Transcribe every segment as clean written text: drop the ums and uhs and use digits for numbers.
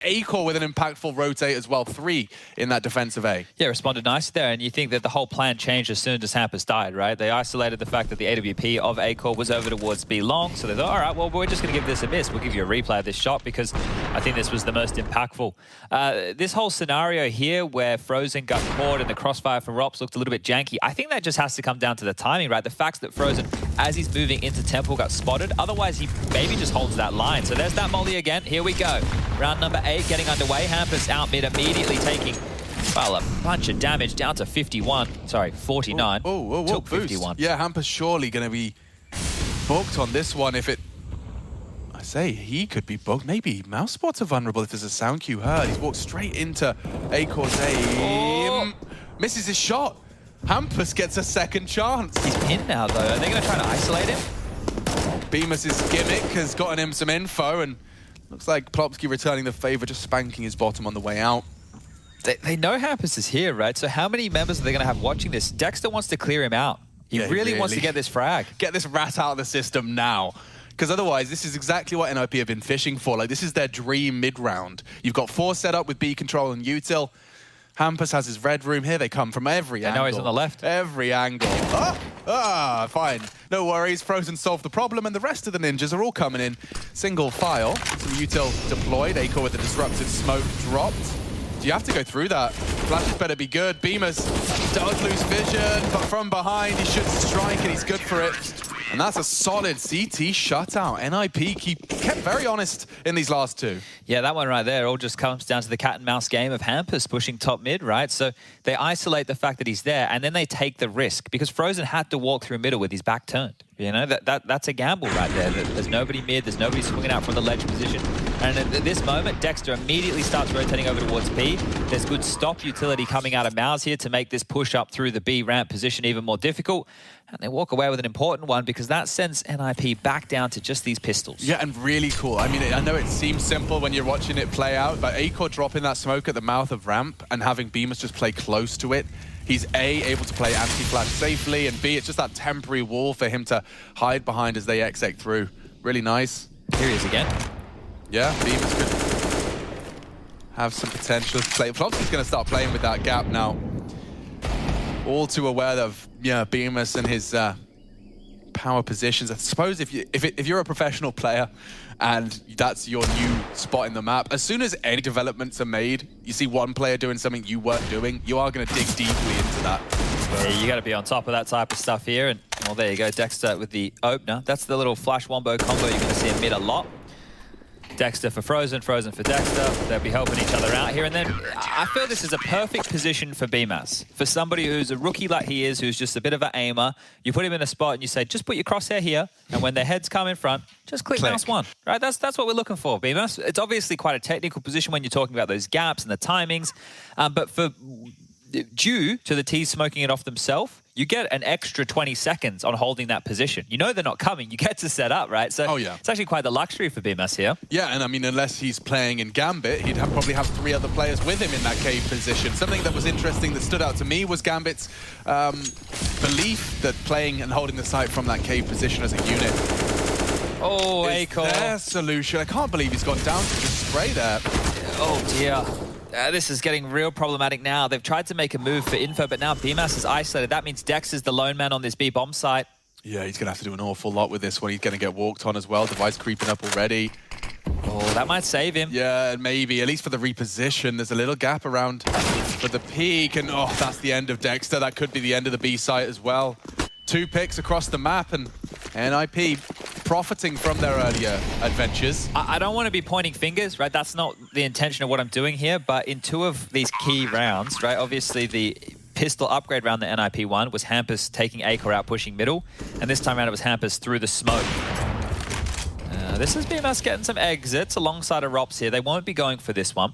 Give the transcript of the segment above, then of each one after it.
Acor with an impactful rotate as well. 3 in that defensive A. Yeah, responded nicely there. And you think that the whole plan changed as soon as Hampus died, right? They isolated the fact that the AWP of Acor was over towards B long. So they thought, all right, well, we're just going to give this a miss. We'll give you a replay of this shot because I think this was the most impactful. This whole scenario here where Frozen got caught and the crossfire from Rops looked a little bit janky, I think that just has to come down to the timing, right? The fact that Frozen, as he's moving into Temple, got spotted. Otherwise, he maybe just holds that line. So there's that molly again. Here we go. Round number 8 getting underway. Hampus out mid immediately taking, well, a bunch of damage down to 51. Sorry, 49. Took 51. Yeah, Hampus surely going to be booked on this one if it... I say he could be booked. Maybe mouse spots are vulnerable if there's a sound cue heard. He's walked straight into Acor's aim. Misses his shot. Hampus gets a second chance. He's pinned now, though. Are they going to try to isolate him? Bemis' gimmick has gotten him some info, and looks like Plopsky returning the favor, just spanking his bottom on the way out. They know Hampus is here, right? So how many members are they going to have watching this? Dexter wants to clear him out. He really wants to get this frag. Get this rat out of the system now. Because otherwise, this is exactly what NIP have been fishing for. Like, this is their dream mid-round. You've got 4 set up with B control and util. Hampus has his red room here. They come from every angle. I know he's on the left. Every angle. Fine. No worries. Frozen solved the problem, and the rest of the ninjas are all coming in single file. Some util deployed. Acor with the disrupted smoke dropped. Do you have to go through that? Flashes better be good. Bemis does lose vision, but from behind he should strike, and he's good for it. And that's a solid CT shutout. NIP kept very honest in these last 2. Yeah, that one right there all just comes down to the cat and mouse game of Hampus pushing top mid, right? So they isolate the fact that he's there, and then they take the risk because Frozen had to walk through middle with his back turned. You know, that's a gamble right there. There's nobody mid, there's nobody swinging out from the ledge position. And at this moment, Dexter immediately starts rotating over towards B. There's good stop utility coming out of Mouse here to make this push up through the B ramp position even more difficult. And they walk away with an important one because that sends NIP back down to just these pistols. Yeah, and really cool. I mean, I know it seems simple when you're watching it play out, but Acor dropping that smoke at the mouth of ramp and having Bemis just play close to it. He's A, able to play anti-flash safely, and B, it's just that temporary wall for him to hide behind as they exec through. Really nice. Here he is again. Yeah, Bemis could have some potential to play. Plopsky's going to start playing with that gap now. All too aware of Bemis and his power positions. I suppose if you're a professional player and that's your new spot in the map, as soon as any developments are made, you see one player doing something you weren't doing, you are going to dig deeply into that. Yeah, you got to be on top of that type of stuff here. And well, there you go, Dexter with the opener. That's the little flash wombo combo you're going to see in mid a lot. Dexter for Frozen, Frozen for Dexter. They'll be helping each other out here. And then I feel this is a perfect position for BMAS. For somebody who's a rookie like he is, who's just a bit of an aimer, you put him in a spot and you say, just put your crosshair here. And when their heads come in front, just click mouse 1. Right? That's what we're looking for, BMAS. It's obviously quite a technical position when you're talking about those gaps and the timings. But due to the T's smoking it off themselves, you get an extra 20 seconds on holding that position. You know they're not coming. You get to set up, right? So it's actually quite the luxury for BMS here. Yeah, and I mean, unless he's playing in Gambit, he'd probably have 3 other players with him in that cave position. Something that was interesting that stood out to me was Gambit's belief that playing and holding the site from that cave position as a unit is their solution. I can't believe he's gone down to the spray there. Oh, dear. This is getting real problematic now. They've tried to make a move for info, but now BMAS is isolated. That means Dex is the lone man on this B bomb site. Yeah, he's going to have to do an awful lot with this one. He's going to get walked on as well. Device creeping up already. Oh, that might save him. Yeah, maybe. At least for the reposition. There's a little gap around for the peak. And, oh, that's the end of Dexter. That could be the end of the B site as well. 2 picks across the map, and NIP profiting from their earlier adventures. I don't want to be pointing fingers, right? That's not the intention of what I'm doing here, but in 2 of these key rounds, right, obviously the pistol upgrade round that NIP won was Hampus taking Acor out, pushing middle, and this time around it was Hampus through the smoke. This is BMS getting some exits alongside of Rops here. They won't be going for this one.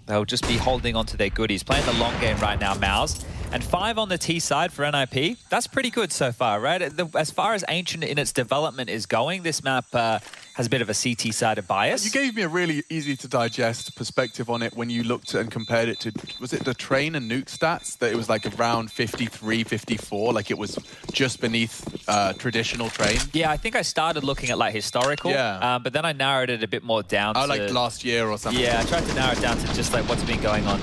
They'll just be holding on to their goodies, playing the long game right now, Mouse. And 5 on the T side for NIP. That's pretty good so far, right? As far as Ancient in its development is going, this map has a bit of a CT-sided bias. You gave me a really easy-to-digest perspective on it when you looked and compared it to, was it the Train and Nuke stats? That it was like around 53, 54, like it was just beneath traditional Train? Yeah, I think I started looking at like historical, but then I narrowed it a bit more down to... like last year or something. Yeah, I tried to narrow it down to just like what's been going on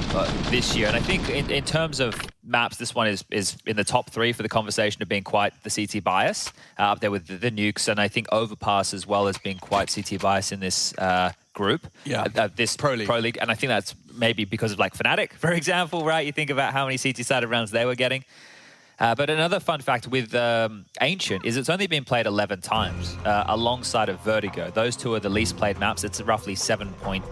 this year. And I think in terms of maps, this one is in the top 3 for the conversation of being quite the CT bias, up there with the Nukes, and I think Overpass as well as being quite CT bias in this group. Yeah, this Pro League. And I think that's maybe because of like Fnatic, for example, right? You think about how many CT-sided rounds they were getting. But another fun fact with Ancient is it's only been played 11 times alongside of Vertigo. Those two are the least played maps. It's roughly 7.8%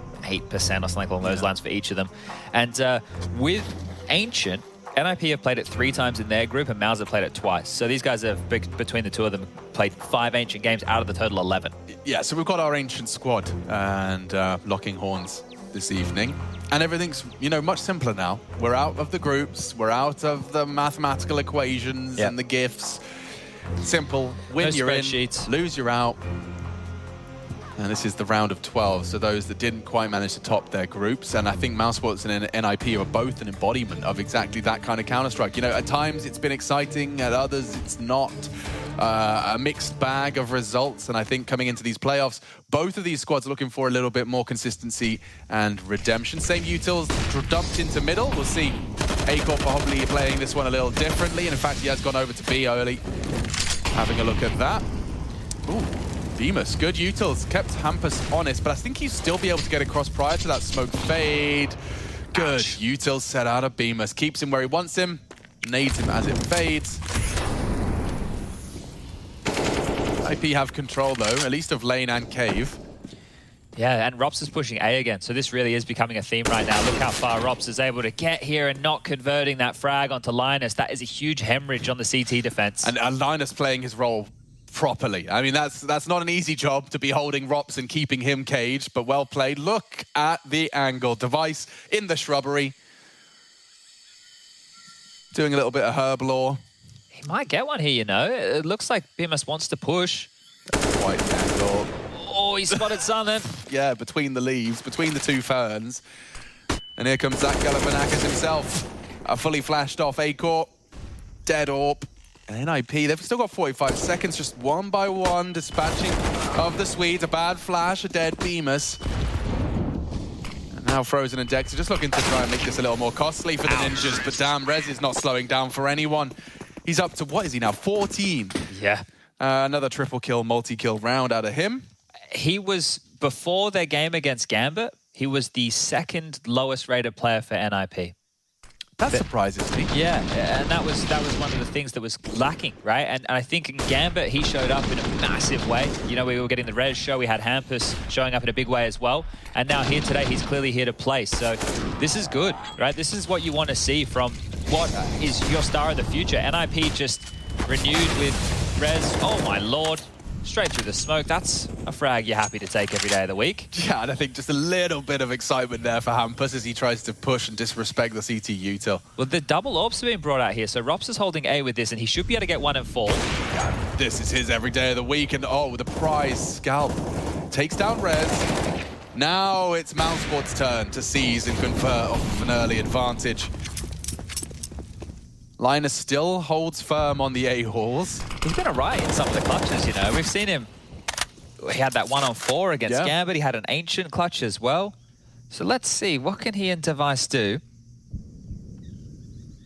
or something along those lines for each of them. And with Ancient, NIP have played it 3 times in their group and Mouse have played it twice. So these guys have, between the two of them, played 5 Ancient games out of the total 11. Yeah, so we've got our Ancient squad and locking horns this evening. And everything's, much simpler now. We're out of the groups. We're out of the mathematical equations and the gifts. Simple. Win, you're in. Lose, you're out. And this is the round of 12, so those that didn't quite manage to top their groups. And I think Mousesports and NIP are both an embodiment of exactly that kind of Counter-Strike. At times it's been exciting, at others it's not. A mixed bag of results, and I think coming into these playoffs, both of these squads are looking for a little bit more consistency and redemption. Same utils dumped into middle. We'll see Acorp probably playing this one a little differently, and in fact he has gone over to B early. Having a look at that. Ooh. Bemis, good utils, kept Hampus honest, but I think he'll still be able to get across prior to that smoke fade. Good utils set out of Bemis, keeps him where he wants him, nades him as it fades. IP have control though, at least of lane and cave. Yeah, and Rops is pushing A again, so this really is becoming a theme right now. Look how far Rops is able to get here and not converting that frag onto Linus. That is a huge hemorrhage on the CT defense. And Linus playing his role properly. I mean, that's not an easy job to be holding Rops and keeping him caged, but well played. Look at the angle. Device in the shrubbery. Doing a little bit of herb lore. He might get one here, It looks like Bemis wants to push. That's quite the angle. Oh, he spotted something. Yeah, between the leaves, between the 2 ferns. And here comes Zach Galifianakis himself. A fully flashed off Acorp. Dead AWP. And NIP, they've still got 45 seconds, just one by one, dispatching of the Swedes. A bad flash, a dead Bemis. And now Frozen and Dex are just looking to try and make this a little more costly for the Ninjas, but damn, Rez is not slowing down for anyone. He's up to, what is he now, 14? Yeah. Another triple kill, multi-kill round out of him. He was, before their game against Gambit, he was the 2nd lowest rated player for NIP. That surprises me. Yeah, and that was one of the things that was lacking, right? And I think in Gambit, he showed up in a massive way. We were getting the Rez show, we had Hampus showing up in a big way as well. And now here today, he's clearly here to play. So this is good, right? This is what you want to see from what is your star of the future. NIP just renewed with Rez. Oh my lord. Straight through the smoke. That's a frag you're happy to take every day of the week. Yeah, and I think just a little bit of excitement there for Hampus as he tries to push and disrespect the CT util. Well, the double AWPs have been brought out here, so Rops is holding A with this, and he should be able to get 1 and 4. Yeah, this is his every day of the week, and the prize scalp takes down Rez. Now it's Mousesport's turn to seize and convert off of an early advantage. Linus still holds firm on the A-halls. He's been alright in some of the clutches, We've seen him. He had that 1-on-4 against Gambit. He had an Ancient clutch as well. So let's see, what can he and Device do?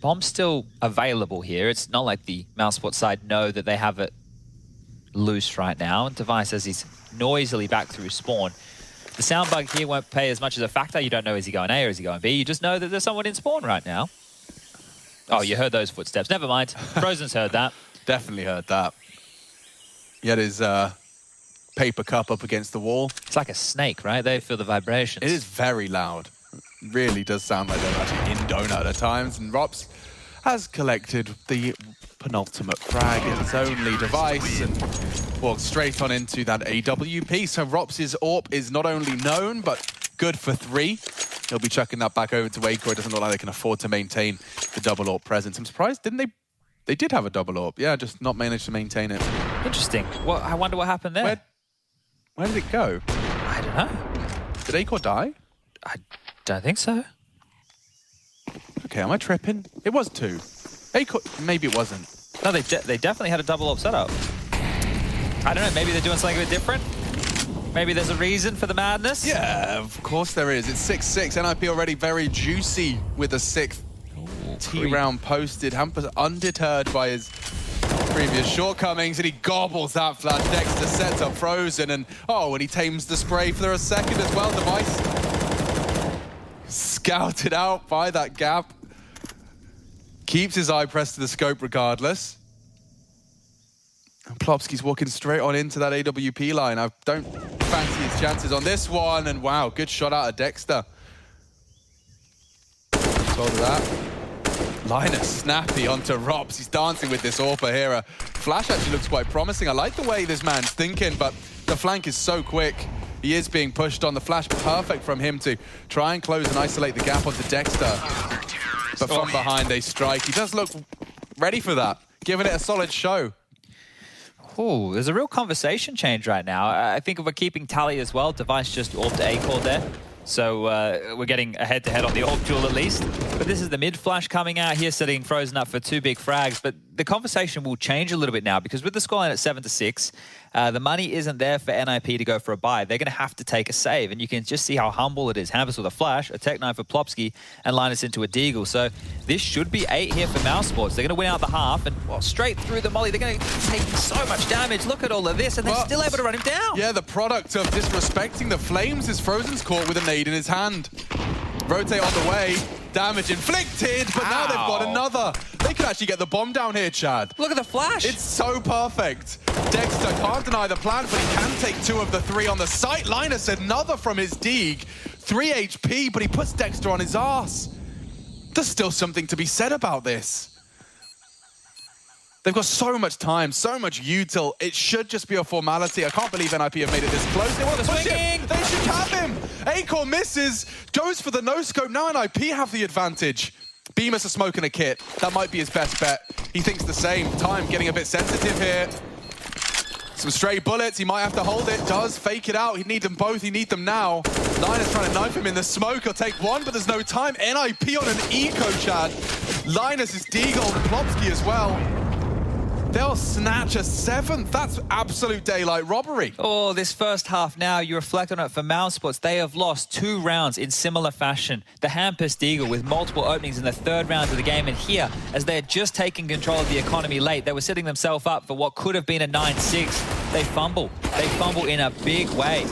Bomb's still available here. It's not like the Mouseport side know that they have it loose right now. And Device, as he's noisily back through spawn. The sound bug here won't pay as much as a factor. You don't know, is he going A or is he going B? You just know that there's someone in spawn right now. Oh, you heard those footsteps. Never mind. Frozen's heard that. Definitely heard that. He had his paper cup up against the wall. It's like a snake, right? They feel the vibrations. It is very loud. It really does sound like they're actually in donut at times. And Rops has collected the penultimate frag. It's only Device and walks straight on into that AWP. So Rops' AWP is not only known, but good for 3. He'll be chucking that back over to Acor. It doesn't look like they can afford to maintain the double AWP presence. I'm surprised, didn't they? They did have a double AWP. Yeah, just not managed to maintain it. Interesting. Well, I wonder what happened there. Where did it go? I don't know. Did Acor die? I don't think so. Okay, am I tripping? It was 2. Acor, maybe it wasn't. No, they definitely had a double AWP setup. I don't know, maybe they're doing something a bit different? Maybe there's a reason for the madness? Yeah, of course there is. It's 6-6. NIP already very juicy with a 6th T-round posted. Hampus undeterred by his previous shortcomings, and he gobbles that flash. Dexter sets up Frozen, and and he tames the spray for a second as well. Device scouted out by that gap. Keeps his eye pressed to the scope regardless. And Plopski's walking straight on into that AWP line. I don't fancy his chances on this one, and wow, good shot out of Dexter. Saw that. Linus snappy onto Robs. He's dancing with this AWP here. Flash actually looks quite promising. I like the way this man's thinking, but the flank is so quick. He is being pushed on. The flash perfect from him to try and close and isolate the gap onto Dexter. But from behind they strike. He does look ready for that, giving it a solid show. Oh, there's a real conversation change right now. I think if we're keeping tally as well, Device just AWP'd Acor there. So we're getting a head-to-head on the AWP duel at least. But this is the mid-flash coming out here, setting Frozen up for 2 big frags. But the conversation will change a little bit now, because with the scoreline at 7-6, the money isn't there for NIP to go for a buy. They're going to have to take a save, and you can just see how humble it is. Hampus with a flash, a Tech 9 for Plopski, and Linus into a Deagle. So this should be 8 here for Mouse Sports. They're going to win out the half, and straight through the molly. They're going to take so much damage. Look at all of this, and they're still able to run him down. Yeah, the product of disrespecting the flames is Frozen's caught with a nade in his hand. Rotate on the way, damage inflicted, but now they've got another. They could actually get the bomb down here, Chad. Look at the flash. It's so perfect. Dexter can't deny the plan, but he can take 2 of the 3 on the site. Linus another from his Deeg. 3 HP, but he puts Dexter on his arse. There's still something to be said about this. They've got so much time, so much util. It should just be a formality. I can't believe NIP have made it this close. They want to push him. They should cap him. Acor misses, goes for the no-scope. Now NIP have the advantage. Bemis a smoke and a kit. That might be his best bet. He thinks the same. Time getting a bit sensitive here. Some stray bullets. He might have to hold it. Does fake it out. He'd need them both. He need them now. Linus trying to knife him in the smoke. He'll take 1, but there's no time. NIP on an eco, Chad. Linus is Deagle and Plopski as well. They'll snatch a 7th. That's absolute daylight robbery. Oh, this first half now, you reflect on it for Mouse Sports. They have lost 2 rounds in similar fashion. The Hampus Deagle with multiple openings in the 3rd round of the game. And here, as they're just taking control of the economy late, they were setting themselves up for what could have been a 9-6. They fumble. They fumble in a big way.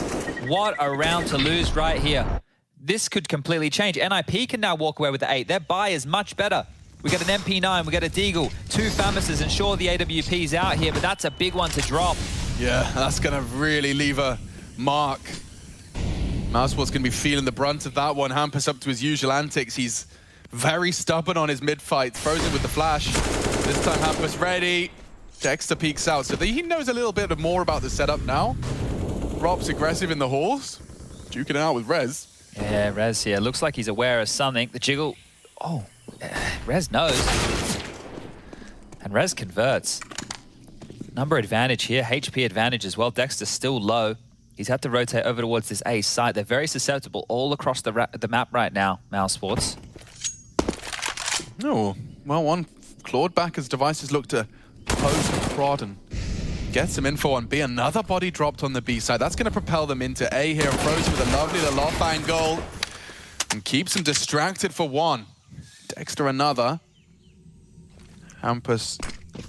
What a round to lose right here. This could completely change. NIP can now walk away with the 8. Their buy is much better. We got an MP9, we got a Deagle, 2 Famouses, and sure, the AWP's out here, but that's a big one to drop. Yeah, that's going to really leave a mark. Mousesport's going to be feeling the brunt of that one. Hampus up to his usual antics. He's very stubborn on his mid-fight. Frozen with the flash. This time Hampus ready. Dexter peeks out, so he knows a little bit more about the setup now. Rob's aggressive in the halls. Duking it out with Rez. Yeah, Rez here. Looks like he's aware of something. The jiggle... Oh. Rez knows. And Rez converts. Number advantage here, HP advantage as well. Dexter's still low. He's had to rotate over towards this A site. They're very susceptible all across the map right now, Mouse Sports. Oh, well, one clawed back as Devices look to pose and prod and get some info on B. Another body dropped on the B side. That's going to propel them into A here. Frozen with a lovely Loth angle and keeps them distracted for 1. Dexter another. Hampus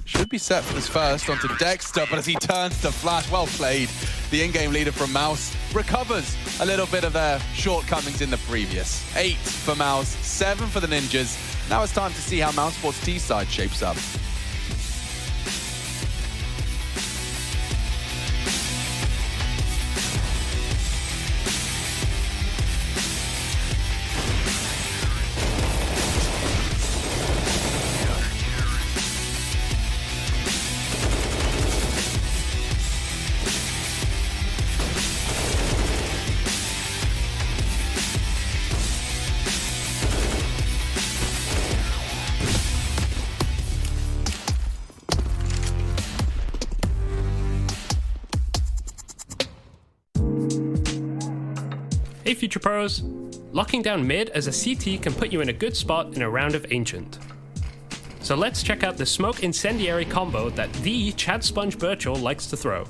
should be set for this first onto Dexter, but as he turns to flash, well played. The in-game leader from Mouse recovers a little bit of their shortcomings in the previous. 8 for Mouse, 7 for the Ninjas. Now it's time to see how Mouse Sports T side shapes up. Hey Future Pros! Locking down mid as a CT can put you in a good spot in a round of Ancient. So let's check out the Smoke Incendiary combo that the Chad Sponge Birchall likes to throw.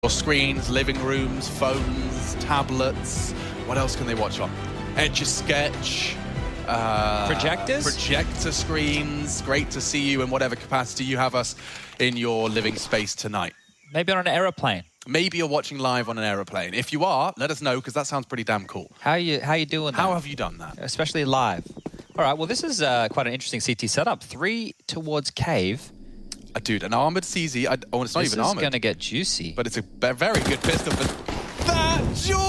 Screens, living rooms, phones, tablets. What else can they watch on? Etch-a-Sketch. Projector screens. Great to see you in whatever capacity you have us in your living space tonight. Maybe on an aeroplane. Maybe you're watching live on an aeroplane. If you are, let us know, because that sounds pretty damn cool. How you doing that? How have you done that? Especially live. All right, well, this is quite an interesting CT setup. 3 towards cave. Dude, an armored CZ. Oh, it's not even armored. This is going to get juicy. But it's a very good pistol. But that jewel,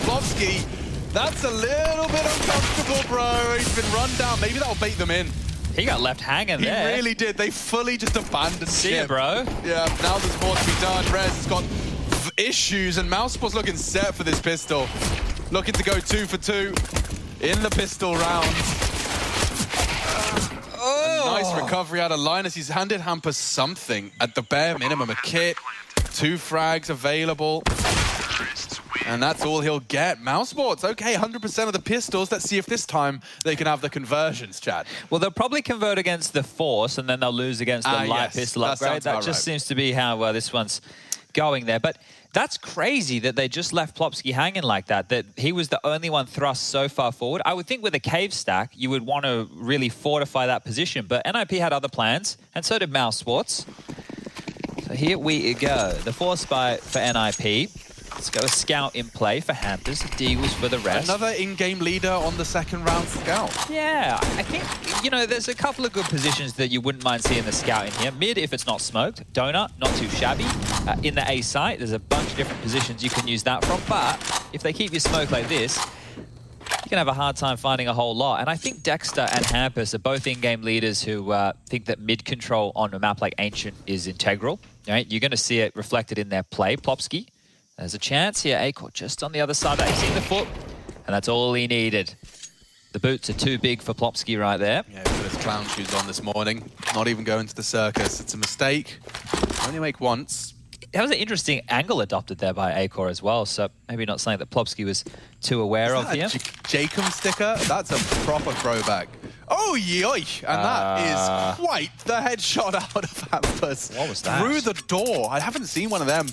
Plofsky, that's a little bit uncomfortable, bro. He's been run down. Maybe that'll bait them in. He got left hanging there. He really did. They fully just abandoned See ship. ya, bro. Yeah, now there's more to be done. Rez has got issues, and Mousepaw's looking set for this pistol. Looking to go 2 for 2 in the pistol round. Nice recovery out of Linus. He's handed Hampus something, at the bare minimum, a kit, 2 frags available. And that's all he'll get. Mousesports, okay, 100% of the pistols. Let's see if this time they can have the conversions, Chad. Well, they'll probably convert against the Force, and then they'll lose against the light pistol upgrade. That just seems to be how this one's going there. But that's crazy that they just left Plopsky hanging like that, that he was the only one thrust so far forward. I would think with a cave stack, you would want to really fortify that position. But NIP had other plans, and so did Mousesports. So here we go. The Force spy for NIP. Let's go a scout in play for Hampers. D was for the rest. Another in-game leader on the second round scout. Yeah, I think, you know, there's a couple of good positions that you wouldn't mind seeing the scout in here. Mid, if it's not smoked. Donut, not too shabby. In the A site, there's a bunch of different positions you can use that from. But if they keep you smoked like this, you're going to have a hard time finding a whole lot. And I think Dexter and Hampus are both in-game leaders who think that mid control on a map like Ancient is integral. Right? You're going to see it reflected in their play. Plopsky. There's a chance here. Acor just on the other side. He's seen the foot, and that's all he needed. The boots are too big for Plopsky right there. Yeah, he put his clown shoes on this morning. Not even going to the circus. It's a mistake. Only make once. that was an interesting angle adopted there by Acor as well, so maybe not something that Plopsky was too aware of here. Jacob sticker? That's a proper throwback. Oh, yoy! And that is quite the headshot out of Hampus. What was that? Through the door. I haven't seen one of them.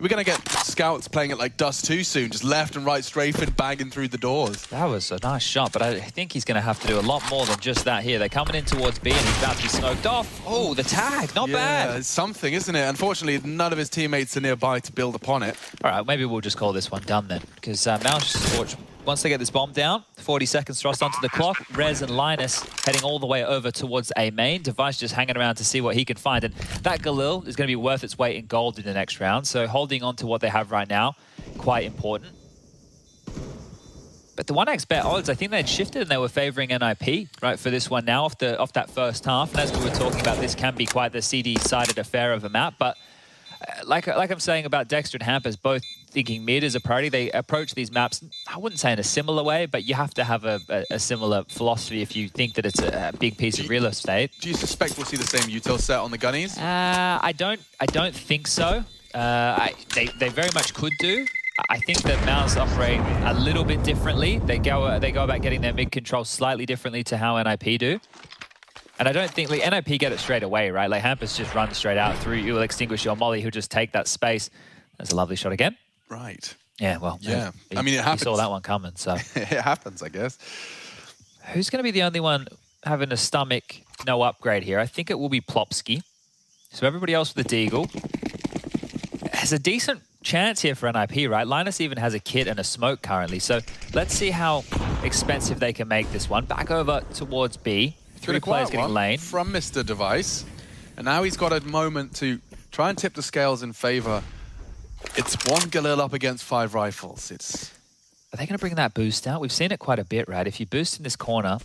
We're going to get scouts playing it like Dust 2 soon, just left and right strafing, banging through the doors. That was a nice shot, but I think he's going to have to do a lot more than just that here. They're coming in towards B and he's about to be smoked off. Oh, the tag, not bad. Yeah, it's something, isn't it? Unfortunately, none of his teammates are nearby to build upon it. All right, maybe we'll just call this one done then, because Mouse, once they get this bomb down, 40 seconds thrust onto the clock. Rez and Linus heading all the way over towards A main. Device just hanging around to see what he can find. And that Galil is going to be worth its weight in gold in the next round. So holding on to what they have right now, quite important. But the 1x bet odds, I think they'd shifted and they were favoring NIP, right, for this one now off that first half. And as we were talking about, this can be quite the CD-sided affair of a map. But like I'm saying about Dexter and Hampus, both thinking mid is a priority. They approach these maps, I wouldn't say in a similar way, but you have to have a similar philosophy if you think that it's a big piece of real estate. Do you suspect we'll see the same util set on the gunnies? I don't think so. They very much could do. I think that Mouse operate a little bit differently. They go about getting their mid control slightly differently to how NIP do. And I don't think, like, NIP get it straight away, right? Like, Hampus just runs straight out through. You will extinguish your molly. He'll just take that space. That's a lovely shot again. Right. Yeah, well. Yeah. I mean, it happens. You saw that one coming, so. It happens, I guess. Who's going to be the only one having a stomach no upgrade here? I think it will be Plopsky. So everybody else with the Deagle has a decent chance here for NIP, right? Linus even has a kit and a smoke currently. So let's see how expensive they can make this one. Back over towards B. 3 players getting lane. From Mr. Device. And now he's got a moment to try and tip the scales in favor. It's one Galil up against 5 rifles. Are they going to bring that boost out? We've seen it quite a bit, right? If you boost in this corner,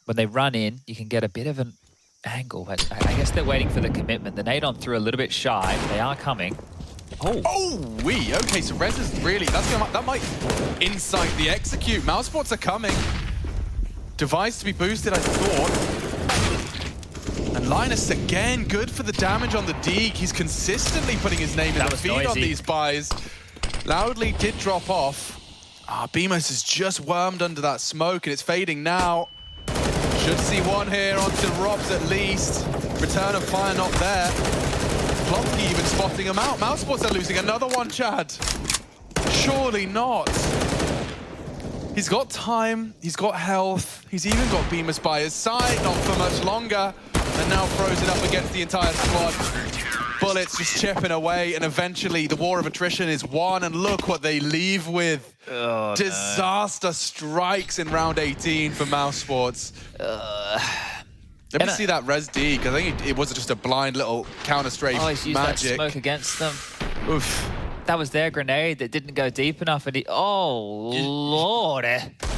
when they run in, you can get a bit of an angle. But I guess they're waiting for the commitment. The nade on through a little bit shy. They are coming. Oh, okay, so Rez is really, that might incite the execute. Mousesports are coming. Device to be boosted, I thought. And Linus again, good for the damage on the Deeg. He's consistently putting his name in the feed on these buys. Loudly did drop off. Beamos is just wormed under that smoke and it's fading now. Should see one here onto Robs at least. Return of fire not there. Plopsky even spotting him out. Mousesports are losing another one, Chad. Surely not. He's got time, he's got health, he's even got Bemis by his side, not for much longer. And now throws it up against the entire squad. Bullets just chipping away, and eventually the war of attrition is won, and look what they leave with. Oh, disaster strikes in round 18 for Mousesports. Let me see that Res D, because I think it was just a blind little counter-strafe magic. Oh, he's used that smoke against them. Oof. That was their grenade that didn't go deep enough, and oh, Lord.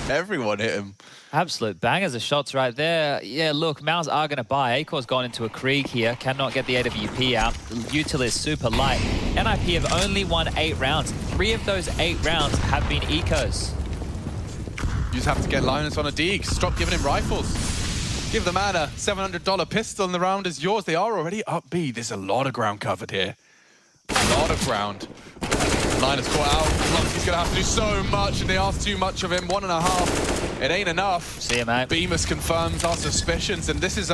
Everyone hit him. Absolute bangers of shots right there. Yeah, look, Mouse are going to buy. Acor's gone into a Krieg here. Cannot get the AWP out. Util is super light. NIP have only won 8 rounds. 3 of those 8 rounds have been ecos. You just have to get Linus on a Deeg. Stop giving him rifles. Give the man a $700 pistol and the round is yours. They are already up B. There's a lot of ground covered here. A lot of ground. Linus caught out. Plopsky's going to have to do so much, and they ask too much of him. 1.5. It ain't enough. See you, mate. Bemis confirms our suspicions, and this is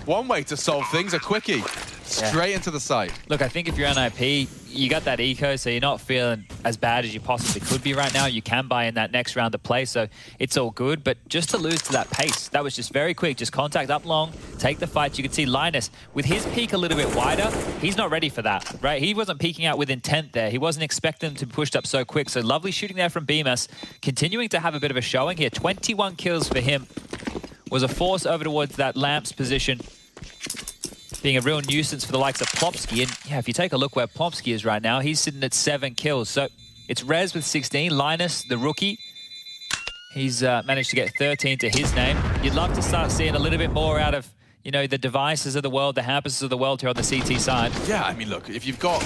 one way to solve things, a quickie. Straight into the site. Look, I think if you're NIP, you got that eco, so you're not feeling as bad as you possibly could be right now. You can buy in that next round of play, so it's all good. But just to lose to that pace, that was just very quick. Just contact up long, take the fight. You can see Linus, with his peak a little bit wider, he's not ready for that, right? He wasn't peeking out with intent there. He wasn't expecting to be pushed up so quick. So lovely shooting there from Bemis, continuing to have a bit of a showing here. 21 kills for him. Was a force over towards that Lamps position, being a real nuisance for the likes of Plopsky. And yeah, if you take a look where Plopsky is right now, he's sitting at 7 kills. So it's Rez with 16. Linus, the rookie, he's managed to get 13 to his name. You'd love to start seeing a little bit more out of, you know, the Devices of the world, the Hampuses of the world here on the CT side. Yeah, I mean, look, if you've got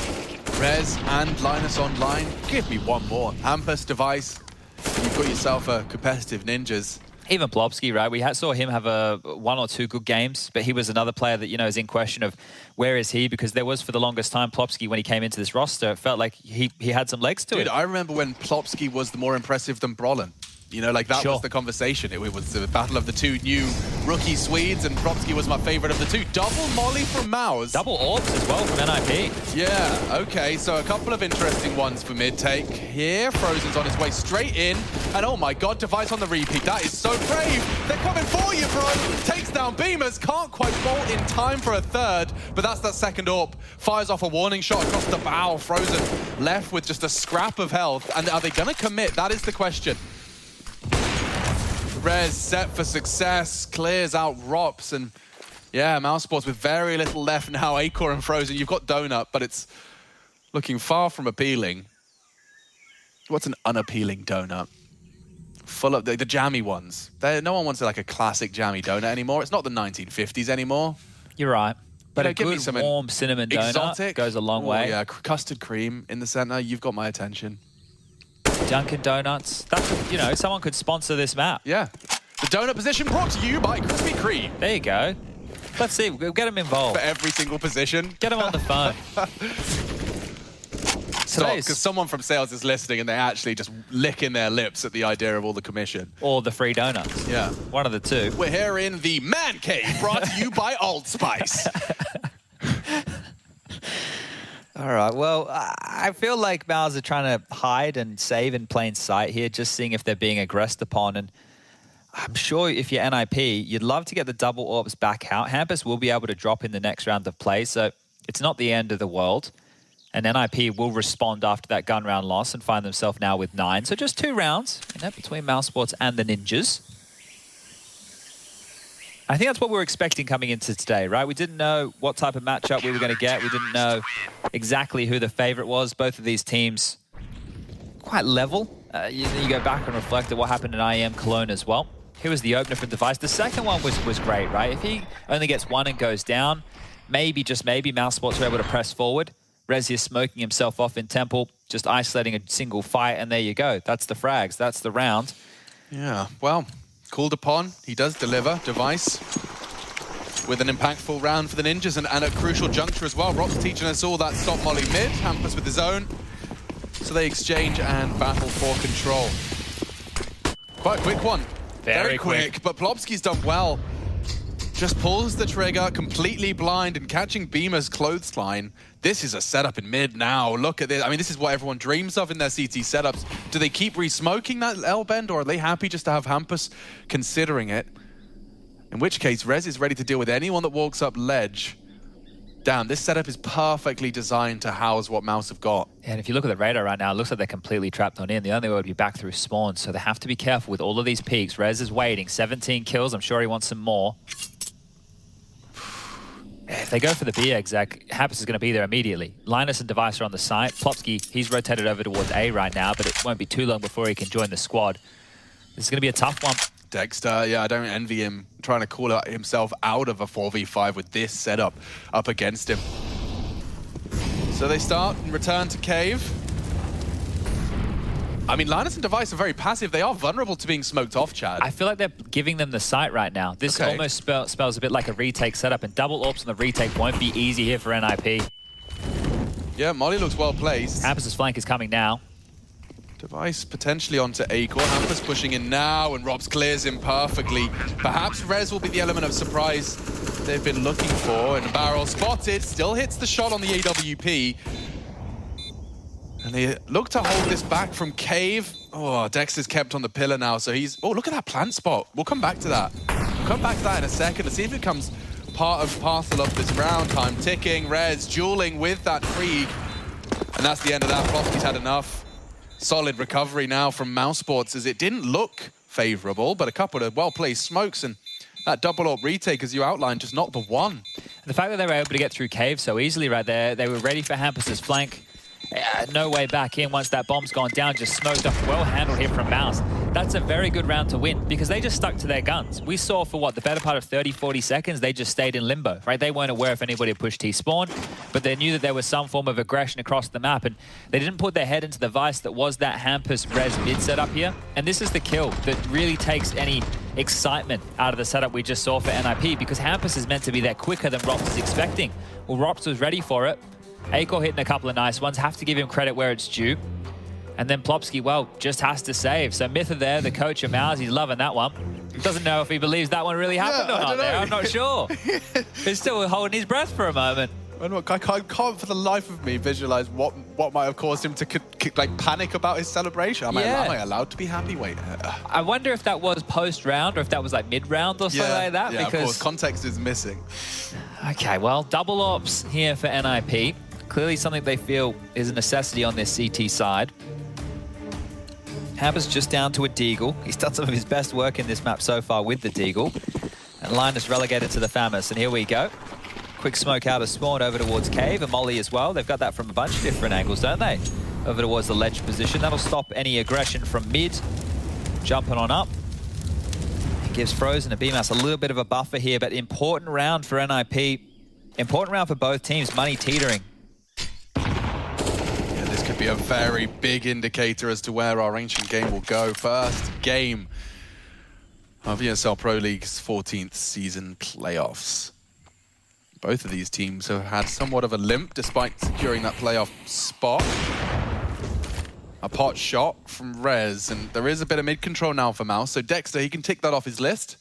Rez and Linus online, give me one more. Hampus, Device, and you've got yourself a competitive Ninjas. Even Plopsky, right? We saw him have one or two good games, but he was another player that, you know, is in question of where is he? Because there was, for the longest time, Plopsky, when he came into this roster, it felt like he had some legs to it. Dude, I remember when Plopsky was more impressive than Brolin. You know, like that was the conversation. It was the battle of the two new rookie Swedes, and Plopsky was my favorite of the two. Double molly from Maus. Double orbs as well from NIP. Yeah, okay, so a couple of interesting ones for mid-take. Here, Frozen's on his way straight in, and oh my god, Device on the repeat. That is so brave. They're coming for you, bro. Takes down Beamers, can't quite bolt in time for a third, but that's that second AWP. Fires off a warning shot across the bow. Frozen left with just a scrap of health, and are they gonna commit? That is the question. Rez set for success, clears out Rops, and yeah, Mousesports with very little left now. Acor and Frozen, you've got Donut, but it's looking far from appealing. What's an unappealing donut? Full of the jammy ones. No one wants like a classic jammy donut anymore. It's not the 1950s anymore. You're right. But a give me good some warm cinnamon donut exotic goes a long way. Yeah, custard cream in the center. You've got my attention. Dunkin' Donuts. That's, you know, someone could sponsor this map. Yeah. The donut position brought to you by Krispy Kreme. There you go. Let's see. We'll get them involved. For every single position. Get them on the phone. Stop, because someone from sales is listening and they're actually just licking their lips at the idea of all the commission. Or the free donuts. Yeah. One of the two. We're here in the Man Cave, brought to you by Old Spice. All right, well, I feel like Maus are trying to hide and save in plain sight here, just seeing if they're being aggressed upon. And I'm sure if you're NIP, you'd love to get the double orbs back out. Hampus will be able to drop in the next round of play, so it's not the end of the world. And NIP will respond after that gun round loss and find themselves now with 9. So just 2 rounds, you know, between Mousesports and the Ninjas. I think that's what we were expecting coming into today, right? We didn't know what type of matchup we were going to get. We didn't know exactly who the favorite was. Both of these teams quite level. You go back and reflect at what happened in IEM Cologne as well. Here was the opener for Device. The second one was great, right? If he only gets 1 and goes down, maybe, just maybe, Mousesports were able to press forward. Rez here smoking himself off in Temple, just isolating a single fight, and there you go. That's the frags. That's the round. Yeah, well, called upon. He does deliver. Device with an impactful round for the Ninjas and a crucial juncture as well. Rock's teaching us all that stop molly mid. Hampus with his own. So they exchange and battle for control. Quite a quick one. Very quick. But Plopsky's done well. Just pulls the trigger, completely blind, and catching Beamer's clothesline. This is a setup in mid now. Look at this. I mean, this is what everyone dreams of in their CT setups. Do they keep re-smoking that L-bend, or are they happy just to have Hampus considering it? In which case, Rez is ready to deal with anyone that walks up ledge. Damn, this setup is perfectly designed to house what Maus have got. And if you look at the radar right now, it looks like they're completely trapped on in. The only way would be back through spawn, so they have to be careful with all of these peaks. Rez is waiting. 17 kills. I'm sure he wants some more. If they go for the B exec, Hampus is going to be there immediately. Linus and Device are on the site. Plopsky, he's rotated over towards A right now, but it won't be too long before he can join the squad. This is going to be a tough one. Dexter, yeah, I don't envy him trying to call himself out of a 4v5 with this setup up against him. So they start and return to Cave. I mean, Linus and Device are very passive. They are vulnerable to being smoked off, Chad. I feel like they're giving them the site right now. This almost spells a bit like a retake setup, and double orbs on the retake won't be easy here for NIP. Yeah, Molly looks well placed. Hampus' flank is coming now. Device potentially onto Acor. Hampus pushing in now, and Robs clears him perfectly. Perhaps Rez will be the element of surprise they've been looking for. And Barrel spotted, still hits the shot on the AWP. And they look to hold this back from Cave. Oh, Dexter's kept on the pillar now, so he's... Oh, look at that plant spot. We'll come back to that. We'll come back to that in a second to see if it becomes part and parcel of this round. Time ticking, Rez dueling with that Krieg. And that's the end of that. Plopsky's had enough. Solid recovery now from Mousesports, as it didn't look favorable, but a couple of well-placed smokes, and that double AWP retake, as you outlined, just not the one. The fact that they were able to get through Cave so easily right there, they were ready for Hampus' flank. No way back in once that bomb's gone down, just smoked up. Well handled here from Maus. That's a very good round to win because they just stuck to their guns. We saw for what, the better part of 30, 40 seconds, they just stayed in limbo, right? They weren't aware if anybody had pushed T-spawn, but they knew that there was some form of aggression across the map, and they didn't put their head into the vice that was that Hampus Rez mid setup here. And this is the kill that really takes any excitement out of the setup we just saw for NIP, because Hampus is meant to be there quicker than Rops is expecting. Well, Rops was ready for it. Acor hitting a couple of nice ones. Have to give him credit where it's due. And then Plopsky, well, just has to save. So Mytha there, the coach of Mouse, he's loving that one. Doesn't know if he believes that one really happened or not there. I'm not sure. He's still holding his breath for a moment. I can't for the life of me visualize what might have caused him to like panic about his celebration. Am I allowed to be happy? Wait. I wonder if that was post-round or if that was like mid-round or something like that. Yeah, because... of course. Context is missing. Okay, well, double ops here for NIP. Clearly something they feel is a necessity on their CT side. Hampus just down to a Deagle. He's done some of his best work in this map so far with the Deagle. And Linus relegated to the Famas. And here we go. Quick smoke out of spawn over towards Cave. And Molly as well. They've got that from a bunch of different angles, don't they? Over towards the ledge position. That'll stop any aggression from mid. Jumping on up. It gives Frozen and BMAS a little bit of a buffer here. But important round for NIP. Important round for both teams. Money teetering. This could be a very big indicator as to where our ancient game will go. First game of ESL Pro League's 14th season playoffs. Both of these teams have had somewhat of a limp despite securing that playoff spot. A pot shot from Rez, and there is a bit of mid-control now for Mouse, so Dexter, he can tick that off his list.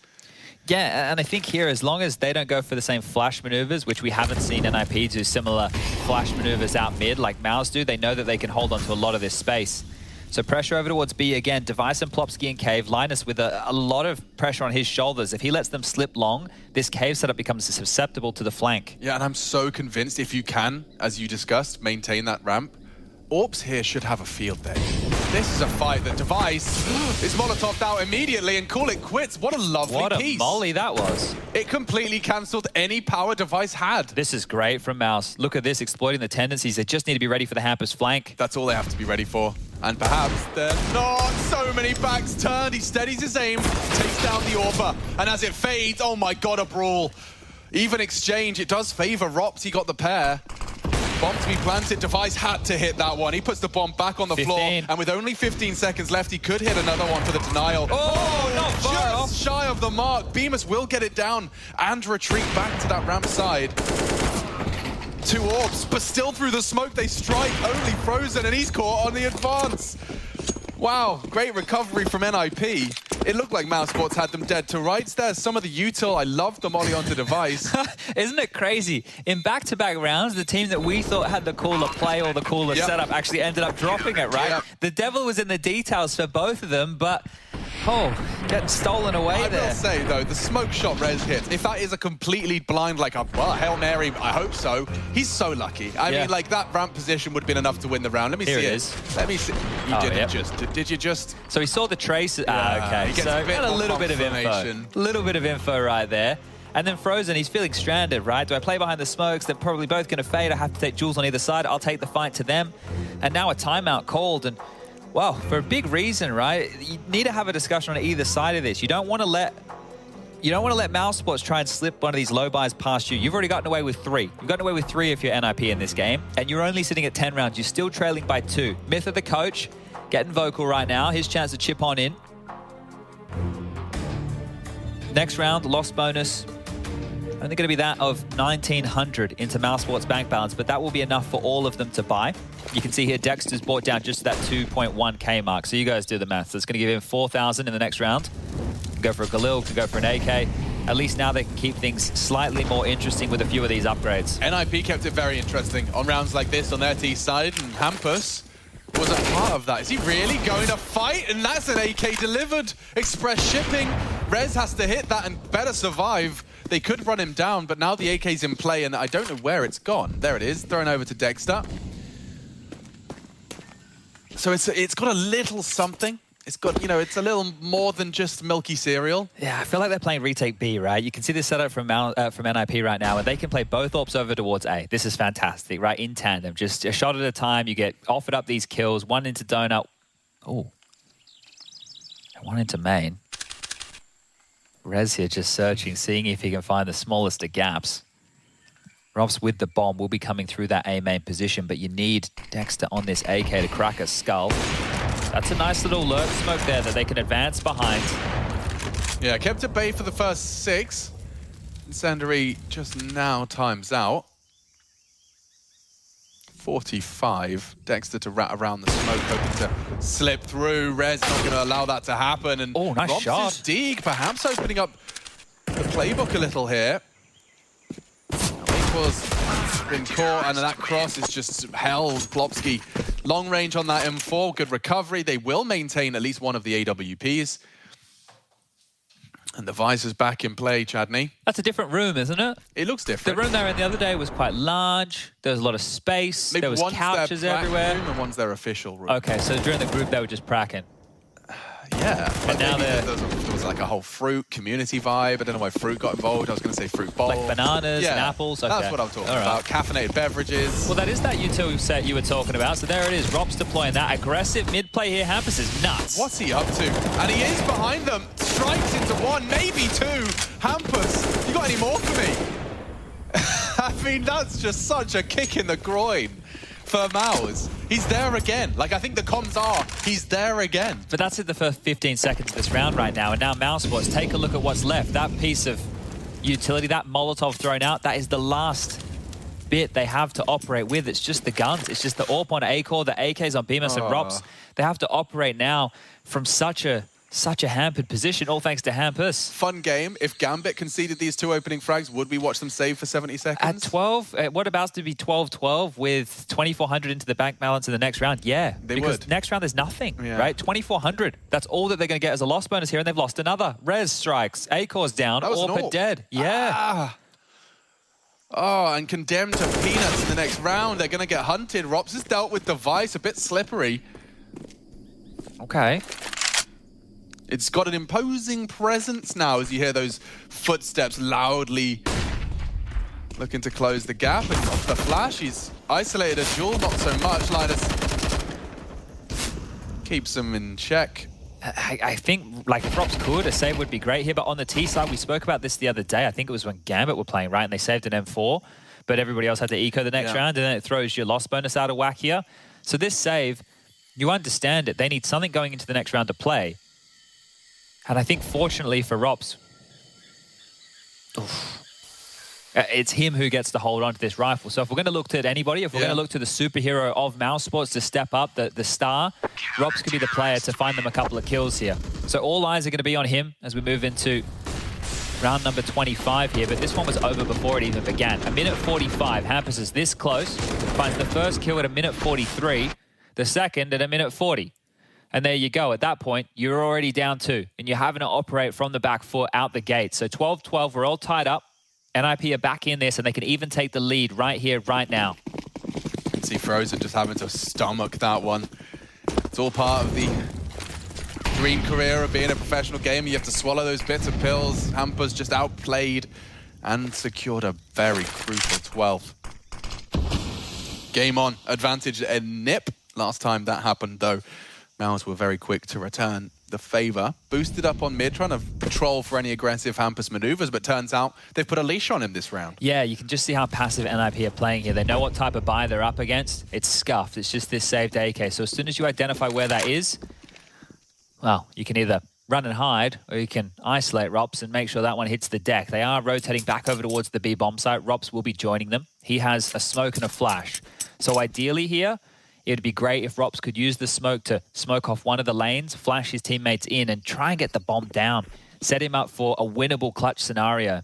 Yeah, and I think here, as long as they don't go for the same flash maneuvers, which we haven't seen NIP do similar flash maneuvers out mid like Mouse do, they know that they can hold on to a lot of this space. So pressure over towards B again. Device and Plopsky and Cave. Linus with a lot of pressure on his shoulders. If he lets them slip long, this Cave setup becomes susceptible to the flank. Yeah, and I'm so convinced if you can, as you discussed, maintain that ramp, Orps here should have a field day. This is a fight that Device is Molotoved out immediately and call it quits. What a lovely piece. What a molly that was. It completely cancelled any power Device had. This is great from Mouse. Look at this, exploiting the tendencies. They just need to be ready for the Hampus flank. That's all they have to be ready for. And perhaps they're not. So many backs turned. He steadies his aim, takes down the Orba. And as it fades, oh my god, a brawl. Even exchange, it does favor Rops. He got the pair. Bomb to be planted. Device had to hit that one. He puts the bomb back on the 15. floor. And with only 15 seconds left, he could hit another one for the denial. Oh, not far off. Just shy of the mark. Bemis will get it down and retreat back to that ramp side. 2 orbs, but still through the smoke they strike. Only Frozen, and he's caught on the advance. Wow, great recovery from NIP. It looked like Mouse Sports had them dead to rights there. Some of the util, I love the molly onto Device. Isn't it crazy? In back-to-back rounds, the team that we thought had the cooler play or the cooler setup actually ended up dropping it, right? Yep. The devil was in the details for both of them, but getting stolen away there. I will say, though, the smoke shot Rez hits, if that is a completely blind, like a, well, Hail Mary, I hope so, he's so lucky. I mean, like, that ramp position would have been enough to win the round. Let me see it. Is. Let me see. You didn't just, did you just? So he saw the trace. Okay. He gets So a bit got a more little bit of info. confirmation. A little bit of info right there. And then Frozen, he's feeling stranded, right? Do I play behind the smokes? They're probably both going to fade. I have to take Jules on either side. I'll take the fight to them. And now a timeout called. And, well, for a big reason, right? You need to have a discussion on either side of this. You don't want to let Mouse Sports try and slip one of these low buys past you. You've already gotten away with 3. You've gotten away with 3 if you're NIP in this game. And you're only sitting at 10 rounds. You're still trailing by 2. Mytha, the coach, getting vocal right now. His chance to chip on in. Next round, loss bonus. Only going to be that of 1,900 into Mouse Sports bank balance, but that will be enough for all of them to buy. You can see here Dexter's bought down just that 2.1k mark. So you guys do the math. That's going to give him 4,000 in the next round. Can go for a Galil, can go for an AK. At least now they can keep things slightly more interesting with a few of these upgrades. NIP kept it very interesting on rounds like this on their T side, and Hampus was a part of that. Is he really going to fight? And that's an AK delivered. Express shipping. Rez has to hit that and better survive. They could run him down, but now the AK's in play, and I don't know where it's gone. There it is, thrown over to Dexter. So it's got a little something. It's got, you know, it's a little more than just milky cereal. Yeah, I feel like they're playing retake B, right? You can see this setup from NIP right now, and they can play both ops over towards A. This is fantastic, right? In tandem, just a shot at a time. You get offered up these kills, one into donut. Oh, one into main. Rez here just searching, seeing if he can find the smallest of gaps. Robs with the bomb will be coming through that A main position, but you need Dexter on this AK to crack a skull. That's a nice little lurk smoke there that they can advance behind. Yeah, kept at bay for the first 6. Incendiary just now times out. 45. Dexter to rat around the smoke, hoping to slip through. Rez not going to allow that to happen. And oh, nice shot. Deeg perhaps opening up the playbook a little here. April's been caught, and that cross is just held. Plopsky, long range on that M4, good recovery. They will maintain at least one of the AWPs. And the visor's back in play, Chadney. That's a different room, isn't it? It looks different. The room they were in the other day was quite large. There was a lot of space. There was couches everywhere. Room and one's their official room. Okay, so during the group they were just pracking. Yeah, but now there was like a whole fruit community vibe. I don't know why fruit got involved. I was going to say fruit bowl. Like bananas and apples. Okay. That's what I'm talking about. Caffeinated beverages. Well, that is that util set you were talking about. So there it is. Rob's deploying that. Aggressive mid-play here. Hampus is nuts. What's he up to? And he is behind them. Strikes into 1, maybe 2. Hampus, you got any more for me? I mean, that's just such a kick in the groin for Mouse. He's there again. Like, I think the comms are, he's there again. But that's in the first 15 seconds of this round right now. And now Mousesports, take a look at what's left. That piece of utility, that Molotov thrown out, that is the last bit they have to operate with. It's just the guns. It's just the AWP on A-Core, the AKs on Bemis and Rops. They have to operate now from such a hampered position, all thanks to Hampus. Fun game. If Gambit conceded these 2 opening frags, would we watch them save for 70 seconds? At 12, what about to be 12-12 with 2,400 into the bank balance in the next round? Yeah, because next round there's nothing, right? 2,400. That's all that they're going to get as a loss bonus here, and they've lost another. Rez strikes, A-Core's down, AWP dead. Yeah. Oh, and condemned to peanuts in the next round. They're going to get hunted. Rops has dealt with Device, a bit slippery. Okay. It's got an imposing presence now as you hear those footsteps loudly looking to close the gap. And off the flash, he's isolated a Jewel, not so much. Linus keeps him in check. I think, like, if Rops could, a save would be great here. But on the T side, we spoke about this the other day. I think it was when Gambit were playing, right? And they saved an M4, but everybody else had to eco the next round, and then it throws your loss bonus out of whack here. So this save, you understand it. They need something going into the next round to play. And I think, fortunately for Rops, it's him who gets to hold on to this rifle. So if we're going to look to anybody, if we're going to look to the superhero of Mousesports to step up, the star, Rops could be the player to find them a couple of kills here. So all eyes are going to be on him as we move into round number 25 here. But this one was over before it even began. A minute 45. Hampus is this close. Finds the first kill at a minute 43. The second at a minute 40. And there you go. At that point, you're already down 2. And you're having to operate from the back foot out the gate. So 12-12, we're all tied up. NIP are back in this, and they can even take the lead right here, right now. You can see Frozen just having to stomach that one. It's all part of the dream career of being a professional gamer. You have to swallow those bitter pills. Hampus just outplayed and secured a very crucial 12th. Game on. Advantage and nip. Last time that happened, though, Mouse were very quick to return the favor. Boosted up on mid, trying to patrol for any aggressive Hampus maneuvers, but turns out they've put a leash on him this round. Yeah, you can just see how passive NIP are playing here. They know what type of buy they're up against. It's scuffed. It's just this saved AK. So as soon as you identify where that is, well, you can either run and hide, or you can isolate Rops and make sure that one hits the deck. They are rotating back over towards the B bomb site. Rops will be joining them. He has a smoke and a flash. So ideally here, it'd be great if Rops could use the smoke to smoke off one of the lanes, flash his teammates in, and try and get the bomb down. Set him up for a winnable clutch scenario.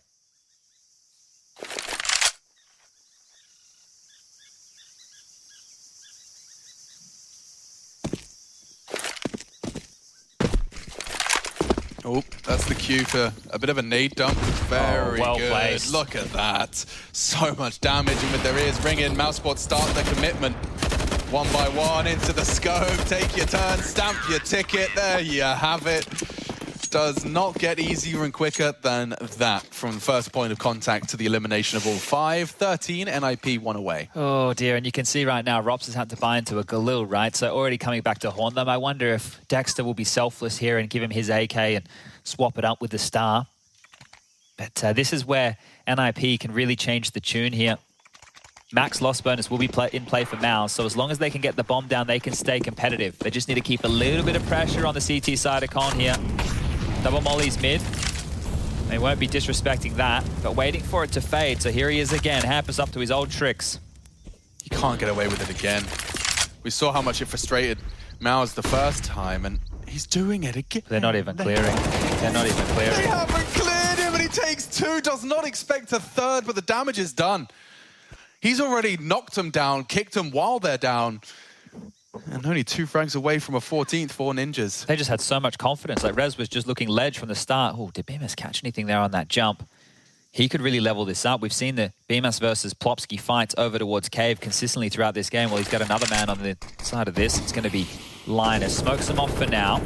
Oh, that's the cue for a bit of a nade dump. Very well good. Placed. Look at that. So much damage, and with their ears ringing, Mousesports start their commitment. One by one into the scope. Take your turn, stamp your ticket. There you have it. Does not get easier and quicker than that from the first point of contact to the elimination of all 5. 13, NIP 1 away. Oh dear, and you can see right now Rops has had to buy into a Galil, right? So already coming back to haunt them. I wonder if Dexter will be selfless here and give him his AK and swap it up with the star. But this is where NIP can really change the tune here. Max loss bonus will be in play for Mouse, so as long as they can get the bomb down, they can stay competitive. They just need to keep a little bit of pressure on the CT side of Con here. Double mollies mid. They won't be disrespecting that, but waiting for it to fade. So here he is again. Hampus up to his old tricks. You can't get away with it again. We saw how much it frustrated Maus the first time, and he's doing it again. They're not even clearing. They're not even clearing. They haven't cleared him, and he takes 2. Does not expect a 3rd, but the damage is done. He's already knocked them down, kicked them while they're down. And only 2 frags away from a 14th for Ninjas. They just had so much confidence. Like, Rez was just looking ledge from the start. Oh, did BMS catch anything there on that jump? He could really level this up. We've seen the BMS versus plopsky fights over towards Cave consistently throughout this game. Well, he's got another man on the side of this. It's going to be Linus. Smokes them off for now.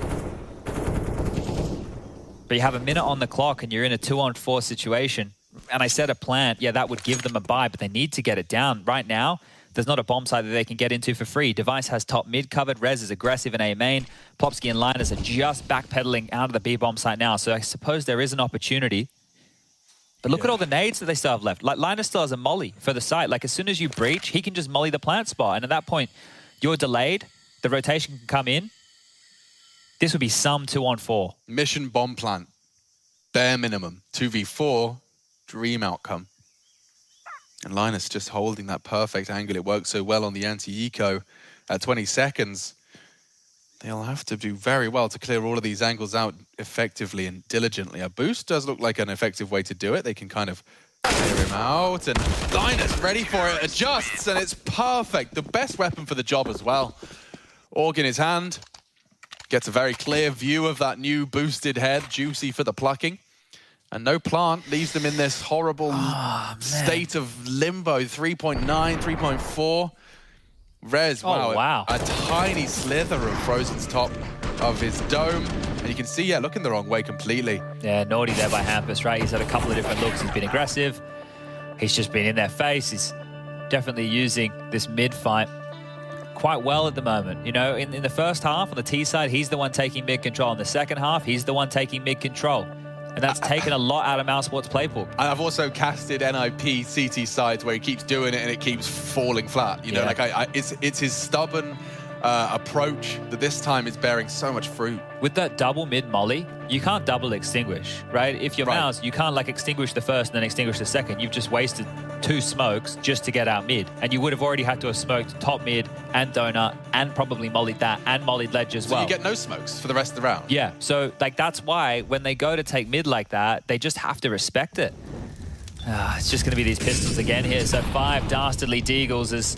But you have a minute on the clock and you're in a 2-on-4 situation. And I said a plant, yeah, that would give them a buy, but they need to get it down. Right now, there's not a bomb site that they can get into for free. Device has top mid covered. Rez is aggressive in A main. Plopsky and Linus are just backpedaling out of the B bomb site now. So I suppose there is an opportunity. But look at all the nades that they still have left. Like, Linus still has a molly for the site. Like, as soon as you breach, he can just molly the plant spot. And at that point, you're delayed. The rotation can come in. This would be some 2-on-4. Mission bomb plant. Bare minimum. 2v4. Dream outcome. And Linus just holding that perfect angle. It worked so well on the anti-eco at 20 seconds. They'll have to do very well to clear all of these angles out effectively and diligently. A boost does look like an effective way to do it. They can kind of clear him out. And Linus, ready for it, adjusts, and it's perfect. The best weapon for the job as well. Org in his hand. Gets a very clear view of that new boosted head. Juicy for the plucking. And no plant leaves them in this horrible state of limbo. 3.9, 3.4. Rez, wow. A tiny slither of Frozen's top of his dome. And you can see, yeah, looking the wrong way completely. Yeah, naughty there by Hampus, right? He's had a couple of different looks. He's been aggressive. He's just been in their face. He's definitely using this mid fight quite well at the moment. You know, in the first half on the T side, he's the one taking mid control. In the second half, he's the one taking mid control. And that's taken a lot out of mousesports' playbook. And I've also casted NIP CT sides where he keeps doing it and it keeps falling flat. You know, like it's his stubborn approach that this time is bearing so much fruit. With that double mid molly, you can't double extinguish, right? If you're Maus, you can't like extinguish the first and then extinguish the second. You've just wasted 2 smokes just to get out mid. And you would have already had to have smoked top mid and donut and probably mollied that and mollied ledge as well. So you get no smokes for the rest of the round. Yeah, so like that's why when they go to take mid like that, they just have to respect it. It's just going to be these pistols again here. So 5 dastardly deagles is...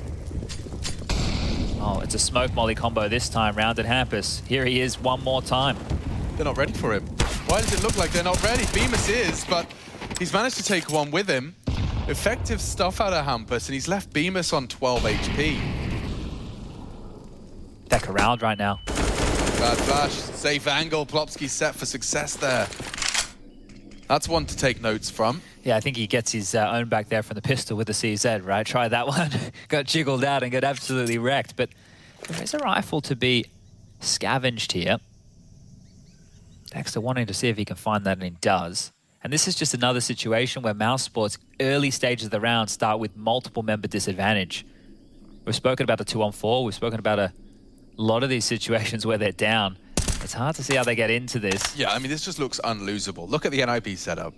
Oh, it's a smoke molly combo this time round at Hampus. Here he is one more time. They're not ready for him. Why does it look like they're not ready? Bemis is, but he's managed to take one with him. Effective stuff out of Hampus, and he's left Bemis on 12 HP. Deck around right now. Bad flash, safe angle. Plopsky set for success there. That's one to take notes from. Yeah, I think he gets his own back there from the pistol with the CZ, right? Try that one. Got jiggled out and got absolutely wrecked. But there is a rifle to be scavenged here. Dexter wanting to see if he can find that, and he does. And this is just another situation where mousesports' early stages of the round start with multiple member disadvantage. We've spoken about the 2-on-4. We've spoken about a lot of these situations where they're down. It's hard to see how they get into this. Yeah, I mean, this just looks unlosable. Look at the NIP setup.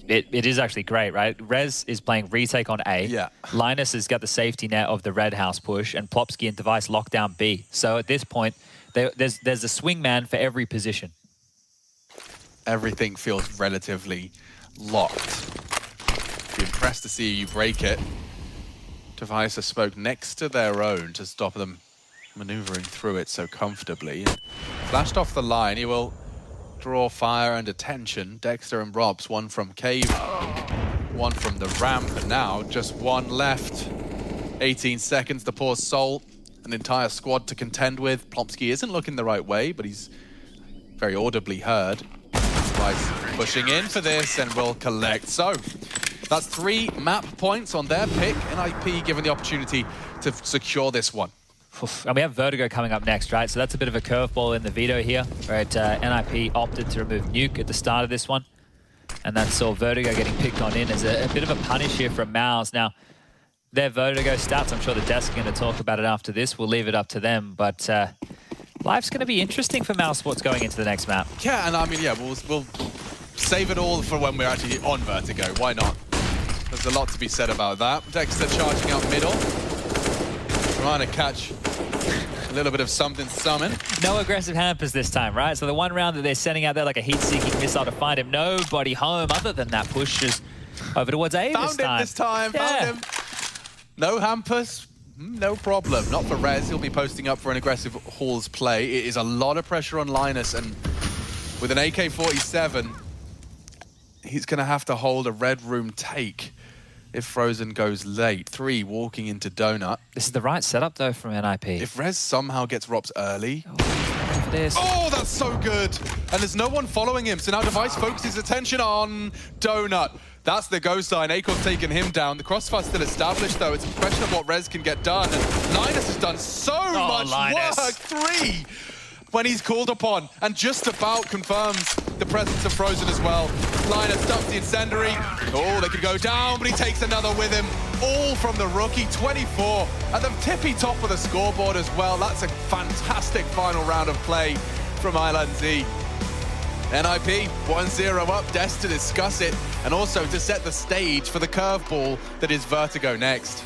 It is actually great, right? Rez is playing retake on A. Yeah. Linus has got the safety net of the red house push, and Plopsky and Device lock down B. So at this point, there's a swingman for every position. Everything feels relatively locked. Be impressed to see you break it. Device has spoke next to their own to stop them maneuvering through it so comfortably. Flashed off the line, he will draw fire and attention. Dexter and Robs, one from Cave, one from the ramp, and now just one left. 18 seconds, the poor soul, an entire squad to contend with. Plopsky isn't looking the right way, but he's very audibly heard. Right, pushing in for this and will collect. So that's 3 map points on their pick. NIP given the opportunity to secure this one. And we have Vertigo coming up next, right? So that's a bit of a curveball in the veto here, right? NIP opted to remove Nuke at the start of this one. And that saw Vertigo getting picked on in as a bit of a punish here from Maus. Now, their Vertigo stats, I'm sure the desk are going to talk about it after this. We'll leave it up to them. But Life's going to be interesting for Mousesports going into the next map. Yeah, and I mean, yeah, we'll save it all for when we're actually on Vertigo. Why not? There's a lot to be said about that. Dexter charging out middle, trying to catch a little bit of something summon. No aggressive hampers this time, right? So the one round that they're sending out there like a heat-seeking missile to find him, nobody home other than that push just over towards A Found him this time, found him. No hampers, no problem. Not for Rez, he'll be posting up for an aggressive Halls play. It is a lot of pressure on Linus, and with an AK-47, he's going to have to hold a red room take if Frozen goes late. 3 walking into Donut. This is the right setup, though, from NIP. If Rez somehow gets Rops early... Oh, that's so good! And there's no one following him, so now Device focuses attention on Donut. That's the go sign. Akor's taken him down. The crossfire's still established, though. It's a question of what Rez can get done. And Linus has done so much work. 3 when he's called upon, and just about confirms the presence of Frozen as well. Linus dumps the incendiary. Oh, they could go down, but he takes another with him. All from the rookie, 24 at the tippy top of the scoreboard as well. That's a fantastic final round of play from ILandZ. NIP 1-0 up, Des to discuss it, and also to set the stage for the curveball that is Vertigo next.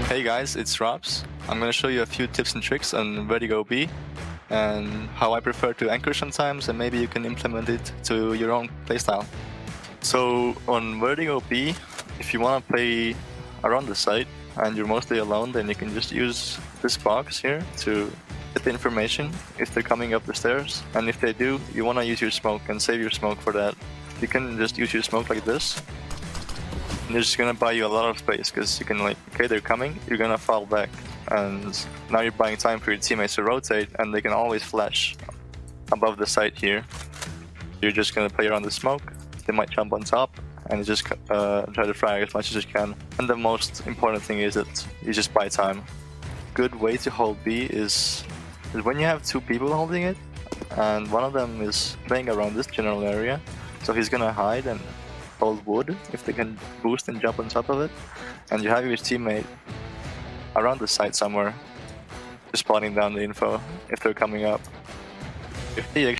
Hey guys, it's Robs. I'm going to show you a few tips and tricks on Vertigo B and how I prefer to anchor sometimes, and maybe you can implement it to your own playstyle. So on Vertigo B, if you want to play around the site and you're mostly alone, then you can just use this box here to get the information if they're coming up the stairs. And if they do, you want to use your smoke and save your smoke for that. You can just use your smoke like this. And they're just gonna buy you a lot of space, because you can, like, okay, they're coming, you're gonna fall back, and now you're buying time for your teammates to rotate, and they can always flash above the site here. You're just gonna play around the smoke, they might jump on top, and you just try to frag as much as you can. And the most important thing is that you just buy time. Good way to hold B is when you have 2 people holding it, and one of them is playing around this general area, so he's gonna hide and hold wood if they can boost and jump on top of it, and you have your teammate around the site somewhere just spotting down the info if they're coming up. If they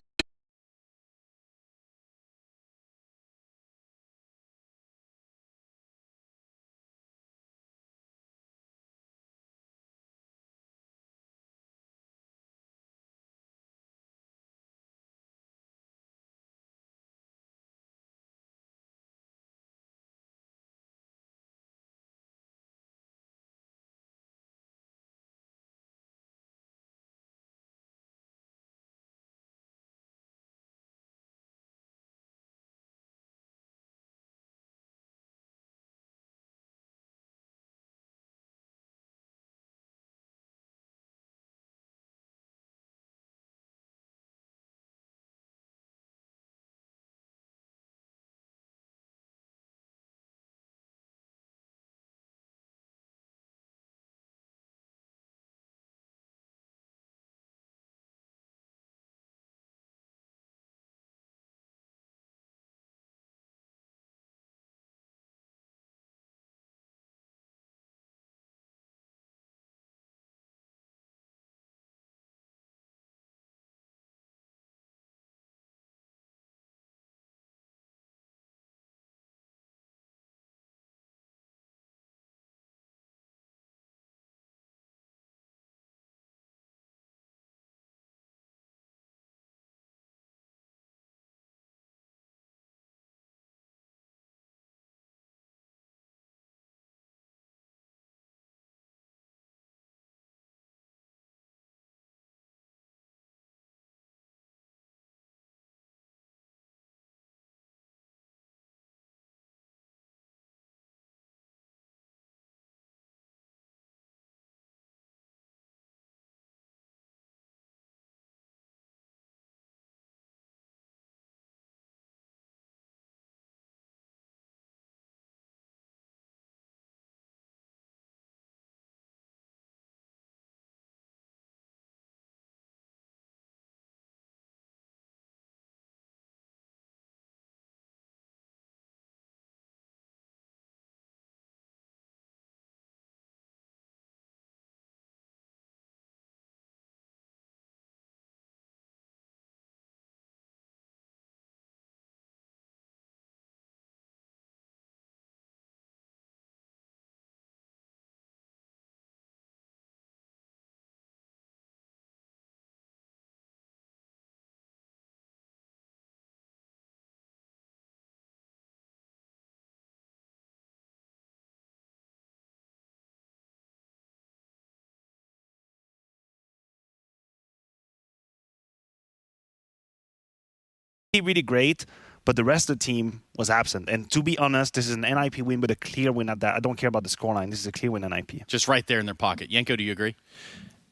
really great, but the rest of the team was absent. And to be honest, this is an NIP win, but a clear win at that. I don't care about the scoreline. This is a clear win NIP. Just right there in their pocket. Yenko, do you agree?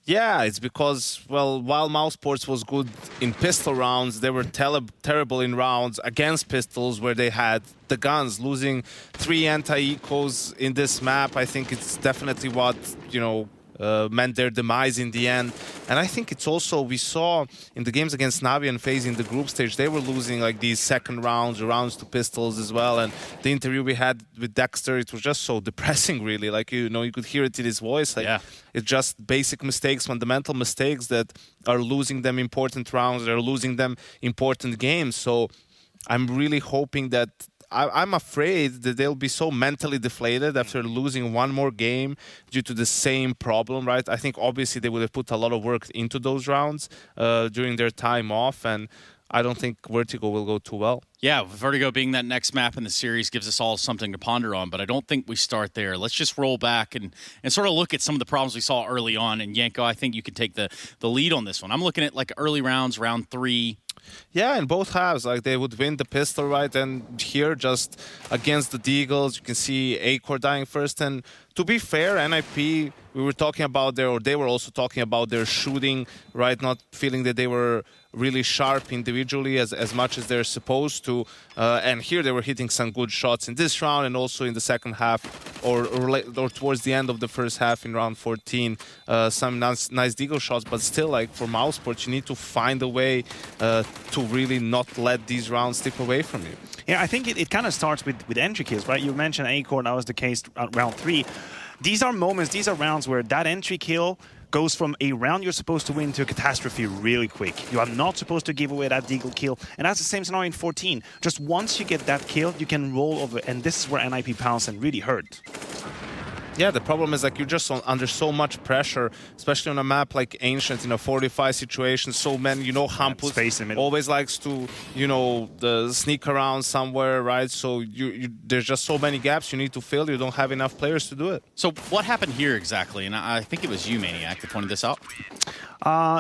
Yeah, it's because, well, while Mousesports was good in pistol rounds, they were terrible in rounds against pistols where they had the guns. Losing 3 anti-ecos in this map, I think it's definitely what, you know, meant their demise in the end. And I think it's also, we saw in the games against Navi and FaZe in the group stage, they were losing like these second rounds to pistols as well. And the interview we had with Dexter, it was just so depressing, really. Like, you know, you could hear it in his voice. Like, it's just basic mistakes, fundamental mistakes that are losing them important rounds, they're losing them important games. So I'm really hoping that I'm afraid that they'll be so mentally deflated after losing one more game due to the same problem, right? I think obviously they would have put a lot of work into those rounds during their time off, and I don't think Vertigo will go too well. Yeah, Vertigo being that next map in the series gives us all something to ponder on, but I don't think we start there. Let's just roll back and sort of look at some of the problems we saw early on. And Yenko, I think you could take the lead on this one. I'm looking at like early rounds, round 3. Yeah, in both halves, like they would win the pistol, right? And here, just against the Deagles, you can see Acor dying first. And to be fair, NIP, we were talking about they were also talking about their shooting, right? Not feeling that they were really sharp individually as much as they're supposed to. And here they were hitting some good shots in this round and also in the second half or towards the end of the first half in round 14. Some nice Deagle shots, but still, like for Mousesports, you need to find a way to really not let these rounds slip away from you. Yeah, I think it kind of starts with entry kills, right? You mentioned Acor, that was the case round 3. These are moments, these are rounds where that entry kill goes from a round you're supposed to win to a catastrophe really quick. You are not supposed to give away that Deagle kill. And that's the same scenario in 14. Just once you get that kill, you can roll over. And this is where NIP pounced and really hurt. Yeah, the problem is like you're just under so much pressure, especially on a map like Ancient in a 45 situation. So many, you know, Hampus always likes to, you know, sneak around somewhere, right? So there's just so many gaps you need to fill. You don't have enough players to do it. So what happened here exactly? And I think it was you, Maniac, that pointed this out.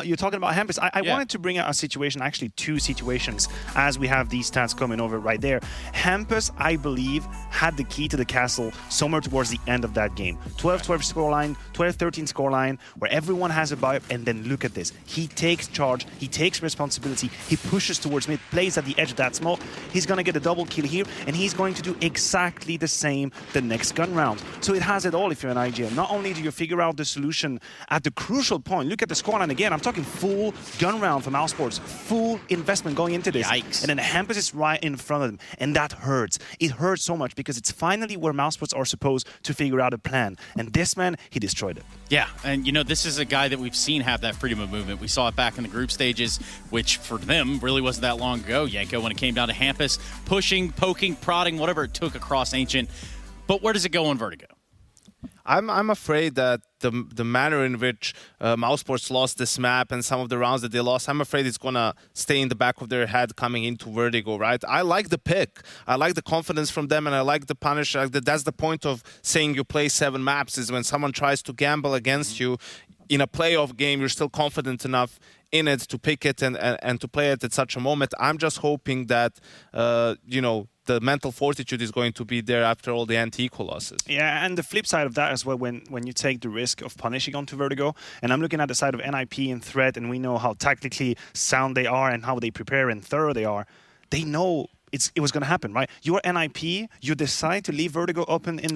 You're talking about Hampus. I wanted to bring out a situation, actually 2 situations, as we have these stats coming over right there. Hampus, I believe, had the key to the castle somewhere towards the end of that game. 12-12 scoreline, 12-13 scoreline, where everyone has a buy-up, and then look at this. He takes charge, he takes responsibility, he pushes towards mid, plays at the edge of that smoke. He's going to get a double kill here, and he's going to do exactly the same the next gun round. So it has it all if you're an IGL. Not only do you figure out the solution at the crucial point, look at the scoreline again. I'm talking full gun round for Mousesports, full investment going into this. Yikes. And then Hampus is right in front of them, and that hurts. It hurts so much because it's finally where Mousesports are supposed to figure out a plan. And this man, he destroyed it. Yeah, and you know, this is a guy that we've seen have that freedom of movement. We saw it back in the group stages, which for them really wasn't that long ago, Yenko, when it came down to Hampus, pushing, poking, prodding, whatever it took across Ancient. But where does it go on Vertigo? I'm afraid that the manner in which Mousesports lost this map and some of the rounds that they lost, I'm afraid it's going to stay in the back of their head coming into Vertigo, right? I like the pick. I like the confidence from them, and I like the punish. That's the point of saying you play 7 maps, is when someone tries to gamble against you in a playoff game, you're still confident enough in it to pick it and to play it at such a moment. I'm just hoping that, you know, the mental fortitude is going to be there after all the anti-eco losses. Yeah, and the flip side of that as well, when you take the risk of punishing onto Vertigo, and I'm looking at the side of NIP and Threat, and we know how tactically sound they are and how they prepare and thorough they are. They know it was going to happen, right? You are NIP, you decide to leave Vertigo open in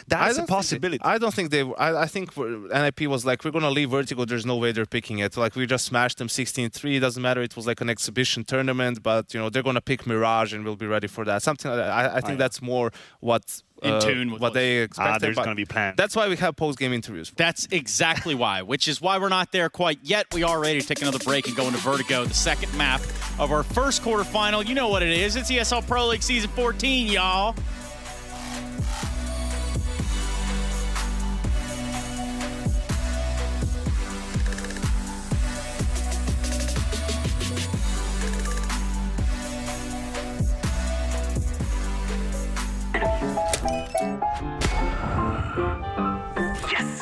that's a possibility. I don't think they... I think NIP was like, we're going to leave Vertigo, there's no way they're picking it. Like, we just smashed them 16-3, it doesn't matter, it was like an exhibition tournament, but, you know, they're going to pick Mirage and we'll be ready for that. Something like that. I think that's more what... in tune with what they expected. There's going to be planned. That's why we have post-game interviews. That's exactly why, which is why we're not there quite yet. We are ready to take another break and go into Vertigo, the second map of our first quarterfinal. You know what it is. It's ESL Pro League Season 14, y'all.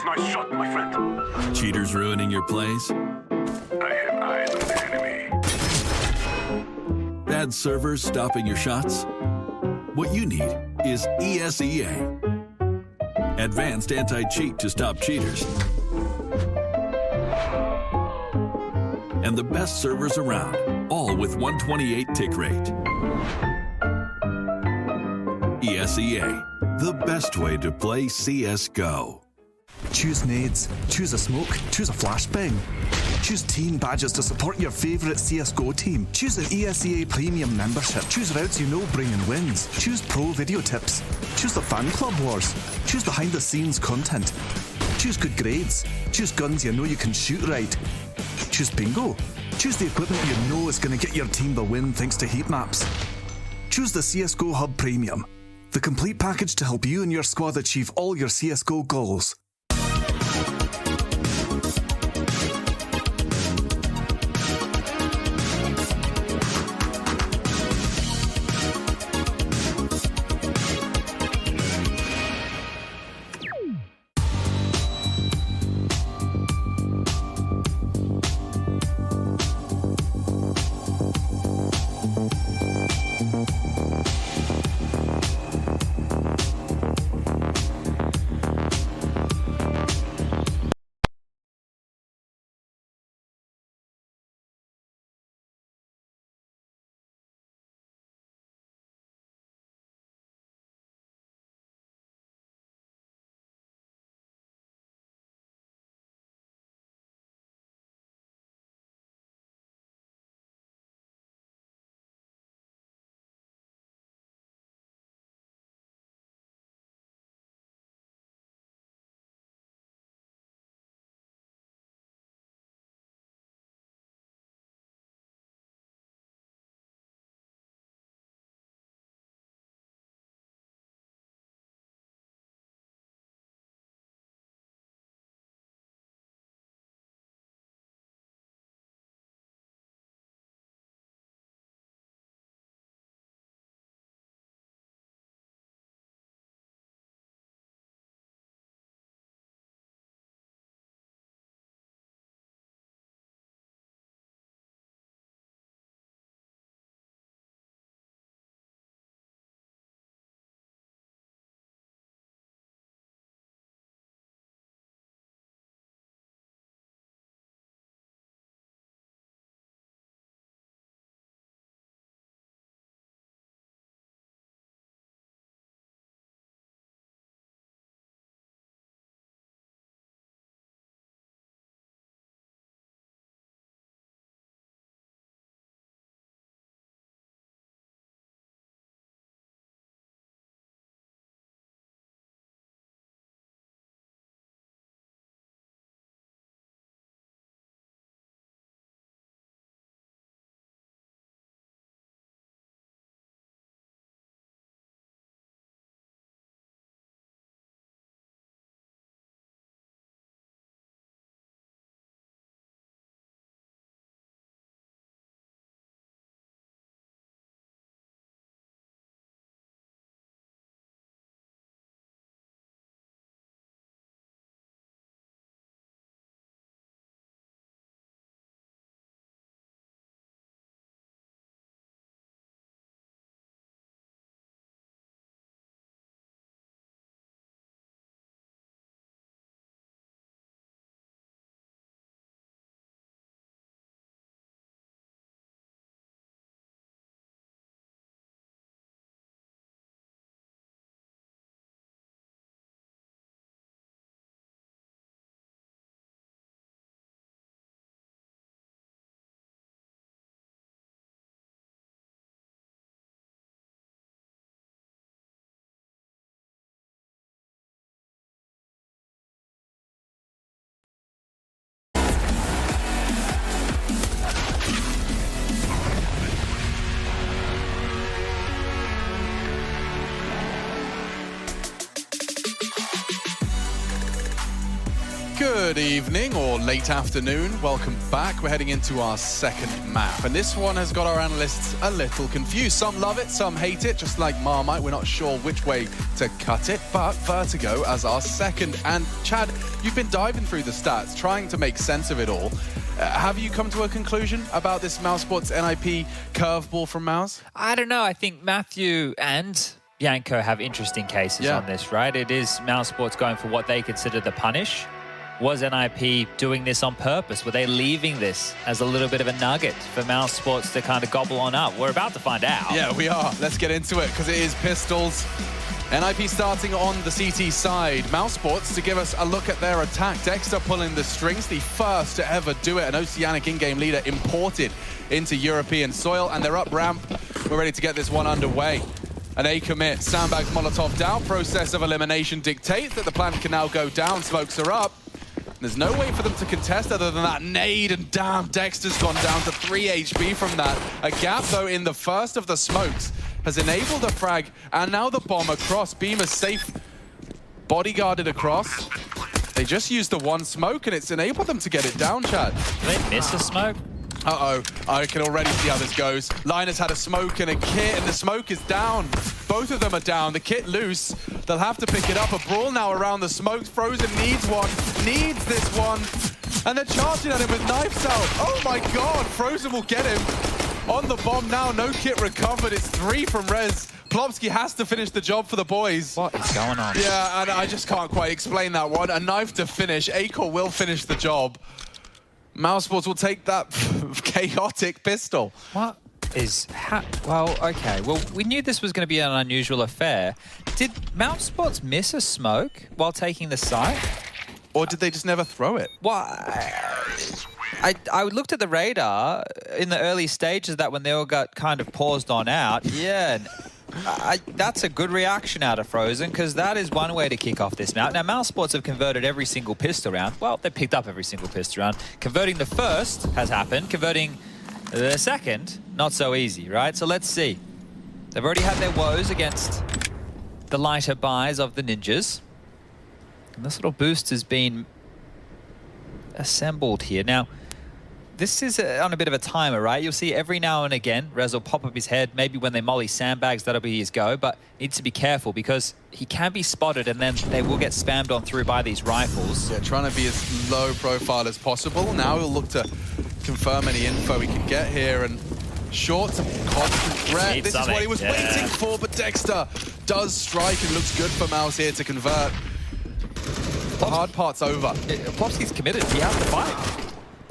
Nice shot, my friend. Cheaters ruining your plays? I have eyes on the enemy. bad servers stopping your shots? What you need is ESEA. Advanced anti-cheat to stop cheaters. And the best servers around, all with 128 tick rate. ESEA, the best way to play CSGO. Choose nades, choose a smoke, choose a flashbang. Choose team badges to support your favourite CSGO team. Choose an ESEA Premium membership. Choose routes you know bring in wins. Choose pro video tips. Choose the fan club wars. Choose behind the scenes content. Choose good grades. Choose guns you know you can shoot right. Choose bingo. Choose the equipment you know is going to get your team the win thanks to heat maps. Choose the CSGO Hub Premium, the complete package to help you and your squad achieve all your CSGO goals. Good evening or late afternoon. Welcome back. We're heading into our second map, and this one has got our analysts a little confused. Some love it, some hate it, just like Marmite. We're not sure which way to cut it, but Vertigo as our second. And Chad, you've been diving through the stats, trying to make sense of it all. Have you come to a conclusion about this mousesports NIP curveball from Mouse? I don't know. I think Matthew and Yanko have interesting cases on this, right? It is mousesports going for what they consider the punish. Was NIP doing this on purpose? Were they leaving this as a little bit of a nugget for mousesports to kind of gobble on up? We're about to find out. Yeah, we are. Let's get into it, because it is Pistols. NIP starting on the CT side. mousesports to give us a look at their attack. Dexter pulling the strings, the first to ever do it. An Oceanic in-game leader imported into European soil, and they're up ramp. We're ready to get this one underway. An A commit, sandbags Molotov down. Process of elimination dictates that the plant can now go down. Smokes are up. There's no way for them to contest other than that nade, and damn, Dexter's gone down to 3 HP from that. A gap, though, in the first of the smokes has enabled a frag, and now the bomb across. Beam is safe, bodyguarded across. They just used the one smoke, and it's enabled them to get it down, Chad. Did they miss a smoke? Uh-oh, I can already see how this goes. Linus had a smoke and a kit, and the smoke is down. Both of them are down. The kit loose. They'll have to pick it up. A brawl now around the smokes. Frozen needs one, needs this one. And they're charging at him with knives out. Oh my God, Frozen will get him. On the bomb now, no kit recovered. It's 3 from Rez. Plopsky has to finish the job for the boys. What is going on? Yeah, and I just can't quite explain that one. A knife to finish. Acor will finish the job. mousesports will take that chaotic pistol. What is... Well, okay. Well, we knew this was going to be an unusual affair. Did mousesports miss a smoke while taking the site? Or did they just never throw it? Well, I looked at the radar in the early stages of that when they all got kind of paused on out. Yeah, that's a good reaction out of Frozen, because that is one way to kick off this map. Now, mousesports have converted every single pistol round. Well, they picked up every single pistol round. Converting the first has happened. Converting the second, not so easy, right? So let's see. They've already had their woes against the lighter buys of the ninjas. And this little boost has been assembled here. Now, this is on a bit of a timer, right? You'll see every now and again, Rez will pop up his head. Maybe when they molly sandbags, that'll be his go, but needs to be careful because he can be spotted and then they will get spammed on through by these rifles. Yeah, trying to be as low profile as possible. Now he'll look to confirm any info he can get here, and short to constant threat. This is what he was waiting for, but Dexter does strike and looks good for Mouse here to convert. The hard part's over. Plopsky's committed. He has to fight.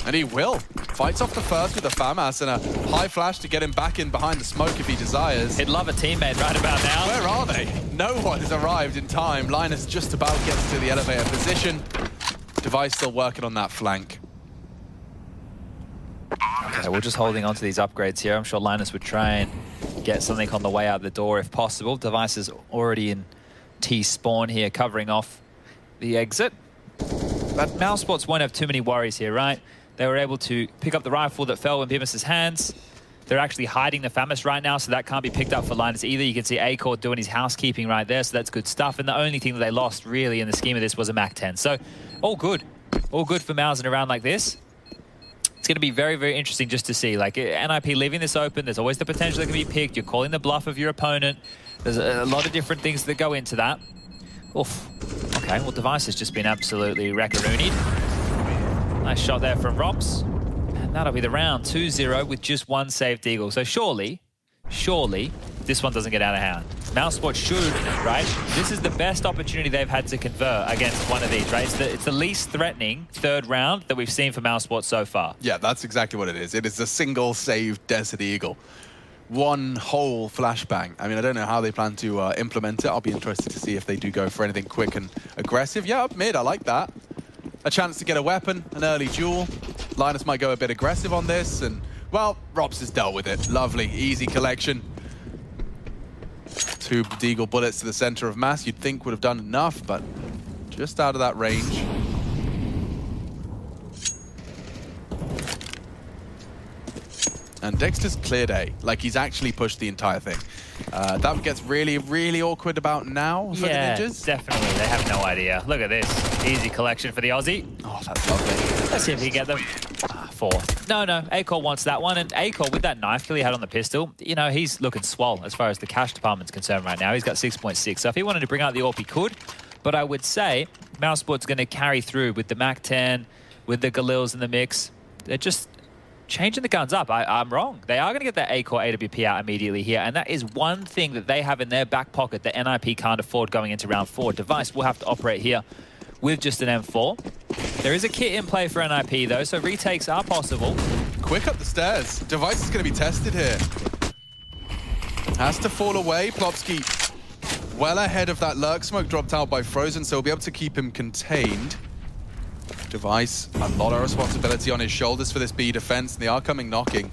And he will. Fights off the first with a FAMAS and a high flash to get him back in behind the smoke if he desires. He'd love a teammate right about now. Where are they? No one has arrived in time. Linus just about gets to the elevator position. Device still working on that flank. Okay, we're just holding on to these upgrades here. I'm sure Linus would try and get something on the way out the door if possible. Device is already in T-spawn here, covering off the exit. But mousesports won't have too many worries here, right? They were able to pick up the rifle that fell in Bimus's hands. They're actually hiding the FAMAS right now, so that can't be picked up for Linus either. You can see Acor doing his housekeeping right there, so that's good stuff. And the only thing that they lost, really, in the scheme of this was a MAC-10. So, all good. All good for Mouse in a round like this. It's going to be very, very interesting just to see. Like, NIP leaving this open, there's always the potential that can be picked. You're calling the bluff of your opponent. There's a lot of different things that go into that. Oof. Okay, well, Device has just been absolutely wreckaroonied. Nice shot there from Rops. And that'll be the round, 2-0 with just one saved Eagle. So surely, this one doesn't get out of hand. mousesports should, right? This is the best opportunity they've had to convert against one of these, right? It's the least threatening third round that we've seen for mousesports so far. Yeah, that's exactly what it is. It is a single saved Desert Eagle. One whole flashbang. I mean, I don't know how they plan to implement it. I'll be interested to see if they do go for anything quick and aggressive. Yeah, up mid, I like that. A chance to get a weapon, an early duel. Linus might go a bit aggressive on this, and, well, Rops has dealt with it. Lovely, easy collection. 2 Deagle bullets to the center of mass you'd think would have done enough, but just out of that range. And Dexter's cleared A. Like, he's actually pushed the entire thing. That gets really, really awkward about now for the ninjas. Definitely. They have no idea. Look at this. Easy collection for the Aussie. Oh, that's lovely. Let's see if he can get them. 4th. No, Acor wants that one. And Acor, with that knife kill he had on the pistol, you know, he's looking swole as far as the cash department's concerned right now. He's got 6.6. So if he wanted to bring out the AWP, he could. But I would say mousesports going to carry through with the MAC-10, with the Galils in the mix. they're just changing the guns up. I'm wrong. They are going to get that A-Core AWP out immediately here, and that is one thing that they have in their back pocket that NIP can't afford going into round 4. Device will have to operate here with just an M4. There is a kit in play for NIP, though, so retakes are possible. Quick up the stairs. Device is going to be tested here. Has to fall away. Plopsky well ahead of that lurk smoke dropped out by Frozen, so he'll be able to keep him contained. Device, a lot of responsibility on his shoulders for this B defense, and they are coming knocking.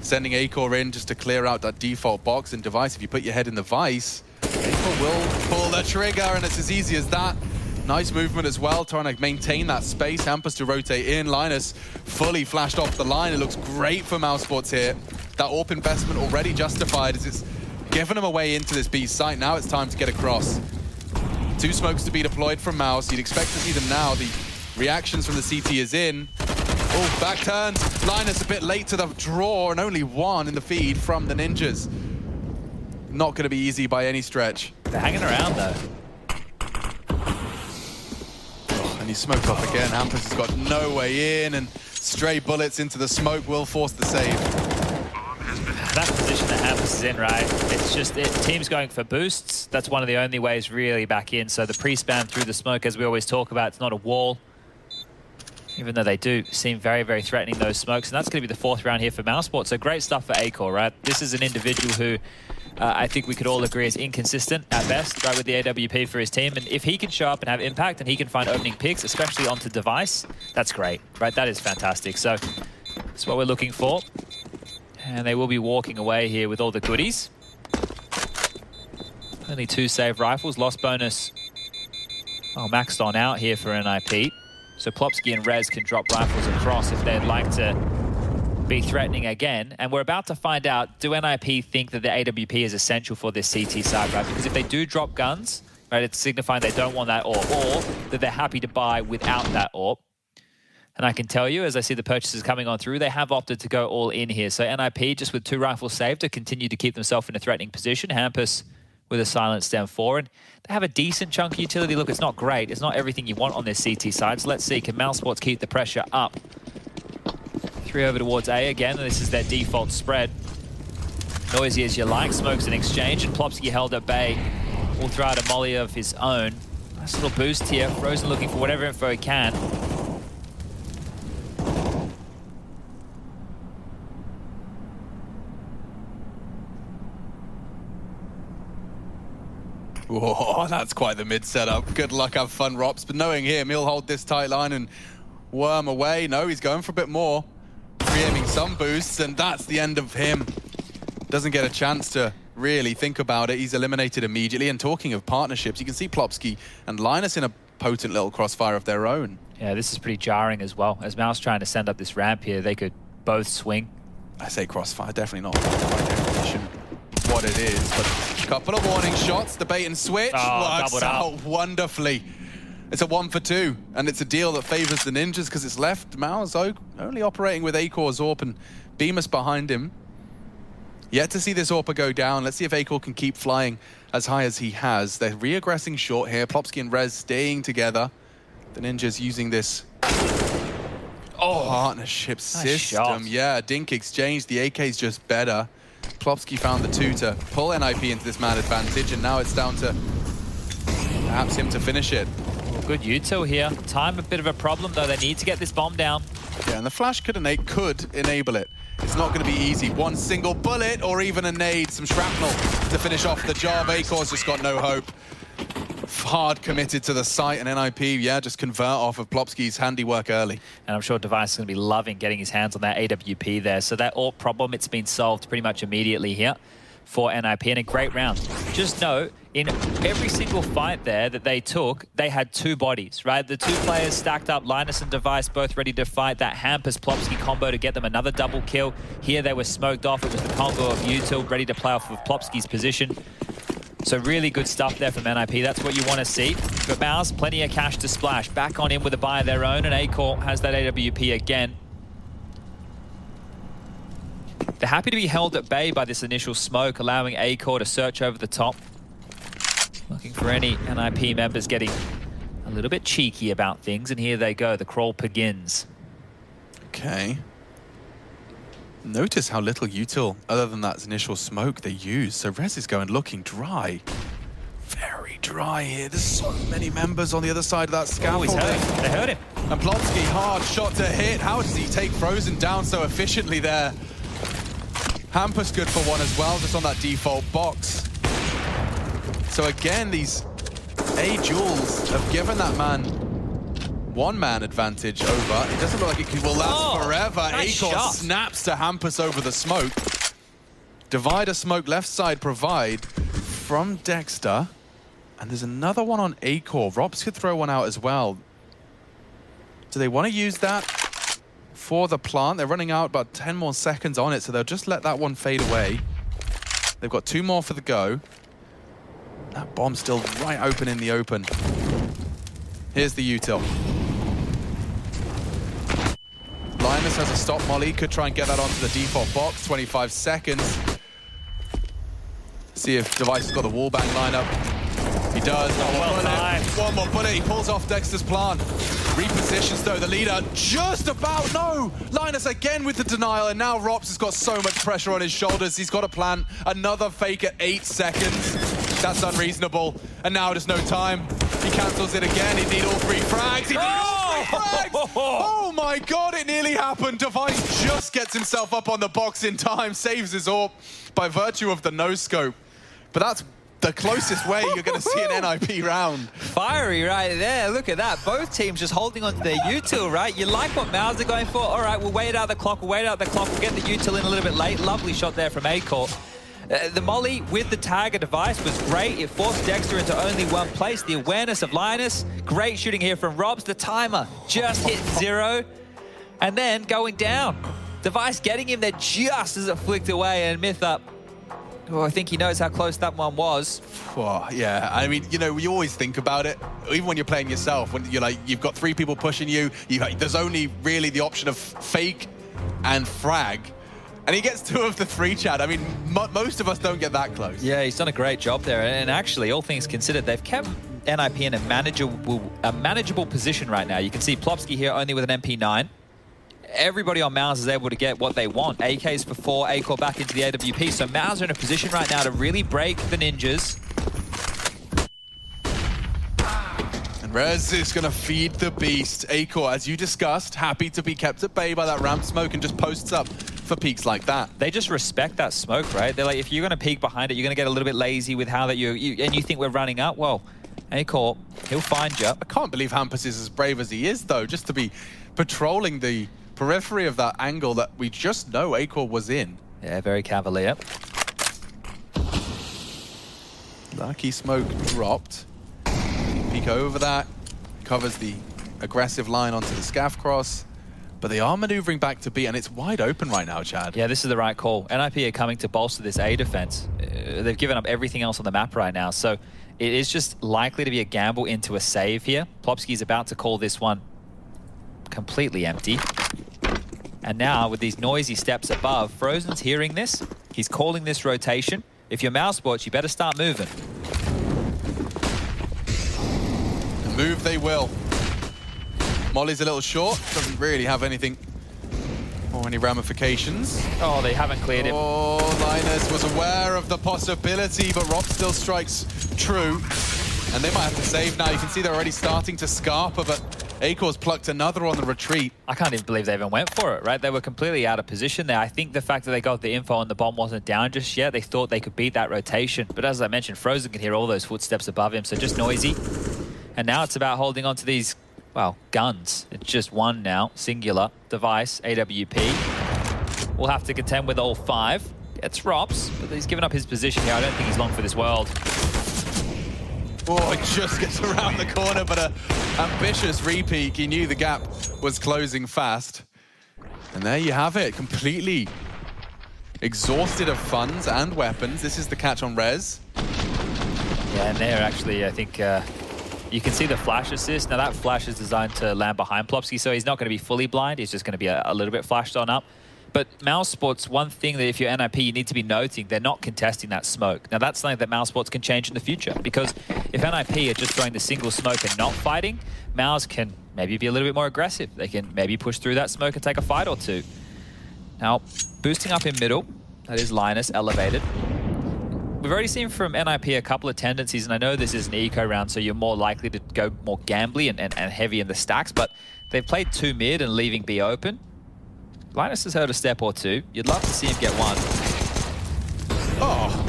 Sending A-Core in just to clear out that default box, and Device, if you put your head in the vice, A-Core will pull the trigger, and it's as easy as that. Nice movement as well, trying to maintain that space. Hampus to rotate in. Linus fully flashed off the line. It looks great for mousesports here. That AWP investment already justified as it's given them a way into this B site. Now it's time to get across. 2 smokes to be deployed from Mouse. You'd expect to see them now. The reactions from the CT is in. Oh, back turns. Linus a bit late to the draw, and only 1 in the feed from the Ninjas. Not going to be easy by any stretch. They're hanging around, though. And he's smoked off again. Hampus has got no way in, and stray bullets into the smoke will force the save. That position that Hampus is in, right? It's just, team's going for boosts. That's one of the only ways really back in. So the pre-spam through the smoke, as we always talk about, it's not a wall. Even though they do seem very, very threatening, those smokes. And that's going to be the 4th round here for mousesports. So great stuff for A-Core, right? This is an individual who I think we could all agree is inconsistent at best, right, with the AWP for his team. And if he can show up and have impact and he can find opening picks, especially onto Device, that's great, right? That is fantastic. So that's what we're looking for. And they will be walking away here with all the goodies. Only 2 save rifles. Lost bonus. Oh, maxed on out here for NIP. So Plopsky and Rez can drop rifles across if they'd like to be threatening again. And we're about to find out, do NIP think that the AWP is essential for this CT side, right? Because if they do drop guns, right, it's signifying they don't want that AWP, or that they're happy to buy without that AWP. And I can tell you, as I see the purchases coming on through, they have opted to go all in here. So NIP, just with 2 rifles saved, to continue to keep themselves in a threatening position. Hampus with a silent stem 4. And they have a decent chunk of utility. Look, it's not great. It's not everything you want on this CT side. So let's see, can mousesports keep the pressure up? 3 over towards A again, and this is their default spread. Noisy as you like, smokes in exchange, and Plopsky held at bay. Will throw out a molly of his own. Nice little boost here. Frozen looking for whatever info he can. Whoa, that's quite the mid setup. Good luck, have fun, Rops. But knowing him, he'll hold this tight line and worm away. No, he's going for a bit more. Pre-aiming some boosts, and that's the end of him. Doesn't get a chance to really think about it. He's eliminated immediately. And talking of partnerships, you can see Plopsky and Linus in a potent little crossfire of their own. Yeah, this is pretty jarring as well. As Mouse trying to send up this ramp here, they could both swing. I say crossfire, definitely not by definition what it is, but a couple of warning shots. The bait and switch works out wonderfully. It's a 1 for 2, and it's a deal that favors the Ninjas because it's left Malzo only operating with A-Core's AWP and Bemis behind him. Yet to see this AWP go down. Let's see if A-Core can keep flying as high as he has. They're re-aggressing short here. Plopsky and Rez staying together. The Ninjas using this partnership system. Yeah, Dink exchange. The AK's just better. Plopsky found the 2 to pull NIP into this man advantage, and now it's down to perhaps him to finish it. Well, good util here. Time a bit of a problem, though. They need to get this bomb down. Yeah, and the flash could enable it. It's not going to be easy. One single bullet or even a nade, some shrapnel to finish off the job. A-Core's just got no hope. Hard committed to the site, and NIP, yeah, just convert off of Plopsky's handiwork early. And I'm sure Device is going to be loving getting his hands on that AWP there. So that AWP problem, it's been solved pretty much immediately here for NIP, and a great round. Just know, in every single fight there that they took, they had 2 bodies, right? The 2 players stacked up, Linus and Device, both ready to fight that Hampus-Plopsky combo to get them another double kill. Here they were smoked off. It was the combo of util, ready to play off of Plopsky's position. So really good stuff there from NIP. That's what you want to see. But Mouse, plenty of cash to splash. Back on in with a buy of their own, and A-Core has that AWP again. They're happy to be held at bay by this initial smoke, allowing A-Core to search over the top. Looking for any NIP members getting a little bit cheeky about things, and here they go. The crawl begins. Okay. Notice how little util, other than that initial smoke, they use. So Rez is going looking dry. Very dry here. There's so many members on the other side of that scaffold. Oh, he's hurt. They hurt him. And Plotski, hard shot to hit. How does he take Frozen down so efficiently there? Hampus good for one as well, just on that default box. So again, these A-Jules have given that man one-man advantage over. It doesn't look like it will last forever. Nice Acor shot. snaps to Hampus over the smoke. Divider smoke left side provide from Dexter. And there's another one on Acor. Robs could throw one out as well. Do they want to use that for the plant? They're running out about 10 more seconds on it, so they'll just let that one fade away. They've got 2 more for the go. That bomb's still right open in the open. Here's the util. Linus has a stop molly, could try and get that onto the default box. 25 seconds. See if Device has got the wallbang lineup. He does. One more bullet. He pulls off Dexter's plant. Repositions though. The leader just about. No! Linus again with the denial, and now Rops has got so much pressure on his shoulders. He's got to plant another fake at 8 seconds. That's unreasonable. And now there's no time. He cancels it again. He'd need all 3 frags. He needs all 3 frags! Oh my god, it nearly happened. Device just gets himself up on the box in time, saves his AWP by virtue of the no-scope. But that's the closest way you're going to see an NIP round. Fiery right there. Look at that. Both teams just holding on to their util, right? You like what Mouse are going for? All right, we'll wait out the clock. We'll get the util in a little bit late. Lovely shot there from Acor. The molly with the Tiger device was great. It forced Dexter into only one place. The awareness of Linus. Great shooting here from Robs. The timer just hit 0. And then going down. Device getting him there just as it flicked away, and Myth up. Oh, I think he knows how close that one was. Oh, yeah, I mean, you know, you always think about it, even when you're playing yourself, when you're like, you've got 3 people pushing you, there's only really the option of fake and frag. And he gets 2 of the 3, Chad. I mean, most of us don't get that close. Yeah, he's done a great job there. And actually, all things considered, they've kept NIP in a manageable position right now. You can see Plopsky here only with an MP9. Everybody on Mouse is able to get what they want. AKs for 4, Acor back into the AWP. So Mouse are in a position right now to really break the ninjas. And Rez is going to feed the beast. Acor, as you discussed, happy to be kept at bay by that ramp smoke and just posts up for peaks like that. They just respect that smoke, right? They're like, if you're going to peek behind it, you're going to get a little bit lazy with how that and you think we're running up. Well, Acor, he'll find you. I can't believe Hampus is as brave as he is, though, just to be patrolling the periphery of that angle that we just know Acor was in. Yeah, very cavalier. Lucky smoke dropped. Peek over that, covers the aggressive line onto the scaff cross, but they are maneuvering back to B, and it's wide open right now, Chad. Yeah, this is the right call. NIP are coming to bolster this A defense. They've given up everything else on the map right now, so it is just likely to be a gamble into a save here. Plopsky's about to call this one completely empty. And now, with these noisy steps above, Frozen's hearing this. He's calling this rotation. If you're Mouse Sports, you better start moving. Move they will. Molly's a little short. Doesn't really have anything or any ramifications. Oh, they haven't cleared him. Oh, Linus was aware of the possibility, but Rob still strikes true. And they might have to save now. You can see they're already starting to Scarpa, but Acor's plucked another on the retreat. I can't even believe they even went for it, right? They were completely out of position there. I think the fact that they got the info and the bomb wasn't down just yet, they thought they could beat that rotation. But as I mentioned, Frozen can hear all those footsteps above him, so just noisy. And now it's about holding on to these, well, guns. It's just one now, singular, device, AWP. We'll have to contend with all 5. It's Rops, but he's given up his position here. I don't think he's long for this world. Oh, it just gets around the corner, but an ambitious repeat. He knew the gap was closing fast. And there you have it, completely exhausted of funds and weapons. This is the catch on Rez. Yeah, and there actually, I think, you can see the flash assist. Now that flash is designed to land behind Plopsky, so he's not going to be fully blind. He's just going to be a little bit flashed on up. But Mouse Sports, one thing that if you're NIP, you need to be noting, they're not contesting that smoke. Now that's something that Mouse Sports can change in the future, because if NIP are just throwing the single smoke and not fighting, Mouse can maybe be a little bit more aggressive. They can maybe push through that smoke and take a fight or two. Now, boosting up in middle, that is Linus elevated. We've already seen from NIP a couple of tendencies, and I know this is an eco round, so you're more likely to go more gambly and heavy in the stacks, but they've played 2 mid and leaving B open. Linus has heard a step or two. You'd love to see him get one. Oh,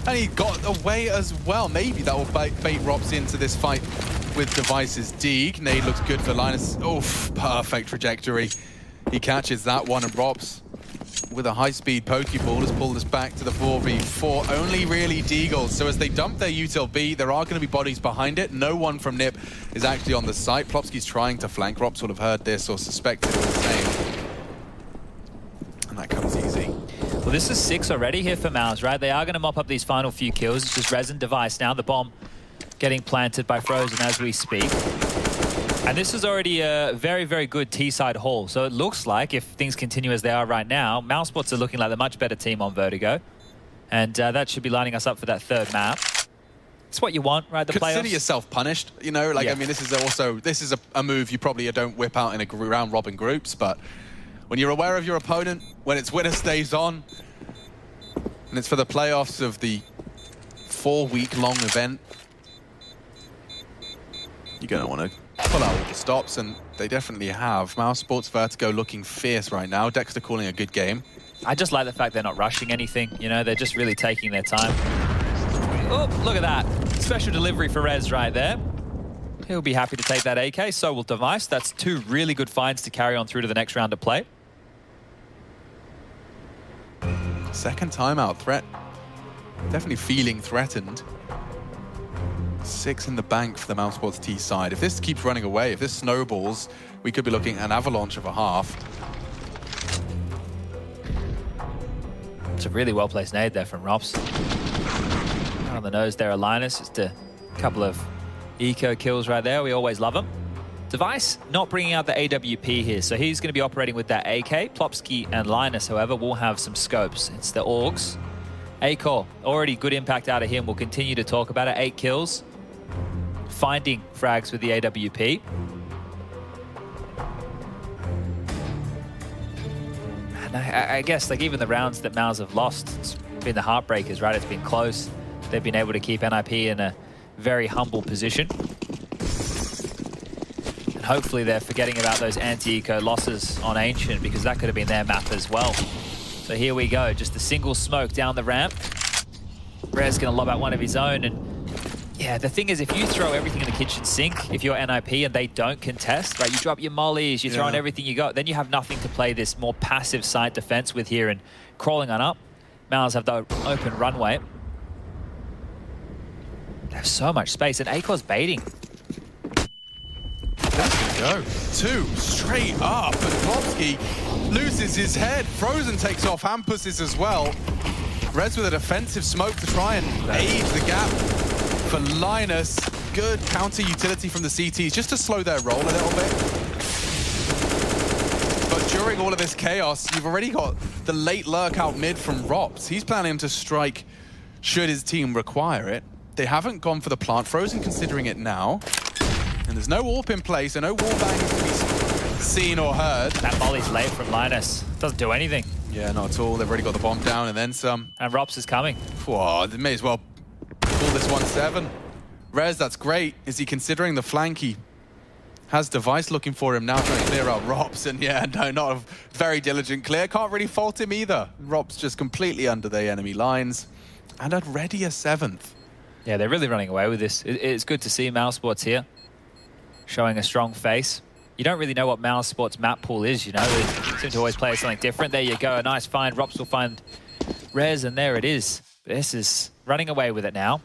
and he got away as well. Maybe that will bait Rops into this fight with Device's Deeg. Nade looks good for Linus. Oof, perfect trajectory. He catches that one, and Rops with a high-speed Pokeball has pulled us back to the 4v4. Only really Deagles. So as they dump their util B, there are going to be bodies behind it. No one from NIP is actually on the site. Plopsky's trying to flank. Rops would have heard this or suspected it the same. And that comes easy. Well, this is 6 already here for Mouse, right? They are going to mop up these final few kills. It's just Resin Device now. The bomb getting planted by Frozen as we speak. And this is already a very, very good T-side haul. So it looks like, if things continue as they are right now, Mousesports are looking like the much better team on Vertigo. And that should be lining us up for that 3rd map. It's what you want, right? The playoffs. Consider yourself punished, you know? Like, Yeah. I mean, this is a move you probably don't whip out in a round robin groups, but when you're aware of your opponent, when it's winner stays on, and it's for the playoffs of the 4-week-long event, you're going to want to pull out all the stops, and they definitely have. Mousesports Vertigo looking fierce right now. Dexter calling a good game. I just like the fact they're not rushing anything. You know, they're just really taking their time. Oh, look at that. Special delivery for Rez right there. He'll be happy to take that AK, so will Device. That's 2 really good finds to carry on through to the next round of play. Second timeout threat. Definitely feeling threatened. 6 in the bank for the Mousesports T side. If this keeps running away, if this snowballs, we could be looking at an avalanche of a half. It's a really well-placed nade there from Rops. On the nose there, Linus. Just a couple of eco kills right there. We always love them. Device not bringing out the AWP here, so he's going to be operating with that AK. Plopsky and Linus, however, will have some scopes. It's the Augs. Acor, already good impact out of him. We'll continue to talk about it. 8 kills. Finding frags with the AWP. And I guess, like, even the rounds that Mouse have lost, it's been the heartbreakers, right? It's been close. They've been able to keep NIP in a very humble position. And hopefully they're forgetting about those anti-eco losses on Ancient, because that could have been their map as well. So here we go, just a single smoke down the ramp. Rez gonna lob out one of his own, and yeah, the thing is, if you throw everything in the kitchen sink, if you're NIP and they don't contest, right, you drop your mollies, you're throwing everything you got, then you have nothing to play this more passive side defense with here, and crawling on up. Mals have the open runway. They have so much space, and Acor's baiting. Go. 2 straight up, and Plopsky loses his head. Frozen takes off Hampuses as well. Rez with a defensive smoke to try and aid the gap for Linus. Good counter utility from the CTs just to slow their roll a little bit. But during all of this chaos, you've already got the late lurk out mid from Rops. He's planning to strike should his team require it. They haven't gone for the plant. Frozen considering it now. And there's no warp in place, so no wall bangs to be seen or heard. That molly's late from Linus. Doesn't do anything. Yeah, not at all. They've already got the bomb down and then some. And Rops is coming. Whoa, they may as well pull this 1-7. Rez, that's great. Is he considering the flank? He has Device looking for him now, trying to clear out Rops. And yeah, no, not a very diligent clear. Can't really fault him either. Rops just completely under the enemy lines. And already a 7th. Yeah, they're really running away with this. It's good to see Mousesports here, showing a strong face. You don't really know what Mousesports map pool is, you know. They seem to always play something different. There you go, a nice find. Rops will find Rez, and there it is. This is running away with it now.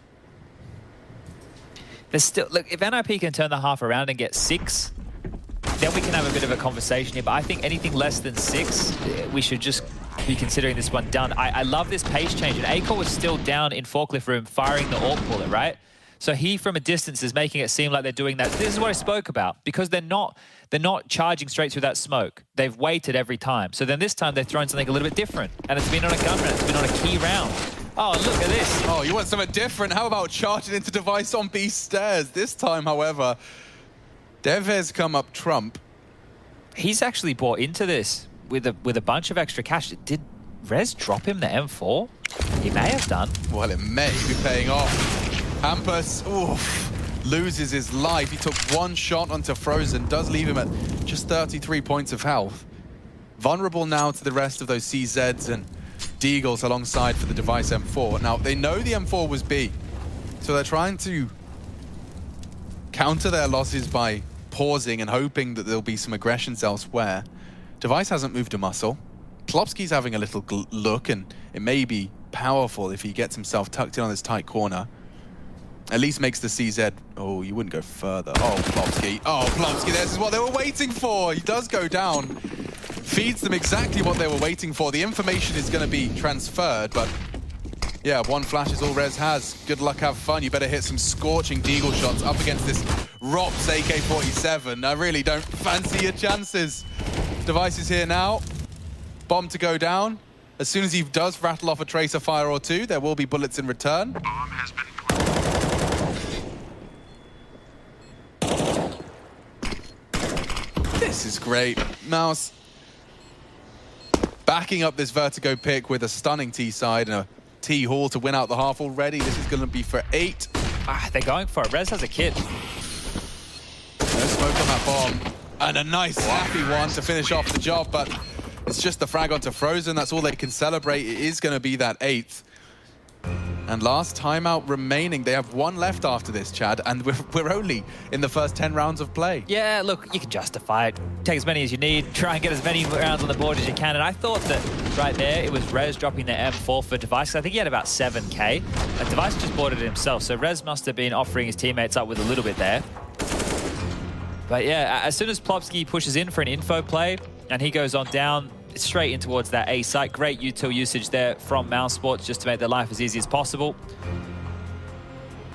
There's still, look, if NIP can turn the half around and get 6, then we can have a bit of a conversation here. But I think anything less than 6, we should just be considering this one done. I love this pace change, and Acor was still down in forklift room firing the AWP bullet, right? So he, from a distance, is making it seem like they're doing that. This is what I spoke about, because they're not charging straight through that smoke. They've waited every time. So then this time they're throwing something a little bit different, and it's been on a gun round. It's been on a key round. Oh, look at this. Oh, you want something different? How about charging into Device on B stairs? This time, however, Dev has come up trump. He's actually bought into this with a bunch of extra cash. Did Rez drop him the M4? He may have done. Well, it may be paying off. Hampus, oof, loses his life. He took one shot onto Frozen, does leave him at just 33 points of health. Vulnerable now to the rest of those CZs and Deagles alongside for the Device M4. Now, they know the M4 was B, so they're trying to counter their losses by pausing and hoping that there'll be some aggressions elsewhere. Device hasn't moved a muscle. plopski's having a little look, and it may be powerful if he gets himself tucked in on this tight corner. At least makes the CZ... Oh, you wouldn't go further. Oh, plopski. Oh, plopski, this is what they were waiting for. He does go down. Feeds them exactly what they were waiting for. The information is going to be transferred, but... yeah, one flash is all Rez has. Good luck, have fun. You better hit some scorching Deagle shots up against this Rops AK-47. I really don't fancy your chances. Device is here now. Bomb to go down. As soon as he does rattle off a tracer fire or two, there will be bullets in return. Bomb has been This is great. Mouse backing up this Vertigo pick with a stunning T-side and a T-haul to win out the half already. This is going to be for 8. They're going for it. Rez has a kid. No smoke on that bomb. And a nice happy one to finish off the job, but it's just the frag onto Frozen. That's all they can celebrate. It is going to be that 8th. And last timeout remaining. They have one left after this, Chad, and we're only in the first 10 rounds of play. Yeah, look, you can justify it. Take as many as you need. Try and get as many rounds on the board as you can. And I thought that right there, it was Rez dropping the M4 for Device. I think he had about 7K. And Device just bought it himself. So Rez must have been offering his teammates up with a little bit there. But yeah, as soon as plopski pushes in for an info play and he goes on down, straight in towards that A site. Great util usage there from Mouse Sports just to make their life as easy as possible.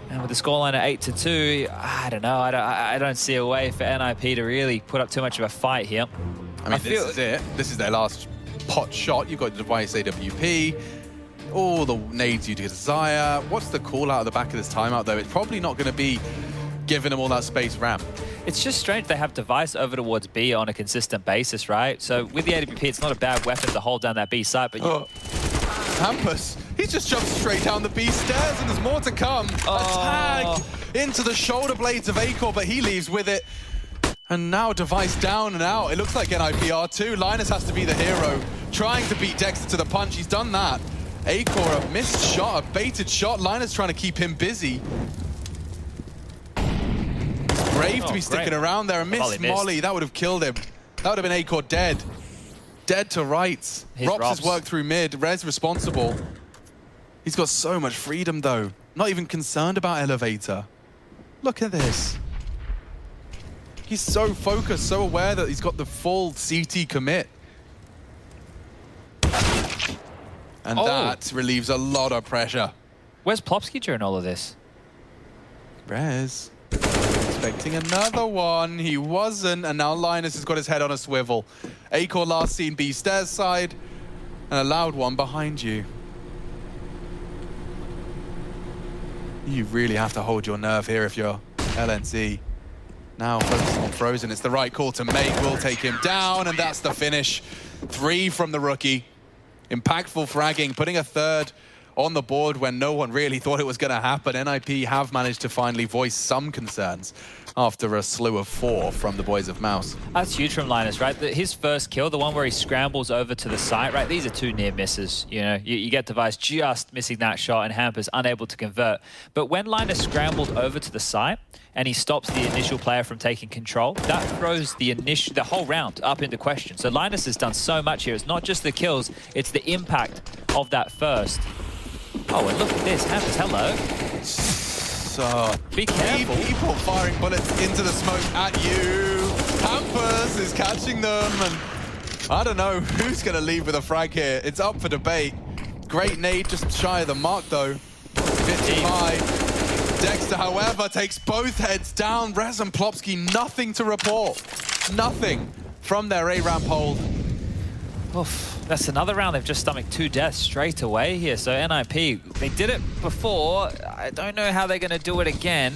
And with the scoreline at 8-2, I don't know. I don't see a way for NIP to really put up too much of a fight here. I mean, this is it. This is their last pot shot. You've got the Device AWP, all the nades you desire. What's the call out at the back of this timeout, though? It's probably not going to be giving them all that space ramp. It's just strange they have Device over towards B on a consistent basis, right? So with the AWP, it's not a bad weapon to hold down that B site, but... Hampus, he's just jumped straight down the B stairs, and there's more to come. A tag into the shoulder blades of Acor, but he leaves with it. And now Device down and out. It looks like NIPR too. Linus has to be the hero, trying to beat Dexter to the punch. He's done that. Acor, a missed shot, a baited shot. Linus trying to keep him busy. Brave to be sticking around there. A missed Molly, that would have killed him. That would have been Acor dead. Dead to rights. Rops has worked through mid. Rez responsible. He's got so much freedom though. Not even concerned about elevator. Look at this. He's so focused, so aware that he's got the full CT commit. And that relieves a lot of pressure. Where's plopski during all of this? Rez. Expecting another one. He wasn't, and now Linus has got his head on a swivel. Acor last seen B stairs side, and a loud one behind you. You really have to hold your nerve here if you're LNC. Now focusing on Frozen. It's the right call to make. Will take him down, and that's the finish. 3 from the rookie. Impactful fragging, putting a third on the board when no one really thought it was going to happen. NIP have managed to finally voice some concerns after a slew of 4 from the boys of Mouse. That's huge from Linus, right? His first kill, the one where he scrambles over to the site, right? These are 2 near misses. You know, you get Device just missing that shot and Hampus unable to convert. But when Linus scrambled over to the site and he stops the initial player from taking control, that throws the whole round up into question. So Linus has done so much here. It's not just the kills, it's the impact of that first. Oh, and look at this. Hampus, hello. So, be careful. People firing bullets into the smoke at you. Hampus is catching them, and I don't know who's going to leave with a frag here. It's up for debate. Great nade, just shy of the mark, though. 55. Dexter, however, takes both heads down. Rez and plopski, nothing to report. Nothing from their A-ramp hold. Oof. That's another round. They've just stomached 2 deaths straight away here. So NIP, they did it before. I don't know how they're going to do it again.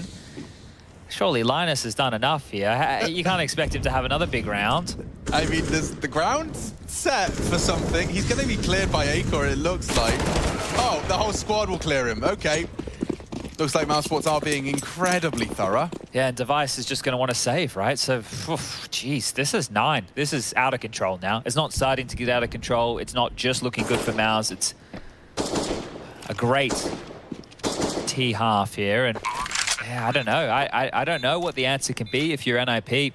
Surely Linus has done enough here. You can't expect him to have another big round. I mean, the ground's set for something. He's going to be cleared by Acor, it looks like. Oh, the whole squad will clear him. Okay. Looks like Mousesports are being incredibly thorough. Yeah, and Device is just going to want to save, right? So, geez, this is 9. This is out of control now. It's not starting to get out of control. It's not just looking good for Mouse. It's a great T-half here. And yeah, I don't know. I don't know what the answer can be if you're NIP. You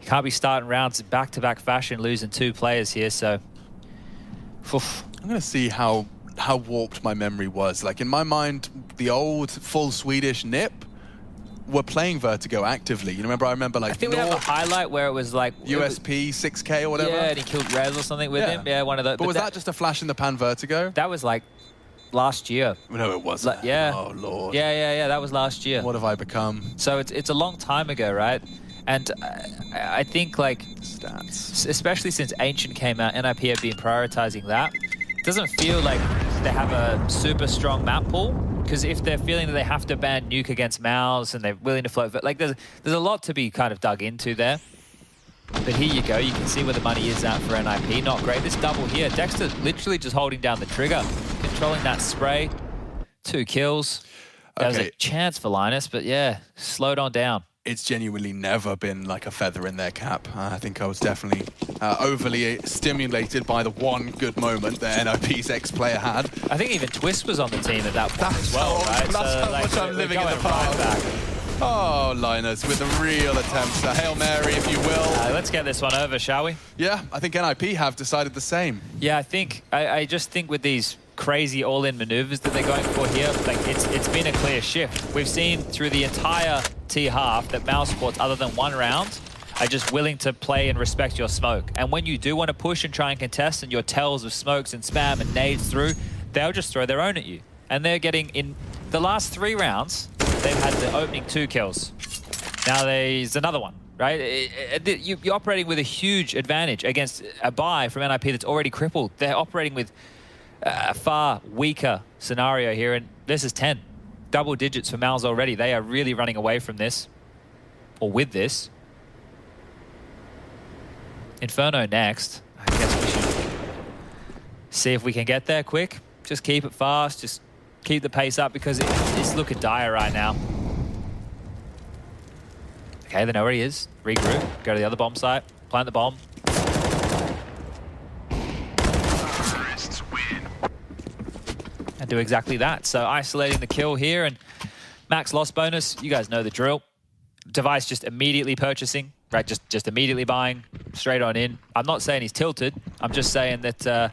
can't be starting rounds in back-to-back fashion, losing 2 players here, so... I'm going to see how warped my memory was. Like, in my mind, the old full Swedish NIP were playing Vertigo actively. You remember? I remember, like, I think we have a highlight where it was like... USP, 6K or whatever. Yeah, and he killed Rez or something with him. Yeah, one of those. But was that just a flash in the pan Vertigo? That was like last year. No, it wasn't. Yeah. Oh, Lord. Yeah, that was last year. What have I become? So it's a long time ago, right? And I think, like, stats, especially since Ancient came out, NIP have been prioritizing that. It doesn't feel like they have a super strong map pool, because if they're feeling that they have to ban Nuke against Mouse and they're willing to float, like, there's a lot to be kind of dug into there. But here you go, you can see where the money is at for NIP. Not great. This double here, Dexter literally just holding down the trigger, controlling that spray. 2 kills. There was a chance for Linus, but yeah, slowed on down. It's genuinely never been like a feather in their cap. I think I was definitely overly stimulated by the one good moment that NIP's ex-player had. I think even Twist was on the team at that point as well, right? That's how much I'm living in the past. Oh, Linus with a real attempt. A Hail Mary, if you will. Let's get this one over, shall we? Yeah, I think NIP have decided the same. Yeah, I just think with these crazy all-in maneuvers that they're going for here, like, it's been a clear shift. We've seen through the entire T-half that Mousesports, other than one round, are just willing to play and respect your smoke. And when you do want to push and try and contest and your tells of smokes and spam and nades through, they'll just throw their own at you. And they're getting, in the last 3 rounds, they've had the opening 2 kills. Now there's another one, right? You're operating with a huge advantage against a buy from NIP that's already crippled. They're operating with a far weaker scenario here, and this is 10. Double digits for Mal's already. They are really running away from this, or with this. Inferno next. I guess we should see if we can get there quick. Just keep it fast. Just keep the pace up, because it's looking dire right now. Okay, they know where he is. Regroup. Go to the other bomb site. Plant the bomb. And do exactly that. So isolating the kill here, and max loss bonus. You guys know the drill. Device just immediately purchasing, right? Just immediately buying, straight on in. I'm not saying he's tilted. I'm just saying that.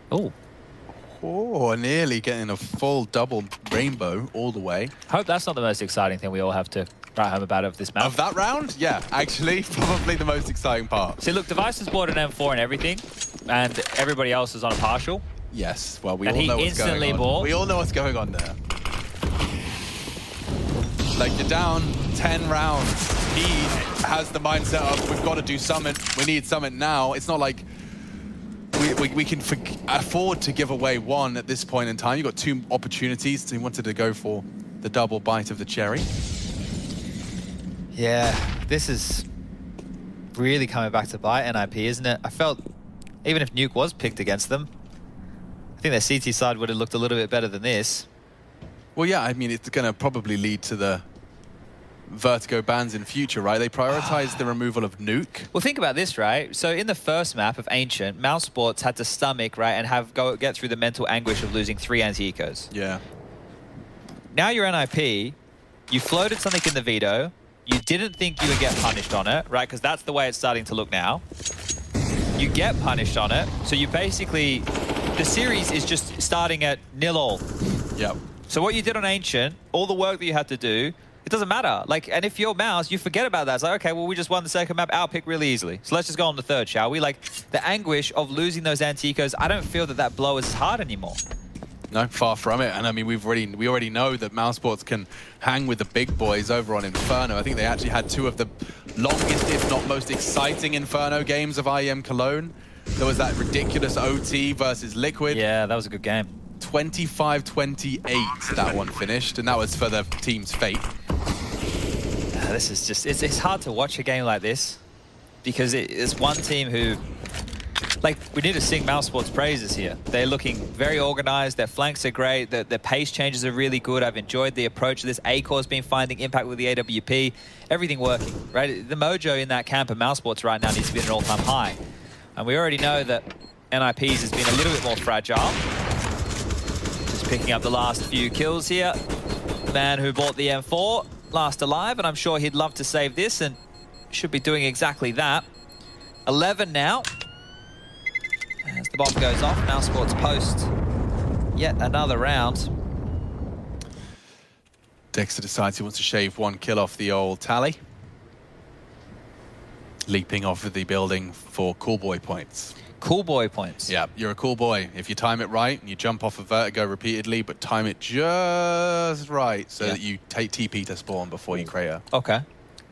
Oh, nearly getting a full double rainbow all the way. Hope that's not the most exciting thing we all have to write home about of this map. Of that round? Yeah, actually, probably the most exciting part. See, look, Device has bought an M4 and everything, and everybody else is on a partial. Yes, well, we all know what's going on. Bought. We all know what's going on there. Like, you're down 10 rounds. He has the mindset of, we've got to do something. We need something now. It's not like we can afford to give away one at this point in time. You've got 2 opportunities. So he wanted to go for the double bite of the cherry. Yeah, this is really coming back to bite NIP, isn't it? I felt, even if Nuke was picked against them, I think their CT side would have looked a little bit better than this. Well, yeah, I mean, it's going to probably lead to the Vertigo bans in future, right? They prioritize the removal of Nuke. Well, think about this, right? So in the first map of Ancient, Mousesports had to stomach, right, and get through the mental anguish of losing 3 anti-ecos. Yeah. Now you're NIP, you floated something in the veto, you didn't think you would get punished on it, right? Because that's the way it's starting to look now. You get punished on it, so you basically... The series is just starting at 0-all. Yep. So what you did on Ancient, all the work that you had to do, it doesn't matter. Like, and if you're Mouse, you forget about that. It's like, okay, well, we just won the second map, outpick really easily. So let's just go on the third, shall we? Like, the anguish of losing those anti-ecos, I don't feel that blow is as hard anymore. No, far from it. And I mean, we already know that Mousesports can hang with the big boys over on Inferno. I think they actually had 2 of the longest, if not most exciting Inferno games of IEM Cologne. There was that ridiculous OT versus Liquid. Yeah, that was a good game. 25-28, that one finished, and that was for the team's fate. This is just, it's hard to watch a game like this because it's one team who, like, we need to sing Mousesport's praises here. They're looking very organized, their flanks are great, their pace changes are really good. I've enjoyed the approach of this. A-Core's been finding impact with the AWP, everything working, right? The mojo in that camp of Mousesport's right now needs to be at an all-time high. And we already know that NIP's has been a little bit more fragile. Just picking up the last few kills here. The man who bought the M4, last alive, and I'm sure he'd love to save this and should be doing exactly that. 11 now. As the bomb goes off, Mousesport's post yet another round. Dexter decides he wants to shave 1 kill off the old tally. Leaping off of the building for cool boy points. Cool boy points. Yeah, you're a cool boy. If you time it right and you jump off of vertigo repeatedly, but time it just right so that you take TP to spawn before you crater. Okay.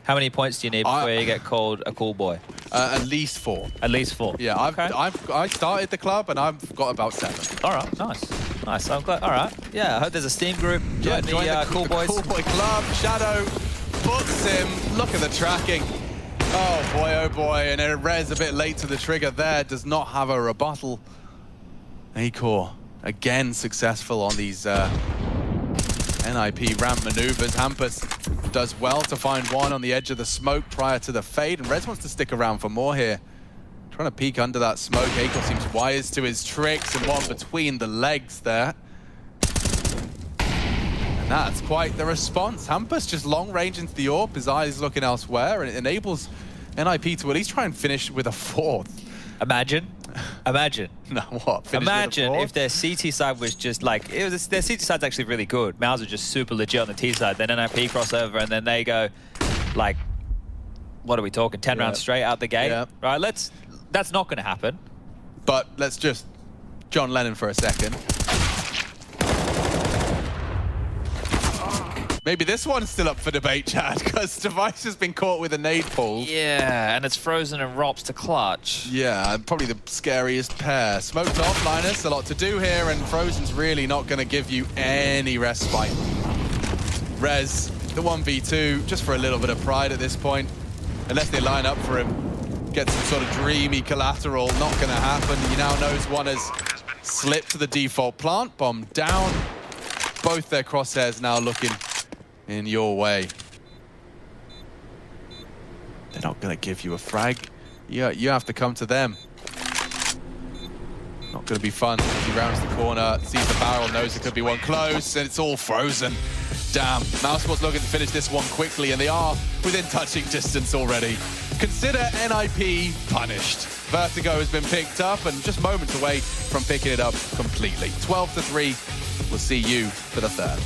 How many points do you need before you get called a cool boy? At least 4. At least 4. Yeah, I started the club and I've got about 7. All right, nice. Nice, I'm glad. All right. Yeah, I hope there's a Steam group. Join the Cool Boys. Cool Boy Club. Shadow books him. Look at the tracking. Oh boy, and Rez a bit late to the trigger there, does not have a rebuttal. A-Core, again successful on these NIP ramp maneuvers. Hampus does well to find one on the edge of the smoke prior to the fade, and Rez wants to stick around for more here. Trying to peek under that smoke. A-Core seems wise to his tricks, and one between the legs there. And that's quite the response. Hampus just long range into the AWP, his eyes looking elsewhere, and it enables NIP to at least try and finish with a 4th. Imagine. No, what? Imagine if their CT side was just like, their CT side's actually really good. Mouse are just super legit on the T side. Then NIP crossover, and then they go, like, what are we talking? 10 rounds straight out the gate, right? That's not going to happen. But let's just John Lennon for a second. Maybe this one's still up for debate, Chad, because Device has been caught with a nade pull. Yeah, and it's Frozen and Rops to clutch. Yeah, probably the scariest pair. Smoked off, Linus, a lot to do here, and Frozen's really not going to give you any respite. Rez, the 1v2, just for a little bit of pride at this point. Unless they line up for him, get some sort of dreamy collateral, not going to happen. He now knows one has slipped to the default plant, bomb down. Both their crosshairs now looking in your way. They're not going to give you a frag. You have to come to them. Not going to be fun. He rounds the corner, sees the barrel, knows there could be one close, and it's all Frozen. Damn, Mousesport's looking to finish this one quickly, and they are within touching distance already. Consider NIP punished. Vertigo has been picked up, and just moments away from picking it up completely. 12-3. We'll see you for the 3rd.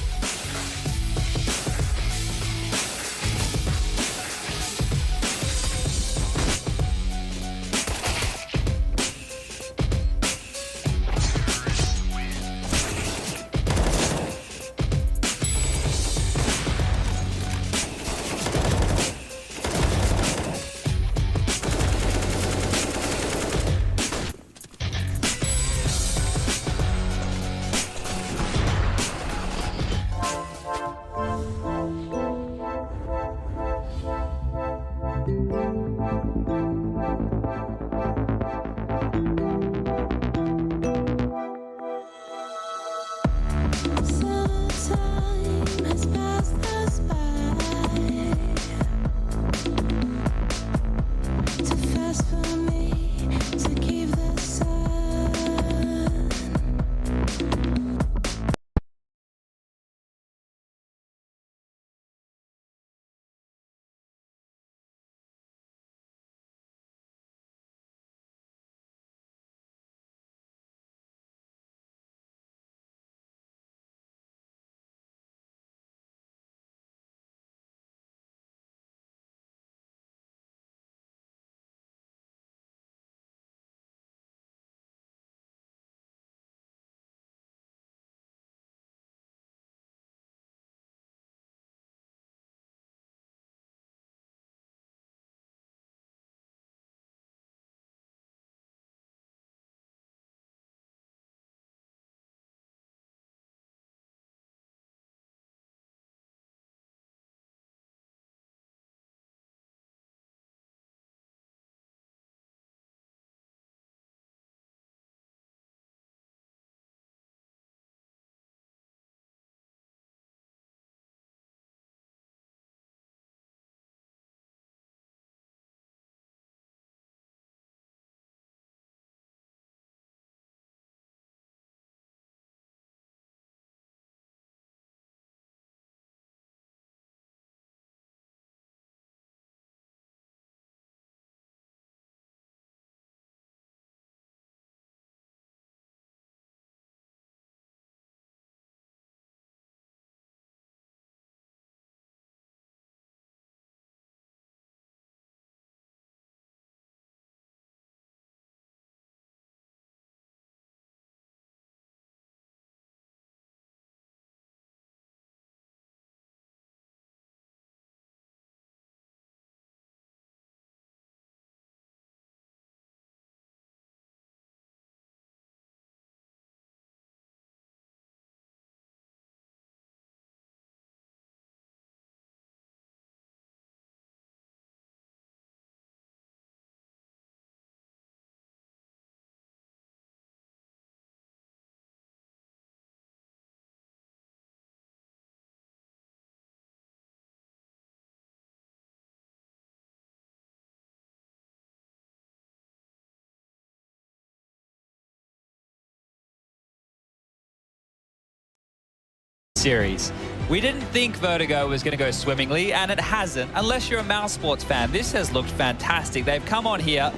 series. We didn't think Vertigo was going to go swimmingly, and it hasn't, unless you're a Mouse Sports fan. This has looked fantastic. They've come on here,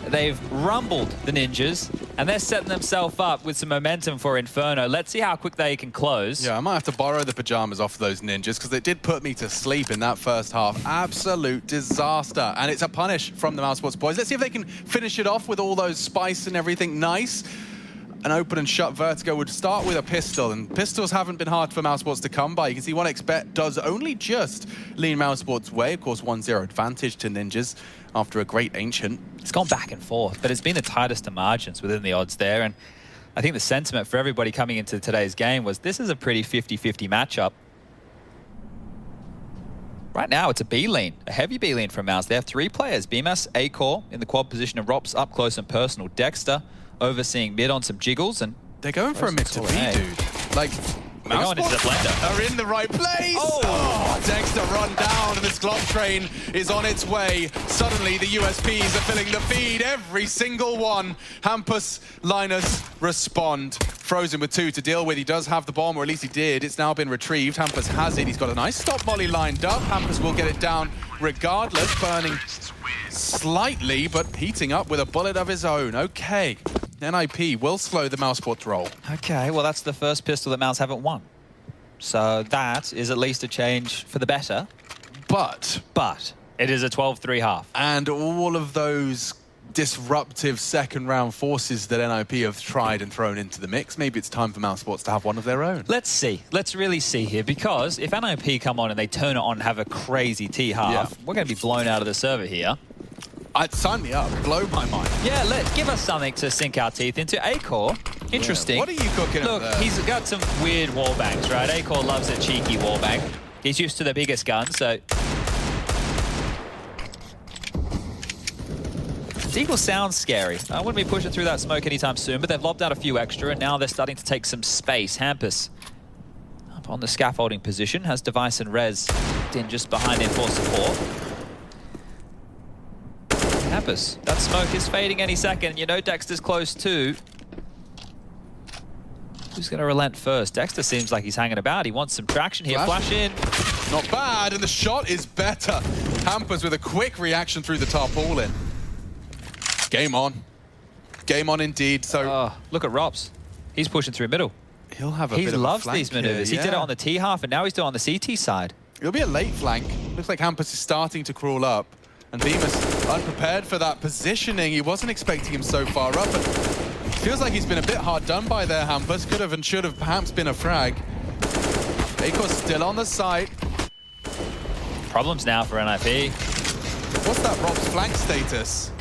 they've rumbled the Ninjas, and they're setting themselves up with some momentum for Inferno. Let's see how quick they can close. Yeah, I might have to borrow the pajamas off those Ninjas because it did put me to sleep in that first half. Absolute disaster. And it's a punish from the Mouse Sports boys. Let's see if they can finish it off with all those spice and everything nice. An open and shut Vertigo would start with a pistol, and pistols haven't been hard for Mouse Sports to come by. You can see 1xBet does only just lean Mouse Sports' way. Of course, 1-0 advantage to Ninjas after a great Ancient. It's gone back and forth, but it's been the tightest of margins within the odds there. And I think the sentiment for everybody coming into today's game was this is a pretty 50-50 matchup. Right now, it's a B-lean, a heavy B-lean from Mouse. They have 3 players, BMS, A-Core in the quad position, and Rops up close and personal. Dexter overseeing mid on some jiggles, and they're going for a mid to B, dude. Like, they're going into the blender. Are in the right place. Oh, Dexter run down, and this Glock train is on its way. Suddenly, the USPs are filling the feed, every single one. Hampus, Linus respond. Frozen with 2 to deal with. He does have the bomb, or at least he did. It's now been retrieved. Hampus has it. He's got a nice stop molly lined up. Hampus will get it down regardless, burning slightly, but heating up with a bullet of his own. Okay. NIP will slow the Mouse Sports roll. Okay, well, that's the first pistol that Mouse haven't won. So that is at least a change for the better. But it is a 12-3 half. And all of those disruptive second round forces that NIP have tried and thrown into the mix, maybe it's time for Mouse Sports to have one of their own. Let's see. Let's really see here, because if NIP come on and they turn it on and have a crazy T half, we're going to be blown out of the server here. Sign me up. Blow my mind. Yeah, give us something to sink our teeth into. A-Core, interesting. Yeah. What are you cooking Look, over there? he's got some weird wallbangs, right? A-Core loves a cheeky wallbang. He's used to the biggest gun, so... Deagle sounds scary. I wouldn't be pushing through that smoke anytime soon, but they've lobbed out a few extra, and now they're starting to take some space. Hampus up on the scaffolding position, has Device and Rez in just behind him for support. Hampus, that smoke is fading any second. You know Dexter's close too. Who's going to relent first? Dexter seems like he's hanging about. He wants some traction here. Flash in. Not bad, and the shot is better. Hampus with a quick reaction through the tarpaulin. Game on. Game on indeed. So look at Rops. He's pushing through middle. He'll have a he bit of a loves flank these maneuvers. here, He did it on the T half, and now he's doing it on the CT side. It'll be a late flank. Looks like Hampus is starting to crawl up. And Bemis unprepared for that positioning. He wasn't expecting him so far up, but feels like he's been a bit hard done by there, Hampus. Could have and should have perhaps been a frag. Acor's still on the site. Problems now for NIP. What's that Rob's flank status?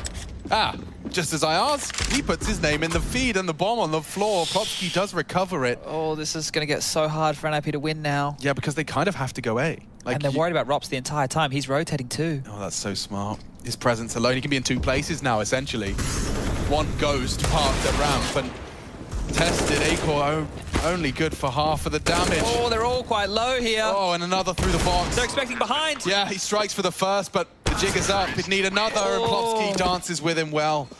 Just as I asked, he puts his name in the feed and the bomb on the floor. Popsky does recover it. Oh, this is going to get so hard for NIP to win now. Yeah, because they kind of have to go A. And they're worried about Rops the entire time. He's rotating too. Oh, that's so smart. His presence alone. He can be in 2 places now, essentially. One ghost parked at ramp and tested. Acor only good for half of the damage. Oh, they're all quite low here. Oh, and another through the box. They're expecting behind. Yeah, he strikes for the first, but the jig is up. He'd need another, and Plopsky dances with him well.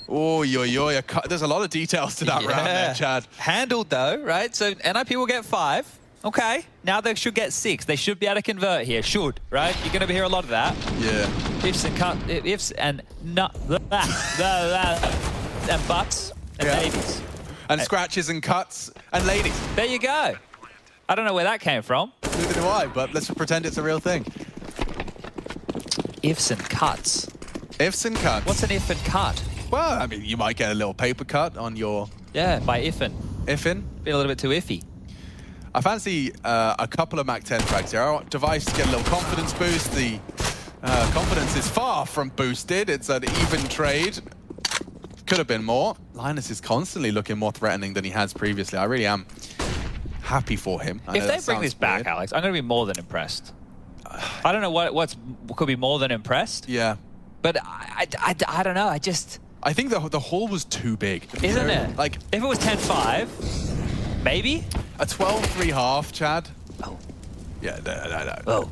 Oh, there's a lot of details to that round there, Chad. Handled though, right? So NIP will get 5. Okay, now they should get 6. They should be able to convert here. Should, right? You're going to hear a lot of that. Yeah. Ifs and buts and babies. And scratches and cuts and ladies. There you go. I don't know where that came from. Neither do I, but let's pretend it's a real thing. Ifs and cuts. Ifs and cuts. What's an if and cut? Well, I mean, you might get a little paper cut on your... Yeah, by ifin. Ifin? Been a little bit too iffy. I fancy a couple of Mac 10 frags here. I want Device to get a little confidence boost. The confidence is far from boosted. It's an even trade. Could have been more. Linus is constantly looking more threatening than he has previously. I really am happy for him. If they bring this back, Alex, I'm going to be more than impressed. I don't know what could be more than impressed. Yeah. But I don't know. I think the hall was too big. Isn't it? Like, if it was 10-5, maybe? A 12-3 half, Chad. Oh. Yeah, no. Oh.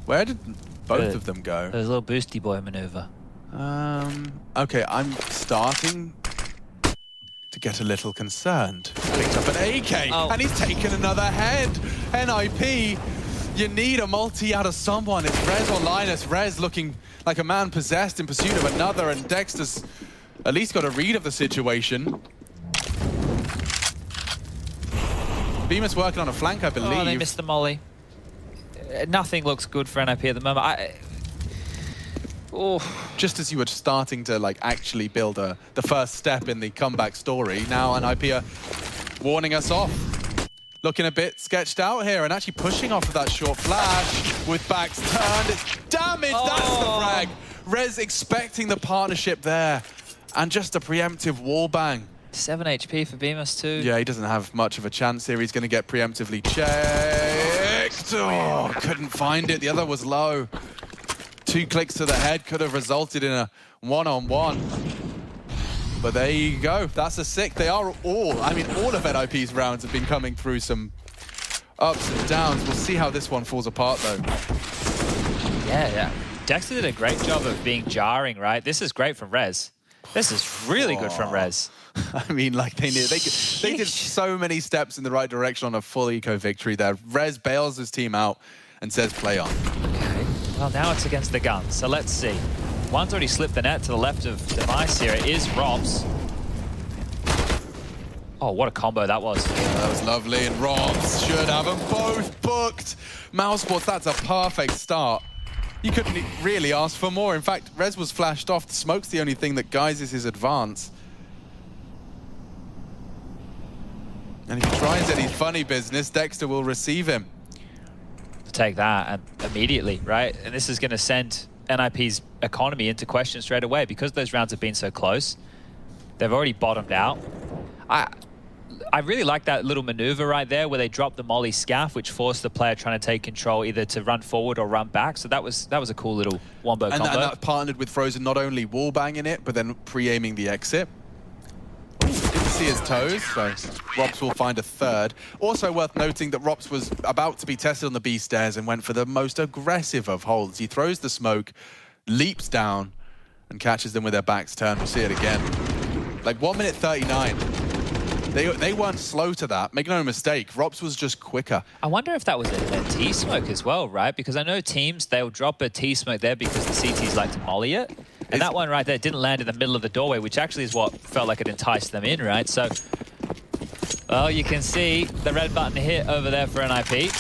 Where did both of them go? There's a little boosty boy maneuver. Okay, I'm starting to to get a little concerned. Picked up an AK, and he's taken another head. NIP, you need a multi out of someone. It's Rez or Linus. Rez looking like a man possessed in pursuit of another, and Dexter's at least got a read of the situation. Bemis working on a flank, I believe. Oh, they missed the molly. Nothing looks good for NIP at the moment. Just as you were starting to like actually build the first step in the comeback story, now NIP are warning us off. Looking a bit sketched out here and actually pushing off of that short flash with backs turned. It's damage, that's the frag. Rez expecting the partnership there and just a preemptive wall bang. 7 HP for Bemis too. Yeah, he doesn't have much of a chance here. He's going to get preemptively checked. Oh, couldn't find it. The other was low. 2 clicks to the head could have resulted in a one-on-one. But there you go. That's a 6. They are all, I mean, all of NIP's rounds have been coming through some ups and downs. We'll see how this one falls apart, though. Yeah. Dexter did a great job of being jarring, right? This is great from Rez. This is really good from Rez. I mean, like, they did so many steps in the right direction on a full eco victory there. Rez bails his team out and says play on. Okay. Well, now it's against the guns, so let's see. One's already slipped the net to the left of Device here. It is Robs. Oh, what a combo that was. Yeah, that was lovely, and Robs should have them both booked. mousesports, that's a perfect start. You couldn't really ask for more. In fact, Rez was flashed off. The smoke's the only thing that guises his advance. And if he tries any funny business, Dexter will receive him. Take that and immediately, right? And this is going to send NIP's economy into question straight away because those rounds have been so close. They've already bottomed out. I really like that little maneuver right there where they dropped the molly scaff, which forced the player trying to take control either to run forward or run back. So that was a cool little wombo combo. And that partnered with Frozen not only wall banging it, but then pre-aiming the exit. Didn't see his toes, so Rops will find a third. Also worth noting that Rops was about to be tested on the B stairs and went for the most aggressive of holds. He throws the smoke, leaps down, and catches them with their backs turned. We'll see it again. Like 1 minute 39. They weren't slow to that. Make no mistake, Rops was just quicker. I wonder if that was a T-smoke as well, right? Because I know teams, they'll drop a T-smoke there because the CTs like to molly it. And that one right there didn't land in the middle of the doorway, which actually is what felt like it enticed them in, right? So, well, you can see the red button hit over there for NIP.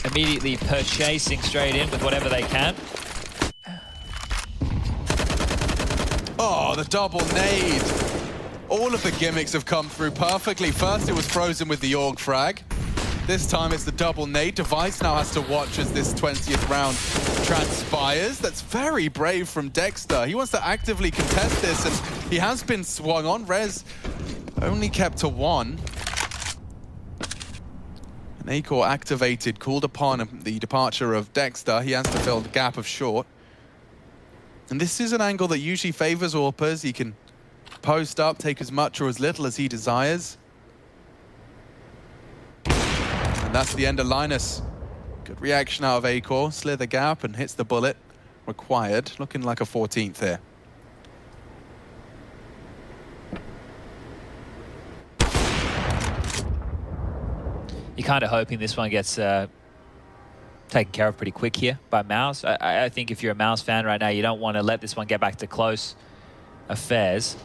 Immediately purchasing straight in with whatever they can. Oh, the double nade. All of the gimmicks have come through perfectly. First, it was Frozen with the Org frag. This time, it's the double nade. Device now has to watch as this 20th round transpires. That's very brave from Dexter. He wants to actively contest this, and he has been swung on. Rez only kept to 1. An A-core activated, called upon the departure of Dexter. He has to fill the gap of short. And this is an angle that usually favors AWPers. He can post up, take as much or as little as he desires. And that's the end of Linus. Good reaction out of A-core. Slither gap and hits the bullet required. Looking like a 14th here. You're kind of hoping this one gets taken care of pretty quick here by Mouse. I think if you're a Mouse fan right now, you don't want to let this one get back to close affairs.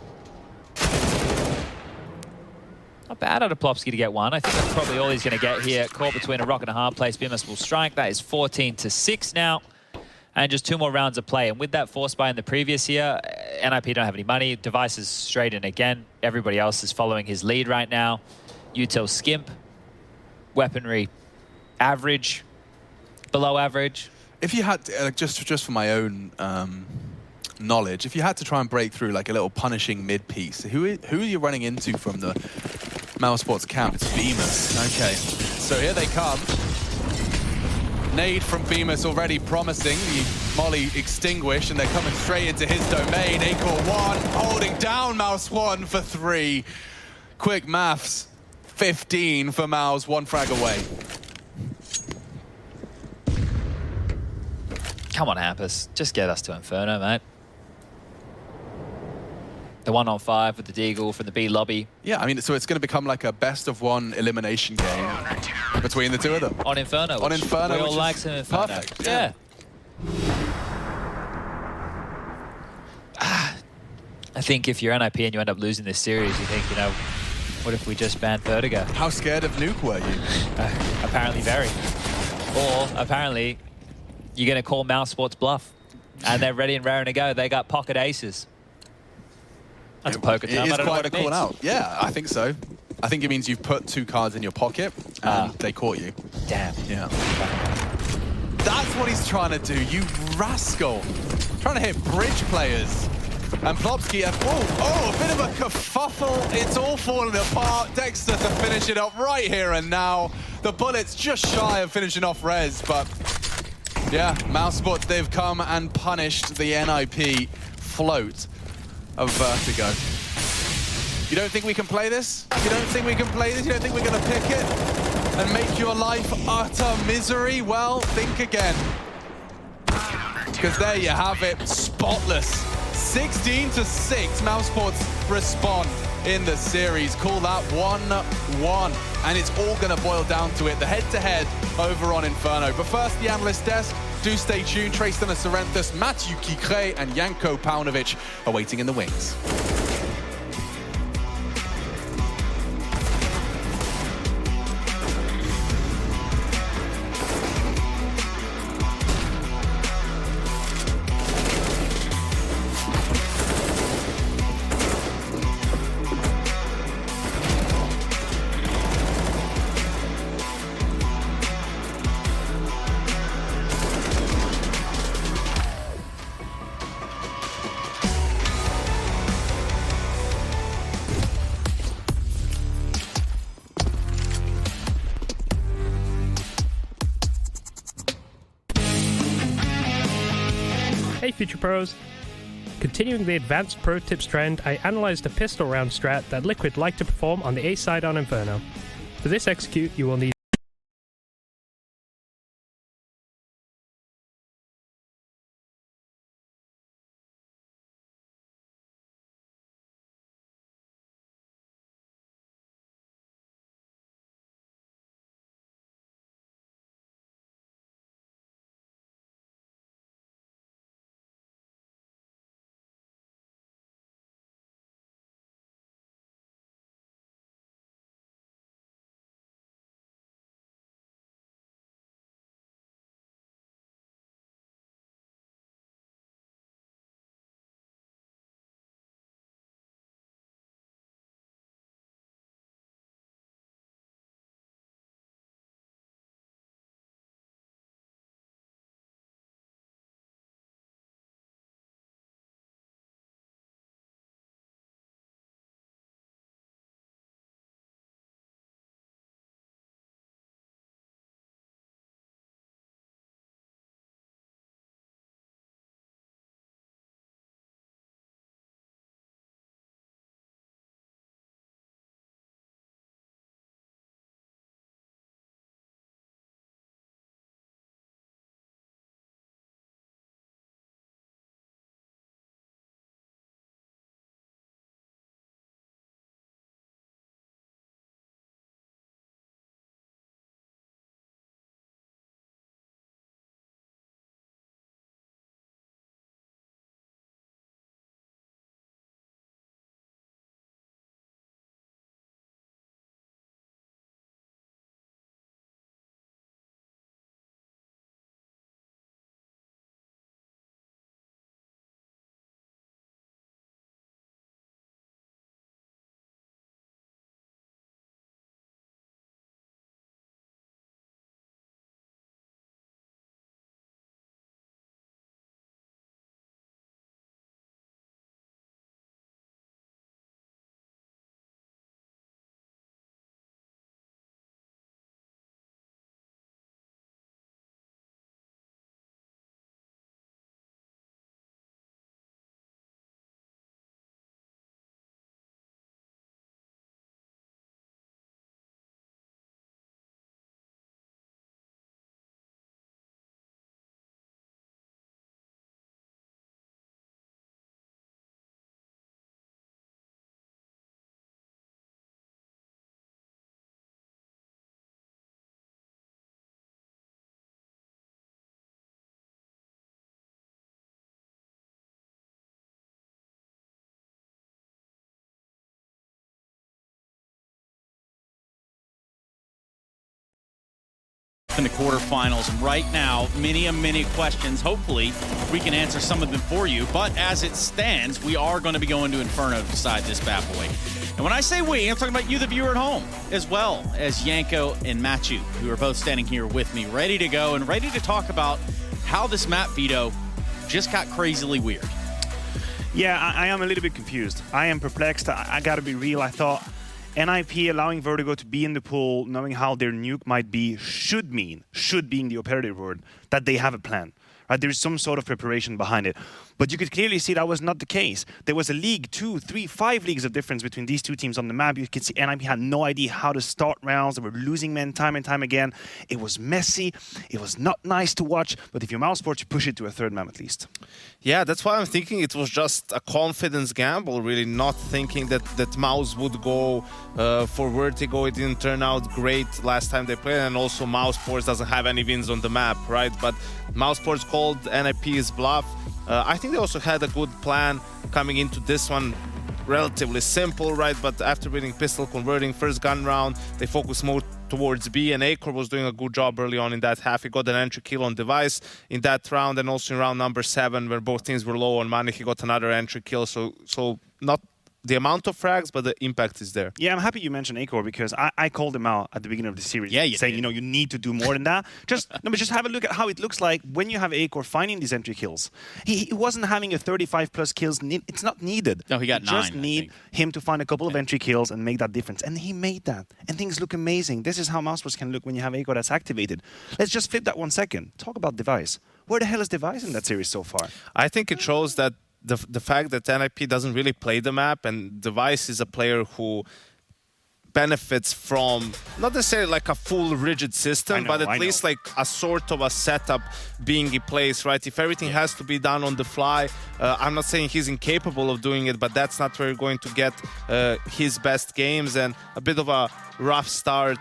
Not bad out of Plopsky to get one. I think that's probably all he's going to get here. Caught between a rock and a hard place. Bemis will strike. That is 14-6 now. And just 2 more rounds of play. And with that force buy in the previous year, NIP don't have any money. Device is straight in again. Everybody else is following his lead right now. Util skimp. Weaponry average. Below average. If you had to, just for my own knowledge, if you had to try and break through like a little punishing mid piece, who are you running into from the mousesports camp? It's Bemis. Okay, so here they come. Nade from Bemis already promising. The molly extinguished, and they're coming straight into his domain. A-core 1 holding down Mouse 1 for 3. Quick maths. 15 for Mouse, 1 frag away. Come on, Hampus. Just get us to Inferno, mate. The 1-on-5 with the Deagle from the B lobby. Yeah, I mean, so it's going to become like a best-of-1 elimination game between the two of them. On Inferno. On Inferno, We all which like is some Inferno. perfect. Yeah. I think if you're NIP and you end up losing this series, you think, you know, what if we just banned Vertigo? How scared of Nuke were you? Apparently very. Or apparently you're going to call Mouse Sports bluff. And they're ready and raring to go. They got pocket aces. That's a poker term. It is I don't know quite what a it call means. out. Yeah, I think so. I think it means you've put 2 cards in your pocket and they caught you. Damn. Yeah. That's what he's trying to do, you rascal. Trying to hit bridge players. And Plopsky, a bit of a kerfuffle. It's all falling apart. Dexter to finish it up right here and now. The Bullets just shy of finishing off Rez, but yeah, Mouse Sports, they've come and punished the NIP float of Vertigo. You don't think we can play this? You don't think we can play this? You don't think we're going to pick it and make your life utter misery? Well, think again. Because there you have it, spotless. 16-6, Mouse Sports respond in the series. Call that 1-1. And it's all going to boil down to it, the head-to-head over on Inferno. But first, the analyst desk. Do stay tuned. Tristan Sorrenthus, Matthew Kikre, and Janko Paunovic are waiting in the wings. Hey Future Pros! Continuing the advanced pro tips trend, I analysed a pistol round strat that Liquid like to perform on the A side on Inferno. For this execute, you will need in the quarterfinals. And right now, many questions. Hopefully, we can answer some of them for you. But as it stands, we are going to be going to Inferno to decide this bad boy. And when I say we, I'm talking about you, the viewer at home, as well as Yanko and Matthew, who are both standing here with me, ready to go and ready to talk about how this map veto just got crazily weird. Yeah, I am a little bit confused. I am perplexed. I gotta be real. I thought NIP allowing Vertigo to be in the pool, knowing how their nuke might be, should being the operative word, that they have a plan. Right? There is some sort of preparation behind it. But you could clearly see that was not the case. There was a league, 2, 3, 5 leagues of difference between these two teams on the map. You could see NIP had no idea how to start rounds. They were losing men time and time again. It was messy. It was not nice to watch. But if you're Mousesports, you push it to a third map at least. Yeah, that's why I'm thinking it was just a confidence gamble, really, not thinking that Mouse would go for Vertigo. It didn't turn out great last time they played, and also Mousesports doesn't have any wins on the map, right? But Mousesports called NIP's bluff. I think they also had a good plan coming into this one. Relatively simple, right? But after winning Pistol, converting first gun round, they focused more towards B, and Acor was doing a good job early on in that half. He got an entry kill on Device in that round, and also in round number 7, where both teams were low on money, he got another entry kill. So not the amount of frags, but the impact is there. Yeah, I'm happy you mentioned Acor, because I called him out at the beginning of the series, saying, you know, you need to do more than that. Just have a look at how it looks like when you have Acor finding these entry kills. He wasn't having a 35+ kills. It's not needed. No, he got 9. Just need him to find a couple of entry kills and make that difference. And he made that. And things look amazing. This is how Mousesports can look when you have Acor that's activated. Let's just flip that 1 second. Talk about Device. Where the hell is Device in that series so far? I think it shows that the fact that NIP doesn't really play the map, and Device is a player who benefits from not necessarily like a full rigid system, but at least like a sort of a setup being in place, right? If everything has to be done on the fly, I'm not saying he's incapable of doing it, but that's not where you're going to get his best games, and a bit of a rough start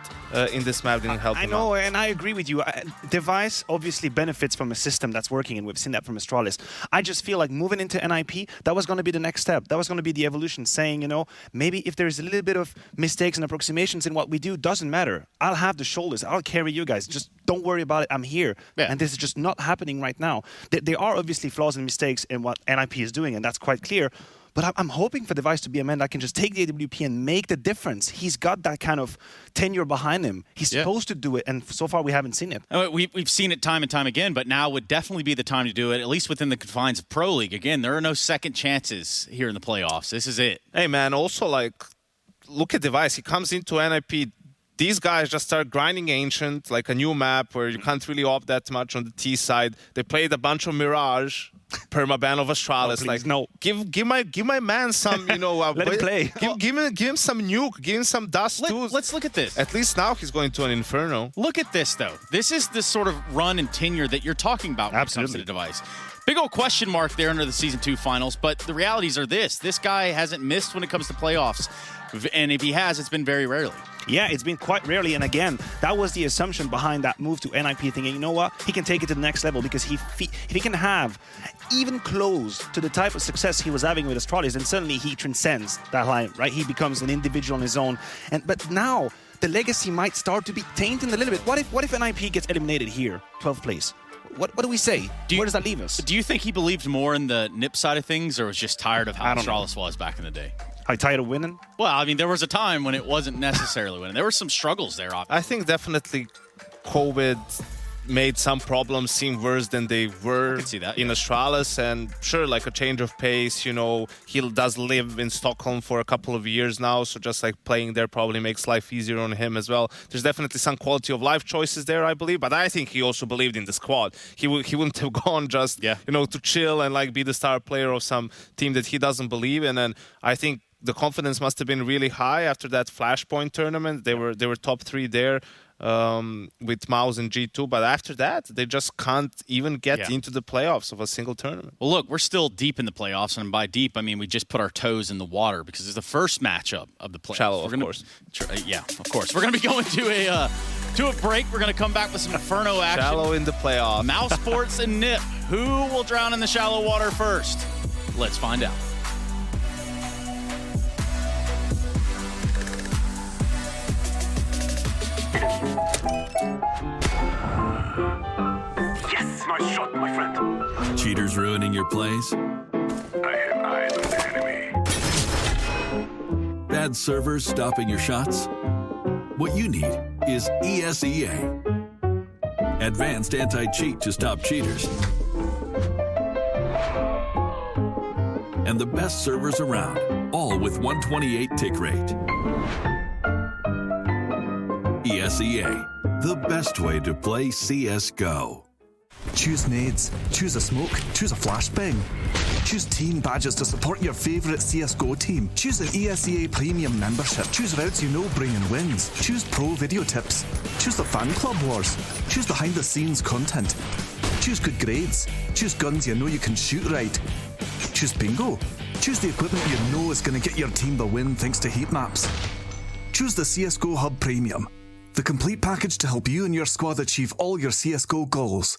in this map didn't help him out. And I agree with you. Device obviously benefits from a system that's working, and we've seen that from Astralis. I just feel like moving into NIP, that was going to be the next step. That was going to be the evolution, saying, you know, maybe if there's a little bit of mistakes and approximations in what we do, doesn't matter. I'll have the shoulders. I'll carry you guys. Just don't worry about it. I'm here. Yeah. And this is just not happening right now. There are obviously flaws and mistakes in what NIP is doing, and that's quite clear. But I'm hoping for Device to be a man that can just take the AWP and make the difference. He's got that kind of tenure behind him. He's supposed to do it, and so far we haven't seen it. We've seen it time and time again, but now would definitely be the time to do it, at least within the confines of Pro League. Again, there are no second chances here in the playoffs. This is it. Hey, man, also, like, look at Device. He comes into NIP. These guys just start grinding Ancient, like a new map where you can't really opt that much on the T side. They played a bunch of Mirage, permaban of Astralis. Give my man some, you know, let him play. Give him some nuke, give him some dust too. Let's look at this. At least now he's going to an Inferno. Look at this though. This is the sort of run and tenure that you're talking about when it comes to the Device. Big old question mark there under the Season 2 finals, but the realities are this. This guy hasn't missed when it comes to playoffs, and if he has, it's been very rarely. Yeah, it's been quite rarely, and again, that was the assumption behind that move to NIP, thinking, you know what, he can take it to the next level, because if he can have even close to the type of success he was having with Astralis, then suddenly he transcends that line, right? He becomes an individual on his own, but now the legacy might start to be tainted a little bit. What if NIP gets eliminated here, 12th place? What do we say? Where does that leave us? Do you think he believed more in the NIP side of things, or was just tired of how Astralis was back in the day? Are you tired of winning? Well, I mean, there was a time when it wasn't necessarily winning. There were some struggles there, obviously. I think definitely COVID made some problems seem worse than they were in Astralis, and sure, like a change of pace, you know, he does live in Stockholm for a couple of years now, so just like playing there probably makes life easier on him as well. There's definitely some quality of life choices there, I believe, but I think he also believed in the squad. He wouldn't have gone just, you know, to chill and like be the star player of some team that he doesn't believe in, and I think the confidence must have been really high after that Flashpoint tournament. They were top 3 there. With Mouse and G2, but after that, they just can't even get into the playoffs of a single tournament. Well, look, we're still deep in the playoffs, and by deep, I mean we just put our toes in the water, because it's the first matchup of the playoffs. Shallow, of course. Yeah, of course. We're going to be going to a break. We're going to come back with some Inferno action. Shallow in the playoffs. Mousesports and NIP. Who will drown in the shallow water first? Let's find out. Yes! Nice shot, my friend. Cheaters ruining your plays? I have eyes on the enemy. Bad servers stopping your shots? What you need is ESEA. Advanced anti-cheat to stop cheaters. And the best servers around, all with 128 tick rate. ESEA, the best way to play CSGO. Choose nades, choose a smoke, choose a flashbang. Choose team badges to support your favourite CSGO team. Choose an ESEA Premium membership. Choose routes you know bring in wins. Choose pro video tips. Choose the fan club wars. Choose behind the scenes content. Choose good grades. Choose guns you know you can shoot right. Choose bingo. Choose the equipment you know is going to get your team the win thanks to heat maps. Choose the CSGO Hub Premium, the complete package to help you and your squad achieve all your CSGO goals.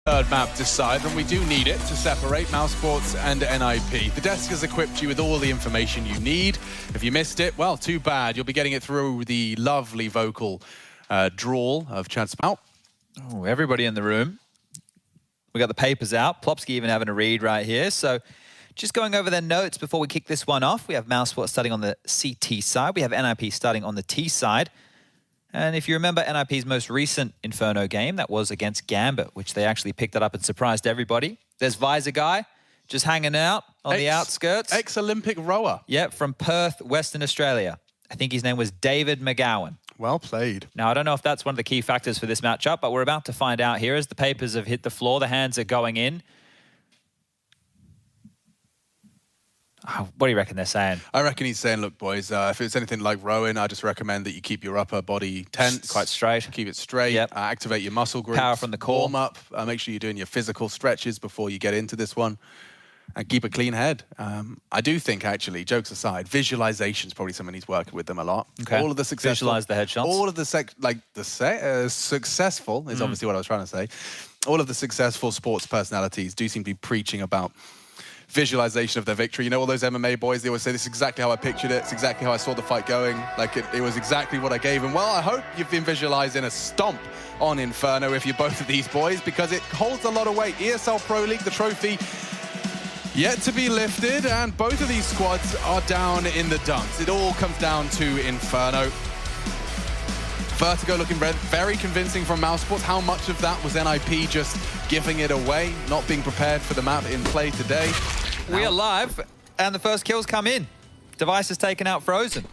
Third map decided, and we do need it to separate mousesports and NIP. The desk has equipped you with all the information you need. If you missed it, well, too bad. You'll be getting it through the lovely vocal drawl of Chad Spout. Oh, everybody in the room. We got the papers out. Plopsky even having a read right here. So just going over their notes before we kick this one off. We have mousesports starting on the CT side. We have NIP starting on the T side. And if you remember NIP's most recent Inferno game, that was against Gambit, which they actually picked it up and surprised everybody. There's Visor Guy, just hanging out on the outskirts. Ex-Olympic rower. Yep, from Perth, Western Australia. I think his name was David McGowan. Well played. Now, I don't know if that's one of the key factors for this matchup, but we're about to find out here as the papers have hit the floor. The hands are going in. Oh, what do you reckon they're saying? I reckon he's saying, look, boys, if it's anything like rowing, I just recommend that you keep your upper body tense. Quite straight. Keep it straight. Yep. Activate your muscle groups. Power from the core. Warm up. Make sure you're doing your physical stretches before you get into this one. And keep a clean head. I do think, actually, jokes aside, visualization is probably something he's working with them a lot. Okay. All of the successful... Visualize the headshots. All of the successful, is obviously what I was trying to say. All of the successful sports personalities do seem to be preaching about visualization of their victory. You know, all those MMA boys, they always say, this is exactly how I pictured it. It's exactly how I saw the fight going. Like, it was exactly what I gave them. Well, I hope you've been visualizing a stomp on Inferno if you're both of these boys, because it holds a lot of weight. ESL Pro League, the trophy, yet to be lifted, and both of these squads are down in the dumps. It all comes down to Inferno. Vertigo looking very convincing from mousesports. How much of that was NIP just giving it away, not being prepared for the map in play today? We are live, and the first kills come in. Device has taken out Frozen.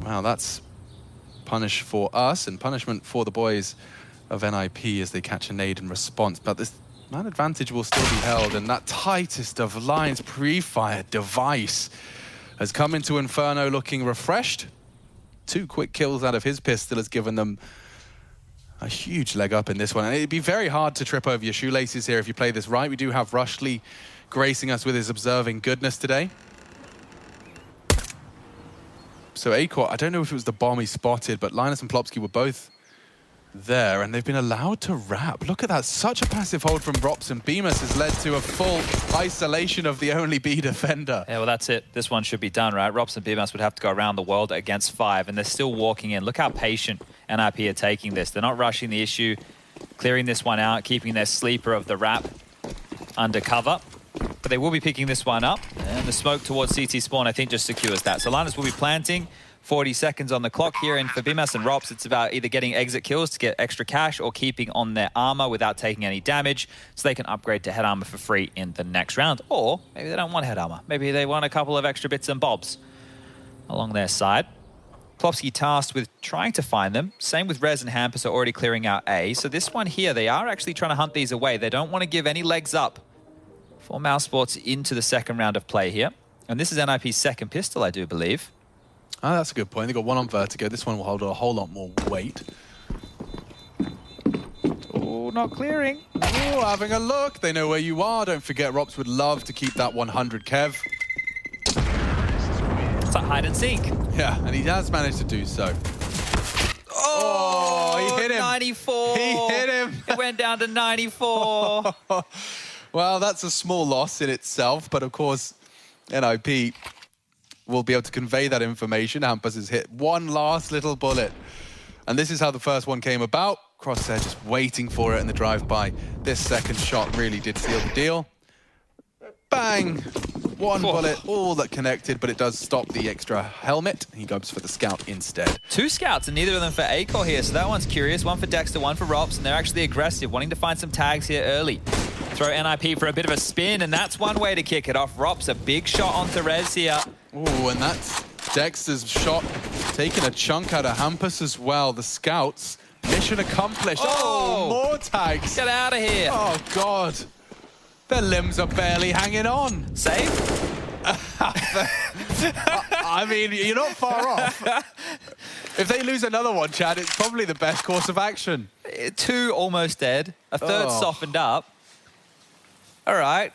Wow, that's punish for us and punishment for the boys of NIP as they catch a nade in response. But this man advantage will still be held, and that tightest of lines pre-fired Device has come into Inferno looking refreshed. 2 quick kills out of his pistol has given them a huge leg up in this one. And it'd be very hard to trip over your shoelaces here if you play this right. We do have Rushley gracing us with his observing goodness today. So Acor, I don't know if it was the bomb he spotted, but Linus and Plopsky were both there, and they've been allowed to wrap. Look at that. Such a passive hold from Rops, and Bemis has led to a full isolation of the only B defender. Yeah, well, that's it. This one should be done, right? Rops and Bemis would have to go around the world against 5, and they're still walking in. Look how patient NIP are taking this. They're not rushing the issue, clearing this one out, keeping their sleeper of the wrap under cover. But they will be picking this one up, and the smoke towards CT spawn, I think, just secures that. So Linus will be planting. 40 seconds on the clock here, and for Bemis and Rops, it's about either getting exit kills to get extra cash or keeping on their armor without taking any damage so they can upgrade to head armor for free in the next round. Or maybe they don't want head armor. Maybe they want a couple of extra bits and bobs along their side. Plopsky tasked with trying to find them. Same with Rez and Hampus are already clearing out A. So this one here, they are actually trying to hunt these away. They don't want to give any legs up for mousesports into the second round of play here. And this is NIP's second pistol, I do believe. Oh, that's a good point. They've got one on Vertigo. This one will hold a whole lot more weight. Oh, not clearing. Oh, having a look. They know where you are. Don't forget, Rops would love to keep that 100 Kev. It's like hide and seek. Yeah, and he has managed to do so. Oh, he hit him. 94. He hit him. It went down to 94. Well, that's a small loss in itself, but of course, NIP will be able to convey that information. Hampus has hit one last little bullet. And this is how the first one came about. Crosshair just waiting for it in the drive-by. This second shot really did seal the deal. Bang! One bullet, all that connected, but it does stop the extra helmet. He goes for the scout instead. 2 scouts, and neither of them for Acor here. So that one's curious. One for Dexter, one for Rops, and they're actually aggressive, wanting to find some tags here early. Throw NIP for a bit of a spin, and that's one way to kick it off. Rops, a big shot onto Rez here. Ooh, and that's Dexter's shot, taking a chunk out of Hampus as well. The scouts, mission accomplished. Oh, more tags. Get out of here. Oh, God. Their limbs are barely hanging on. Safe? I mean, you're not far off. If they lose another one, Chad, it's probably the best course of action. 2 almost dead. A third softened up. All right.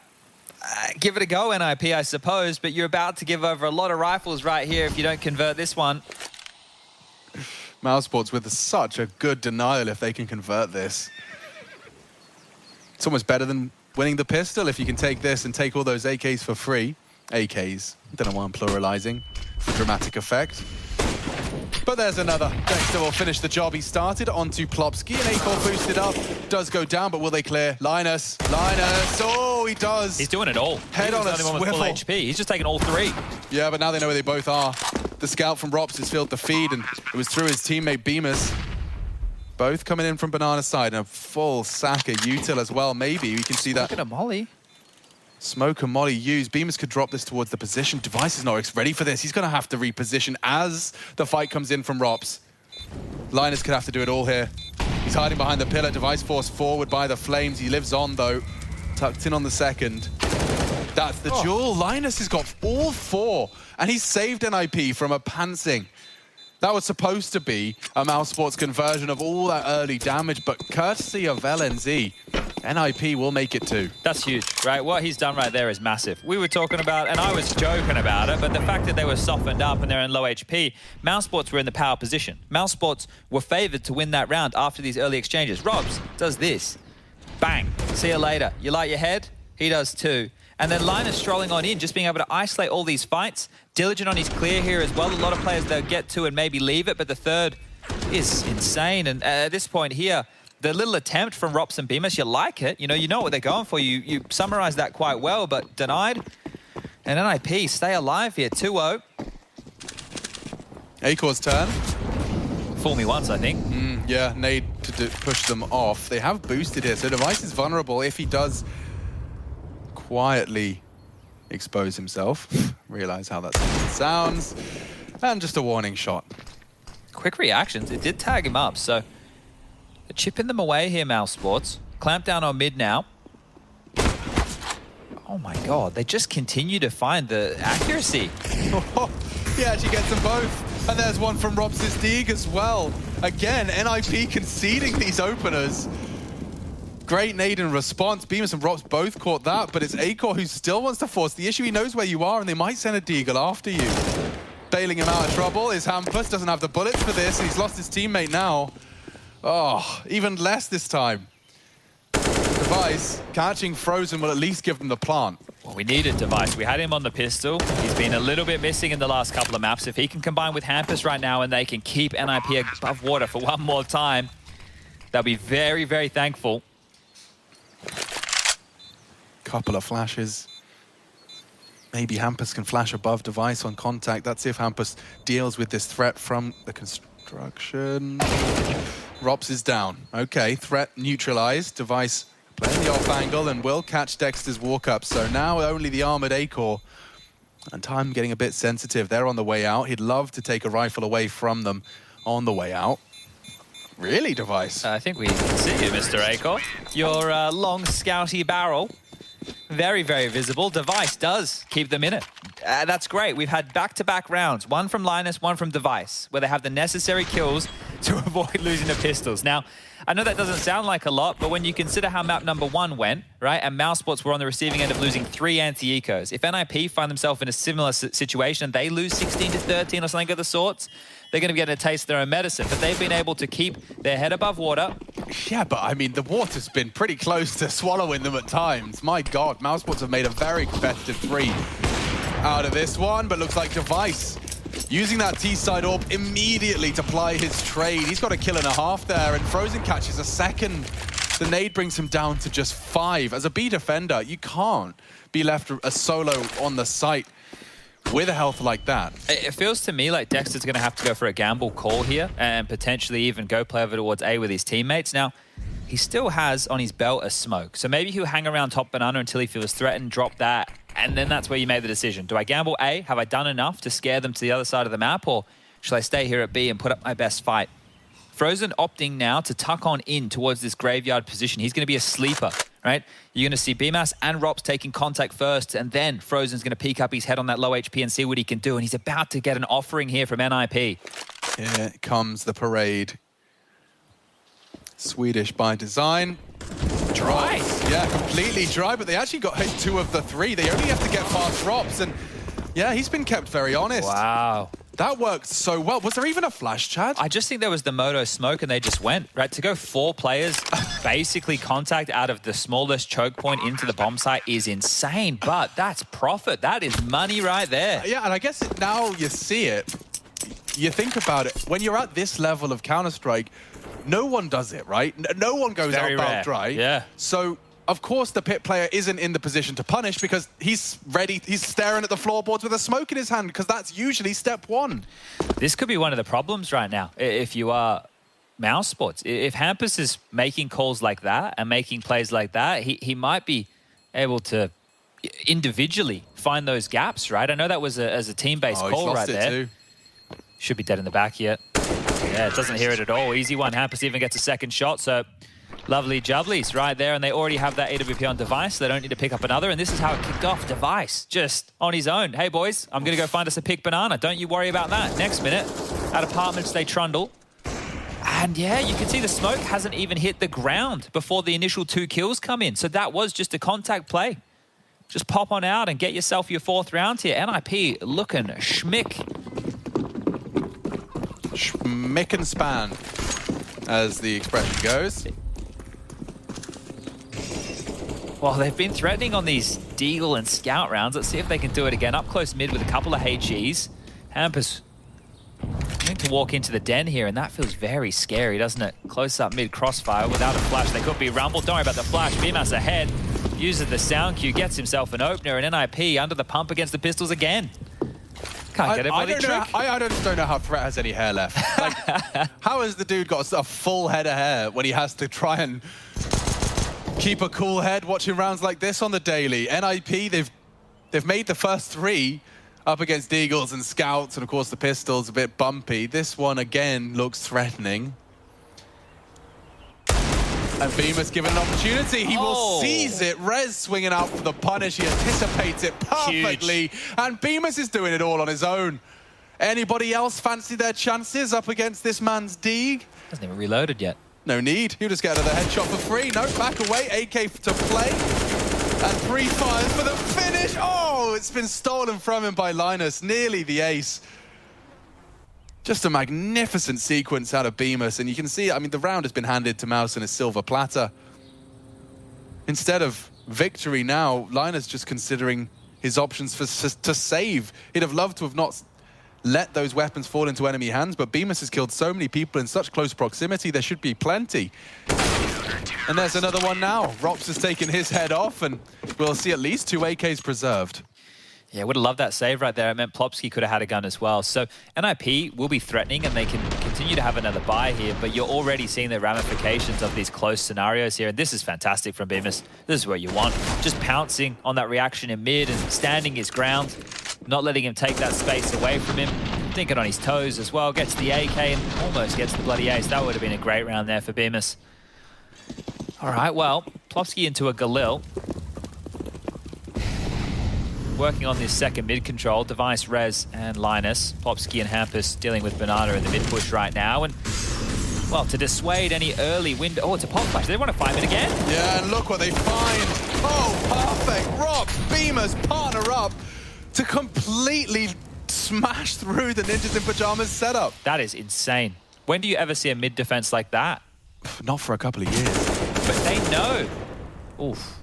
Give it a go, NIP, I suppose, but you're about to give over a lot of rifles right here if you don't convert this one. mousesports with such a good denial if they can convert this. It's almost better than winning the pistol if you can take this and take all those AKs for free. AKs. Don't know why I'm pluralizing for dramatic effect. But there's another. Dexter will finish the job he started onto Plopsky, and A4 boosted up. Does go down, but will they clear? Linus. Oh, he does. He's doing it all. Head on a Full swivel. HP. He's just taking all 3. Yeah, but now they know where they both are. The scout from Rops has filled the feed, and it was through his teammate Bemis. Both coming in from Banana side, and a full sack of util as well. Maybe we can see that. Look at a molly. Smoke and molly used. Bemis could drop this towards the position. Device is not ready for this. He's going to have to reposition as the fight comes in from Rops. Linus could have to do it all here. He's hiding behind the pillar. Device forced forward by the flames. He lives on, though. Tucked in on the second. That's the duel. Linus has got all 4, and he's saved NIP from a pantsing. That was supposed to be a Mouse Sports conversion of all that early damage, but courtesy of LNZ, NIP will make it 2. That's huge, right? What he's done right there is massive. We were talking about, and I was joking about it, but the fact that they were softened up and they're in low HP, Mouse Sports were in the power position. Mouse Sports were favored to win that round after these early exchanges. Robs does this. Bang. See you later. You like your head? He does too. And then Linus strolling on in, just being able to isolate all these fights. Diligent on his clear here as well. A lot of players they'll get to and maybe leave it, but the third is insane. And at this point here, the little attempt from Rops and Bemis, you like it. You know what they're going for. You summarize that quite well, but denied. And NIP stay alive here, 2-0. Acor's turn. Fool me once, I think. Yeah, nade to push them off. They have boosted here, so Device is vulnerable if he does quietly expose himself. Realize how that sounds. And just a warning shot. Quick reactions. It did tag him up, so they're chipping them away here, Mouse Sports. Clamp down on mid now. Oh my god, they just continue to find the accuracy. He actually gets them both. And there's one from Robs' Deeg as well. Again, NIP conceding these openers. Great nade in response. Bemis and Rops both caught that, but it's Acor who still wants to force the issue. He knows where you are, and they might send a Deagle after you. Bailing him out of trouble is Hampus. Doesn't have the bullets for this, and he's lost his teammate now. Oh, even less this time. Device catching Frozen will at least give them the plant. Well, we needed Device. We had him on the pistol. He's been a little bit missing in the last couple of maps. If he can combine with Hampus right now and they can keep NIP above water for one more time, they'll be very, very thankful. Couple of flashes. Maybe Hampus can flash above Device on contact. That's if Hampus deals with this threat from the construction. Rops is down. Okay, threat neutralized. Device playing the off angle and will catch Dexter's walk up. So now only the armored Acor. And time getting a bit sensitive. They're on the way out. He'd love to take a rifle away from them on the way out. Really, Device? I think we can see you, Mr. Acor. Your long, scouty barrel. Very, very visible. Device does keep them in it. That's great. We've had back-to-back rounds. One from Linus, one from Device, where they have the necessary kills to avoid losing the pistols. Now, I know that doesn't sound like a lot, but when you consider how map number 1 went, right, and Mouse Sports were on the receiving end of losing 3 anti-ecos, if NIP find themselves in a similar situation, they lose 16-13 or something of the sorts, they're going to get a taste of their own medicine. But they've been able to keep their head above water. Yeah, but I mean, the water's been pretty close to swallowing them at times. My God, Mouse Sports have made a very competitive 3 out of this one, but looks like Device using that T-side orb immediately to ply his trade. He's got a kill and a half there, and Frozen catches a second. The nade brings him down to just 5. As a B defender, you can't be left a solo on the site with a health like that. It feels to me like Dexter's going to have to go for a gamble call here and potentially even go play over towards A with his teammates. Now, he still has on his belt a smoke, so maybe he'll hang around top banana until he feels threatened, drop that, and then that's where you made the decision. Do I gamble A? Have I done enough to scare them to the other side of the map, or shall I stay here at B and put up my best fight? Frozen opting now to tuck on in towards this graveyard position. He's going to be a sleeper, right? You're going to see BMAS and Rops taking contact first, and then Frozen's going to peek up his head on that low HP and see what he can do, and he's about to get an offering here from NIP. Here comes the parade. Swedish by design. Dry. Yeah, completely dry, but they actually got hit 2 of the 3. They only have to get past Rops, and yeah, he's been kept very honest. Wow. That worked so well. Was there even a flash, Chad? I just think there was the moto smoke and they just went, right? To go 4 players, basically contact out of the smallest choke point into the bomb site is insane, but that's profit. That is money right there. Yeah, and I guess now you see it. You think about it. When you're at this level of Counter-Strike, no one does it, right? No one goes out about dry. Yeah. So, of course, the pit player isn't in the position to punish because he's ready. He's staring at the floorboards with a smoke in his hand because that's usually step 1. This could be one of the problems right now if you are Mouse Sports. If Hampus is making calls like that and making plays like that, he might be able to individually find those gaps, right? I know that was as a team-based call right there. Too. Should be dead in the back yet. Yeah, it doesn't hear it at all. Easy one. Hampus even gets a second shot, so lovely jubblies right there, and they already have that AWP on Device, so they don't need to pick up another, and this is how it kicked off. Device just on his own. Hey, boys, I'm going to go find us a pick banana. Don't you worry about that. Next minute, at Apartments, they trundle. And yeah, you can see the smoke hasn't even hit the ground before the initial 2 kills come in, so that was just a contact play. Just pop on out and get yourself your 4th round here. NIP looking schmick. Schmick and span, as the expression goes. Well, they've been threatening on these Deagle and Scout rounds. Let's see if they can do it again. Up close mid with a couple of HEs. Hampus going to walk into the den here, and that feels very scary, doesn't it? Close up mid crossfire without a flash. They could be rumbled. Don't worry about the flash. BMAS ahead. Uses the sound cue, gets himself an opener, and NIP under the pump against the pistols again. Can't get it by the trick. I just don't know how Threat has any hair left. Like, how has the dude got a full head of hair when he has to try and keep a cool head watching rounds like this on the daily? NIP, they've made the first 3 up against Deagles and Scouts, and of course the pistols a bit bumpy. This one again looks threatening. And Beamer's given an opportunity. He will seize it. Rez swinging out for the punish. He anticipates it perfectly. Huge. And Beamer's is doing it all on his own. Anybody else fancy their chances up against this man's Deeg? Hasn't even reloaded yet. No need. He'll just get another headshot for free. No, back away. AK to play. And 3 fires for the finish. Oh, it's been stolen from him by Linus. Nearly the ace. Just a magnificent sequence out of Bemis, and you can see, I mean, the round has been handed to Mouse in a silver platter. Instead of victory now, Linus just considering his options to save. He'd have loved to have not let those weapons fall into enemy hands, but Bemis has killed so many people in such close proximity, there should be plenty. And there's another one now. Rops has taken his head off, and we'll see at least 2 AKs preserved. Yeah, would have loved that save right there. It meant Plopsky could have had a gun as well. So NIP will be threatening and they can continue to have another buy here, but you're already seeing the ramifications of these close scenarios here. And this is fantastic from Bemis. This is what you want. Just pouncing on that reaction in mid and standing his ground, not letting him take that space away from him. Thinking on his toes as well. Gets the AK and almost gets the bloody ace. That would have been a great round there for Bemis. All right, well, Plopsky into a Galil. Working on this second mid control, Device, Rez, and Linus. Plopsky and Hampus dealing with Banana in the mid push right now. And, well, to dissuade any early window... Oh, it's a pop flash. They want to find it again. Yeah, and look what they find. Oh, perfect. Rob, Beamers partner up to completely smash through the Ninjas in Pajamas setup. That is insane. When do you ever see a mid defense like that? Not for a couple of years. But they know. Oof.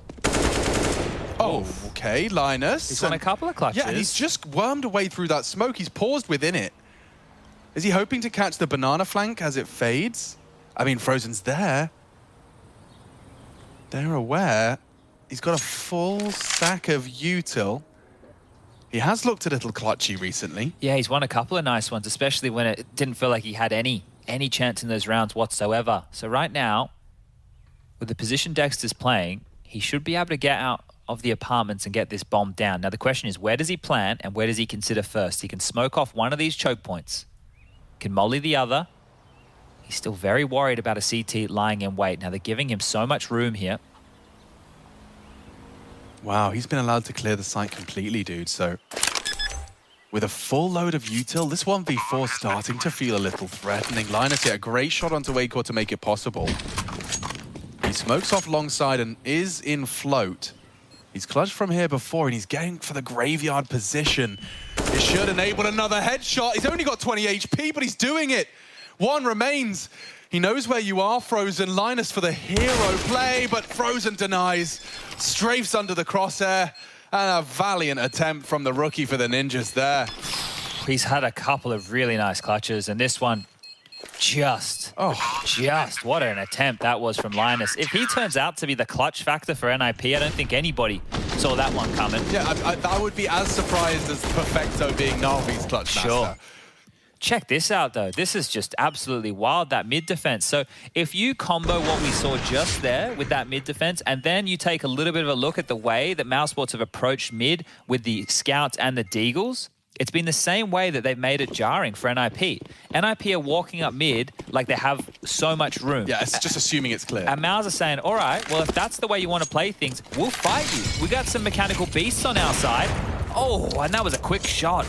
Oh, okay, Linus. He's won a couple of clutches. Yeah, and he's just wormed away through that smoke. He's paused within it. Is he hoping to catch the banana flank as it fades? I mean, Frozen's there. They're aware. He's got a full stack of util. He has looked a little clutchy recently. Yeah, he's won a couple of nice ones, especially when it didn't feel like he had any chance in those rounds whatsoever. So right now, with the position Dexter's playing, he should be able to get out of the apartments and get this bomb down. Now the question is, where does he plant and where does he consider first? He can smoke off one of these choke points, can molly the other. He's still very worried about a CT lying in wait. Now they're giving him so much room here. Wow, he's been allowed to clear the site completely, dude. So with a full load of util, this 1v4 starting to feel a little threatening. Linus hit a great shot onto Wakor to make it possible. He smokes off long side and is in float. He's clutched from here before, and he's getting for the graveyard position. It should enable another headshot. He's only got 20 HP, but he's doing it. One remains. He knows where you are, Frozen. Linus for the hero play, but Frozen denies. Strafes under the crosshair, and a valiant attempt from the rookie for the Ninjas there. He's had a couple of really nice clutches, and this one, just what an attempt that was from Linus. If he turns out to be the clutch factor for NIP, I don't think anybody saw that one coming. Yeah, I would be as surprised as Perfecto being Na'Vi's clutch master. Sure. Check this out, though. This is just absolutely wild, that mid defense. So if you combo what we saw just there with that mid defense, and then you take a little bit of a look at the way that Mousesports have approached mid with the Scouts and the Deagles, it's been the same way that they've made it jarring for NIP. NIP are walking up mid like they have so much room. Yeah, it's just assuming it's clear. And Mouse are saying, all right, well, if that's the way you want to play things, we'll fight you. We got some mechanical beasts on our side. Oh, and that was a quick shot.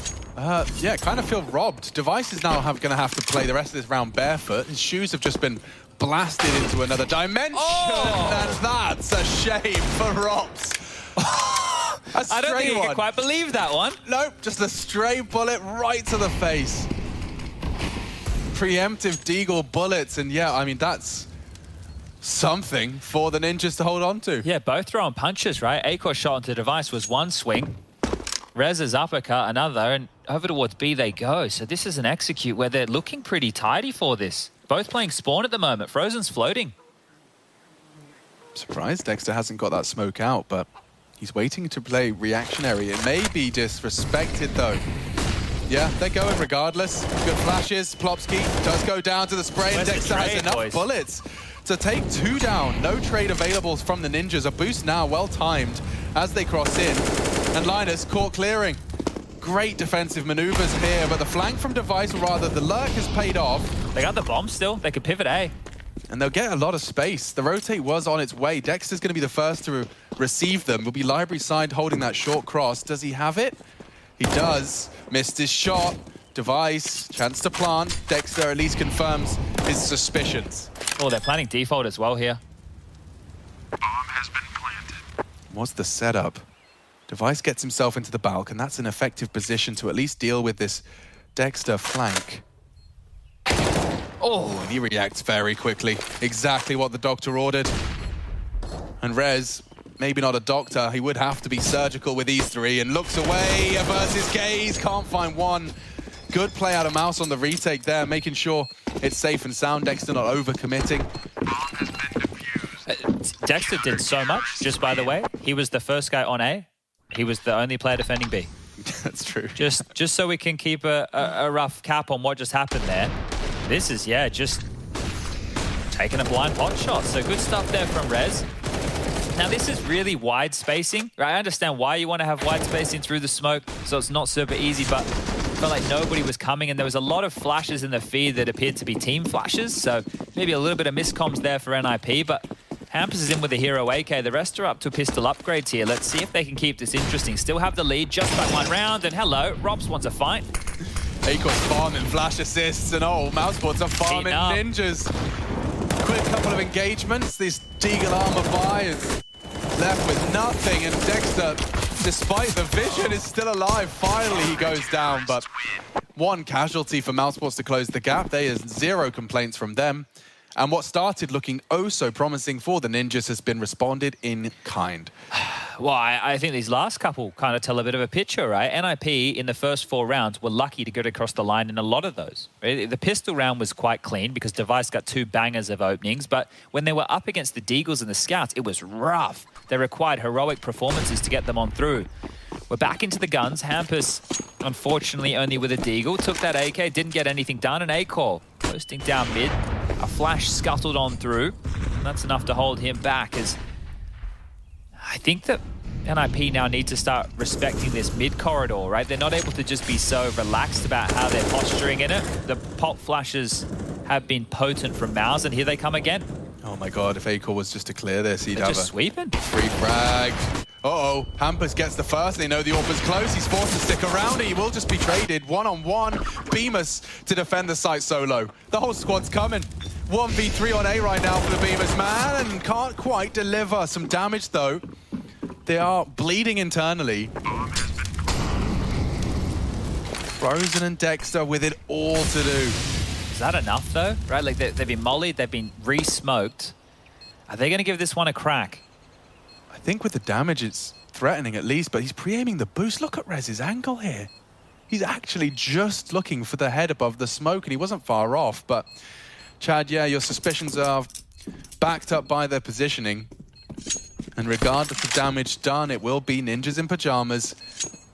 Yeah, kind of feel robbed. Device is now going to have to play the rest of this round barefoot. His shoes have just been blasted into another dimension. Oh. And that's a shame for Rops. I don't think you can quite believe that one. Nope, just a stray bullet right to the face. Preemptive Deagle bullets, and yeah, I mean, that's something for the Ninjas to hold on to. Yeah, both throwing punches, right? Akor's shot onto Device was one swing. Rez's uppercut, another, and over towards B they go. So this is an execute where they're looking pretty tidy for this. Both playing spawn at the moment. Frozen's floating. Surprised Dexter hasn't got that smoke out, but he's waiting to play reactionary. It may be disrespected, though. Yeah, they're going regardless. Good flashes. Plopsky does go down to the spray, and Dexter has enough bullets to take 2 down. No trade available from the Ninjas. A boost now, well-timed, as they cross in. And Linus caught clearing. Great defensive maneuvers here, but the flank from Device, or rather the lurk, has paid off. They got the bomb still. They could pivot A. And they'll get a lot of space. The rotate was on its way. Dexter's going to be the first to receive them. Will be library side holding that short cross. Does he have it? He does. Missed his shot. Device, chance to plant. Dexter at least confirms his suspicions. Oh, they're planning default as well here. Bomb has been planted. What's the setup? Device gets himself into the balk, and that's an effective position to at least deal with this Dexter flank. Oh, and he reacts very quickly. Exactly what the doctor ordered. And Rez, maybe not a doctor, he would have to be surgical with these three, and looks away, averts his gaze, can't find one. Good play out of Mouse on the retake there, making sure it's safe and sound. Dexter not overcommitting. Dexter did so much, just by the way. He was the first guy on A. He was the only player defending B. That's true. Just so we can keep a rough cap on what just happened there. This is, yeah, just taking a blind pot shot. So good stuff there from Rez. Now, this is really wide spacing, right? I understand why you want to have wide spacing through the smoke, so it's not super easy, but I felt like nobody was coming, and there was a lot of flashes in the feed that appeared to be team flashes, so maybe a little bit of miscoms there for NIP, but Hampus is in with the hero AK. The rest are up to pistol upgrades here. Let's see if they can keep this interesting. Still have the lead just by 1 round, and hello, Robs wants a fight. Akor's farming flash assists, and oh, Mousesports are farming Ninjas. Quick couple of engagements. This Deagle armor buy is left with nothing, and Dexter, despite the vision, is still alive. Finally, he goes down, but 1 casualty for Mousesports to close the gap. There is 0 complaints from them. And what started looking oh so promising for the Ninjas has been responded in kind. Well, I think these last couple kind of tell a bit of a picture, right? NIP in the first 4 rounds were lucky to get across the line in a lot of those. Right? The pistol round was quite clean because Device got 2 bangers of openings, but when they were up against the Deagles and the Scouts, it was rough. They required heroic performances to get them on through. We're back into the guns. Hampus, unfortunately, only with a Deagle. Took that AK, didn't get anything done. And Akor posting down mid. A flash scuttled on through. And that's enough to hold him back, as I think that NIP now need to start respecting this mid corridor, right? They're not able to just be so relaxed about how they're posturing in it. The pop flashes have been potent from Mouse, and here they come again. Oh my god, if Akor was just to clear this, he'd have just a sweeping. Free frag. Uh-oh, Hampus gets the first. They know the AWP's close. He's forced to stick around. He will just be traded. 1-on-1. Bemis to defend the site solo. The whole squad's coming. 1v3 on A right now for the Bemis, man, and can't quite deliver. Some damage, though. They are bleeding internally. Frozen and Dexter with it all to do. Is that enough, though? Right, like they've been mollied, they've been re-smoked. Are they going to give this one a crack? I think with the damage, it's threatening at least, but he's pre-aiming the boost. Look at Rez's angle here. He's actually just looking for the head above the smoke, and he wasn't far off. But, Chad, yeah, your suspicions are backed up by their positioning. And regardless of damage done, it will be Ninjas in Pajamas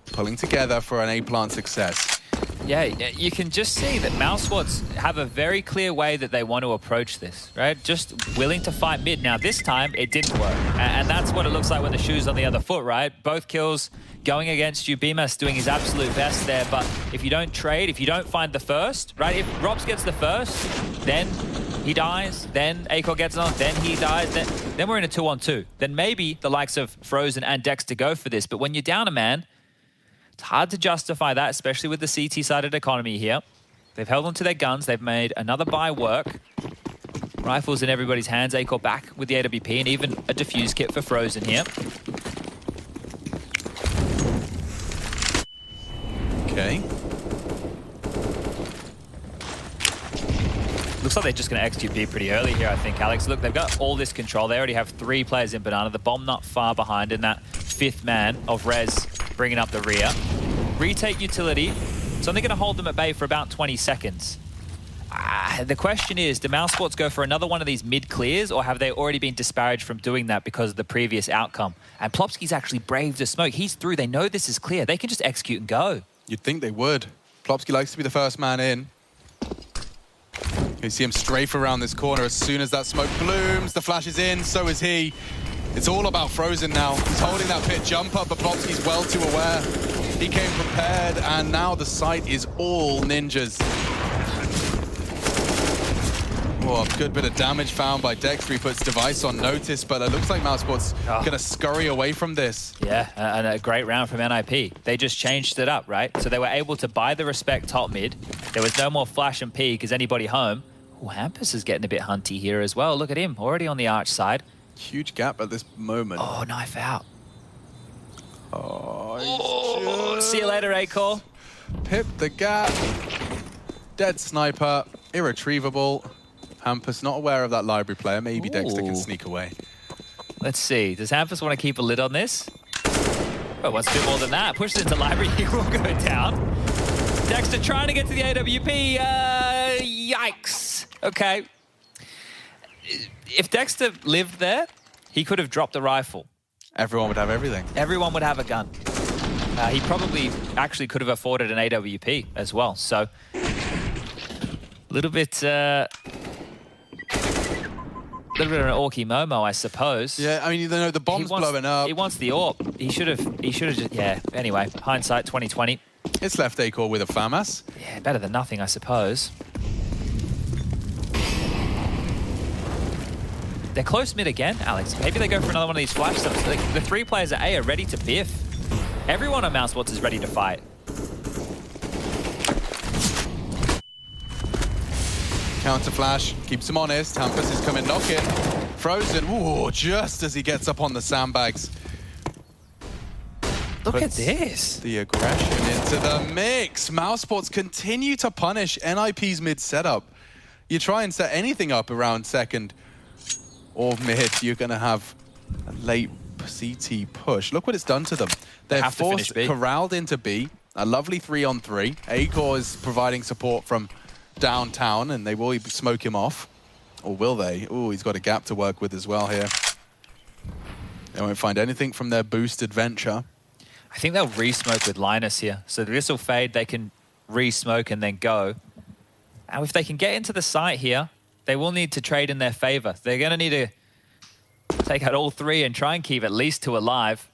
pulling together for an A-plant success. Yeah, you can just see that Mousesports have a very clear way that they want to approach this, right? Just willing to fight mid. Now, this time, it didn't work. And that's what it looks like when the shoe's on the other foot, right? Both kills going against you. Bimas doing his absolute best there. But if you don't trade, if you don't find the first, right? If Robs gets the first, then he dies. Then Acor gets on. Then he dies. Then we're in a 2-on-2. Then maybe the likes of Frozen and Dexter go for this. But when you're down a man, it's hard to justify that, especially with the CT-sided economy here. They've held onto their guns. They've made another buy work. Rifles in everybody's hands. Acor back with the AWP and even a defuse kit for Frozen here. Okay. Looks like they're just going to execute B pretty early here, I think, Alex. Look, they've got all this control. They already have 3 players in Banana. The bomb not far behind, and that 5th man of Rez bringing up the rear. Retake utility. It's only going to hold them at bay for about 20 seconds. The question is, do Mousesports go for another one of these mid-clears, or have they already been disparaged from doing that because of the previous outcome? And Plopsky's actually braved the smoke. He's through. They know this is clear. They can just execute and go. You'd think they would. Plopsky likes to be the first man in. You see him strafe around this corner as soon as that smoke blooms. The flash is in, so is he. It's all about Frozen now. He's holding that pit jumper, but Plopsky's well too aware. He came prepared, and now the site is all Ninjas. Oh, a good bit of damage found by Dexter. He puts Device on notice, but it looks like Mousesports going to scurry away from this. Yeah, and a great round from NIP. They just changed it up, right? So they were able to buy the respect top mid. There was no more flash and peek. Is anybody home? Oh, Hampus is getting a bit hunty here as well. Look at him, already on the arch side. Huge gap at this moment. Oh, knife out. Oh, see you later, Acor. Pip the gap. Dead sniper, irretrievable. Hampus not aware of that library player. Maybe Dexter can sneak away. Let's see. Does Hampus want to keep a lid on this? Well, wants a bit more than that. Pushes into library. He will go down. Dexter trying to get to the AWP. Yikes. Okay. If Dexter lived there, he could have dropped the rifle. Everyone would have everything. Everyone would have a gun. He probably actually could have afforded an AWP as well. So, a little bit of an Orky Momo, I suppose. Yeah, I mean, you know, the bomb's blowing up. He wants the AWP. He should have just, yeah. Anyway, hindsight 2020. It's left Acor with a FAMAS. Yeah, better than nothing, I suppose. They're close mid again, Alex. Maybe they go for another one of these flash stuff. Like, the 3 players at A are ready to biff. Everyone on Mousesports is ready to fight. Counter flash, keeps him honest. Hampus is coming knocking. Frozen, ooh, just as he gets up on the sandbags. Look at this. The aggression into the mix. Mousesports continue to punish NIP's mid setup. You try and set anything up around second or mid, you're going to have a late CT push. Look what it's done to them. They're forced, corralled into B. A lovely 3-on-3. Acor is providing support from downtown, and they will smoke him off. Or will they? Oh, he's got a gap to work with as well here. They won't find anything from their boosted venture. I think they'll re-smoke with Linus here. So this will fade, they can re-smoke and then go. Now, if they can get into the site here, they will need to trade in their favor. They're going to need to take out all 3 and try and keep at least 2 alive.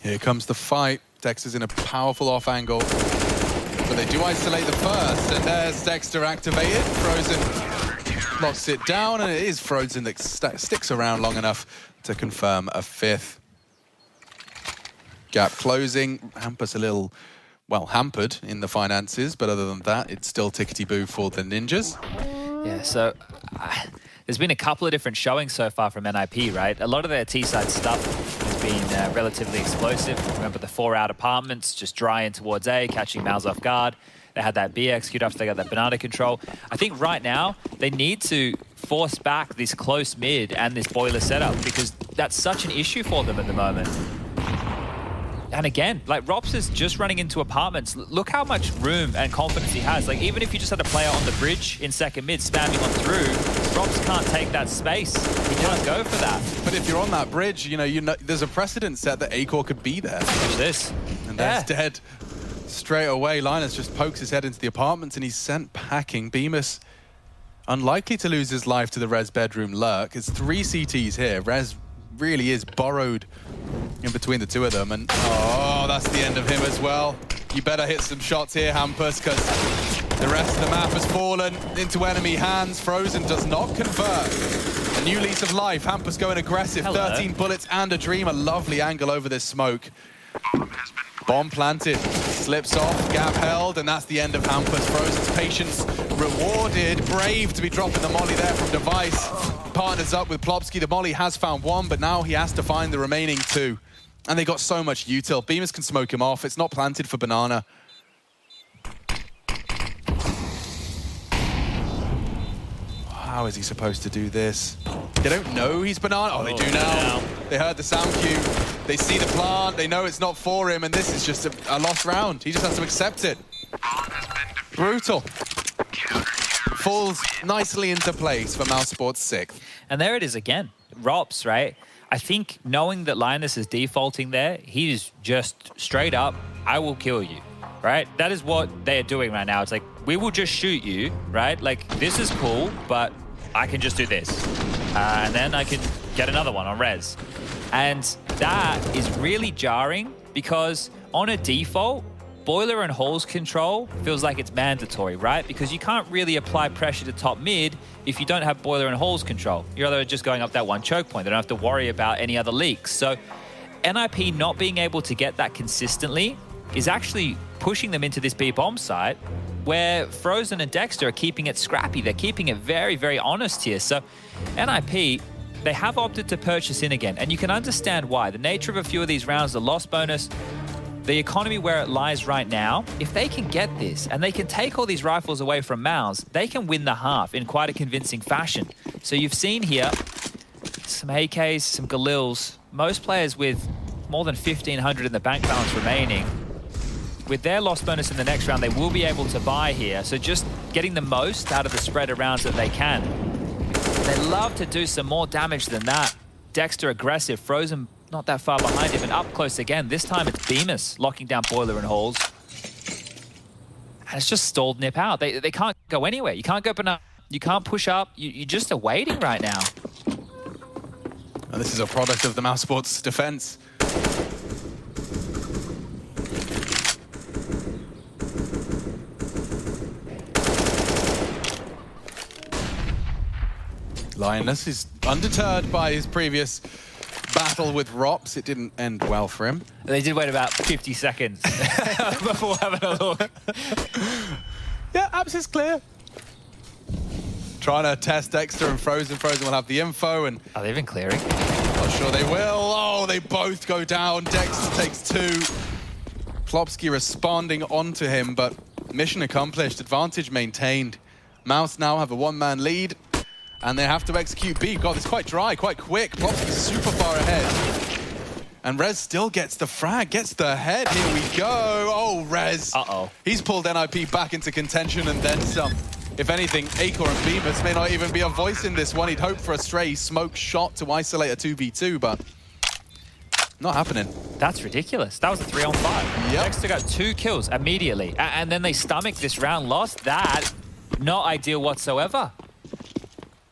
Here comes the fight. Dexter's in a powerful off angle. But they do isolate the first, and there's Dexter activated. Frozen locks it down, and it is Frozen that sticks around long enough to confirm a 5th. Gap closing. Hampus a little, well, hampered in the finances, but other than that, it's still tickety-boo for the Ninjas. Yeah, so there's been a couple of different showings so far from NIP, right? A lot of their T-side stuff has been relatively explosive. Remember the 4-out apartments, just drying towards A, catching Mouse off guard. They had that B execute after they got that banana control. I think right now, they need to force back this close mid and this boiler setup because that's such an issue for them at the moment. And again, like Rops is just running into apartments. Look how much room and confidence he has. Like even if you just had a player on the bridge in second mid spamming on through, Rops can't take that space. He can't go for that. But if you're on that bridge, you know there's a precedent set that Acor could be there. Watch this. And that's dead. Straight away, Linus just pokes his head into the apartments and he's sent packing. Bemis unlikely to lose his life to the Rez bedroom lurk. It's 3 CTs here. Rez really is borrowed in between the two of them. And oh, that's the end of him as well. You better hit some shots here, Hampus, because the rest of the map has fallen into enemy hands. Frozen does not convert. A new lease of life. Hampus going aggressive. Hello. 13 bullets and a dream. A lovely angle over this smoke. Bomb planted, slips off, gap held, and that's the end of Hampus. Frozen's patience rewarded. Brave to be dropping the molly there from Device. Partners up with Plopsky. The molly has found one, but now he has to find the remaining 2. And they got so much util. Bemis can smoke him off. It's not planted for Banana. How is he supposed to do this? They don't know he's Banana. Oh, they do now. They heard the sound cue. They see the plant. They know it's not for him, and this is just a lost round. He just has to accept it. Brutal. Falls nicely into place for Mousesport's 6th. And there it is again. Rops, right? I think knowing that Linus is defaulting there, he's just straight up, I will kill you, right? That is what they are doing right now. It's like, we will just shoot you, right? Like, this is cool, but I can just do this. And then I can get another one on Rez. And that is really jarring because on a default, boiler and halls control feels like it's mandatory, right? Because you can't really apply pressure to top mid if you don't have boiler and halls control. You're either just going up that one choke point. They don't have to worry about any other leaks. So NIP not being able to get that consistently is actually pushing them into this B bomb site where Frozen and Dexter are keeping it scrappy. They're keeping it very, very honest here. So NIP, they have opted to purchase in again. And you can understand why. The nature of a few of these rounds, the loss bonus, the economy where it lies right now, if they can get this and they can take all these rifles away from Mouse, they can win the half in quite a convincing fashion. So you've seen here some AKs, some Galils, most players with more than 1,500 in the bank balance remaining. With their loss bonus in the next round, they will be able to buy here. So just getting the most out of the spread of rounds that they can. They love to do some more damage than that. Dexter aggressive, Frozen not that far behind him, and up close again. This time it's Bemis locking down boiler and halls. And it's just stalled Nip out. They can't go anywhere. You can't go banana. You can't push up. You just are waiting right now. And this is a product of the Mousesport's defense. Linus is undeterred by his previous battle with Rops. It didn't end well for him. They did wait about 50 seconds before having a look. Yeah, Abs is clear. Trying to test Dexter and Frozen. Frozen will have the info. And are they even clearing? Not sure they will. Oh, they both go down. Dexter takes 2. Plopsky responding onto him, but mission accomplished. Advantage maintained. Mouse now have a 1-man lead. And they have to execute B. God, it's quite dry, quite quick. Plopsky's super far ahead. And Rez still gets the frag, gets the head. Here we go. Oh, Rez. Uh-oh. He's pulled NIP back into contention and then some. If anything, Acor and Bemis may not even be a voice in this one. He'd hope for a stray smoke shot to isolate a 2v2, but not happening. That's ridiculous. That was a 3-on-5. Yep. Dexter got 2 kills immediately. And then they stomach this round loss. That, not ideal whatsoever.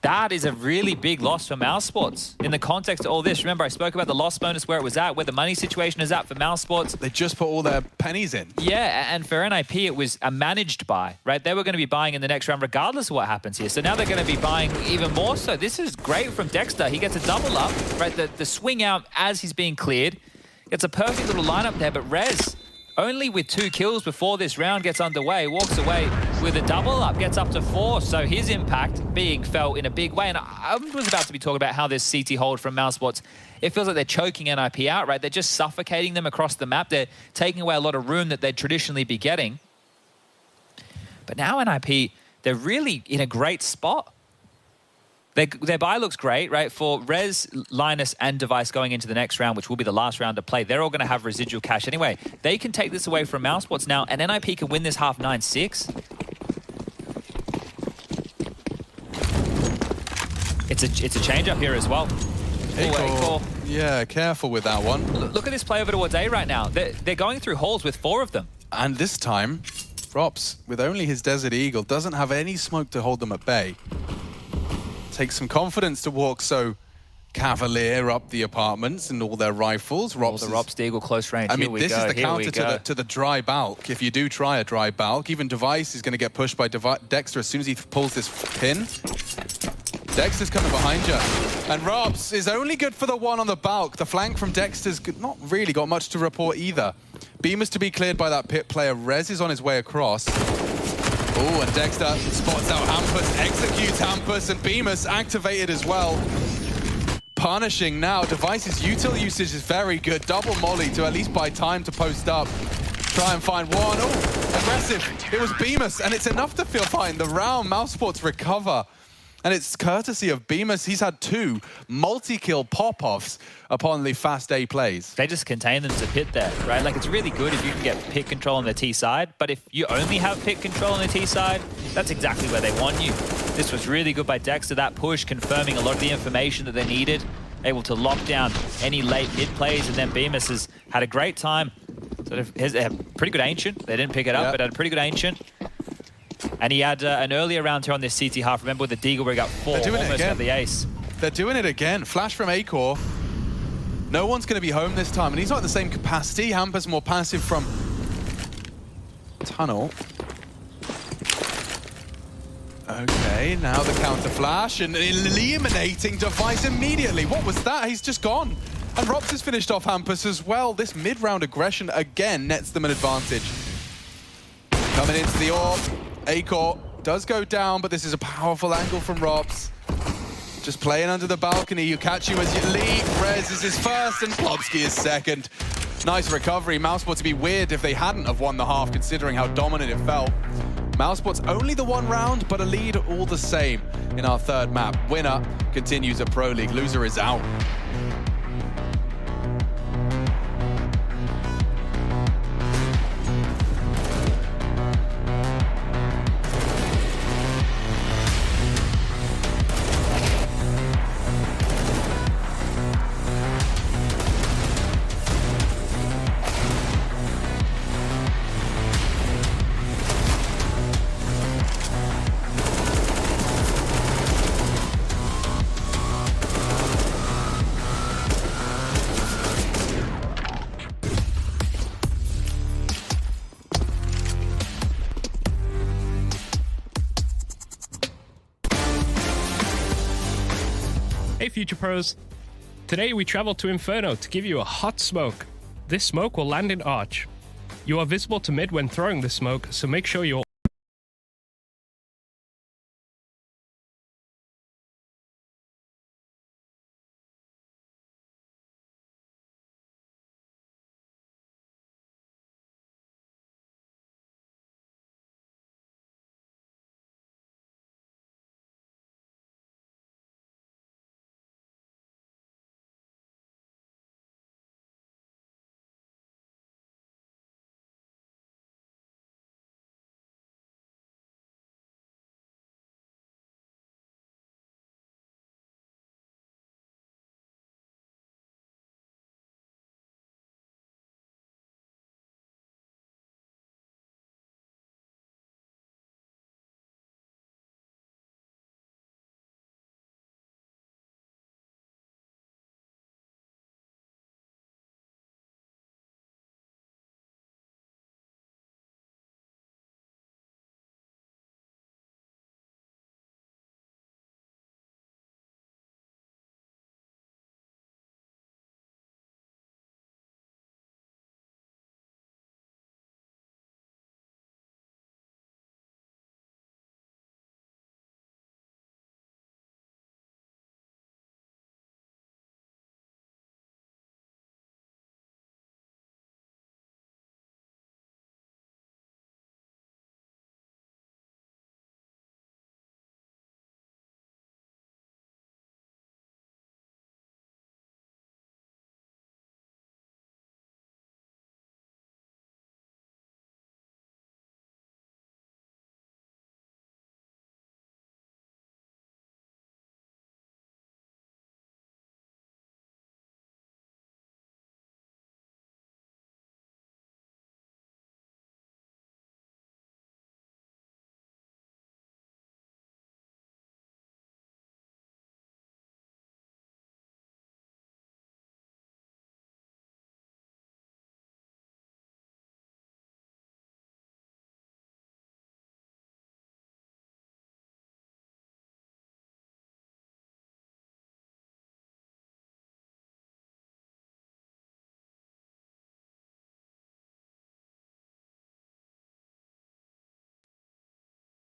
That is a really big loss for Mousesports. In the context of all this, remember I spoke about the loss bonus where it was at, where the money situation is at for Mousesports. They just put all their pennies in. Yeah, and for NIP it was a managed buy, right? They were going to be buying in the next round regardless of what happens here. So now they're going to be buying even more so. This is great from Dexter. He gets a double up, right? The swing out as he's being cleared. It's a perfect little lineup there, but Rez only with 2 kills before this round gets underway, walks away with a double up, gets up to 4, so his impact being felt in a big way. And I was about to be talking about how this CT hold from Mousesports, it feels like they're choking NIP out, right? They're just suffocating them across the map. They're taking away a lot of room that they'd traditionally be getting. But now NIP, they're really in a great spot. Their buy looks great, right? For Rez, Linus, and Device going into the next round, which will be the last round to play, they're all going to have residual cash anyway. They can take this away from Mousesports now, and NIP can win this half 9-6. It's a change up here as well. Acor. Yeah, careful with that one. Look at this play over towards A right now. They're going through halls with 4 of them. And this time, Rops, with only his Desert Eagle, doesn't have any smoke to hold them at bay. Takes some confidence to walk so cavalier up the apartments and all their rifles. The Rops Deagle close range. I mean, this is the counter to the dry bulk. If you do try a dry bulk, even Device is going to get pushed by Dexter as soon as he pulls this pin. Dexter's coming behind you. And Robs is only good for the one on the bulk. The flank from Dexter's not really got much to report either. Beamer's to be cleared by that pit player. Rez is on his way across. Oh, and Dexter spots out Hampus, executes Hampus, and Bemis activated as well. Punishing now. Device's util usage is very good. Double molly to at least buy time to post up. Try and find one. Oh, aggressive. It was Bemis, and it's enough to feel fine. The round, Mousesports recover. And it's courtesy of Bemis. He's had 2 multi-kill pop-offs upon the fast A plays. They just contain them to pit there, right? Like, it's really good if you can get pit control on the T side, but if you only have pit control on the T side, that's exactly where they want you. This was really good by Dexter, that push, confirming a lot of the information that they needed, able to lock down any late mid plays, and then Bemis has had a great time. Sort of, they have a pretty good Ancient. They didn't pick it up, but had a pretty good Ancient. And he had an earlier round here on this CT half. Remember with the Deagle where he got 4, almost got the ace. They're doing it again. Flash from Acor. No one's going to be home this time, and he's not in the same capacity. Hampus more passive from Tunnel. Okay, now the counter flash and eliminating Device immediately. What was that? He's just gone. And Rops has finished off Hampus as well. This mid-round aggression again nets them an advantage. Coming into the orb. Acor does go down, but this is a powerful angle from Rops. Just playing under the balcony. You catch you as you leave. Rez is his first, and Plobsky is second. Nice recovery. Mousesports would be weird if they hadn't have won the half, considering how dominant it felt. Mousesports only the 1 round, but a lead all the same in our 3rd map. Winner continues at Pro League. Loser is out. Hey Future Pros! Today we travel to Inferno to give you a hot smoke. This smoke will land in Arch. You are visible to mid when throwing the smoke, so make sure you're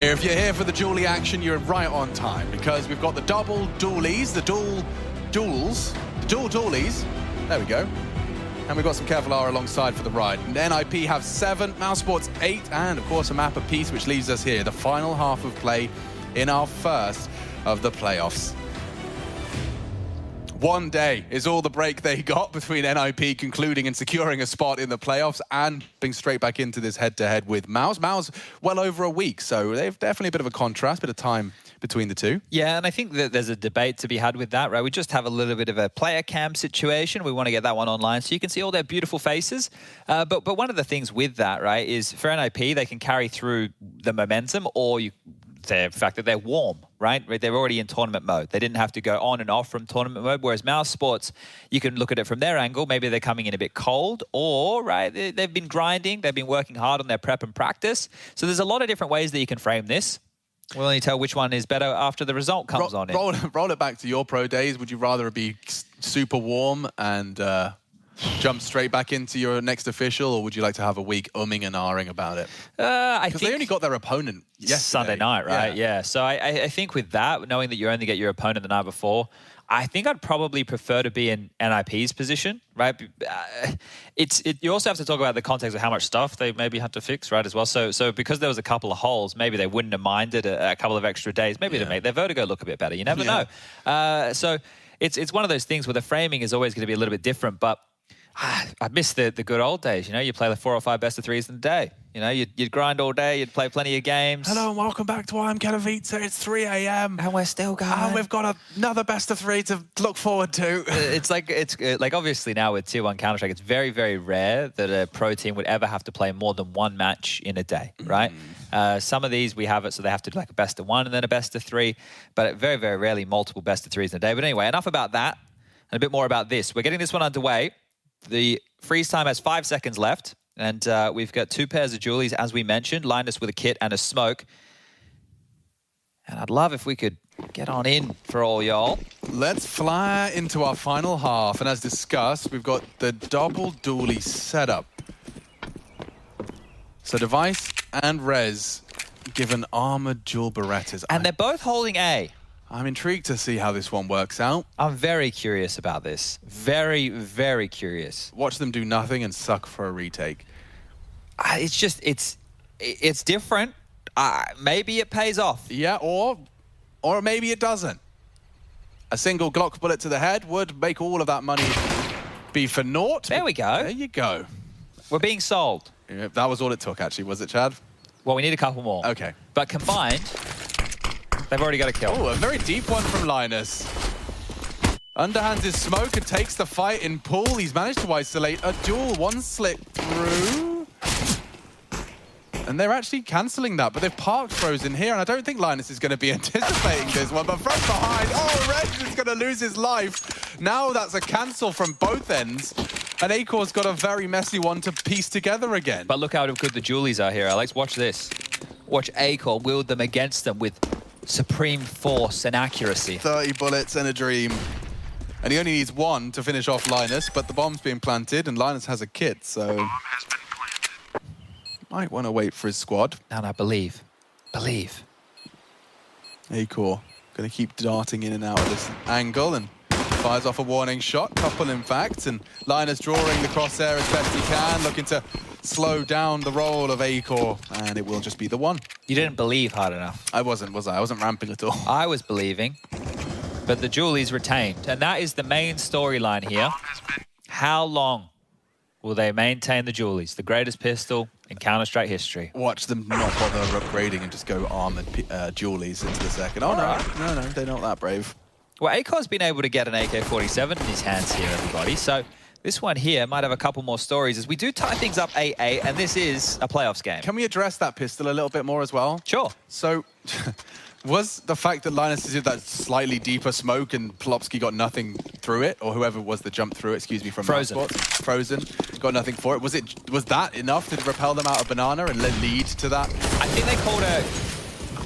If you're here for the dually action, you're right on time because we've got the double dualies, the dual dualies. There we go. And we've got some Kevlar alongside for the ride. And NIP have 7, Mousesports 8, and of course a map apiece, which leaves us here, the final half of play in our first of the playoffs. 1 day is all the break they got between NIP concluding and securing a spot in the playoffs and being straight back into this head-to-head with Mouse. Mouse, well over a week, so they've definitely a bit of a contrast, bit of time between the two. Yeah, and I think that there's a debate to be had with that, right? We just have a little bit of a player cam situation. We want to get that one online so you can see all their beautiful faces. But one of the things with that, right, is for NIP, they can carry through the momentum or the fact that they're warm, right? They're already in tournament mode. They didn't have to go on and off from tournament mode, whereas Mousesports, you can look at it from their angle. Maybe they're coming in a bit cold or, right, they've been grinding. They've been working hard on their prep and practice. So there's a lot of different ways that you can frame this. We'll only tell which one is better after the result comes on in. Roll it back to your pro days. Would you rather be super warm and jump straight back into your next official, or would you like to have a week umming and ahhing about it? I think they only got their opponent yesterday. Sunday night, right? Yeah. So I think with that, knowing that you only get your opponent the night before, I think I'd probably prefer to be in NIP's position, right? You also have to talk about the context of how much stuff they maybe had to fix, right, as well. So because there was a couple of holes, maybe they wouldn't have minded a couple of extra days, maybe to make their Vertigo look a bit better. You never know. So it's one of those things where the framing is always going to be a little bit different, but I miss the good old days. You know, you play the 4 or 5 best of 3s in a day. You know, you'd grind all day. You'd play plenty of games. Hello and welcome back to I'm Katowice. It's 3 a.m. and we're still going. And we've got another best of 3 to look forward to. It's like obviously now with Tier 1 Counter-Strike, it's very, very rare that a pro team would ever have to play more than 1 match in a day, right? Some of these we have it so they have to do like a best of 1 and then a best of 3, but very, very rarely multiple best of 3s in a day. But anyway, enough about that and a bit more about this. We're getting this one underway. The freeze time has 5 seconds left, and we've got 2 pairs of Julies, as we mentioned, Linus with a kit and a smoke. And I'd love if we could get on in for all y'all. Let's fly into our final half, and as discussed, we've got the double dually setup. So Device and Rez given armored dual Berettas. And they're both holding A. I'm intrigued to see how this one works out. I'm very curious about this. Very, very curious. Watch them do nothing and suck for a retake. It's different. Maybe it pays off. Yeah, or maybe it doesn't. A single Glock bullet to the head would make all of that money be for naught. There we go. There you go. We're being sold. Yeah, that was all it took, actually, was it, Chad? Well, we need a couple more. Okay. But combined, they've already got a kill. Oh, a very deep one from Linus. Underhands his smoke and takes the fight in pool. He's managed to isolate a duel. One slip through. And they're actually cancelling that, but they've parked Frozen here, and I don't think Linus is going to be anticipating this one, but from behind, Rez is going to lose his life. Now that's a cancel from both ends, and Acor's got a very messy one to piece together again. But look how good the Julies are here, Alex. Watch this. Watch Acor wield them against them with supreme force and accuracy. 30 bullets and a dream. And he only needs 1 to finish off Linus, but the bomb's being planted, and Linus has a kit, so... Bomb has been planted. Might want to wait for his squad. And I believe. Acor going to keep darting in and out of this angle, and fires off a warning shot, couple in fact, and Linus drawing the crosshair as best he can, looking to slow down the roll of Acor, and it will just be the one. You didn't believe hard enough. I wasn't, was I? I wasn't ramping at all. I was believing, but the Julie's retained, and that is the main storyline here. How long will they maintain the Julies, the greatest pistol in Counter-Strike history? Watch them not bother upgrading and just go armored Julies into the second. Oh, no, they're not that brave. Well, Acor's been able to get an AK-47 in his hands here, everybody, so this one here might have a couple more stories as we do tie things up 8-8, and this is a playoffs game. Can we address that pistol a little bit more as well? Sure. So, was the fact that Linus did that slightly deeper smoke and Plopsky got nothing through it, or whoever was the jump through it, excuse me, from Frozen, got nothing for it. Was that enough to repel them out of Banana and lead to that? I think they called a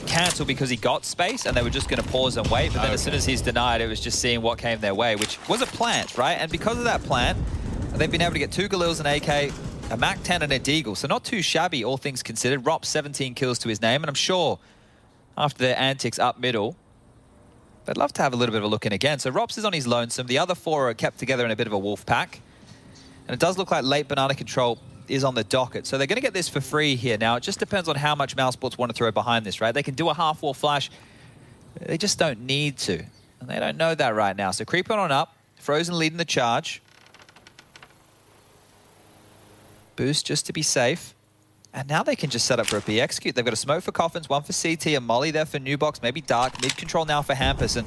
cancel because he got space and they were just going to pause and wait, but then as soon as he's denied, it was just seeing what came their way, which was a plant, right? And because of that plant, they've been able to get 2 Galils and AK, a Mac 10 and a Deagle, so not too shabby, all things considered. Rop 17 kills to his name, and I'm sure after their antics up middle. They'd love to have a little bit of a look in again. So Rops is on his lonesome. The other four are kept together in a bit of a wolf pack. And it does look like late banana control is on the docket. So they're going to get this for free here. Now, it just depends on how much mousesports want to throw behind this, right? They can do a half-wall flash. They just don't need to. And they don't know that right now. So creeping on up. Frozen leading the charge. Boost just to be safe. And now they can just set up for a B execute. They've got a smoke for Coffins, one for CT, a molly there for Nubox, maybe Dark, mid-control now for Hampus, and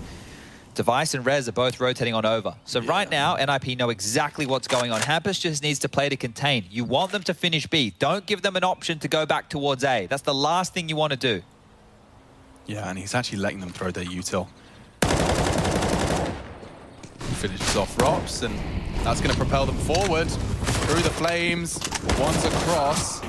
Device and Rez are both rotating on over. So right now, NIP know exactly what's going on. Hampus just needs to play to contain. You want them to finish B. Don't give them an option to go back towards A. That's the last thing you want to do. Yeah, and he's actually letting them throw their util. Finishes off Rops, and that's going to propel them forward through the flames. One's across.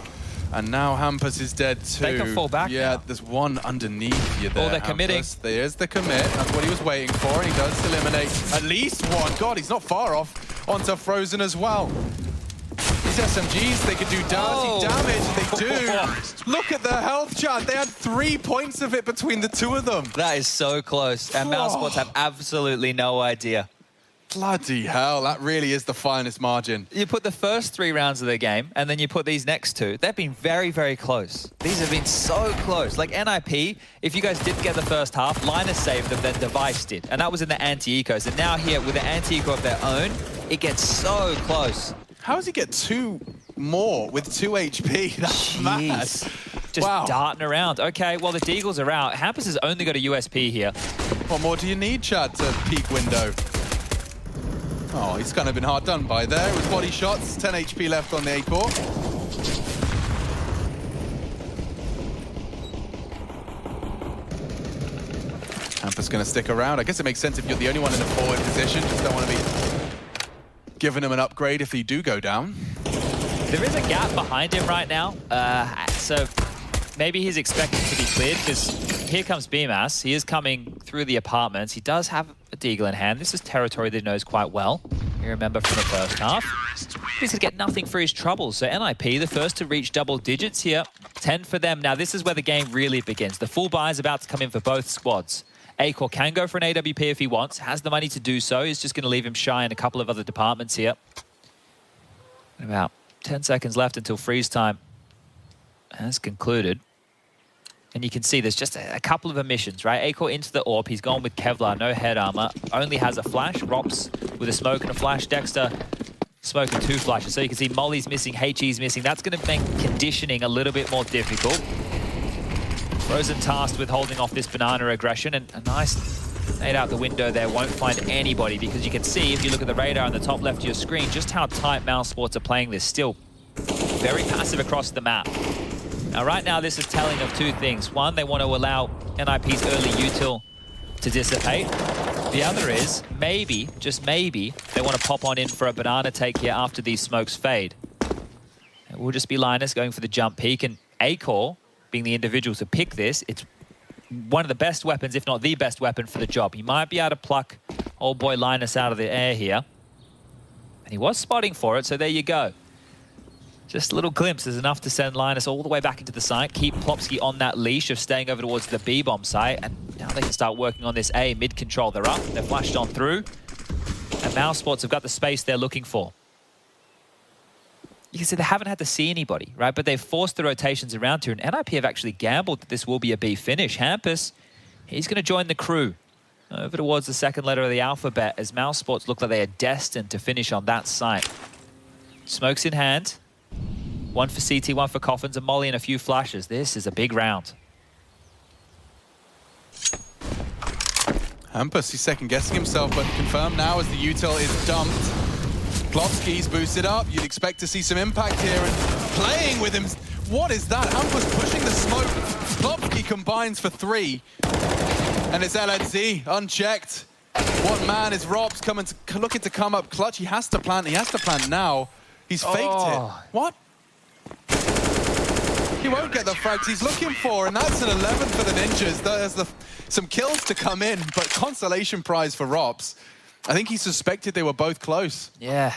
And now Hampus is dead too. They can fall back Yeah, now. There's one underneath you there. Oh, they're committing. There's the commit. That's what he was waiting for. And he does eliminate at least one. God, he's not far off. Onto Frozen as well. These SMGs, they can do dirty damage. They do. Look at the health chart. They had 3 points of it between the two of them. That is so close. And mousesports have absolutely no idea. Bloody hell, that really is the finest margin. You put the first 3 rounds of the game, and then you put these next 2. They've been very, very close. These have been so close. Like NIP, if you guys didn't get the first half, Linus saved them, then Device did. And that was in the anti-ecos. And now here, with the anti-eco of their own, it gets so close. How does he get 2 more with 2 HP? That's mad. Just darting around. Okay, well, the Deagles are out. Hampus has only got a USP here. What more do you need, Chad, to peak window? Oh, he's kind of been hard done by there. It was body shots, 10 HP left on the A-core. Hampus going to stick around. I guess it makes sense if you're the only one in the forward position. Just don't want to be giving him an upgrade if you do go down. There is a gap behind him right now. So maybe he's expected to be cleared because here comes BMAS. He is coming through the apartments. He does have a Deagle in hand. This is territory that he knows quite well. You remember from the first half. He's going to get nothing for his troubles. So NIP, the first to reach double digits here. 10 for them. Now, this is where the game really begins. The full buy is about to come in for both squads. A-Core can go for an AWP if he wants. Has the money to do so. He's just going to leave him shy in a couple of other departments here. About 10 seconds left until freeze time has concluded. And you can see there's just a couple of emissions, right? A-Core into the AWP. He's gone with Kevlar, no head armor. Only has a flash. Rops with a smoke and a flash. Dexter smoke and 2 flashes. So you can see Molly's missing, HE's missing. That's going to make conditioning a little bit more difficult. Frozen tasked with holding off this banana aggression. And a nice nade out the window there. Won't find anybody because you can see, if you look at the radar on the top left of your screen, just how tight mousesports are playing this. Still very passive across the map. Now, right now, this is telling of 2 things. One, they want to allow NIP's early util to dissipate. The other is, maybe, just maybe, they want to pop on in for a banana take here after these smokes fade. It will just be Linus going for the jump peak, and A-Core, being the individual to pick this, it's one of the best weapons, if not the best weapon for the job. He might be able to pluck old boy Linus out of the air here. And he was spotting for it, so there you go. Just a little glimpse is enough to send Linus all the way back into the site, keep Plopsky on that leash of staying over towards the B-bomb site, and now they can start working on this A mid-control. They're up, they're flashed on through, and mousesports have got the space they're looking for. You can see they haven't had to see anybody, right? But they've forced the rotations around here, and NIP have actually gambled that this will be a B finish. Hampus, he's going to join the crew over towards the second letter of the alphabet as mousesports look like they are destined to finish on that site. Smokes in hand. 1 for CT, 1 for Coffins, a molly and a few flashes. This is a big round. Hampus, he's second-guessing himself, but confirmed now as the util is dumped. Plopsky's boosted up. You'd expect to see some impact here, and playing with him. What is that? Hampus pushing the smoke. Plopsky combines for 3. And it's LNZ, unchecked. One man is Robs looking to come up clutch. He has to plant now. He's faked it. What? He won't get the frags he's looking for, and that's an 11 for the Ninjas. There's some kills to come in, but consolation prize for Rops. I think he suspected they were both close. Yeah,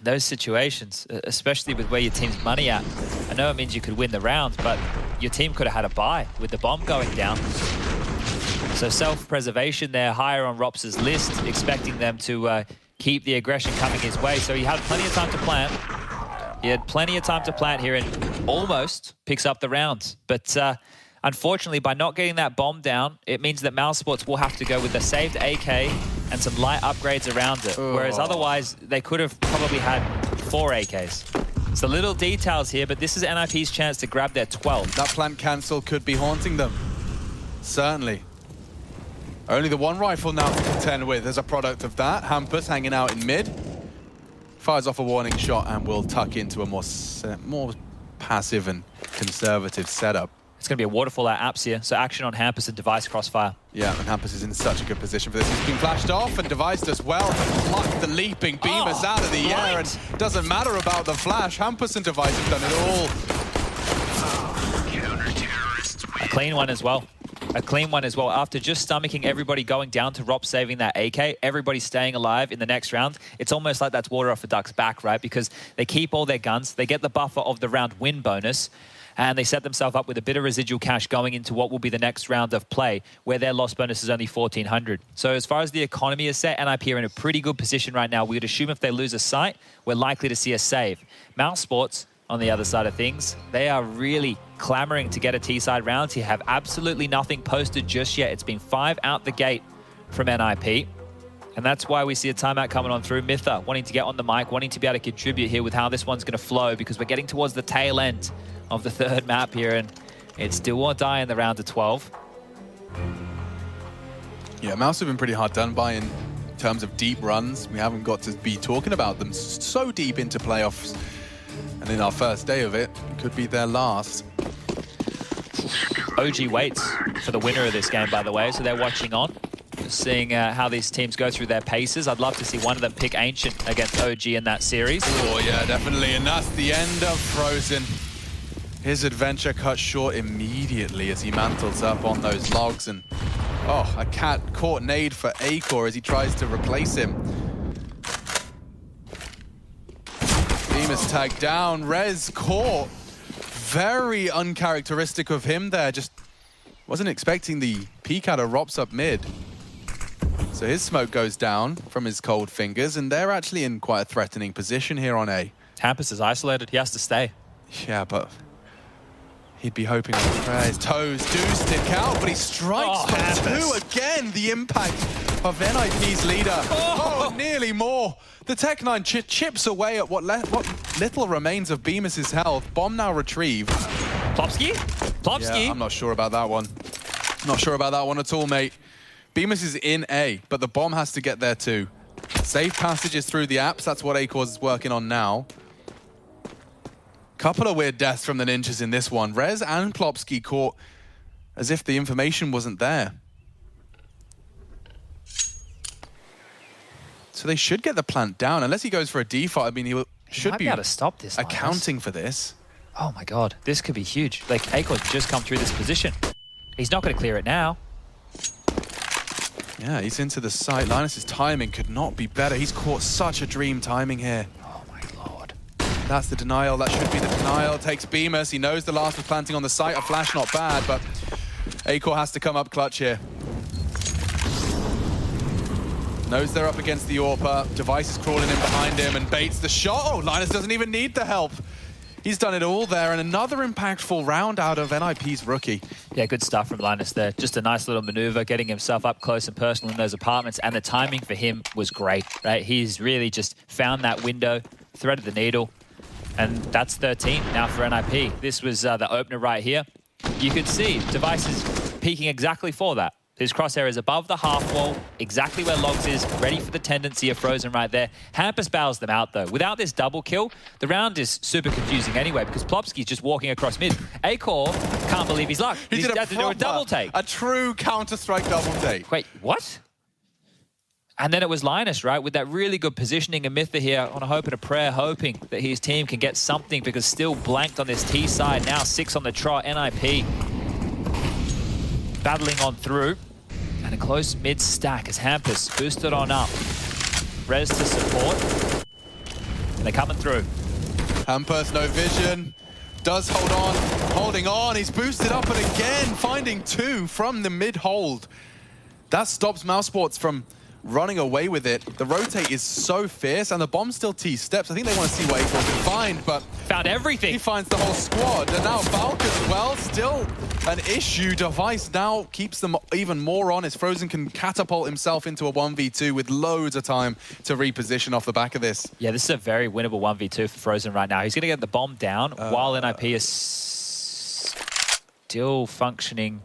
those situations, especially with where your team's money at. I know it means you could win the round, but your team could have had a bye with the bomb going down. So self-preservation there, higher on Rops's list, expecting them to keep the aggression coming his way. So he had plenty of time to plant. He had plenty of time to plant here and almost picks up the rounds. But unfortunately, by not getting that bomb down, it means that mousesports will have to go with a saved AK and some light upgrades around it. Whereas otherwise, they could have probably had 4 AKs. So little details here, but this is NIP's chance to grab their 12. That plant cancel could be haunting them. Certainly. Only the one rifle now to contend with as a product of that. Hampus hanging out in mid. Fires off a warning shot and will tuck into a more passive and conservative setup. It's going to be a waterfall at apps here, so action on Hampus and Device crossfire. Yeah, and Hampus is in such a good position for this. He's been flashed off, and Device does well to pluck the leaping Beamers out of the air, and doesn't matter about the flash. Hampus and Device have done it all. A clean one as well. A clean one as well. After just stomaching everybody going down to Rop saving that AK, everybody staying alive in the next round, it's almost like that's water off a duck's back, right? Because they keep all their guns, they get the buffer of the round win bonus, and they set themselves up with a bit of residual cash going into what will be the next round of play, where their loss bonus is only 1,400. So as far as the economy is set, NIP are in a pretty good position right now. We would assume if they lose a site, we're likely to see a save. mousesports, on the other side of things, they are really clamoring to get a T-side round. You have absolutely nothing posted just yet. It's been 5 out the gate from NIP. And that's why we see a timeout coming on through. Mytha wanting to get on the mic, wanting to be able to contribute here with how this one's going to flow, because we're getting towards the tail end of the 3rd map here, and it's do or die in the round of 12. Yeah, Mouse have been pretty hard done by in terms of deep runs. We haven't got to be talking about them so deep into playoffs. And in our first day of it, it could be their last. OG waits for the winner of this game, by the way, so they're watching on. Seeing how these teams go through their paces. I'd love to see one of them pick Ancient against OG in that series. Oh yeah, definitely, and that's the end of Frozen. His adventure cut short immediately as he mantles up on those logs, and oh, a cat caught nade for Acor as he tries to replace him. Beamer's tagged down, Rez caught. Very uncharacteristic of him there, just wasn't expecting the peek out of Rops up mid. So his smoke goes down from his cold fingers, and they're actually in quite a threatening position here on A. Hampus is isolated, he has to stay. Yeah, but he'd be hoping his toes do stick out, but he strikes for 2 again. The impact of NIP's leader. Oh, nearly more. The Tech-9 chips away at what little remains of Bemis' health. Bomb now retrieved. Plopsky? Plopsky? Yeah, I'm not sure about that one. Not sure about that one at all, mate. Bemis is in A, but the bomb has to get there too. Safe passages through the apps, that's what Acor is working on now. Couple of weird deaths from the ninjas in this one. Rez and Plopsky caught as if the information wasn't there. So they should get the plant down, unless he goes for a default. I mean, he should be able to stop this. Accounting for this. Oh my god, this could be huge. Like, Acor's just come through this position. He's not going to clear it now. Yeah, he's into the site. Linus's timing could not be better. He's caught such a dream timing here. Oh my lord. That's the denial. That should be the denial. Takes Bemis. He knows the last was planting on the site. A flash not bad, but Acor has to come up clutch here. Knows they're up against the AWPer. Device is crawling in behind him and baits the shot. Oh, Linus doesn't even need the help. He's done it all there, and another impactful round out of NIP's rookie. Yeah, good stuff from Linus there. Just a nice little maneuver, getting himself up close and personal in those apartments, and the timing for him was great, right? He's really just found that window, threaded the needle, and that's 13 now for NIP. This was the opener right here. You could see Device is peaking exactly for that. His crosshair is above the half wall, exactly where Logs is, ready for the tendency of Frozen right there. Hampus bails them out, though. Without this double kill, the round is super confusing anyway, because Plopsky's just walking across mid. Acor can't believe his luck. He's had to do a double take. A true Counter-Strike double take. Wait, what? And then it was Linus, right, with that really good positioning and Mytha here on a hope and a prayer, hoping that his team can get something, because still blanked on this T side. Now 6 on the trot, NIP battling on through. And a close mid stack as Hampus boosted on up. Rez to support. And they're coming through. Hampus, no vision. does hold on, holding on. He's boosted up and again finding 2 from the mid-hold. That stops Mousesports from running away with it. The rotate is so fierce, and the bomb still T-steps. I think they want to see what April can find, but... Found everything. He finds the whole squad, and now Falcon as well, still an issue. Device now keeps them even more honest. Frozen can catapult himself into a 1v2 with loads of time to reposition off the back of this. Yeah, this is a very winnable 1v2 for Frozen right now. He's going to get the bomb down while NIP is still functioning.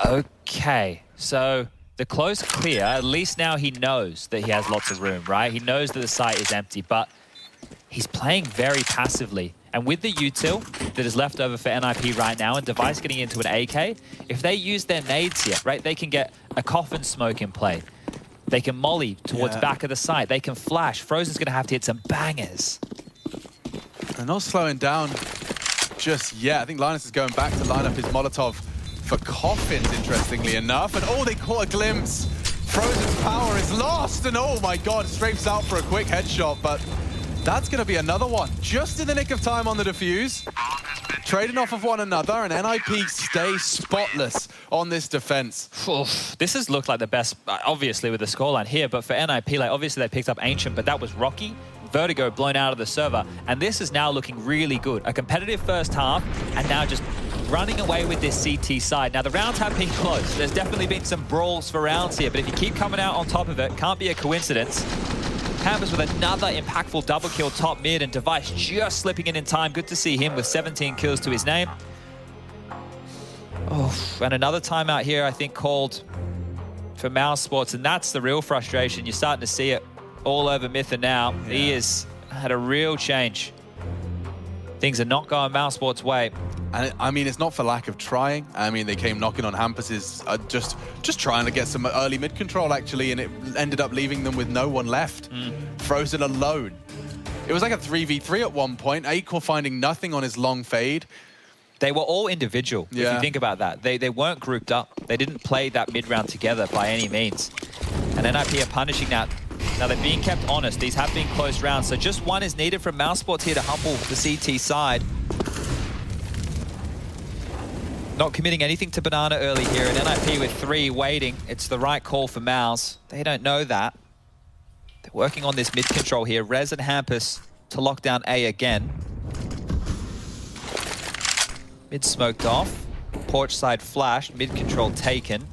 Okay, so the close clear, at least now he knows that he has lots of room, right? He knows that the site is empty, but he's playing very passively. And with the util that is left over for NIP right now and Device getting into an AK, if they use their nades here, right, they can get a coffin smoke in play. They can molly towards back of the site. They can flash. Frozen's going to have to hit some bangers. They're not slowing down just yet. I think Linus is going back to line up his Molotov for coffins, interestingly enough. And oh, they caught a glimpse. Frozen's power is lost. And oh my God, strafes out for a quick headshot. But that's going to be another one. Just in the nick of time on the defuse. Trading off of one another, and NIP stay spotless on this defense. This has looked like the best, obviously, with the scoreline here. But for NIP, like obviously they picked up Ancient, but that was rocky. Vertigo blown out of the server. And this is now looking really good. A competitive first half, and now just running away with this CT side. Now, the rounds have been close. There's definitely been some brawls for rounds here, but if you keep coming out on top of it, can't be a coincidence. Hampus with another impactful double kill top mid, and Device just slipping in time. Good to see him with 17 kills to his name. Oh, and another timeout here, I think, called for Mousesports, and that's the real frustration. You're starting to see it all over Mytha now. Yeah. He has had a real change. Things are not going Mousesports' way. And I mean, it's not for lack of trying. I mean, they came knocking on Hampus's, just trying to get some early mid control, actually, and it ended up leaving them with no one left. Frozen alone. It was like a 3v3 at one point. Equal finding nothing on his long fade. They were all individual, if you think about that. They weren't grouped up. They didn't play that mid-round together by any means. And NIP are punishing that. Now, they're being kept honest. These have been close rounds, so just one is needed from Mousesports here to humble the CT side. Not committing anything to Banana early here, and NIP with 3 waiting. It's the right call for Mouse. They don't know that. They're working on this mid-control here. Rez and Hampus to lock down A again. Mid smoked off. Porch side flashed. Mid-control taken.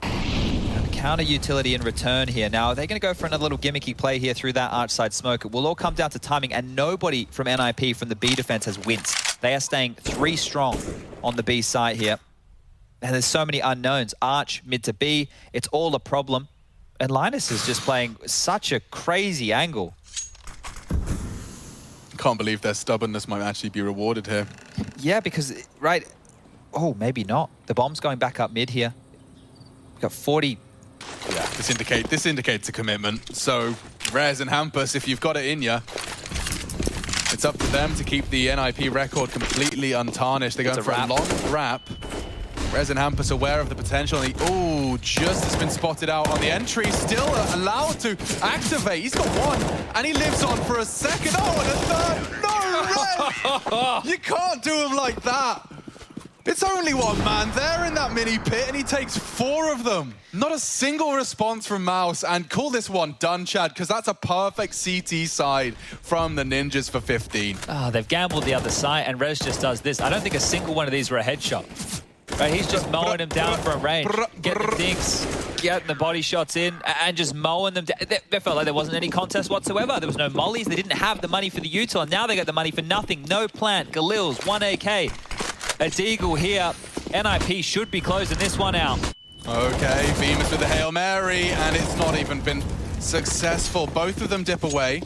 And counter utility in return here. Now, they're going to go for another little gimmicky play here through that arch side smoke. It will all come down to timing, and nobody from NIP from the B defense has winced. They are staying 3 strong on the B side here. And there's so many unknowns. Arch, mid to B, it's all a problem. And Linus is just playing such a crazy angle. Can't believe their stubbornness might actually be rewarded here. Yeah, because, right, oh, maybe not. The bomb's going back up mid here. We've got 40. Yeah, this indicates a commitment. So, Rez and Hampus, if you've got it in you, it's up to them to keep the NIP record completely untarnished. They're going for a long wrap. Rez and Hampus aware of the potential. And oh, just has been spotted out on the entry. Still allowed to activate. He's got 1, and he lives on for a second. Oh, and a third. No, Rez! You can't do him like that. It's only 1 man there in that mini pit, and he takes 4 of them. Not a single response from Mouse, and call this one done, Chad, because that's a perfect CT side from the Ninjas for 15. Oh, they've gambled the other side, and Rez just does this. I don't think a single one of these were a headshot. Right, he's just mowing him down from range, getting the dinks, getting the body shots in, and just mowing them down. They felt like there wasn't any contest whatsoever. There was no mollies. They didn't have the money for the util, and now they got the money for nothing. No plant, Galil's, 1 AK. It's Eagle here. NIP should be closing this one out. Okay, Bemis with the Hail Mary, and it's not even been successful. Both of them dip away.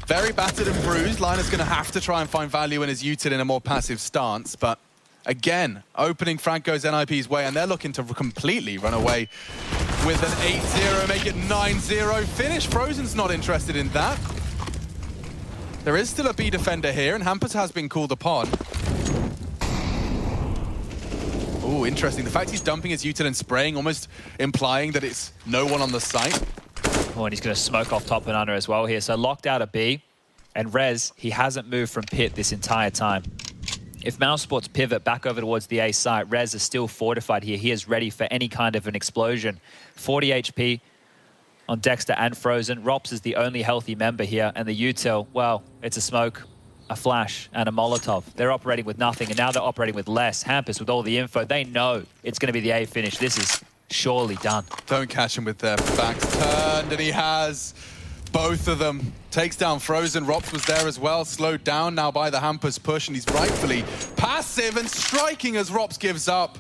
Very battered and bruised. Linus going to have to try and find value in his util in a more passive stance, but again, opening Franco's NIP's way, and they're looking to completely run away with an 8-0, make it 9-0 finish. Frozen's not interested in that. There is still a B defender here, and Hampus has been called upon. Oh, interesting. The fact he's dumping his util and spraying, almost implying that it's no one on the site. Oh, and he's going to smoke off top and under as well here. So locked out a B. And Rez, he hasn't moved from pit this entire time. If Mousesports pivot back over towards the A site, Rez is still fortified here. He is ready for any kind of an explosion. 40 HP on Dexter and Frozen. Rops is the only healthy member here. And the util, well, it's a smoke, a flash, and a Molotov. They're operating with nothing, and now they're operating with less. Hampus, with all the info, they know it's going to be the A finish. This is surely done. Don't catch him with their backs turned, and he has both of them. Takes down Frozen. Rops was there as well, slowed down now by the Hampus push, and he's rightfully passive and striking as Rops gives up.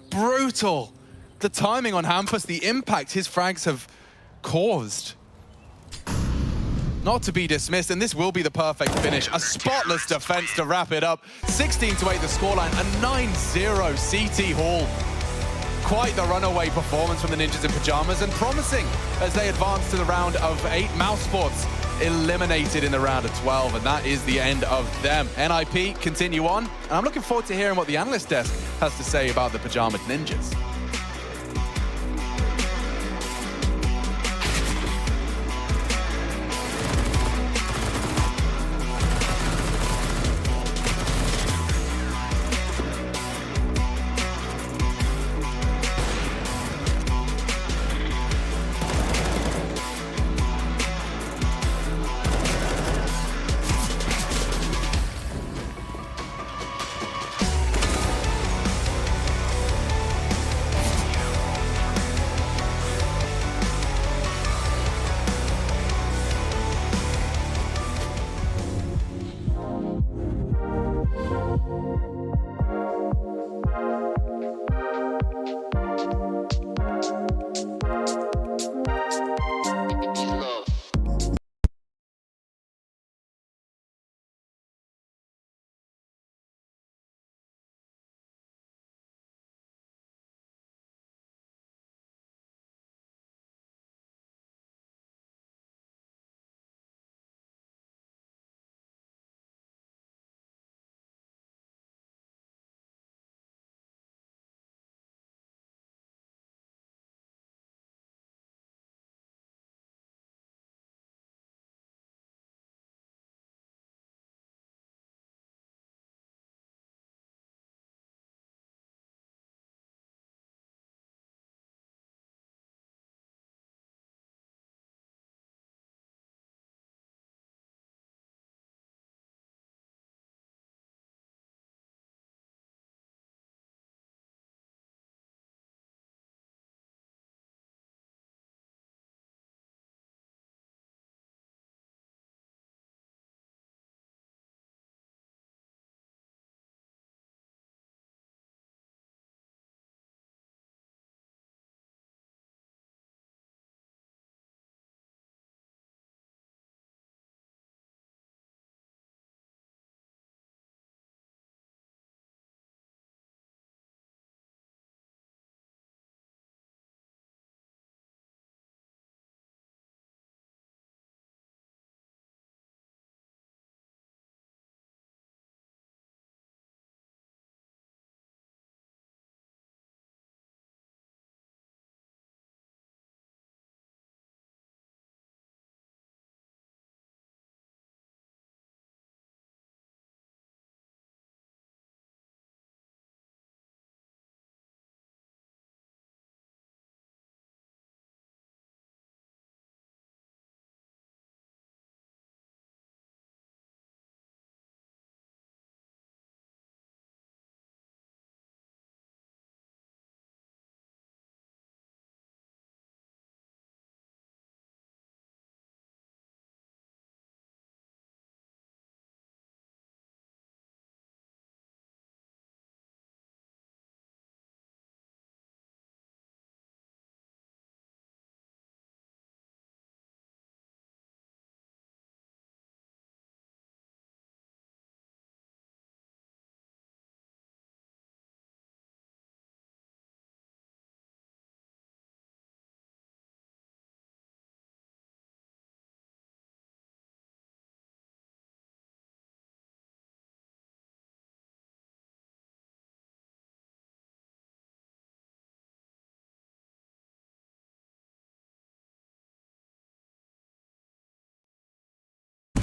Brutal. The timing on Hampus, the impact his frags have caused. Not to be dismissed, and this will be the perfect finish. A spotless defense to wrap it up. 16-8 the scoreline, a 9-0 CT Hall. Quite the runaway performance from the Ninjas in Pajamas, and promising as they advance to the round of 8. Mousesports eliminated in the round of 12, and that is the end of them. NIP continue on, and I'm looking forward to hearing what the analyst desk has to say about the Pajama Ninjas.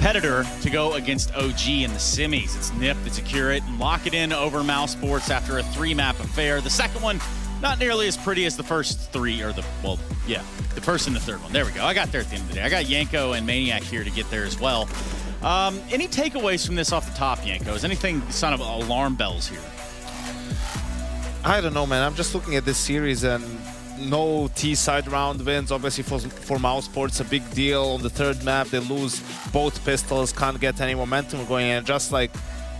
competitor to go against OG in the semis. It's nip, it's Accurate, and lock it in over Mouse Sports after a 3-map affair. The second one, not nearly as pretty as the first three, or the first and the third one. There we go. I got there at the end of the day. I got Yanko and Maniac here to get there as well. Any takeaways from this off the top, Yanko? Is anything sound of alarm bells here? I don't know, man. I'm just looking at this series and no T-side round wins. Obviously, for Mouse Sports, a big deal. On the third map, they lose both pistols, can't get any momentum going, and just like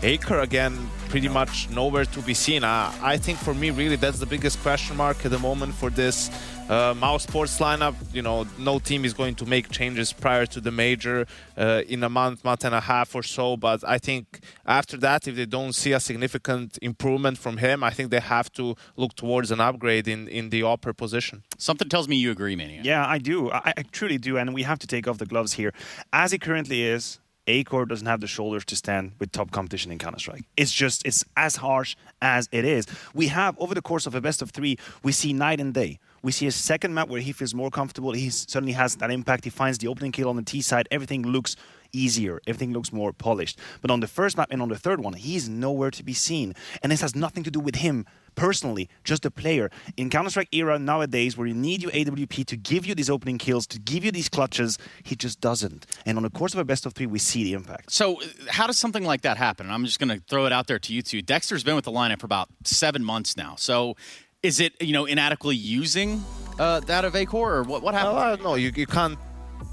Aker again, pretty much nowhere to be seen. I think for me, really, that's the biggest question mark at the moment for this Mouse Sports lineup. You know, no team is going to make changes prior to the major in a month and a half or so. But I think after that, if they don't see a significant improvement from him, I think they have to look towards an upgrade in the upper position. Something tells me you agree, Maniac. Yeah, I do. I truly do. And we have to take off the gloves here. As it currently is, Acor doesn't have the shoulders to stand with top competition in Counter-Strike. It's as harsh as it is. We have, over the course of a best of 3, we see night and day. We see a second map where he feels more comfortable. He certainly has that impact. He finds the opening kill on the T side. Everything looks easier. Everything looks more polished. But on the first map and on the third one, he's nowhere to be seen. And this has nothing to do with him personally, just a player. In Counter-Strike era nowadays, where you need your AWP to give you these opening kills, to give you these clutches, he just doesn't. And on the course of a best of 3, we see the impact. So how does something like that happen? I'm just going to throw it out there to you two. Dexter's been with the lineup for about 7 months now. So is it, inadequately using that of Acor, or what happened? I don't know. You can't.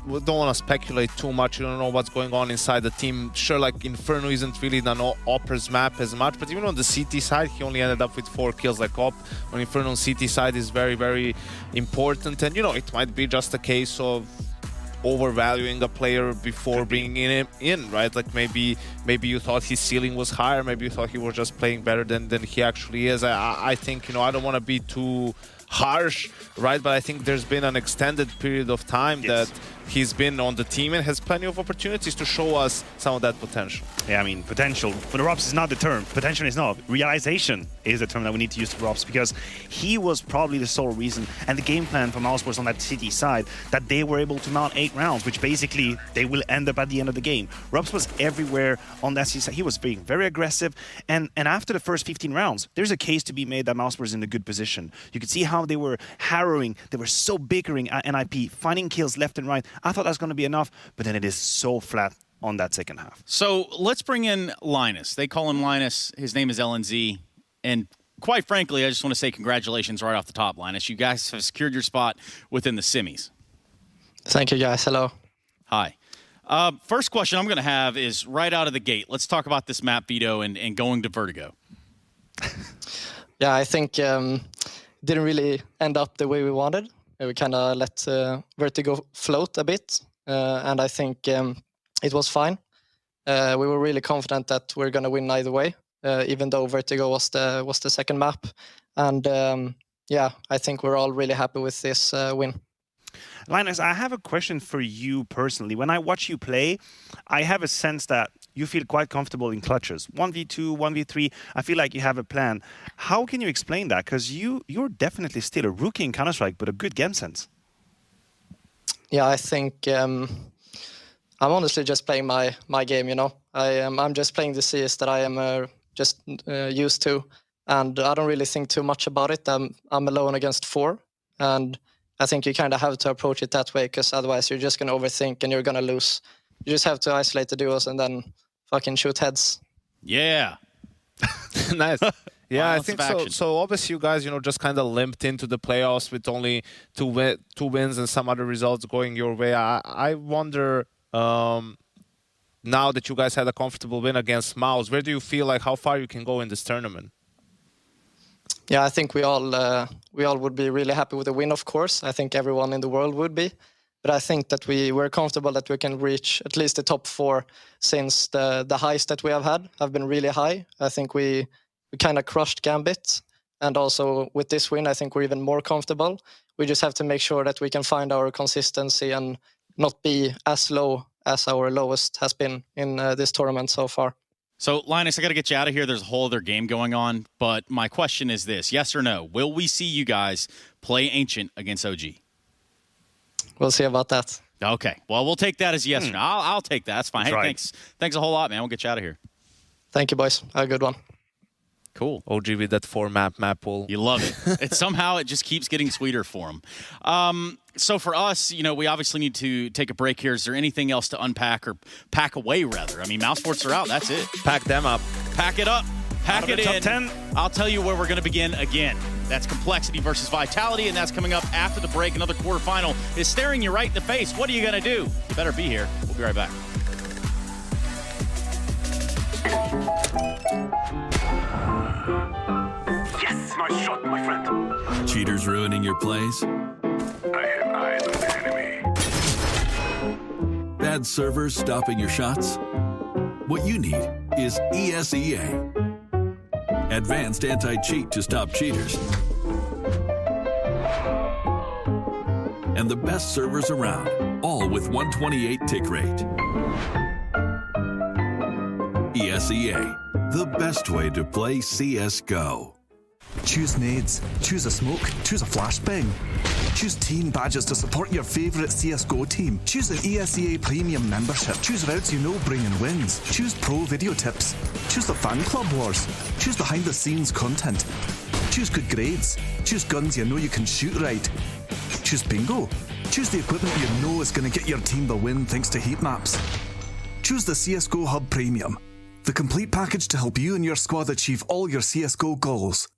We don't want to speculate too much. You don't know what's going on inside the team. Sure, like Inferno isn't really an Opper's map as much, but even on the CT side, he only ended up with 4 kills. Like Op on Inferno on CT side is very, very important. And it might be just a case of overvaluing a player before bringing him in, right? Like maybe you thought his ceiling was higher. Maybe you thought he was just playing better than he actually is. I think I don't want to be too harsh, right? But I think there's been an extended period of time that he's been on the team and has plenty of opportunities to show us some of that potential. Yeah, I mean, potential. For the Robs is not the term. Potential is not. Realization is the term that we need to use for Robs, because he was probably the sole reason, and the game plan for Mouse was on that City side, that they were able to mount 8 rounds, which basically they will end up at the end of the game. Robs was everywhere on that City side. He was being very aggressive, and after the first 15 rounds, there's a case to be made that Mouse was in a good position. You could see how they were harrowing, they were so bickering at NIP, finding kills left and right. I thought that was going to be enough, but then it is so flat on that second half. So let's bring in Linus. They call him Linus. His name is LNZ. And quite frankly, I just want to say congratulations right off the top, Linus. You guys have secured your spot within the semis. Thank you, guys. Hello. Hi. First question I'm going to have is right out of the gate. Let's talk about this map, Vito, and going to Vertigo. Yeah, I think didn't really end up the way we wanted. We kind of let Vertigo float a bit, and I think it was fine. We were really confident that we're going to win either way, even though Vertigo was the second map. And yeah, I think we're all really happy with this win. Linus, I have a question for you personally. When I watch you play, I have a sense that you feel quite comfortable in clutches. 1v2, 1v3, I feel like you have a plan. How can you explain that? Because you're definitely still a rookie in Counter-Strike, but a good game sense. Yeah, I think I'm honestly just playing my game, I'm just playing the CS that I am just used to, and I don't really think too much about it. I'm alone against 4, and I think you kind of have to approach it that way, because otherwise you're just going to overthink and you're going to lose. You just have to isolate the duos and then fucking shoot heads. Yeah. Nice. Yeah, I think so. action. So obviously you guys, just kind of limped into the playoffs with only two wins and some other results going your way. I wonder, now that you guys had a comfortable win against Mouse, where do you feel like how far you can go in this tournament? Yeah, I think we all would be really happy with the win, of course. I think everyone in the world would be. But I think that we're comfortable that we can reach at least the top 4, since the highs that we have had have been really high. I think we kind of crushed Gambit. And also with this win, I think we're even more comfortable. We just have to make sure that we can find our consistency and not be as low as our lowest has been in this tournament so far. So, Linus, I got to get you out of here. There's a whole other game going on. But my question is this, yes or no? Will we see you guys play Ancient against OG? We'll see about that. Okay. Well, we'll take that as yes or no. I'll take that. That's fine. Hey, right. Thanks a whole lot, man. We'll get you out of here. Thank you, boys. Have a good one. Cool. OG with that 4-map map pool. You love it. Somehow it just keeps getting sweeter for him. So for us, we obviously need to take a break here. Is there anything else to unpack or pack away, rather? I mean, mouse sports are out. That's it. Pack them up. Pack it up. Pack it in. Top 10. I'll tell you where we're going to begin again. That's compLexity versus Vitality, and that's coming up after the break. Another quarterfinal is staring you right in the face. What are you going to do? You better be here. We'll be right back. Yes, nice shot, my friend. Cheaters ruining your plays? I have eyes on the enemy. Bad servers stopping your shots? What you need is ESEA. Advanced anti-cheat to stop cheaters. And the best servers around, all with 128 tick rate. ESEA, the best way to play CSGO. Choose nades, choose a smoke, choose a flashbang. Choose team badges to support your favourite CSGO team. Choose an ESEA Premium membership. Choose routes you know bring in wins. Choose pro video tips. Choose the fan club wars. Choose behind the scenes content. Choose good grades. Choose guns you know you can shoot right. Choose bingo. Choose the equipment you know is going to get your team the win thanks to heat maps. Choose the CSGO Hub Premium, the complete package to help you and your squad achieve all your CSGO goals.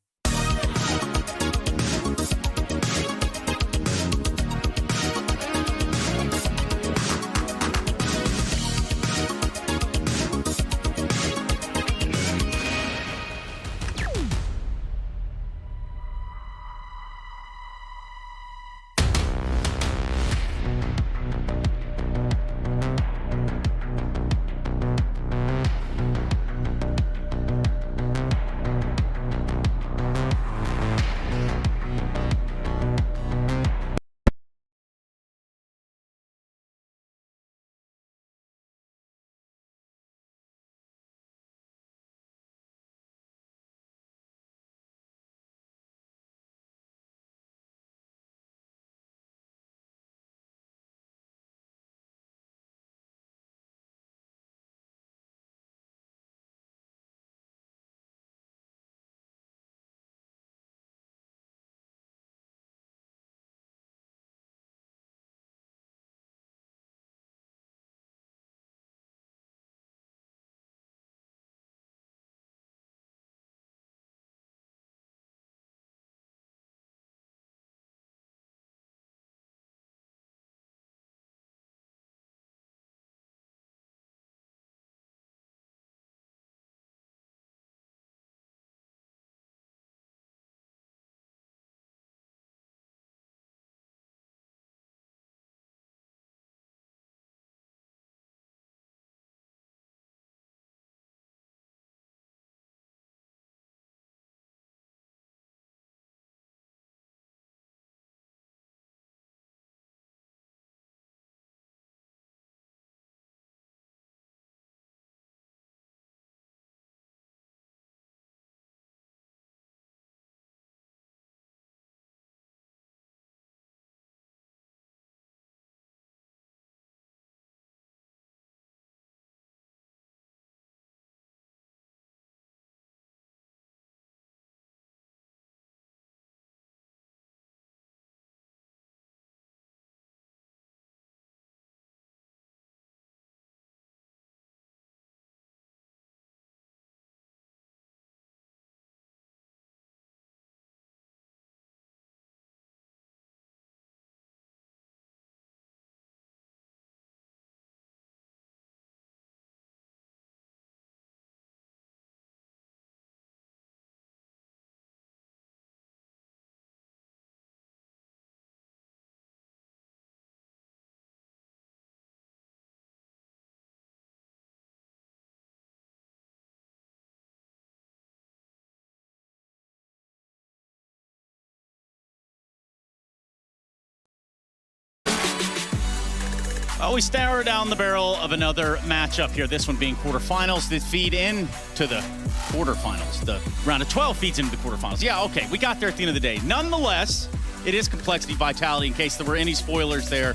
We stare down the barrel of another matchup here. This one being quarterfinals that feed into the quarterfinals. The round of 12 feeds into the quarterfinals. Yeah, okay, we got there at the end of the day. Nonetheless, It is compLexity Vitality, in case there were any spoilers there.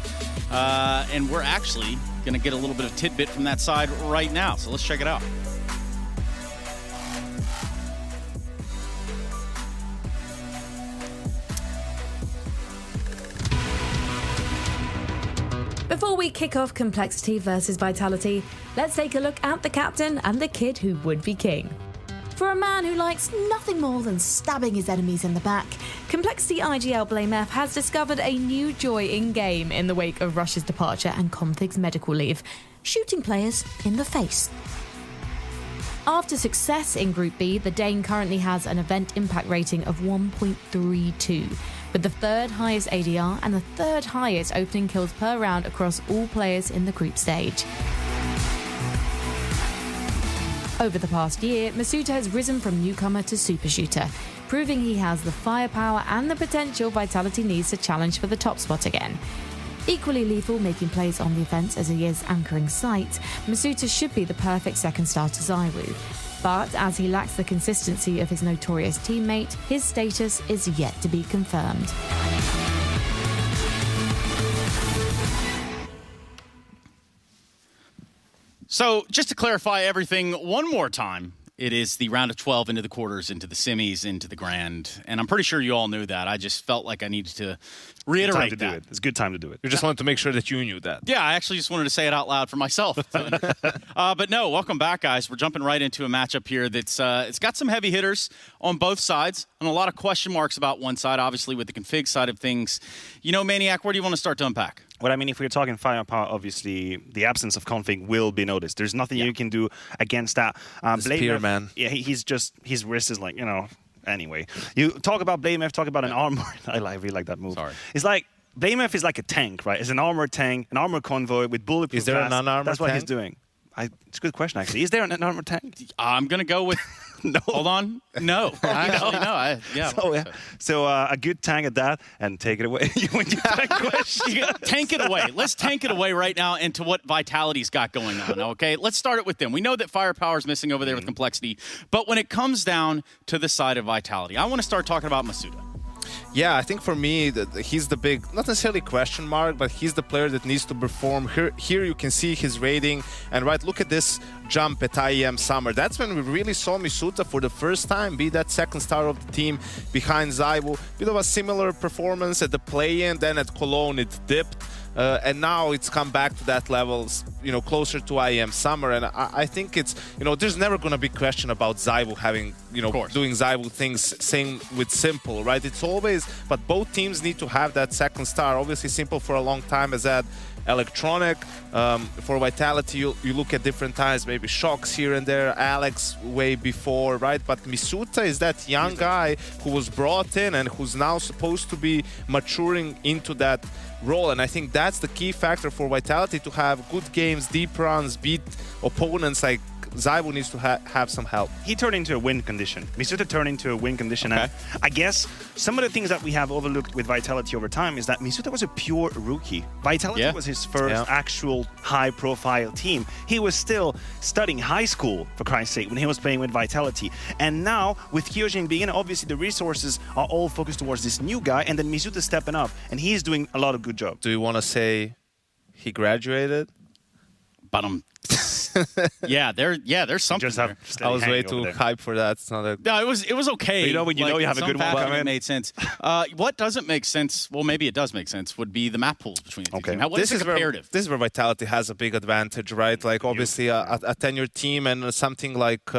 And we're actually going to get a little bit of tidbit from that side right now. So let's check it out. Before we kick off compLexity versus Vitality, let's take a look at the captain and the kid who would be king. For a man who likes nothing more than stabbing his enemies in the back, compLexity IGL BlameF has discovered a new joy in-game in the wake of Rush's departure and Config's medical leave: shooting players in the face. After success in Group B, the Dane currently has an event impact rating of 1.32, with the third highest ADR and the third highest opening kills per round across all players in the group stage. Over the past year, Masuta has risen from newcomer to super shooter, proving he has the firepower and the potential Vitality needs to challenge for the top spot again. Equally lethal, making plays on the offense as he is anchoring sight, Masuta should be the perfect second star to ZywOo. But as he lacks the consistency of his notorious teammate, his status is yet to be confirmed. So just to clarify everything one more time, it is the round of 12 into the quarters, into the semis, into the grand. And I'm pretty sure you all knew that. I just felt like I needed to reiterate that. It's a good time to do it. You just wanted to make sure that you knew that. Yeah, I actually just wanted to say it out loud for myself. But no, welcome back, guys. We're jumping right into a matchup here that's it's got some heavy hitters on both sides and a lot of question marks about one side, obviously, with the config side of things. You know, Maniac, where do you want to start to unpack? Well, I mean, if we're talking firepower, obviously the absence of config will be noticed. There's nothing you can do against that. Spearman. Yeah, he's just, his wrist is like, you know, anyway. You talk about BlameF, talk about an armor. I really like that move. Sorry. It's like, BlameF is like a tank, right? It's an armored tank, an armored convoy with bulletproof Is there glass. an unarmored That's what tank? he's doing. It's a good question, actually. Is there an armored tank? I'm going to go with... No. Hold on. No. Actually, no. Yeah. So a good tank at that, and take it away. Tank it away. Let's tank it away right now into what Vitality's got going on, okay? Let's start it with them. We know that firepower is missing over there with compLexity, but when it comes down to the side of Vitality, I want to start talking about Masuta. Yeah, I think for me, he's the big, not necessarily question mark, but he's the player that needs to perform. Here you can see his rating, and right, look at this jump at IEM Summer. That's when we really saw Masuta for the first time be that second star of the team behind ZywOo. Bit of a similar performance at the play-in, then at Cologne it dipped. And now it's come back to that level, you know, closer to IEM Summer. And I think it's, you know, there's never going to be question about ZywOo having, you know, doing ZywOo things, same with Simple, right? It's always, but both teams need to have that second star. Obviously, Simple for a long time has had Electronic. For Vitality, you look at different times, maybe Shocks here and there, Alex way before, right? But Masuta is that young guy who was brought in and who's now supposed to be maturing into that role. And I think that's the key factor for Vitality, to have good games, deep runs, beat opponents. Like ZywOo needs to have some help. He turned into a win condition. Masuta turned into a win condition. Okay. And I guess some of the things that we have overlooked with Vitality over time is that Masuta was a pure rookie. Vitality was his first actual high-profile team. He was still studying high school, for Christ's sake, when he was playing with Vitality. And now, with Kyojin being in, obviously the resources are all focused towards this new guy, and then Masuta stepping up, and he's doing a lot of good job. Do you want to say he graduated? But there's something there. I was way too hyped for that. It's not a... No, it was okay. But you know when you know you have a good one coming? It made sense. What doesn't make sense, well, maybe it does make sense, would be the map pools between the two teams. What is the comparative? This is where Vitality has a big advantage, right? Like, obviously, a tenured team and something like...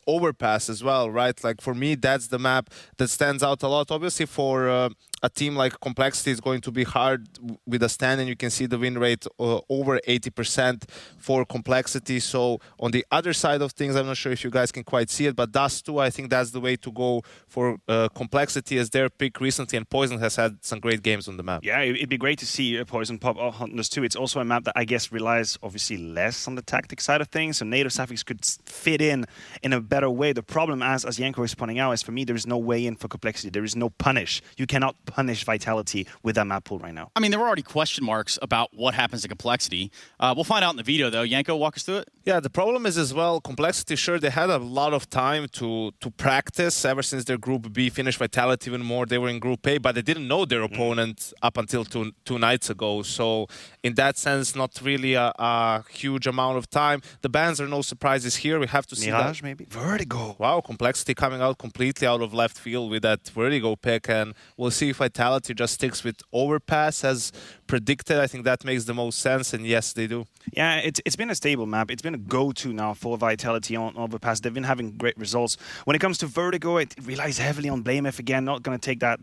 Overpass as well, right? Like, for me, that's the map that stands out a lot. Obviously, for a team like compLexity, it's going to be hard with a stand, and you can see the win rate over 80% for compLexity. So on the other side of things, I'm not sure if you guys can quite see it, but Dust 2, I think that's the way to go for compLexity as their pick recently, and Poison has had some great games on the map. Yeah, it'd be great to see Poison pop on Dust 2. It's also a map that I guess relies obviously less on the tactic side of things, so native suffix could fit in a better way. The problem, as Yanko is pointing out, is for me there is no way in for compLexity. There is no punish. You cannot punish Vitality with that map pool right now. I mean, there were already question marks about what happens to compLexity. We'll find out in the video, though. Yanko, walk us through it. Yeah, the problem is as well, compLexity, sure, they had a lot of time to practice ever since their Group B finished Vitality even more. They were in Group A, but they didn't know their opponent up until two nights ago. So in that sense, not really a huge amount of time. The bans are no surprises here. We have to see Mirage, that. maybe? Vertigo. Wow, compLexity coming out completely out of left field with that Vertigo pick. And we'll see if Vitality just sticks with Overpass as predicted. I think that makes the most sense. And yes, they do. Yeah, it's been a stable map. It's been a go-to now for Vitality on Overpass. They've been having great results. When it comes to Vertigo, it relies heavily on BlameF again. Not going to take that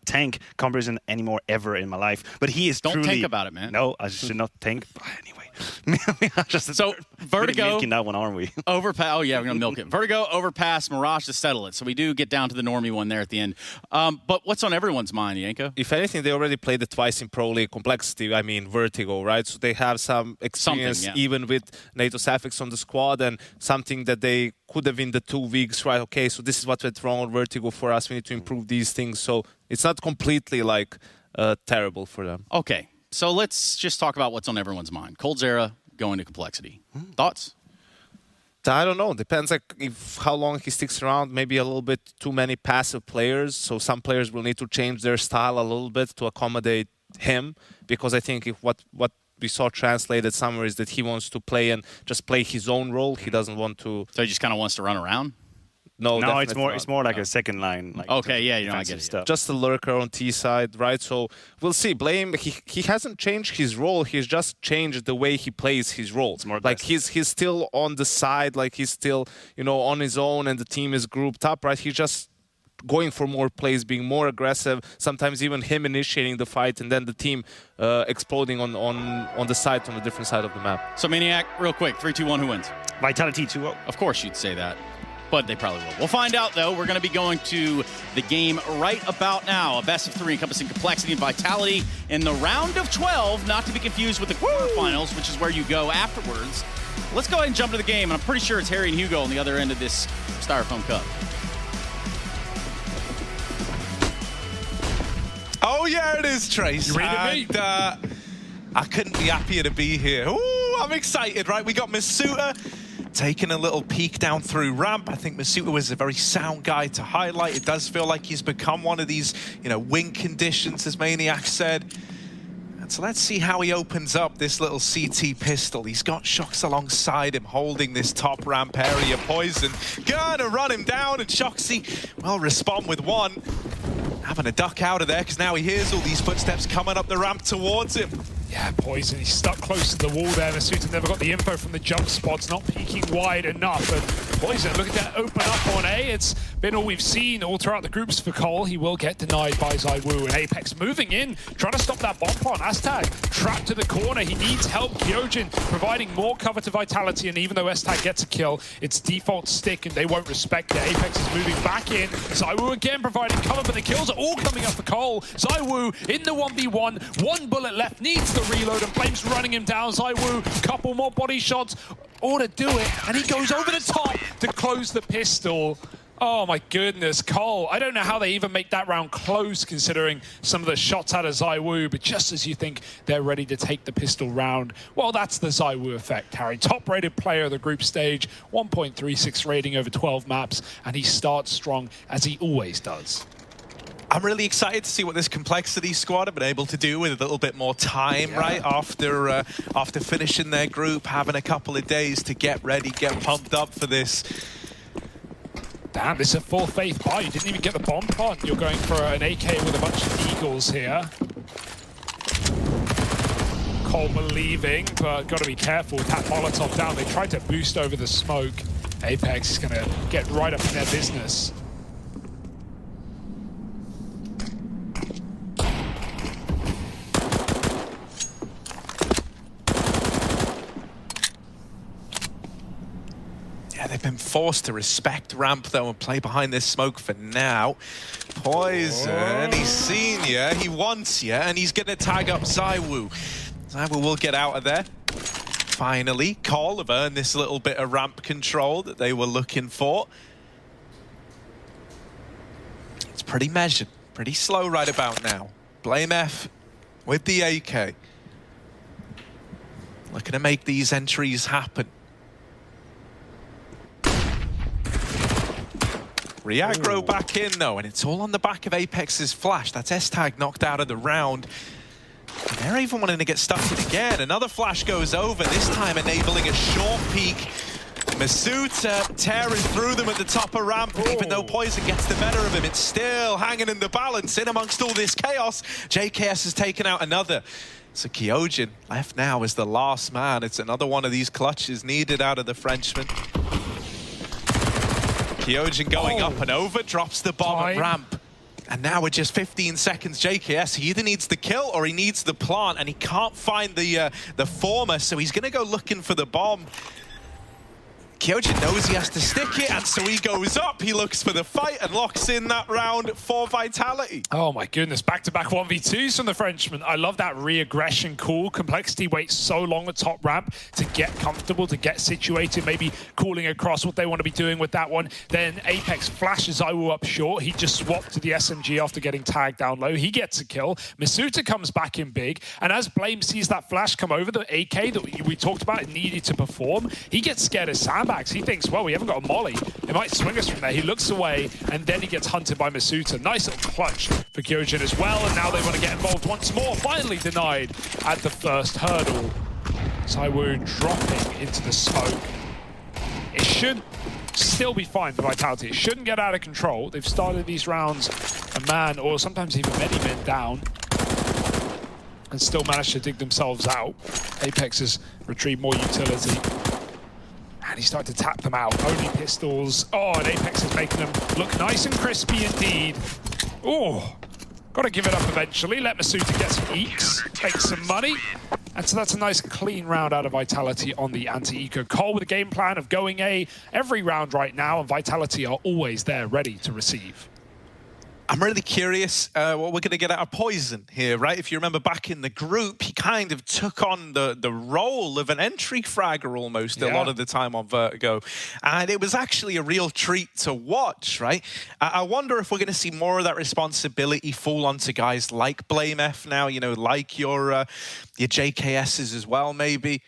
tank comparison anymore ever in my life. But he is Don't truly... tank about it, man. No, I should not tank. But anyway. So Vertigo... Really milking that one, aren't we? Overpass. Oh, yeah, we're going to milk it. Vertigo, Overpass, Mirage to settle it. So we do get down to the normie one there at the end. But what's on everyone's mind, Yanko? If anything, they already played it twice in Pro League compLexity. I mean, Vertigo, right? So they have some experience even with NATO Safix on the squad, and something that they could have in the 2 weeks, right? Okay, so this is what went wrong on Vertigo for us. We need to improve these things. So it's not completely like terrible for them. Okay, so let's just talk about what's on everyone's mind. coldzera going to compLexity. Thoughts? I don't know. Depends like how long he sticks around. Maybe a little bit too many passive players. So some players will need to change their style a little bit to accommodate him, because I think if what we saw translated somewhere is that he wants to play and just play his own role. He doesn't want to. So he just kind of wants to run around? No, it's more like a second line. Like okay, yeah, I get it. Stuff. Just a lurker on T side, right? So we'll see. Blame he hasn't changed his role. He's just changed the way he plays his role. It's more like he's still on the side, like he's still on his own, and the team is grouped up, right? He's just going for more plays, being more aggressive. Sometimes even him initiating the fight, and then the team exploding on the side, on the different side of the map. So Maniac, real quick, 3, 2, 1, who wins? Vitality 2-0. Of course you'd say that, but they probably will. We'll find out, though. We're going to be going to the game right about now. A best of 3 encompassing compLexity and Vitality in the round of 12, not to be confused with the quarterfinals, which is where you go afterwards. Let's go ahead and jump to the game, and I'm pretty sure it's Harry and Hugo on the other end of this Styrofoam Cup. Oh, yeah, it is, Trace. You ready to and, I couldn't be happier to be here. Ooh, I'm excited, right? We got Masuta taking a little peek down through ramp. I think Masuta was a very sound guy to highlight. It does feel like he's become one of these, win conditions, as Maniac said. And so let's see how he opens up this little CT pistol. He's got Shox alongside him, holding this top ramp area. Poison gonna run him down, and Shoxy will respond with one. Having a duck out of there, because now he hears all these footsteps coming up the ramp towards him. Yeah, Poison, he's stuck close to the wall there. Masuta never got the info from the jump spots, not peeking wide enough. And Poison looking to open up on A. It's been all we've seen all throughout the groups for Cole. He will get denied by ZywOo, and Apex moving in, trying to stop that bomb on. Aztag trapped to the corner. He needs help. Kyojin providing more cover to Vitality, and even though Aztag gets a kill, it's default stick, and they won't respect it. Apex is moving back in. ZywOo again providing cover, but the kills are all coming up for Cole. ZywOo in the 1v1. 1 bullet left, needs the reload, and Flame's running him down. ZywOo, couple more body shots, all to do it, and he goes over the top to close the pistol. Oh my goodness, Cole. I don't know how they even make that round close, considering some of the shots out of ZywOo, but just as you think they're ready to take the pistol round, well, that's the ZywOo effect, Harry. Top-rated player of the group stage, 1.36 rating over 12 maps, and he starts strong, as he always does. I'm really excited to see what this compLexity squad have been able to do with a little bit more time, right? After finishing their group, having a couple of days to get ready, get pumped up for this. Damn, this is a full faith buy. You didn't even get the bomb pot. You're going for an AK with a bunch of eagles here. Cole believing, but got to be careful with that Molotov down. They tried to boost over the smoke. Apex is going to get right up in their business. They've been forced to respect ramp, though, and play behind this smoke for now. Poison, he's seen you, he wants you, and he's going to tag up ZywOo. ZywOo will get out of there. Finally, Cole have earned this little bit of ramp control that they were looking for. It's pretty measured, pretty slow right about now. BlameF with the AK. Looking to make these entries happen. Reaggro back in though, and it's all on the back of Apex's flash. That's S-Tag knocked out of the round. And they're even wanting to get stuck in again. Another flash goes over, this time enabling a short peek. Masuta tearing through them at the top of ramp. Even though Poison gets the better of him, it's still hanging in the balance. In amongst all this chaos, JKS has taken out another. So Kyojin left now as the last man. It's another one of these clutches needed out of the Frenchman. Kyojin going up and over, drops the bomb at ramp. And now with just 15 seconds, JKS, he either needs the kill or he needs the plant, and he can't find the former, so he's going to go looking for the bomb. Kyojin knows he has to stick it, and so he goes up, he looks for the fight, and locks in that round for Vitality. Oh my goodness, back-to-back 1v2s from the Frenchman. I love that re-aggression call. compLexity waits so long at top ramp to get comfortable, to get situated, maybe calling across what they want to be doing with that one. Then Apex flashes Iwu up short. He just swapped to the SMG after getting tagged down low. He gets a kill. Masuta comes back in big, and as Blame sees that flash come over, the AK that we talked about needed to perform, he gets scared of sandbags. He thinks, well, we haven't got a molly. It might swing us from there. He looks away, and then he gets hunted by Masuta. Nice little clutch for Kyojin as well, and now they want to get involved once more. Finally denied at the first hurdle. Iwu dropping into the smoke. It should still be fine for Vitality. It shouldn't get out of control. They've started these rounds a man, or sometimes even many men down, and still managed to dig themselves out. Apex has retrieved more utility. And he started to tap them out. Only pistols. Oh, and Apex is making them look nice and crispy indeed. Oh, got to give it up eventually. Let Masuta get some eeks, make some money. And so that's a nice clean round out of Vitality on the anti-eco. Cole with a game plan of going A every round right now, and Vitality are always there ready to receive. I'm really curious what we're going to get out of Poison here, right? If you remember back in the group, he kind of took on the role of an entry fragger almost a lot of the time on Vertigo. And it was actually a real treat to watch, right? I wonder if we're going to see more of that responsibility fall onto guys like Blame F now, you know, like your JKSs as well, maybe.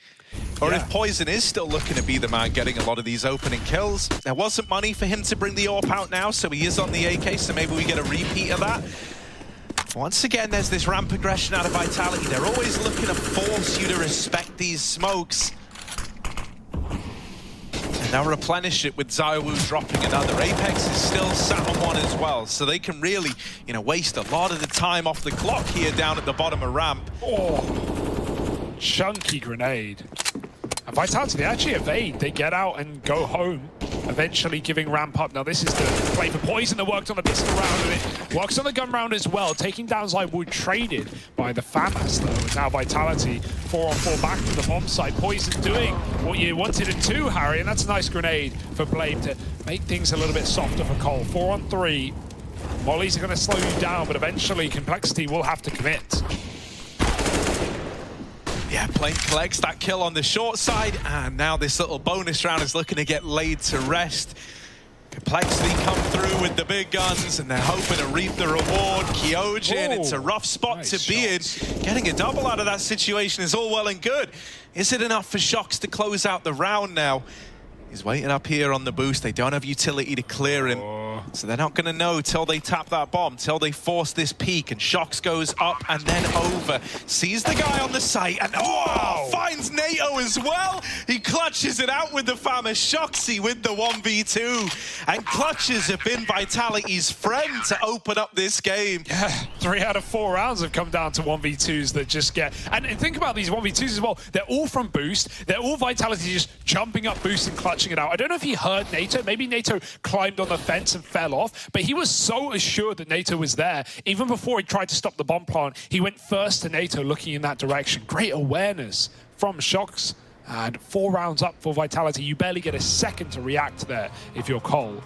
Or if Poison is still looking to be the man getting a lot of these opening kills. There wasn't money for him to bring the AWP out now, so he is on the AK, so maybe we get a repeat of that. Once again, there's this ramp aggression out of Vitality. They're always looking to force you to respect these smokes. And now replenish it with Zaiwu dropping another. Apex is still sat on one as well, so they can really, you know, waste a lot of the time off the clock here down at the bottom of ramp. Oh, chunky grenade. And Vitality, they actually evade. They get out and go home, eventually giving ramp up. Now this is the play for Poison that worked on the pistol round, and it works on the gun round as well. Taking down Zaiwu traded by the FAMAS though. And now Vitality 4-on-4 back to the bomb site. Poison doing what you wanted it to, Harry, and that's a nice grenade for Blame to make things a little bit softer for Cole. 4-on-3. Mollies are going to slow you down, but eventually compLexity will have to commit. Yeah, Blame collects that kill on the short side, and now this little bonus round is looking to get laid to rest. compLexity come through with the big guns, and they're hoping to reap the reward. Kyojin, it's a rough spot to be in. Getting a double out of that situation is all well and good. Is it enough for Shox to close out the round now? He's waiting up here on the boost. They don't have utility to clear him. So they're not going to know till they tap that bomb, till they force this peak, and Shox goes up and then over. Sees the guy on the site, and finds NATO as well. He clutches it out with the FAMAS. Shoxy with the 1v2. And clutches have been Vitality's friend to open up this game. Yeah, 3 out of 4 rounds have come down to 1v2s that just get... And think about these 1v2s as well. They're all from boost. They're all Vitality just jumping up boost and clutching it out. I don't know if he heard NATO. Maybe NATO climbed on the fence and fell off, but he was so assured that NATO was there. Even before he tried to stop the bomb plant, he went first to NATO looking in that direction. Great awareness from Shox. And 4 rounds up for Vitality. You barely get a second to react there if you're Cole.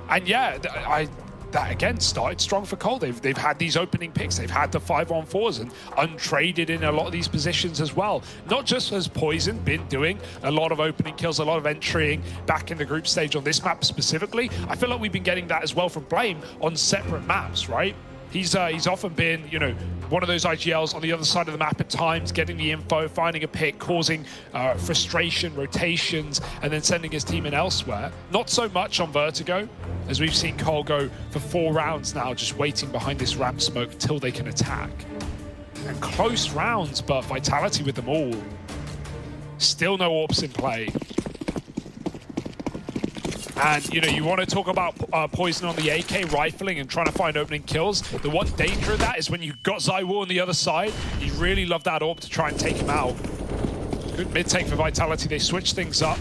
And yeah, that again started strong for Cole. They've had these opening picks. They've had the 5-on-4s and untraded in a lot of these positions as well. Not just has Poison been doing a lot of opening kills, a lot of entrying back in the group stage on this map specifically. I feel like we've been getting that as well from Blame on separate maps, right? He's often been, you know, one of those IGLs on the other side of the map at times, getting the info, finding a pick, causing frustration, rotations, and then sending his team in elsewhere. Not so much on Vertigo, as we've seen Cole go for 4 rounds now, just waiting behind this ramp smoke till they can attack. And close rounds, but Vitality with them all. Still no AWPs in play. And, you know, you want to talk about poison on the AK, rifling, and trying to find opening kills. The one danger of that is when you've got ZywOo on the other side, you really love that AWP to try and take him out. Good mid-take for Vitality. They switch things up.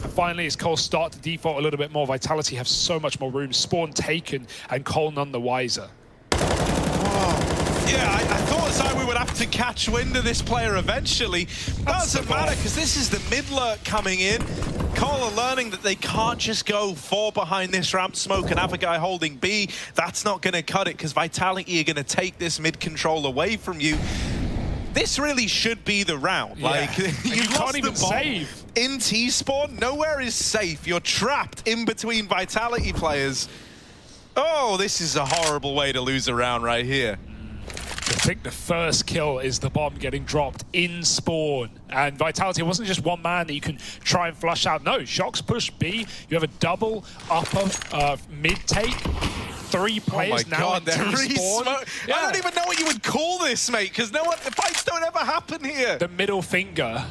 And finally, as Cole start to default a little bit more, Vitality have so much more room. Spawn taken, and Cole none the wiser. Yeah, I thought ZywOo would have to catch wind of this player eventually. Doesn't matter, because this is the mid lurk coming in. Cole are learning that they can't just go 4 behind this ramp smoke and have a guy holding B. That's not going to cut it, because Vitality are going to take this mid control away from you. This really should be the round. Yeah. Like, you can't even save. In T-spawn, nowhere is safe. You're trapped in between Vitality players. Oh, this is a horrible way to lose a round right here. I think the first kill is the bomb getting dropped in spawn. And Vitality, it wasn't just one man that you can try and flush out. No, Shox push B. You have a double upper mid take. 3 players now in T-spawn. I don't even know what you would call this, mate, because the fights don't ever happen here. The middle finger.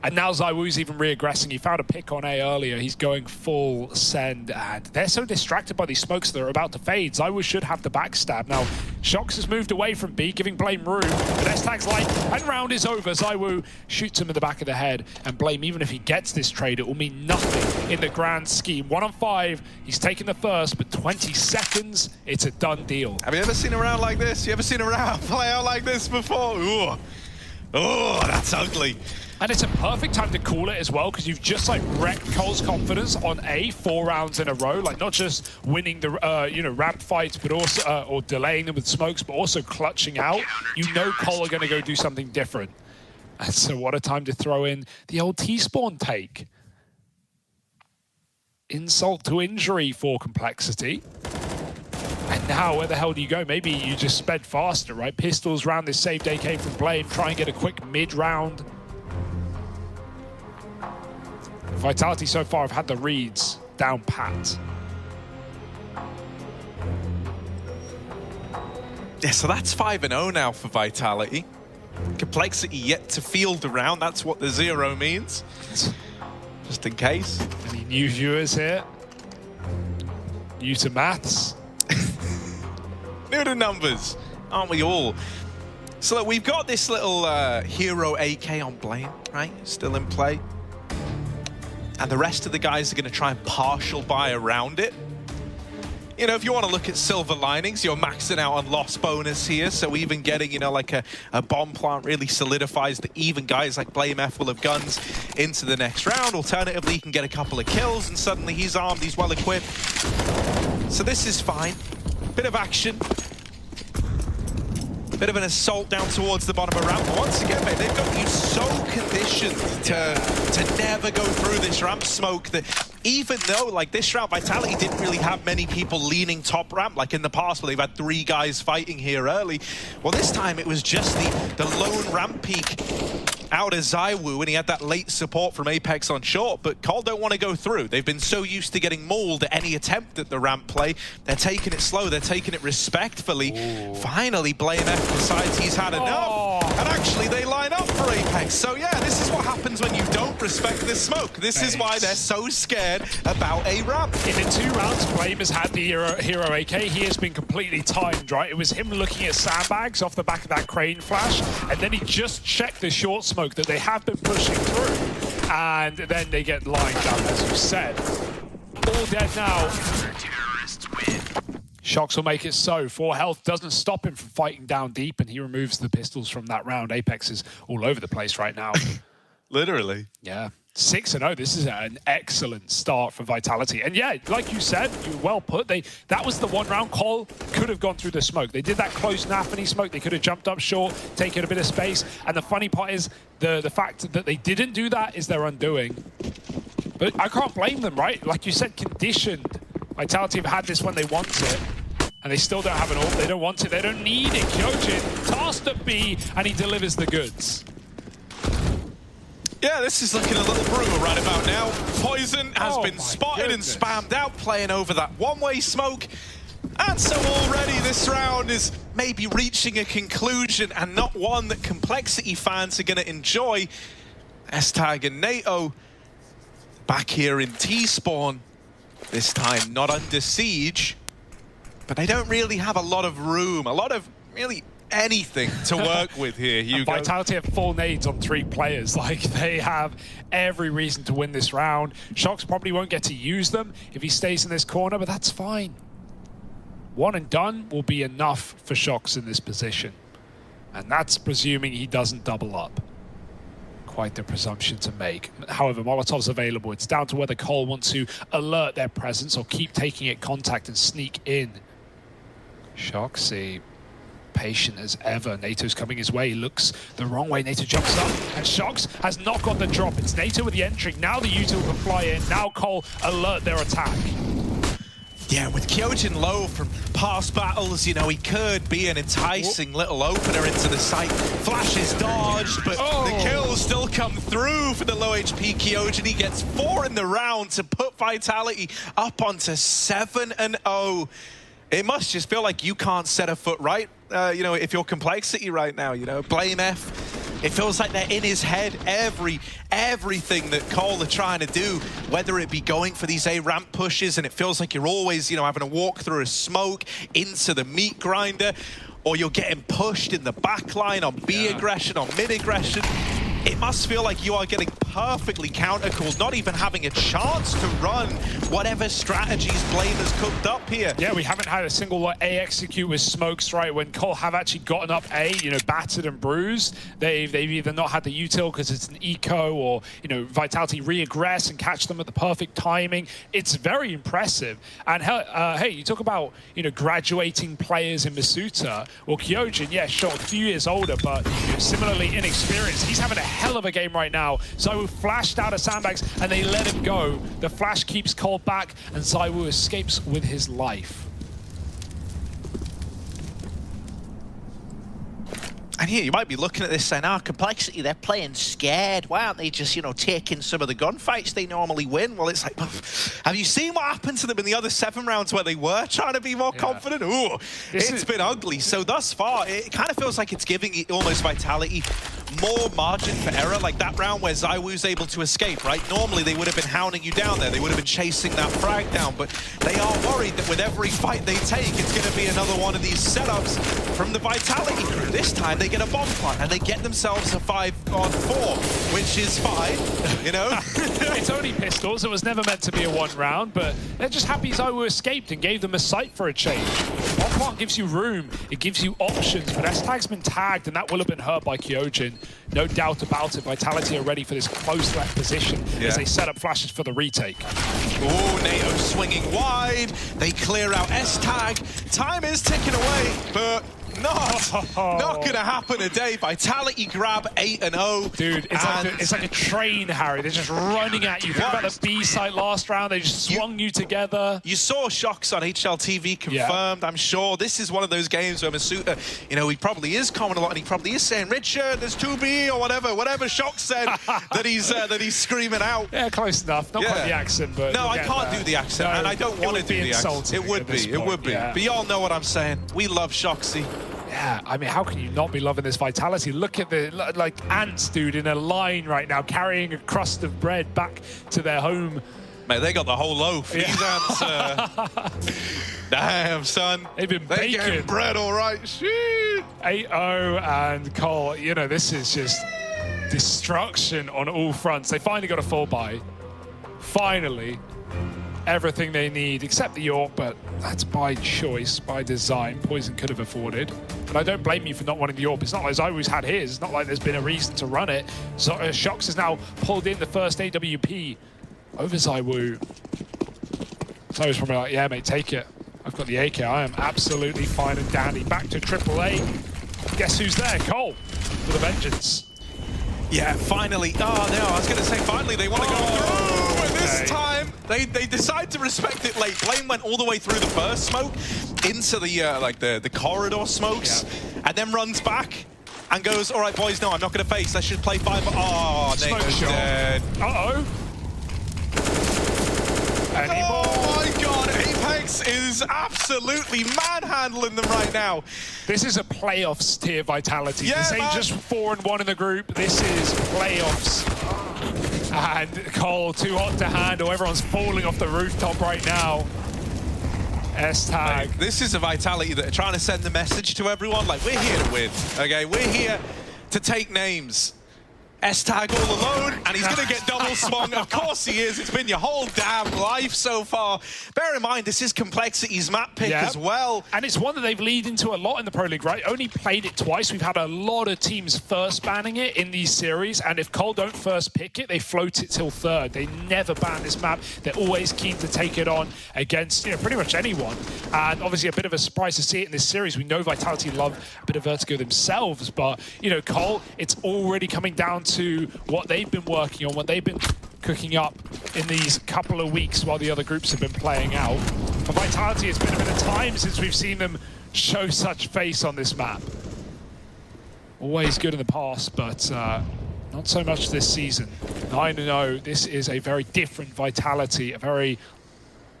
And now ZywOo's even re-aggressing. He found a pick on A earlier. He's going full send, and they're so distracted by these smokes that are about to fade. ZywOo should have the backstab. Now, Shox has moved away from B, giving Blame room. But S-Tag's light, and round is over. ZywOo shoots him in the back of the head, and Blame, even if he gets this trade, it will mean nothing in the grand scheme. 1 on 5, he's taken the first, but 20 seconds, it's a done deal. Have you ever seen a round like this? You ever seen a round play out like this before? Ooh. Oh, that's ugly. And it's a perfect time to call it as well, because you've just like wrecked Cole's confidence on A 4 rounds in a row. Like not just winning the ramp fights, but also or delaying them with smokes, but also clutching out. You know Cole are going to go do something different. And so what a time to throw in the old T-spawn take. Insult to injury for compLexity. And now, where the hell do you go? Maybe you just sped faster, right? Pistols round this saved AK from Blame, try and get a quick mid-round. Vitality so far have had the reads down pat. Yeah, so that's 5-0 now for Vitality. compLexity yet to field the round. That's what the 0 means. Just in case. Any new viewers here? New to maths? New to numbers, aren't we all? So look, we've got this little hero AK on Blame, right? Still in play. And the rest of the guys are going to try and partial buy around it. You know, if you want to look at silver linings, you're maxing out on loss bonus here. So even getting, you know, like a bomb plant really solidifies that even guys like Blame F will have guns into the next round. Alternatively, you can get a couple of kills and suddenly he's armed, he's well equipped. So this is fine. Bit of action. Bit of an assault down towards the bottom of ramp. But once again, mate, they've got you so conditioned to never go through this ramp smoke that even though, like, this round, Vitality didn't really have many people leaning top ramp, like in the past where they've had 3 guys fighting here early. Well, this time it was just the lone ramp peak out of ZywOo, and he had that late support from Apex on short, but Cole don't want to go through. They've been so used to getting mauled at any attempt at the ramp play. They're taking it slow, they're taking it respectfully. Ooh. Finally, Blame F decides he's had enough, and actually they line up for Apex. So yeah, this is what happens when you don't respect the smoke. This is why they're so scared about a ramp. In the 2 rounds, Blame has had the hero AK. He has been completely timed, right? It was him looking at sandbags off the back of that crane flash, and then he just checked the short smoke that they have been pushing through, and then they get lined up, as you said. All dead now. Shox will make it so. 4 health doesn't stop him from fighting down deep, and he removes the pistols from that round. Apex is all over the place right now. Literally. Yeah. 6-0. This is an excellent start for Vitality. And yeah, like you said, you well put. That was the 1 round. Cole could have gone through the smoke. They did that close Naphany smoke. They could have jumped up short, taken a bit of space. And the funny part is the fact that they didn't do that is their undoing. But I can't blame them, right? Like you said, conditioned. Vitality have had this when they want it. And they still don't have an ult. They don't want it. They don't need it. Kyojin tasked at B, and he delivers the goods. Yeah, this is looking a little brutal right about now. Poison has been spotted and spammed out, playing over that one-way smoke. And so already this round is maybe reaching a conclusion, and not one that compLexity fans are going to enjoy. S-Tag and NATO back here in T-spawn. This time not under siege, but they don't really have a lot of room, a lot of really anything to work with here, Hugo. Vitality have 4 nades on 3 players. Like, they have every reason to win this round. Shox probably won't get to use them if he stays in this corner, but that's fine. 1 and done will be enough for Shox in this position. And that's presuming he doesn't double up. Quite the presumption to make. However, Molotov's available. It's down to whether Cole wants to alert their presence or keep taking it contact and sneak in. Shoxy, patient as ever. NATO's coming his way. He looks the wrong way. NATO jumps up, and Shox has not got the drop. It's NATO with the entry. Now the util can fly in. Now Cole alert their attack. Yeah, with Kyojin low from past battles, you know, he could be an enticing little opener into the site. Flash is dodged, but the kills still come through for the low HP Kyojin. He gets 4 in the round to put Vitality up onto 7-0. It must just feel like you can't set a foot right, you know, if you're compLexity right now, you know. Blame F. It feels like they're in his head, everything that Cole are trying to do, whether it be going for these A ramp pushes, and it feels like you're always, you know, having to walk through a smoke into the meat grinder, or you're getting pushed in the back line on B aggression, on mid aggression. It must feel like you are getting perfectly counter-called, not even having a chance to run whatever strategies Blame has cooked up here. Yeah, we haven't had a single A execute with smokes, right? When Cole have actually gotten up A, you know, battered and bruised, they've either not had the util because it's an eco, or, you know, Vitality re-aggress and catch them at the perfect timing. It's very impressive. And hey, you talk about, you know, graduating players in Masuta. Well, Kyojin, yeah, sure, a few years older, but you know, similarly inexperienced. He's having a hell of a game right now. Zywoo flashed out of sandbags and they let him go. The flash keeps Cole back and Zywoo escapes with his life. And here you might be looking at this saying, compLexity, they're playing scared. Why aren't they just, you know, taking some of the gunfights they normally win? Well, it's like, have you seen what happened to them in the other 7 rounds where they were trying to be more confident? Ooh, it's been ugly. So thus far, it kind of feels like it's giving almost Vitality more margin for error, like that round where Zywoo's able to escape, right? Normally they would have been hounding you down there. They would have been chasing that frag down, but they are worried that with every fight they take, it's going to be another one of these setups from the Vitality crew. This time they get a bomb plant and they get themselves a 5-on-4, which is fine, you know? It's only pistols. It was never meant to be a 1 round, but they're just happy Zywoo escaped and gave them a sight for a change. Bomb plant gives you room. It gives you options, but S-Tag's been tagged and that will have been hurt by Kyojin. No doubt about it. Vitality are ready for this close left position as they set up flashes for the retake. Oh, NATO swinging wide. They clear out S-Tag. Time is ticking away, but not gonna happen today. Vitality grab 8-0. Dude, it's like a train, Harry. They're just running at you. Think about the B site last round. They just swung you together. You saw Shox on HLTV confirmed, I'm sure. This is one of those games where Masuta, you know, he probably is commenting a lot and he probably is saying, Richard, there's 2B or whatever Shox said that he's screaming out. Yeah, close enough. Not quite the accent, but no, I can't do the accent, and I don't want to do the accent. It would be. Yeah. But y'all know what I'm saying. We love Shoxy. Yeah, I mean, how can you not be loving this Vitality? Look at the, like, ants, dude, in a line right now, carrying a crust of bread back to their home. Mate, they got the whole loaf. Yeah. These ants, damn, son. They've been baking. Getting bread, all right. Shit. 8-0 and Cole, you know, this is just destruction on all fronts. They finally got a 4-buy. Finally. Everything they need, except the York, but that's by choice, by design. Poison could have afforded. And I don't blame you for not wanting the York. It's not like Zywoo's had his. It's not like there's been a reason to run it. So Shox has now pulled in the first AWP over Zywoo. Zywoo's probably like, yeah, mate, take it. I've got the AK. I am absolutely fine and dandy. Back to AAA. Guess who's there? Cole with a vengeance. Yeah, finally. Oh, no, I was going to say finally they want to go through. And this time, They decide to respect it late. Blame went all the way through the first smoke into the the corridor smokes, and then runs back and goes, all right, boys, no, I'm not going to face. I should play 5. Oh, NATO's dead. Uh-oh. Oh my god, Apex is absolutely manhandling them right now. This is a playoffs tier Vitality. Yeah, this ain't man. just 4-1 in the group. This is playoffs. And Cole, too hot to handle. Everyone's falling off the rooftop right now. S-Tag. This is a Vitality that are trying to send the message to everyone, like, we're here to win, okay? We're here to take names. S-Tag all alone, and he's going to get double swung. Of course he is. It's been your whole damn life so far. Bear in mind, this is compLexity's map pick as well. And it's one that they've leaned into a lot in the Pro League, right? Only played it twice. We've had a lot of teams first banning it in these series, and if Cole don't first pick it, they float it till third. They never ban this map. They're always keen to take it on against, you know, pretty much anyone. And obviously a bit of a surprise to see it in this series. We know Vitality love a bit of vertigo themselves, but, you know, Cole, it's already coming down to what they've been working on, what they've been cooking up in these couple of weeks while the other groups have been playing out. For Vitality, it's been a bit of time since we've seen them show such face on this map. Always good in the past, but not so much this season. 9-0, this is a very different Vitality, a very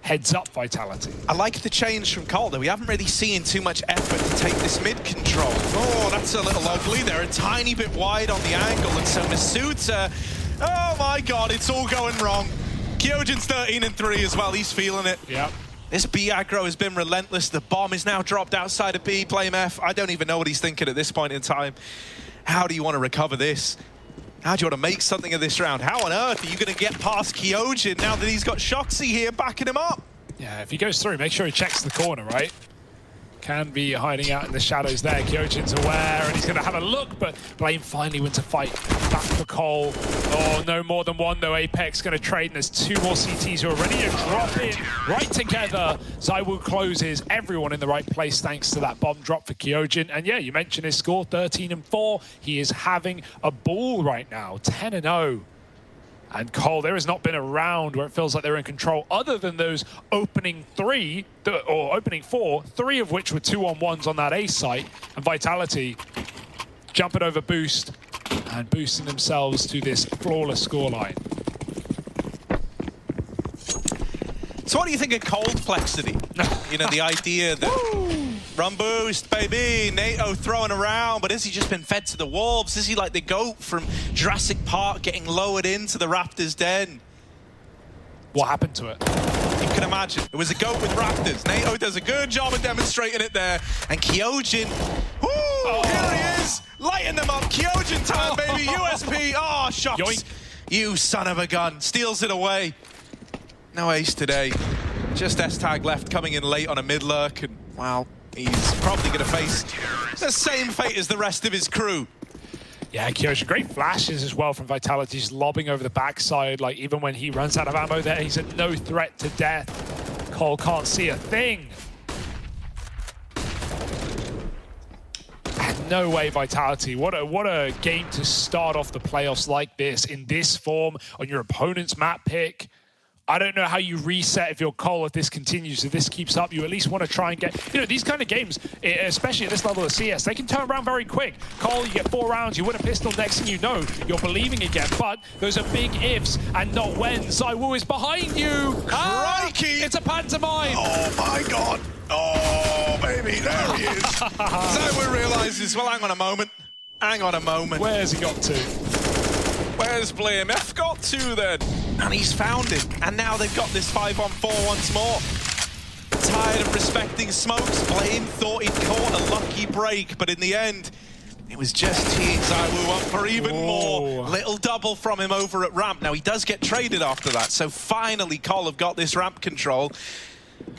heads-up Vitality. I like the change from Cole, though. We haven't really seen too much effort to take this mid control. Oh, that's a little ugly. They're a tiny bit wide on the angle, and so Masuta, oh my god, it's all going wrong. Kyojin's 13-3 as well. He's feeling it. Yeah. This B aggro has been relentless. The bomb is now dropped outside of B. Blame F. I don't even know what he's thinking at this point in time. How do you want to recover this? How do you want to make something of this round? How on earth are you going to get past Kyojin now that he's got Shoxy here backing him up? Yeah, if he goes through, make sure he checks the corner, right? Can be hiding out in the shadows there. Kyojin's aware, and he's going to have a look, but Blame finally went to fight back for Cole. Oh, no more than one, though. Apex going to trade, and there's 2 more CTs who are ready to drop in right together. ZywOo closes everyone in the right place thanks to that bomb drop for Kyojin. And yeah, you mentioned his score, 13-4. He is having a ball right now, 10-0. And Cole, there has not been a round where it feels like they're in control other than those opening 3, or opening 4, 3 of which were 2-on-1s on that A site. And Vitality jumping over Boost and boosting themselves to this flawless scoreline. So what do you think of compLexity? You know, the idea that run boost, baby, NATO throwing around, but has he just been fed to the wolves? Is he like the goat from Jurassic Park getting lowered into the raptor's den? What happened to it? You can imagine. It was a goat with raptors. NATO does a good job of demonstrating it there. And Kyojin, here he is, lighting them up. Kyojin time, baby, USP. Oh, shocks. Yoink. You son of a gun. Steals it away. No ace today. Just S-Tag left, coming in late on a mid-lurk, and, wow, he's probably going to face the same fate as the rest of his crew. Yeah, Kyojin, great flashes as well from Vitality, just lobbing over the backside. Like, even when he runs out of ammo there, he's at no threat to death. Cole can't see a thing. And no way, Vitality. What a game to start off the playoffs like this, in this form, on your opponent's map pick. I don't know how you reset if you're Cole if this continues, if this keeps up. You at least want to try and get, you know, these kind of games, especially at this level of CS, they can turn around very quick. Cole, you get 4 rounds, you win a pistol, next thing you know, you're believing again. But those are big ifs and not when. ZywOo is behind you. Crikey! It's a pantomime. Oh my god. Oh, baby, there he is. ZywOo realizes, well, hang on a moment. Hang on a moment. Where's he got to? Where's Blame F got to then? And he's found it. And now they've got this 5-on-4 once more. Tired of respecting smokes. Blame thought he'd caught a lucky break, but in the end, it was just teeing ZywOo up for even more. Little double from him over at ramp. Now he does get traded after that, so finally Cole have got this ramp control.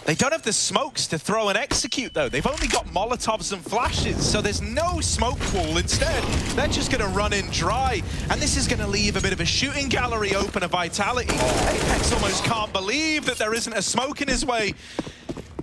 They don't have the smokes to throw and execute, though. They've only got Molotovs and flashes, so there's no smoke wall. Instead, they're just going to run in dry, and this is going to leave a bit of a shooting gallery open of Vitality. Apex almost can't believe that there isn't a smoke in his way.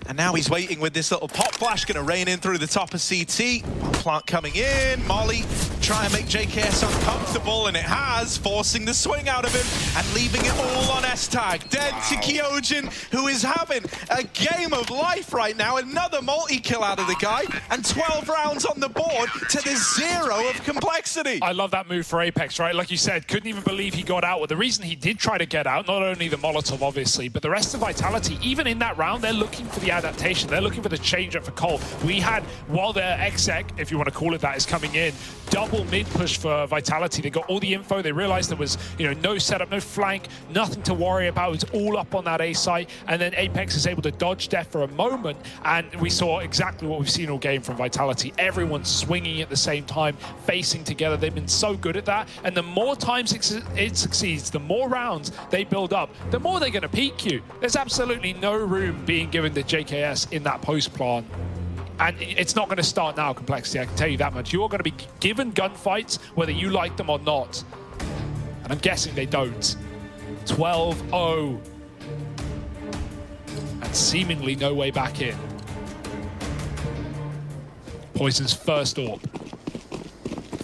And now he's waiting with this little pop flash, going to rain in through the top of CT. One plant coming in. Molly try and make JKS uncomfortable, and it has, forcing the swing out of him and leaving it all on S-Tag. Dead to Kyojin, who is having a game of life right now. Another multi-kill out of the guy, and 12 rounds on the board to the 0 of compLexity. I love that move for Apex, right? Like you said, couldn't even believe he got out. Well, the reason he did try to get out, not only the Molotov, obviously, but the rest of Vitality, even in that round, they're looking for the adaptation. They're looking for the change-up for Cole. We had, while their exec, if you want to call it that, is coming in, double mid-push for Vitality. They got all the info. They realized there was, you know, no setup, no flank, nothing to worry about. It was all up on that A site, and then Apex is able to dodge death for a moment, and we saw exactly what we've seen all game from Vitality. Everyone swinging at the same time, facing together. They've been so good at that, and the more times it succeeds, the more rounds they build up, the more they're going to peak you. There's absolutely no room being given to JKS in that post plant. And it's not going to start now, compLexity, I can tell you that much. You're going to be given gunfights whether you like them or not. And I'm guessing they don't. 12-0. And seemingly no way back in. Poison's first orb.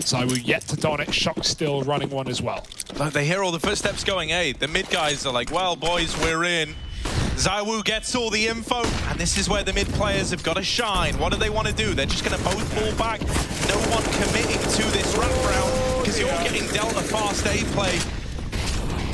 ZywOo yet to don it. Shock still running one as well. They hear all the footsteps going A. The mid guys are like, well, boys, we're in. ZywOo gets all the info, and this is where the mid players have got to shine. What do they want to do? They're just going to both fall back. No one committing to this wraparound, because you're getting dealt a fast A play.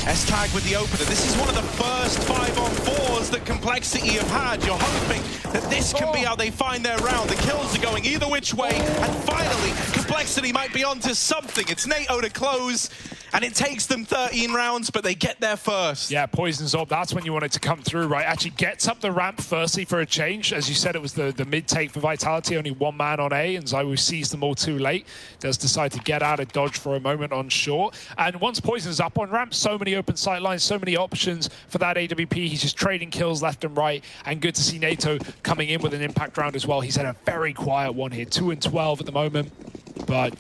S-Tag with the opener. This is one of the first 5-on-4s that compLexity have had. You're hoping that this can be how they find their round. The kills are going either which way, and finally, compLexity might be onto something. It's NATO to close, and it takes them 13 rounds, but they get there first. Yeah, Poison's orb, that's when you want it to come through, right? Actually gets up the ramp firstly for a change. As you said, it was the mid-take for Vitality, only one man on A, and ZywOo sees them all too late. Does decide to get out of dodge for a moment on short. And once Poison's up on ramp, so many open sight lines, so many options for that AWP. He's just trading kills left and right, and good to see NATO coming in with an impact round as well. He's had a very quiet one here, 2 and 12 at the moment, but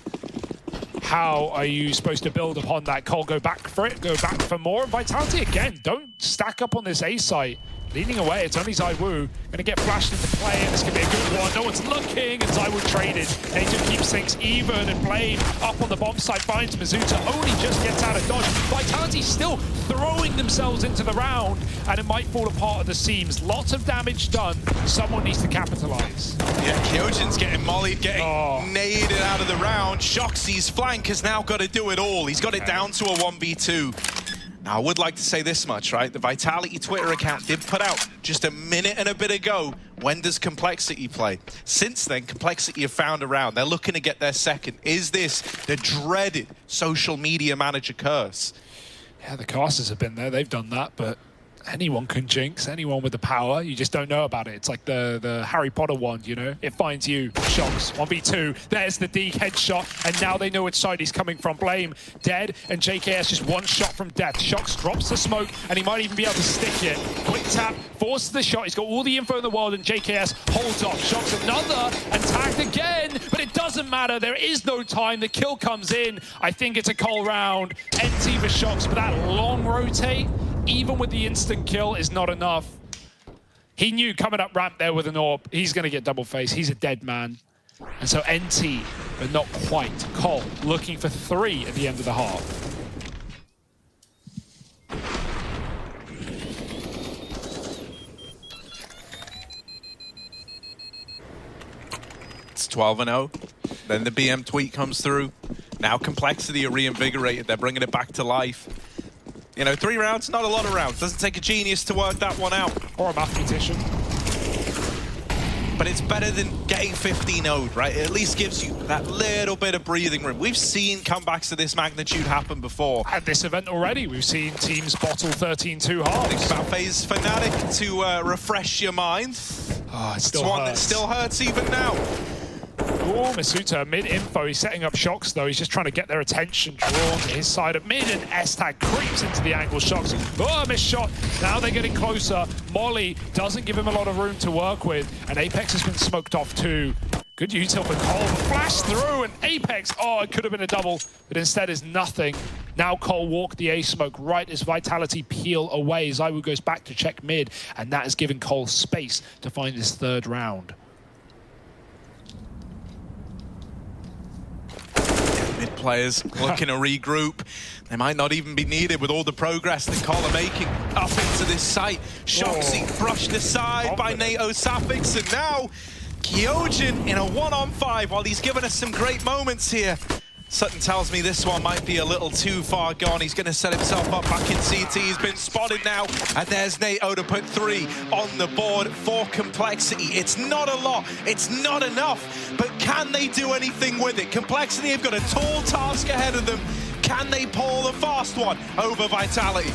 how are you supposed to build upon that? Cole, go back for it, go back for more. Vitality again, don't stack up on this A site. Leading away, it's only ZywOo. Gonna get flashed into play, and this could be a good one. No one's looking, and ZywOo traded. NATO keeps things even, and Blame up on the bomb site finds Mizuta, only just gets out of dodge. Vitality still throwing themselves into the round, and it might fall apart at the seams. Lots of damage done. Someone needs to capitalize. Yeah, Kyojin's getting mollied, getting naded out of the round. Shoxy's flank has now got to do it all. He's got it down to a 1v2. Now, I would like to say this much, right? The Vitality Twitter account did put out just a minute and a bit ago, when does compLexity play? Since then, compLexity have found a round. They're looking to get their second. Is this the dreaded social media manager curse? Yeah, the casters have been there. They've done that, but anyone can jinx, anyone with the power. You just don't know about it. It's like the Harry Potter wand, you know? It finds you. Shocks, 1v2. There's the D headshot, and now they know which side he's coming from. Blame dead, and JKS just one shot from death. Shocks drops the smoke, and he might even be able to stick it. Quick tap, forces the shot. He's got all the info in the world, and JKS holds off. Shocks another, and tagged again, but it doesn't matter. There is no time. The kill comes in. I think it's a Cole round. NT for Shocks, but that long rotate, even with the instant kill, is not enough. He knew coming up ramp there with an orb, he's going to get double face. He's a dead man. And so NT, but not quite. Cole looking for 3 at the end of the half. It's 12-0. Then the BM tweet comes through. Now compLexity are reinvigorated. They're bringing it back to life. You know, 3 rounds, not a lot of rounds. Doesn't take a genius to work that one out. Or a mathematician. But it's better than getting 15-0'd, right? It at least gives you that little bit of breathing room. We've seen comebacks of this magnitude happen before. At this event already, we've seen teams bottle 13-2 halves. Think about FaZe Fnatic to refresh your mind. Oh, it's one that still hurts even now. Oh, Mizuta, mid-info. He's setting up Shocks, though. He's just trying to get their attention drawn to his side of mid, and S-Tag creeps into the angle. Shocks. Oh, missed shot. Now they're getting closer. Molly doesn't give him a lot of room to work with, and Apex has been smoked off too. Good util for Cole. Flash through and Apex. Oh, it could have been a double, but instead is nothing. Now Cole walked the A smoke right as Vitality peel away. Zywoo goes back to check mid, and that has given Cole space to find his third round. Mid players looking to regroup. They might not even be needed with all the progress that Cole are making up into this site. Shoxy brushed aside by NATO Sapix, and now Kyojin in a 1-on-5 while he's given us some great moments here. Sutton tells me this one might be a little too far gone. He's going to set himself up back in CT. He's been spotted now, and there's NATO to put 3 on the board for compLexity. It's not a lot, it's not enough, but can they do anything with it? compLexity have got a tall task ahead of them. Can they pull the fast one over Vitality?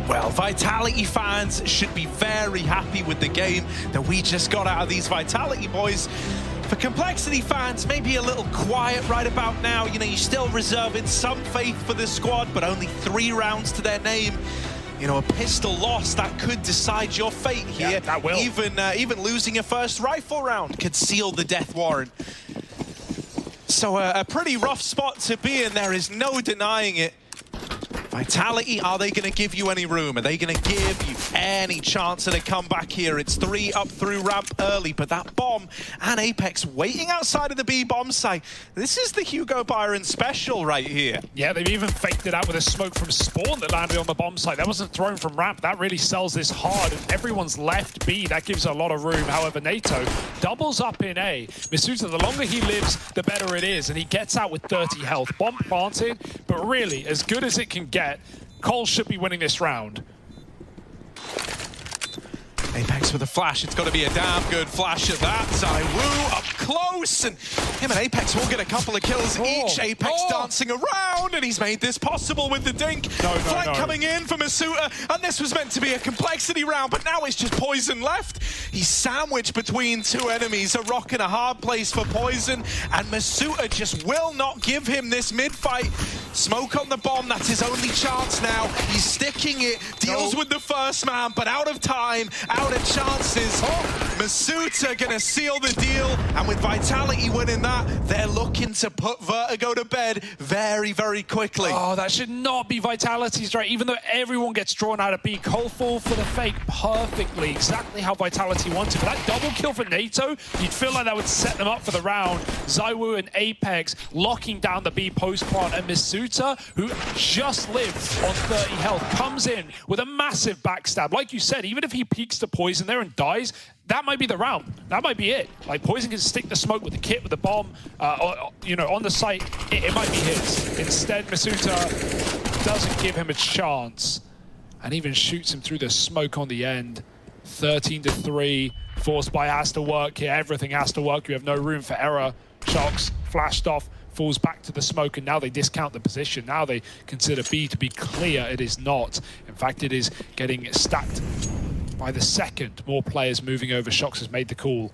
Well, Vitality fans should be very happy with the game that we just got out of these Vitality boys. For compLexity fans, maybe a little quiet right about now. You know, you're still reserving some faith for this squad, but only 3 rounds to their name. You know, a pistol loss, that could decide your fate here. Yeah, that will. Even losing your first rifle round could seal the death warrant. So a pretty rough spot to be in, there is no denying it. Vitality, are they going to give you any room? Are they going to give you any chance at a comeback here? It's 3 up through ramp early, but that bomb and Apex waiting outside of the B bomb site. This is the Hugo Byron special right here. Yeah, they've even faked it out with a smoke from Spawn that landed on the bomb site. That wasn't thrown from ramp. That really sells this hard. And everyone's left B. That gives a lot of room. However, NATO doubles up in A. Misuta, the longer he lives, the better it is. And he gets out with 30 health. Bomb planted, but really, as good as it can get, Cole should be winning this round. Apex with a flash. It's got to be a damn good flash at that. ZywOo up close, and him and Apex will get a couple of kills each. Apex dancing around, and he's made this possible with the dink. Flank coming in for Masuta, and this was meant to be a complexity round, but now it's just Poison left. He's sandwiched between two enemies, a rock and a hard place for Poison, and Masuta just will not give him this mid-fight. Smoke on the bomb, that's his only chance now. He's sticking it, deals with the first man, but out of time, out of chances. Masuta gonna seal the deal, and with Vitality winning that, they're looking to put Vertigo to bed very, very quickly. Oh, that should not be Vitality's right, even though everyone gets drawn out of B. Cole fall for the fake perfectly, exactly how Vitality wanted. But that double kill for NATO, you'd feel like that would set them up for the round. ZywOo and Apex locking down the B post plant, and Masuta, who just lived on 30 health, comes in with a massive backstab. Like you said, even if he peeks to Poison there and dies, that might be the round. That might be it. Like, Poison can stick the smoke with the kit, with the bomb, you know, on the site. It might be his. Instead, Masuta doesn't give him a chance and even shoots him through the smoke on the end. 13-3. Force buy has to work here. Everything has to work. You have no room for error. Shocks flashed off, falls back to the smoke, and now they discount the position. Now they consider B to be clear. It is not. In fact, it is getting stacked by the second. More players moving over. Shocks has made the call.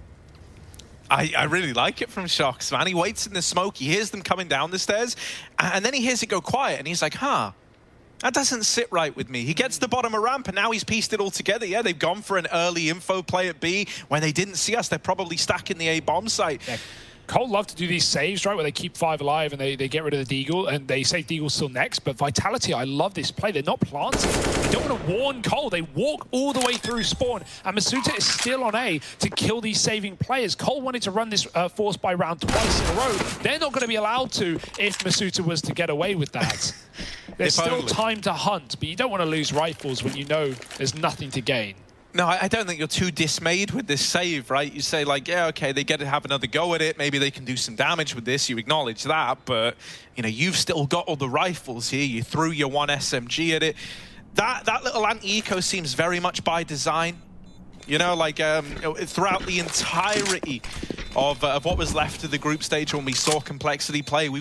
I really like it from Shocks, man. He waits in the smoke, he hears them coming down the stairs, and then he hears it go quiet, and he's like, huh, that doesn't sit right with me. He gets to the bottom of ramp, and now he's pieced it all together. Yeah, they've gone for an early info play at B. When they didn't see us, they're probably stacking the A bomb site. Yeah. Cole love to do these saves, right, where they keep 5 alive and they get rid of the Deagle, and they save Deagle still next. But Vitality, I love this play. They're not planting. They don't want to warn Cole. They walk all the way through spawn, and Masuta is still on A to kill these saving players. Cole wanted to run this force by round twice in a row. They're not going to be allowed to if Masuta was to get away with that. There's still time to hunt, but you don't want to lose rifles when you know there's nothing to gain. No, I don't think you're too dismayed with this save, right? You say, like, yeah, okay, they get to have another go at it. Maybe they can do some damage with this. You acknowledge that, but, you know, you've still got all the rifles here. You threw your one SMG at it. That little anti-eco seems very much by design. You know, like, throughout the entirety of what was left of the group stage when we saw compLexity play, we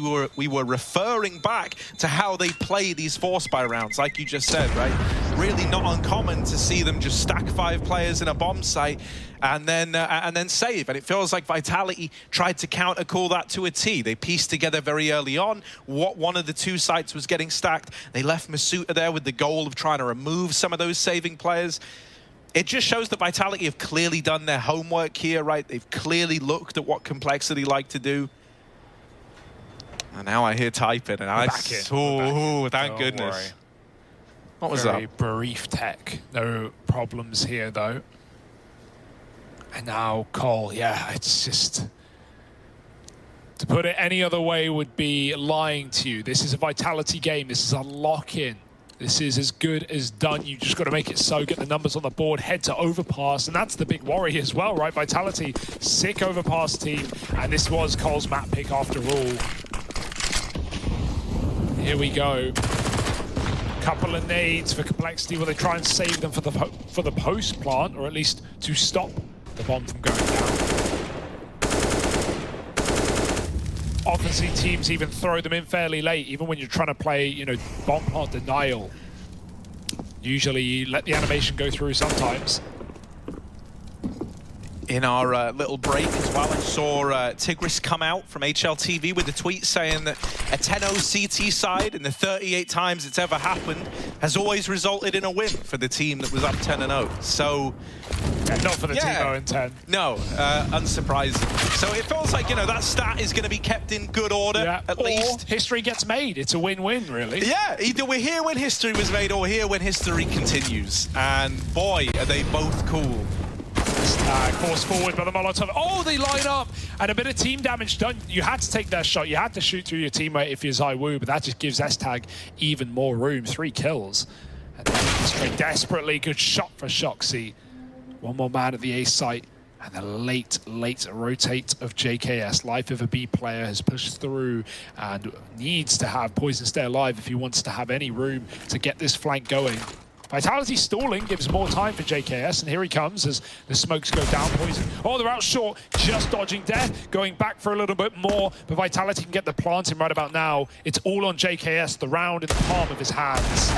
were referring back to how they play these force buy rounds, like you just said, right? Really not uncommon to see them just stack 5 players in a bomb site and then save. And it feels like Vitality tried to counter-call that to a T. They pieced together very early on what one of the 2 sites was getting stacked. They left Masuta there with the goal of trying to remove some of those saving players. It just shows that Vitality have clearly done their homework here, right? They've clearly looked at what compLexity like to do. And now I hear typing, and I oh, thank goodness. Worry. What was Very that? brief tech. No problems here, though. And now Cole, yeah, it's just... To put it any other way would be lying to you. This is a Vitality game. This is a lock-in. This is as good as done. You just got to make it so, get the numbers on the board, head to Overpass, and that's the big worry as well, right? Vitality, sick Overpass team, and this was Cole's map pick after all. Here we go. Couple of nades for compLexity. Will they try and save them for the post plant, or at least to stop the bomb from going down? Obviously, teams even throw them in fairly late, even when you're trying to play, you know, bomb plant denial. Usually, you let the animation go through sometimes. In our little break as well, I saw Tigris come out from HLTV with a tweet saying that a 10-0 CT side in the 38 times it's ever happened has always resulted in a win for the team that was up 10-0. So... Yeah, not for the team 0-10. No, unsurprising. So it feels like, you know, that stat is going to be kept in good order, at least. History gets made. It's a win-win, really. Yeah, either we're here when history was made or we're here when history continues. And boy, are they both cool. Forced forward by the Molotov. Oh, they line up! And a bit of team damage done. You had to take that shot. You had to shoot through your teammate if you're ZywOo, but that just gives S-Tag even more room. 3 kills. And then straight desperately. Good shot for Shoxy. One more man at the A site. And the late rotate of JKS. Life of a B player has pushed through and needs to have Poison stay alive if he wants to have any room to get this flank going. Vitality stalling gives more time for JKS, and here he comes as the smokes go down. Poison. Oh, they're out short, just dodging death, going back for a little bit more, but Vitality can get the planting right about now. It's all on JKS, the round in the palm of his hands.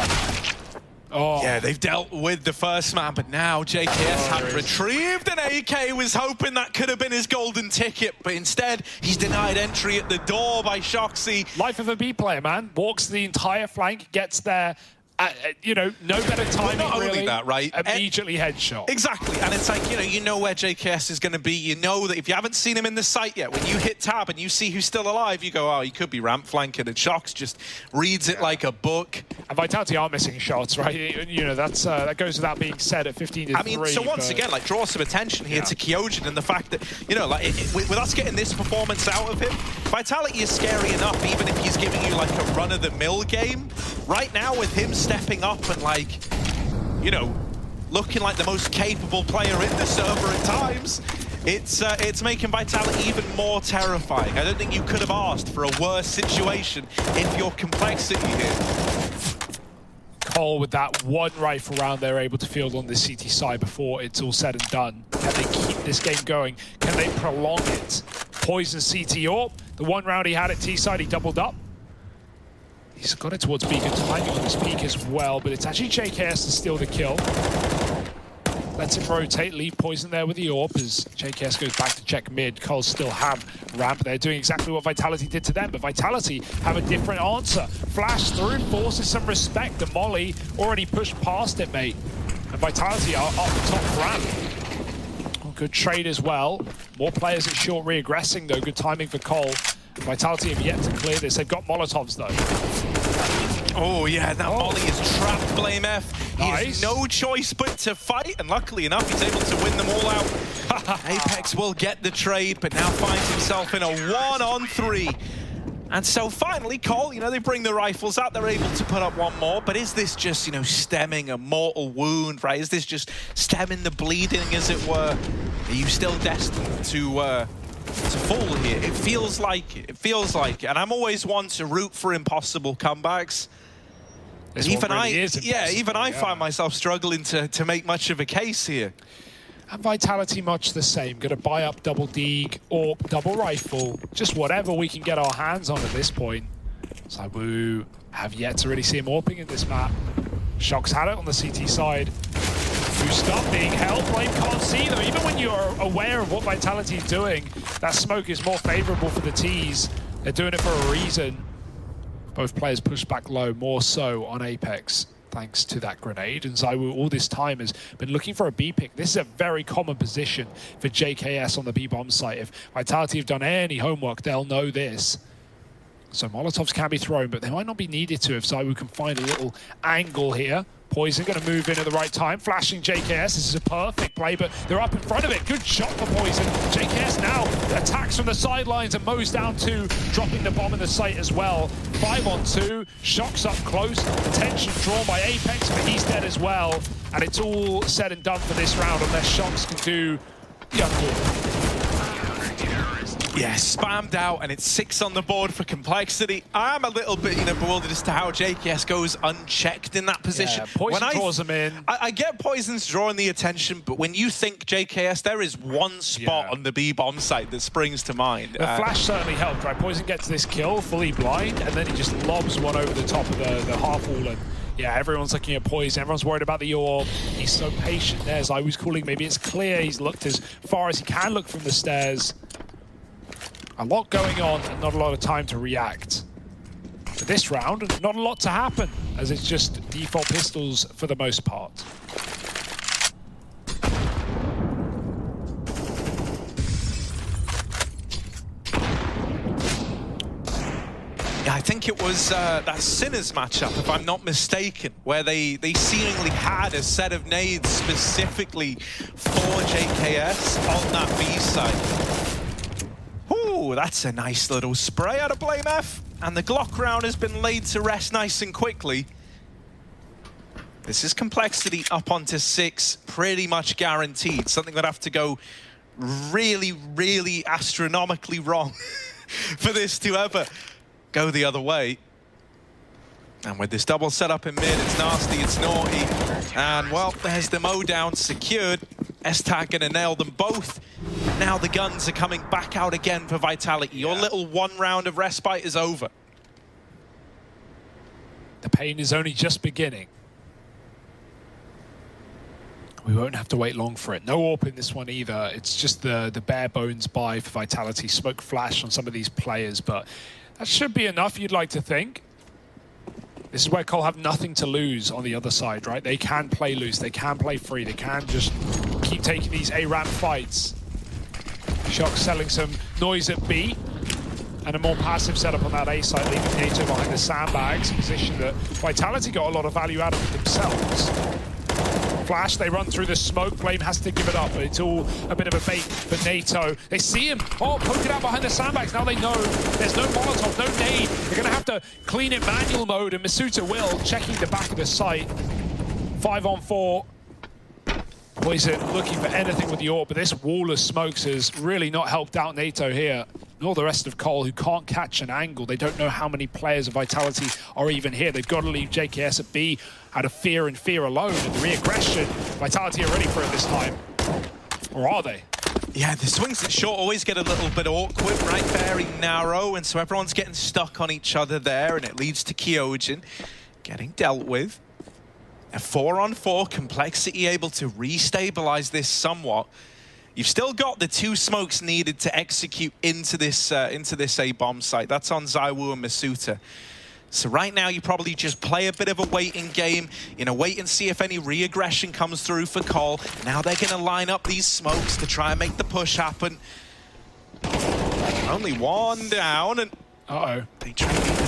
Oh. Yeah, they've dealt with the first man, but now JKS had retrieved an AK, was hoping that could have been his golden ticket, but instead he's denied entry at the door by Shoxy. Life of a B player, man. Walks the entire flank, gets there. You know, no better timing, not really. only that, right? Immediately headshot. Exactly, and it's like, you know where JKS is going to be. You know that if you haven't seen him in the site yet, when you hit tab and you see who's still alive, you go, oh, he could be ramp flanking, and Shox just reads it like a book. And Vitality are missing shots, right? You know, that's that goes without being said at 15-3. I mean, so once again, like, draw some attention here to Kyojin and the fact that, you know, like, with us getting this performance out of him, Vitality is scary enough, even if he's giving you, like, a run-of-the-mill game. Right now, with him stepping up and, like, you know, looking like the most capable player in the server at times, it's making Vitality even more terrifying. I don't think you could have asked for a worse situation if you're compLexity here. Cole, with that one rifle round they're able to field on the CT side before it's all said and done. Can they keep this game going? Can they prolong it? Poison CT AWP. The one round he had at T side, he doubled up. He's got it towards B. Good timing on this peak as well, but it's actually JKS to steal the kill. Lets him rotate, leave Poison there with the AWP as JKS goes back to check mid. Coles still have ramp. They're doing exactly what Vitality did to them, but Vitality have a different answer. Flash through, forces some respect. The molly already pushed past it, mate. And Vitality are up the top ramp. Oh, good trade as well. More players at short reaggressing though. Good timing for Cole. Vitality have yet to clear this. They've got Molotovs though. Oh yeah, that molly is trapped, blameF. He has no choice but to fight, and luckily enough, he's able to win them all out. Apex will get the trade, but now finds himself in a 1-on-3. And so finally, Cole, you know, they bring the rifles out, they're able to put up one more, but is this just, you know, stemming a mortal wound, right? Is this just stemming the bleeding, as it were? Are you still destined to fall here? It feels like, and I'm always one to root for impossible comebacks. Even I find myself struggling to make much of a case here. And Vitality much the same. Gonna buy up double Deeg or double rifle, just whatever we can get our hands on at this point. ZywOo have yet to really see him AWPing in this map. Shox had it on the CT side. Boost up, being held. Blame can't see though. Even when you're aware of what Vitality is doing, that smoke is more favorable for the T's. They're doing it for a reason. Both players push back low, more so on Apex, thanks to that grenade. And ZywOo all this time has been looking for a B pick. This is a very common position for JKS on the B bomb site. If Vitality have done any homework, they'll know this. So Molotovs can be thrown, but they might not be needed to if ZywOo can find a little angle here. Poison going to move in at the right time, flashing JKS. This is a perfect play, but they're up in front of it. Good shot for Poison. JKS now attacks from the sidelines and mows down 2, dropping the bomb in the site as well. 5-on-2, Shox up close. Attention drawn by Apex, but he's dead as well. And it's all said and done for this round, unless Shox can do the undoable. Yeah, spammed out, and it's 6 on the board for compLexity. I'm a little bit, you know, bewildered as to how JKS goes unchecked in that position. Yeah, Poison draws him in. I get Poison's drawing the attention, but when you think JKS, there is one spot on the B-bomb site that springs to mind. The flash certainly helped, right? Poison gets this kill, fully blind, and then he just lobs one over the top of the half-wall. And yeah, everyone's looking at Poison. Everyone's worried about the AWP. He's so patient there, as I was calling. Maybe it's clear he's looked as far as he can look from the stairs. A lot going on and not a lot of time to react. For this round, not a lot to happen, as it's just default pistols for the most part. Yeah, I think it was that Sinners matchup, if I'm not mistaken, where they seemingly had a set of nades specifically for JKS on that B side. Ooh, that's a nice little spray out of blameF. And the Glock round has been laid to rest nice and quickly. This is compLexity up onto 6, pretty much guaranteed. Something that'd have to go really, really astronomically wrong for this to ever go the other way. And with this double setup in mid, it's nasty, it's naughty. And, well, there's the Mo down secured. S-Tag gonna nail them both. Now the guns are coming back out again for Vitality. Your little 1 round of respite is over. The pain is only just beginning. We won't have to wait long for it. No AWP in this one either. It's just the bare bones buy for Vitality. Smoke flash on some of these players, but that should be enough, you'd like to think. This is where Cole have nothing to lose on the other side, right? They can play loose, they can play free, they can just keep taking these A-ramp fights. Shock selling some noise at B, and a more passive setup on that A side, leaving NATO behind the sandbags, a position that Vitality got a lot of value out of it themselves. Flash, they run through the smoke. Blame has to give it up, but it's all a bit of a bait for NATO. They see him. Oh, poke it out behind the sandbags. Now they know there's no Molotov, no nade. They're going to have to clean it manual mode, and Masuta will, checking the back of the site. 5 on 4. Poison looking for anything with the AWP, but this wall of smokes has really not helped out NATO here. Nor the rest of Cole, who can't catch an angle. They don't know how many players of Vitality are even here. They've got to leave JKS at B out of fear and fear alone. And the re-aggression, Vitality are ready for it this time. Or are they? Yeah, the swings at short always get a little bit awkward, right? Very narrow, and so everyone's getting stuck on each other there, and it leads to Kyojin getting dealt with. A 4 on 4, compLexity able to restabilize this somewhat. You've still got the 2 smokes needed to execute into this A-bomb site. That's on ZywOo and Masuta. So right now you probably just play a bit of a waiting game, wait and see if any re-aggression comes through for Cole. Now they're going to line up these smokes to try and make the push happen. Only 1 down, and they try to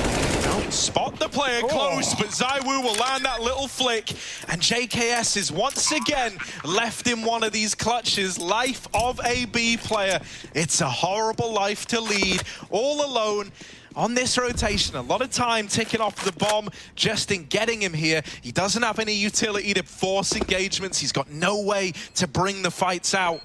spot the player close, but ZywOo will land that little flick, and JKS is once again left in one of these clutches. Life of a B player. It's a horrible life to lead all alone on this rotation. A lot of time ticking off the bomb just in getting him here. He doesn't have any utility to force engagements. He's got no way to bring the fights out.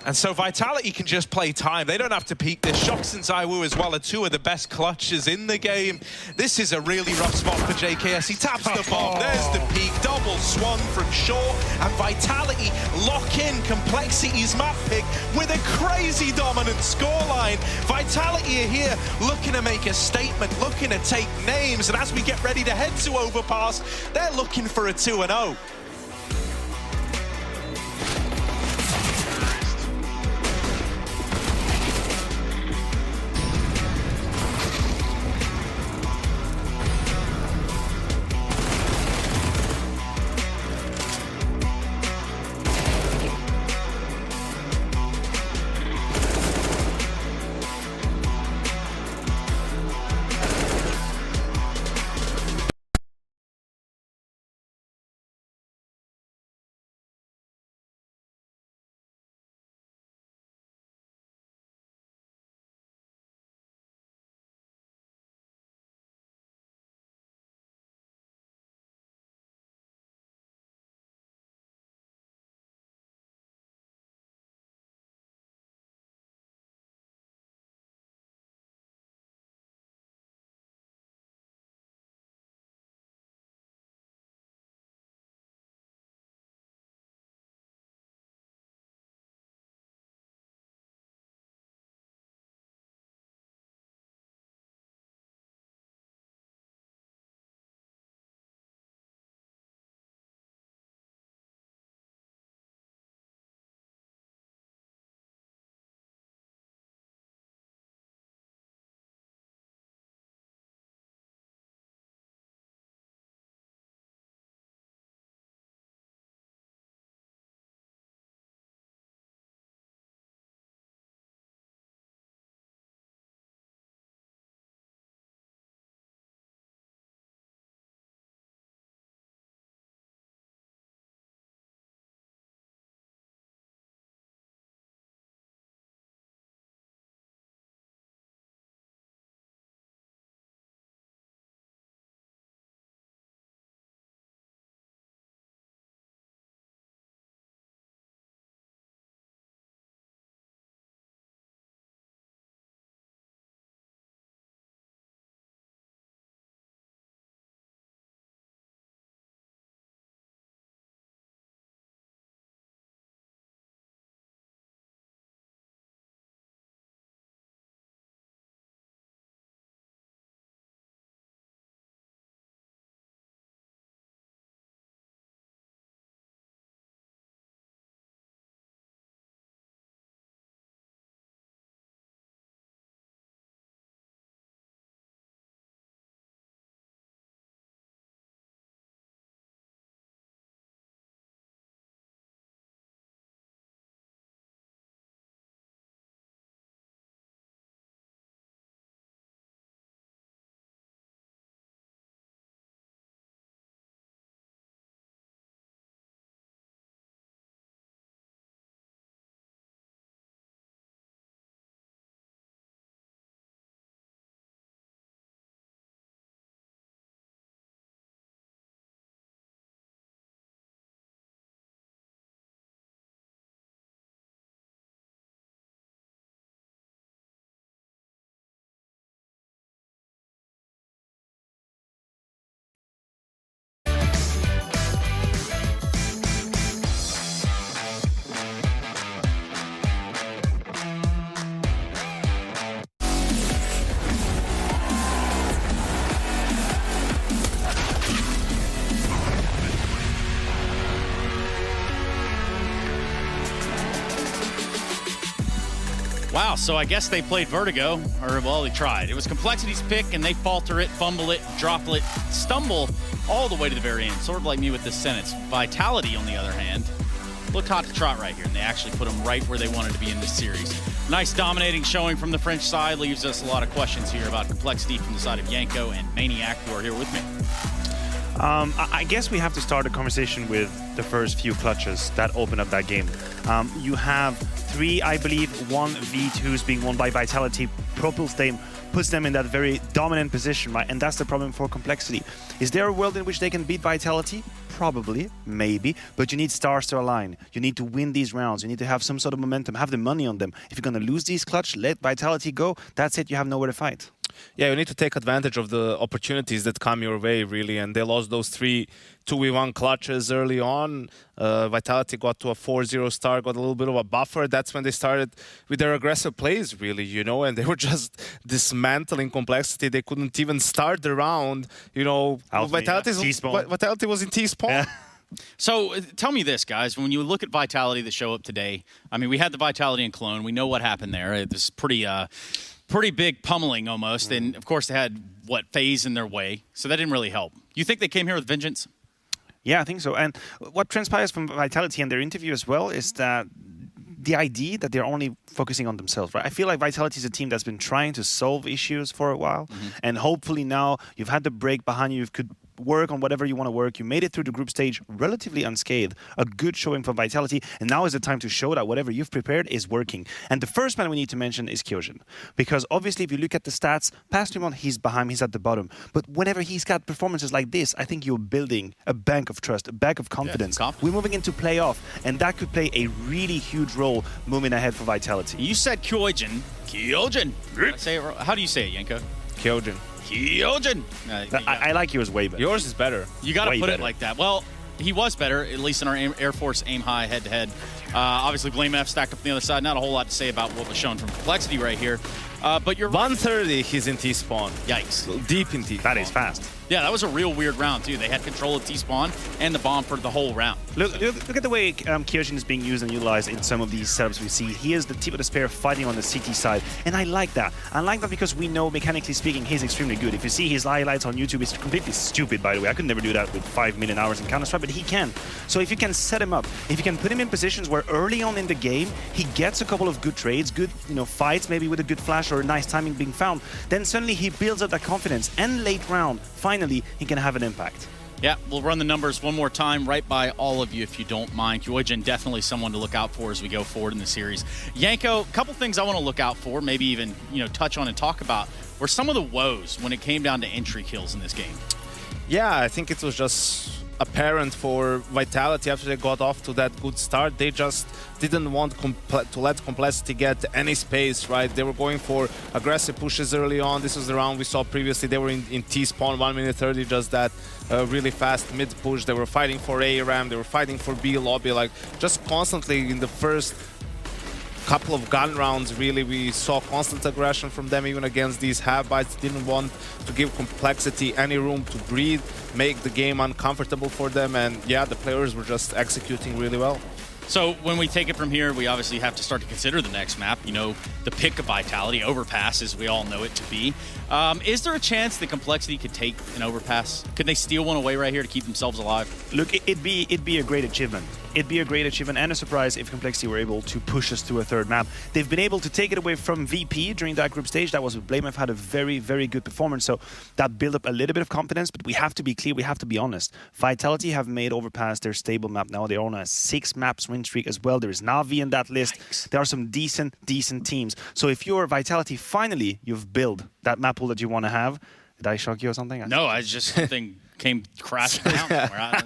And so Vitality can just play time. They don't have to peek this. Shox and ZywOo as well are 2 of the best clutches in the game. This is a really rough spot for JKS. He taps the bomb. There's the peek. Double swung from short. And Vitality lock in compLexity's map pick with a crazy dominant scoreline. Vitality are here looking to make a statement, looking to take names. And as we get ready to head to Overpass, they're looking for a 2-0. Wow, so I guess they played Vertigo, or well, they tried. It was complexity's pick, and they falter it, fumble it, drop it, stumble all the way to the very end, sort of like me with this sentence. Vitality, on the other hand, looked hot to trot right here, and they actually put them right where they wanted to be in this series. Nice dominating showing from the French side. Leaves us a lot of questions here about complexity from the side of Yanko and Maniac, who are here with me. I guess we have to start a conversation with the first few clutches that open up that game. You have 3, I believe, 1 V2s being won by Vitality. Propulsdame puts them in that very dominant position, right? And that's the problem for complexity. Is there a world in which they can beat Vitality? Probably, maybe, but you need stars to align. You need to win these rounds. You need to have some sort of momentum, have the money on them. If you're going to lose these clutch, let Vitality go. That's it. You have nowhere to fight. Yeah, you need to take advantage of the opportunities that come your way, really. And they lost those 3 2v1 clutches early on. Vitality got to a 4-0 start, got a little bit of a buffer. That's when they started with their aggressive plays, really, you know, and they were just dismantling complexity. They couldn't even start the round, you know. Vitality was in T-spawn. Yeah. So tell me this, guys. When you look at Vitality that show up today, I mean, we had the Vitality in Cologne. We know what happened there. It was pretty big pummeling almost. And, of course, they had, FaZe in their way. So that didn't really help. You think they came here with vengeance? Yeah, I think so. And what transpires from Vitality and their interview as well is that the idea that they're only focusing on themselves, right? I feel like Vitality is a team that's been trying to solve issues for a while. And hopefully now you've had the break behind you. You could work on whatever you want to work. You made it through the group stage relatively unscathed. A good showing from Vitality. And now is the time to show that whatever you've prepared is working. And the first man we need to mention is Kyojin. Because obviously if you look at the stats, past 3 months, he's behind, he's at the bottom. But whenever he's got performances like this, I think you're building a bank of trust, a bank of confidence. Yeah, we're moving into playoff, and that could play a really huge role moving ahead for Vitality. You said Kyojin. Kyojin. How do you say it, Yanko? Kyojin. Kyojin. I like yours way better. Yours is better. You got to put it like that. Well, he was better, at least in our Air Force aim high head-to-head. Obviously, Blame F stacked up on the other side. Not a whole lot to say about what was shown from complexity right here. But you're 130, he's in T-spawn. Yikes. Deep in T-spawn. That is fast. Yeah, that was a real weird round, too. They had control of T-spawn and the bomb for the whole round. Look at the way Kyojin is being used and utilized in some of these setups we see. He is the tip of the spear fighting on the CT side, and I like that. I like that because we know, mechanically speaking, he's extremely good. If you see his highlights on YouTube, it's completely stupid, by the way. I could never do that with 5 million hours in Counter-Strike, but he can. So if you can set him up, if you can put him in positions where early on in the game, he gets a couple of good trades, good fights, maybe with a good flash or a nice timing being found, then suddenly he builds up that confidence, and late round, finally, he can have an impact. Yeah, we'll run the numbers one more time right by all of you if you don't mind. Kyojin, definitely someone to look out for as we go forward in the series. Yanko, a couple things I want to look out for, maybe even touch on and talk about, were some of the woes when it came down to entry kills in this game. Yeah, I think it was just apparent for Vitality after they got off to that good start. They just didn't want to let complexity get any space, right? They were going for aggressive pushes early on. This was the round we saw previously. They were in T-spawn, 1 minute 30, just that really fast mid push. They were fighting for A RAM, they were fighting for B lobby, like just constantly in the first couple of gun rounds, really, we saw constant aggression from them, even against these half-bites. Didn't want to give complexity any room to breathe, make the game uncomfortable for them, and yeah, the players were just executing really well. So when we take it from here, we obviously have to start to consider the next map. The pick of Vitality, Overpass, as we all know it to be. Is there a chance that complexity could take an Overpass? Could they steal one away right here to keep themselves alive? Look, it'd be a great achievement. It'd be a great achievement and a surprise if complexity were able to push us to a third map. They've been able to take it away from VP during that group stage. That was with BlameF, had a very, very good performance. So that built up a little bit of confidence, but we have to be clear, we have to be honest. Vitality have made Overpass their stable map now. They're on a 6 maps win streak as well. There is Na'Vi in that list. Yikes. There are some decent teams. So if you're Vitality, finally you've built that map pool that you want to have. Did I shock you or something? No, I just something came crashing down somewhere.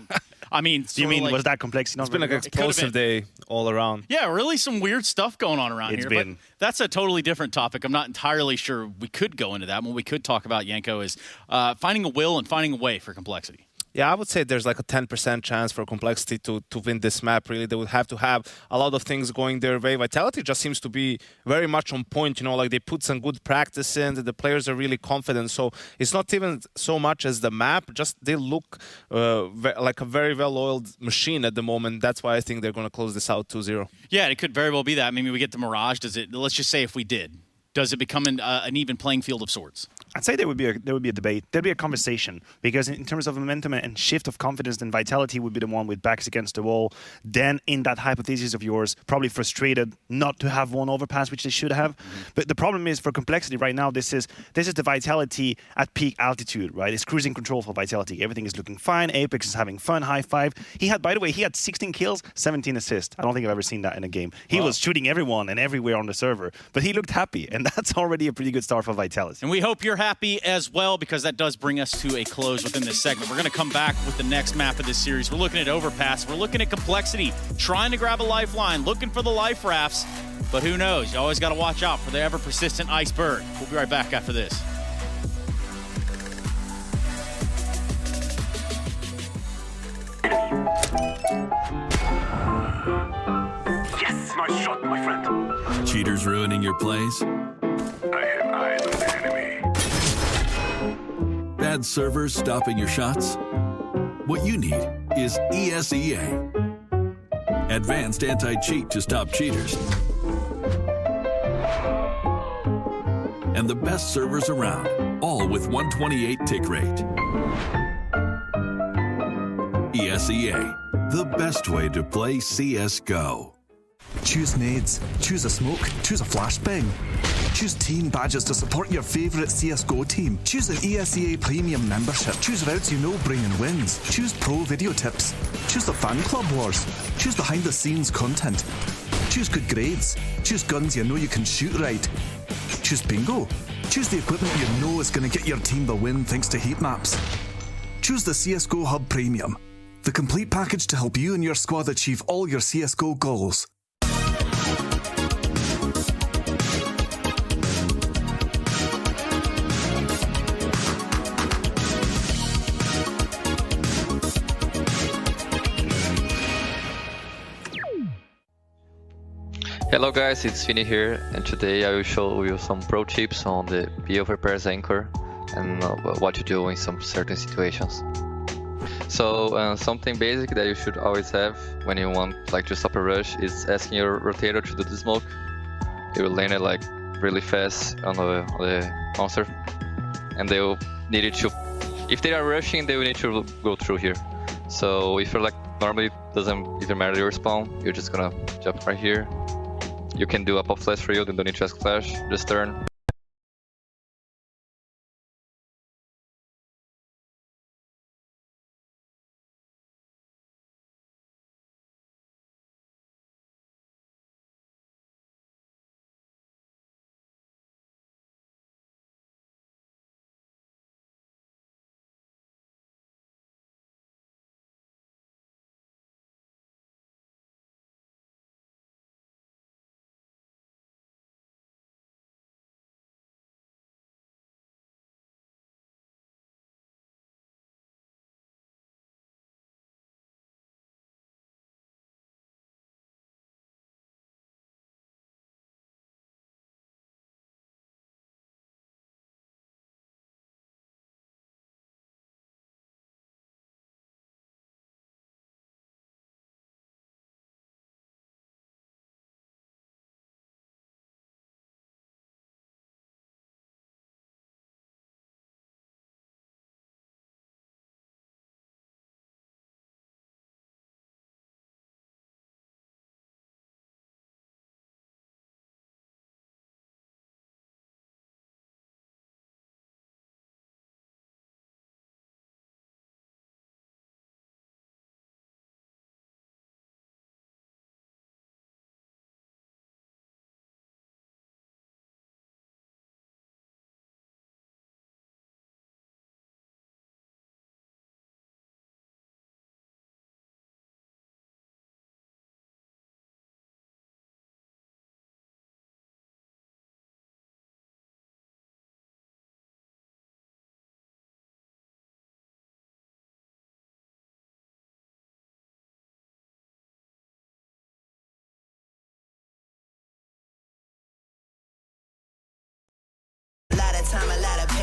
I mean, do you mean was that complexity? It's been like an explosive day all around. Yeah, really some weird stuff going on around here. But that's a totally different topic. I'm not entirely sure we could go into that. What we could talk about, Yanko, is finding a will and finding a way for complexity. Yeah, I would say there's like a 10% chance for compLexity to win this map. Really, they would have to have a lot of things going their way. Vitality just seems to be very much on point. You know, like they put some good practice in. The players are really confident. So it's not even so much as the map. Just they look like a very well-oiled machine at the moment. That's why I think they're going to close this out 2-0. Yeah, it could very well be that. Maybe we get the Mirage. Does it? Let's just say if we did, does it become an even playing field of sorts? I'd say there would be a debate. There'd be a conversation because in terms of momentum and shift of confidence, then Vitality would be the one with backs against the wall. Then in that hypothesis of yours, probably frustrated not to have one overpass, which they should have. But the problem is for compLexity right now, this is the Vitality at peak altitude, right? It's cruising control for Vitality. Everything is looking fine. Apex is having fun. High five. By the way, he had 16 kills, 17 assists. I don't think I've ever seen that in a game. He was shooting everyone and everywhere on the server, but he looked happy, and that's already a pretty good start for Vitality. And we hope you're happy as well, because that does bring us to a close within this segment. We're going to come back with the next map of this series. We're looking at Overpass. We're looking at compLexity, trying to grab a lifeline, looking for the life rafts. But who knows? You always got to watch out for the ever-persistent iceberg. We'll be right back after this. Yes, nice shot, my friend. Cheaters ruining your plays? I have eyes on the enemy. Bad servers stopping your shots? What you need is ESEA. Advanced anti-cheat to stop cheaters. And the best servers around, all with 128 tick rate. ESEA, the best way to play CSGO. Choose nades, choose a smoke, choose a flashbang. Choose team badges to support your favourite CSGO team. Choose an ESEA Premium membership. Choose routes you know bring in wins. Choose pro video tips. Choose the fan club wars. Choose behind the scenes content. Choose good grades. Choose guns you know you can shoot right. Choose bingo. Choose the equipment you know is going to get your team the win thanks to heat maps. Choose the CSGO Hub Premium, the complete package to help you and your squad achieve all your CSGO goals. Hello guys, it's Fini here, and today I will show you some pro tips on the Be Overpairs anchor and what to do in some certain situations. So something basic that you should always have when you want to stop a rush is asking your rotator to do the smoke. You will land it really fast on the monster, and they will need it to. If they are rushing, they will need to go through here. So if you're normally doesn't even matter your spawn, you're just gonna jump right here. You can do a pop flash for you, then don't need to ask flash, just turn.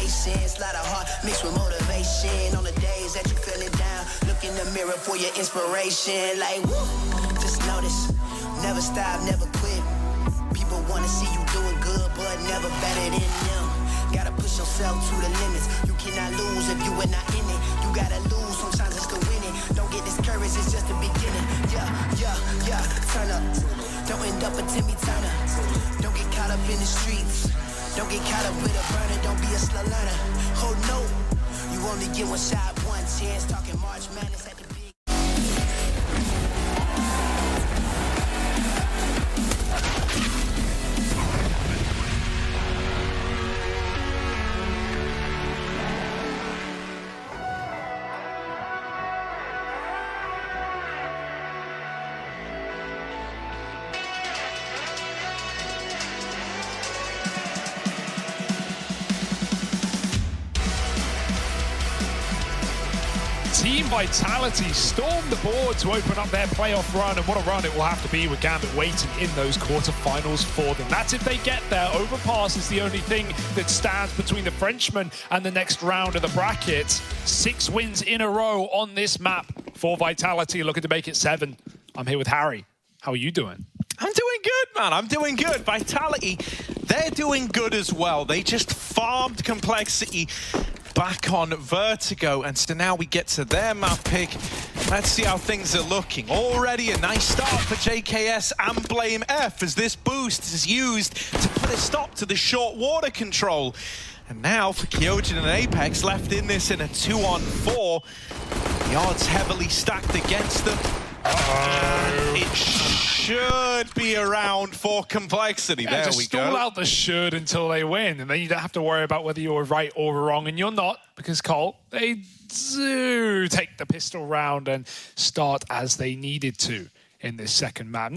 patience, lot of heart mixed with motivation. On the days that you feeling down, look in the mirror for your inspiration. Like, woo, just notice, never stop, never quit. People wanna see you doing good, but never better than them. Gotta push yourself to the limits. You cannot lose if you are not in it. You gotta lose sometimes just to win it. Don't get discouraged, it's just the beginning. Yeah, turn up. Don't end up a Timmy Turner. Don't get caught up in the streets. Don't get caught up with a burner. Don't be a slow learner. Oh no, you only get one shot, one chance. Talking March Madness at the big. Team Vitality stormed the board to open up their playoff run, and what a run it will have to be with Gambit waiting in those quarterfinals for them. That's if they get there. Overpass is the only thing that stands between the Frenchmen and the next round of the bracket. 6 wins in a row on this map for Vitality, looking to make it 7. I'm here with Harry. How are you doing? I'm doing good, man. I'm doing good. Vitality, they're doing good as well. They just farmed compLexity back on Vertigo, and so now we get to their map pick. Let's see how things are looking. Already a nice start for JKS and Blame F as this boost is used to put a stop to the short water control. And now for Kyojin and Apex left in this in a 2-on-4. The odds heavily stacked against them. And it should be around for compLexity. Yeah, there just we stall go. out the should until they win, and then you don't have to worry about whether you're right or wrong, and you're not, because Cole, they do take the pistol round and start as they needed to in this second map.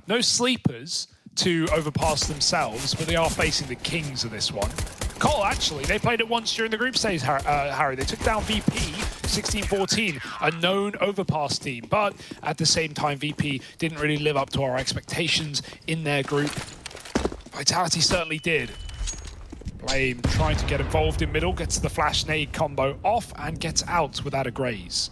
No sleepers to overpass themselves, but they are facing the kings of this one. Cole, actually, they played it once during the group stage, Harry. They took down VP 16-14, a known overpass team. But at the same time, VP didn't really live up to our expectations in their group. Vitality certainly did. Blame trying to get involved in middle, gets the flash nade combo off and gets out without a graze.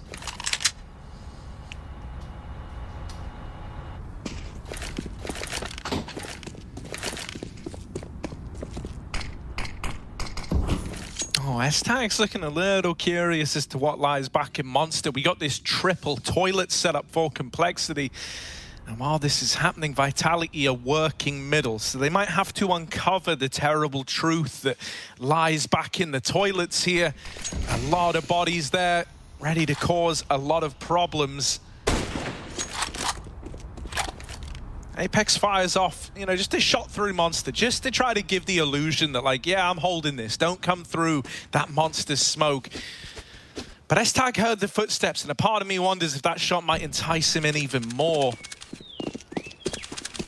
Oh, S-Tag's looking a little curious as to what lies back in Monster. We got this triple toilet set up for compLexity. And while this is happening, Vitality are working middle, so they might have to uncover the terrible truth that lies back in the toilets here. A lot of bodies there, ready to cause a lot of problems. Apex fires off, you know, just a shot through Monster, just to try to give the illusion that, like, yeah, I'm holding this. Don't come through that Monster's smoke. But S-Tag heard the footsteps, and a part of me wonders if that shot might entice him in even more.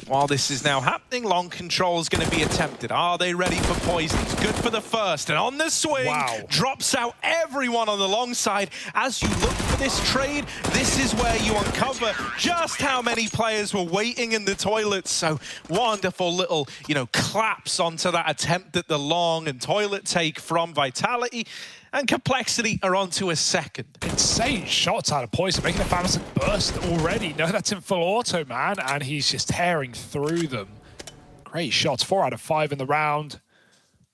While this is now happening, long control is going to be attempted. Are they ready for poisons? Good for the first, and on the swing, drops out everyone on the long side. As you look for this trade, this is where you uncover just how many players were waiting in the toilets. So wonderful little, you know, claps onto that attempt at the long and toilet take from Vitality. And compLexity are onto a second. Insane shots out of Poison, making a Phantom burst already. No, that's in full auto, man, and he's just tearing through them. Great shots, 4 out of 5 in the round.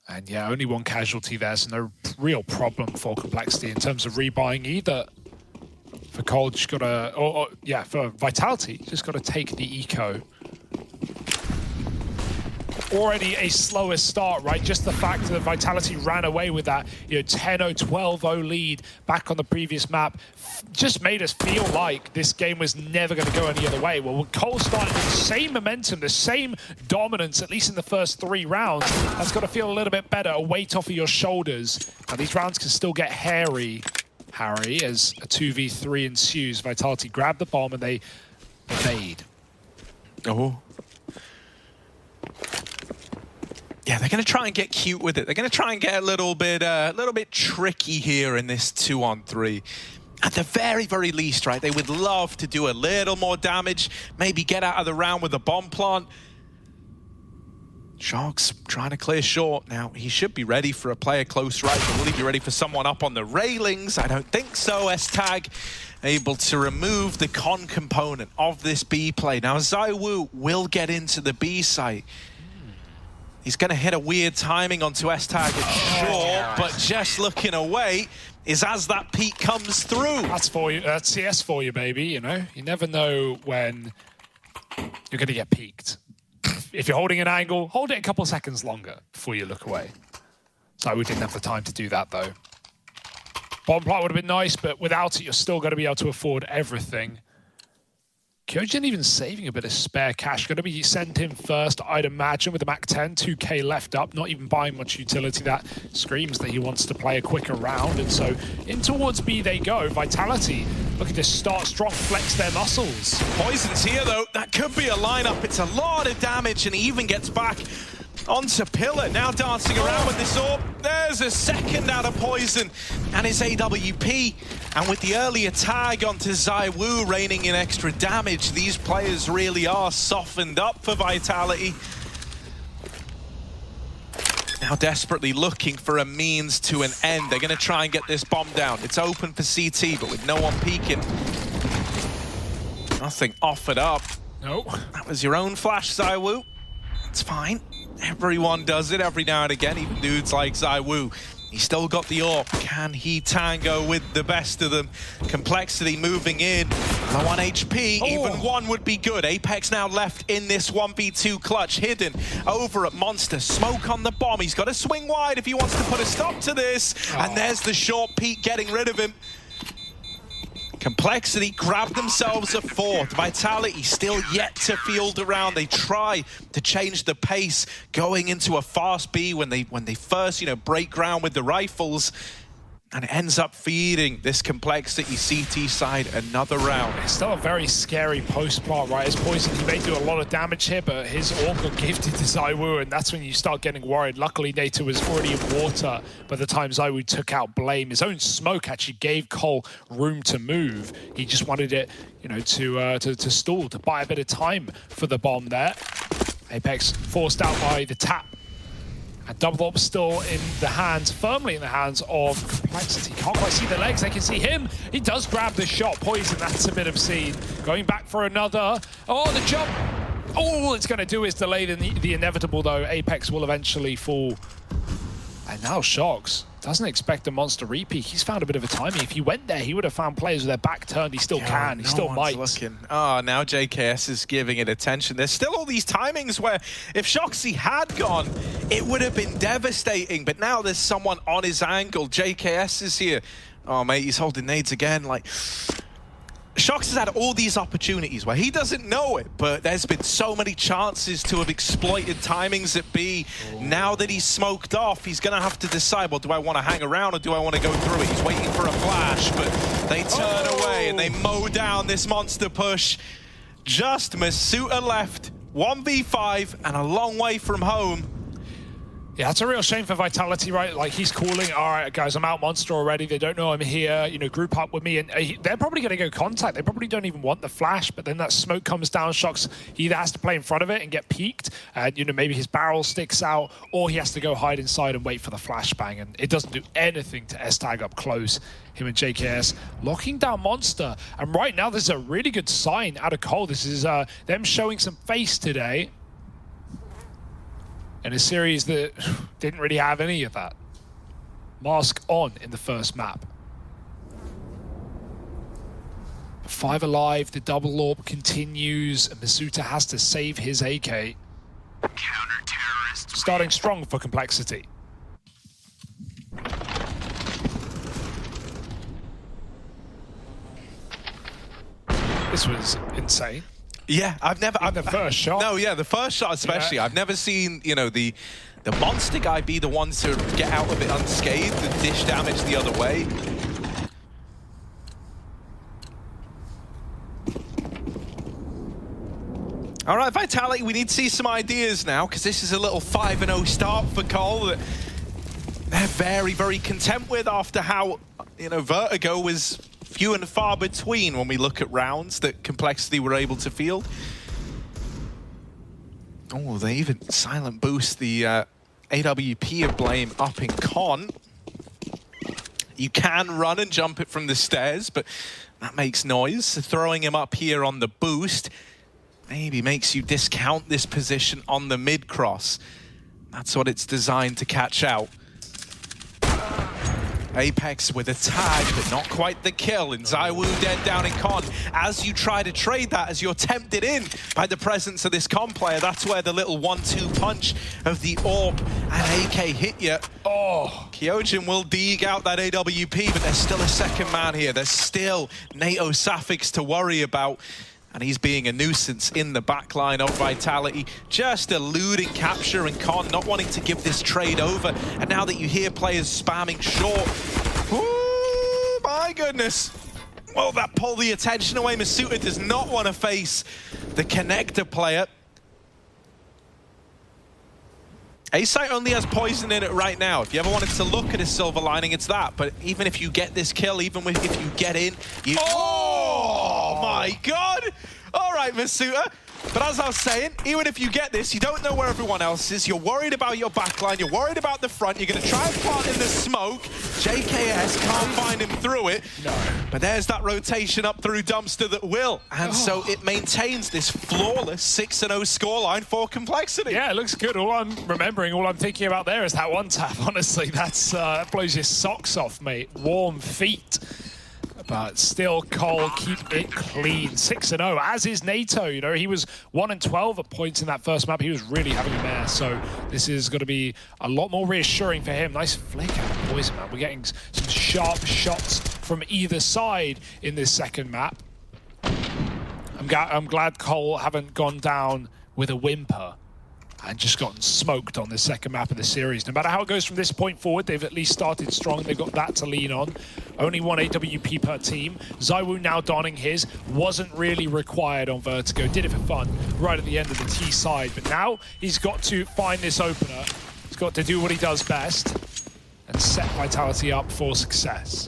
And yeah, only 1 casualty there, so no real problem for compLexity in terms of rebuying either. For Cole, just gotta, yeah, for Vitality, just gotta take the eco. Already a slower start, right? Just the fact that Vitality ran away with that, you know, 10-0, 12-0 lead back on the previous map just made us feel like this game was never going to go any other way. Well, with Cole starting with the same momentum, the same dominance, at least in the first 3 rounds, that's got to feel a little bit better, a weight off of your shoulders. Now, these rounds can still get hairy, Harry, as a 2v3 ensues. Vitality grab the bomb and they evade. Oh. Yeah, they're going to try and get cute with it. They're going to try and get a little bit tricky here in this 2-on-3. At the very, very least, right, they would love to do a little more damage, maybe get out of the round with a bomb plant. Sharks trying to clear short. Now, he should be ready for a player close right, but will he be ready for someone up on the railings? I don't think so. S-Tag able to remove the con component of this B play. Now, ZywOo will get into the B site. He's going to hit a weird timing onto S-Tag at short, but just looking away is as that peak comes through. That's for you. That's CS for you, baby, you know? You never know when you're going to get peaked. If you're holding an angle, hold it a couple seconds longer before you look away. So we didn't have the time to do that, though. Bomb plant would have been nice, but without it, you're still going to be able to afford everything. Kyojin even saving a bit of spare cash. Going to be sent in first, I'd imagine, with the Mach 10, 2k left up, not even buying much utility. That screams that he wants to play a quicker round. And so in towards B they go. Vitality looking to start strong, flex their muscles. Poison's here, though. That could be a lineup. It's a lot of damage, and he even gets back onto Pillar. Now dancing around with this orb. There's a second out of Poison and his AWP. And with the earlier tag onto ZywOo raining in extra damage, these players really are softened up for Vitality. Now desperately looking for a means to an end. They're going to try and get this bomb down. It's open for CT, but with no one peeking. Nothing offered up. No. That was your own flash, ZywOo. It's fine. Everyone does it every now and again, even dudes like ZywOo. He's still got the AWP. Can he tango with the best of them? compLexity moving in. Low on HP, even one would be good. Apex now left in this 1v2 clutch, hidden over at Monster. Smoke on the bomb. He's got to swing wide if he wants to put a stop to this. And there's the short peek getting rid of him. compLexity grabbed themselves a fourth. Vitality still yet to field around. They try to change the pace going into a fast B when they first, break ground with the rifles. And it ends up feeding this compLexity CT side another round. It's still a very scary post-plant, right? As Poison, he may do a lot of damage here, but his orb got gifted to ZywOo, and that's when you start getting worried. Luckily, Nato was already in water by the time ZywOo took out Blame. His own smoke actually gave Cole room to move. He just wanted it, to stall, to buy a bit of time for the bomb there. Apex forced out by the tap. And double up still in the hands, firmly in the hands of compLexity. Can't quite see the legs, they can see him. He does grab the shot. Poison, that's a bit obscene. Going back for another. Oh, the jump. All it's going to do is delay the inevitable, though. Apex will eventually fall. And now Shox doesn't expect a monster repeat. He's found a bit of a timing. If he went there, he would have found players with their back turned. He still can. He still might. Looking. Oh, now JKS is giving it attention. There's still all these timings where if Shoxy had gone, it would have been devastating. But now there's someone on his angle. JKS is here. Oh, mate, he's holding nades again. Shox has had all these opportunities where he doesn't know it, but there's been so many chances to have exploited timings at B. Now that he's smoked off, he's going to have to decide, well, do I want to hang around or do I want to go through it? He's waiting for a flash, but they turn away and they mow down this monster push. Just Masuta left, 1v5 and a long way from home. Yeah, it's a real shame for Vitality, right? Like, he's calling, all right, guys, I'm out Monster already. They don't know I'm here, group up with me. And they're probably going to go contact. They probably don't even want the flash, but then that smoke comes down. Shox, he either has to play in front of it and get peeked, and, maybe his barrel sticks out, or he has to go hide inside and wait for the flashbang. And it doesn't do anything to S-Tag up close. Him and JKS locking down Monster. And right now, this is a really good sign out of Cole. This is them showing some face today. In a series that didn't really have any of that. Mask on in the first map. 5 alive, the double orb continues, and Masuta has to save his AK. Counter-terrorist. Starting strong for compLexity. This was insane. Yeah, the first shot. No, yeah, the first shot especially. Yeah. I've never seen, the monster guy be the one to get out of it unscathed and dish damage the other way. All right, Vitality, we need to see some ideas now, because this is a little 5-0 start for Cole that they're very, very content with after how, Vertigo was few and far between when we look at rounds that compLexity were able to field. Oh, they even silent boost the AWP of Blame up in Con. You can run and jump it from the stairs, but that makes noise. So throwing him up here on the boost maybe makes you discount this position on the mid-cross. That's what it's designed to catch out. Apex with a tag, but not quite the kill. And ZywOo dead down in Con. As you try to trade that, as you're tempted in by the presence of this Con player, that's where the little 1-2 punch of the AWP and AK hit you. Oh, Kyojin will dig out that AWP, but there's still a second man here. There's still NATO Safix to worry about. And he's being a nuisance in the backline of Vitality, just eluding capture and Con, not wanting to give this trade over. And now that you hear players spamming short, oh my goodness. Well, that pulled the attention away. Masuta does not want to face the connector player. A-Site only has poison in it right now. If you ever wanted to look at a silver lining, it's that. But even if you get this kill, even if you get in, you... Oh my God! All right, Masuta. But as I was saying, even if you get this, you don't know where everyone else is. You're worried about your backline. You're worried about the front. You're going to try and plant in the smoke. JKS can't find him through it. No. But there's that rotation up through Dumpster that will. And so it maintains this flawless 6-0 scoreline for compLexity. Yeah, it looks good. All I'm remembering, all I'm thinking about there is that one tap. Honestly, that blows your socks off, mate. Warm feet. But still, Cole keep it clean. 6-0, as is NATO. You know, he was 1-12 at points in that first map. He was really having a mare. So this is going to be a lot more reassuring for him. Nice flick out of Poison, man. We're getting some sharp shots from either side in this second map. I'm glad Cole haven't gone down with a whimper and just gotten smoked on the second map of the series. No matter how it goes from this point forward, they've at least started strong. They've got that to lean on. Only one AWP per team. ZywOo now donning his. Wasn't really required on Vertigo. Did it for fun right at the end of the T side. But now he's got to find this opener. He's got to do what he does best and set Vitality up for success.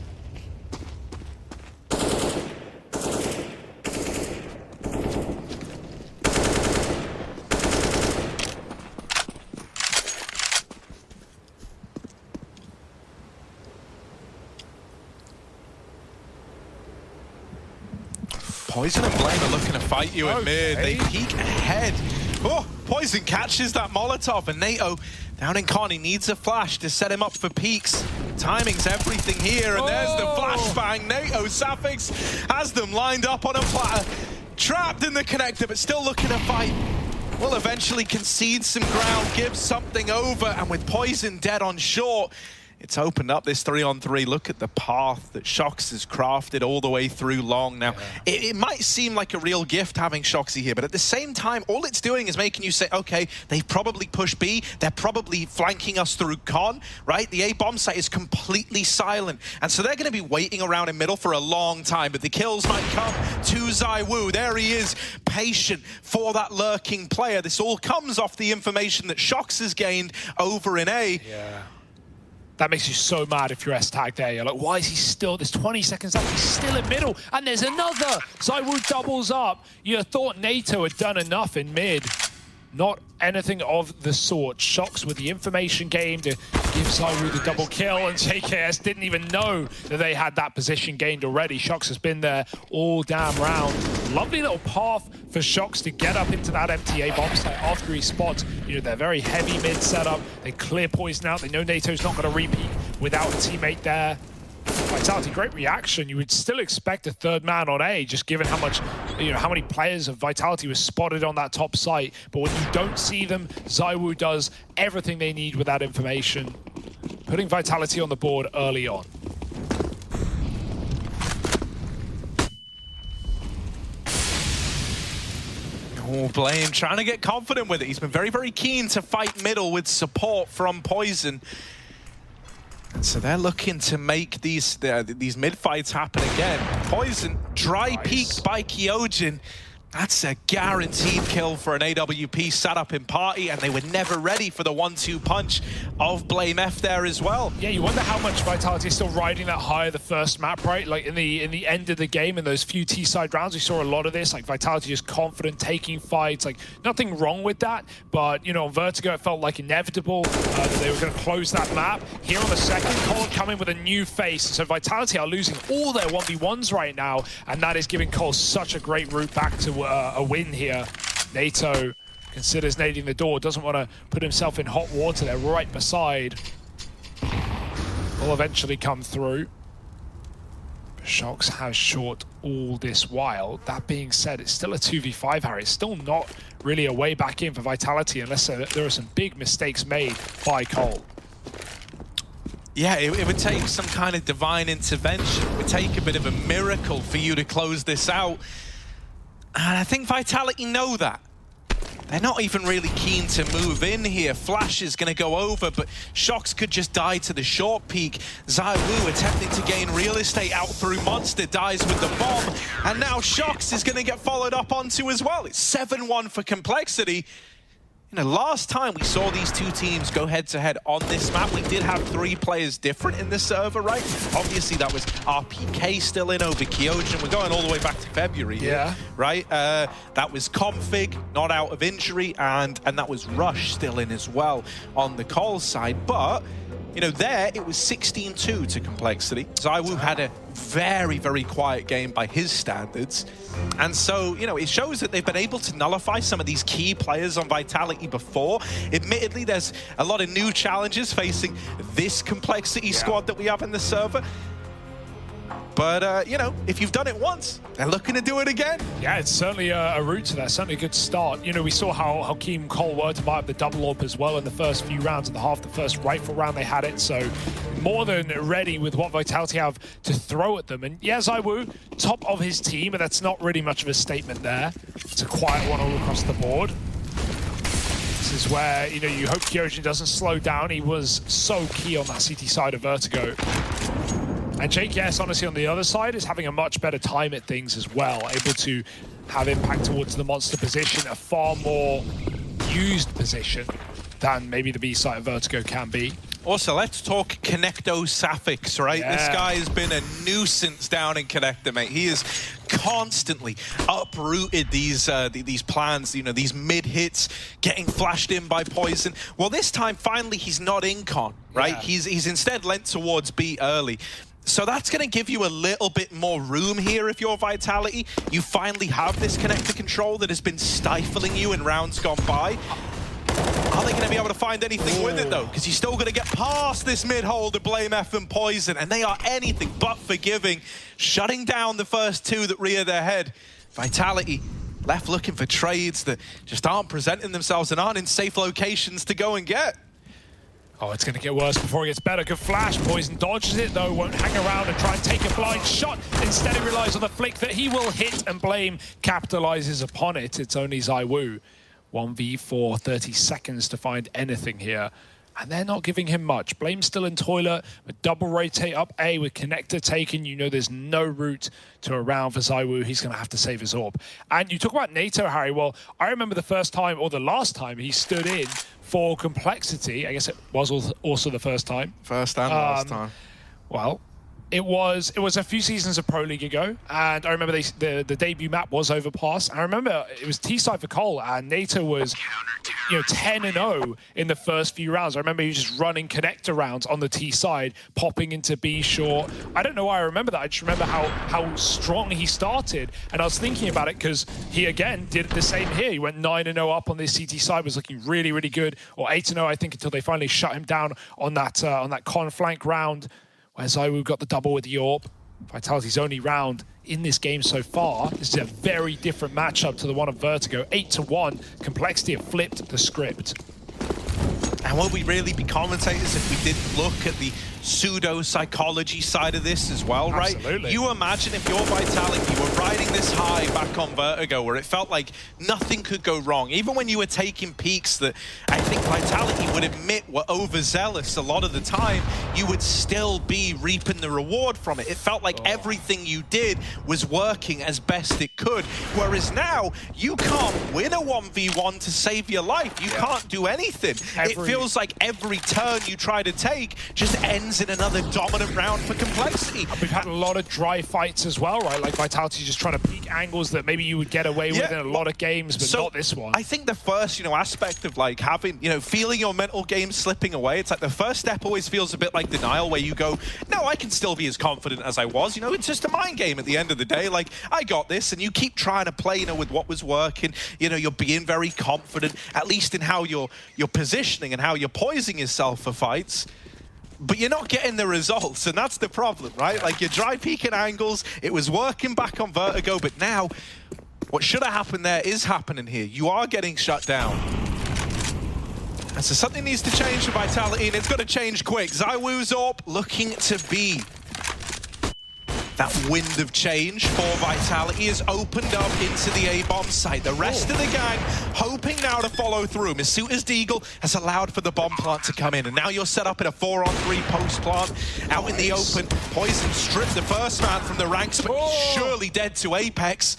Poison and Blame are looking to fight you in mid. They peek ahead. Oh, Poison catches that Molotov, and NATO down in Con, he needs a flash to set him up for peaks. Timing's everything here, and there's the flashbang. NATO Safix has them lined up on a platter. Trapped in the connector, but still looking to fight. Will eventually concede some ground, give something over, and with Poison dead on short, it's opened up this 3-on-3. Look at the path that Shox has crafted all the way through long. Now, it might seem like a real gift having Shoxy here, but at the same time, all it's doing is making you say, okay, they've probably pushed B. They're probably flanking us through Con, right? The A bomb site is completely silent. And so they're going to be waiting around in middle for a long time, but the kills might come to ZywOo. There he is, patient for that lurking player. This all comes off the information that Shox has gained over in A. Yeah. That makes you so mad if you're S-tagged there. You're like, why is he still, there's 20 seconds left, he's still in middle, and there's another. ZywOo doubles up. You thought NATO had done enough in mid. Not anything of the sort. Shox with the information game to give ZywOo the double kill, and JKS didn't even know that they had that position gained already. Shox has been there all damn round. Lovely little path for Shox to get up into that MTA bomb site after he spots, you know, their very heavy mid setup. They clear Poison out. They know NATO's not going to repeat without a teammate there. Vitality, great reaction. You would still expect a third man on A, just given how much, you know, how many players of Vitality were spotted on that top site. But when you don't see them, ZywOo does everything they need with that information, putting Vitality on the board early on. Oh, Blame trying to get confident with it. He's been very, very keen to fight middle with support from Poison. And so they're looking to make these mid fights happen again. Poison, dry peeked by Kyojin. That's a guaranteed kill for an AWP sat up in party, and they were never ready for the 1-2 punch of Blame F there as well. Yeah, you wonder how much Vitality is still riding that high the first map, right? Like in the end of the game, in those few T-side rounds, we saw a lot of this, like Vitality just confident, taking fights, like nothing wrong with that, but you know, on Vertigo, it felt like inevitable that they were going to close that map. Here on the second, Cole coming with a new face, so Vitality are losing all their 1v1s right now, and that is giving Cole such a great route back to a win here. NATO considers nading the door, doesn't want to put himself in hot water. They're right beside. Will eventually come through. Shox has short all this while. That being said, it's still a 2v5, Harry. It's still not really a way back in for Vitality unless there are some big mistakes made by Cole. Yeah, it would take some kind of divine intervention. It would take a bit of a miracle for you to close this out. And I think Vitality know that. They're not even really keen to move in here. Flash is going to go over, but Shox could just die to the short peak. ZywOo attempting to gain real estate out through Monster, dies with the bomb. And now Shox is going to get followed up onto as well. It's 7-1 for compLexity. You know, last time we saw these two teams go head-to-head on this map, we did have 3 players different in the server, right? Obviously, that was RPK still in over Kyojin. We're going all the way back to February here, right? That was Config, not out of injury, and that was Rush still in as well on the Cole side. But, you know, there, it was 16-2 to compLexity. ZywOo had a very, very quiet game by his standards. And so, you know, it shows that they've been able to nullify some of these key players on Vitality before. Admittedly, there's a lot of new challenges facing this compLexity squad that we have in the server. But, you know, if you've done it once, they're looking to do it again. Yeah, it's certainly a route to that, certainly a good start. You know, we saw how keen Cole were to buy up the double orb as well in the first few rounds of the half. The first rifle round they had it, so more than ready with what Vitality have to throw at them. And yeah, ZywOo, top of his team, but that's not really much of a statement there. It's a quiet one all across the board. This is where, you know, you hope Kyojin doesn't slow down. He was so key on that CT side of Vertigo. And Jake, yes, honestly, on the other side, is having a much better time at things as well, able to have impact towards the monster position, a far more used position than maybe the B side of Vertigo can be. Also, let's talk Connecto Sapphics, right? Yeah. This guy has been a nuisance down in Connector, mate. He has constantly uprooted these plans, you know, these mid-hits, getting flashed in by Poison. Well, this time, finally, he's not in con, right? Yeah. He's instead lent towards B early. So that's going to give you a little bit more room here if you're Vitality. You finally have this connector control that has been stifling you in rounds gone by. Are they going to be able to find anything with it, though? Because you're still going to get past this mid-hole to Blame F and Poison, and they are anything but forgiving, shutting down the first 2 that rear their head. Vitality left looking for trades that just aren't presenting themselves and aren't in safe locations to go and get. Oh, it's going to get worse before it gets better. Good flash. Poison dodges it, though. Won't hang around and try and take a blind shot. Instead, he relies on the flick that he will hit, and Blame capitalizes upon it. It's only ZywOo. 1v4, 30 seconds to find anything here. And they're not giving him much. Blame's still in toilet, but double rotate up A with connector taken. You know there's no route to a round for ZywOo. He's going to have to save his orb. And you talk about NATO, Harry. Well, I remember the first time, or the last time, he stood in for compLexity. I guess it was also the first time. First and last time. Well, it was a few seasons of Pro League ago, and I remember the debut map was Overpass. I remember it was T-side for Cole, and NATO was 10-0 in the first few rounds. I remember he was just running connector rounds on the T side, popping into B short. I don't know why I remember that. I just remember how strong he started, and I was thinking about it because he again did the same here. He went 9-0 up on this CT side, was looking really, really good, or 8-0 I think, until they finally shut him down on that con flank round. Where ZywOo got the double with the orb. Vitality's only round in this game so far. This is a very different matchup to the one of Vertigo. 8-1. compLexity have flipped the script. And will we really be commentators if we didn't look at the pseudo-psychology side of this as well, right? Absolutely. You imagine if you're Vitality, you were riding this high back on Vertigo where it felt like nothing could go wrong. Even when you were taking peaks that I think Vitality would admit were overzealous a lot of the time, you would still be reaping the reward from it. It felt like everything you did was working as best it could. Whereas now, you can't win a 1v1 to save your life. You can't do anything. It feels like every turn you try to take just ends in another dominant round for complexity. We've had a lot of dry fights as well, right? Like Vitality just trying to peak angles that maybe you would get away with in a lot of games, but not this one. I think the first, aspect of like having, feeling your mental game slipping away, it's like the first step always feels a bit like denial, where you go, no, I can still be as confident as I was. It's just a mind game at the end of the day. Like, I got this, and you keep trying to play, with what was working. You're being very confident, at least in how you're positioning and how you're poising yourself for fights. But you're not getting the results, and that's the problem, right? Like, you're dry peeking angles, it was working back on Vertigo, but now, what should have happened there is happening here. You are getting shut down. And so something needs to change for Vitality, and it's got to change quick. ZywOo's AWP looking to be that wind of change for Vitality has opened up into the A-bomb site. The rest of the gang hoping now to follow through. Misuta's Deagle has allowed for the bomb plant to come in, and now you're set up in a 4-on-3 post plant out in the open. Poison stripped the first man from the ranks, but he's surely dead to Apex.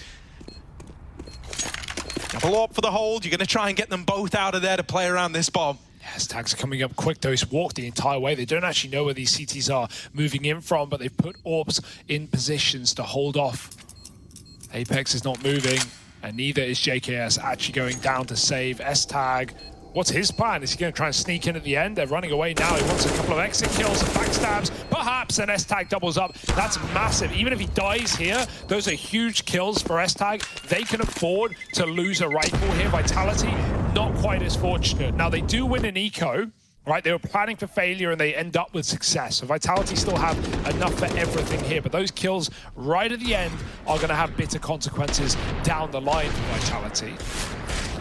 Double AWP for the hold. You're going to try and get them both out of there to play around this bomb. Yes, tags are coming up quick, though. He's walked the entire way. They don't actually know where these CTs are moving in from, but they've put AWPs in positions to hold off. Apex is not moving, and neither is JKS actually going down to save S-Tag. What's his plan? Is he going to try and sneak in at the end? They're running away now. He wants a couple of exit kills and backstabs, perhaps, and S-Tag doubles up. That's massive. Even if he dies here, those are huge kills for S-Tag. They can afford to lose a rifle here. Vitality, not quite as fortunate. Now, they do win an eco, right? They were planning for failure, and they end up with success. So Vitality still have enough for everything here, but those kills right at the end are going to have bitter consequences down the line for Vitality.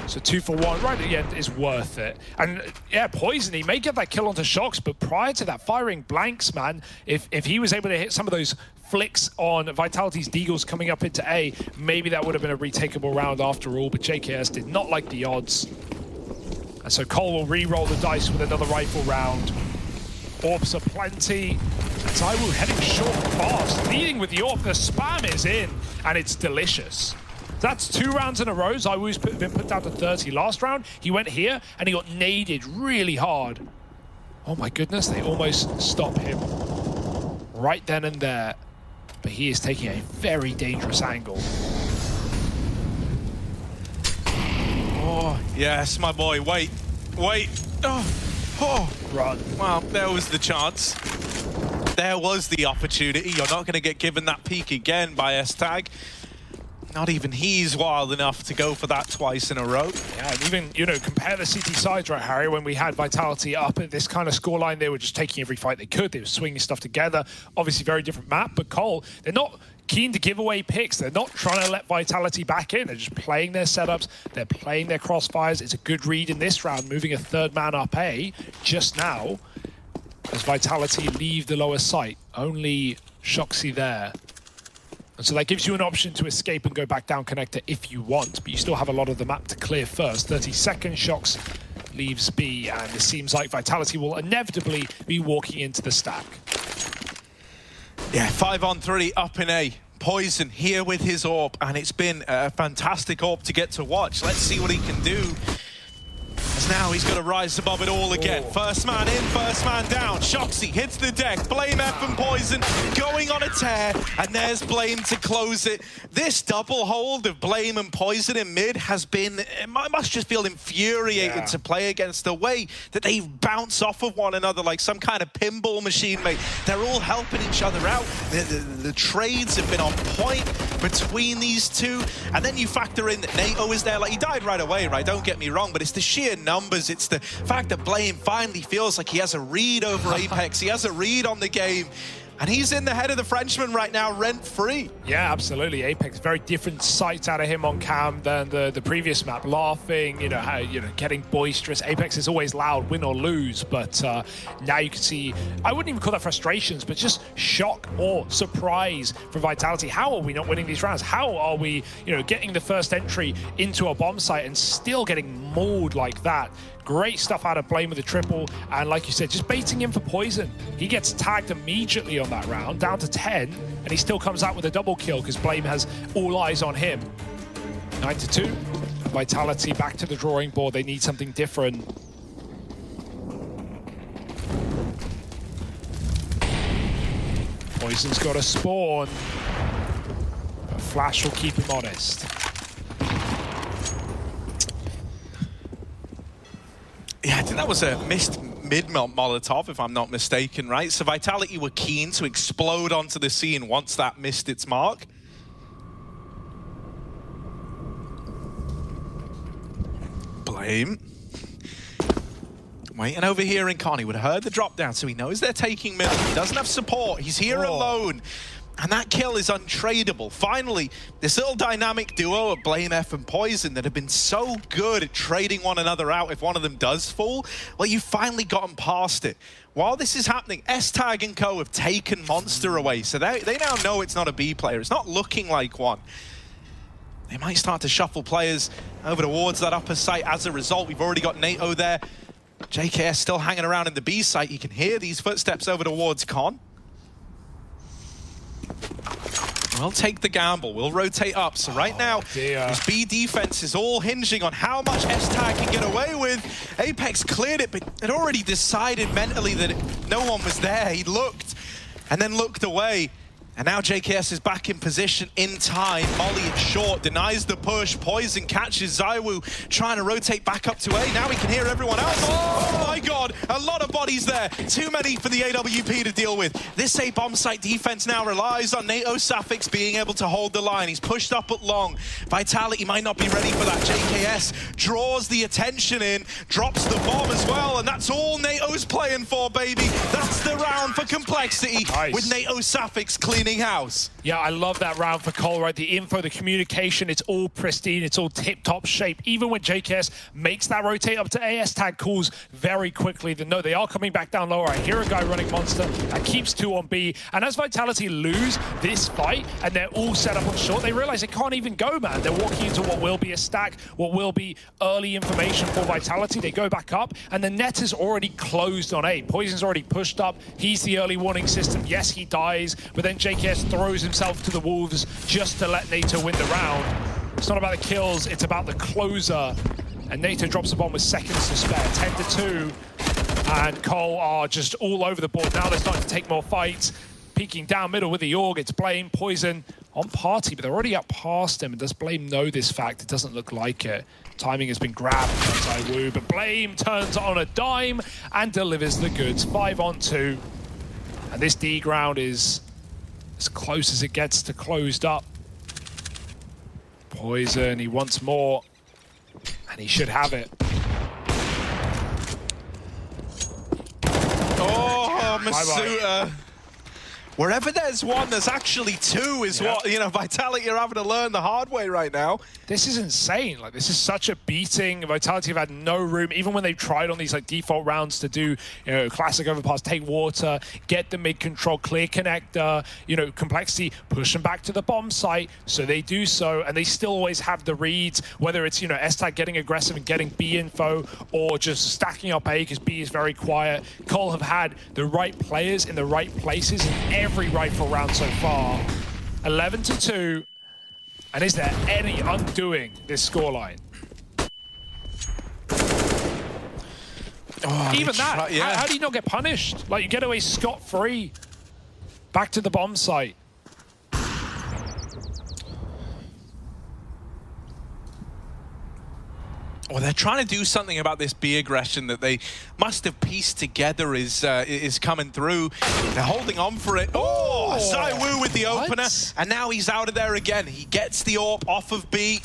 So 2 for 1 right at the end is worth it. And yeah, Poison, he may get that kill onto Shox, but prior to that, firing blanks, man, if he was able to hit some of those flicks on Vitality's Deagles coming up into A, maybe that would have been a retakeable round after all, but JKS did not like the odds. And so Cole will re-roll the dice with another rifle round. AWPs are plenty. ZywOo heading short fast, leading with the AWP. The spam is in, and it's delicious. That's 2 rounds in a row. ZywOo's been put down to 30. Last round, he went here, and he got naded really hard. Oh my goodness, they almost stop him right then and there. But he is taking a very dangerous angle. Oh, yes, my boy. Wait. Oh. Run. Well, there was the chance. There was the opportunity. You're not going to get given that peek again by S-Tag. Not even he's wild enough to go for that twice in a row. Yeah, and even, compare the CT sides, right, Harry? When we had Vitality up at this kind of scoreline, they were just taking every fight they could. They were swinging stuff together. Obviously, very different map, but Cole, they're not keen to give away picks. They're not trying to let Vitality back in. They're just playing their setups. They're playing their crossfires. It's a good read in this round, moving a 3rd man up A just now as Vitality leave the lower site. Only Shoxy there. And so that gives you an option to escape and go back down connector if you want, but you still have a lot of the map to clear first. 30 seconds, Shox leaves B, and it seems like Vitality will inevitably be walking into the stack. Yeah, 5-on-3 up in A. Poison here with his AWP, and it's been a fantastic AWP to get to watch. Let's see what he can do. As now he's got to rise above it all again. First man in, first man down. Shoxy hits the deck. Blame F and Poison going on a tear, and there's Blame to close it. This double hold of Blame and Poison in mid has been, I must just feel infuriated to play against the way that they bounce off of one another like some kind of pinball machine, mate. They're all helping each other out. The trades have been on point between these two, and then you factor in that NATO is there. Like, he died right away, right? Don't get me wrong, but it's the sheer numbers. It's the fact that Blame finally feels like he has a read over Apex. He has a read on the game. And he's in the head of the Frenchman right now, rent-free. Yeah, absolutely. Apex, very different sights out of him on cam than the previous map. Laughing, getting boisterous. Apex is always loud, win or lose. But now you can see, I wouldn't even call that frustrations, but just shock or surprise for Vitality. How are we not winning these rounds? How are we, getting the first entry into a bomb site and still getting mauled like that? Great stuff out of Blame with the triple, and like you said, just baiting him for poison. He gets tagged immediately on that round, down to 10, and he still comes out with a double kill because Blame has all eyes on him. 9-2, Vitality back to the drawing board. They need something different. Poison's got a spawn, but Flash will keep him honest. Yeah, I think that was a missed mid-Molotov, if I'm not mistaken, right? So Vitality were keen to explode onto the scene once that missed its mark. Blame. Waiting over here in Con. He would have heard the drop down, so he knows they're taking middle. He doesn't have support. He's here alone. And that kill is untradeable. Finally, this little dynamic duo of Blame F and Poison that have been so good at trading one another out if one of them does fall, well, you finally gotten past it. While this is happening, S-Tag and Co have taken Monster away, so they now know it's not a B player. It's not looking like one. They might start to shuffle players over towards that upper site as a result. We've already got NATO there. JKS still hanging around in the B site. You can hear these footsteps over towards Con. We'll take the gamble. We'll rotate up. So right now, this B defense is all hinging on how much S-Tag can get away with. Apex cleared it, but had already decided mentally that no one was there. He looked and then looked away. And now JKS is back in position in time. Molly it short, denies the push. Poison catches Zywoo, trying to rotate back up to A. Now we can hear everyone else. Oh my God, a lot of bodies there. Too many for the AWP to deal with. This A bomb site defense now relies on NATO Suffix being able to hold the line. He's pushed up at long. Vitality might not be ready for that. JKS draws the attention in, drops the bomb as well, and that's all NATO's playing for, baby. That's the round for compLexity, nice. With NATO Suffix cleaning house. Yeah, I love that round for Cole, right? The info, the communication, it's all pristine, it's all tip-top shape. Even when JKS makes that rotate up to AS, tag calls very quickly. No, they are coming back down lower. I hear a guy running Monster that keeps 2 on B. And as Vitality lose this fight and they're all set up on short, they realize they can't even go, man. They're walking into what will be a stack, what will be early information for Vitality. They go back up and the net is already closed on A. Poison's already pushed up. He's the early warning system. Yes, he dies, but then JKS throws himself to the wolves just to let NATO win the round. It's not about the kills, it's about the closer. And NATO drops the bomb with seconds to spare. 10-2. And Cole are just all over the board. Now they're starting to take more fights. Peeking down middle with the Org. It's Blame, Poison on Party, but they're already up past him. And does Blame know this fact? It doesn't look like it. Timing has been grabbed by Zywoo, but Blame turns on a dime and delivers the goods. 5-on-2. And this D ground is as close as it gets to closed up. Poison, he wants more, and he should have it. Oh, Masuta. Wherever there's one, there's actually two is what, Vitality are having to learn the hard way right now. This is insane. Like, this is such a beating. Vitality have had no room, even when they've tried on these default rounds to do, classic overpass, take water, get the mid control, clear connector, compLexity, push them back to the bomb site. So they do so, and they still always have the reads, whether it's, S-Tag getting aggressive and getting B info, or just stacking up A, because B is very quiet. Cole have had the right players in the right places in every rifle round so far. 11-2. And is there any undoing this scoreline? Even that, how do you not get punished? Like, you get away scot-free. Back to the bomb site. Well, they're trying to do something about this B aggression that they must have pieced together is coming through. They're holding on for it. Oh, Zywoo with the opener, and now he's out of there again. He gets the AWP off of B.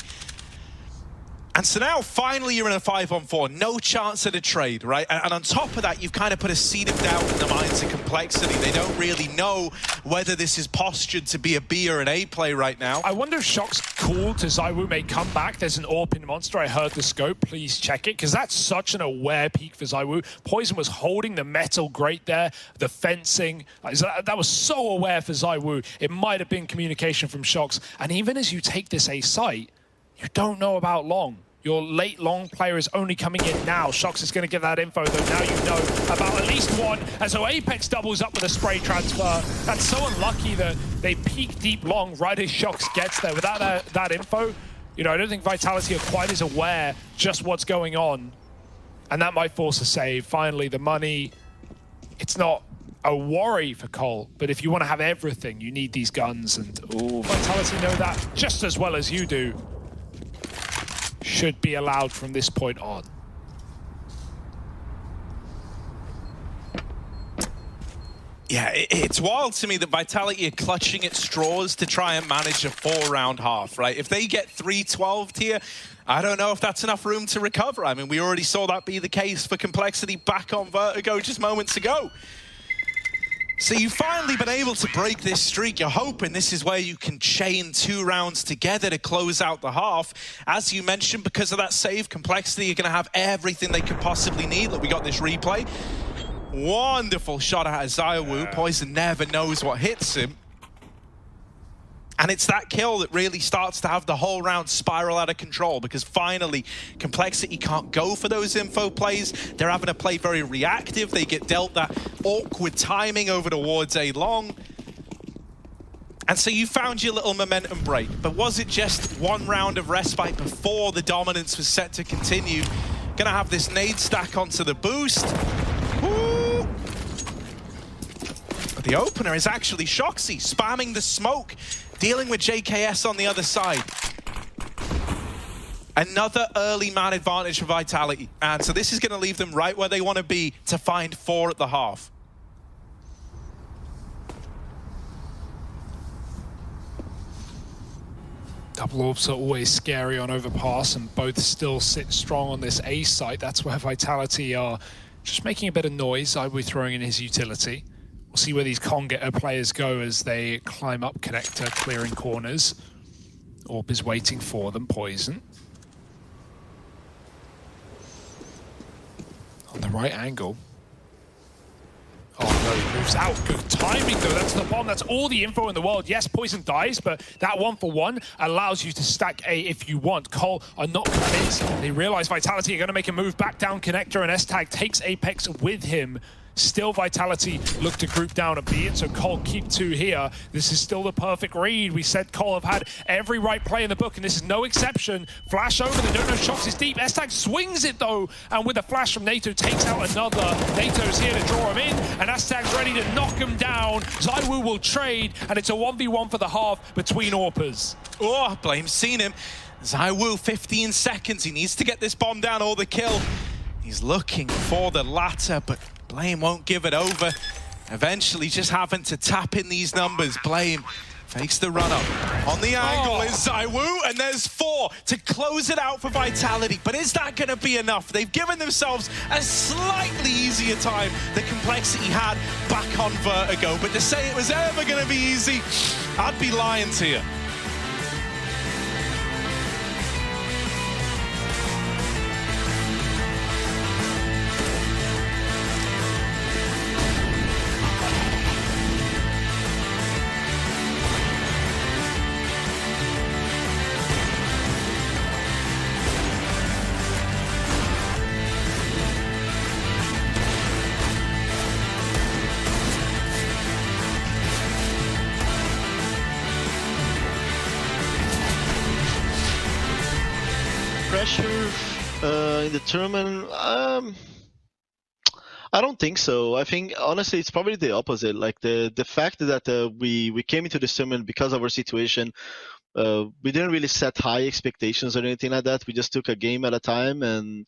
And so now, finally, you're in a 5-on-4. No chance at a trade, right? And on top of that, you've kind of put a seed of doubt in the minds of compLexity. They don't really know whether this is postured to be a B or an A play right now. I wonder if Shock's call to ZywOo may come back. There's an AWP in Monster. I heard the scope. Please check it, because that's such an aware peak for ZywOo. Poison was holding the metal great there, the fencing. That was so aware for ZywOo. It might have been communication from Shox. And even as you take this A site, you don't know about long. Your late long player is only coming in now. Shox is going to give that info, though now you know about at least one. And so Apex doubles up with a spray transfer. That's so unlucky that they peak deep long right as Shox gets there. Without that info, you know, I don't think Vitality are quite as aware just what's going on. And that might force a save. Finally, the money, it's not a worry for Cole, but if you want to have everything, you need these guns. And Vitality know that just as well as you do. Should be allowed from this point on. Yeah, it's wild to me that Vitality are clutching at straws to try and manage a 4-round half, right? If they get 3-12 here, I don't know if that's enough room to recover. I mean, we already saw that be the case for compLexity back on Vertigo just moments ago. So you've finally been able to break this streak. You're hoping this is where you can chain 2 rounds together to close out the half. As you mentioned, because of that save, compLexity are going to have everything they could possibly need. Look, we got this replay. Wonderful shot out of ZywOo. Poison never knows what hits him. And it's that kill that really starts to have the whole round spiral out of control, because finally compLexity can't go for those info plays. They're having to play very reactive. They get dealt that awkward timing over towards A long. And so you found your little momentum break. But was it just 1 round of respite before the dominance was set to continue? Gonna have this nade stack onto the boost. Woo! But the opener is actually Shoxy, spamming the smoke, dealing with JKS on the other side. Another early man advantage for Vitality. And so this is going to leave them right where they want to be to find 4 at the half. Double orbs are always scary on overpass, and both still sit strong on this A site. That's where Vitality are just making a bit of noise. ZywOo throwing in his utility. We'll see where these Con-Getter players go as they climb up connector, clearing corners. Orb is waiting for them, Poison. On the right angle. Oh no, he moves out. Good timing though, that's the bomb. That's all the info in the world. Yes, Poison dies, but that 1-for-1 allows you to stack A if you want. Cole are not convinced. They realize Vitality are going to make a move back down connector, and S-Tag takes Apex with him. Still, Vitality look to group down a B, and so Cole keep 2 here. This is still the perfect read. We said Cole have had every right play in the book, and this is no exception. Flash over, they don't know Shox is deep. S-Tag swings it though, and with a flash from NATO, takes out another. NATO's here to draw him in, and S-Tag's ready to knock him down. ZywOo will trade, and it's a 1v1 for the half between AWPers. Oh, Blame's seen him. ZywOo, 15 seconds. He needs to get this bomb down or the kill. He's looking for the latter, but Blame won't give it over. Eventually just having to tap in these numbers. Blame fakes the run-up. On the angle is ZywOo, and there's 4 to close it out for Vitality. But is that going to be enough? They've given themselves a slightly easier time than compLexity had back on Vertigo. But to say it was ever going to be easy, I'd be lying to you. Pressure in the tournament, I don't think so. I think honestly it's probably the opposite. Like the fact that we came into this tournament because of our situation, we didn't really set high expectations or anything like that. We just took a game at a time, and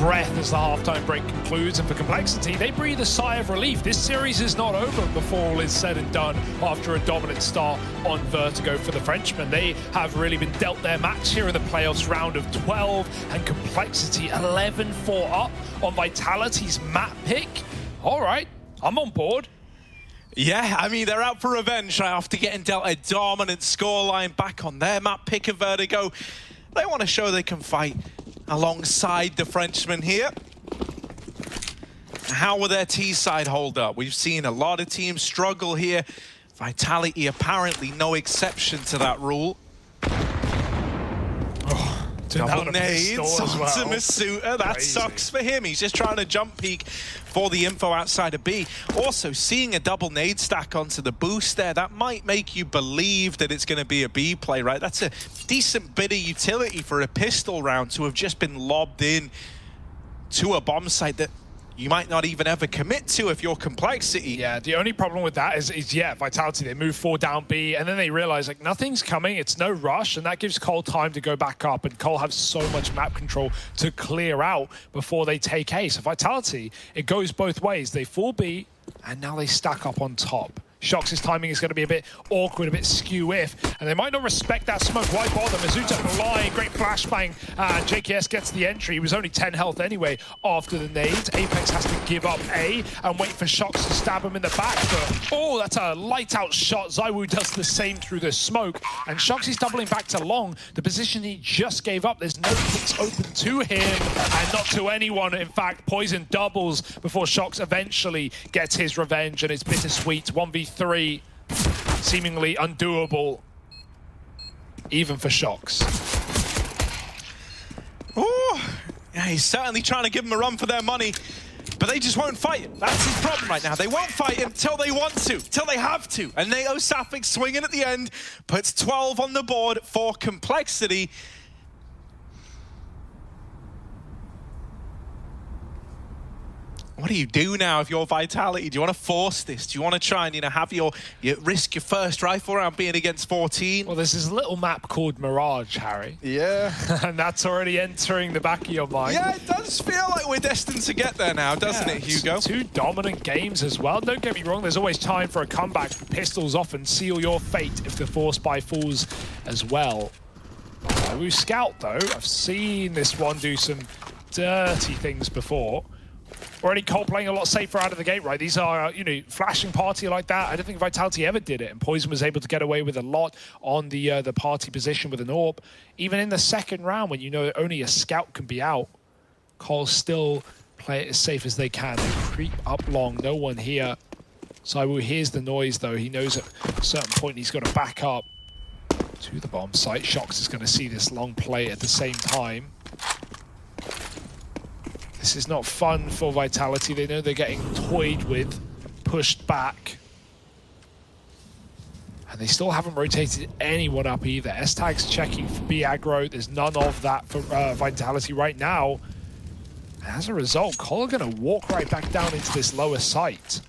breath as the halftime break concludes, and for compLexity, they breathe a sigh of relief. This series is not over before all is said and done after a dominant start on Vertigo for the Frenchmen. They have really been dealt their match here in the playoffs round of 12, and compLexity 11-4 up on Vitality's map pick. All right, I'm on board. Yeah, I mean, they're out for revenge after getting dealt a dominant scoreline back on their map pick of Vertigo. They want to show they can fight alongside the Frenchmen here. How will their T side hold up? We've seen a lot of teams struggle here. Vitality apparently no exception to that rule. Double nades onto Masuta. That sucks for him. He's just trying to jump peek for the info outside of B. Also, seeing a double nade stack onto the boost there, that might make you believe that it's going to be a B play, right? That's a decent bit of utility for a pistol round to have just been lobbed in to a bomb site that you might not even ever commit to if you're compLexity. Yeah, the only problem with that is yeah, Vitality, they move 4 down B, and then they realize, like, nothing's coming, it's no rush, and that gives Cole time to go back up, and Cole has so much map control to clear out before they take A. So Vitality, it goes both ways. They fall B, and now they stack up on top. Shox' timing is going to be a bit awkward, a bit skew-if, and they might not respect that smoke. Why bother? Masuta blind, great flashbang, and JKS gets the entry. He was only 10 health anyway after the nades. Apex has to give up A and wait for Shox to stab him in the back. But, oh, that's a light-out shot. ZywOo does the same through the smoke, and Shox is doubling back to long. The position he just gave up, there's no picks open to him, and not to anyone. In fact, Poison doubles before Shox eventually gets his revenge, and it's bittersweet. 1v3, seemingly undoable, even for Shox. Oh, yeah, he's certainly trying to give him a run for their money, but they just won't fight him. That's his problem right now. They won't fight him till they want to, till they have to. And Nao Safik swinging at the end, puts 12 on the board for compLexity. What do you do now if you're Vitality? Do you want to force this? Do you want to try and, have you risk your first rifle round being against 14? Well, there's this little map called Mirage, Harry. Yeah. And that's already entering the back of your mind. Yeah, it does feel like we're destined to get there now, doesn't it, Hugo? Two dominant games as well. Don't get me wrong, there's always time for a comeback. Pistols often seal your fate if the force buy falls as well. ZywOo Scout, though, I've seen this one do some dirty things before. Already Cole playing a lot safer out of the gate, right? These are, flashing party like that. I don't think Vitality ever did it, and Poison was able to get away with a lot on the party position with an AWP. Even in the second round, when only a scout can be out, Cole still play it as safe as they can. They creep up long, no one here. ZywOo hears the noise, though. He knows at a certain point he's got to back up to the bomb site. Shox is going to see this long play at the same time. This is not fun for Vitality. They know they're getting toyed with, pushed back. And they still haven't rotated anyone up either. S-Tag's checking for B aggro. There's none of that for Vitality right now. And as a result, Cole are going to walk right back down into this lower site.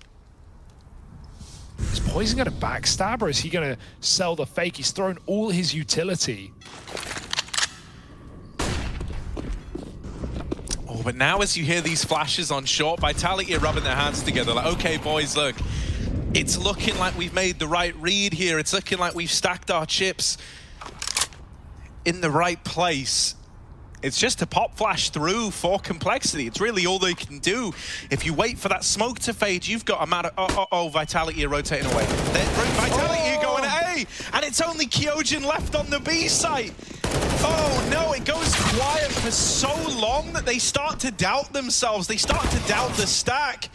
Is Poison going to backstab, or is he going to sell the fake? He's thrown all his utility. But now as you hear these flashes on short, Vitality are rubbing their hands together like, okay, boys, look, it's looking like we've made the right read here. It's looking like we've stacked our chips in the right place. It's just a pop flash through for compLexity. It's really all they can do. If you wait for that smoke to fade, you've got a matter... Oh, Vitality are rotating away. Vitality are going A, and it's only Kyojin left on the B site. Oh no, it goes quiet for so long that they start to doubt themselves. They start to doubt the stack.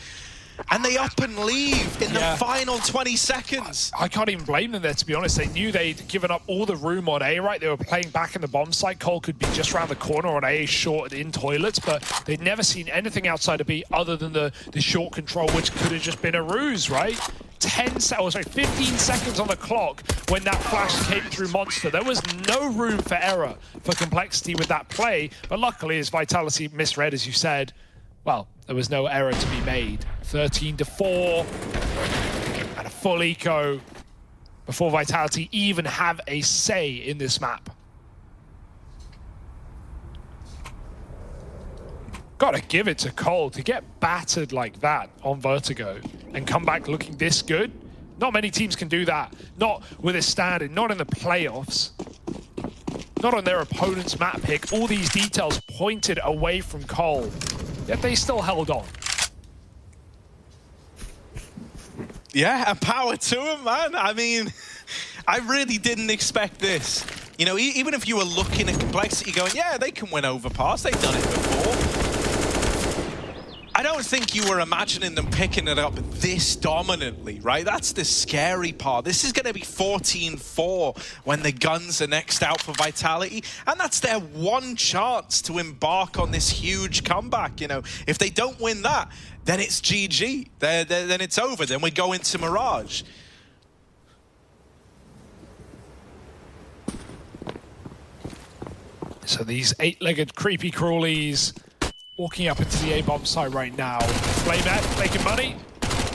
And they up and leave in the final 20 seconds. I can't even blame them there, to be honest. They knew they'd given up all the room on A, right? They were playing back in the bomb site. Cole could be just around the corner on A, short in toilets, but they'd never seen anything outside of B other than the short control, which could have just been a ruse, right? 15 seconds on the clock when that flash came through Monster. There was no room for error for compLexity with that play, but luckily, as Vitality misread, as you said, well, there was no error to be made. 13-4, and a full eco before Vitality even have a say in this map. Gotta give it to Cole to get battered like that on Vertigo and come back looking this good. Not many teams can do that. Not with a standing, not in the playoffs. Not on their opponent's map pick. All these details pointed away from Cole. Yet they still held on. Yeah, and power to him, man. I mean, I really didn't expect this. You know, even if you were looking at complexity going, yeah, they can win overpass. They've done it before. I don't think you were imagining them picking it up this dominantly, right? That's the scary part. This is going to be 14-4 when the guns are next out for Vitality, and that's their one chance to embark on this huge comeback. You know, if they don't win that, then it's GG. Then it's over. Then we go into Mirage. So these 8-legged creepy crawlies walking up into the A-bomb site right now. Playmat making money.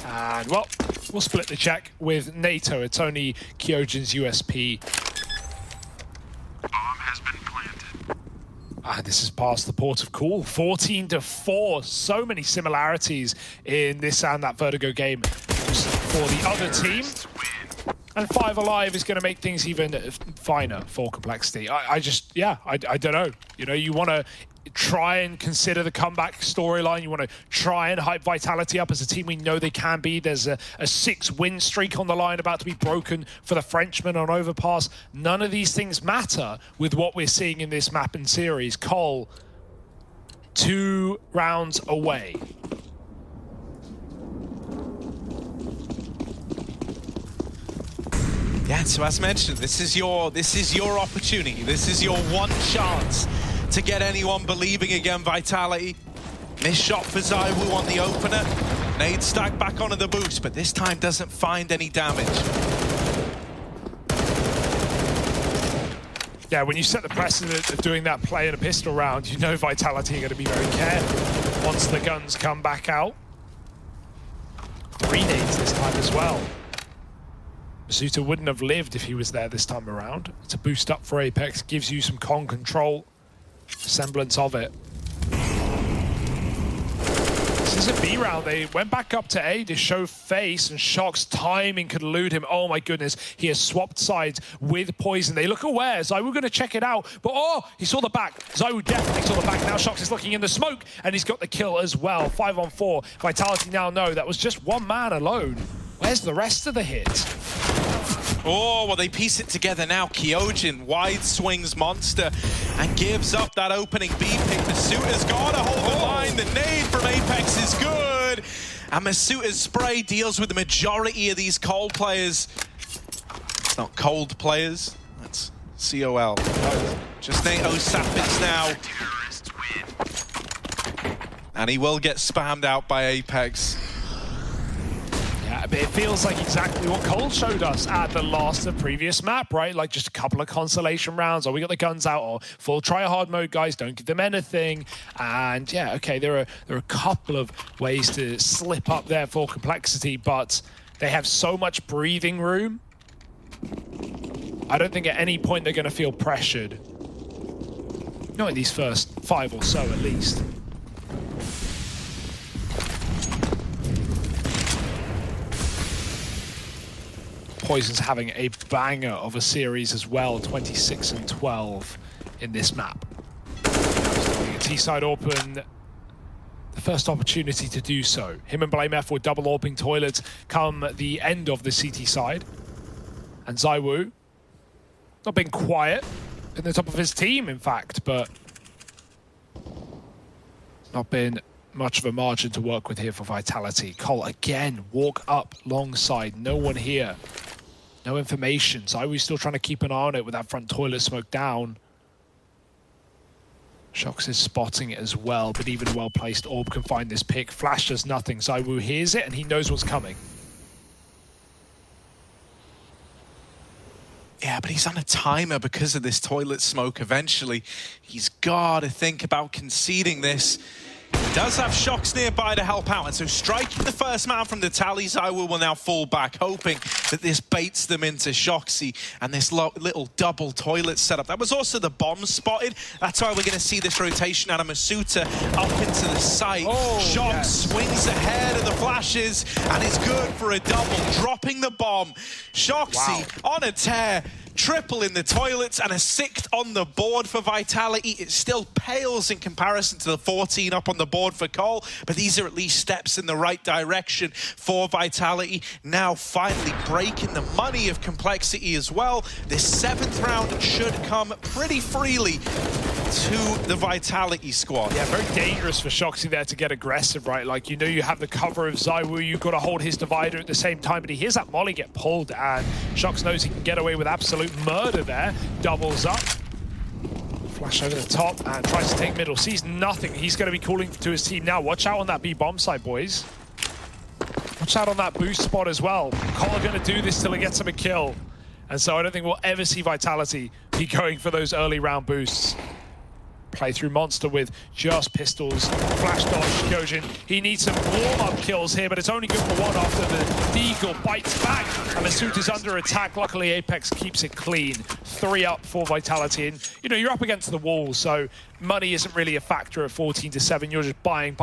And, well, we'll split the check with NATO. It's only Kyojin's USP. Bomb has been planted. And this is past the port of call. 14-4. So many similarities in this and that Vertigo game for the other team. And 5 alive is going to make things even finer for complexity. I don't know. You know, you want to try and consider the comeback storyline. You want to try and hype Vitality up as a team we know they can be. There's a 6-win streak on the line about to be broken for the Frenchmen on Overpass. None of these things matter with what we're seeing in this map and series. Cole, 2 rounds away. Yeah, so as mentioned, this is your opportunity. This is your one chance to get anyone believing again, Vitality. Missed shot for ZywOo on the opener. Nade stack back onto the boost, but this time doesn't find any damage. Yeah, when you set the precedent of doing that play in a pistol round, you know Vitality are going to be very careful once the guns come back out. 3 nades this time as well. Masuta wouldn't have lived if he was there this time around. It's a boost up for Apex, gives you some con control, semblance of it. This is a B round. They went back up to A to show face, and Shock's timing could elude him. Oh my goodness, he has swapped sides with Poison. They look aware. ZywOo going to check it out, but oh, he saw the back. ZywOo definitely saw the back. Now Shox is looking in the smoke, and he's got the kill as well. 5 on 4. Vitality now know that was just one man alone. Where's the rest of the hit? Oh, well, they piece it together now. Kyojin wide swings Monster and gives up that opening B pick. Masuta's got to hold the line. The nade from Apex is good. And Masuta's spray deals with the majority of these cold players. It's not cold players. That's COL. Just NATO Sappits now. And he will get spammed out by Apex. Yeah, but it feels like exactly what Cole showed us at the last of previous map, right? Like just a couple of consolation rounds, or we got the guns out, or full try-hard mode, guys, don't give them anything. And yeah, okay, there are a couple of ways to slip up there for complexity, but they have so much breathing room. I don't think at any point they're going to feel pressured. Not in these first 5 or so, at least. Poison's having a banger of a series as well, 26 and 12 in this map. A T-side open, the first opportunity to do so. Him and BlameF were double AWPing toilets come the end of the CT side. And ZywOo, not being quiet, in the top of his team, in fact, but not been much of a margin to work with here for Vitality. Cole again, walk up long side, no one here. No information. ZywOo's still trying to keep an eye on it with that front toilet smoke down. Shox is spotting it as well, but even a well-placed orb can find this pick. Flash does nothing. ZywOo hears it and he knows what's coming. Yeah, but he's on a timer because of this toilet smoke eventually. He's got to think about conceding this. He does have Shox nearby to help out, and so striking the first man from the tally, ZywOo will now fall back, hoping that this baits them into Shoxy and this little double toilet setup. That was also the bomb spotted. That's why we're going to see this rotation out of Masuta up into the site. Shox swings ahead of the flashes and is good for a double, dropping the bomb. Shoxy on a tear. Triple in the toilets and a 6th on the board for Vitality. It still pales in comparison to the 14 up on the board for Cole, but these are at least steps in the right direction for Vitality. Now finally breaking the money of compLexity as well. This 7th round should come pretty freely to the Vitality squad. Yeah, very dangerous for Shoxy there to get aggressive, right? Like, you know, you have the cover of ZywOo, you've got to hold his divider at the same time, but he hears that molly get pulled, and Shox knows he can get away with absolute murder there. Doubles up. Flash over the top and tries to take middle. Sees nothing. He's going to be calling to his team now. Watch out on that B bomb side, boys. Watch out on that boost spot as well. Cole are going to do this till he gets him a kill. And so I don't think we'll ever see Vitality be going for those early round boosts. Play through Monster with just pistols. Flash dodge, Kyojin. He needs some warm-up kills here, but it's only good for one after the Deagle bites back. And the suit is under attack. Luckily, Apex keeps it clean. 3 up for Vitality. And, you know, you're up against the wall, so money isn't really a factor at 14-7. You're just buying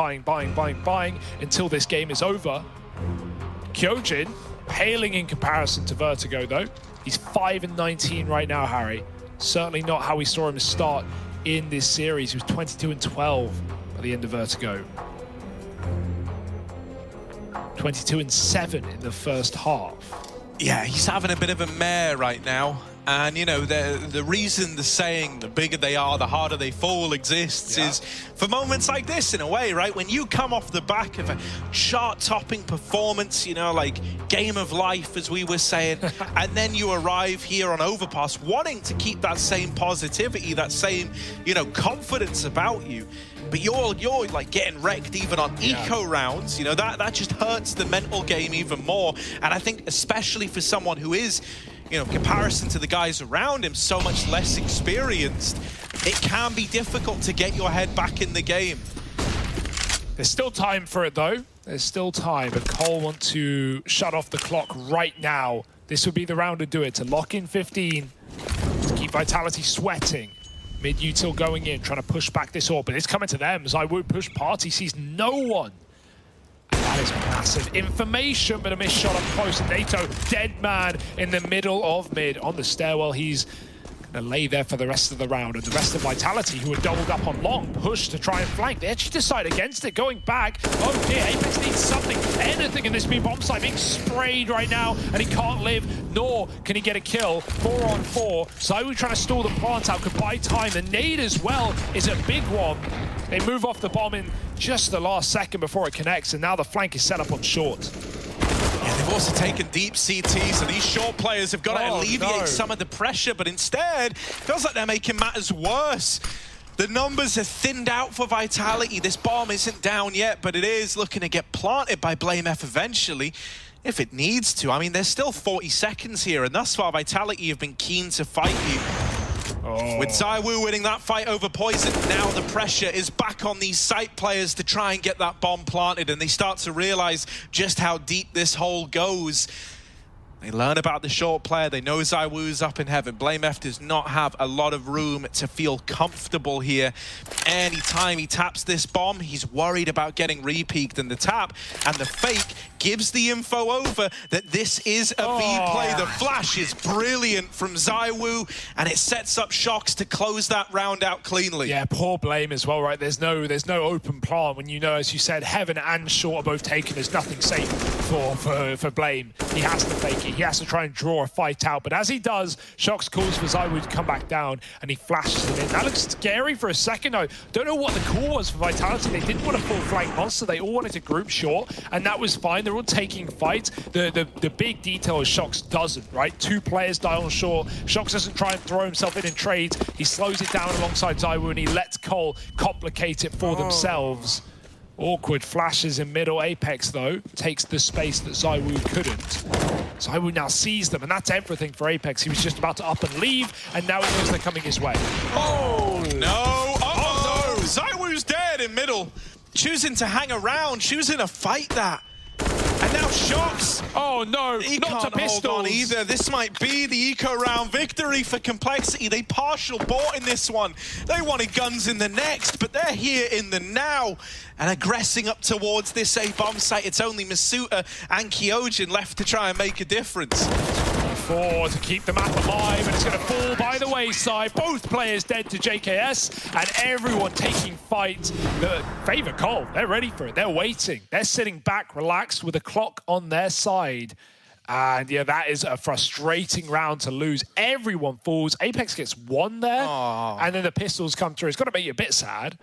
until this game is over. Kyojin, paling in comparison to Vertigo, though. He's 5-19 right now, Harry. Certainly not how we saw him start in this series. He was 22-12 by the end of Vertigo. 22-7 in the first half. Yeah, he's having a bit of a mare right now. And, you know, the reason the saying, the bigger they are, the harder they fall exists is for moments like this, in a way, right? When you come off the back of a chart-topping performance, you know, like game of life, as we were saying, and then you arrive here on Overpass wanting to keep that same positivity, that same, you know, confidence about you. But you're like getting wrecked even on eco rounds. You know, that just hurts the mental game even more. And I think especially for someone who is, you know, comparison to the guys around him, so much less experienced, it can be difficult to get your head back in the game. There's still time for it, though. There's still time, but Cole want to shut off the clock right now. This would be the round to do it, to lock in 15, to keep Vitality sweating. Mid-util going in, trying to push back this orb, but it's coming to them. ZywOo push party, sees no one. That is massive information, but a missed shot up close. NATO, dead man in the middle of mid on the stairwell. He's going to lay there for the rest of the round. And the rest of Vitality, who are doubled up on long, push to try and flank. They actually decide against it, going back. Oh dear, Apex needs something, anything in this B-bomb site, being sprayed right now, and he can't live, nor can he get a kill. 4-on-4. ZywOo trying to stall the plant out, could buy time. The nade as well is a big one. They move off the bomb in just the last second before it connects, and now the flank is set up on short. Yeah, they've also taken deep CT, so these short players have got to alleviate some of the pressure, but instead, it feels like they're making matters worse. The numbers are thinned out for Vitality. This bomb isn't down yet, but it is looking to get planted by BlameF eventually, if it needs to. I mean, there's still 40 seconds here, and thus far, Vitality have been keen to fight you. With ZywOo winning that fight over Poison, now the pressure is back on these site players to try and get that bomb planted, and they start to realize just how deep this hole goes. They learn about the short player. They know ZywOo's up in heaven. BlameF does not have a lot of room to feel comfortable here. Anytime he taps this bomb, he's worried about getting re-peaked, and the tap and the fake gives the info over that this is a B play. The flash is brilliant from ZywOo, and it sets up Shox to close that round out cleanly. Yeah, poor Blame as well, right? There's no open plan when you know, as you said, heaven and short are both taken. There's nothing safe for Blame. He has to fake it. He has to try and draw a fight out, but as he does, Shox calls for ZywOo to come back down, and he flashes it in. That looks scary for a second, though. Don't know what the call was for Vitality. They didn't want a full flank monster. They all wanted to group short, and that was fine. They're all taking fights. The big detail is Shox doesn't, right? 2 players die on short. Shox doesn't try and throw himself in trades. He slows it down alongside ZywOo, and he lets Cole complicate it for themselves. Awkward flashes in middle. Apex, though, takes the space that ZywOo couldn't. ZywOo now sees them, and that's everything for Apex. He was just about to up and leave, and now he knows they're coming his way. Oh, no. Uh-oh. ZywOo's dead in middle. choosing to hang around, choosing to fight that. And now Shox. Oh no, he not can't to pistols. hold on either. This might be the eco round victory for compLexity. They partial bought in this one. They wanted guns in the next, but they're here in the now and aggressing up towards this A bomb site. It's only Masuta and Kyojin left to try and make a difference. 4 to keep the map alive, and it's going to fall by the wayside. Both players dead to JKS, and everyone taking fight. The favor Cole, they're ready for it. They're waiting. They're sitting back, relaxed, with the clock on their side. And yeah, that is a frustrating round to lose. Everyone falls. Apex gets 1 there, and then the pistols come through. It's got to make you a bit sad.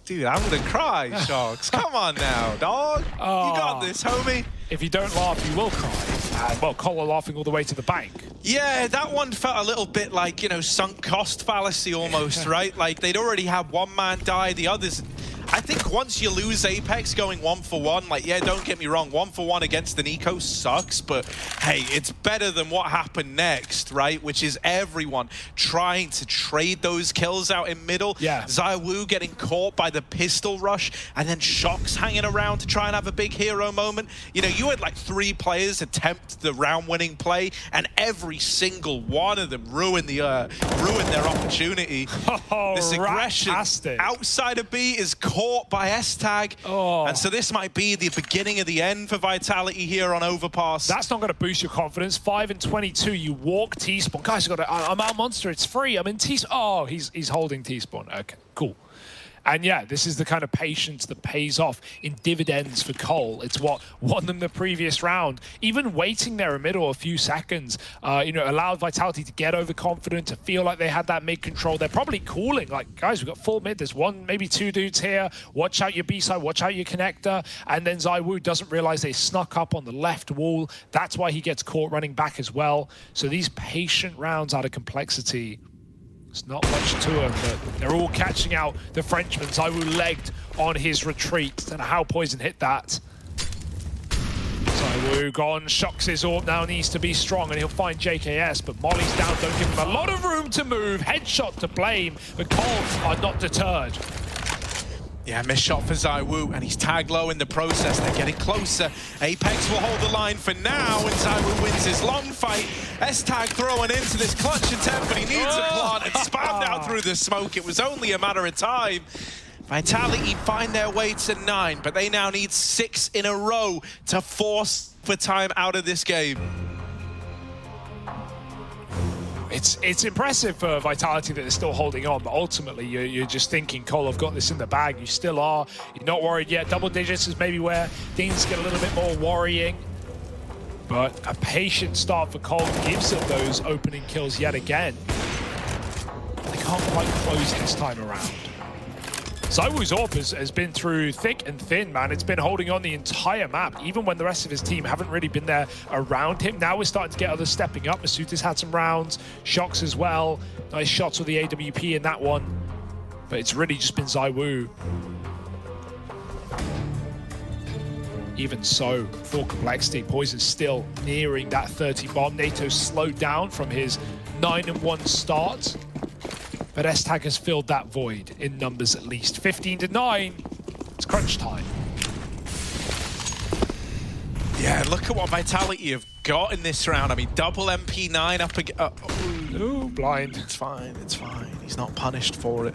Dude, I'm gonna cry, Shox. Come on now, dog. You got this, homie. If you don't laugh, you will cry. And, well, Cole are laughing all the way to the bank. Yeah, that one felt a little bit like, you know, sunk cost fallacy almost, right? Like, they'd already had one man die, the others... I think once you lose Apex going 1-for-1, like, yeah, don't get me wrong, 1-for-1 against an eco sucks, but hey, it's better than what happened next, right? Which is everyone trying to trade those kills out in middle. Yeah. ZywOo getting caught by the pistol rush, and then Shox hanging around to try and have a big hero moment. You know, you had like 3 players attempt the round-winning play, and every single one of them ruined their opportunity. This aggression outside of B is caught by S-Tag, and so this might be the beginning of the end for Vitality here on Overpass. That's not going to boost your confidence. 5 and 22, you walk T-Spawn. Guys, I'm out Monster, it's free. I'm in T-Spawn. Oh, he's holding T-Spawn. Okay, cool. And yeah, this is the kind of patience that pays off in dividends for Cole. It's what won them the previous round. Even waiting there in middle a few seconds, you know, allowed Vitality to get overconfident, to feel like they had that mid control. They're probably calling, like, guys, we've got full mid. There's 1, maybe 2 dudes here. Watch out your B side, watch out your connector. And then ZywOo doesn't realize they snuck up on the left wall. That's why he gets caught running back as well. So these patient rounds out of compLexity, it's not much to him, but they're all catching out the Frenchman. ZywOo legged on his retreat. Don't know how Poison hit that. ZywOo gone. Shox's orb now needs to be strong, and he'll find JKS, but Molly's down. Don't give him a lot of room to move. Headshot to blame, but Cole are not deterred. Yeah, missed shot for ZywOo, and he's tagged low in the process. They're getting closer. Apex will hold the line for now, and ZywOo wins his long fight. S-Tag throwing into this clutch attempt, but he needs a plant and spammed out through the smoke. It was only a matter of time. Vitality find their way to 9, but they now need 6 in a row to force for time out of this game. It's impressive for Vitality that they're still holding on, but ultimately you're just thinking, Cole, I've got this in the bag. You still are. You're not worried yet. Double digits is maybe where things get a little bit more worrying. But a patient start for Cole gives them those opening kills yet again. They can't quite close this time around. ZywOo's AWP has been through thick and thin, man. It's been holding on the entire map, even when the rest of his team haven't really been there around him. Now we're starting to get others stepping up. Masuta's had some rounds, Shox as well. Nice shots with the AWP in that one. But it's really just been ZywOo. Even so, for compLexity, Poison still nearing that 30 bomb. NATO slowed down from his 9-1 start. But S-Tag has filled that void in numbers at least. 15-9, it's crunch time. Yeah, look at what Vitality have got in this round. I mean, double MP9 up again. Ooh, blind. It's fine, it's fine. He's not punished for it.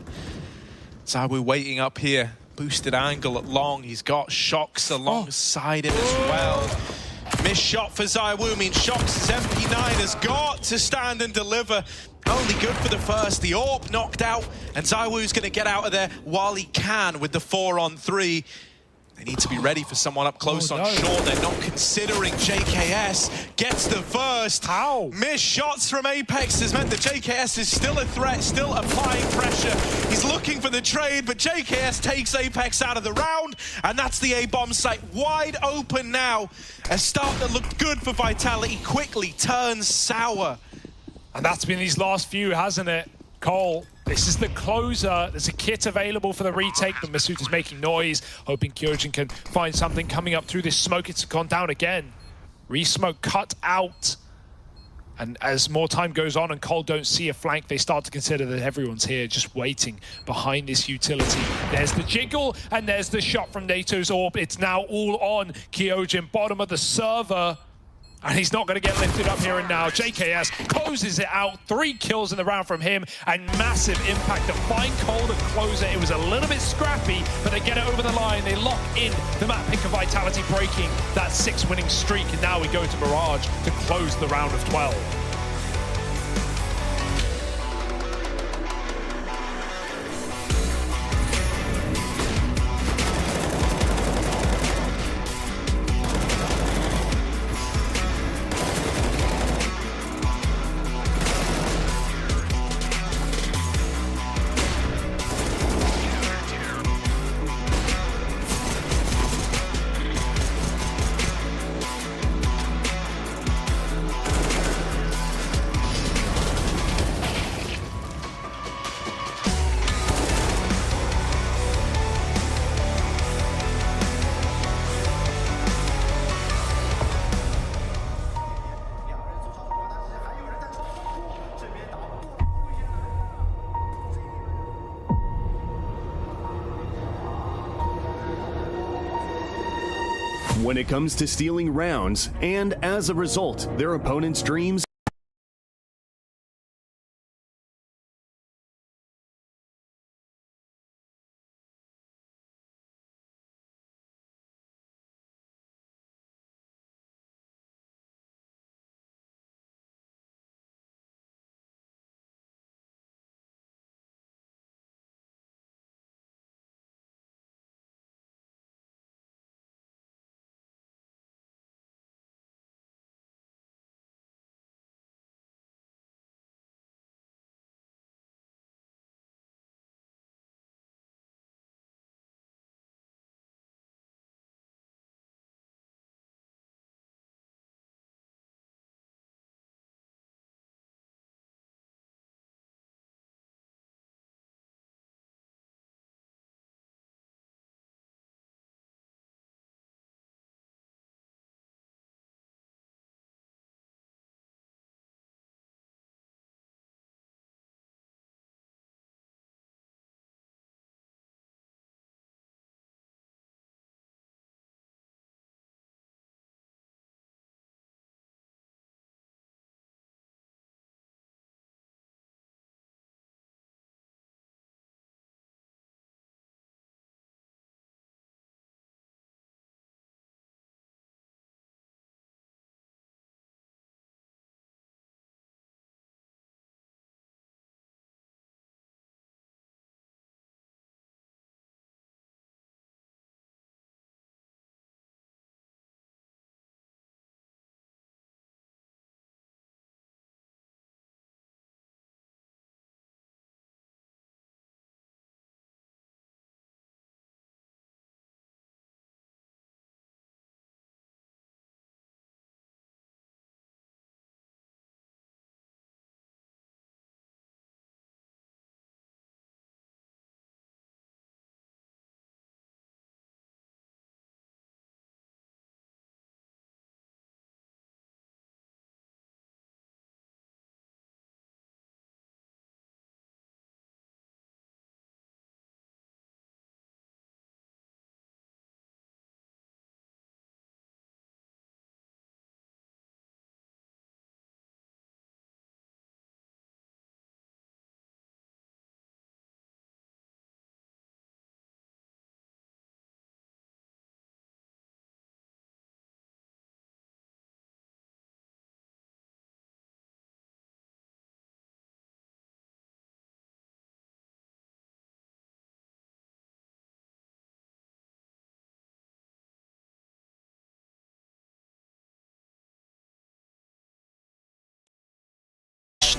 ZywOo waiting up here. Boosted angle at long. He's got Shox alongside him as well. Missed shot for ZywOo means Shox's MP9 has got to stand and deliver. Only good for the first. The AWP knocked out, and ZywOo's going to get out of there while he can with the 4-on-3. They need to be ready for someone up close on short. They're not considering JKS. Gets the first. How? Missed shots from Apex has meant that JKS is still a threat, still applying pressure. He's looking for the trade, but JKS takes Apex out of the round, and that's the A-bomb site wide open now. A start that looked good for Vitality quickly turns sour. And that's been these last few, hasn't it? Cole, this is the closer. There's a kit available for the retake, but Masuta's making noise, hoping Kyojin can find something coming up through this smoke. It's gone down again. Re-smoke cut out. And as more time goes on and Cole don't see a flank, they start to consider that everyone's here just waiting behind this utility. There's the jiggle, and there's the shot from NATO's orb. It's now all on Kyojin, bottom of the server. And he's not going to get lifted up here and now. JKS closes it out. 3 kills in the round from him, and massive impact to find Cole to close it. It was a little bit scrappy, but they get it over the line. They lock in the map pick of Vitality, breaking that 6-winning streak. And now we go to Mirage to close the round of 12. When it comes to stealing rounds, and as a result, their opponent's dreams,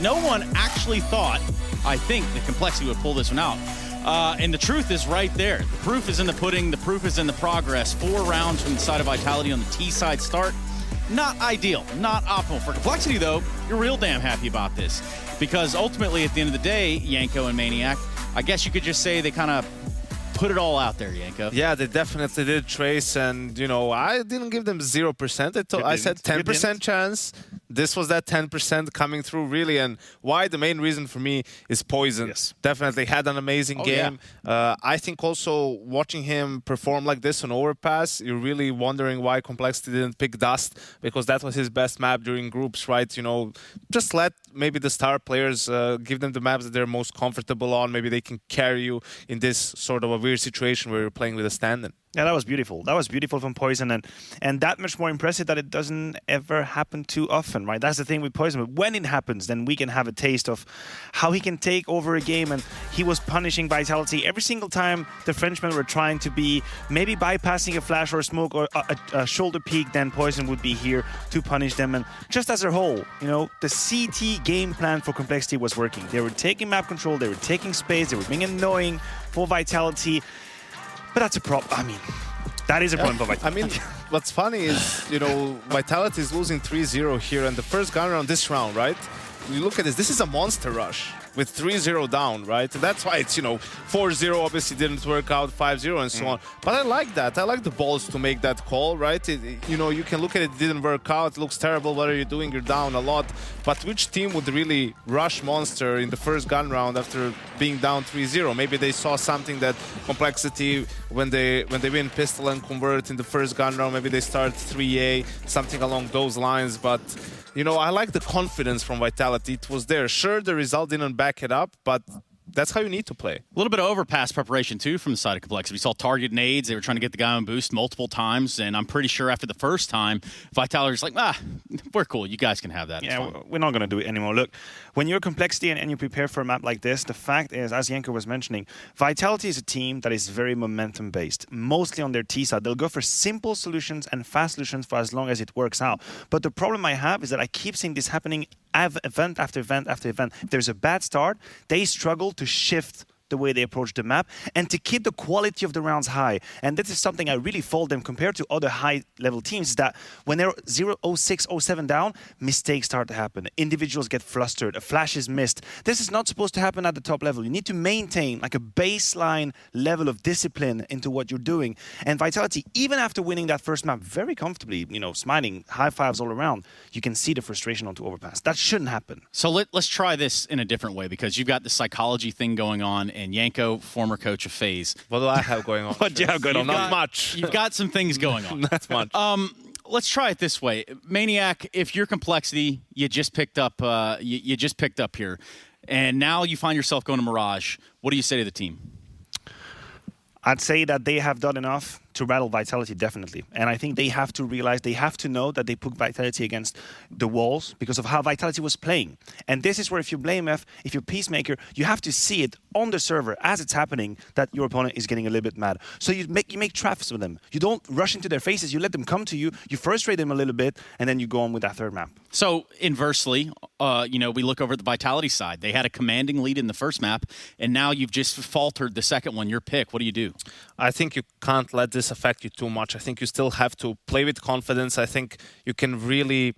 No one actually thought, I think, that compLexity would pull this one out. And the truth is right there. The proof is in the pudding. The proof is in the progress. 4 rounds from the side of Vitality on the T side start. Not ideal, not optimal. For compLexity, though, you're real damn happy about this. Because ultimately, at the end of the day, Yanko and Maniac, I guess you could just say they kind of put it all out there, Yanko. Yeah, they definitely did, Trace, and, you know, I didn't give them 0%. I said 10% chance. this was that 10% coming through, really. And why? The main reason for me is Poison. Yes. Definitely had an amazing game. I think also watching him perform like this on Overpass, you're really wondering why compLexity didn't pick Dust, because that was his best map during groups, right? You know, just let maybe the star players give them the maps that they're most comfortable on. Maybe they can carry you in this sort of a weird situation where you're playing with a stand-in. Yeah, that was beautiful. That was beautiful from Poison, and that much more impressive that it doesn't ever happen too often, right? That's the thing with Poison. But when it happens, then we can have a taste of how he can take over a game. And he was punishing Vitality every single time the Frenchmen were trying to be maybe bypassing a flash or a smoke or a shoulder peek. Then Poison would be here to punish them. And just as a whole, you know, the CT game plan for compLexity was working. They were taking map control. They were taking space. They were being annoying for Vitality. But that's a problem. I mean, that is a problem for Vitality. I mean, what's funny is, you know, Vitality is losing 3-0 here, and the first gun round this round, right? You look at this, this is a monster rush with 3-0 down, right? And that's why it's, you know, 4-0 obviously didn't work out, 5-0 and so on. But I like that. I like the balls to make that call, right? You know, you can look at it, it didn't work out, it looks terrible, what are you doing? You're down a lot. But which team would really rush Monster in the first gun round after being down 3-0? Maybe they saw something that compLexity, when they win pistol and convert in the first gun round, maybe they start 3A, something along those lines. But you know, I like the confidence from Vitality. It was there. Sure, the result didn't back it up, but that's how you need to play. A little bit of overpass preparation, too, from the side of compLexity. We saw target nades. They were trying to get the guy on boost multiple times, and I'm pretty sure after the first time, Vitality was like, we're cool. You guys can have that. Yeah, we're not going to do it anymore. Look, when you're compLexity and you prepare for a map like this, the fact is, as Yenko was mentioning, Vitality is a team that is very momentum-based, mostly on their T side. They'll go for simple solutions and fast solutions for as long as it works out. But the problem I have is that I keep seeing this happening event after event after event. If there's a bad start, they struggle to shift the way they approach the map and to keep the quality of the rounds high. And this is something I really fault them compared to other high-level teams, is that when they're 0, 06, 07 down, mistakes start to happen. Individuals get flustered. A flash is missed. This is not supposed to happen at the top level. You need to maintain like a baseline level of discipline into what you're doing. And Vitality, even after winning that first map very comfortably, you know, smiling, high fives all around, you can see the frustration onto Overpass. That shouldn't happen. So let's try this in a different way, because you've got the psychology thing going on, and Yenko, former coach of FaZe. What do I have going on? What do you have going on? Not much. You've got some things going on. Not much. Let's try it this way. Maniac, if you're compLexity, you just picked up here, and now you find yourself going to Mirage. What do you say to the team? I'd say that they have done enough to rattle Vitality, definitely. And I think they have to realize, they have to know that they put Vitality against the walls because of how Vitality was playing. And this is where, if you blame if you're Peacemaker, you have to see it on the server as it's happening that your opponent is getting a little bit mad. So you make traps with them. You don't rush into their faces. You let them come to you. You frustrate them a little bit, and then you go on with that third map. So inversely, you know, we look over at the Vitality side. They had a commanding lead in the first map, and now you've just faltered the second one. Your pick. What do you do? I think you can't let this affect you too much. I think you still have to play with confidence. I think you can really...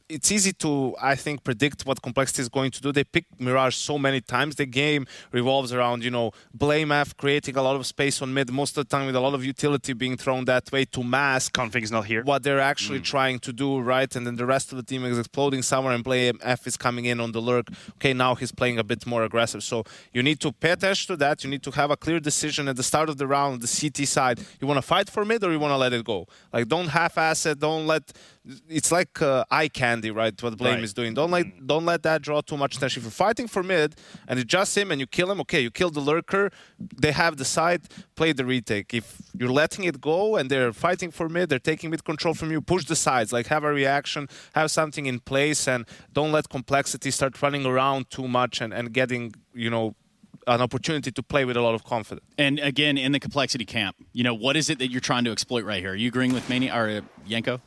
It's easy to, I think, predict what compLexity is going to do. They pick Mirage so many times. The game revolves around, you know, Blame F creating a lot of space on mid, most of the time with a lot of utility being thrown that way to mask Config is not here. What they're actually trying to do, right? And then the rest of the team is exploding somewhere, and Blame F is coming in on the lurk. Okay, now he's playing a bit more aggressive. So you need to pay attention to that. You need to have a clear decision at the start of the round, the CT side. You want to fight for mid, or you want to let it go? Like, don't half-ass it. Don't let... It's like eye candy, right? What Blame is doing. Don't let that draw too much attention. If you're fighting for mid and it's just him and you kill him, okay, you kill the lurker. They have the side. Play the retake. If you're letting it go and they're fighting for mid, they're taking mid control from you. Push the sides. Like, have a reaction. Have something in place, and don't let compLexity start running around too much and getting, you know, an opportunity to play with a lot of confidence. And again, in the compLexity camp, you know, what is it that you're trying to exploit right here? Are you agreeing with Mania or Yenko?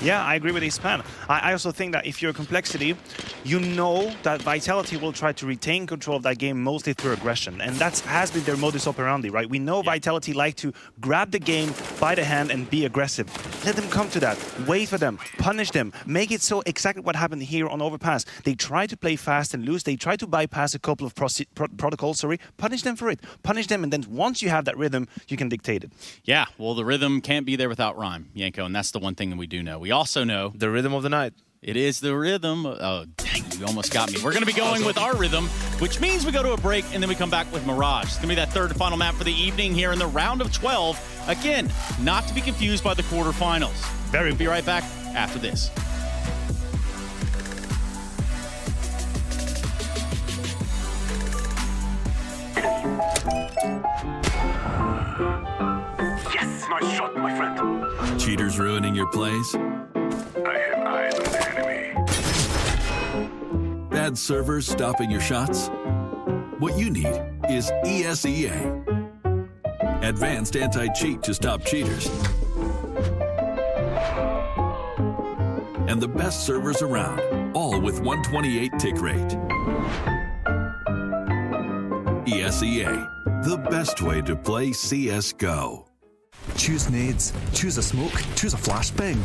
Yeah, I agree with his plan. I also think that if you're compLexity, you know that Vitality will try to retain control of that game mostly through aggression. And that has been their modus operandi, right? We know Vitality like to grab the game by the hand and be aggressive. Let them come to that. Wait for them. Punish them. Make it so exactly what happened here on Overpass. They try to play fast and loose. They try to bypass a couple of protocols, Punish them for it. Punish them, and then once you have that rhythm, you can dictate it. Yeah, well, the rhythm can't be there without rhyme, Yenko, and that's the one thing that we do know. We also know... The rhythm of the night. It is the rhythm. Oh, dang, you almost got me. We're going to be going with our rhythm, which means we go to a break and then we come back with Mirage. It's going to be that third and final map for the evening here in the round of 12. Again, not to be confused by the quarterfinals. We'll be right back after this. Yes, nice shot, my friend. Cheaters ruining your plays? I have eyes on the enemy. Bad servers stopping your shots? What you need is ESEA. Advanced anti-cheat to stop cheaters. And the best servers around, all with 128 tick rate. ESEA, the best way to play CSGO. Choose nades, choose a smoke, choose a flashbang.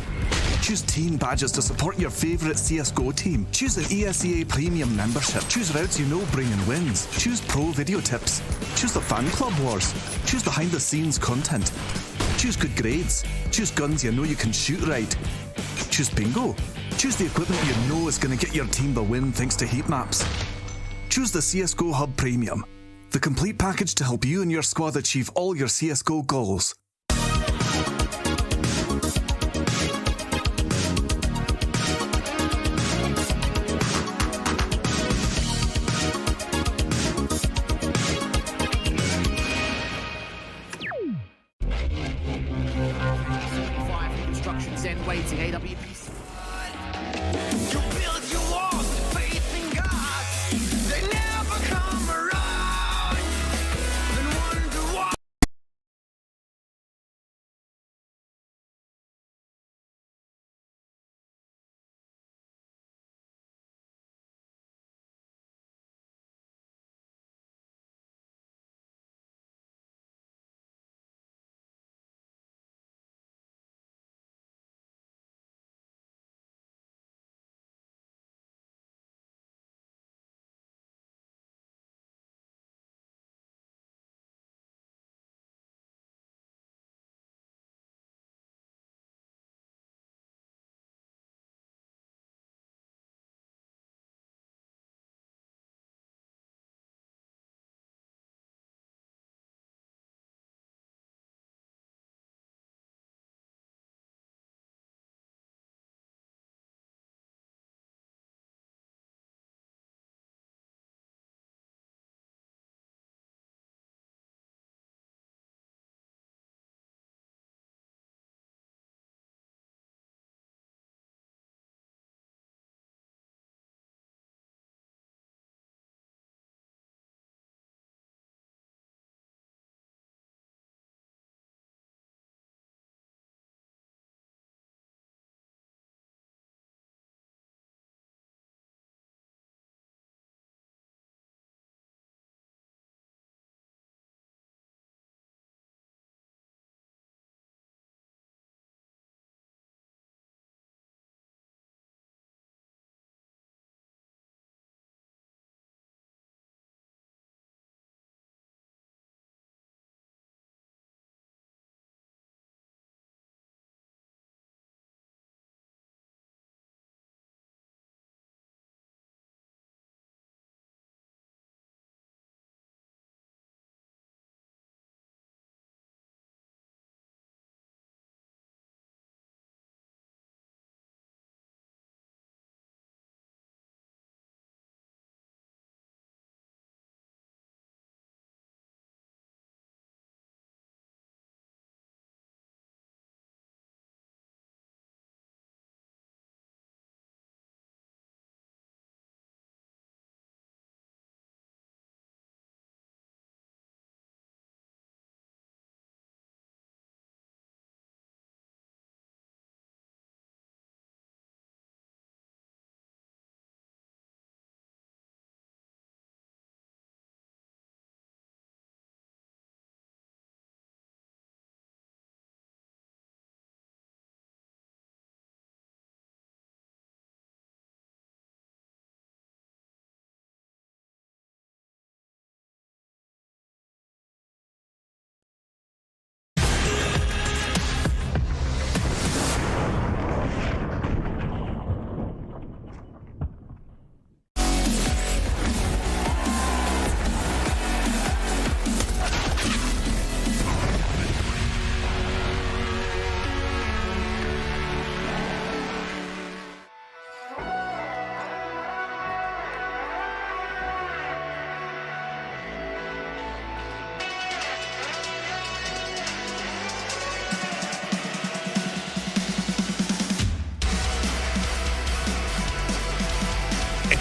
Choose team badges to support your favourite CSGO team. Choose an ESEA Premium membership. Choose routes you know bring in wins. Choose pro video tips. Choose the fan club wars. Choose behind the scenes content. Choose good grades. Choose guns you know you can shoot right. Choose bingo. Choose the equipment you know is going to get your team the win thanks to heat maps. Choose the CSGO Hub Premium, the complete package to help you and your squad achieve all your CSGO goals. Instructions and waiting, AWP.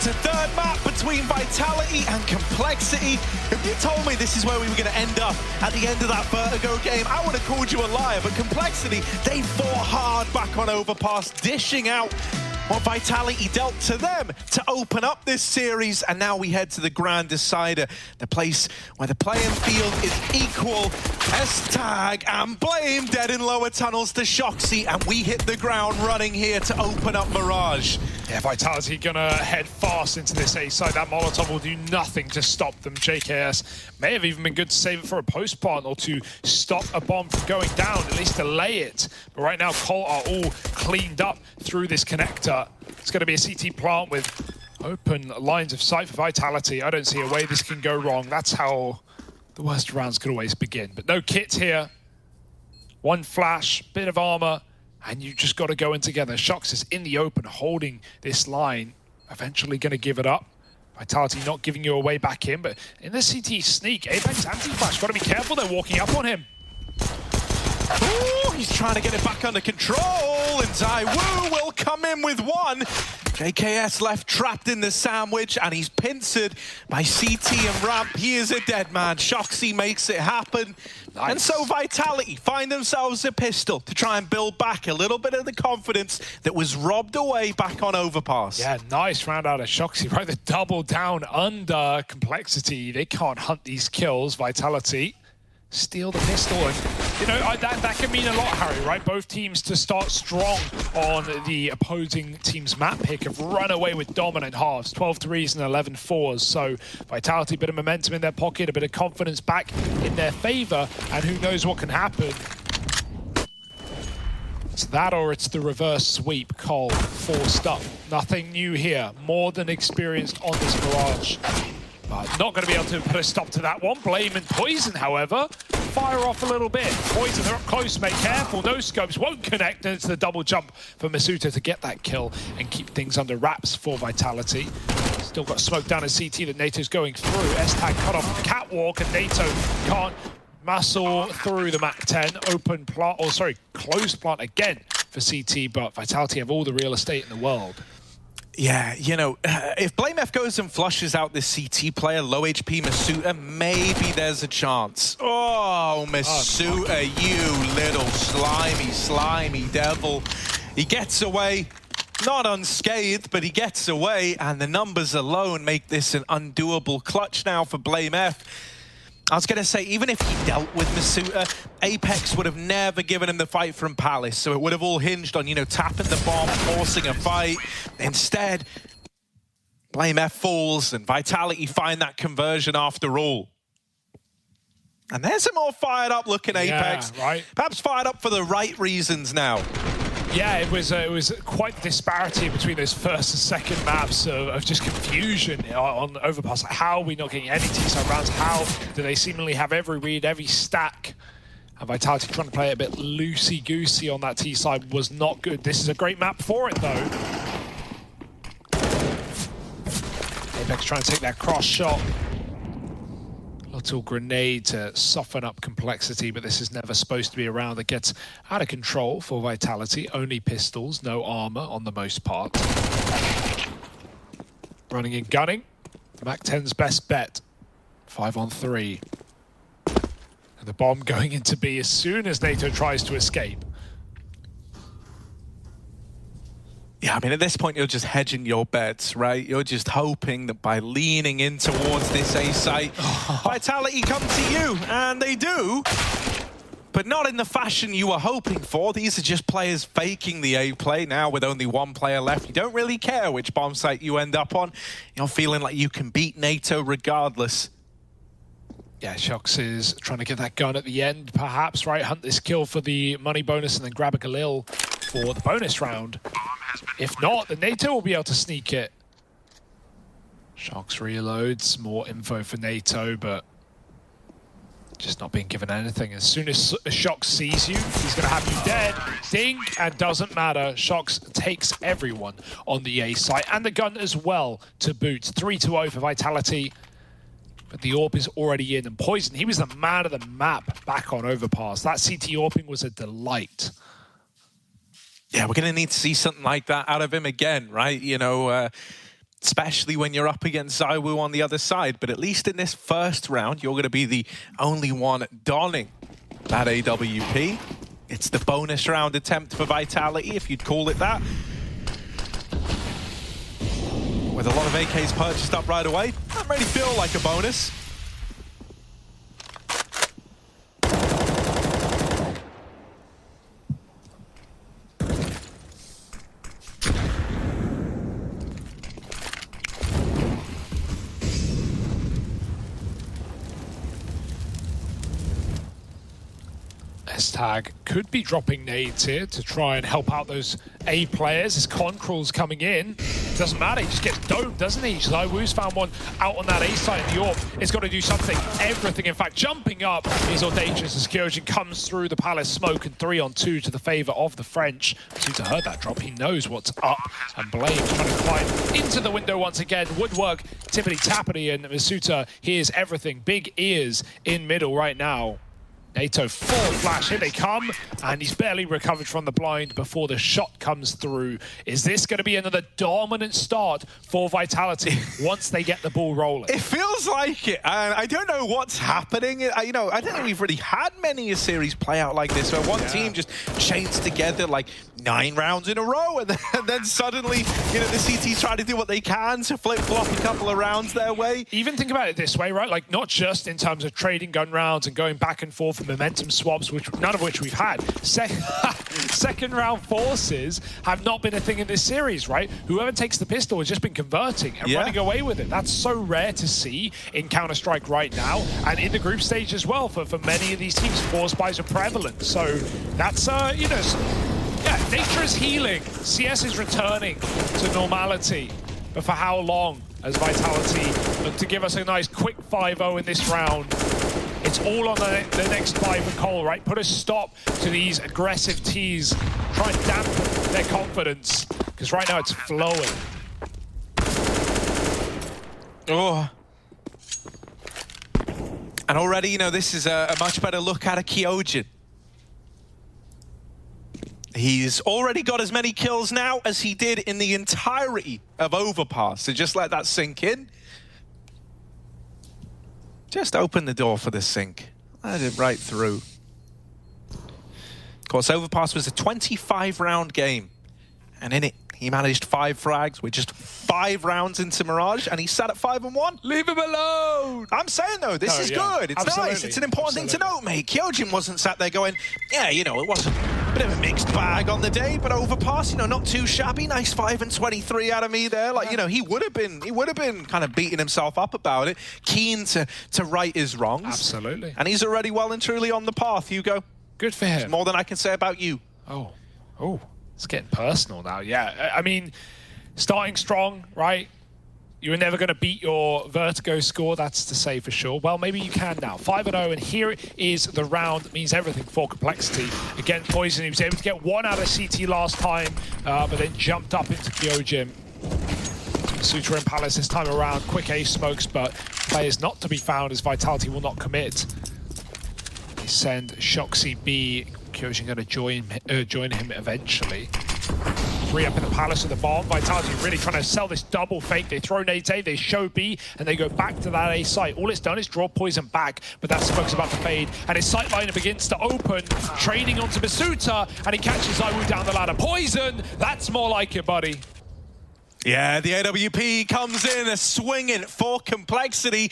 It's a third map between Vitality and compLexity. If you told me this is where we were going to end up at the end of that Vertigo game, I would have called you a liar. But compLexity, they fought hard back on Overpass, dishing out what Vitality dealt to them to open up this series. And now we head to the Grand Decider, the place where the playing field is equal. S-Tag and Blame dead in lower tunnels to Shoxy, and we hit the ground running here to open up Mirage. Yeah, Vitality gonna head fast into this A side. That Molotov will do nothing to stop them. JKS may have even been good to save it for a post plant or to stop a bomb from going down, at least delay it. But right now, Colt are all cleaned up through this connector. It's gonna be a CT plant with open lines of sight for Vitality. I don't see a way this can go wrong. That's how the worst rounds could always begin. But no kits here. One flash, bit of armor, and you just got to go in together. Shox is in the open, holding this line. Eventually going to give it up. Vitality not giving you away back in, but in the CT sneak, Apex anti-flash. Got to be careful, they're walking up on him. Ooh, he's trying to get it back under control, and Zaiwu will come in with one. JKS left trapped in the sandwich, and he's pincered by CT and Ramp. He is a dead man. Shoxy makes it happen. Nice. And so Vitality find themselves a pistol to try and build back a little bit of the confidence that was robbed away back on Overpass. Yeah, nice round out of Shoxy. Right, the double down under compLexity. They can't hunt these kills. Vitality steal the pistol, and you know that can mean a lot, Harry, right? Both teams to start strong on the opposing team's map pick have run away with dominant halves, 12 threes and 11 fours. So Vitality, a bit of momentum in their pocket, a bit of confidence back in their favor, and who knows what can happen. It's that or it's the reverse sweep. Cole forced up. Nothing new here. More than experienced on this Mirage. But not going to be able to put a stop to that one. Blame and Poison, however, fire off a little bit. Poison, they're up close, mate. Careful, those scopes won't connect, and it's the double jump for Masuta to get that kill and keep things under wraps for Vitality. Still got smoke down at CT that NATO's going through. S-Tag cut off the catwalk, and NATO can't muscle through the MAC-10. Open plant, or sorry, closed plant again for CT, but Vitality have all the real estate in the world. Yeah, you know, if Blame F goes and flushes out this CT player, low HP Masuta, maybe there's a chance. Oh, Masuta, you little slimy devil. He gets away, not unscathed, but he gets away, and the numbers alone make this an undoable clutch now for Blame F. I was going to say, even if he dealt with Masuta, Apex would have never given him the fight from Palace, so it would have all hinged on, you know, tapping the bomb, forcing a fight. Instead, Blame F falls, and Vitality find that conversion after all. And there's a more fired up looking Apex. Yeah, right. Perhaps fired up for the right reasons now. Yeah, it was quite the disparity between those first and second maps of just confusion on Overpass. Like, how are we not getting any T-side rounds? How do they seemingly have every read, every stack? And Vitality trying to play a bit loosey-goosey on that T-side was not good. This is a great map for it, though. Apex trying to take that cross shot. Little grenade to soften up compLexity, but this is never supposed to be a round that gets out of control for Vitality. Only pistols, no armor on the most part. Running and gunning. MAC-10's best bet. 5-on-3. And the bomb going into B as soon as NATO tries to escape. Yeah, I mean, at this point, you're just hedging your bets, right? You're just hoping that by leaning in towards this A site, Vitality come to you, and they do, but not in the fashion you were hoping for. These are just players faking the A play now with only one player left. You don't really care which bomb site you end up on. You're feeling like you can beat NATO regardless. Yeah, Shox is trying to get that gun at the end, perhaps, right? Hunt this kill for the money bonus and then grab a Galil for the bonus round. If not, then NATO will be able to sneak it. Shox reloads, more info for NATO, but just not being given anything. As soon as Shox sees you, he's going to have you dead. Ding, and doesn't matter. Shox takes everyone on the A site, and the gun as well to boot. 3-0 for Vitality. But the AWP is already in, and Poison, he was the man of the map back on Overpass. That CT AWPing was a delight. Yeah, we're going to need to see something like that out of him again, right? You know, especially when you're up against ZywOo on the other side. But at least in this first round, you're going to be the only one donning that AWP. It's the bonus round attempt for Vitality, if you'd call it that. With a lot of AKs purchased up right away, doesn't really feel like a bonus. Tag could be dropping nades here to try and help out those A players as Concrel's coming in. Doesn't matter, he just gets domed, doesn't he? ZywOo's found one out on that A side of the AWP. It's got to do something, everything. In fact, jumping up is audacious as Kyojin comes through the Palace smoke, and 3-on-2 to the favor of the French. Suta heard that drop, he knows what's up, and Blame trying to climb into the window once again. Woodwork, tippity-tappity, and Masuta hears everything. Big ears in middle right now. NATO full flash, here they come, and he's barely recovered from the blind before the shot comes through. Is this going to be another dominant start for Vitality once they get the ball rolling? It feels like it, and I don't know what's happening. I don't think we've really had many a series play out like this, where one team just chains together like 9 rounds in a row, and then suddenly, the CTs try to do what they can to flip-flop a couple of rounds their way. Even think about it this way, right? Like, not just in terms of trading gun rounds and going back and forth and momentum swaps, none of which we've had. Second round forces have not been a thing in this series, right? Whoever takes the pistol has just been converting and running away with it. That's so rare to see in Counter-Strike right now, and in the group stage as well. For many of these teams, force buys are prevalent. So that's, yeah, nature is healing. CS is returning to normality. But for how long as Vitality look to give us a nice quick 5-0 in this round? It's all on the next buy for Cole, right? Put a stop to these aggressive tees. Try and dampen their confidence, because right now it's flowing. Oh. And already, this is a much better look at a Kyojin. He's already got as many kills now as he did in the entirety of Overpass. So just let that sink in. Just open the door for the sink. Let it right through. Of course, Overpass was a 25-round game. And in it, he managed 5 frags with just 5 rounds into Mirage, and he sat at 5-1. Leave him alone! I'm saying, though, this is good. It's nice. It's an important thing to note, mate. Kyojin wasn't sat there going, yeah, it was a bit of a mixed bag on the day, but Overpass, not too shabby. Nice 5-23 out of me there. Like, he would have been kind of beating himself up about it, keen to right his wrongs. Absolutely. And he's already well and truly on the path, Hugo. Good for him. There's more than I can say about you. Oh. It's getting personal now, yeah. I mean, starting strong, right? You were never going to beat your Vertigo score, that's to say for sure. Well, maybe you can now. 5-0, and here is the round that means everything for compLexity. Again, Poison, he was able to get 1 out of CT last time, but then jumped up into Kyojin. Suta and Palace this time around. Quick A smokes, but players not to be found as Vitality will not commit. They send Shoxy B. Kyojin going to join him eventually. 3 up in the Palace with the bomb. Vitality really trying to sell this double fake. They throw nades A, they show B, and they go back to that A site. All it's done is draw Poison back, but that smoke's about to fade, and his sight line begins to open, trading onto Masuta, and he catches ZywOo down the ladder. Poison, that's more like it, buddy. Yeah, the AWP comes in a swinging for compLexity.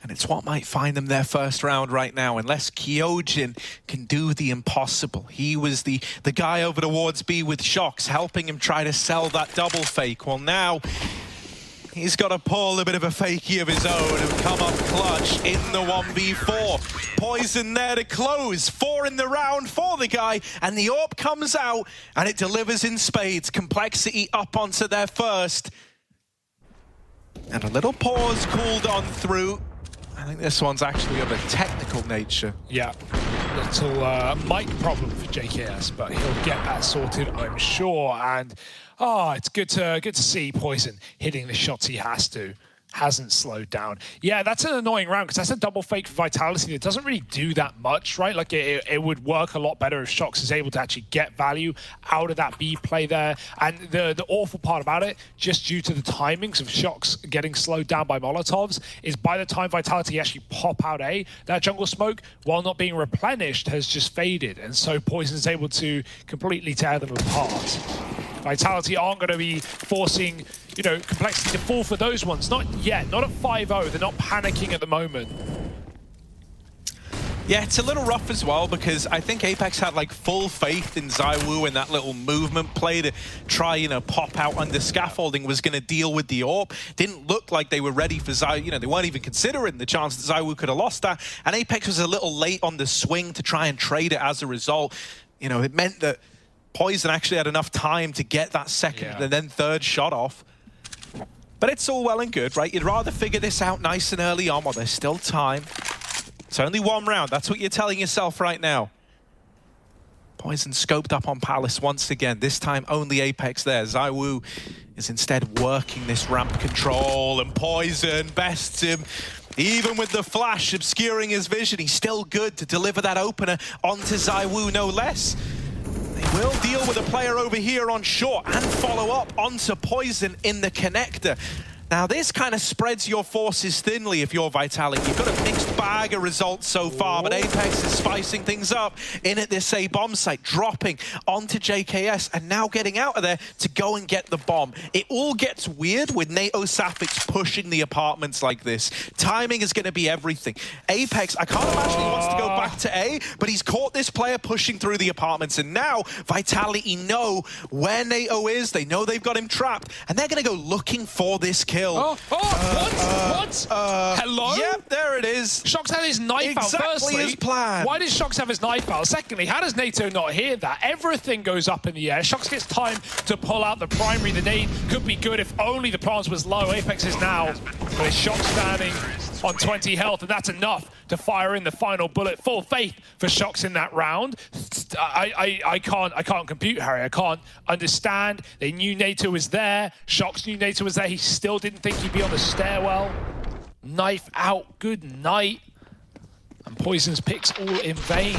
And it's what might find them their first round right now, unless Kyojin can do the impossible. He was the guy over towards B with Shox, helping him try to sell that double fake. Well, now he's got to pull a bit of a fakie of his own and come up clutch in the 1v4. Poison there to close. 4 in the round for the guy, and the AWP comes out, and it delivers in spades. compLexity up onto their first. And a little pause cooled on through. I think this one's actually of a technical nature. Yeah, little mic problem for JKS, but he'll get that sorted, I'm sure. And it's good to see Poison hitting the shots he has to. hasn't slowed down. Yeah, that's an annoying round because that's a double fake for Vitality that doesn't really do that much, right? Like it would work a lot better if Shox is able to actually get value out of that B play there. And the awful part about it, just due to the timings of Shox getting slowed down by Molotovs, is by the time Vitality actually pop out A, that jungle smoke, while not being replenished, has just faded. And so Poison is able to completely tear them apart. Vitality aren't going to be forcing, you know, complexity to fall for those ones. Not yet. Not at 5-0. They're not panicking at the moment. Yeah, it's a little rough as well because I think Apex had like full faith in ZywOo and that little movement play to try, you know, pop out under scaffolding was going to deal with the AWP. Didn't look like they were ready for ZywOo. You know, they weren't even considering the chance that ZywOo could have lost that. And Apex was a little late on the swing to try and trade it as a result. You know, it meant that Poison actually had enough time to get that second and then third shot off. But it's all well and good, right? You'd rather figure this out nice and early on while there's still time. It's only one round. That's what you're telling yourself right now. Poison scoped up on Palace once again. This time only Apex there. ZywOo is instead working this ramp control, and Poison bests him. Even with the flash obscuring his vision, he's still good to deliver that opener onto ZywOo, no less. They will deal with a player over here on short and follow up onto Poison in the connector. Now, this kind of spreads your forces thinly if you're Vitality. You've got a mixed bag of results so far, but Apex is spicing things up in at this A bomb site, dropping onto JKS, and now getting out of there to go and get the bomb. It all gets weird with NATO Safix pushing the apartments like this. Timing is going to be everything. Apex, I can't imagine he wants to go back to A, but he's caught this player pushing through the apartments, and now Vitality know where NATO is. They know they've got him trapped, and they're going to go looking for this kill. What? Hello? Yep, there it is. Shox had his knife out. Exactly Firstly, as planned. Why does Shox have his knife out? Secondly, how does NATO not hear that? Everything goes up in the air. Shox gets time to pull out the primary. The nade could be good if only the plants was low. Apex is now with Shox standing on 20 health, and that's enough to fire in the final bullet. Full faith for Shox in that round. I can't compute, Harry. I can't understand. They knew NATO was there. Shox knew NATO was there. He still didn't think he'd be on the stairwell. Knife out. Good night. And Poison's picks all in vain.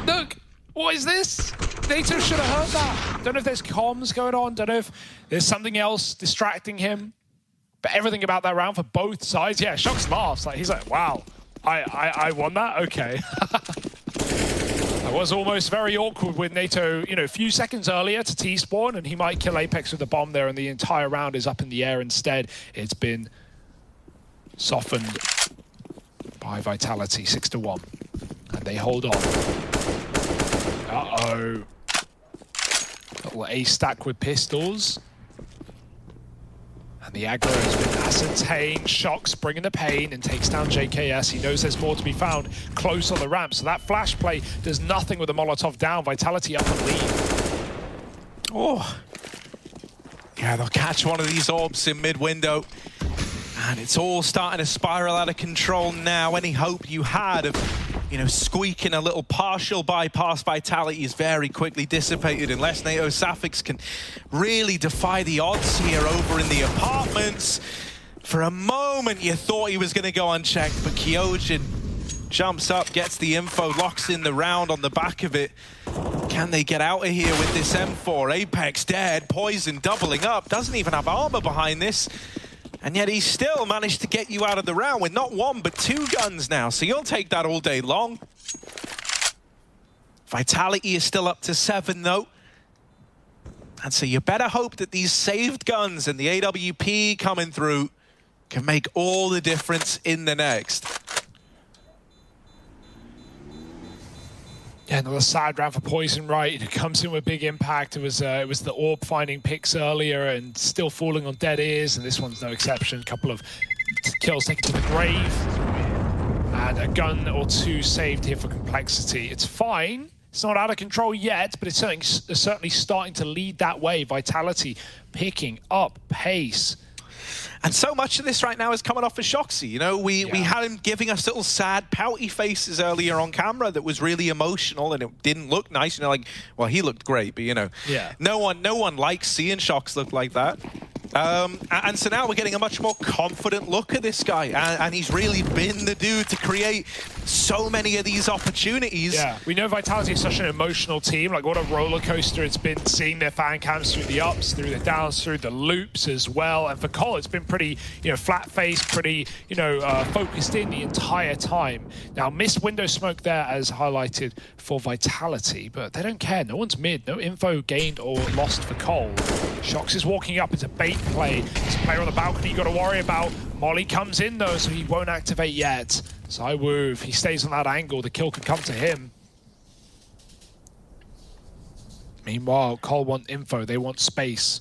Look, what is this? NATO should have heard that. Don't know if there's comms going on. Don't know if there's something else distracting him. But everything about that round for both sides, yeah, Shox laughs. Like, he's like, wow, I won that? Okay. That was almost very awkward with NATO, you know, a few seconds earlier to T-spawn, and he might kill Apex with the bomb there, and the entire round is up in the air instead. It's been softened by Vitality, 6-1. And they hold on. Uh-oh. Little ace stack with pistols. And the aggro has been ascertained. Shox bringing the pain and takes down JKS. He knows there's more to be found close on the ramp. So that flash play does nothing with the Molotov down. Vitality up and lead. Oh. Yeah, they'll catch one of these orbs in mid-window. And it's all starting to spiral out of control now. Any hope you had of, you know, squeaking a little partial bypass Vitality is very quickly dissipated unless NATO Safix can really defy the odds here over in the apartments. For a moment, you thought he was going to go unchecked, but Kyojin jumps up, gets the info, locks in the round on the back of it. Can they get out of here with this M4? Apex dead, Poison doubling up, doesn't even have armor behind this. And yet he still managed to get you out of the round with not one, but two guns now. So you'll take that all day long. Vitality is still up to 7, though. And so you better hope that these saved guns and the AWP coming through can make all the difference in the next. Yeah, another sad round for Poison, right? It comes in with big impact. It was the orb finding picks earlier and still falling on dead ears, and this one's no exception. A couple of kills taken to the grave. And a gun or two saved here for complexity. It's fine. It's not out of control yet, but it's certainly starting to lead that way. Vitality picking up pace. And so much of this right now is coming off of Shoxy. You know, we had him giving us little sad, pouty faces earlier on camera that was really emotional, and it didn't look nice. You know, like, well, he looked great, but you know, no one likes seeing Shox look like that. And so now we're getting a much more confident look at this guy, and he's really been the dude to create so many of these opportunities. Yeah, we know Vitality is such an emotional team. Like, what a roller coaster it's been seeing their fan cams through the ups, through the downs, through the loops as well. And for Cole, it's been pretty, flat-faced, pretty, focused in the entire time. Now, missed window smoke there as highlighted for Vitality, but they don't care. No one's mid. No info gained or lost for Cole. Shox is walking up. It's a bait play. There's a player on the balcony you got to worry about. Molly comes in though, so he won't activate yet. ZywOo, if he stays on that angle, the kill could come to him. Meanwhile, Cole want info. They want space.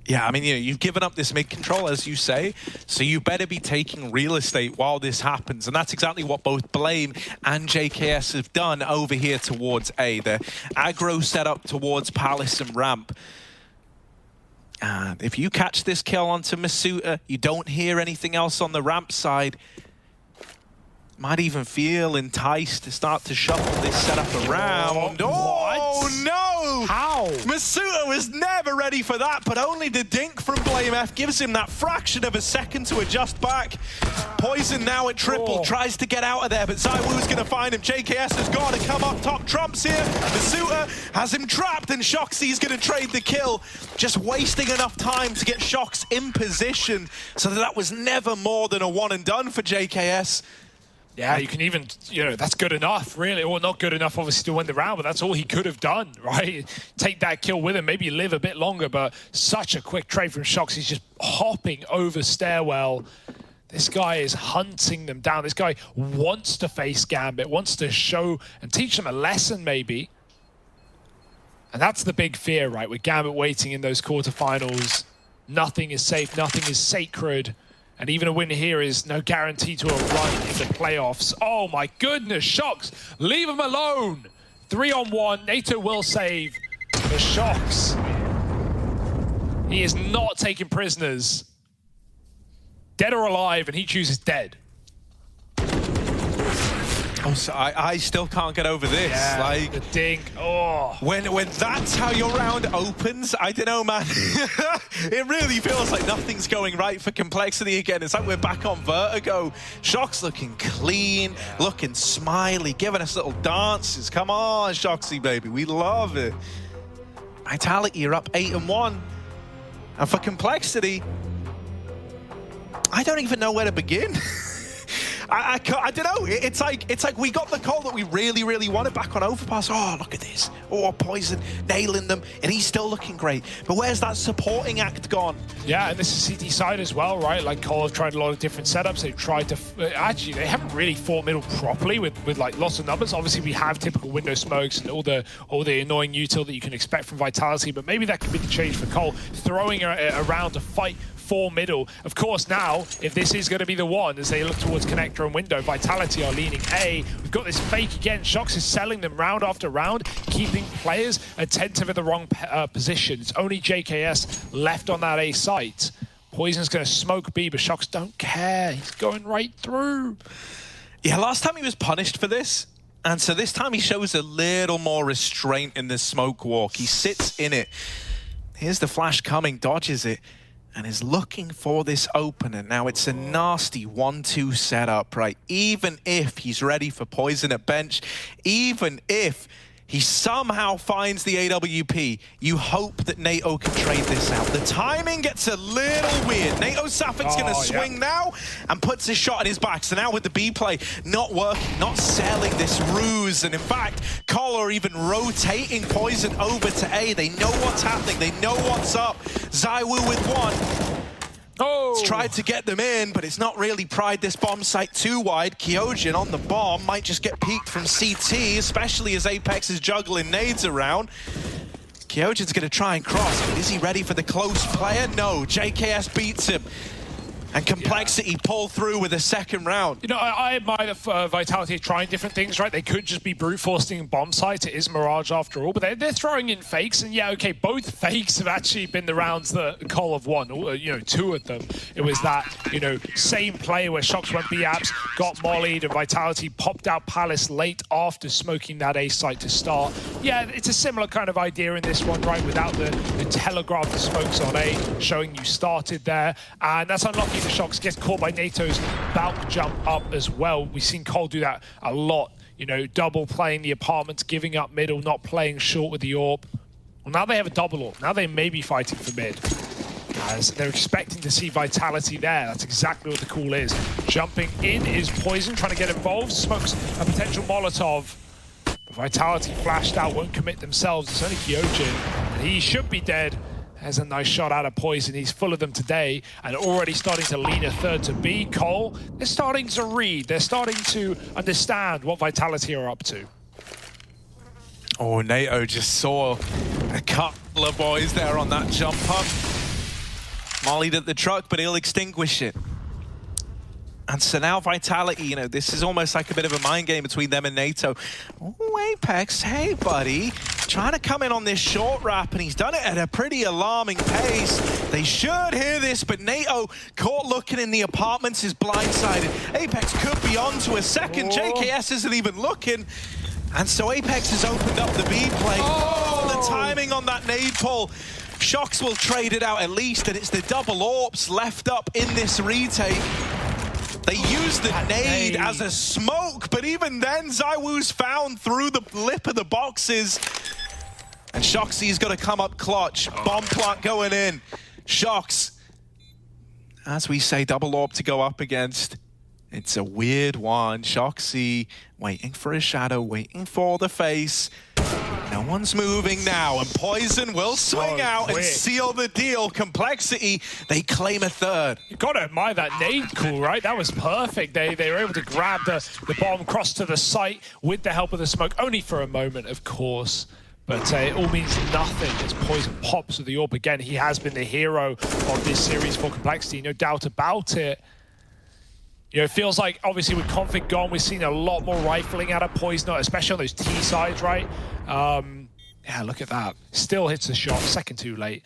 Yeah, I mean, you've given up this mid control, as you say, so you better be taking real estate while this happens. And that's exactly what both Blame and JKS have done over here towards A. The aggro set up towards Palace and Ramp. And if you catch this kill onto Masuta, you don't hear anything else on the ramp side. Might even feel enticed to start to shuffle this setup around. Oh, no! How? Masuta was never ready for that, but only the dink from Blame F gives him that fraction of a second to adjust back. Poison now at triple, tries to get out of there, but ZywOo's going to find him. JKS has got to come up top trumps here. Masuta has him trapped, and Shoxy's going to trade the kill. Just wasting enough time to get Shox in position, so that was never more than a one and done for JKS. Yeah, you can even, that's good enough, really. Or not good enough, obviously, to win the round, but that's all he could have done, right? Take that kill with him, maybe live a bit longer, but such a quick trade from Shox. He's just hopping over stairwell. This guy is hunting them down. This guy wants to face Gambit, wants to show and teach them a lesson, maybe. And that's the big fear, right? With Gambit waiting in those quarterfinals, nothing is safe, nothing is sacred. And even a win here is no guarantee to a run in the playoffs. Oh my goodness, Shox, leave him alone. 3-on-1, NATO will save the Shox. He is not taking prisoners. Dead or alive, and he chooses dead. Oh, so I still can't get over this. Yeah, like the dink. Oh. When that's how your round opens, I don't know, man. It really feels like nothing's going right for compLexity again. It's like we're back on Vertigo. Shox looking clean, looking smiley, giving us little dances. Come on, Shoxy, baby. We love it. Vitality, you're up 8-1. And for compLexity, I don't even know where to begin. I don't know. It's like we got the call that we really, really wanted back on Overpass. Oh, look at this. Oh, Poison nailing them, and he's still looking great. But where's that supporting act gone? Yeah, and this is CT side as well, right? Like Cole have tried a lot of different setups. They've tried to actually they haven't really fought middle properly with like lots of numbers. Obviously, we have typical window smokes and all the annoying util that you can expect from Vitality. But maybe that could be the change for Cole, throwing around to fight for middle. Of course, now, if this is going to be the one, as they look towards connector and window, Vitality are leaning A. We've got this fake again. Shox is selling them round after round, keeping players attentive at the wrong position. It's only JKS left on that A site. Poison's going to smoke B, but Shox don't care. He's going right through. Yeah, last time he was punished for this, and so this time he shows a little more restraint in the smoke walk. He sits in it. Here's the flash coming, dodges it, and is looking for this opener. Now it's a nasty 1-2 setup, right? Even if he's ready for Poison at bench, even if he somehow finds the AWP, you hope that NATO can trade this out. The timing gets a little weird. NATO Safek's going to swing now and puts his shot in his back. So now with the B play not working, not selling this ruse, and in fact, Cole are even rotating Poison over to A. They know what's happening. They know what's up. ZywOo with one. It's tried to get them in, but it's not really pried this bomb site too wide. Kyojin on the bomb might just get peeked from CT, especially as Apex is juggling nades around. Kyojin's going to try and cross, but is he ready for the close player? No, JKS beats him. And compLexity pull through with a second round. You know, I admire the Vitality trying different things, right? They could just be brute forcing bomb sites. It is Mirage after all, but they're throwing in fakes. And yeah, okay, both fakes have actually been the rounds that Cole have won. You know, 2 of them. It was that, you know, same play where Shox went B-apps, got mollied, and Vitality popped out Palace late after smoking that A site to start. Yeah, it's a similar kind of idea in this one, right? Without the telegraph the smokes on A, showing you started there. And that's unlucky. Shox gets caught by NATO's Valk jump up as well. We've seen Cole do that a lot. You know, double playing the apartments, giving up middle, not playing short with the AWP. Well, now they have a double AWP. Now they may be fighting for mid. As they're expecting to see Vitality there. That's exactly what the call is. Jumping in is Poison, trying to get involved. Smokes a potential Molotov. But Vitality flashed out, won't commit themselves. It's only Kyojin, and he should be dead. There's a nice shot out of Poison. He's full of them today and already starting to lean a third to B. Cole, they're starting to read. They're starting to understand what Vitality are up to. Oh, NATO just saw a couple of boys there on that jump up. Mollied at the truck, but he'll extinguish it. And so now Vitality, you know, this is almost like a bit of a mind game between them and NATO. Oh, Apex, hey, buddy. Trying to come in on this short wrap, and he's done it at a pretty alarming pace. They should hear this, but NATO, caught looking in the apartments, is blindsided. Apex could be on to a second. JKS isn't even looking. And so Apex has opened up the B play. Oh, the timing on that nade pull. Shox will trade it out at least, and it's the double AWPs left up in this retake. They used the nade as a smoke, but even then, ZywOo's found through the lip of the boxes. And Shoxy's got to come up clutch. Bomb plant going in. Shox, as we say, double AWP to go up against. It's a weird one. Shoxy waiting for a shadow, waiting for the face. No one's moving now, and Poison will swing out and seal the deal. compLexity, they claim a third. You gotta admire that nade call, right? That was perfect. They were able to grab the bomb, cross to the site with the help of the smoke, only for a moment, of course. But it all means nothing as Poison pops with the AWP again. He has been the hero of this series for compLexity, no doubt about it. You know, it feels like, obviously, with config gone, we've seen a lot more rifling out of Poison, especially on those T sides, right? Yeah, look at that. Still hits the shot, second too late.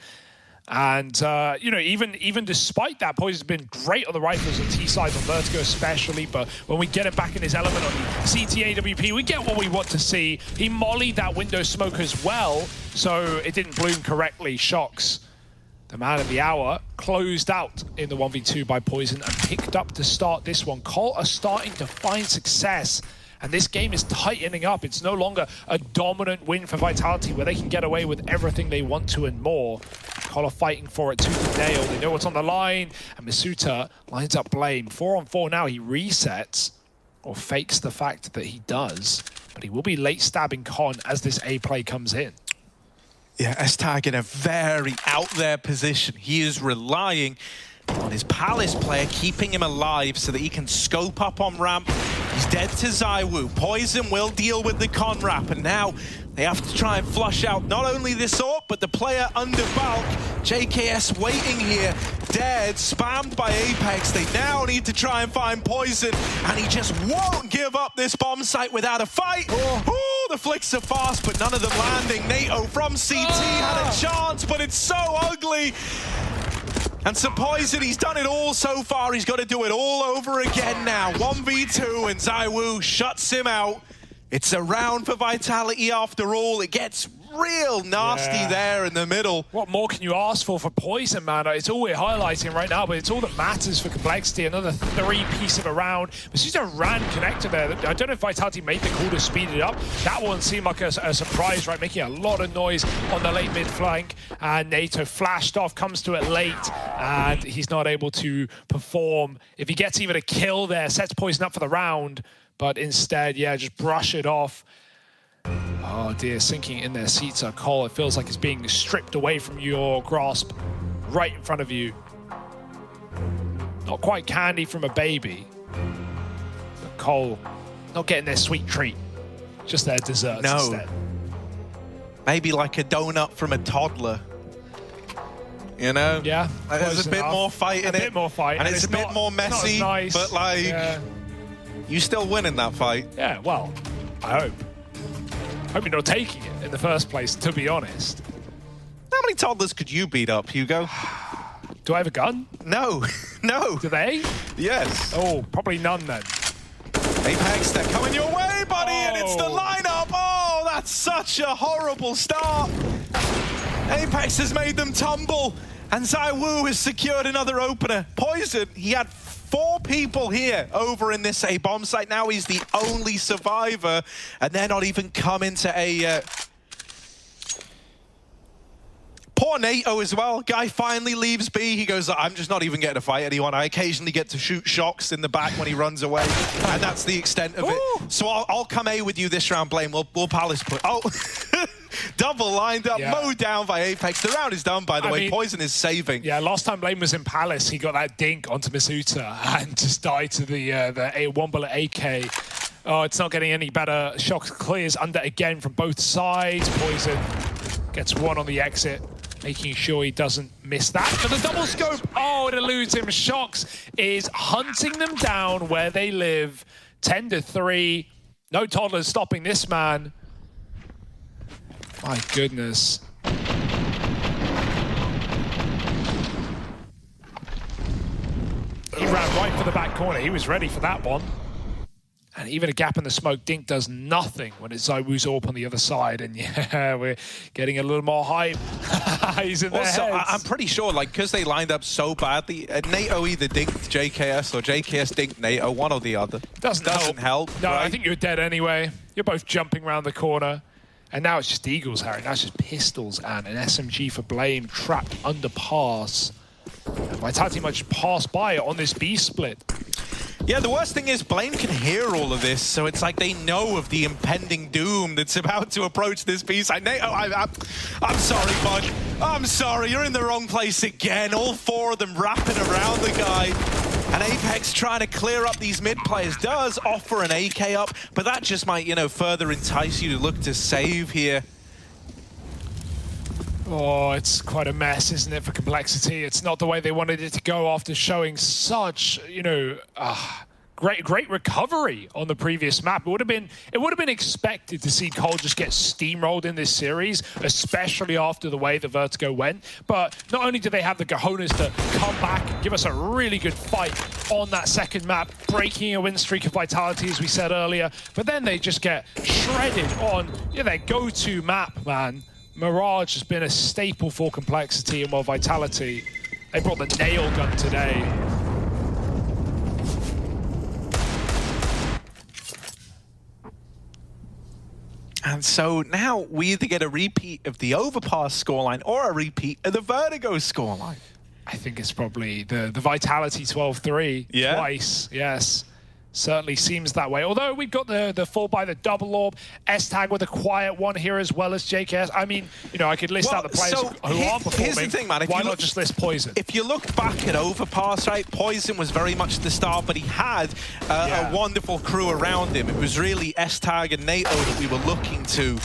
And, you know, even despite that, Poison's been great on the rifles and T sides, on Vertigo especially, but when we get him back in his element on CTAWP, we get what we want to see. He mollied that window smoke as well, so it didn't bloom correctly. Shox, the man of the hour, closed out in the 1v2 by Poison and picked up to start this one. Cole are starting to find success, and this game is tightening up. It's no longer a dominant win for Vitality where they can get away with everything they want to and more. Cole are fighting for it tooth and nail. They know what's on the line, and Masuta lines up Blame. 4-on-4 now. He resets, or fakes the fact that he does, but he will be late stabbing Con as this A play comes in. Yeah, S-Tag in a very out there position. He is relying on his Palace player, keeping him alive so that he can scope up on ramp. He's dead to ZywOo. Poison will deal with the con wrap, and now they have to try and flush out not only this AWP, but the player under Valk. JKS waiting here, dead, spammed by Apex. They now need to try and find Poison, and he just won't give up this bomb site without a fight. Oh, the flicks are fast, but none of them landing. NATO from CT had a chance, but it's so ugly. And so Poison, he's done it all so far. He's got to do it all over again now. 1v2, and ZywOo shuts him out. It's a round for Vitality after all. It gets real nasty there in the middle. What more can you ask for Poison, man? It's all we're highlighting right now, but it's all that matters for compLexity. Another 3-piece of a round. It's just a ran connector there. I don't know if Vitality made the call to speed it up. That one seemed like a surprise, right? Making a lot of noise on the late mid flank. And NATO flashed off, comes to it late, and he's not able to perform. If he gets even a kill there, sets Poison up for the round, but instead, yeah, just brush it off. Oh dear, sinking in their seats are Cole. It feels like it's being stripped away from your grasp right in front of you. Not quite candy from a baby, but Cole not getting their sweet treat, just their desserts instead. Maybe like a donut from a toddler. You know? Yeah. There's a bit more fight in it. A bit more fight. And it's a bit more messy, nice. but like, you still win in that fight. Yeah, well, I hope. Hope you're not taking it in the first place, to be honest. How many toddlers could you beat up, Hugo? Do I have a gun? No. No. Do they? Yes. Oh, probably none then. Apex, they're coming your way, buddy, and it's the lineup. Oh, that's such a horrible start. Apex has made them tumble, and ZywOo has secured another opener. Poison, he had 4 people here over in this A bomb site. Now he's the only survivor, and they're not even coming to a... Poor NATO as well. Guy finally leaves B. He goes, I'm just not even getting to fight anyone. I occasionally get to shoot shocks in the back when he runs away, and that's the extent of it. So I'll come A with you this round, Blame. We'll Palace put... Oh, double lined up, mowed down by Apex. The round is done, by the way. Poison is saving. Yeah, last time Blame was in Palace, he got that dink onto Misuta and just died to the one bullet AK. Oh, it's not getting any better. Shocks clears under again from both sides. Poison gets one on the exit, making sure he doesn't miss that. But the double scope, oh, it eludes him. Shocks is hunting them down where they live. 10-3. No toddlers stopping this man. My goodness. He ran right for the back corner. He was ready for that one. And even a gap in the smoke, Dink does nothing when it's ZywOo's AWP on the other side. And yeah, we're getting a little more hype. He's in their heads. I'm pretty sure, like, because they lined up so badly, NATO either dinked JKS or JKS dinked NATO, one or the other. Doesn't help. No, right? I think you're dead anyway. You're both jumping around the corner. And now it's just Eagles, Harry. Now it's just pistols and an SMG for Blame trapped under pass. And Vitality might just pass by on this B split. Yeah, the worst thing is Blame can hear all of this, so it's like they know of the impending doom that's about to approach this B side. I'm sorry, bud. I'm sorry, you're in the wrong place again. All 4 of them wrapping around the guy. And Apex trying to clear up these mid players does offer an AK up, but that just might, you know, further entice you to look to save here. Oh, it's quite a mess, isn't it, for compLexity? It's not the way they wanted it to go after showing such, you know, great recovery on the previous map. It would have been expected to see Cole just get steamrolled in this series, especially after the way the Vertigo went. But not only do they have the cojones to come back and give us a really good fight on that second map, breaking a win streak of Vitality, as we said earlier, but then they just get shredded on their go-to map, man. Mirage has been a staple for compLexity, and while Vitality, they brought the nail gun today. And so now we either get a repeat of the Overpass scoreline or a repeat of the Vertigo scoreline. I think it's probably the Vitality 12-3 twice, yes. Certainly seems that way. Although we've got the fall by the double orb, S-Tag with a quiet one here as well as JKS. I mean, you know, I could list out the players who aren't performing. Here's the thing, man. Why not just list Poison? If you look back at Overpass, right, Poison was very much the star, but he had a wonderful crew around him. It was really S-Tag and NATO that we were looking to.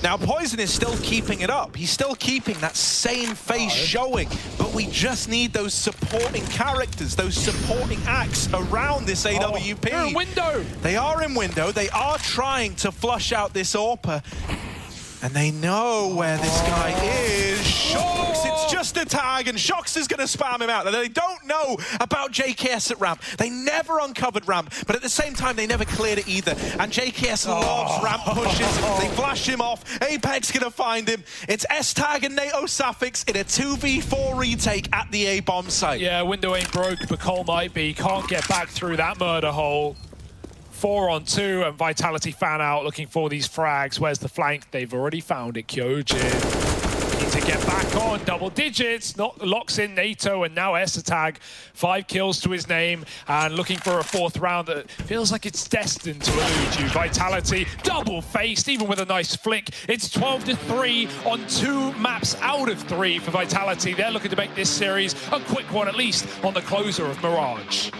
Now, Poison is still keeping it up. He's still keeping that same face showing, but we just need those supporting characters, those supporting acts around this AWP. They're in window. They are in window. They are trying to flush out this AWPer, and they know where this guy is. Shocks, it's just a tag, and Shocks is going to spam him out. And they don't know about JKS at ramp. They never uncovered ramp, but at the same time, they never cleared it either. And JKS loves ramp pushes. They flash him off. Apex going to find him. It's S-Tag and NATO Suffix in a 2v4 retake at the A-bomb site. Yeah, window ain't broke, but Cole might be. Can't get back through that murder hole. 4-on-2, and Vitality fan out looking for these frags. Where's the flank? They've already found it. Kyojin need to get back on double digits. Locks in NATO, and now S-Tag. 5 kills to his name, and looking for a 4th round that feels like it's destined to elude you. Vitality double-faced, even with a nice flick. It's 12-3 on 2 maps out of 3 for Vitality. They're looking to make this series a quick one, at least on the closer of Mirage.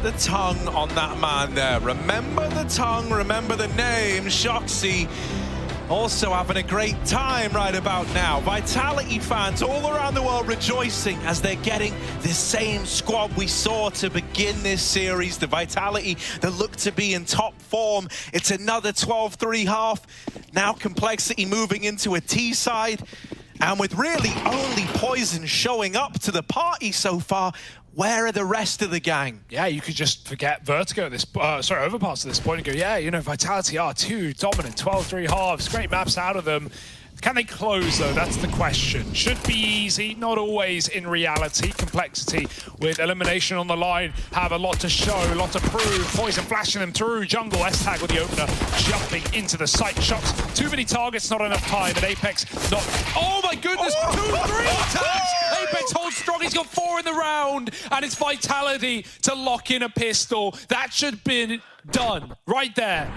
the tongue on that man there. Remember the tongue, remember the name. Shoxy also having a great time right about now. Vitality fans all around the world rejoicing as they're getting the same squad we saw to begin this series. The Vitality that look to be in top form. It's another 12-3 half. Now compLexity moving into a T side. And with really only Poison showing up to the party so far, where are the rest of the gang? Yeah, you could just forget Vertigo at this, Overpass at this point and go, yeah, you know, Vitality are too dominant, 12-3 halves, great maps out of them. Can they close, though? That's the question. Should be easy, not always in reality. compLexity with elimination on the line have a lot to show, a lot to prove. Poison flashing them through. Jungle, S-Tag with the opener, jumping into the site. Shots, too many targets, not enough time. And Apex not... Oh my goodness, 2-3 tags! Apex holds strong, he's got 4 in the round. And it's Vitality to lock in a pistol. That should have been done right there.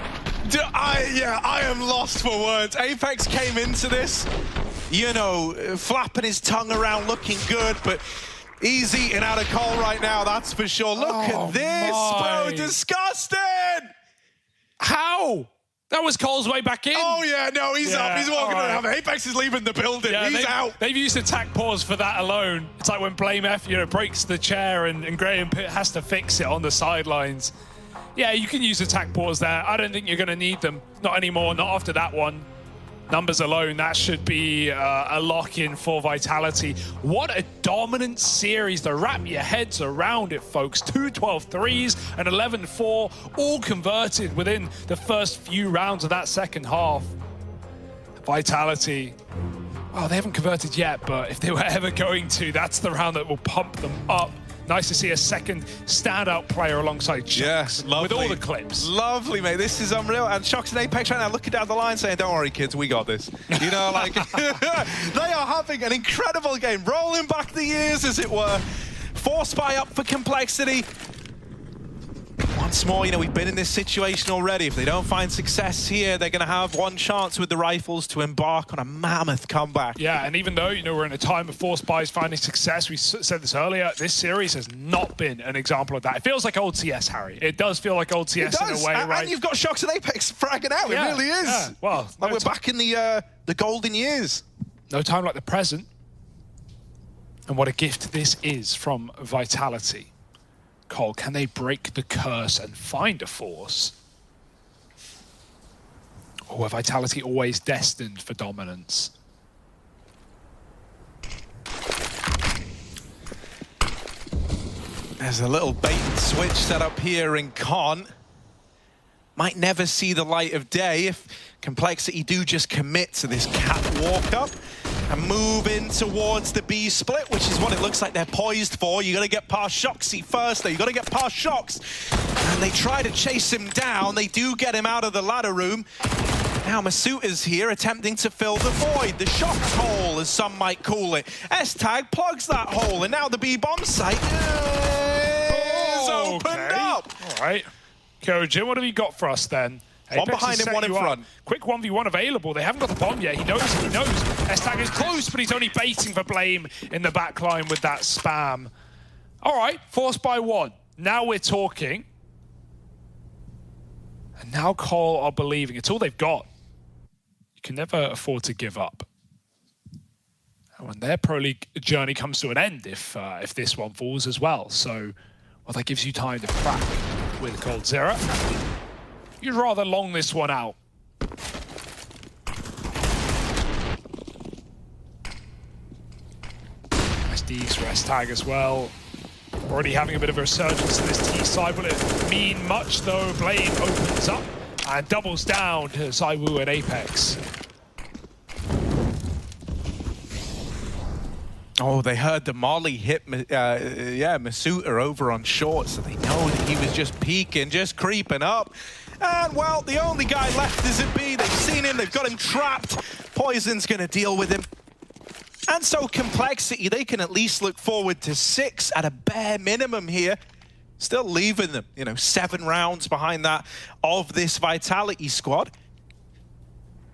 I am lost for words. Apex came into this, you know, flapping his tongue around, looking good, but he's eating out of coal right now, that's for sure. Look at this, bro, disgusting! How? That was Cole's way back in. Oh yeah, no, he's up, he's walking around. Apex is leaving the building, he's out. They've used attack pause for that alone. It's like when Blame F, you know, breaks the chair and Graham Pitt has to fix it on the sidelines. Yeah, you can use attack pause there. I don't think you're going to need them. Not anymore, not after that one. Numbers alone, that should be a lock-in for Vitality. What a dominant series to wrap your heads around it, folks. 2 12-3s and 11-4, all converted within the first few rounds of that second half. Vitality, well, they haven't converted yet, but if they were ever going to, that's the round that will pump them up. Nice to see a second standout player alongside Shox. Yes, lovely. With all the clips. Lovely, mate. This is unreal. And Shox and Apex right now looking down the line saying, don't worry, kids, we got this. You know, like, they are having an incredible game. Rolling back the years, as it were. 4 spy up for compLexity. Once more, you know, we've been in this situation already. If they don't find success here, they're going to have one chance with the rifles to embark on a mammoth comeback. Yeah, and even though, you know, we're in a time of 4 spies finding success, we said this earlier, this series has not been an example of that. It feels like old CS, Harry. It does feel like old CS in a way, right? And you've got Shox and Apex fragging out. Yeah, it really is. Yeah. Well, like we're back in the golden years. No time like the present. And what a gift this is from Vitality. Cole, can they break the curse and find a force? Or are Vitality always destined for dominance? There's a little bait and switch set up here in Con. Might never see the light of day if compLexity do just commit to this catwalk up and move in towards the B split, which is what it looks like they're poised for. You got to get past Shoxy first, though. You got to get past Shox. And they try to chase him down. They do get him out of the ladder room. Now Masuuta's here attempting to fill the void, the Shox hole, as some might call it. S-Tag plugs that hole, and now the B-bomb site is opened up. All right. Kojin, what have you got for us then? One behind him, one in front. Quick 1v1 available. They haven't got the bomb yet. He knows. S-Tag is close, but he's only baiting for Blame in the back line with that spam. All right, forced by 1. Now we're talking. And now Cole are believing. It's all they've got. You can never afford to give up. And when their Pro League journey comes to an end, if this one falls as well. So, well, that gives you time to crack with coldzera. You'd rather long this one out. Nice D's for S-Tag as well. Already having a bit of a resurgence in this T side. Will it mean much though? Blame opens up and doubles down to Zywoo and Apex. Oh, they heard the molly hit, Masuuta over on short, so they know that he was just peeking, just creeping up. And, well, the only guy left is at B. They've seen him, they've got him trapped. Poison's going to deal with him. And so compLexity, they can at least look forward to 6 at a bare minimum here. Still leaving them, you know, 7 rounds behind that of this Vitality squad.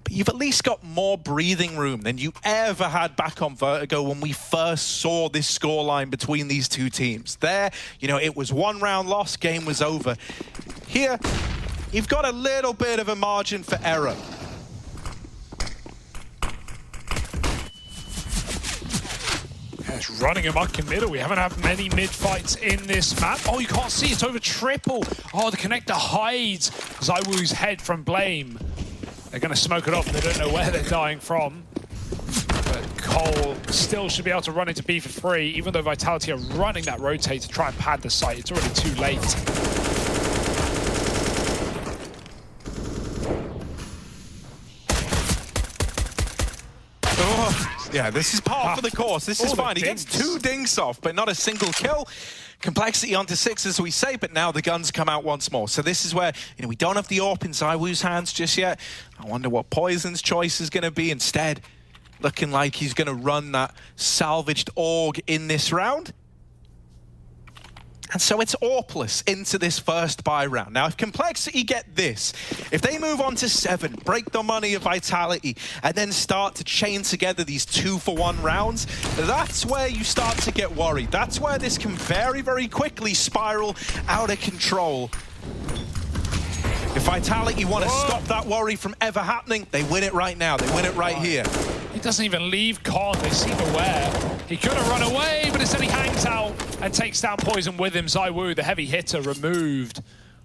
but you've at least got more breathing room than you ever had back on Vertigo when we first saw this scoreline between these two teams. There, you know, it was 1 round loss, game was over. Here, you've got a little bit of a margin for error. It's running amok in middle. We haven't had many mid fights in this map. Oh, you can't see, it's over triple. Oh, the connector hides ZywOo's head from Blame. They're going to smoke it off. They don't know where they're dying from. But Cole still should be able to run into B for free, even though Vitality are running that rotate to try and pad the site. It's already too late. Yeah, this is par for the course. This is fine. He gets 2 dinks off, but not a single kill. compLexity onto 6, as we say, but now the guns come out once more. So this is where, you know, we don't have the AWP in ZywOo's hands just yet. I wonder what Poison's choice is going to be instead. Looking like he's going to run that salvaged AUG in this round. And so it's AWPless into this first buy round. Now, if compLexity get this, if they move on to 7, break the money of Vitality, and then start to chain together these 2-for-1 rounds, that's where you start to get worried. That's where this can very, very quickly spiral out of control. If Vitality want to stop that worry from ever happening, they win it right now. They win it right here. He doesn't even leave Con. They seem aware. He could have run away, but instead he hangs out and takes down Poison with him. ZywOo, the heavy hitter, removed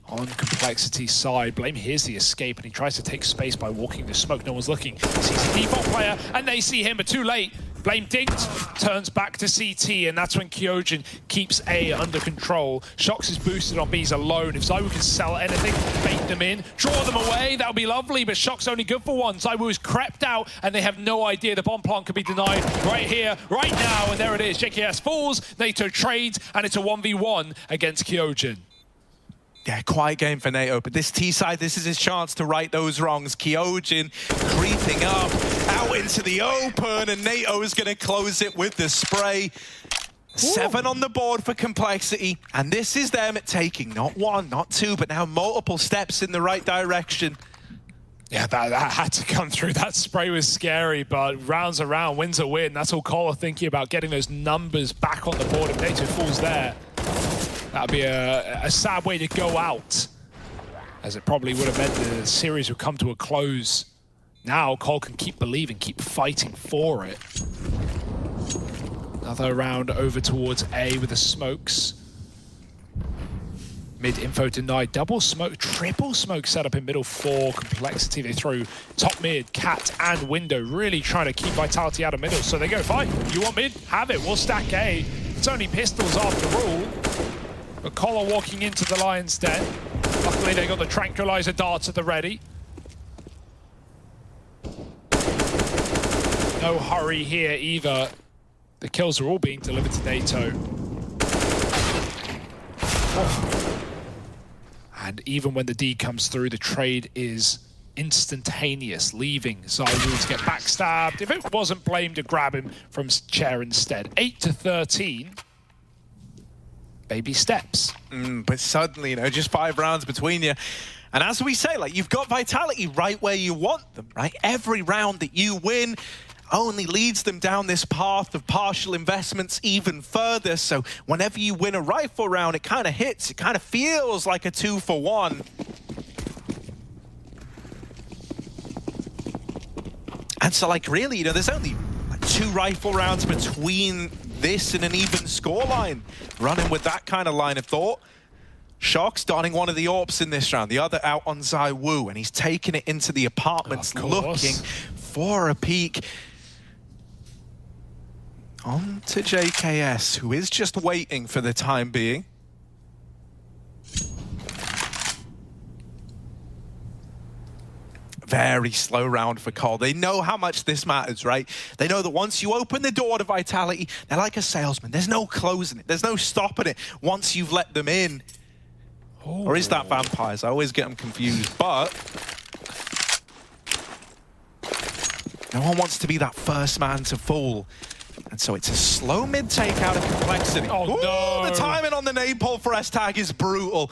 on compLexity's side. Blame hears the escape, and he tries to take space by walking the smoke. No one's looking. He sees the default player, and they see him, but too late. Blame dinked, turns back to CT, and that's when Kyojin keeps A under control. Shox is boosted on B's alone. If ZywOo can sell anything, bait them in, draw them away, that would be lovely, but Shox only good for 1. ZywOo is crept out, and they have no idea the bomb plant can be denied right here, right now, and there it is. JKS falls, NATO trades, and it's a 1v1 against Kyojin. Yeah, quiet game for NATO, but this T-side, this is his chance to right those wrongs. Kyojin creeping up, out into the open, and NATO is going to close it with the spray. 7 on the board for compLexity, and this is them taking not 1, not 2, but now multiple steps in the right direction. Yeah, that had to come through. That spray was scary, but rounds around, wins a win. That's all Cole are thinking about, getting those numbers back on the board. If NATO falls there, that would be a sad way to go out, as it probably would have meant the series would come to a close. Now Cole can keep believing, keep fighting for it. Another round over towards A with the smokes. Mid info denied, double smoke, triple smoke set up in middle for compLexity. They throw top mid, cat and window, really trying to keep Vitality out of middle. So they go, fine, you want mid? Have it, we'll stack A. It's only pistols after all. But Cole are walking into the Lion's Den. Luckily they got the tranquilizer darts at the ready. No hurry here either. The kills are all being delivered to NATO. Oh. And even when the D comes through, the trade is instantaneous, leaving ZywOo to get backstabbed. If it wasn't Blame to grab him from chair instead. 8-13. Baby steps. But suddenly, you know, just 5 rounds between you. And as we say, like, you've got Vitality right where you want them, right? Every round that you win only leads them down this path of partial investments even further. So whenever you win a rifle round, it kind of hits. It kind of feels like a 2-for-1. And so, like, really, you know, there's only like 2 rifle rounds between this and an even scoreline. Running with that kind of line of thought. Shox donning one of the AWPs in this round, the other out on ZywOo, and he's taking it into the apartments, looking for a peek. On to JKS, who is just waiting for the time being. Very slow round for Cole. They know how much this matters, right? They know that once you open the door to Vitality, they're like a salesman. There's no closing it. There's no stopping it once you've let them in. Oh. Or is that vampires? I always get them confused, but no one wants to be that first man to fall And so it's a slow mid-take out of compLexity. Oh, no. The timing on the nade pull for S-Tag is brutal.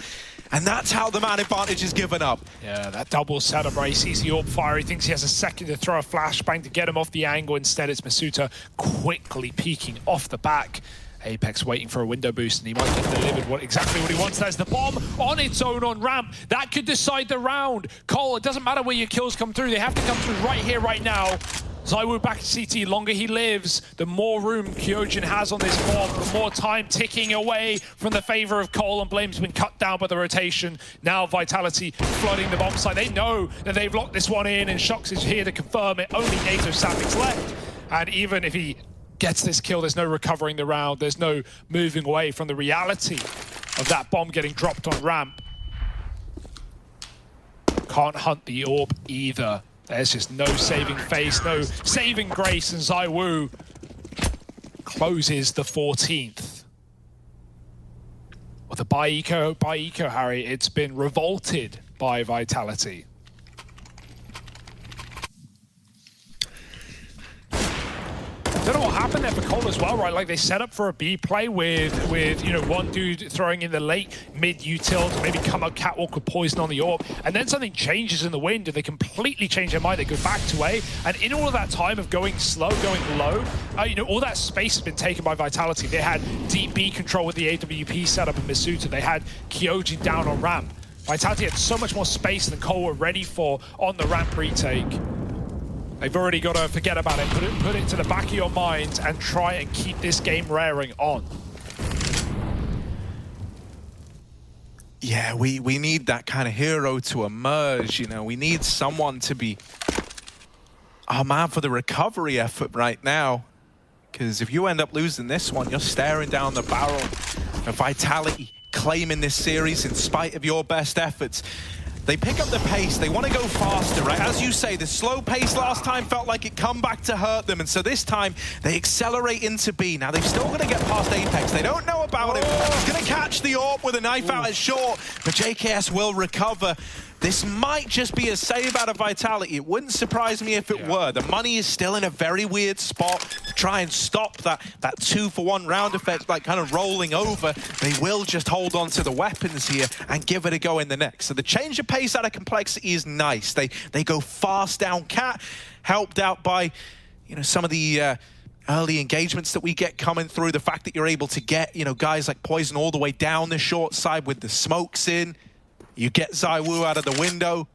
And that's how the man advantage is given up. Yeah, that double setup, right? He sees the orb fire. He thinks he has a second to throw a flashbang to get him off the angle. Instead, it's Masuta quickly peeking off the back. Apex waiting for a window boost, and he might get delivered exactly what he wants. There's the bomb on its own on ramp. That could decide the round. Cole, it doesn't matter where your kills come through. They have to come through right here, right now. ZywOo back to CT. Longer he lives, the more room Kyojin has on this bomb, the more time ticking away from the favor of Cole, and Blame's been cut down by the rotation. Now Vitality flooding the bomb site. They know that they've locked this one in, and Shox is here to confirm it. Only NATO Savic's left. And even if he gets this kill, there's no recovering the round. There's no moving away from the reality of that bomb getting dropped on ramp. Can't hunt the orb either. There's just no saving face, no saving grace, and ZywOo closes the 14th. Well, the buy eco, Harry, it's been revolted by Vitality. I don't know what happened there for Cole as well, right? Like, they set up for a B play with you know, one dude throwing in the late mid-util to maybe come up catwalk with poison on the orb, and then something changes in the wind and they completely change their mind. They go back to A, and in all of that time of going slow, going low, you know, all that space has been taken by Vitality. They had deep B control with the AWP setup in Masuta. They had Kyojin down on ramp. Vitality had so much more space than Cole were ready for on the ramp retake. They've already got to forget about it, put it to the back of your mind and try and keep this game raring on. Yeah, we need that kind of hero to emerge, you know. We need someone to be our man for the recovery effort right now. Because if you end up losing this one, you're staring down the barrel of Vitality claiming this series in spite of your best efforts. They pick up the pace, they want to go faster, right? As you say, the slow pace last time felt like it come back to hurt them, and so this time they accelerate into B. Now they've still got to get past Apex, they don't know about him. He's going to catch the AWP with a knife out at short, but JKS will recover. This might just be a save out of Vitality. It wouldn't surprise me if it were. The money is still in a very weird spot to try and stop that 2-for-1 round effect, like kind of rolling over. They will just hold on to the weapons here and give it a go in the next. So the change of pace out of compLexity is nice. They go fast down cat, helped out by, you know, some of the early engagements that we get coming through. The fact that you're able to get, you know, guys like Poison all the way down the short side with the smokes in. You get ZywOo out of the window.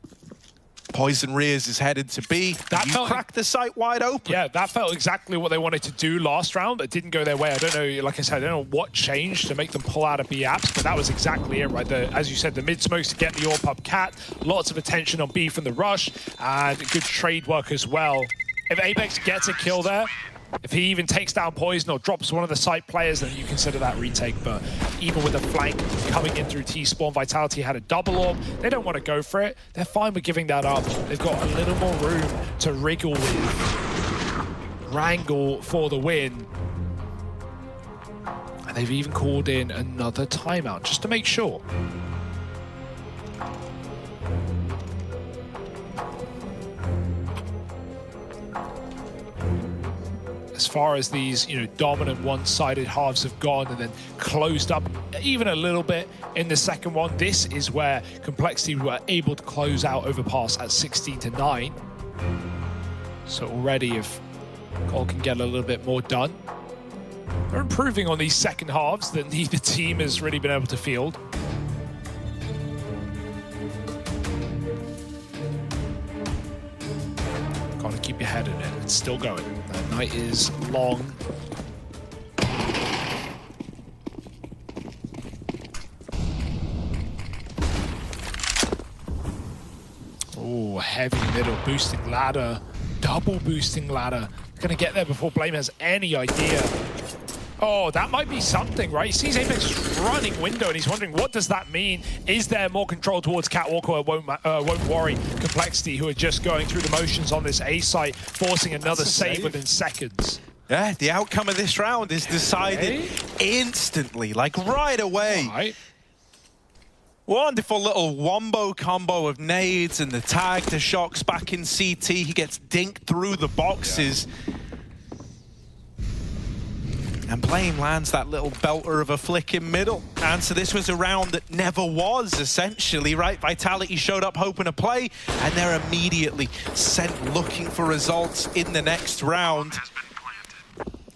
Poison rears is headed to B. You crack the site wide open. Yeah, that felt exactly what they wanted to do last round. It didn't go their way. I don't know, like I said, I don't know what changed to make them pull out of B apps, but that was exactly it, right? As you said, the mid smokes to get the AWP up cat. Lots of attention on B from the rush, and good trade work as well. If Apex gets a kill there, if he even takes down Poison or drops one of the site players, then you consider that retake. But even with a flank coming in through T-Spawn, Vitality had a double orb. They don't want to go for it. They're fine with giving that up. They've got a little more room to wriggle with. Wrangle for the win. And they've even called in another timeout just to make sure. As far as these, you know, dominant one-sided halves have gone and then closed up even a little bit in the second one, this is where compLexity were able to close out Overpass at 16-9. So already if Cole can get a little bit more done, they're improving on these second halves that neither team has really been able to field. Gotta keep your head in it. It's still going. The night is long. Oh, heavy middle boosting ladder. Double boosting ladder. Gonna get there before Blame has any idea. Oh, that might be something, right? He sees Apex just running window and he's wondering, what does that mean? Is there more control towards Catwalk, or won't worry compLexity, who are just going through the motions on this A site, forcing another save within seconds. Yeah, the outcome of this round is decided instantly, like right away. Right. Wonderful little wombo combo of nades and the tag to Shox back in CT. He gets dinked through the boxes. And Blame lands that little belter of a flick in middle. And so this was a round that never was, essentially, right? Vitality showed up hoping to play, and they're immediately sent looking for results in the next round.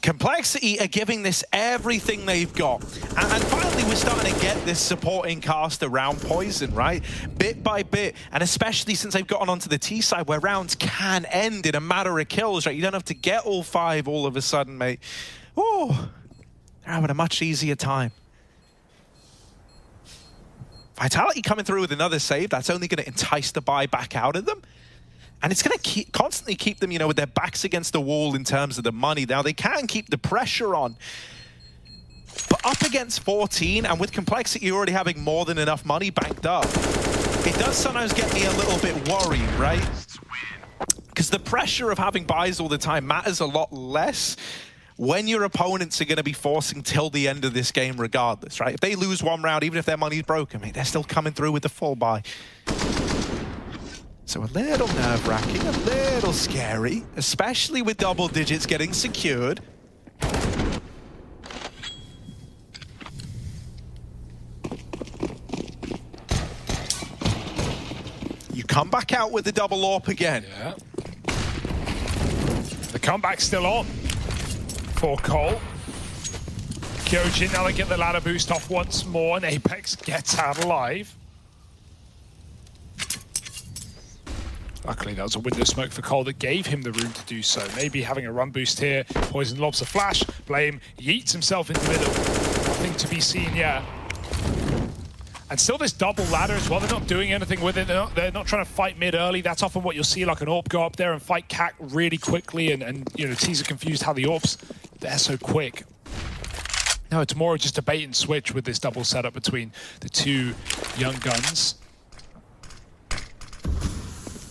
compLexity are giving this everything they've got. And finally, we're starting to get this supporting cast around Poison, right? Bit by bit, and especially since they've gotten onto the T side where rounds can end in a matter of kills, right? You don't have to get all 5 all of a sudden, mate. Oh, they're having a much easier time. Vitality coming through with another save, that's only going to entice the buy back out of them. And it's going to constantly keep them, you know, with their backs against the wall in terms of the money. Now, they can keep the pressure on. But up against 14, and with compLexity already having more than enough money banked up, it does sometimes get me a little bit worried, right? Because the pressure of having buys all the time matters a lot less when your opponents are going to be forcing till the end of this game regardless, right? If they lose one round, even if their money's broken, mate, they're still coming through with the full buy. So a little nerve-wracking, a little scary, especially with double digits getting secured. You come back out with the double AWP again. Yeah. The comeback's still on for Cole. Kyojin, now they get the ladder boost off once more, and Apex gets out alive. Luckily, that was a window smoke for Cole that gave him the room to do so. Maybe having a run boost here. Poison lobs a flash. Blame yeets himself into the middle. Nothing to be seen yet. And still this double ladder as well. They're not doing anything with it. They're not trying to fight mid early. That's often what you'll see, like an AWP go up there and fight CAC really quickly. And you know, teams are confused how the AWPs, they're so quick. No, it's more just a bait and switch with this double setup between the two young guns.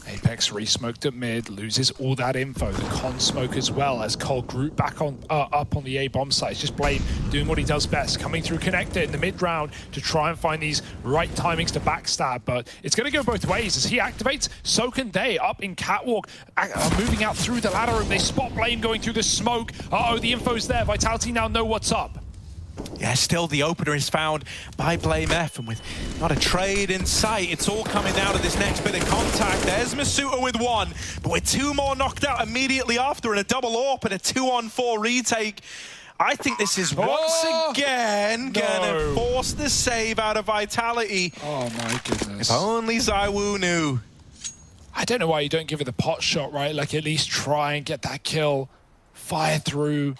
Apex re-smoked at mid, loses all that info. The con smoke as well as Cole group back on up on the A-bomb site. It's just Blame doing what he does best, coming through connector in the mid-round to try and find these right timings to backstab. But it's going to go both ways. As he activates, so can they. Up in Catwalk, moving out through the ladder room. They spot Blame going through the smoke. Uh-oh, the info's there. Vitality now know what's up. Yeah, still the opener is found by Blame F, and with not a trade in sight, it's all coming down to this next bit of contact. There's Masuta with 1, but with 2 more knocked out immediately after, and a double AWP and a 2-on-4 retake. I think this is once again gonna force the save out of Vitality. Oh my goodness. If only ZywOo knew. I don't know why you don't give it the pot shot, right? Like, at least try and get that kill. Fire through.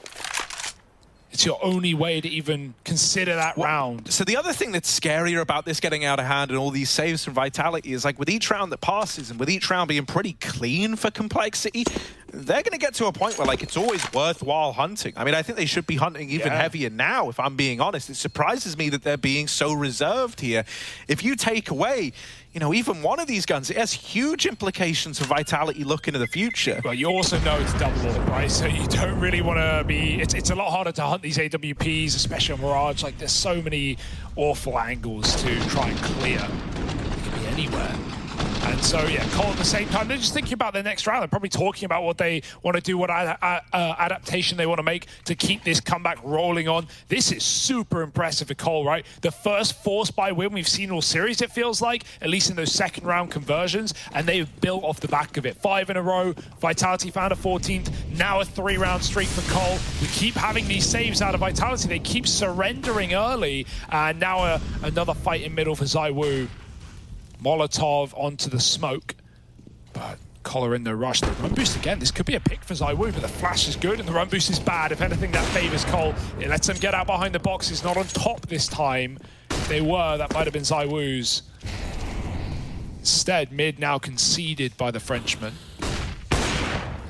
It's your only way to even consider that round. So the other thing that's scarier about this getting out of hand and all these saves from Vitality is, like, with each round that passes and with each round being pretty clean for compLexity, they're going to get to a point where, like, it's always worthwhile hunting. I mean, I think they should be hunting even heavier now, if I'm being honest. It surprises me that they're being so reserved here. If you take away, you know, even one of these guns, it has huge implications for Vitality looking to the future. Well, you also know it's double AWP, right? So you don't really want to be... It's a lot harder to hunt these AWPs, especially on Mirage. Like, there's so many awful angles to try and clear. It could be anywhere. And so, yeah, Cole at the same time, they're just thinking about their next round. They're probably talking about what they want to do, what adaptation they want to make to keep this comeback rolling on. This is super impressive for Cole, right? The first force buy win we've seen all series, it feels like, at least in those second round conversions, and they've built off the back of it. 5 in a row, Vitality found a 14th, now a 3-round streak for Cole. We keep having these saves out of Vitality. They keep surrendering early, and now another fight in middle for ZywOo. Molotov onto the smoke, but Collar in the rush. The run boost again. This could be a pick for ZywOo, but the flash is good and the run boost is bad. If anything, that favors Cole. It lets him get out behind the boxes, not on top this time. If they were, that might have been ZywOo's. Instead, mid now conceded by the Frenchman.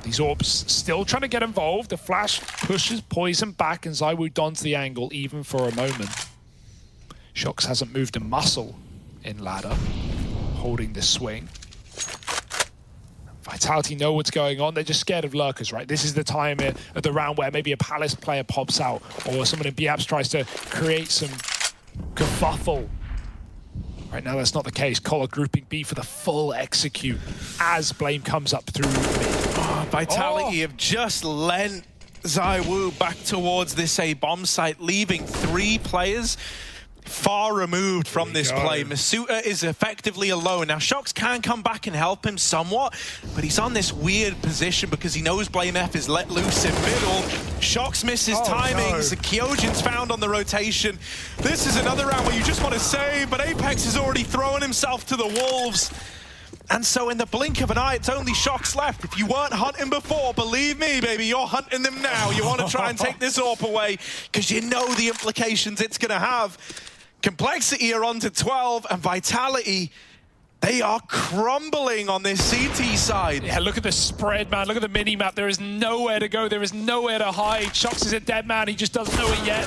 These AWPs still trying to get involved. The flash pushes Poison back and ZywOo dons the angle even for a moment. Shox hasn't moved a muscle in ladder, holding the swing. Vitality know what's going on. They're just scared of lurkers, right? This is the time of the round where maybe a Palace player pops out or someone in B-Apps tries to create some kerfuffle. Right now, that's not the case. Collar grouping B for the full execute as Blame comes up through mid. Vitality have just lent ZywOo back towards this A bomb site, leaving 3 players far removed from this play. Masuta is effectively alone. Now, Shox can come back and help him somewhat, but he's on this weird position because he knows BlameF is let loose in middle. Shox misses timings. Kyojin's found on the rotation. This is another round where you just want to save, but Apex has already thrown himself to the wolves. And so in the blink of an eye, it's only Shox left. If you weren't hunting before, believe me, baby, you're hunting them now. You want to try and take this AWP away because you know the implications it's going to have. compLexity are on to 12, and Vitality, they are crumbling on this CT side. Yeah, look at the spread, man. Look at the mini-map. There is nowhere to go. There is nowhere to hide. Shox is a dead man. He just doesn't know it yet.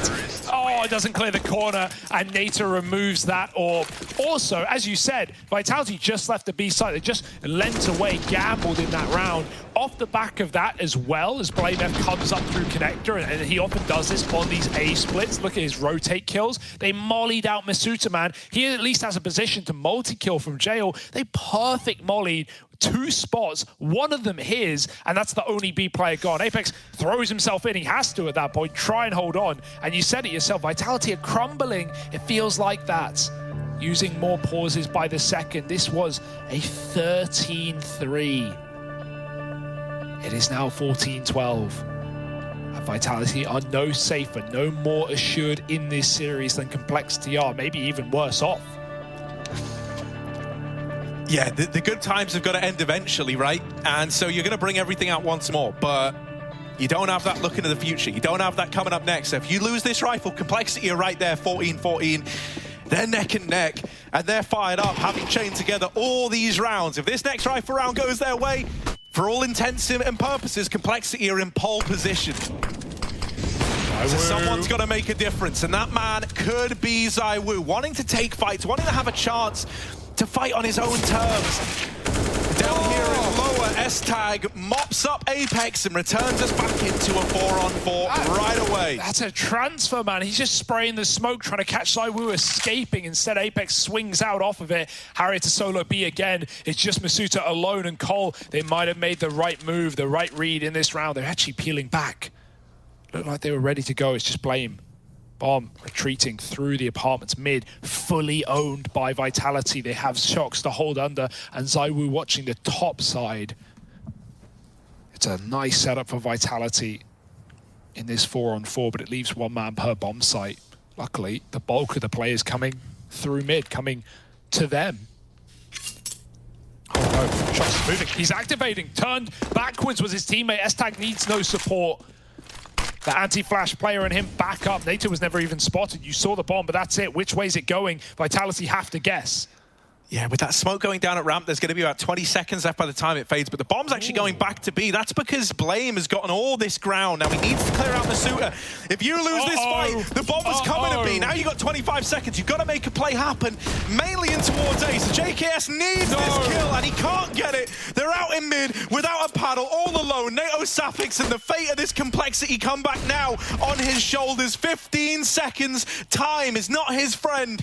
Oh, it doesn't clear the corner, and Nata removes that orb. Also, as you said, Vitality just left the B side. They just lent away, gambled in that round. Off the back of that as well, as BlameF comes up through connector, and he often does this on these A splits. Look at his rotate kills. They mollied out Masuta, man. He at least has a position to multi-kill from jail. They perfect mollied 2 spots, one of them his, and that's the only B player gone. Apex throws himself in. He has to at that point, try and hold on. And you said it yourself, Vitality are crumbling. It feels like that. Using more pauses by the second. This was a 13-3. It is now 14-12. And Vitality are no safer, no more assured in this series than compLexity are, maybe even worse off. Yeah, the good times have got to end eventually, right? And so you're going to bring everything out once more, but you don't have that look into the future. You don't have that coming up next. So if you lose this rifle, compLexity are right there, 14-14. They're neck and neck, and they're fired up, having chained together all these rounds. If this next rifle round goes their way, for all intents and purposes, compLexity are in pole position. So someone's got to make a difference, and that man could be ZywOo, wanting to take fights, wanting to have a chance to fight on his own terms. Down here in lower, S-Tag mops up Apex and returns us back into a 4-on-4 right away. That's a transfer, man. He's just spraying the smoke, trying to catch ZywOo escaping. Instead, Apex swings out off of it. Harrier to solo B again. It's just Masuta alone, and Cole, they might have made the right move, the right read in this round. They're actually peeling back. Looked like they were ready to go. It's just Blame. Bomb retreating through the apartments mid, fully owned by Vitality. They have Shox to hold under, and ZywOo watching the top side. It's a nice setup for Vitality in this 4-on-4, but it leaves 1 man per bomb site. Luckily, the bulk of the players coming through mid, coming to them. Oh no, Shox is moving. He's activating. Turned backwards was his teammate. S-Tag needs no support. The anti-flash player and him back up. Nata was never even spotted. You saw the bomb, but that's it. Which way is it going? Vitality have to guess. Yeah, with that smoke going down at ramp, there's going to be about 20 seconds left by the time it fades, but the bomb's actually going back to B. That's because Blame has gotten all this ground. Now he needs to clear out Masuta. If you lose this fight, the bomb was coming to B. Now you've got 25 seconds. You've got to make a play happen, mainly in towards A. So JKS needs this kill, and he can't get it. They're out in mid without a paddle, all alone. NATO Safix, and the fate of this compLexity comeback now on his shoulders. 15 seconds. Time is not his friend.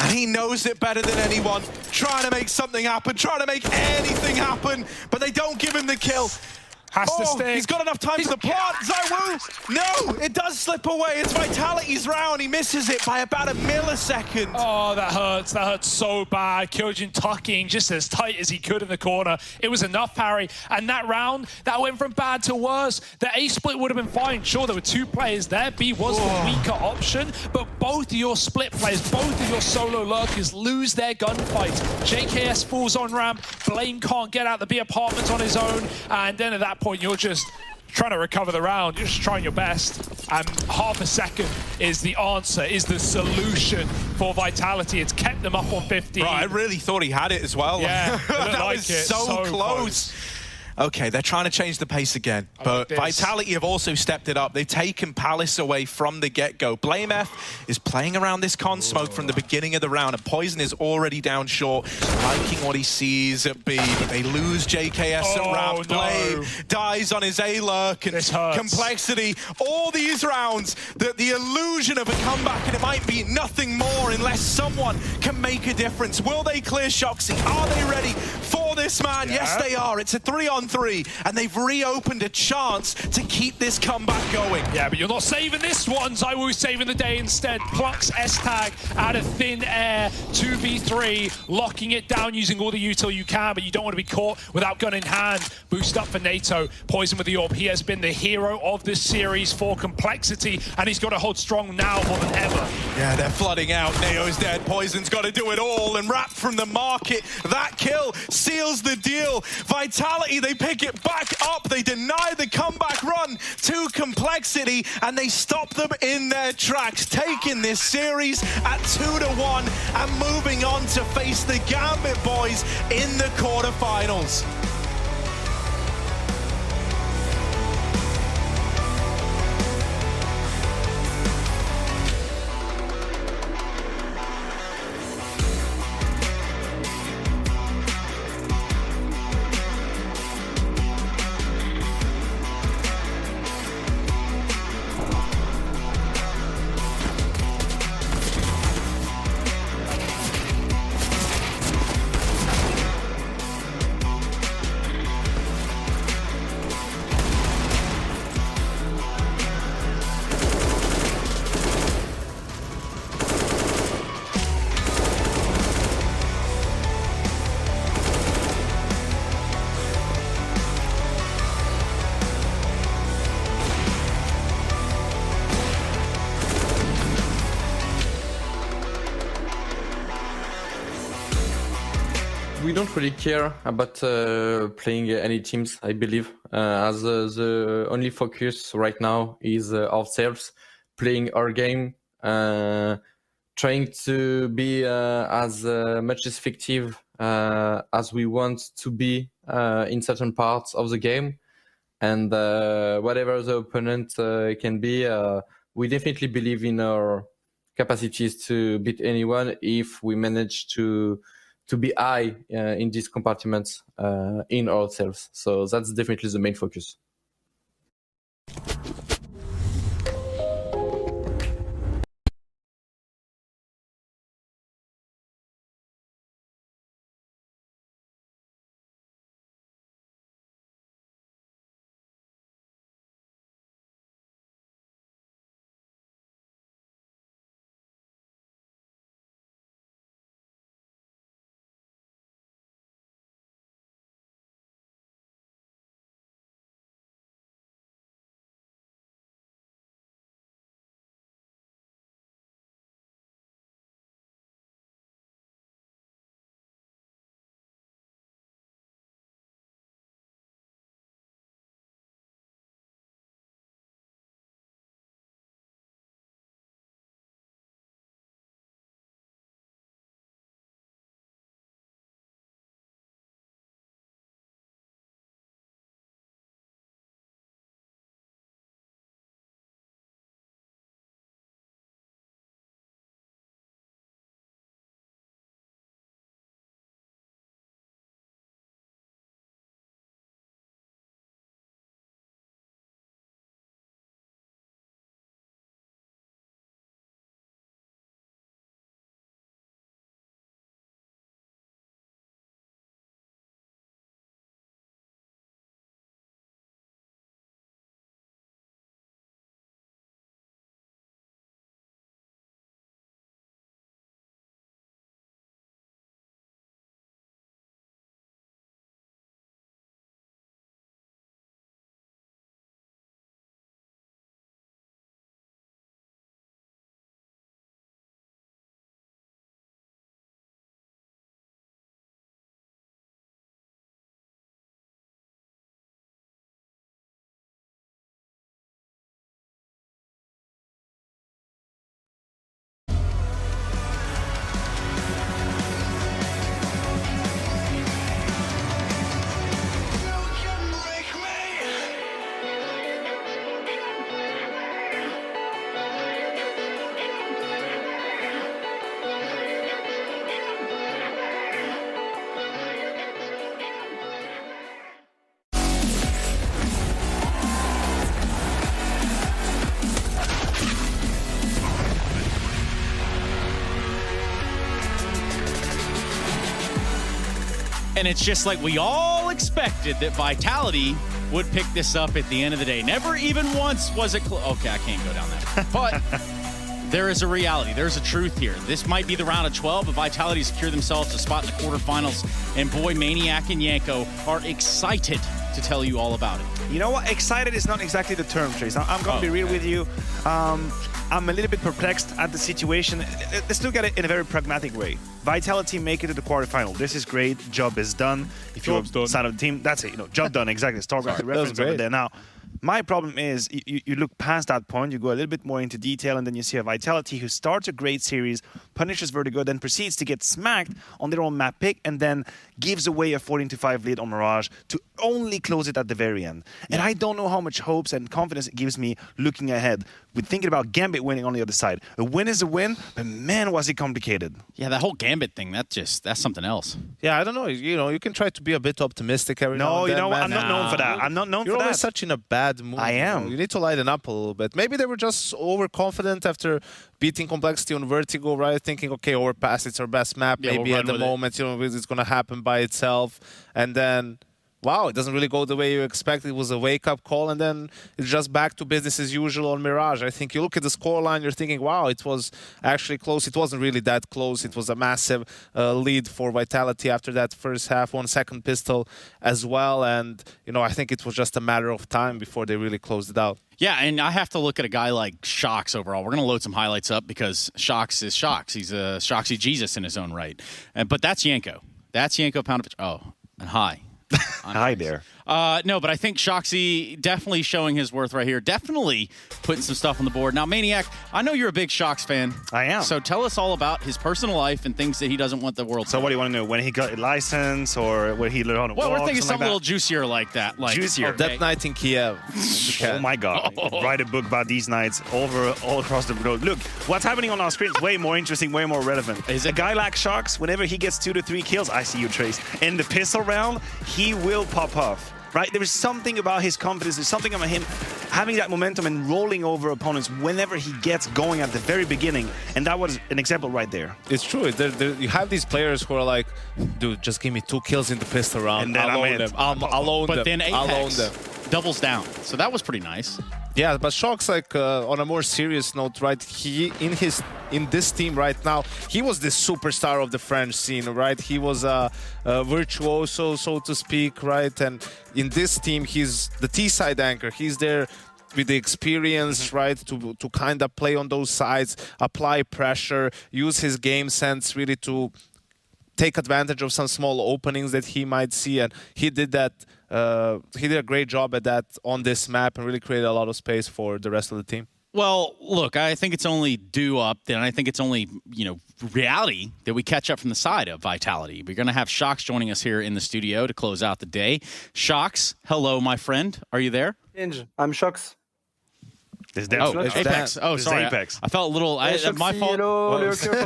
And he knows it better than anyone. Trying to make something happen, trying to make anything happen, but they don't give him the kill. Has to stick. He's got enough time for the plant. ZywOo, no, it does slip away. It's Vitality's round. He misses it by about a millisecond. Oh, that hurts. That hurts so bad. Kyojin tucking just as tight as he could in the corner. It was enough, Harry. And that round, that went from bad to worse. The A split would have been fine. Sure, there were 2 players there. B was the weaker option, but both of your split players, both of your solo lurkers lose their gunfight. JKS falls on ramp. Blame can't get out the B apartment on his own. And then at that point, you're just trying to recover the round. You're just trying your best. And half a second is the answer, is the solution for Vitality. It's kept them up on 15. Right, I really thought he had it as well. Yeah, that like was it. so close. Okay, they're trying to change the pace again, but Vitality have also stepped it up. They've taken Palace away from the get-go. BlameF is playing around this con smoke from the beginning of the round, and Poison is already down short, liking what he sees at B, but they lose JKS at ramp. Blame dies on his A-lurk, and compLexity. All these rounds, the illusion of a comeback, and it might be nothing more unless someone can make a difference. Will they clear Shoxy? Are they ready for this man? Yes, they are. It's a 3-on-3. 3-on-3, and they've reopened a chance to keep this comeback going. Yeah, but you're not saving this one. ZywOo saving the day instead. Plucks S-Tag out of thin air. 2v3, locking it down using all the util you can, but you don't want to be caught without gun in hand. Boost up for NATO. Poison with the orb. He has been the hero of this series for compLexity, and he's got to hold strong now more than ever. Yeah, they're flooding out. Neo's dead. Poison's got to do it all, and Rap from the market. That kill seals the deal. Vitality, they pick it back up. They deny the comeback run to compLexity, and they stop them in their tracks, taking this series at 2-1 and moving on to face the Gambit boys in the quarterfinals. We don't really care about playing any teams, I believe, as the only focus right now is ourselves, playing our game, trying to be as much effective as we want to be in certain parts of the game. And whatever the opponent can be, we definitely believe in our capacities to beat anyone if we manage to be high in these compartments in ourselves. So that's definitely the main focus. And it's just like we all expected that Vitality would pick this up at the end of the day. Never even once was it okay, I can't go down that. But there is a reality. There's a truth here. This might be the round of 12, but Vitality secure themselves a spot in the quarterfinals. And boy, Maniac and Yanko are excited to tell you all about it. You know what? Excited is not exactly the term, Trace. I'm going to be real with you. I'm a little bit perplexed at the situation. Let's look at it in a very pragmatic way. Vitality make it to the quarterfinal. This is great. Job is done. If you're side of the team, that's it. You know, job done. Exactly. StarCraft reference over there. Now, my problem is you look past that point, you go a little bit more into detail, and then you see a Vitality who starts a great series, punishes Vertigo, then proceeds to get smacked on their own map pick, and then gives away a 14-5 lead on Mirage to only close it at the very end. And I don't know how much hopes and confidence it gives me looking ahead. We're thinking about Gambit winning on the other side. A win is a win, but man, was it complicated. Yeah, that whole Gambit thing, that's something else. Yeah, I don't know. You know, you can try to be a bit optimistic every now and then. No, you know what? man. I'm not known for that. I'm not known for that. You're always such in a bad mood. I am. You know? You need to lighten up a little bit. Maybe they were just overconfident after beating compLexity on Vertigo, right? Thinking, okay, Overpass, it's our best map. Yeah, maybe at the moment, you know, it's going to happen by itself. And then, wow, it doesn't really go the way you expect. It was a wake-up call, and then it's just back to business as usual on Mirage. I think you look at the scoreline, you're thinking, wow, it was actually close. It wasn't really that close. It was a massive lead for Vitality after that first half, 1 second pistol as well. And, you know, I think it was just a matter of time before they really closed it out. Yeah, and I have to look at a guy like Shox overall. We're going to load some highlights up because Shox is Shox. He's a Shoxy Jesus in his own right. But that's Yanko. That's Yanko Poundovich. Oh, and hi. Hi there. No, but I think Shoxy definitely showing his worth right here. Definitely putting some stuff on the board. Now, Maniac, I know you're a big Shox fan. I am. So tell us all about his personal life and things that he doesn't want the world to So know. what do you want to know? When he got a license or when he learned how to Well, walk? we're thinking something like a little juicier like that. Like, Juicier. okay. That night in Kiev. Oh my God. Write a book about these nights all across the globe. Look, what's happening on our screen is way more interesting, way more relevant. Is it? A guy like Shox, whenever he gets 2 to 3 kills, I see you, Trace, in the pistol round, he will pop off. Right? There is something about his confidence. There's something about him having that momentum and rolling over opponents whenever he gets going at the very beginning. And that was an example right there. It's true. You have these players who are like, dude, just give me 2 kills in the pistol round. And then I'll own them. I'll own them. But then I'll own Apex them. doubles down. So that was pretty nice. Yeah, but Shox, like on a more serious note, right? He in this team right now, he was the superstar of the French scene, right? He was a virtuoso, so to speak, right? And in this team, he's the T-side anchor. He's there with the experience, right, to kind of play on those sides, apply pressure, use his game sense really to take advantage of some small openings that he might see, and he did that. He did a great job at that on this map and really created a lot of space for the rest of the team. Well, look, I think it's only due up, and I think it's only, reality that we catch up from the side of Vitality. We're going to have Shox joining us here in the studio to close out the day. Shox, hello, my friend. Are you there? I'm Shox. It's Apex. Oh, sorry. Apex. I felt a little... my fault.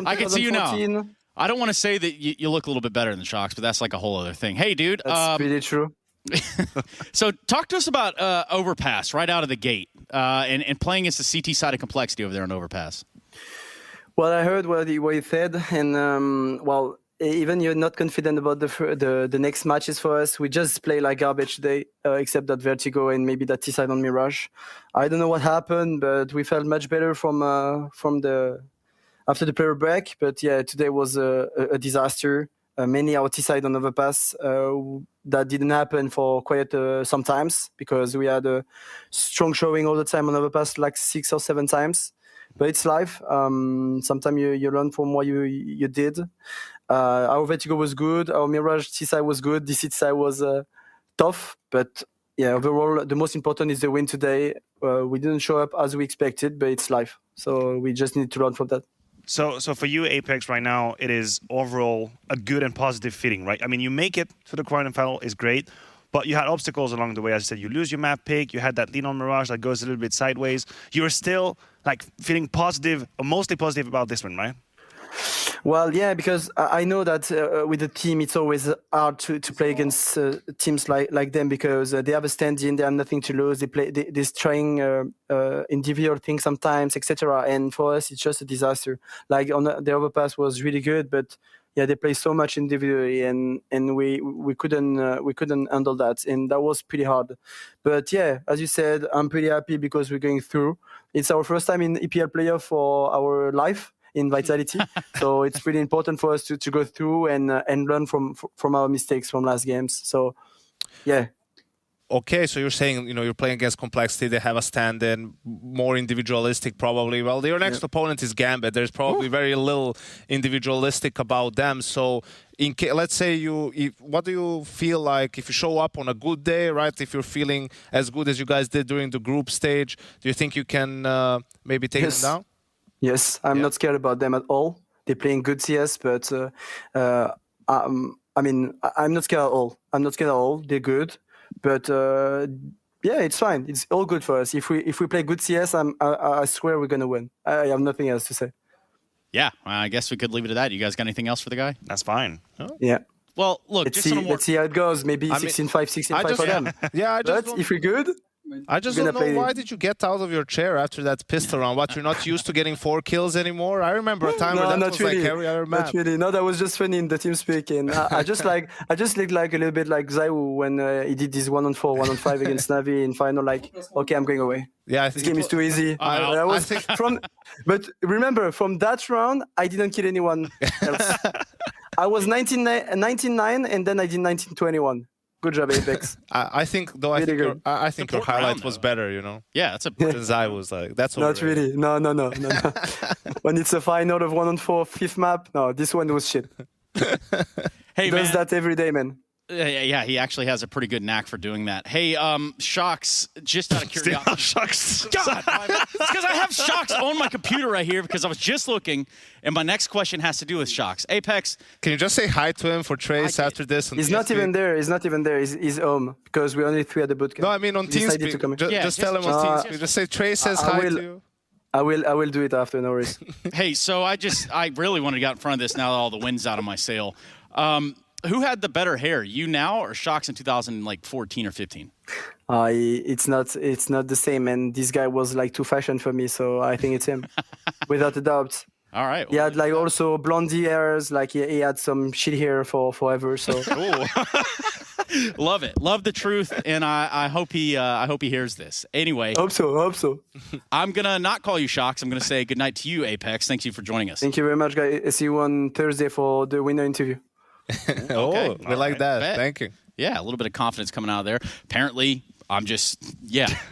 I can see you now. I don't want to say that you look a little bit better than Shox, but that's like a whole other thing. Hey, dude. That's really true. So talk to us about Overpass right out of the gate and playing against the CT side of compLexity over there on Overpass. Well, I heard what he said, and even you're not confident about the next matches for us. We just play like garbage today, except that Vertigo and maybe that T-side on Mirage. I don't know what happened, but we felt much better from after the player break. But yeah, today was a disaster. Mainly our T-side on Overpass. That didn't happen for quite some times because we had a strong showing all the time on Overpass, like 6 or 7 times. But it's life. Sometimes you learn from what you did. Our Vertigo was good. Our Mirage T-side was good. This T-side was tough. But yeah, overall, the most important is the win today. We didn't show up as we expected, but it's life. So we just need to learn from that. So for you, Apex, right now, it is overall a good and positive feeling, right? I mean, you make it to the quarterfinal is great, but you had obstacles along the way. As I said, you lose your map pick, you had that lead on Mirage that goes a little bit sideways. You're still like feeling positive, or mostly positive about this one, right? Well, yeah, because I know that with the team, it's always hard to play against teams like them because they have a stand-in, they have nothing to lose. They're trying individual things sometimes, etc. And for us, it's just a disaster. Like on the Overpass was really good, but yeah, they play so much individually, and we couldn't handle that, and that was pretty hard. But yeah, as you said, I'm pretty happy because we're going through. It's our first time in EPL playoff for our life in Vitality, so it's really important for us to go through and learn from our mistakes from last games. So yeah. Okay, so you're saying, you're playing against compLexity, they have a stand-in, more individualistic probably. Well, your next opponent is Gambit. There's probably very little individualistic about them. So let's say what do you feel like if you show up on a good day, right? If you're feeling as good as you guys did during the group stage, do you think you can maybe take them down? Yes, I'm not scared about them at all. They're playing good CS, but I mean, I'm not scared at all. I'm not scared at all. They're good. But yeah, it's fine. It's all good for us. If we play good CS, I swear we're gonna win. I have nothing else to say. Yeah, I guess we could leave it at that. You guys got anything else for the guy? That's fine. Oh. Yeah. Well, look, let's see how it goes. Maybe 16-5, 16-5 for them. Yeah, but if we're good, I just don't know why did you get out of your chair after that pistol round? What, you're not used to getting 4 kills anymore? I remember a time where that was really. like every other map. Not really. No, that was just funny in the team speak. And I just looked like a little bit like Zaiwu when he did this 1-on-4, 1-on-5 against Navi in final. Like, okay, I'm going away. Yeah, this game is too easy. But remember, from that round, I didn't kill anyone else. I was 19-9, and then I did 19-21. Good job, Apex. I think your highlight was better, Yeah, that's a I was like, that's not really. No. When it's a final of 1-on-4, 5th map, no, this one was shit. Hey, does that every day, man. Yeah, he actually has a pretty good knack for doing that. Hey, Shocks, just out of curiosity. Shocks. God, it's because I have Shocks on my computer right here because I was just looking, and my next question has to do with Shocks. Apex. Can you just say hi to him for Trace after this? He's not even there. He's home because we're only 3 at the bootcamp. No, I mean on TeamSpeak. Just tell him on TeamSpeak. Just say Trace says hi to you. I will do it after, no worries. Hey, so I really wanted to get in front of this now that all the wind's out of my sail. Who had the better hair, you now or Shocks in 2014 or 15? It's not the same, and this guy was like too fashion for me, so I think it's him, without a doubt. All right. He had like also blondie hairs, like he had some shit hair for forever. So love it, love the truth, and I hope he hears this. Anyway, hope so. I'm gonna not call you Shocks. I'm gonna say good night to you, Apex. Thank you for joining us. Thank you very much, guys. See you on Thursday for the winner interview. Okay. We like that. Bet. Thank you. Yeah, a little bit of confidence coming out of there. Apparently,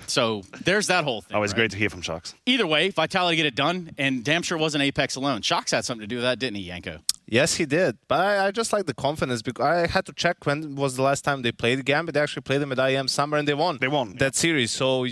so there's that whole thing. Always great to hear from Shocks. Either way, Vitality get it done, and damn sure wasn't Apex alone. Shocks had something to do with that, didn't he, Yanko? Yes, he did. But I just like the confidence because I had to check when was the last time they played Gambit. They actually played them at IEM Summer and they won. That series. So,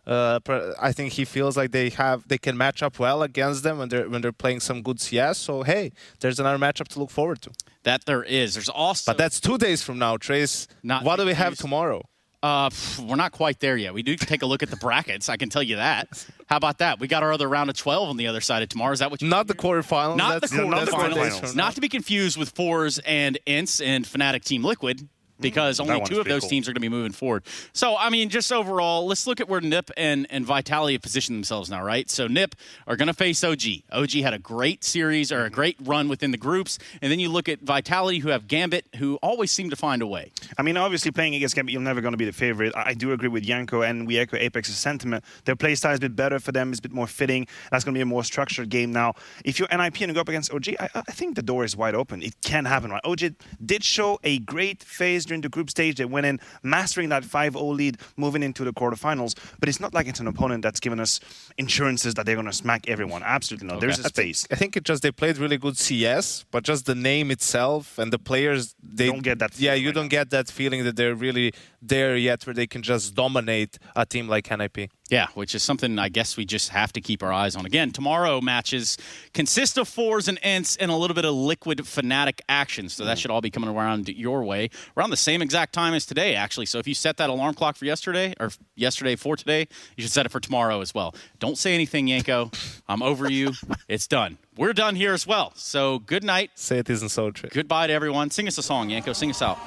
I think he feels like they can match up well against them when they're playing some good CS. So, hey, there's another matchup to look forward to. That there is. There's also... But that's 2 days from now, Trace. What do we have tomorrow? We're not quite there yet. We do take a look at the brackets. I can tell you that. How about that? We got our other round of 12 on the other side of tomorrow. Is that what you Not the quarterfinals. Not the quarterfinals. Not to be confused with Fours and Ints and Fnatic Team Liquid. Because only 2 of those teams are going to be moving forward. So, I mean, just overall, let's look at where NIP and Vitality have positioned themselves now, right? So, NIP are going to face OG. OG had a great series or a great run within the groups. And then you look at Vitality, who have Gambit, who always seem to find a way. I mean, obviously, playing against Gambit, you're never going to be the favorite. I do agree with Yanko, and we echo Apex's sentiment. Their playstyle is a bit better for them. It's a bit more fitting. That's going to be a more structured game now. If you're NIP and you go up against OG, I think the door is wide open. It can happen, right? OG did show a great phase during the group stage. They went in, mastering that 5-0 lead, moving into the quarterfinals. But it's not like it's an opponent that's given us insurances that they're going to smack everyone. Absolutely not. Okay. There's a space. I think they played really good CS, but just the name itself and the players, they don't get that. Yeah, you don't get that feeling that they're really there yet, where they can just dominate a team like NIP. Yeah, which is something I guess we just have to keep our eyes on. Again, tomorrow matches consist of Fours and Ints and a little bit of Liquid Fnatic action. So that should all be coming around your way around the same exact time as today, actually. So if you set that alarm clock for yesterday or yesterday for today, you should set it for tomorrow as well. Don't say anything, Yanko. I'm over you. It's done. We're done here as well. So good night. Say it isn't so true. Goodbye to everyone. Sing us a song, Yanko. Sing us out.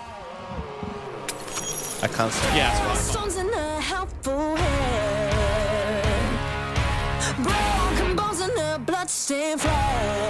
I can't sing. Yeah, that's fine. Broken bones and a bloodstained flag.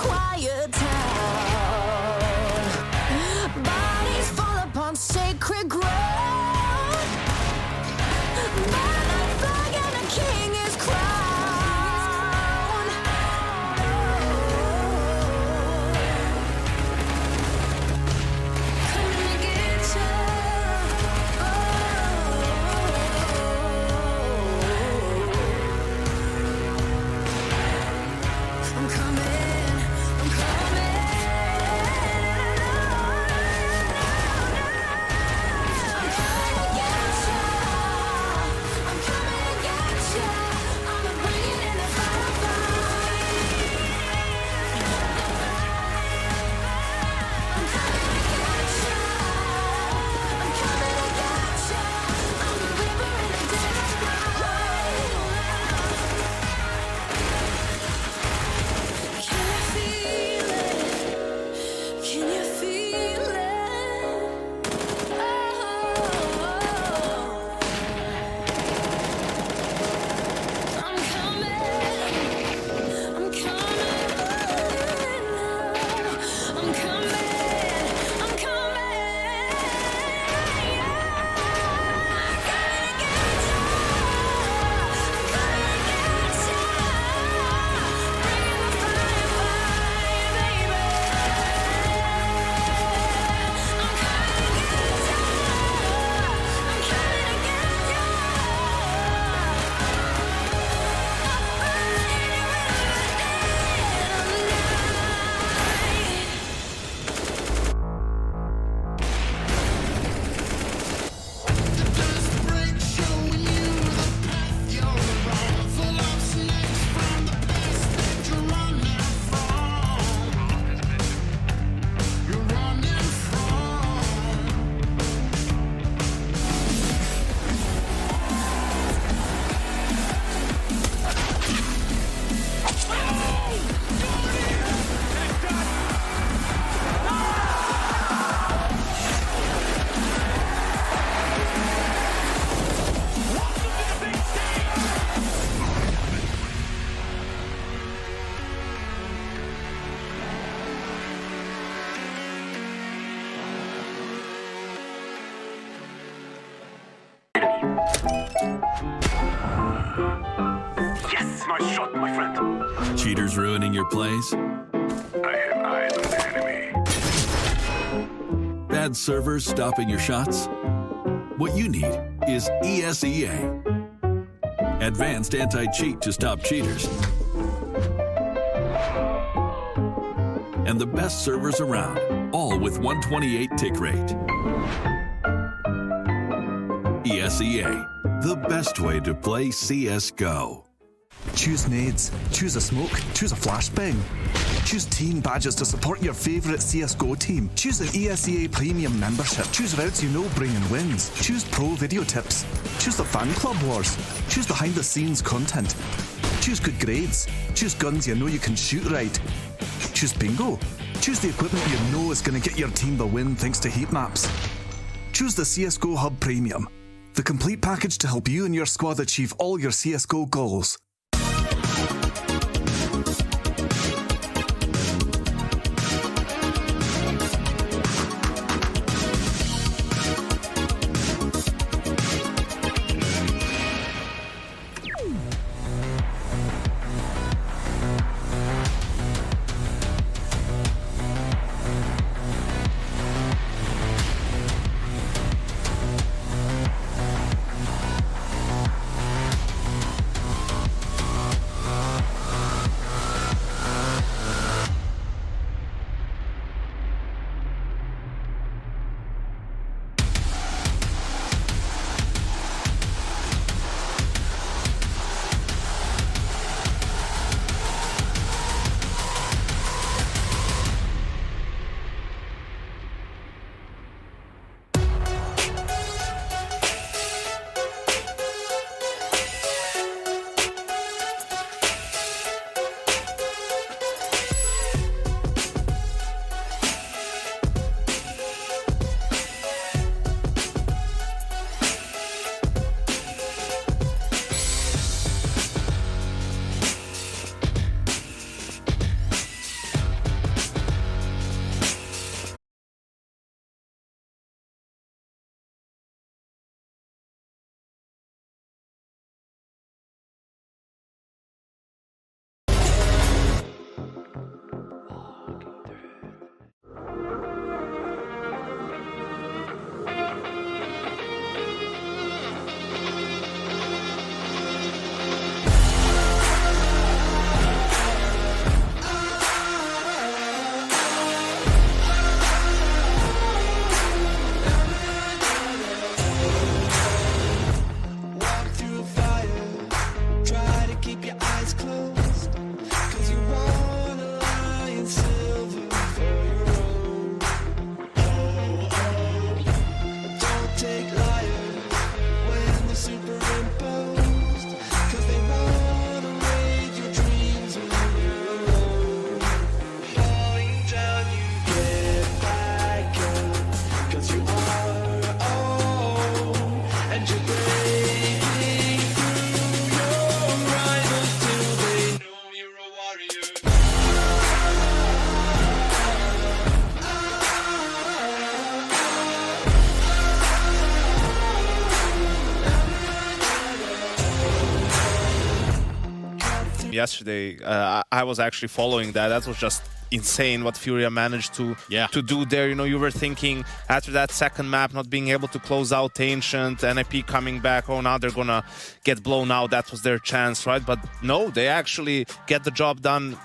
quiet town. Bodies fall upon sacred ground. Battle flag and a king is crowned. Coming to get you. I'm coming, I'm coming. I'm coming to get you. I'm coming to get you. I'ma bring it in the firefight. I'm coming to get you. I'm coming to get you. I'm the river in the daylight. Can you feel it? Can you feel it? Oh, I'm coming. I'm coming. I'm coming. I'm coming. Yes, nice shot, my friend. Cheaters ruining your plays? I have eyes on the enemy. Bad servers stopping your shots? What you need is ESEA. Advanced anti-cheat to stop cheaters. And the best servers around, all with 128 tick rate. ESEA, the best way to play CSGO. Choose nades, choose a smoke, choose a flashbang. Choose team badges to support your favourite CSGO team. Choose an ESEA Premium membership. Choose routes you know bring in wins. Choose pro video tips. Choose the fan club wars. Choose behind the scenes content. Choose good grades. Choose guns you know you can shoot right. Choose bingo. Choose the equipment you know is going to get your team the win thanks to heat maps. Choose the CSGO Hub Premium, the complete package to help you and your squad achieve all your CSGO goals. yesterday, I was actually following that. That was just insane what Furia managed to do there. You know, you were thinking after that second map not being able to close out Ancient, NIP coming back, oh, now they're gonna get blown out, that was their chance, right? But no, they actually get the job done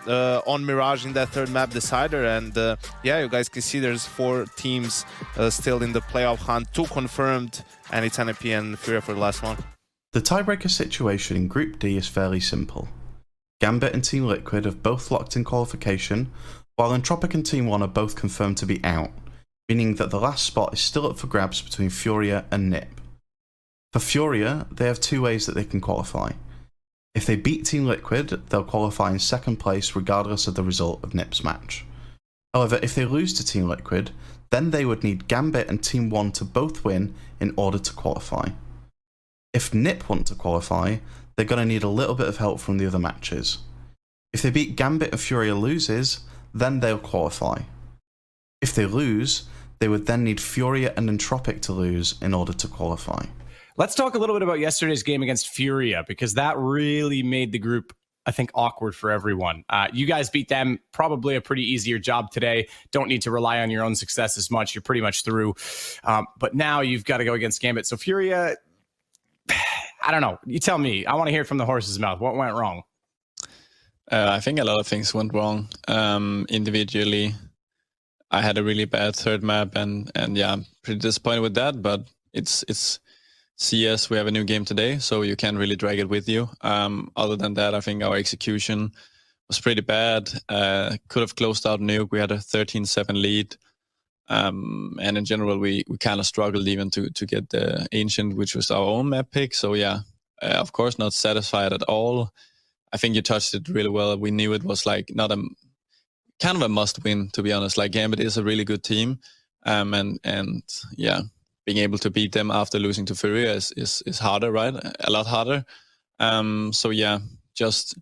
on Mirage in that third map decider. And yeah, you guys can see there's 4 teams still in the playoff hunt, 2 confirmed, and it's NIP and Furia for the last one. The tiebreaker situation in Group D is fairly simple. Gambit and Team Liquid have both locked in qualification, while Entropic and Team 1 are both confirmed to be out, meaning that the last spot is still up for grabs between Furia and NIP. For Furia, they have 2 ways that they can qualify. If they beat Team Liquid, they'll qualify in second place regardless of the result of NIP's match. However, if they lose to Team Liquid, then they would need Gambit and Team 1 to both win in order to qualify. If NIP want to qualify, they're going to need a little bit of help from the other matches. If they beat Gambit and Furia loses, then they'll qualify. If they lose, they would then need Furia and Entropic to lose in order to qualify. Let's talk a little bit about yesterday's game against Furia, because that really made the group, I think, awkward for everyone. You guys beat them, probably a pretty easier job today. Don't need to rely on your own success as much. You're pretty much through. But now you've got to go against Gambit. So Furia, I don't know. You tell me. I want to hear it from the horse's mouth. What went wrong? I think a lot of things went wrong. Individually, I had a really bad third map, and yeah, I'm pretty disappointed with that. But it's CS. We have a new game today, so you can't really drag it with you. Other than that, I think our execution was pretty bad. Could have closed out Nuke. We had a 13-7 lead. And in general, we kind of struggled even to get the Ancient, which was our own map pick. So yeah, of course, not satisfied at all. I think you touched it really well. We knew it was like not a kind of a must win, to be honest. Like Gambit is a really good team. And yeah, being able to beat them after losing to Furia is harder, right? A lot harder. So yeah, just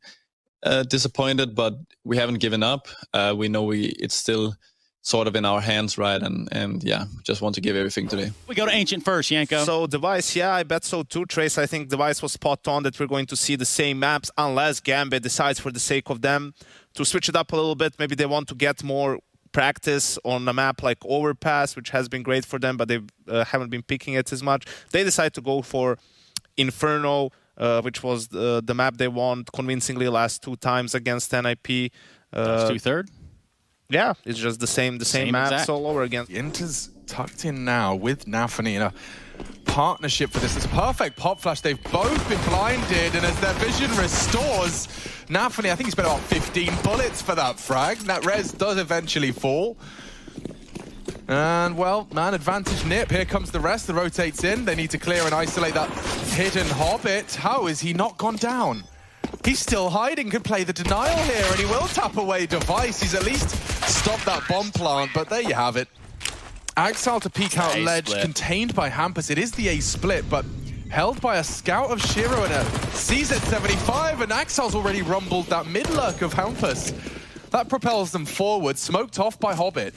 disappointed, but we haven't given up. We know it's still sort of in our hands, right? And yeah, just want to give everything today. We go to Ancient first, Yanko. So Device, yeah, I bet so too, Trace. I think Device was spot on that we're going to see the same maps unless Gambit decides for the sake of them to switch it up a little bit. Maybe they want to get more practice on a map like Overpass, which has been great for them, but they haven't been picking it as much. They decide to go for Inferno, which was the map they won convincingly last 2 times against NIP. That's 2/3? Yeah, it's just the same maps all over again. Inter's tucked in now with Nafany in a partnership for this. It's a perfect pop flash. They've both been blinded, and as their vision restores, Nafany, I think he's spent about 15 bullets for that frag. That res does eventually fall. And, well, man advantage NIP. Here comes the rest. The rotates in. They need to clear and isolate that hidden Hobbit. How is he not gone down? He's still hiding, could play the denial here, and he will tap away Device. He's at least stopped that bomb plant, but there you have it. Axel to peek out ledge, split. Contained by Hampus. It is the A split, but held by a scout of Shiro and a CZ75, and Axel's already rumbled that mid-lurk of Hampus. That propels them forward, smoked off by Hobbit.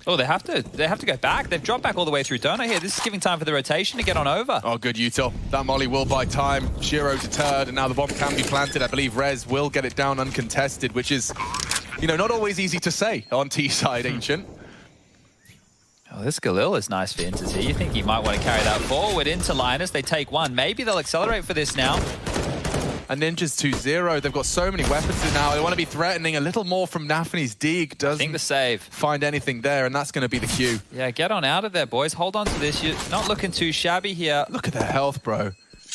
Oh, they have to go back. They've dropped back all the way through Donut here. This is giving time for the rotation to get on over. Oh, good util. That molly will buy time. Shiro deterred, and now the bomb can be planted. I believe Rez will get it down uncontested, which is, you know, not always easy to say on T-side, Ancient. Oh, this Galil is nice for Inters here. You think he might want to carry that forward into Linus. They take one. Maybe they'll accelerate for this now. And Ninja's 2-0. They've got so many weapons now. They want to be threatening a little more from Nafany's Deeg. Doesn't the save. Find anything there, and that's going to be the cue. Yeah, get on out of there, boys. Hold on to this. You're not looking too shabby here. Look at their health, bro.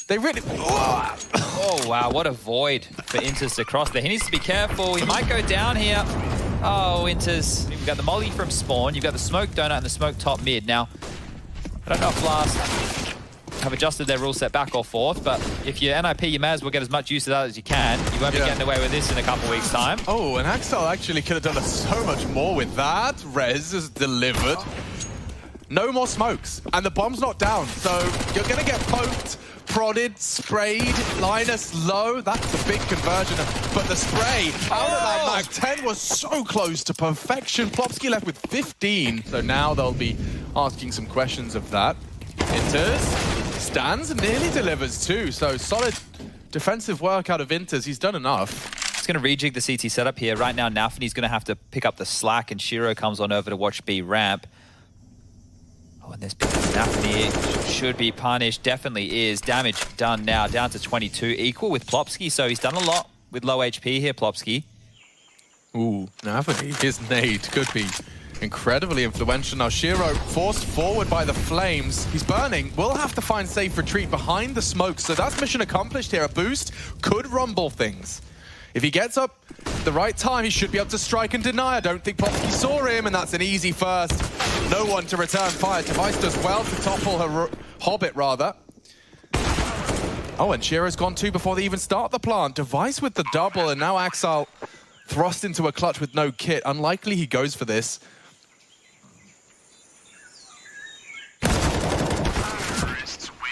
They really... Oh, wow. What a void for Inters to cross there. He needs to be careful. He might go down here. Oh, Inters. You've got the molly from spawn. You've got the smoke donut and the smoke top mid. Now, I don't know if Blast have adjusted their rule set back or forth, but if you're NIP, you may as well get as much use of that as you can. You won't be getting away with this in a couple weeks' time. Oh, and Axel actually could have done so much more with that. Rez is delivered. No more smokes, and the bomb's not down, so you're going to get poked, prodded, sprayed, Linus low. That's a big conversion, but the spray out of that Mag 10 was so close to perfection. Plopsky left with 15, so now they'll be asking some questions of that. Inters stands and nearly delivers too, so solid defensive work out of Inters. He's done enough. Just going to rejig the CT setup here. Right now, Nafany's going to have to pick up the slack, and Shiro comes on over to watch B ramp. Oh, and this Nafany should be punished. Definitely is. Damage done now, down to 22, equal with plopsky. So he's done a lot with low HP here, plopsky. Ooh, Nafany, his nade could be incredibly influential. Now Shiro forced forward by the flames. He's burning. Will have to find safe retreat behind the smoke. So that's mission accomplished here. A boost could rumble things. If he gets up the right time, he should be able to strike and deny. I don't think Plopsky saw him, and that's an easy first. No one to return fire. Device does well to topple her Hobbit, rather. Oh, and Shiro's gone too before they even start the plant. Device with the double, and now Axel thrust into a clutch with no kit. Unlikely he goes for this.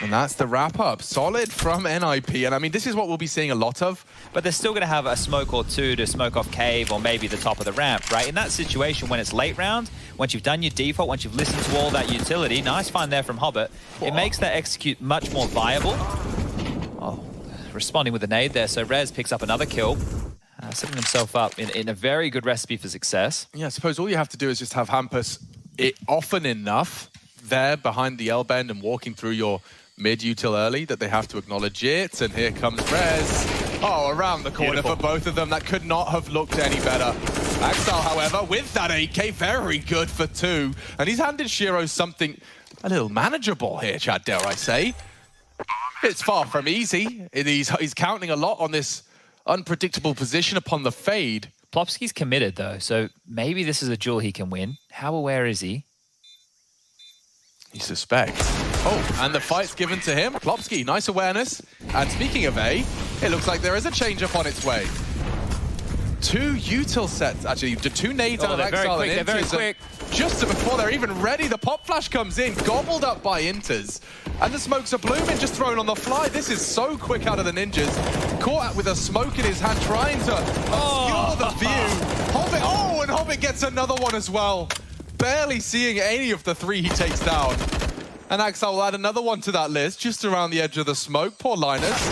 And that's the wrap-up. Solid from NIP. And I mean, this is what we'll be seeing a lot of. But they're still going to have a smoke or two to smoke off cave or maybe the top of the ramp, right? In that situation, when it's late round, once you've done your default, once you've listened to all that utility, nice find there from Hobbit, it makes that execute much more viable. Oh, responding with a nade there. So Rez picks up another kill, setting himself up in a very good recipe for success. Yeah, I suppose all you have to do is just have Hampus often enough there behind the L-bend and walking through your mid-util early that they have to acknowledge it. And here comes Rez. Oh, around the corner for both of them. That could not have looked any better. Axel, however, with that AK, very good for 2. And he's handed Shiro something a little manageable here, Chad, dare I say. It's far from easy. He's counting a lot on this unpredictable position upon the fade. Plopsky's committed, though, so maybe this is a duel he can win. How aware is he? He suspects. Oh, and the fight's given to him. Plopsky, nice awareness. And speaking of A, it looks like there is a change up on its way. 2 util sets, actually, 2 nades out of Exile and Inters. They're very quick. Just before they're even ready, the pop flash comes in, gobbled up by Inters. And the smokes are blooming, just thrown on the fly. This is so quick out of the ninjas. Caught with a smoke in his hand, trying to obscure the view. Hobbit, oh, and Hobbit gets another one as well. Barely seeing any of the 3 he takes down. And Axel will add another one to that list, just around the edge of the smoke. Poor Linus.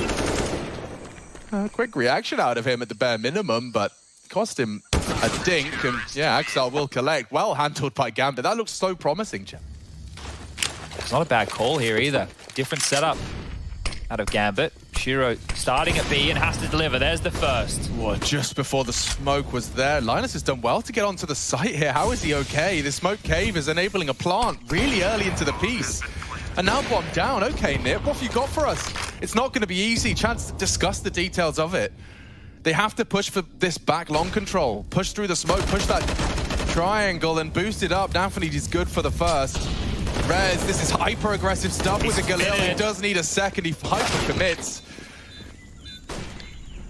Quick reaction out of him at the bare minimum, but cost him a dink. And yeah, Axel will collect. Well handled by Gambit. That looks so promising, Jim. It's not a bad call here either. Different setup out of Gambit. Shiro starting at B and has to deliver. There's the first. Well, just before the smoke was there, Linus has done well to get onto the site here. How is he okay? The smoke cave is enabling a plant really early into the piece. And now bomb down. Okay, Nip, what have you got for us? It's not going to be easy. Chance to discuss the details of it. They have to push for this back long control. Push through the smoke, push that triangle and boost it up. Nafany is good for the first. Rez, this is hyper-aggressive stuff with the Galil. He does need a second. He hyper-commits.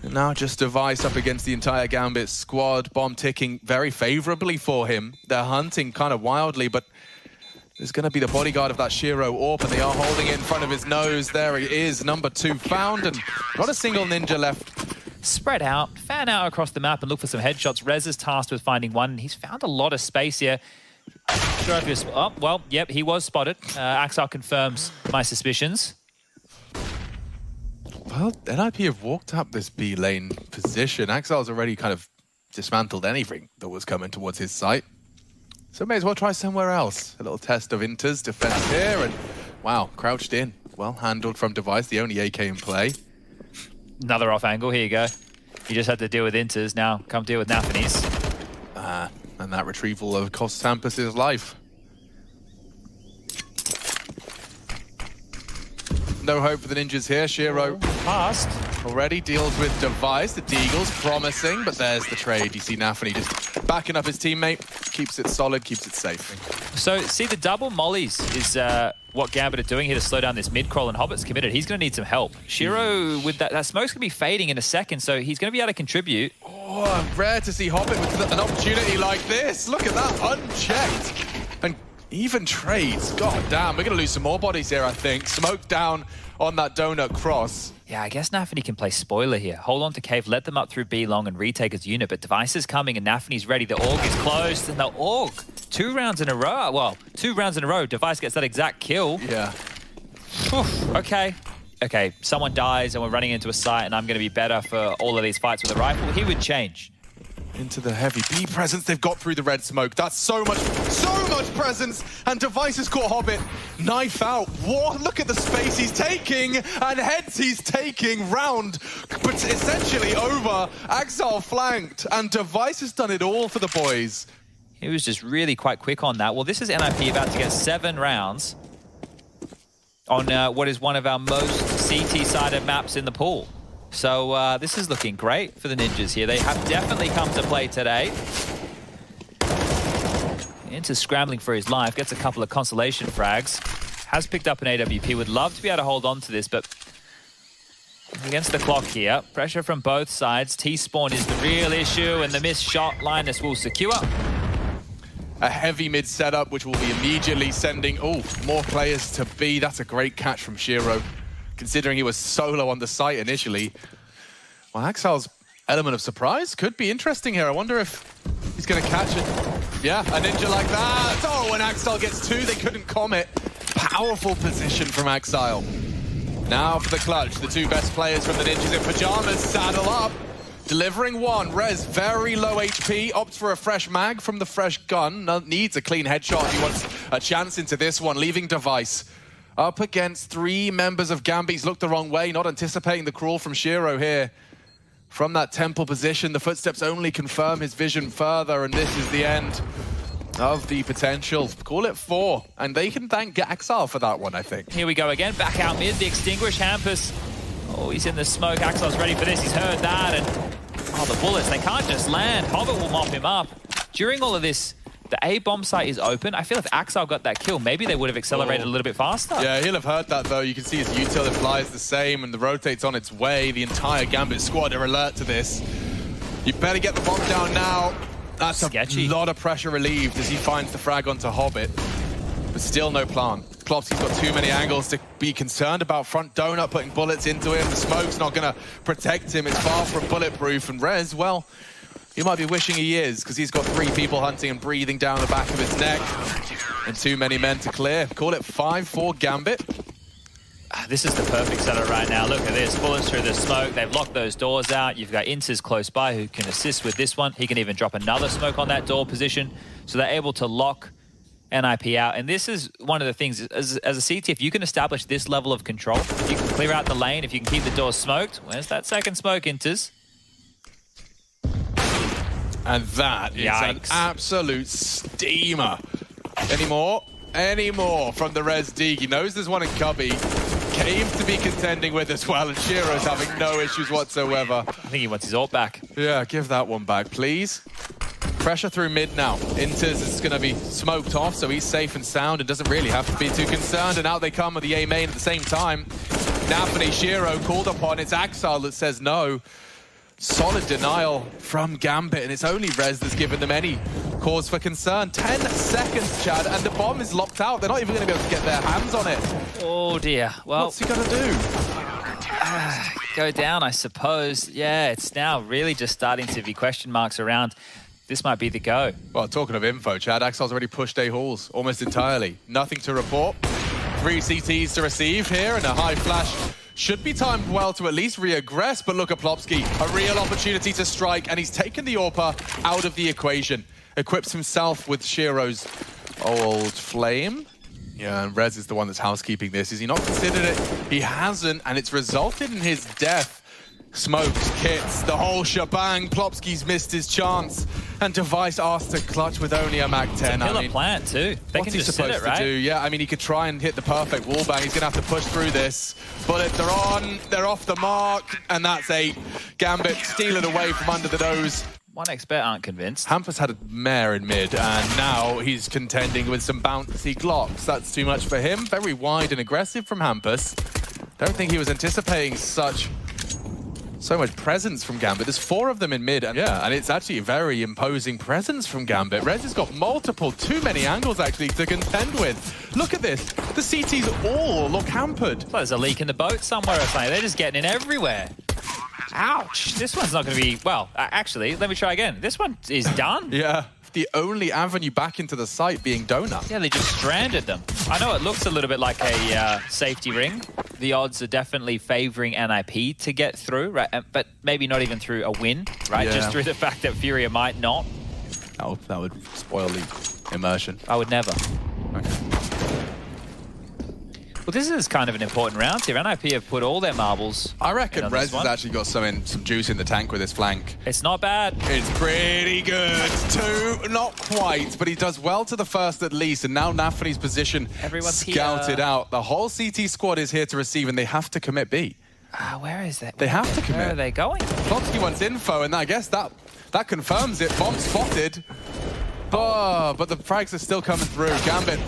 And now just Device up against the entire Gambit squad. Bomb ticking very favorably for him. They're hunting kind of wildly, but there's going to be the bodyguard of that Shiro AWP, and they are holding it in front of his nose. There he is, number 2 found, and not a single ninja left. Spread out, fan out across the map and look for some headshots. Rez is tasked with finding one. He's found a lot of space here. Sure if you're oh, well, yep, he was spotted. Axel confirms my suspicions. Well, NIP have walked up this B lane position. Axel's already kind of dismantled anything that was coming towards his site. So may as well try somewhere else. A little test of Inter's defense here, and wow, crouched in. Well handled from Device, the only AK in play. Another off angle, here you go. You just had to deal with Inters, now come deal with Nafany's. And that retrieval of cost Hampus's life. No hope for the ninjas here. Shiro passed. Already deals with Device. The Deagle's promising, but there's the trade. You see Nafany just backing up his teammate. Keeps it solid, keeps it safe. So, see, the double mollies is what Gambit are doing here to slow down this mid-crawl, and Hobbit's committed. He's going to need some help. Shiro, with that smoke's going to be fading in a second, so he's going to be able to contribute. Oh, rare to see Hobbit with an opportunity like this. Look at that, unchecked. And even trades. God damn, we're going to lose some more bodies here, I think. Smoke down on that donut cross. Yeah, I guess Nafany can play spoiler here. Hold on to Cave, let them up through B long and retake his unit, but Device is coming and Nafany's ready. The AUG is closed, and the AUG, 2 rounds in a row. Well, 2 rounds in a row, Device gets that exact kill. Yeah. Okay. okay, someone dies and we're running into a site and I'm going to be better for all of these fights with a rifle, he would change. Into the heavy B presence they've got through the red smoke. That's so much presence. And Device has caught Hobbit. Knife out. What? Look at the space he's taking and heads he's taking round. But essentially over. Axel flanked and Device has done it all for the boys. He was just really quite quick on that. Well, this is NIP about to get 7 rounds on what is one of our most CT-sided maps in the pool. So this is looking great for the Ninjas here. They have definitely come to play today. Into scrambling for his life, gets a couple of consolation frags. Has picked up an AWP, would love to be able to hold on to this, but against the clock here. Pressure from both sides. T-spawn is the real issue, and the missed shot Linus will secure. A heavy mid setup, which will be immediately sending, more players to B. That's a great catch from Shiro, considering he was solo on the site initially. Well, Axel's element of surprise could be interesting here. I wonder if he's going to catch it. Yeah, a ninja like that. Oh, when Axel gets 2, they couldn't commit. Powerful position from Axel. Now for the clutch. The 2 best players from the Ninjas in pajamas saddle up. Delivering 1. Rez, very low HP, opts for a fresh mag from the fresh gun. Needs a clean headshot. He wants a chance into this one, leaving Device up against 3 members of Gambit. He's looked the wrong way, not anticipating the crawl from Shiro here. From that temple position, the footsteps only confirm his vision further, and this is the end of the potential. Call it 4, and they can thank Axel for that one, I think. Here we go again, back out mid, the extinguish Hampus. Oh, he's in the smoke. Axel's ready for this. He's heard that, and the bullets, they can't just land. Hobbit will mop him up. During all of this, the A bomb site is open. I feel if Axel got that kill, maybe they would have accelerated a little bit faster. Yeah, he'll have heard that, though. You can see his util implies the same, and the rotate's on its way. The entire Gambit squad are alert to this. You better get the bomb down now. That's sketchy. A lot of pressure relieved as he finds the frag onto Hobbit. But still no plan. klopski's got too many angles to be concerned about. Front donut putting bullets into him. The smoke's not going to protect him. It's far from bulletproof. And Rez, well, you might be wishing he is, because he's got 3 people hunting and breathing down the back of his neck. And too many men to clear. Call it 5-4 Gambit. This is the perfect setup right now. Look at this, bullets through the smoke. They've locked those doors out. You've got Inces close by who can assist with this one. He can even drop another smoke on that door position. So they're able to lock NIP out. And this is one of the things, as a CT, if you can establish this level of control, if you can clear out the lane, if you can keep the doors smoked, where's that second smoke, Inces? And that is an absolute steamer. Any more? Any more from the Res Deeg. He knows there's one in Cubby. Came to be contending with as well, and Shiro's having no issues whatsoever. I think he wants his ult back. Yeah, give that one back, please. Pressure through mid now. Inters is going to be smoked off, so he's safe and sound and doesn't really have to be too concerned. And out they come with the A main at the same time. Nafany, Shiro called upon. It's Axel that says no. Solid denial from Gambit, and it's only Rez that's given them any cause for concern. 10 seconds, Chad, and the bomb is locked out. They're not even going to be able to get their hands on it. Oh, dear. Well, what's he going to do? Go down, I suppose. Yeah, it's now really just starting to be question marks around. This might be the go. Well, talking of info, Chad, Axel's already pushed A halls almost entirely. Nothing to report. 3 CTs to receive here, and a high flash should be timed well to at least re-aggress, but look at Plopski, a real opportunity to strike, and he's taken the AWPer out of the equation. Equips himself with Shiro's old flame. Yeah, and Rez is the one that's housekeeping this. Has he not considered it? He hasn't, and it's resulted in his death. Smokes, kits, the whole shebang. Plopski's missed his chance, and Device asked to clutch with only a Mag 10. It's a killer plant too. They what's can he just supposed sit it, right? to do? Yeah, I mean, he could try and hit the perfect wallbang. He's going to have to push through this. Bullets are on, they're off the mark, and that's 8. Gambit steal it away from under the nose. 1xBet aren't convinced. Hampus had a mare in mid, and now he's contending with some bouncy Glocks. That's too much for him. Very wide and aggressive from Hampus. Don't think he was anticipating so much presence from Gambit. There's 4 of them in mid, and yeah, and it's actually a very imposing presence from Gambit. Rez has got too many angles actually to contend with. Look at this. The CTs all look hampered. Well, there's a leak in the boat somewhere or something. They're just getting in everywhere. Ouch. This one's not going to be, well, actually, let me try again. This one is done. Yeah. The only avenue back into the site being Donut. Yeah, they just stranded them. I know it looks a little bit like a safety ring, the odds are definitely favoring NIP to get through, right? But maybe not even through a win, right? Yeah. Just through the fact that Furia might not. That would spoil the immersion. I would never. Okay. Well, this is kind of an important round here. NIP have put all their marbles. I reckon Rez has one. actually got some juice in the tank with his flank. It's not bad. It's pretty good. 2, not quite, but he does well to the first at least. And now Nafany's position Everyone's scouted here. out. The whole CT squad is here to receive, and they have to commit B. Where is that? They have to commit. Where are they going? plopsky wants info, and I guess that confirms it. Bomb spotted. Oh, but the frags are still coming through. Gambit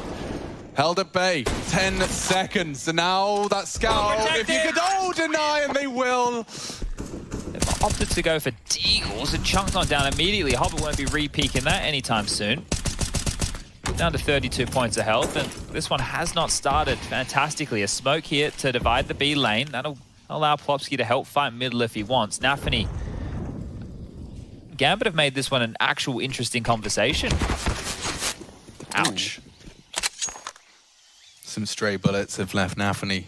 held at bay. 10 seconds. And now that scout, if you could, deny, and they will. They've opted to go for Deagles and chunked on down immediately. Hobbit won't be re-peaking that anytime soon. Down to 32 points of health, and this one has not started fantastically. A smoke here to divide the B lane. That'll allow plopsky to help fight middle if he wants. Nafany. Gambit have made this one an actual interesting conversation. Ouch. Some stray bullets have left Nafany.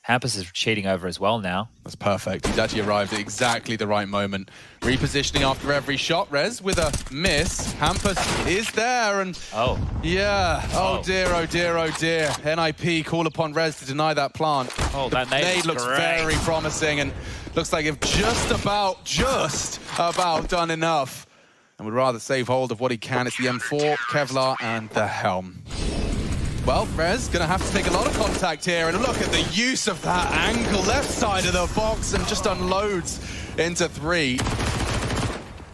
Hampus is cheating over as well now. That's perfect. He's actually arrived at exactly the right moment. Repositioning after every shot. Rez with a miss. Hampus is there, and yeah. Oh dear, oh dear, oh dear. NIP call upon Rez to deny that plant. Oh, that nade looks great. very promising, and looks like they've just about done enough. And would rather save hold of what he can. It's the M4, Kevlar, and the Helm. Well, Rez gonna have to take a lot of contact here, and look at the use of that angle, left side of the box, and just unloads into 3.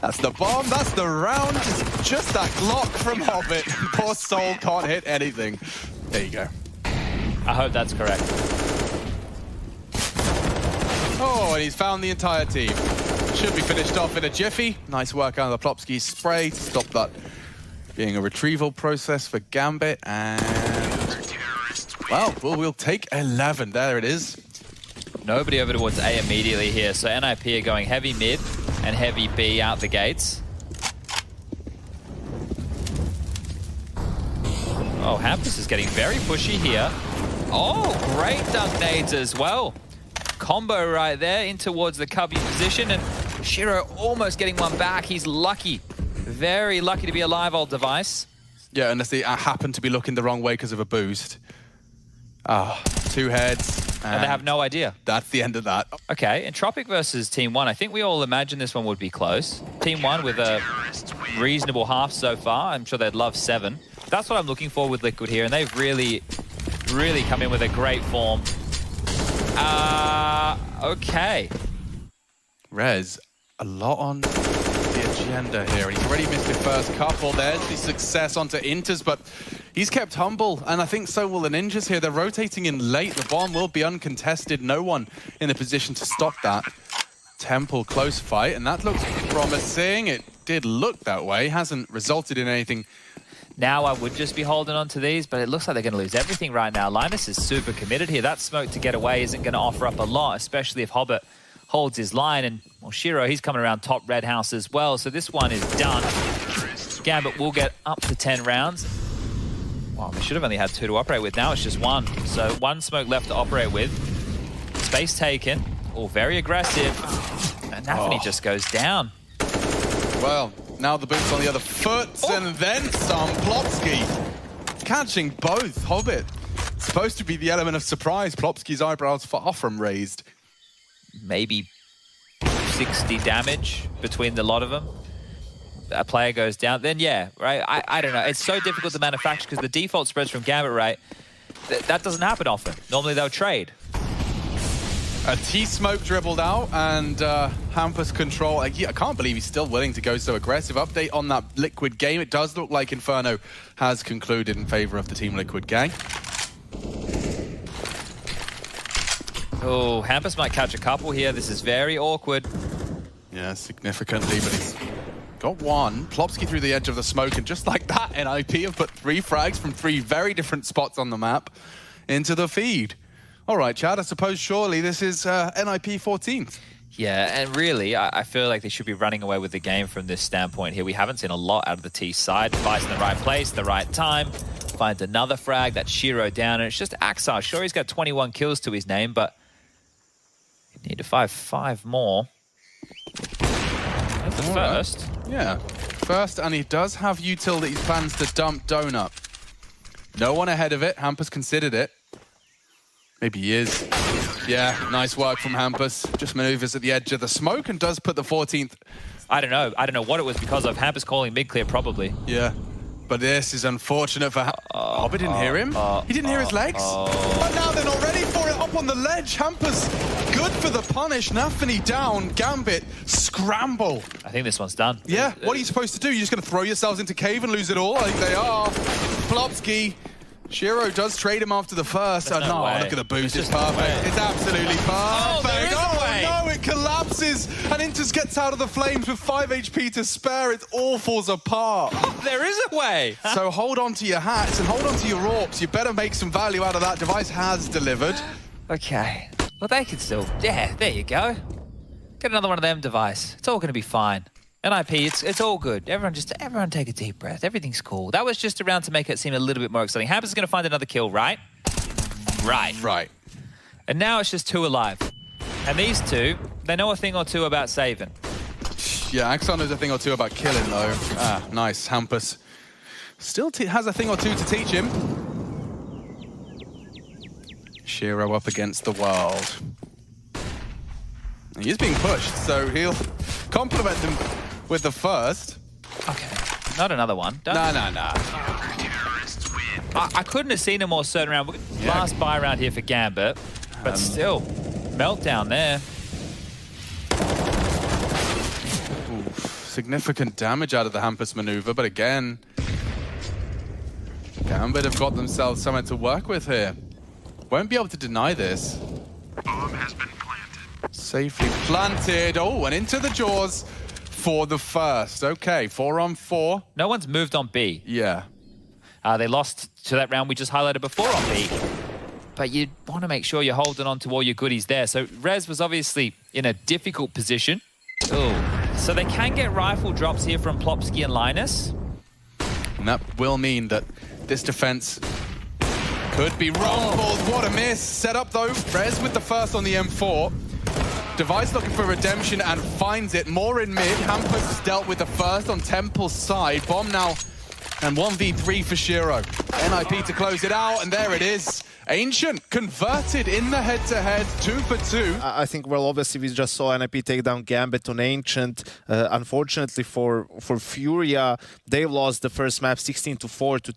That's the bomb, that's the round, just that Glock from Hobbit. Poor soul can't hit anything. There you go. I hope that's correct. Oh, and he's found the entire team. Should be finished off in a jiffy. Nice work out of the plopsky spray to stop that being a retrieval process for Gambit, and well, we'll take 11. There it is. Nobody over towards A immediately here, so NIP are going heavy mid and heavy B out the gates. Oh, Hampus is getting very pushy here. Oh, great dunk nades as well. Combo right there in towards the cubby position, and Shiro almost getting one back. He's lucky. Very lucky to be alive, old device. Yeah, unless they happen to be looking the wrong way because of a boost. Ah, 2 heads. And they have no idea. That's the end of that. Okay, Entropic versus Team 1. I think we all imagined this one would be close. Team 1 with a reasonable half so far. I'm sure they'd love 7. That's what I'm looking for with Liquid here, and they've really come in with a great form. Okay. Rez, a lot on the agenda here. He's already missed his first couple. There's the success onto Inters, but he's kept humble, and I think so will the Ninjas here. They're rotating in late. The bomb will be uncontested. No one in a position to stop that. Temple close fight, and that looks promising. It did look that way. Hasn't resulted in anything. Now I would just be holding on to these, but it looks like they're going to lose everything right now. Linus is super committed here. That smoke to get away isn't going to offer up a lot, especially if Hobbit holds his line. And well, Shiro, he's coming around top red house as well, so this one is done. Gambit will get up to 10 rounds. Wow, they should have only had 2 to operate with. Now it's just 1. So 1 smoke left to operate with. Space taken. Oh, very aggressive. And Nafany just goes down. Well, now the boots on the other foot, and then some. Plopsky catching both. Hobbit supposed to be the element of surprise. Plopsky's eyebrows far from raised. Maybe 60 damage between the lot of them. A player goes down, then yeah, right? I don't know. It's so difficult to manufacture because the default spreads from Gambit, right? That doesn't happen often. Normally they'll trade. A T-smoke dribbled out, and Hampus control. I can't believe he's still willing to go so aggressive. Update on that Liquid game. It does look like Inferno has concluded in favor of the Team Liquid gang. Oh, Hampus might catch a couple here. This is very awkward. Yeah, significantly, but he's got 1. Plopsky through the edge of the smoke, and just like that, NIP have put 3 frags from 3 very different spots on the map into the feed. All right, Chad, I suppose surely this is NIP 14th. Yeah, and really, I feel like they should be running away with the game from this standpoint here. We haven't seen a lot out of the T side. Device in the right place, the right time. finds another frag. That's Shiro down, and it's just Axar. Sure, he's got 21 kills to his name, but you need to five more. That's the first. Yeah, first, and he does have util that he plans to dump Donut. No one ahead of it. Hampus considered it. Maybe he is. Yeah, nice work from Hampus. Just maneuvers at the edge of the smoke and does put the 14th. I don't know what it was because of. Hampus calling mid-clear, probably. Yeah, but this is unfortunate for Hobbit didn't hear him. He didn't hear his legs. But now they're not ready for it. Up on the ledge. Hampus, good for the punish. Nafany down. Gambit, scramble. I think this one's done. Yeah, what are you supposed to do? You're just going to throw yourselves into cave and lose it all? I think they are. Plopsky. Shiro does trade him after the first. No way. Look at the boost. It's perfect. It's absolutely perfect. Oh, there is a way. No, it collapses. And Intus gets out of the flames with 5 HP to spare. It all falls apart. There is a way. So hold on to your hats and hold on to your orcs. You better make some value out of that. Device has delivered. Okay. Well, they can still... Yeah, there you go. Get another one of them, Device. It's all going to be fine. NIP, it's all good. Everyone take a deep breath. Everything's cool. That was just around to make it seem a little bit more exciting. Hampus is going to find another kill, right? Right. And now it's just 2 alive. And these 2, they know a thing or two about saving. Yeah, Axon knows a thing or two about killing, though. Nice. Hampus still has a thing or two to teach him. Shiro up against the world. He is being pushed, so he'll compliment him with the first. Okay, not another one. No. I couldn't have seen a more certain round. Last buy round here for Gambit, but still, meltdown there. Significant damage out of the Hampus maneuver, but again, Gambit have got themselves something to work with here. Won't be able to deny this. Bomb has been planted. Safely planted. Oh, and into the jaws for the first. Okay, 4 on 4. No one's moved on B. Yeah. They lost to that round we just highlighted before on B. But you want to make sure you're holding on to all your goodies there. So Rez was obviously in a difficult position. Oh, so they can get rifle drops here from Plopsky and Linus. And that will mean that this defense could be rumbled. What a miss. Set up, though. Rez with the first on the M4. Device looking for redemption and finds it. More in mid. Hampus has dealt with the first on Temple's side. Bomb now and 1v3 for Shiro. NIP to close it out, and there it is. Ancient converted in the head-to-head, 2 for 2. I think, well, obviously we just saw NIP take down Gambit on Ancient. Unfortunately for Furia, they lost the first map 16-4 to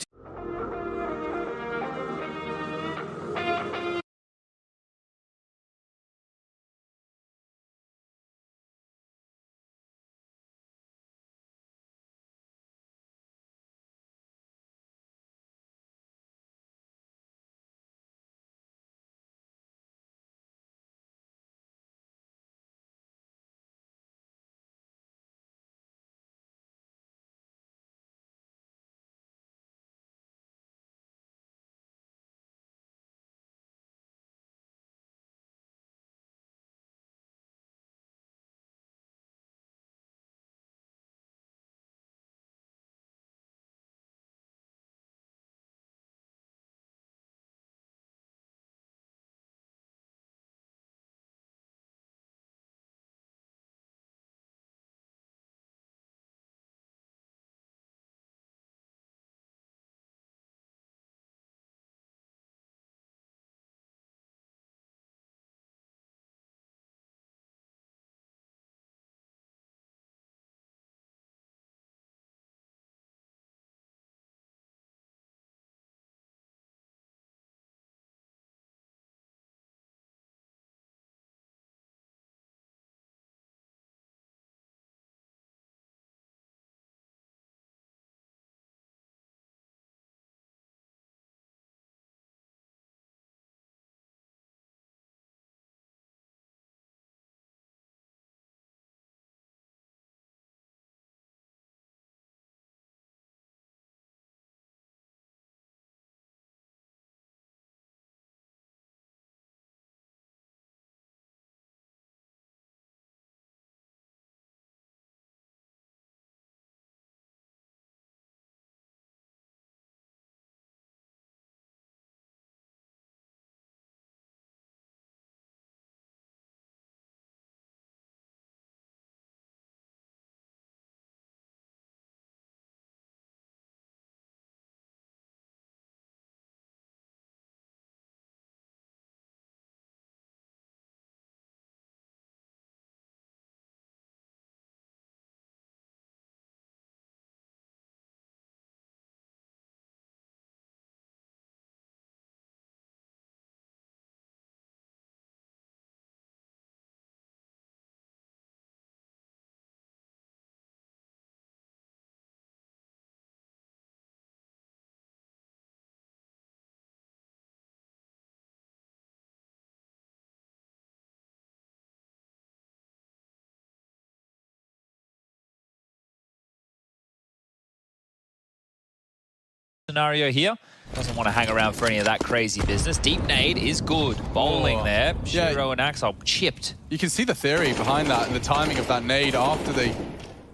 scenario here. Doesn't want to hang around for any of that crazy business. Deep nade is good. Bowling there. Shiro and Axel chipped. You can see the theory behind that and the timing of that nade after the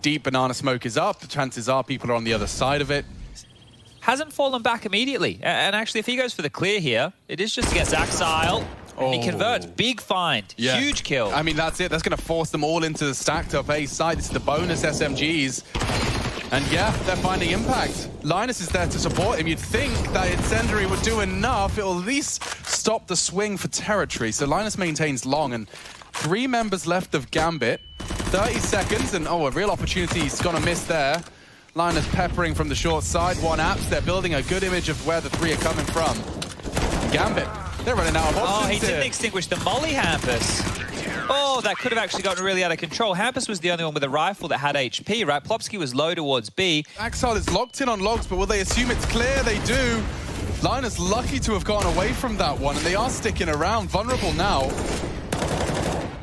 deep banana smoke is up. The chances are people are on the other side of it. Hasn't fallen back immediately. And actually, if he goes for the clear here, it is just against Axile. And he converts. Big find. Huge kill. I mean, that's it. That's going to force them all into the stacked up A side. This is the bonus SMGs. And yeah, they're finding impact. Linus is there to support him. You'd think that Incendiary would do enough. It'll at least stop the swing for territory. So Linus maintains long, and 3 members left of Gambit. 30 seconds, and a real opportunity he's gonna miss there. Linus peppering from the short side. 1 apps. They're building a good image of where the 3 are coming from. Gambit, they're running out of options. Oh, he didn't extinguish the molly, Hampus. Oh, that could have actually gotten really out of control. Hampus was the only one with a rifle that had HP, right? Plopsky was low towards B. Axel is locked in on logs, but will they assume it's clear? They do. Linus lucky to have gone away from that one, and they are sticking around. Vulnerable now.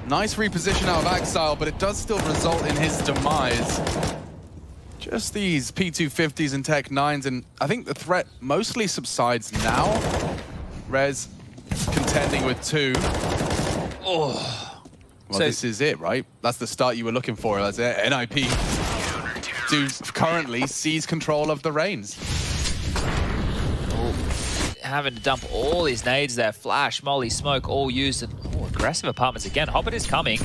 Nice reposition out of Axel, but it does still result in his demise. Just these P250s and Tech 9s, and I think the threat mostly subsides now. Rez contending with 2. Oh. Well, this is it, right? That's the start you were looking for. That's it. NIP do currently seize control of the reins. Having to dump all his nades there. Flash, molly, smoke, all used. And aggressive apartments again. Hobbit is coming.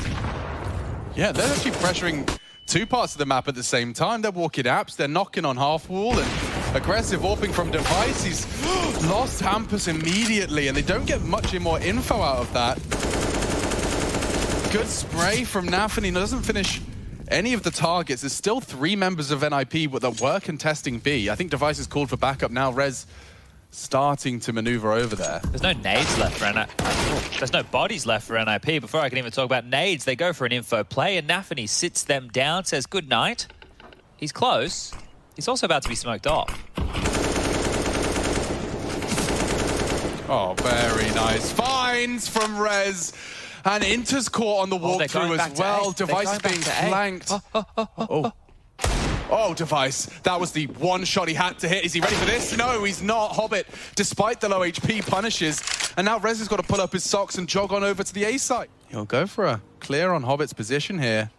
Yeah, they're actually pressuring 2 parts of the map at the same time. They're walking apps, they're knocking on half wall, and aggressive AWPing from Device. He's lost Hampus immediately, and they don't get much more info out of that. Good spray from Nafany. Doesn't finish any of the targets. There's still 3 members of NIP that were contesting B. I think Device is called for backup now. Rez starting to maneuver over there. There's no nades left for NIP. There's no bodies left for NIP. Before I can even talk about nades, they go for an info play, and Nafany sits them down, says good night. He's close. He's also about to be smoked off. Oh, very nice. Finds from Rez. And Inter's caught on the walkthrough as well. Device being flanked. Oh, Device. That was the one shot he had to hit. Is he ready for this? No, he's not. Hobbit, despite the low HP, punishes. And now Rez has got to pull up his socks and jog on over to the A site. He'll go for a clear on Hobbit's position here.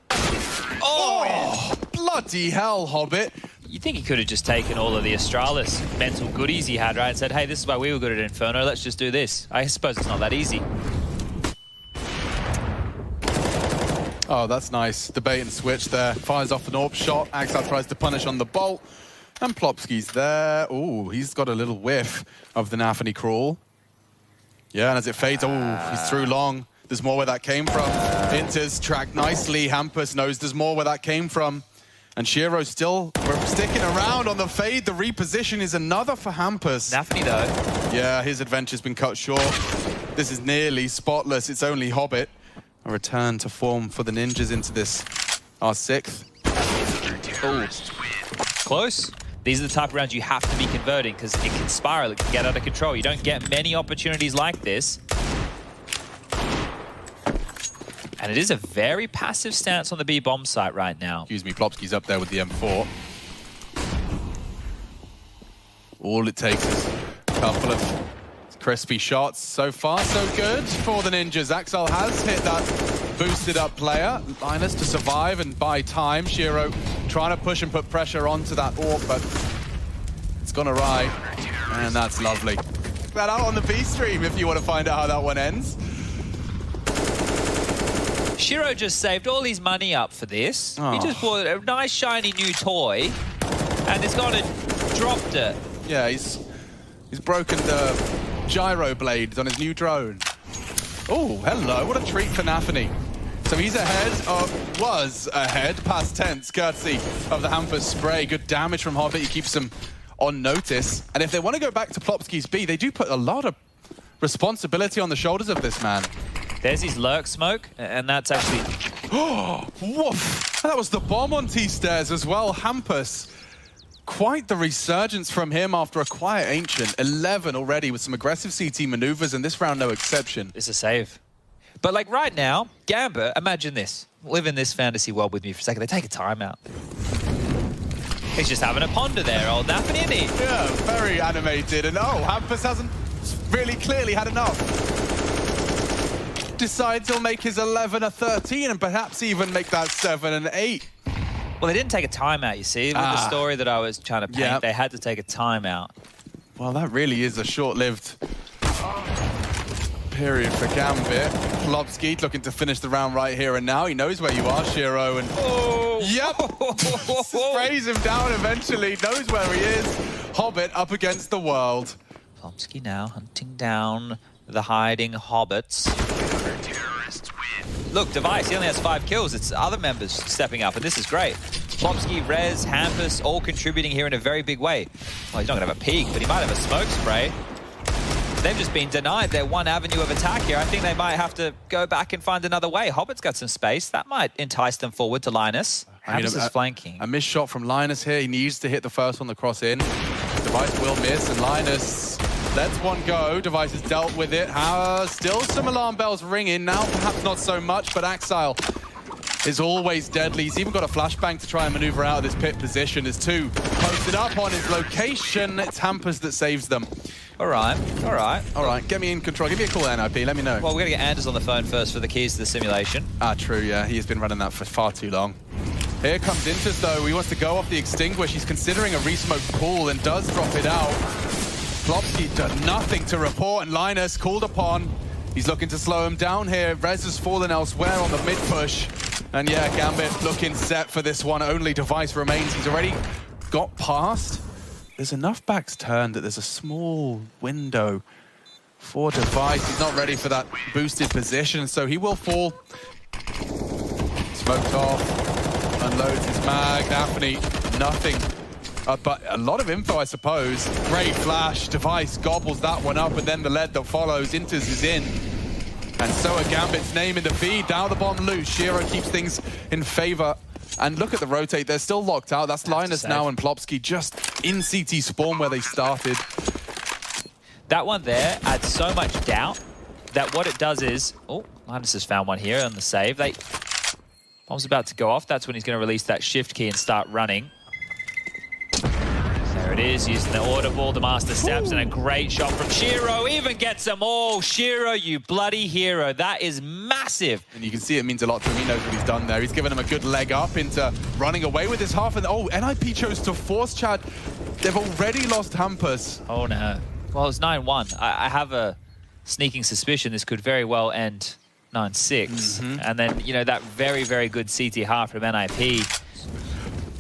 Oh, bloody hell, Hobbit. You think he could have just taken all of the Astralis mental goodies he had, right, and said, hey, this is why we were good at Inferno. Let's just do this. I suppose it's not that easy. Oh, that's nice. The bait and switch there. Fires off an AWP shot. Axel tries to punish on the bolt. And Plopsky's there. Ooh, he's got a little whiff of the Nafany crawl. Yeah, and as it fades, he's through long. There's more where that came from. Inter's tracked nicely. Hampus knows there's more where that came from. And Shiro's still sticking around on the fade. The reposition is another for Hampus. Nafany, though. Yeah, his adventure's been cut short. This is nearly spotless. It's only Hobbit. A return to form for the Ninjas into this, our 6th. Close. These are the type of rounds you have to be converting because it can spiral, it can get out of control. You don't get many opportunities like this. And it is a very passive stance on the B bomb site right now. Excuse me, Plopsky's up there with the M4. All it takes is a couple of crispy shots. So far, so good for the Ninjas. Axel has hit that boosted up player. Linus to survive and buy time. Shiro trying to push and put pressure onto that AWP, but it's gone awry. And that's lovely. Check that out on the B stream if you want to find out how that one ends. Shiro just saved all his money up for this. He just bought a nice shiny new toy and has gone and dropped it. Yeah, he's broken the gyro blades on his new drone. Oh, hello. What a treat for Nafany. So he's was ahead, past tense, courtesy of the Hampus spray. Good damage from Hobbit. He keeps them on notice. And if they want to go back to Plopsky's B, they do put a lot of responsibility on the shoulders of this man. There's his lurk smoke, and that's actually... Oh, woof. That was the bomb on T-stairs as well. Hampus. Quite the resurgence from him after a quiet Ancient. 11 already with some aggressive CT maneuvers, and this round no exception. It's a save. But like right now, Gambit, imagine this. Live in this fantasy world with me for a second. They take a timeout. He's just having a ponder there, old Nappany, isn't he? Yeah, very animated. And Hampus hasn't really clearly had enough. Decides he'll make his 11 a 13 and perhaps even make that 7 and 8. Well, they didn't take a timeout, you see. With the story that I was trying to paint, they had to take a timeout. Well, that really is a short-lived period for Gambit. Klopski looking to finish the round right here and now. He knows where you are, Shiro, and sprays him down eventually. Knows where he is. Hobbit up against the world. Klopski now hunting down the hiding hobbits. Look, Device, he only has 5 kills. It's other members stepping up, and this is great. Klopski, Rez, Hampus, all contributing here in a very big way. Well, he's not going to have a peek, but he might have a smoke spray. They've just been denied their one avenue of attack here. I think they might have to go back and find another way. Hobbit's got some space. That might entice them forward to Linus. Hampus is flanking. A missed shot from Linus here. He needs to hit the first one, the cross in. Device will miss, and Linus lets one go. Device has dealt with it. Still some alarm bells ringing. Now perhaps not so much, but Axile is always deadly. He's even got a flashbang to try and maneuver out of this pit position. There's 2 posted up on his location. It's Hampus that saves them. All right. Get me in control. Give me a call, NIP. Let me know. Well, we're going to get Anders on the phone first for the keys to the simulation. True, yeah. He has been running that for far too long. Here comes Intus, though. He wants to go off the extinguish. He's considering a resmoked pool and does drop it out. Klopski does nothing to report, and Linus called upon. He's looking to slow him down here. Rez has fallen elsewhere on the mid push. And yeah, Gambit looking set for this one. Only Device remains. He's already got past. There's enough backs turned that there's a small window for Device. He's not ready for that boosted position, so he will fall. Smoked off, unloads his mag. Daphne, nothing. But a lot of info, I suppose. Great flash. Device gobbles that one up, and then the lead that follows. Intus is in. And so a Gambit's name in the feed. Now the bomb loose. Shiro keeps things in favor. And look at the rotate. They're still locked out. That's Linus now and Plopski just in CT spawn where they started. That one there adds so much doubt that what it does is... Oh, Linus has found one here on the save. Bomb's about to go off. That's when he's going to release that shift key and start running. There it is, using the audible, the master steps, and a great shot from Shiro. Even gets them all. Shiro, you bloody hero. That is massive. And you can see it means a lot to him. He knows what he's done there. He's given him a good leg up into running away with his half. And NIP chose to force Chad. They've already lost Hampus. Oh, no. Well, it's 9-1. I have a sneaking suspicion this could very well end 9-6. And then, you know, that very, very good CT half from NIP.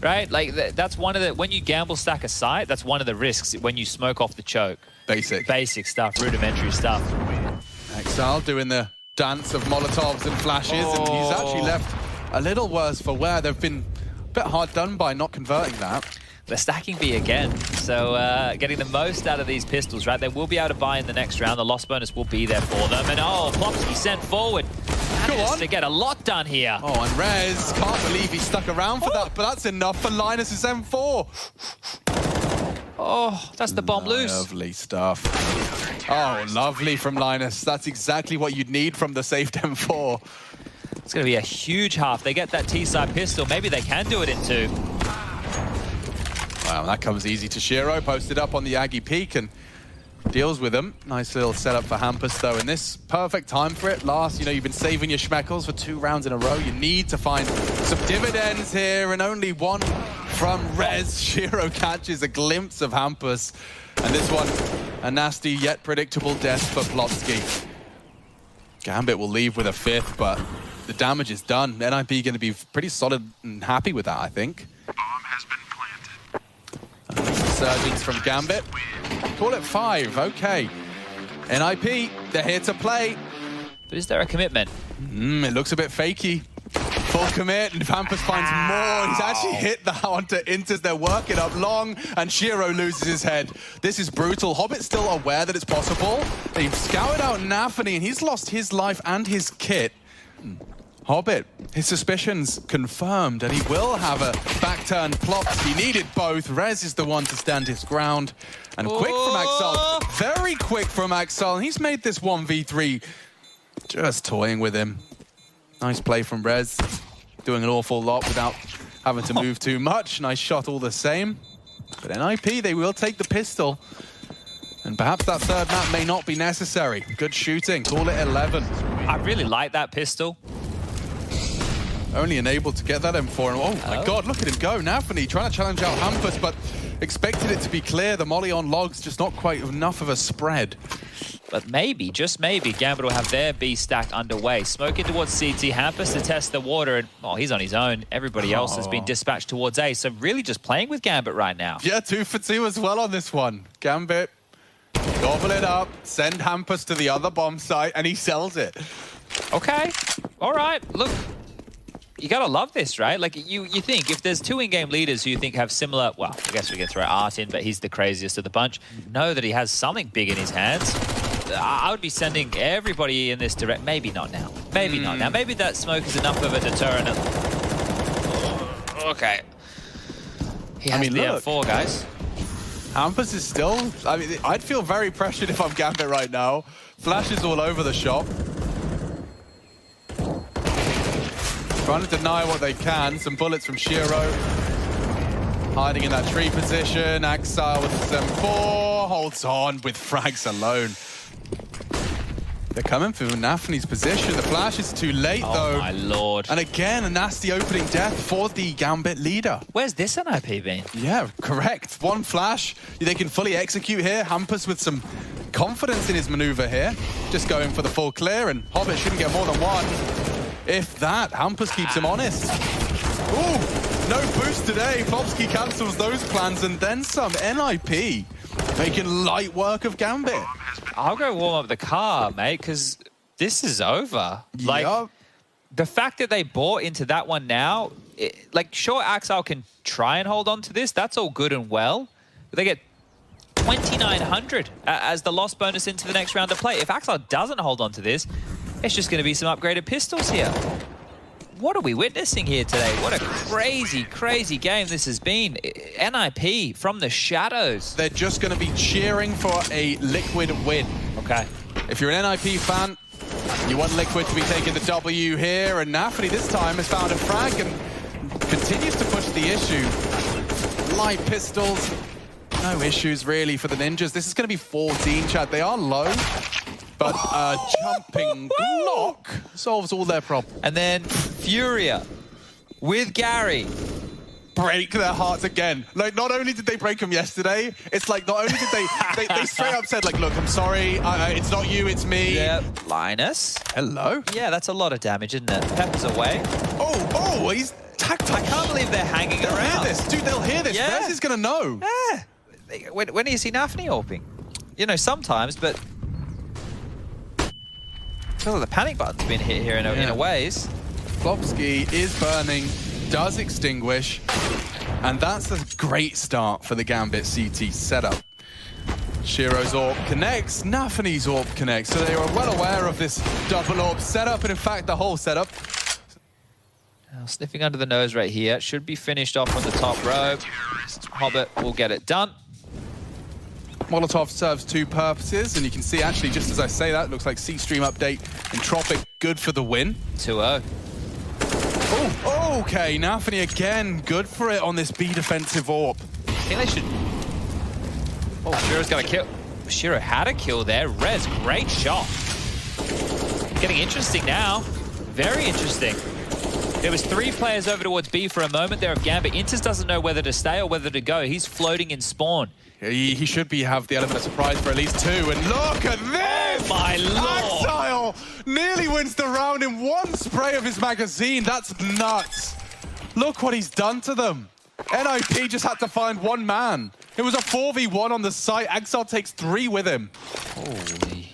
Right? Like, that's one of the... When you gamble stack a site, that's one of the risks when you smoke off the choke. Basic stuff, rudimentary stuff. Exile doing the dance of Molotovs and flashes, and he's actually left a little worse for wear. They've been a bit hard done by not converting that. They're stacking B again, so getting the most out of these pistols, right? They will be able to buy in the next round. The loss bonus will be there for them. And Plopski sent forward. Managed to get a lot done here. And Rez can't believe he stuck around for that, but that's enough for Linus's M4. That's the bomb loose. Lovely stuff. Lovely from Linus. That's exactly what you'd need from the saved M4. It's going to be a huge half. They get that T-side pistol. Maybe they can do it in 2. Wow, that comes easy to Shiro. Posted up on the Aggie peak and deals with them. Nice little setup for Hampus, though. And this perfect time for it. You've been saving your schmeckles for 2 rounds in a row. You need to find some dividends here, and only one from Rez. Shiro catches a glimpse of Hampus. And this one, a nasty yet predictable death for Plopski. Gambit will leave with a 5th, but the damage is done. NIP going to be pretty solid and happy with that, I think. Bomb has been planted. Resurgence from Gambit. Call it 5, okay. NIP, they're here to play. But is there a commitment? It looks a bit fakey. Full commit, and Hampus finds more. He's actually hit that onto Intus. They're working up long, and Shiro loses his head. This is brutal. Hobbit's still aware that it's possible. They've scouted out Nafany, and he's lost his life and his kit. Hobbit, his suspicions confirmed, and he will have a back-turn plot. He needed both. Rez is the one to stand his ground. And quick from Axel. Very quick from Axel. He's made this 1v3 just toying with him. Nice play from Rez. Doing an awful lot without having to move too much. Nice shot all the same. But NIP, they will take the pistol. And perhaps that third map may not be necessary. Good shooting. Call it 11. I really like that pistol. Only enabled to get that M4. And oh my god, look at him go. Nafany trying to challenge out Hampus, but expected it to be clear. The molly on logs, just not quite enough of a spread. But maybe, just maybe, Gambit will have their B stack underway. Smoking towards CT, Hampus to test the water, and he's on his own. Everybody else has been dispatched towards A, so really just playing with Gambit right now. Yeah, 2 for 2 as well on this one. Gambit, gobble it up, send Hampus to the other bomb site, and he sells it. Okay, all right, look. You gotta love this, right? Like, you think if there's 2 in-game leaders who you think have similar, well, I guess we can throw Art in, but he's the craziest of the bunch, know that he has something big in his hands. I would be sending everybody in this direct. Maybe not now. Maybe not now. Maybe that smoke is enough of a deterrent. Okay. He has the M4, guys. Hampus is still... I mean, I'd feel very pressured if I'm Gambit right now. Flashes all over the shop. Trying to deny what they can. Some bullets from Shiro. Hiding in that tree position. Axile with his M4. Holds on with frags alone. They're coming for Nafany's position. The flash is too late, though. Oh, my lord. And again, a nasty opening death for the Gambit leader. Where's this NIP been? Yeah, correct. One flash. They can fully execute here. Hampus with some confidence in his maneuver here. Just going for the full clear, and Hobbit shouldn't get more than one. If that, Hampus keeps him honest. Ooh, no boost today. Flopsky cancels those plans, and then some. NIP making light work of Gambit. I'll go warm up the car, mate, because this is over. Like, the fact that they bought into that one now, sure, Axel can try and hold on to this. That's all good and well. But they get 2,900 as the loss bonus into the next round of play. If Axel doesn't hold on to this, it's just going to be some upgraded pistols here. What are we witnessing here today? What a crazy, crazy game this has been. NIP from the shadows. They're just going to be cheering for a Liquid win. Okay. If you're an NIP fan, you want Liquid to be taking the W here, and Nafany this time has found a frag and continues to push the issue. Light pistols, no issues really for the Ninjas. This is going to be 14, Chad. They are low. But jumping block solves all their problems. And then Furia with Gary. Break their hearts again. Like, not only did they break them yesterday, it's like not only did they straight up said, like, look, I'm sorry, it's not you, it's me. Yeah, Linus. Hello. Yeah, that's a lot of damage, isn't it? Pepper's away. Oh, he's tactile. I can't believe they're hanging They'll around. hear this. Dude, they'll hear this. Yeah. Rez is going to know. Yeah. When do you see Nafany AWPing? You know, sometimes, but... Oh, the panic button's been hit here in a ways. Flopsky is burning, does extinguish, and that's a great start for the Gambit CT setup. Shiro's AWP connects, Nafany's AWP connects, so they are well aware of this double AWP setup, and in fact the whole setup. Now, sniffing under the nose right here, should be finished off on the top row. Hobbit will get it done. Molotov serves 2 purposes, and you can see actually, just as I say that, it looks like C-Stream update, Entropic good for the win. 2-0. Oh, okay, Nafany again, good for it on this B defensive AWP. I think they should... Oh, Shiro's got a kill. Shiro had a kill there. Rez, great shot. Getting interesting now. Very interesting. There was 3 players over towards B for a moment there of Gambit. Intis doesn't know whether to stay or whether to go. He's floating in spawn. He should have the element of surprise for at least 2, and look at this! Oh my lord! Axile nearly wins the round in 1 spray of his magazine. That's nuts. Look what he's done to them. NIP just had to find 1 man. It was a 4v1 on the site. Axile takes 3 with him. Holy.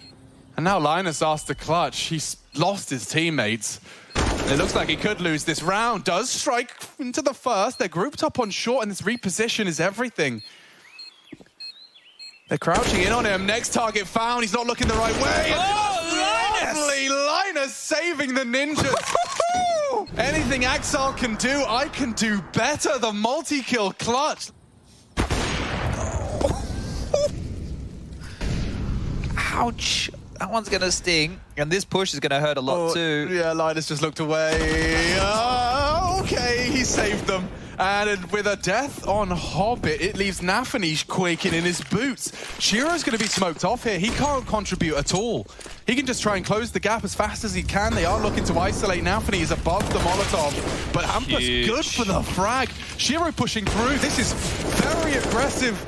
And now Linus asked to clutch. He's lost his teammates. It looks like he could lose this round. Does strike into the first. They're grouped up on short, and this reposition is everything. They're crouching in on him. Next target found. He's not looking the right way. Oh, Linus! Lovely Linus saving the Ninjas. Anything Axile can do, I can do better. The multi-kill clutch. Ouch. That one's going to sting. And this push is going to hurt a lot too. Yeah, Linus just looked away. Okay, he saved them. And with a death on Hobbit, it leaves Nafanish quaking in his boots. Shiro's going to be smoked off here. He can't contribute at all. He can just try and close the gap as fast as he can. They are looking to isolate. Nafani is above the Molotov, but Hampus good for the frag. Shiro pushing through. This is very aggressive.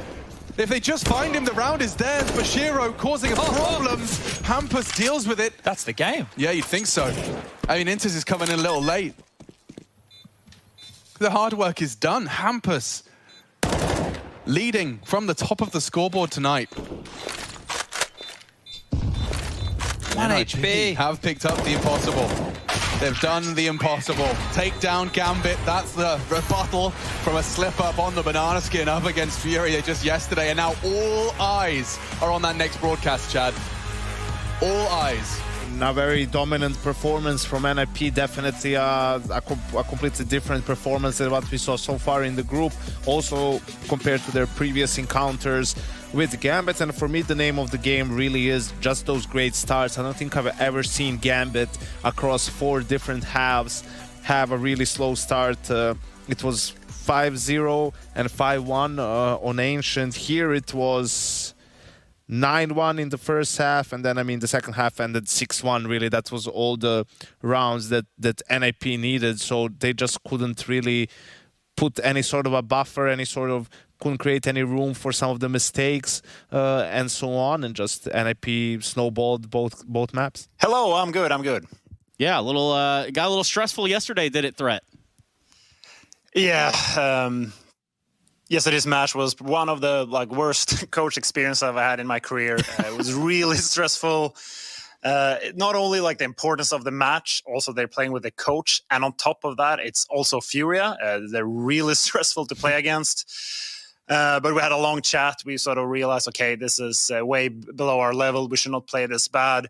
If they just find him, the round is theirs, but Shiro causing a problem. Hampus deals with it. That's the game. Yeah, you'd think so. I mean, Inters is coming in a little late. The hard work is done. Hampus leading from the top of the scoreboard tonight. 1 HP. Have picked up the impossible. They've done the impossible. Take down Gambit. That's the rebuttal from a slip-up on the banana skin up against Fury just yesterday. And now all eyes are on that next broadcast, Chad. All eyes. A very dominant performance from NIP, definitely a completely different performance than what we saw so far in the group, also compared to their previous encounters with Gambit. And for me, the name of the game really is just those great starts. I don't think I've ever seen Gambit across 4 different halves have a really slow start. It was 5-0 and 5-1 on Ancient. Here it was 9-1 in the first half, and then, I mean, the second half ended 6-1, really. That was all the rounds that NIP needed, so they just couldn't really put any sort of a buffer, couldn't create any room for some of the mistakes, and so on, and just NIP snowballed both maps. Hello, I'm good. Yeah, got a little stressful yesterday, did it, Threat? Yeah, yesterday's match was one of the worst coach experience I've had in my career. It was really stressful. Not only the importance of the match, also they're playing with a coach, and on top of that, it's also Furia. They're really stressful to play against. But we had a long chat. We sort of realized, okay, this is way below our level. We should not play this bad.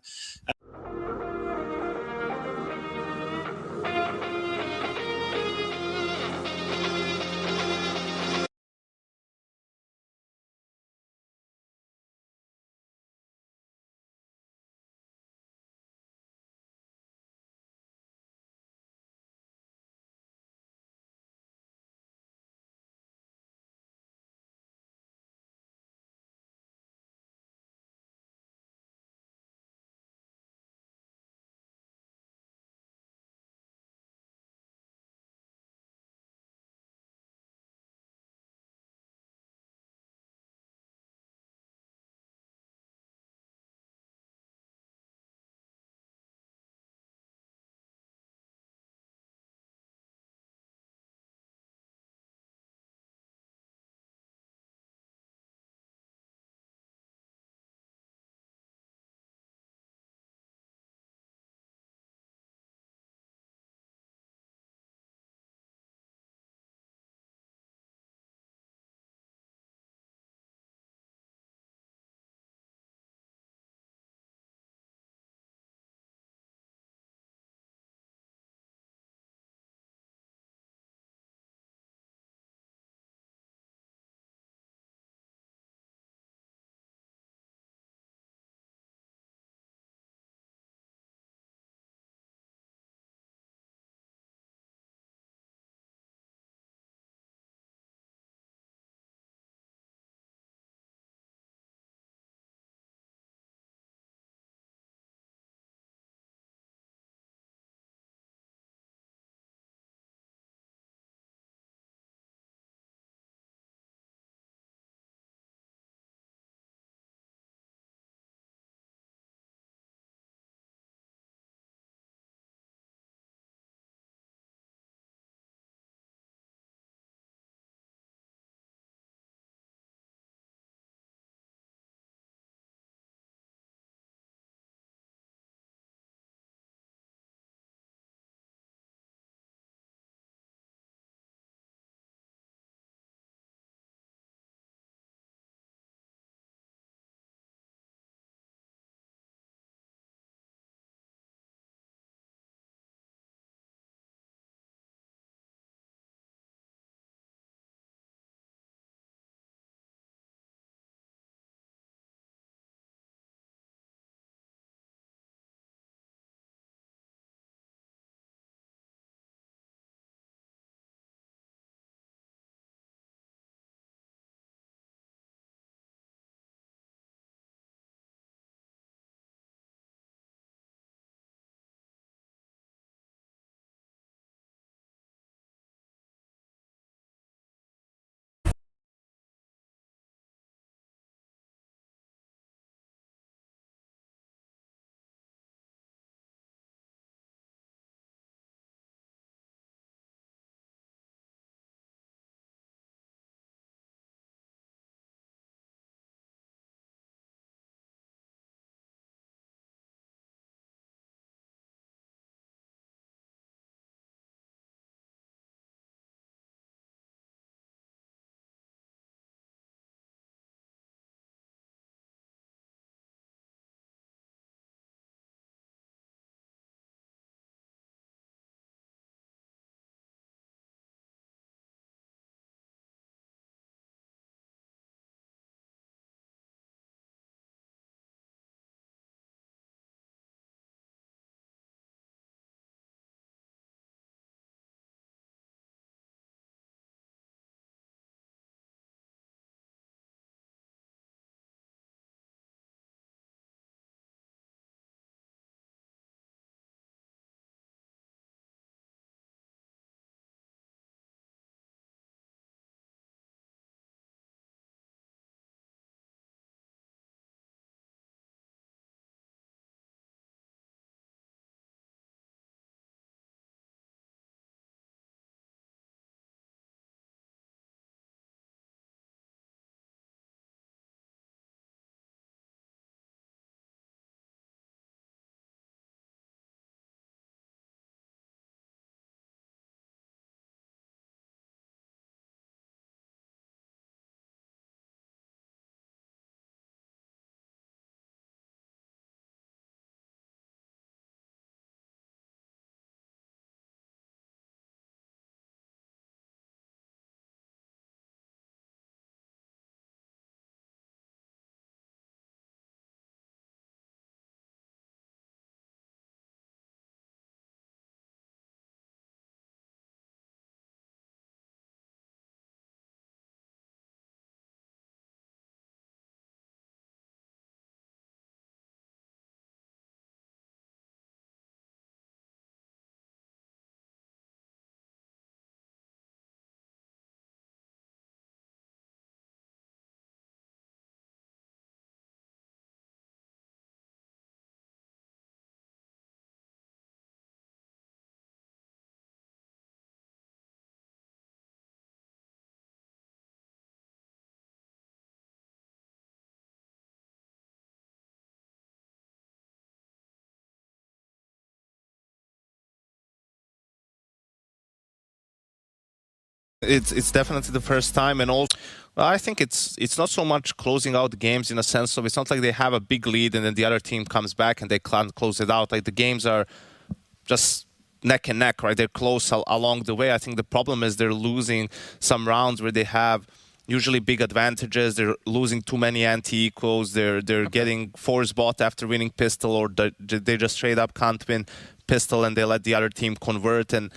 It's definitely the first time, and all. Well, I think it's not so much closing out the games in a sense of it's not like they have a big lead and then the other team comes back and they can't close it out. Like the games are just neck and neck, right? They're close along the way. I think the problem is they're losing some rounds where they have usually big advantages. They're losing too many anti-equals. They're getting force bought after winning pistol, or they just straight up can't win pistol and they let the other team convert. And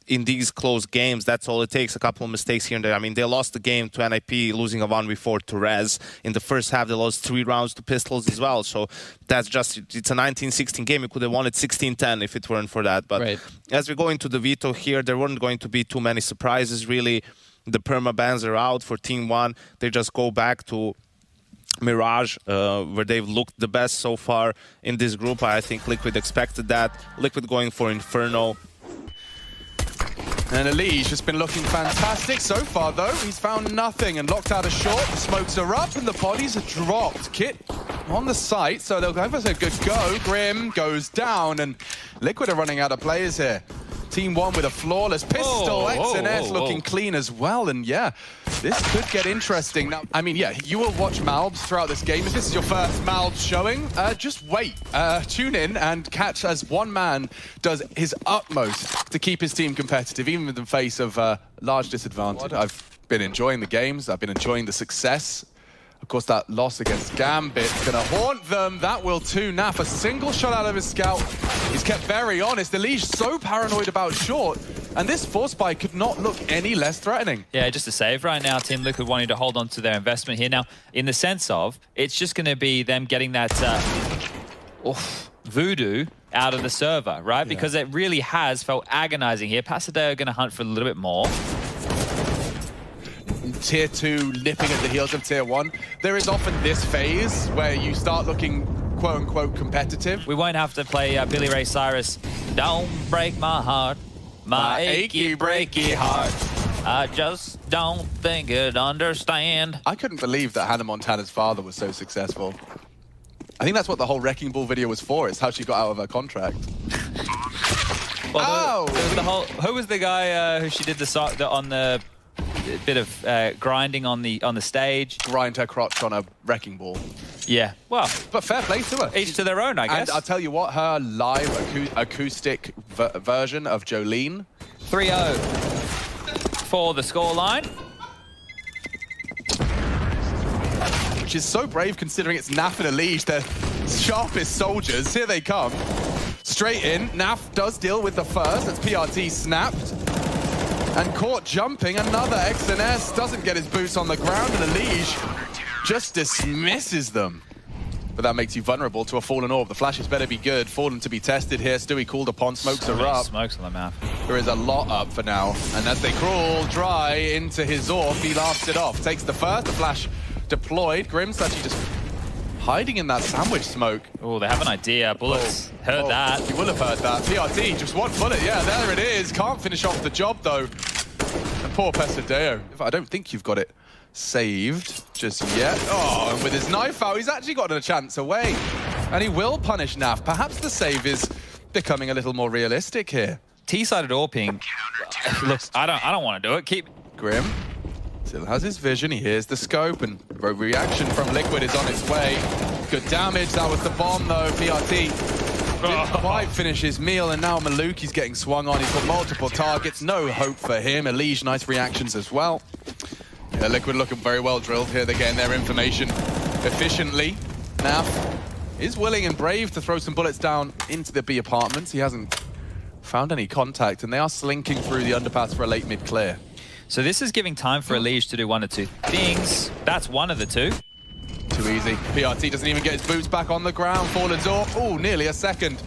in these close games, that's all it takes. A couple of mistakes here and there. I mean, they lost the game to NIP, losing a 1v4 to Rez. In the first half, they lost 3 rounds to Pistols as well. So that's just, it's a 19-16 game. You could have won it 16-10 if it weren't for that. But as we go into the veto here, there weren't going to be too many surprises, really. The perma-bans are out for Team 1. They just go back to Mirage, where they've looked the best so far in this group. I think Liquid expected that. Liquid going for Inferno. And Elige has been looking fantastic so far, though. He's found nothing and locked out a short. The smokes are up and the bodies are dropped. Kit on the site, so they'll go for a good go. Grim goes down, and Liquid are running out of players here. Team 1 with a flawless pistol. XNS looking clean as well. And yeah, this could get interesting. Now, I mean, yeah, you will watch Malbs throughout this game. If this is your first Malbs showing, just wait. Tune in and catch as one man does his utmost to keep his team competitive, even in the face of large disadvantage. I've been enjoying the games. I've been enjoying the success. Of course, that loss against Gambit gonna haunt them. That will too. Naf, a single shot out of his scout. He's kept very honest. Elige so paranoid about short, and this force buy could not look any less threatening. Yeah, just a save right now. Team Liquid wanting to hold on to their investment here. Now, in the sense of, it's just going to be them getting that voodoo out of the server, right? Yeah. Because it really has felt agonizing here. Pasadena are going to hunt for a little bit more. Tier 2 nipping at the heels of Tier 1. There is often this phase where you start looking quote-unquote competitive. We won't have to play Billy Ray Cyrus. Don't break my heart, my achy breaky heart. I just don't think it'd understand. I couldn't believe that Hannah Montana's father was so successful. I think that's what the whole Wrecking Ball video was for. It's how she got out of her contract. Well, who was the guy who she did on the bit of grinding on the stage? Grind her crotch on a Wrecking Ball. Yeah, well, but fair play to her. Each to their own, I guess. And I'll tell you what, her live acoustic version of Jolene. 3-0 for the scoreline. Which is so brave considering it's Naf and Elige, their sharpest soldiers. Here they come. Straight in. Naf does deal with the first. That's PRT snapped. And caught jumping. Another XNS doesn't get his boots on the ground, and Elige just dismisses them. But that makes you vulnerable to a Fallen Orb. The flashes better be good. Fallen to be tested here. Stewie called upon. Smokes are up. Smokes on the map. There is a lot up for now. And as they crawl dry into his Orb, he laughs it off. Takes the first. The flash deployed. Grim's actually just hiding in that sandwich smoke. Oh, they have an idea. Bullets. Heard that. You will have heard that. PRT, just one bullet. Yeah, there it is. Can't finish off the job, though. And poor Pesadeo. I don't think you've got it saved just yet. Oh, and with his knife out, he's actually gotten a chance away. And he will punish Naf. Perhaps the save is becoming a little more realistic here. T-sided AWPing. Look, I don't want to do it. Keep Grim still has his vision. He hears the scope, and reaction from Liquid is on its way. Good damage. That was the bomb, though. PRT didn't quite finish his meal, and now Maluki's getting swung on. He's got multiple targets. No hope for him. Elige, nice reactions as well. Yeah, Liquid looking very well drilled here. They're getting their information efficiently. Naf is willing and brave to throw some bullets down into the B apartments. He hasn't found any contact, and they are slinking through the underpass for a late mid clear. So this is giving time for Elige to do one or two things. That's one of the two. Too easy. PRT doesn't even get his boots back on the ground. Fallen's off. Oh, nearly a second.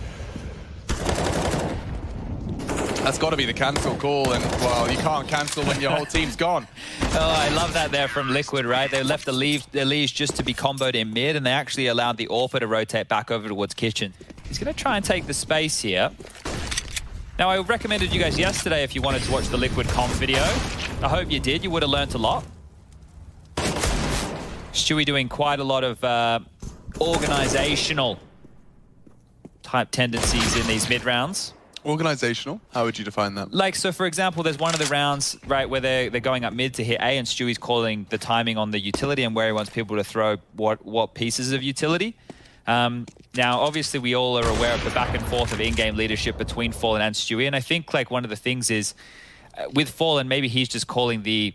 That's got to be the cancel call, and, well, you can't cancel when your whole team's gone. Oh, I love that there from Liquid, right? They left the Elige just to be comboed in mid, and they actually allowed the AWPer to rotate back over towards Kitchen. He's going to try and take the space here. Now, I recommended you guys yesterday if you wanted to watch the Liquid comp video. I hope you did. You would have learnt a lot. Stewie doing quite a lot of organizational type tendencies in these mid rounds. Organizational? How would you define that? Like, so for example, there's one of the rounds, right, where they're going up mid to hit A, and Stewie's calling the timing on the utility and where he wants people to throw what pieces of utility. Now, obviously, we all are aware of the back and forth of in-game leadership between Fallen and Stewie, and I think like one of the things is with Fallen, maybe he's just calling the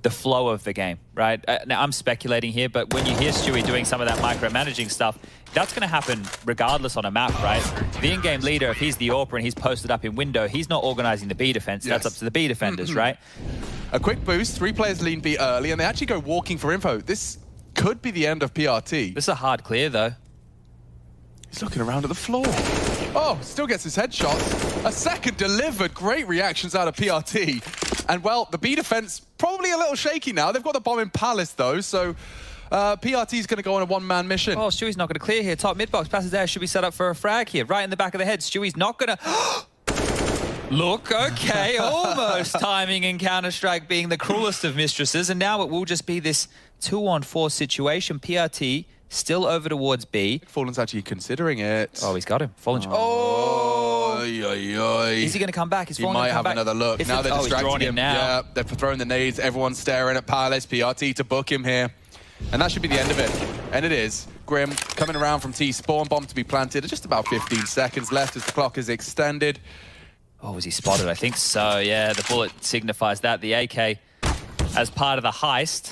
flow of the game, right? Now, I'm speculating here, but when you hear Stewie doing some of that micromanaging stuff, that's going to happen regardless on a map, right? The in-game leader, if he's the AWPer and he's posted up in window, he's not organizing the B defense. Yes. That's up to the B defenders, right? A quick boost, 3 players lean B early, and they actually go walking for info. This could be the end of PRT. This is a hard clear, though. He's looking around at the floor. Oh, still gets his headshots. A second delivered. Great reactions out of PRT. And, well, the B defense probably a little shaky now. They've got the bomb in Palace, though, so PRT's going to go on a one-man mission. Oh, Stewie's not going to clear here. Top mid-box. Passes there. Should be set up for a frag here. Right in the back of the head. Stewie's not going to... Look, okay, almost timing in Counter-Strike being the cruelest of mistresses, and now it will just be this 2-on-4 situation. PRT still over towards B. Fallen's actually considering it. Oh, he's got him. Fallen. Is he going to come back? He might have another look. Now they're distracting him. Yeah, they're throwing the nades. Everyone's staring at Palace. PRT to book him here. And that should be the end of it. And it is. Grim coming around from T. Spawn bomb to be planted. Just about 15 seconds left as the clock is extended. Oh, was he spotted? I think so, yeah. The bullet signifies that. The AK as part of the heist.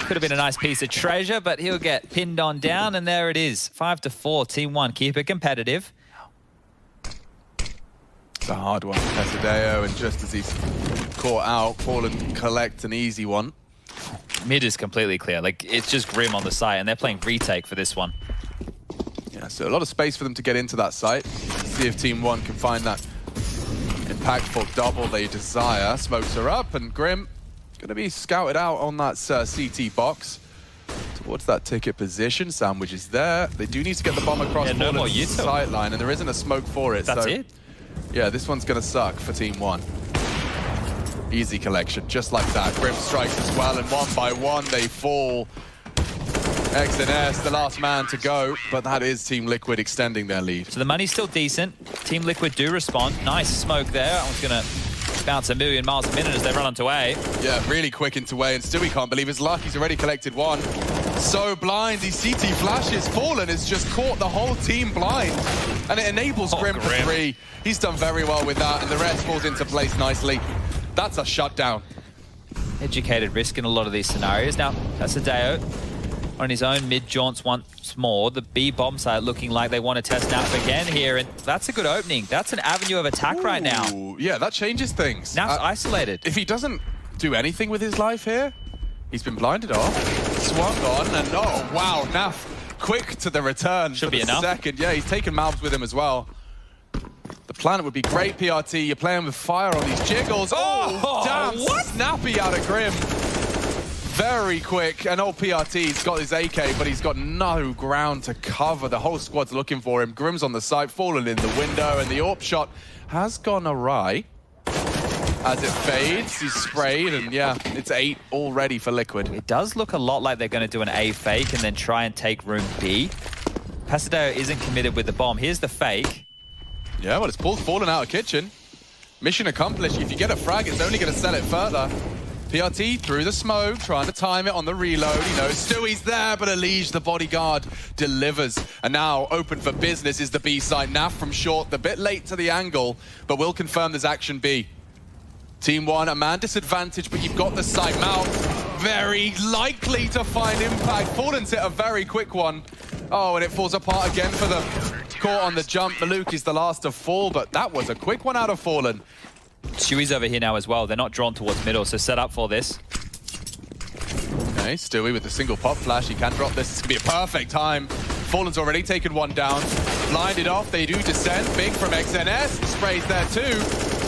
Could have been a nice piece of treasure, but he'll get pinned on down, and there it is. 5-4, Team 1. Keep it competitive. It's a hard one for Pesadeo, and just as he's caught out, Fallen collects an easy one. Mid is completely clear. Like, it's just Grim on the site, and they're playing retake for this one. Yeah, so a lot of space for them to get into that site. See if Team 1 can find that impactful double they desire. Smokes are up, and Grim going to be scouted out on that CT box towards that ticket position. Sandwich is there. They do need to get the bomb across the sight line, and there isn't a smoke for it. That's so, it. Yeah, this one's going to suck for Team 1. Easy collection, just like that. Grim strikes as well, and one by one they fall. XNS, the last man to go, but that is Team Liquid extending their lead. So the money's still decent. Team Liquid do respond. Nice smoke there. That one's going to bounce a million miles a minute as they run onto A. Yeah, really quick into A, and Stewie can't believe his luck. He's already collected one. So blind, these CT flashes. Fallen has just caught the whole team blind, and it enables Grim for 3. He's done very well with that, and the rest falls into place nicely. That's a shutdown. Educated risk in a lot of these scenarios. Now, Pesadeo on his own mid jaunts once more. The B bomb site looking like they want to test Naf again here, and that's a good opening. That's an avenue of attack right now. Yeah, that changes things. Naf's isolated. If he doesn't do anything with his life here, he's been blinded off, swung on, and oh wow, Naf quick to the return. Should for be the enough. Second, yeah, he's taken Malbs with him as well. The planet would be great, PRT. You're playing with fire on these jiggles. Oh, damn, what? Snappy out of Grim. Very quick, and old PRT's got his AK, but he's got no ground to cover. The whole squad's looking for him. Grim's on the site, fallen in the window, and the AWP shot has gone awry. As it fades, he's sprayed, and yeah, it's 8 already for Liquid. It does look a lot like they're going to do an A fake and then try and take room B. Pesadeo isn't committed with the bomb. Here's the fake. Yeah, well, it's pulled Fallen out of kitchen. Mission accomplished. If you get a frag, it's only going to sell it further. PRT through the smoke, trying to time it on the reload. You know, Stewie's there, but Elige, the bodyguard, delivers. And now, open for business is the B side. Naf from short, a bit late to the angle, but we'll confirm there's action B. Team 1, a man disadvantage, but you've got the site mount. Very likely to find impact. Fallen's hit a very quick one. Oh, and it falls apart again for the caught on the jump. Maluk is the last to fall, but that was a quick one out of Fallen. Stewie's over here now as well. They're not drawn towards middle, so set up for this. Okay, Stewie with a single pop flash. He can drop this. It's going to be a perfect time. Fallen's already taken one down. Blinded off. They do descend. Big from XNS. Sprays there too.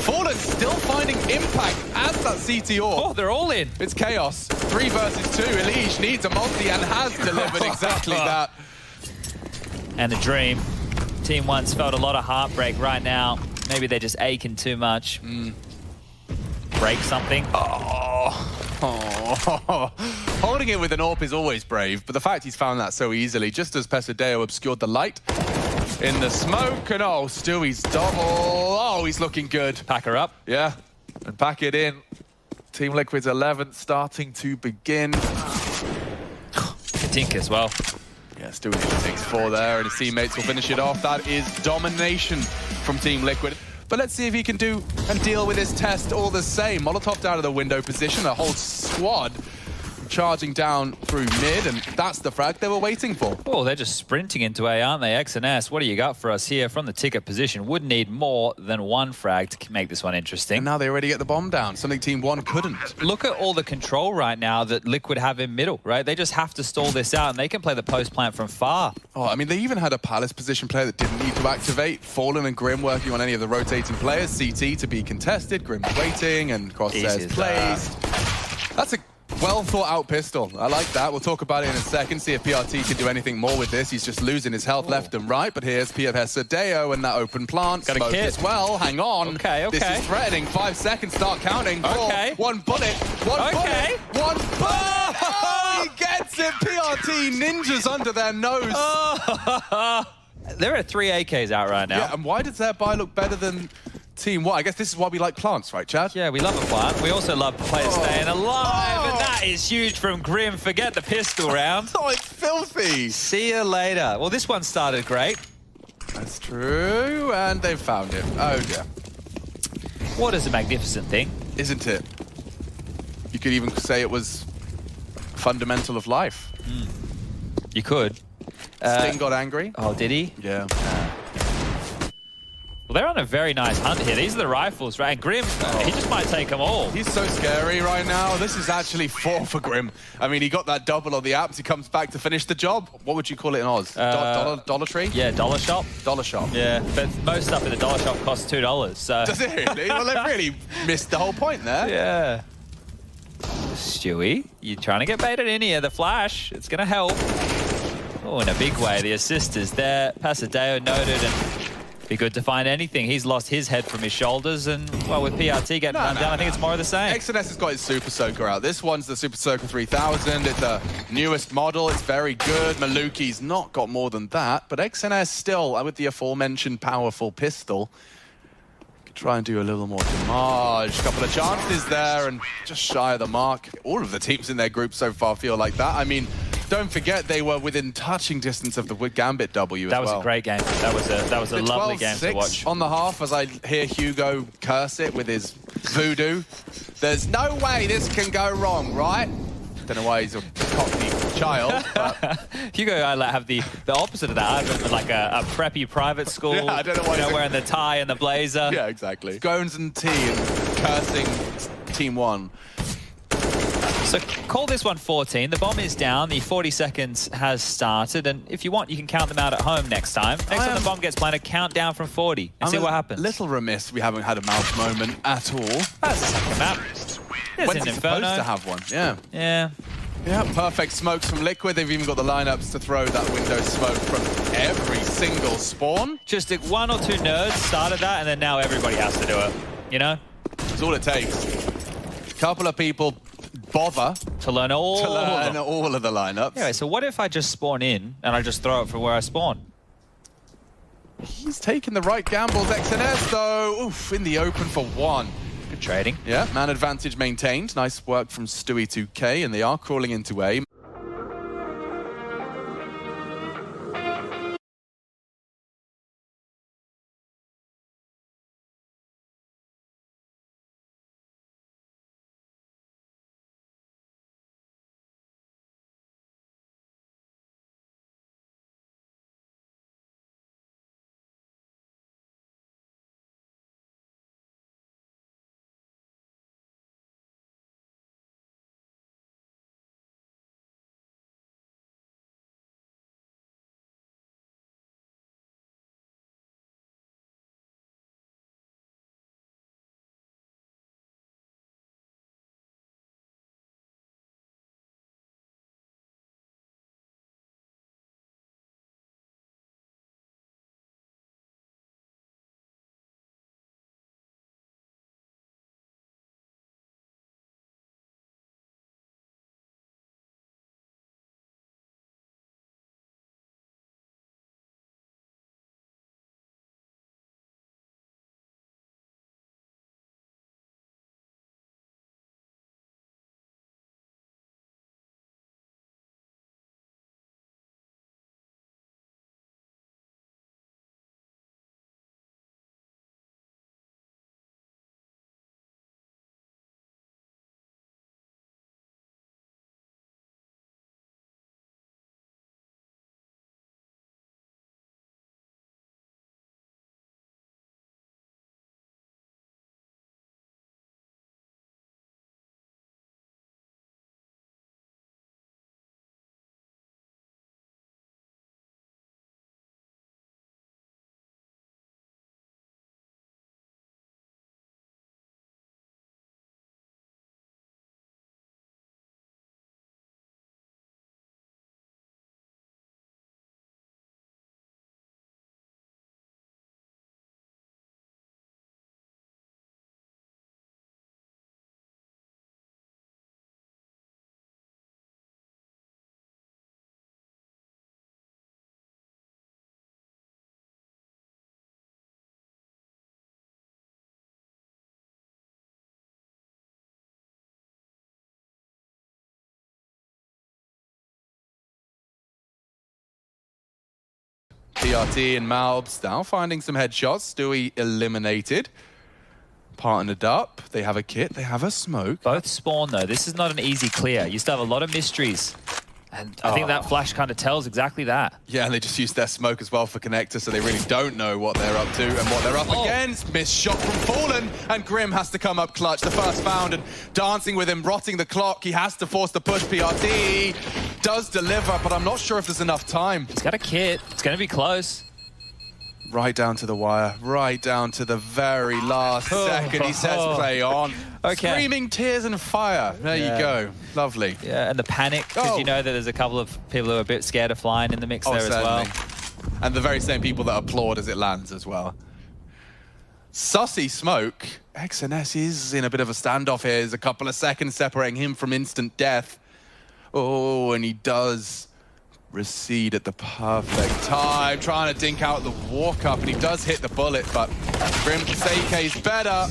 Fallen still finding impact as that CT AWP. Oh, they're all in. It's chaos. 3 versus 2. Elige needs a multi and has delivered exactly that. And the dream. Team 1's felt a lot of heartbreak right now. Maybe they're just aching too much. Break something. Holding it with an AWP is always brave, but the fact he's found that so easily, just as Pesadeo obscured the light, in the smoke, and oh, Stewie's double. Oh, he's looking good. Pack her up. Yeah, and pack it in. Team Liquid's 11th starting to begin. Tink as well. Yeah, Stewie takes 4 there, and his teammates will finish it off. That is domination from Team Liquid. But let's see if he can do and deal with this test all the same. Molotov down to the window position, a whole squad charging down through mid, and that's the frag they were waiting for. Oh, they're just sprinting into A, aren't they? XNS, what do you got for us here from the ticket position? Would need more than 1 frag to make this one interesting. And now they already get the bomb down, something Team 1 couldn't. Look at all the control right now that Liquid have in middle, right? They just have to stall this out, and they can play the post plant from far. Oh, I mean, they even had a Palace position player that didn't need to activate. Fallen and Grim working on any of the rotating players. CT to be contested, Grim waiting, and Crosshairs plays. That's a well thought out pistol. I like that. We'll talk about it in a second, see if PRT can do anything more with this. He's just losing his health left and right, but here's Professor Deo and that open plant. Got a Smoke kit as well. Hang on. Okay. This is threatening. 5 seconds, start counting. Okay. 4, 1 bullet. 1 bullet. 1 bullet. Oh, he gets it. PRT ninjas under their nose. There are 3 AKs out right now. Yeah, and why does their buy look better than Team 1? I guess this is why we like plants, right, Chad? Yeah, we love a plant. We also love players staying alive, and that is huge from Grim. Forget the pistol round. Oh, it's filthy. See you later. Well, this one started great. That's true, and they've found it. Oh, dear. What is a magnificent thing? Isn't it? You could even say it was fundamental of life. You could. Sting got angry. Oh, did he? Yeah. Well, they're on a very nice hunt here. These are the rifles, right? And Grim, he just might take them all. He's so scary right now. This is actually 4 for Grim. I mean, he got that double on the apps. He comes back to finish the job. What would you call it in Oz? Dollar tree? Yeah, dollar shop. Dollar shop. Yeah, but most stuff in the dollar shop costs $2. So. Does it really? Well, they've really missed the whole point there. Yeah. Stewie, you trying to get baited in here. The flash, it's going to help. Oh, in a big way. The assist is there. Pasadeo noted, and be good to find anything. He's lost his head from his shoulders, and, well, with PRT getting run down, I think it's more of the same. XNS has got his Super Soaker out. This one's the Super Soaker 3000. It's the newest model. It's very good. Maluki's not got more than that, but XNS still, with the aforementioned powerful pistol, could try and do a little more damage. A couple of chances there, and just shy of the mark. All of the teams in their group so far feel like that. I mean, don't forget they were within touching distance of the Gambit W as well. That was a great game. That was a lovely game to watch. On the half, as I hear Hugo curse it with his voodoo. There's no way this can go wrong, right? Don't know why he's a cockney child, but Hugo and I have the opposite of that. I've been like a preppy private school, yeah, I don't know why wearing the tie and the blazer. Yeah, exactly. Gones and T and cursing Team 1. So call this one 14. The bomb is down. The 40 seconds has started. And if you want, you can count them out at home next time. Next time the bomb gets planted, count down from 40 and see what happens. A little remiss we haven't had a mouse moment at all. That's the second map. There's When's an it Inferno. supposed to have one? Yeah. Yeah. Yeah, perfect smokes from Liquid. They've even got the lineups to throw that window smoke from every single spawn. Just 1 or 2 nerds started that, and then now everybody has to do it. You know? That's all it takes. A couple of people bother to learn all of the lineups. Anyway, so what if I just spawn in and I just throw it from where I spawn? He's taking the right gambles. XNS, though, oof, in the open for 1. Good trading. Yeah, man advantage maintained. Nice work from Stewie 2K, and they are crawling into A. PRT and Malbs now finding some headshots. Stewie eliminated. Partnered up. They have a kit. They have a smoke. Both spawn, though. This is not an easy clear. You still have a lot of mysteries. And I think that flash kind of tells exactly that. Yeah, and they just used their smoke as well for connector, so they really don't know what they're up to and what they're up against. Missed shot from Fallen, and Grim has to come up clutch. The first found, and dancing with him, rotting the clock. He has to force the push. PRT does deliver, but I'm not sure if there's enough time. He's got a kit. It's going to be close. Right down to the wire, right down to the very last second. He says play on. Okay. Screaming tears and fire. There you go. Lovely. Yeah, and the panic, because you know that there's a couple of people who are a bit scared of flying in the mix there as well. And the very same people that applaud as it lands as well. Sussy smoke. XNS is in a bit of a standoff here. There's a couple of seconds separating him from instant death. Oh, and he does recede at the perfect time, trying to dink out the walk-up, and he does hit the bullet, but Grim Seike's better.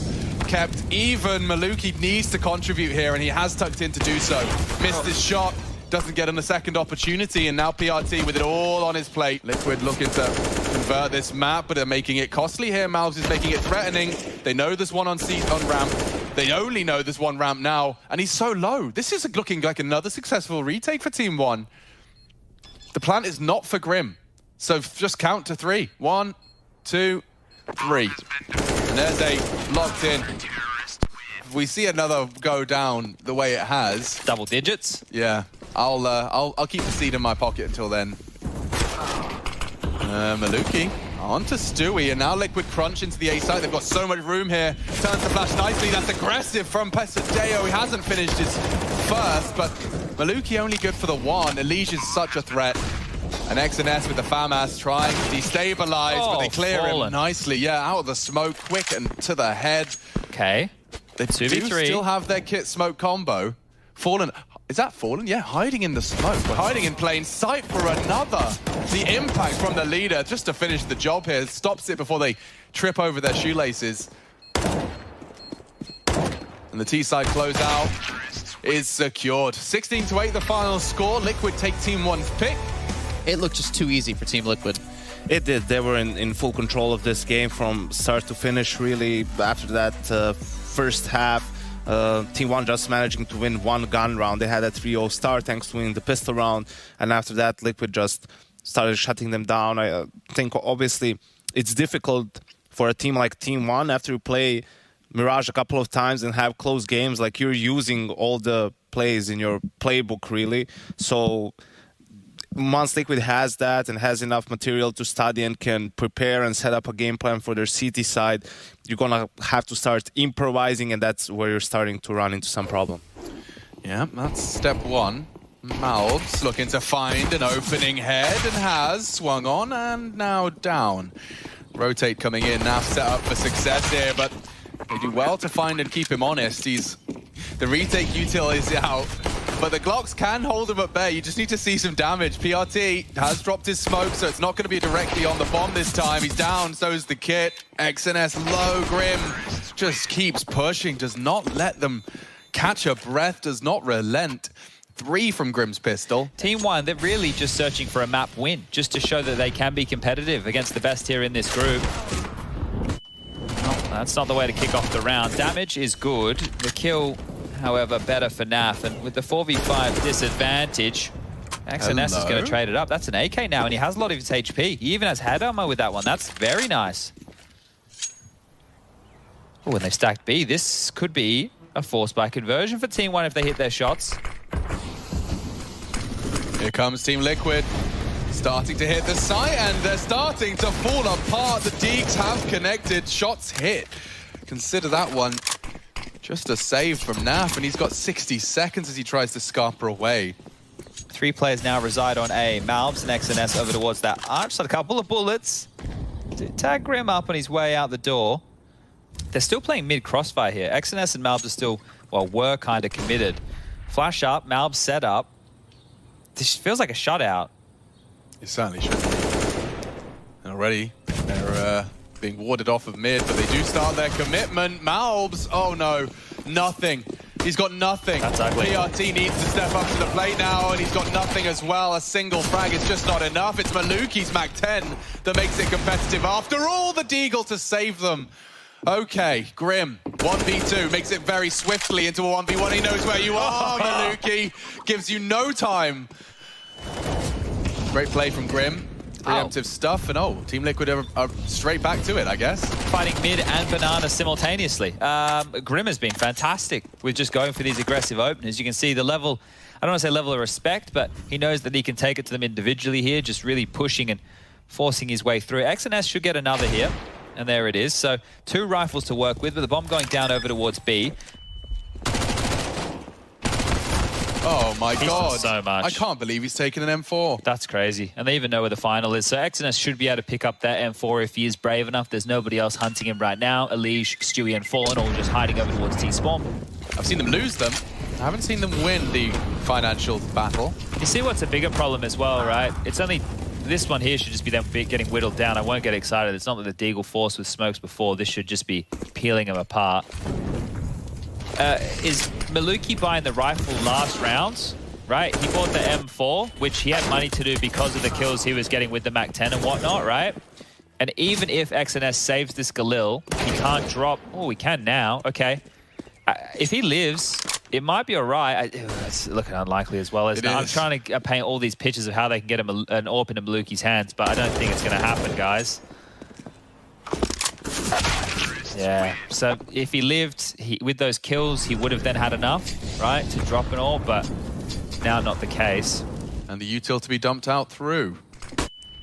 Kept even. Maluki needs to contribute here, and he has tucked in to do so. Missed his shot, doesn't get him a second opportunity, and now PRT with it all on his plate. Liquid looking to convert this map, but they're making it costly here. Malbs is making it threatening. They know there's one on ramp. They only know there's one ramp now, and he's so low. This is looking like another successful retake for Team 1. The plant is not for Grim, so just count to 3. 1, 2, 3. And there's a locked in. If we see another go down the way it has, double digits. Yeah, I'll keep the seed in my pocket until then. Maluki on to Stewie, and now Liquid crunch into the A site. They've got so much room here. Turns the flash nicely. That's aggressive from Pesadeo. He hasn't finished his first, but Maluki only good for the one. Elige is such a threat. And XNS with the FAMAS trying to destabilize, but they clear him nicely. Yeah, out of the smoke, quick and to the head. Okay. They do 2v3. still have their kit smoke combo. Fallen. Is that Fallen? Yeah, hiding in the smoke. Hiding in plain sight for another. The impact from the leader just to finish the job here. Stops it before they trip over their shoelaces. And the T-side closeout is secured. 16-8 the final score. Liquid take Team 1's pick. It looked just too easy for Team Liquid. It did. They were in full control of this game from start to finish, really. After that first half, Team 1 just managing to win one gun round. They had a 3-0 start thanks to winning the pistol round. And after that, Liquid just started shutting them down. I think, obviously, it's difficult for a team like Team 1 after you play Mirage a couple of times and have close games. Like, you're using all the plays in your playbook, really. So once Liquid has that and has enough material to study and can prepare and set up a game plan for their CT side, you're gonna have to start improvising, and that's where you're starting to run into some problem. Yeah, that's step one. Malbs looking to find an opening head and has swung on and now down. Rotate coming in, now set up for success here, but they do well to find and keep him honest. The retake util is out, but the Glocks can hold him at bay. You just need to see some damage. PRT has dropped his smoke, so it's not going to be directly on the bomb this time. He's down, so is the kit. XNS low. Grim just keeps pushing, does not let them catch a breath, does not relent. 3 from Grim's pistol. Team 1, they're really just searching for a map win, just to show that they can be competitive against the best here in this group. No, that's not the way to kick off the round. Damage is good. The kill, however, better for NAF. And with the 4v5 disadvantage, XNS is going to trade it up. That's an AK now, and he has a lot of his HP. He even has head armor with that one. That's very nice. Oh, and they stacked B. This could be a force by conversion for Team 1 if they hit their shots. Here comes Team Liquid. Starting to hit the site, and they're starting to fall apart. The Deeks have connected. Shots hit. Consider that one just a save from NAF, and he's got 60 seconds as he tries to scarper away. 3 players now reside on A. Malbs and XNS over towards that arch. So a couple of bullets to tag Grim up on his way out the door. They're still playing mid crossfire here. XNS and Malbs are still, well, were kind of committed. Flash up, Malbs set up. This feels like a shutout. It certainly should be. And already, they're being warded off of mid, but they do start their commitment. Malbs, oh no, nothing. He's got nothing. That's ugly. PRT needs to step up to the plate now, and he's got nothing as well. A single frag is just not enough. It's Maluki's Mac 10 that makes it competitive. After all, the Deagle to save them. Okay, Grim, 1v2, makes it very swiftly into a 1v1. He knows where you are, Maluki. Gives you no time. Great play from Grim. Preemptive stuff, and Team Liquid are straight back to it, I guess. Fighting mid and banana simultaneously. Grim has been fantastic with just going for these aggressive openers. You can see the level, I don't want to say level of respect, but he knows that he can take it to them individually here, just really pushing and forcing his way through. XNS should get another here, and there it is. So 2 rifles to work with the bomb going down over towards B. Oh my God. So much. I can't believe he's taken an M4. That's crazy. And they even know where the final is. So XNS should be able to pick up that M4 if he is brave enough. There's nobody else hunting him right now. Elige, Stewie, and Fallen all just hiding over towards T-Spawn. I've seen them lose them. I haven't seen them win the financial battle. You see what's a bigger problem as well, right? It's only... This one here should just be them getting whittled down. I won't get excited. It's not that the Deagle forced with smokes before. This should just be peeling them apart. Is Maluki buying the rifle last rounds? Right? He bought the M4, which he had money to do because of the kills he was getting with the Mac 10 and whatnot, right? And even if XNS saves this Galil, he can't drop... Oh, he can now. Okay. If he lives, it might be all right. It's looking unlikely as well, isn't it? I'm trying to paint all these pictures of how they can get an AWP into Maluki's hands, but I don't think it's going to happen, guys. Yeah, so if he lived with those kills, he would have then had enough, right, to drop an AWP, but now not the case. And the util to be dumped out through.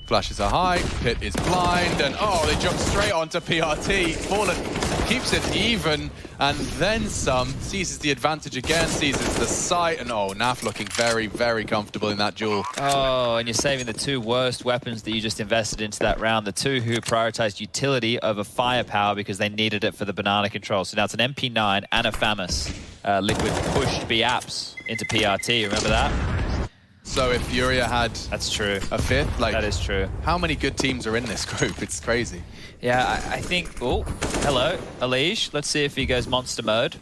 Flashes are high, Pit is blind, and they jump straight onto PRT. Fallen keeps it even, and then some. Seizes the advantage again, seizes the site, and Naf looking very, very comfortable in that duel. Oh, and you're saving the 2 worst weapons that you just invested into that round. The 2 who prioritized utility over firepower because they needed it for the banana control. So now it's an MP9 and a FAMAS. Liquid pushed B-Apps into PRT, remember that? So if Furia had a 5th, that is true. How many good teams are in this group? It's crazy. Yeah, I think... Oh, hello, Elige. Let's see if he goes monster mode.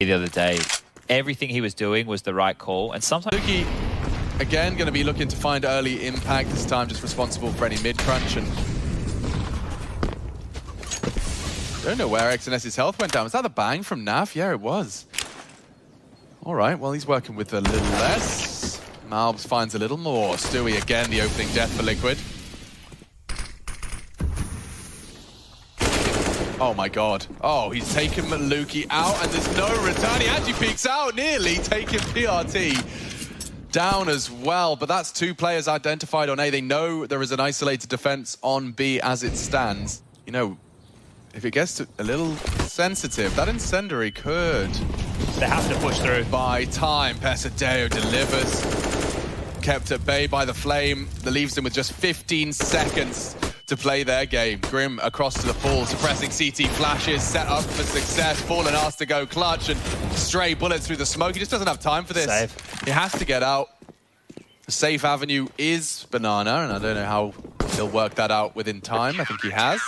the other day. Everything he was doing was the right call, and sometimes... Luki, again, going to be looking to find early impact, this time just responsible for any mid-crunch, and... I don't know where XNS's health went down. Was that the bang from Naf? Yeah, it was. All right, well, he's working with a little less. Malbs finds a little more. Stewie, again, the opening death for Liquid. Oh my god. Oh, he's taken Luki out and there's no return. He actually peeks out nearly, taking PRT down as well. But that's 2 players identified on A. They know there is an isolated defense on B as it stands. You know, if it gets a little sensitive, that incendiary could... They have to push through. By time, Pesadeo delivers. Kept at bay by the flame. That leaves them with just 15 seconds to play their game. Grim across to the pool, suppressing CT flashes, set up for success. Fallen asked to go clutch and stray bullets through the smoke. He just doesn't have time for this. Safe. He has to get out. The safe avenue is Banana, and I don't know how he'll work that out within time. I think he has.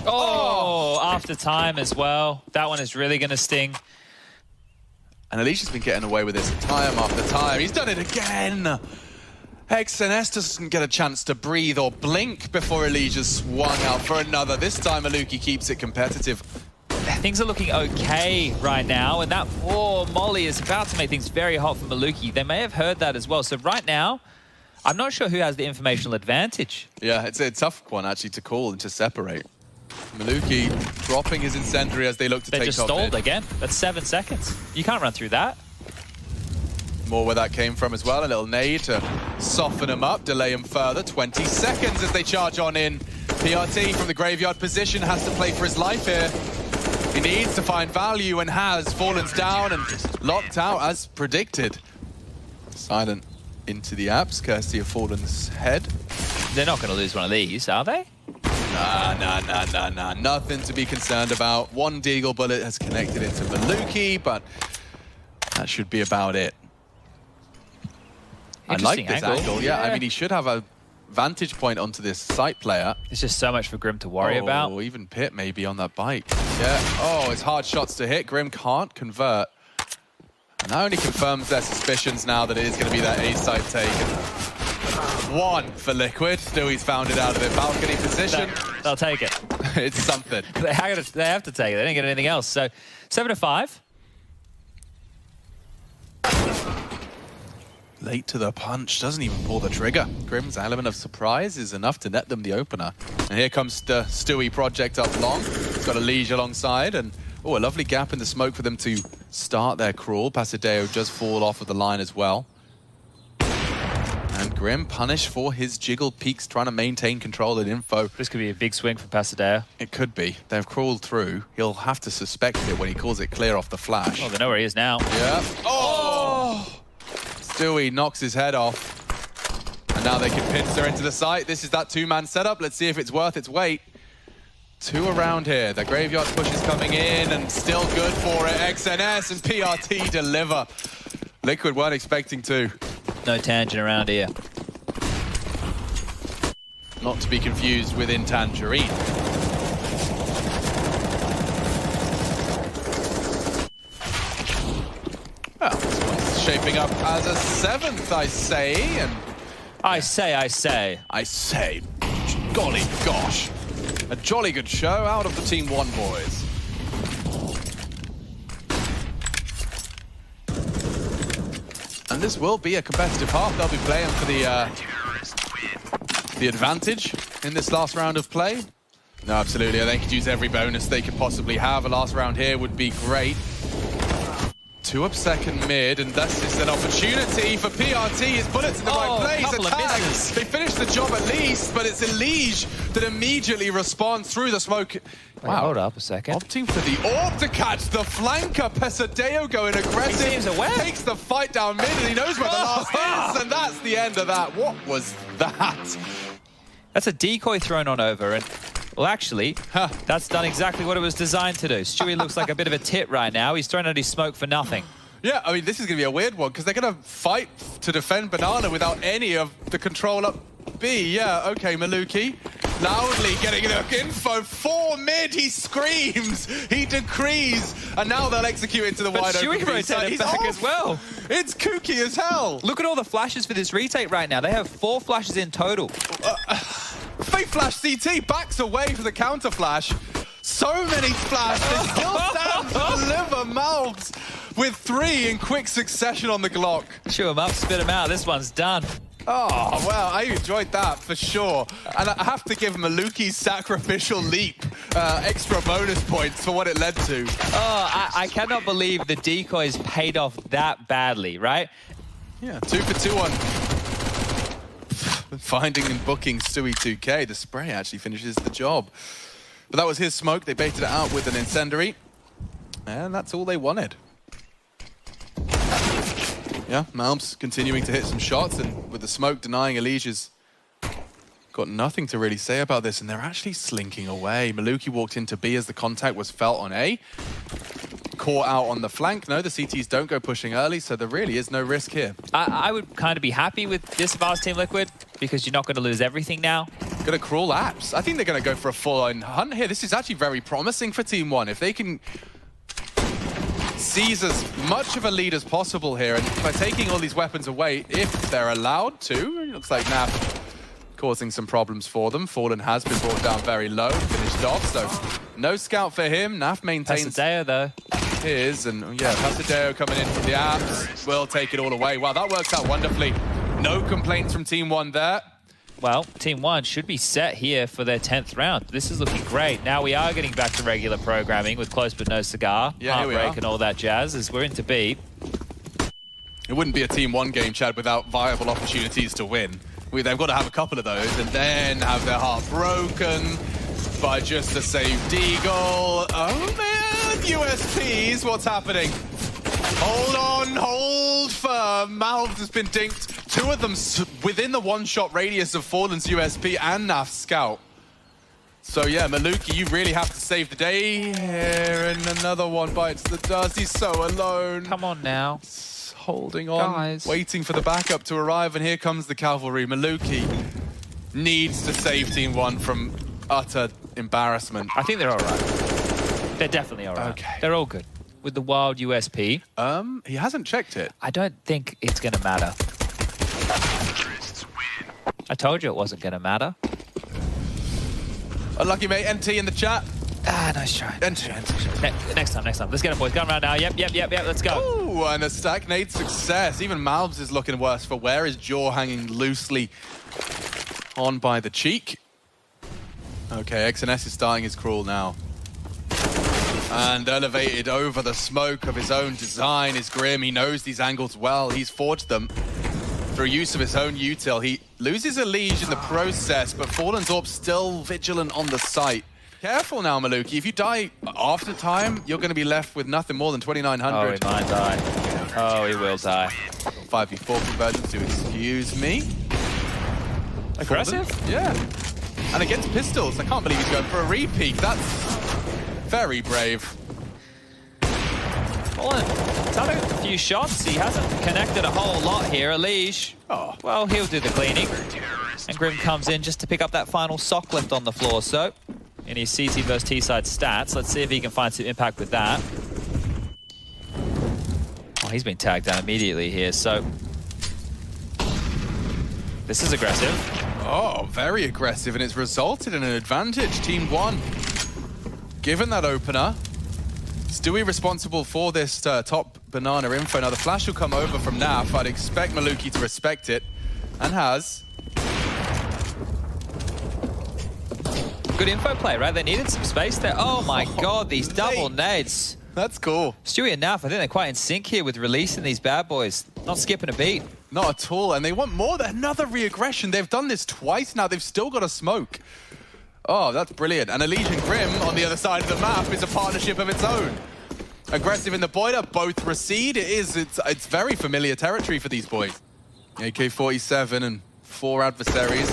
Oh, after time as well. That one is really going to sting. And Alicia's been getting away with this time after time. He's done it again. XNS doesn't get a chance to breathe or blink before Elijah's swung out for another. This time, Aluki keeps it competitive. Things are looking okay right now, and that poor Molly is about to make things very hot for Maluki. They may have heard that as well. So right now, I'm not sure who has the informational advantage. Yeah, it's a tough one, actually, to call and to separate. Maluki dropping his incendiary as they look to take off. They just stalled again. That's 7 seconds. You can't run through that. More where that came from as well. A little nade to soften him up, delay him further. 20 seconds as they charge on in. PRT from the graveyard position has to play for his life here. He needs to find value and has. Fallen's down and locked out as predicted. Silent into the apps, courtesy of Fallen's head. They're not going to lose one of these, are they? Nah. Nothing to be concerned about. One Deagle bullet has connected into Maluki, but that should be about it. I like this angle. Yeah, I mean, he should have a vantage point onto this site player. It's just so much for Grim to worry about. Oh, even Pit maybe on that bike. Yeah. Oh, it's hard shots to hit. Grim can't convert. And that only confirms their suspicions now that it is going to be that A site take. One for Liquid. Stewie's found it out of their balcony position. They'll take it. It's something. They have to take it. They didn't get anything else. So 7-5. Late to the punch, doesn't even pull the trigger. Grim's element of surprise is enough to net them the opener. And here comes the Stewie project up long. It's got a Liege alongside, and a lovely gap in the smoke for them to start their crawl. Pasadeo does fall off of the line as well. And Grim punished for his jiggled peaks, trying to maintain control and info. This could be a big swing for Pasadeo. It could be. They've crawled through. He'll have to suspect it when he calls it clear off the flash. Oh, they know where he is now. Yeah. Oh! Stewie knocks his head off. And now they can pincer into the site. This is that 2-man setup. Let's see if it's worth its weight. 2 around here. The graveyard push is coming in and still good for it. XNS and PRT deliver. Liquid weren't expecting to. No tangent around here. Not to be confused with in Tangerine. Well, this one's shaping up as a 7th, I say, and... I say. Golly gosh. A jolly good show out of the Team 1 boys. And this will be a competitive half. They'll be playing for the advantage in this last round of play. No, absolutely. They could use every bonus they could possibly have. A last round here would be great. 2 up second mid, and this is an opportunity for PRT. His bullets in the right place. Attacks. They finished the job at least, but it's Elige that immediately responds through the smoke. Wow. Hold up a second. Opting for the orb to catch the flanker. Pesadeo going aggressive. He seems aware. Takes the fight down mid, and he knows where the last is, and that's the end of that. What was that? That's a decoy thrown on over, and well, actually, that's done exactly what it was designed to do. Stewie looks like a bit of a tit right now. He's thrown out his smoke for nothing. Yeah, I mean, this is going to be a weird one, because they're going to fight to defend Banana without any of the control up B. Yeah, okay, Maluki loudly getting the info. 4 mid, he screams, he decrees, and now they'll execute into the wide open. But rotated back as well. It's kooky as hell. Look at all the flashes for this retake right now. They have 4 flashes in total. Fake flash CT backs away from the counter flash. So many flashes, still stands to deliver mouths with 3 in quick succession on the Glock. Chew him up, spit him out. This one's done. Oh, well, I enjoyed that for sure. And I have to give Maluki's sacrificial leap extra bonus points for what it led to. Oh, I cannot believe the decoys paid off that badly, right? Yeah, 2 for 2 on finding and booking Stewie 2K. The spray actually finishes the job. But that was his smoke. They baited it out with an incendiary. And that's all they wanted. Yeah, Malms continuing to hit some shots, and with the smoke denying Elige's got nothing to really say about this, and they're actually slinking away. Maluki walked into B as the contact was felt on A. Caught out on the flank. No, the CTs don't go pushing early, so there really is no risk here. I would kind of be happy with this if I was Team Liquid, because you're not going to lose everything now. Gonna crawl apps. I think they're gonna go for a full-on hunt here. This is actually very promising for Team 1. If they can seize as much of a lead as possible here, and by taking all these weapons away, if they're allowed to, it looks like Naf causing some problems for them. Fallen has been brought down very low, finished off, so no scout for him. Naf maintains Pasadeo, though. His, and yeah, Pasadeo coming in from the apps will take it all away. Wow, that works out wonderfully. No complaints from Team 1 there. Well, Team 1 should be set here for their 10th round. This is looking great. Now we are getting back to regular programming with Close But No Cigar, Heartbreak and all that jazz as we're into B. It wouldn't be a Team 1 game, Chad, without viable opportunities to win. They've got to have a couple of those and then have their heart broken by just a saved Deagle. Oh man, USPs, what's happening? Hold on, hold firm. Malv has been dinked. 2 of them within the 1-shot radius of Fallen's USP and Naf's scout. So yeah, Maluki, you really have to save the day here, and another one bites the dust. He's so alone. Come on now. Holding on, guys. Waiting for the backup to arrive, and here comes the cavalry. Maluki needs to save Team 1 from utter embarrassment. I think they're all right. They're definitely all right. Okay. They're all good. With the wild USP. He hasn't checked it. I don't think it's going to matter. I told you it wasn't going to matter. Unlucky, mate. NT in the chat. Ah, nice try. NT. Next time. Let's get him, boys. Going around now. Yep. Let's go. Ooh, and a stagnate success. Even Malbs is looking worse for wear. His jaw hanging loosely on by the cheek. Okay, XNS is starting his crawl now. And elevated over the smoke of his own design is Grim. He knows these angles well. He's forged them through use of his own util. He loses a liege in the process, but Fallen's Orb still vigilant on the site. Careful now, Maluki. If you die after time, you're going to be left with nothing more than 2,900. Oh, he might die. Oh, he will die. 5v4 conversion to excuse me. Aggressive? Yeah. And against pistols, I can't believe he's going for a repeat. That's very brave. Fallen, he's had a few shots. He hasn't connected a whole lot here. Elige, well, he'll do the cleaning. And Grim comes in just to pick up that final sock left on the floor. So, in his CT versus T-side stats, let's see if he can find some impact with that. Oh, he's been tagged down immediately here, so... This is aggressive. Oh, very aggressive, and it's resulted in an advantage. Team 1. Given that opener, Stewie responsible for this top banana info. Now the flash will come over from Naf. I'd expect Maluki to respect it, and has. Good info play, right? They needed some space there. Oh my god, these double nades. That's cool. Stewie and Naf, I think they're quite in sync here with releasing these bad boys. Not skipping a beat. Not at all, and they want more. Another re-aggression. They've done this twice now. They've still got a smoke. Oh, that's brilliant. And Elige and Grim on the other side of the map is a partnership of its own. Aggressive in the boiler, both recede. It's very familiar territory for these boys. AK-47 and 4 adversaries.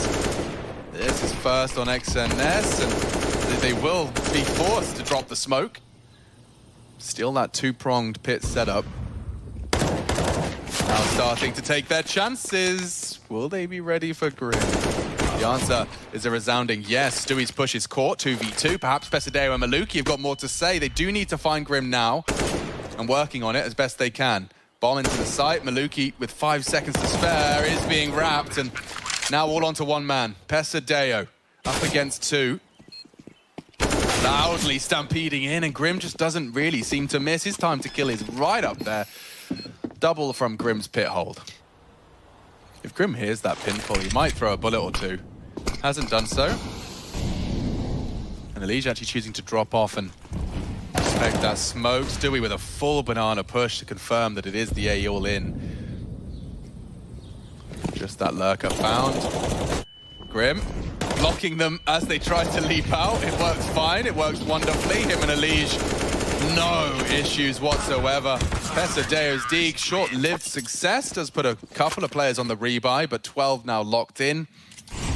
This is first on XNS, and they will be forced to drop the smoke. Still that 2-pronged pit setup. Now starting to take their chances. Will they be ready for Grim? The answer is a resounding yes. Stewie's push is caught, 2v2. Perhaps Pesadeo and Maluki have got more to say. They do need to find Grim now, and working on it as best they can. Bomb into the site. Maluki, with 5 seconds to spare, is being wrapped, and now all onto one man. Pesadeo up against 2. Loudly stampeding in, and Grim just doesn't really seem to miss. His time to kill is right up there. Double from Grim's pit hold. If Grim hears that pinfall, he might throw a bullet or two. Hasn't done so. And Elige actually choosing to drop off and respect that smoke. Stewie with a full banana push to confirm that it is the A all in. Just that lurker found. Grim blocking them as they try to leap out. It works fine, it works wonderfully. Him and Elige, no issues whatsoever. Pesadeo's Deeg, short-lived success, does put a couple of players on the rebuy, but 12 now locked in.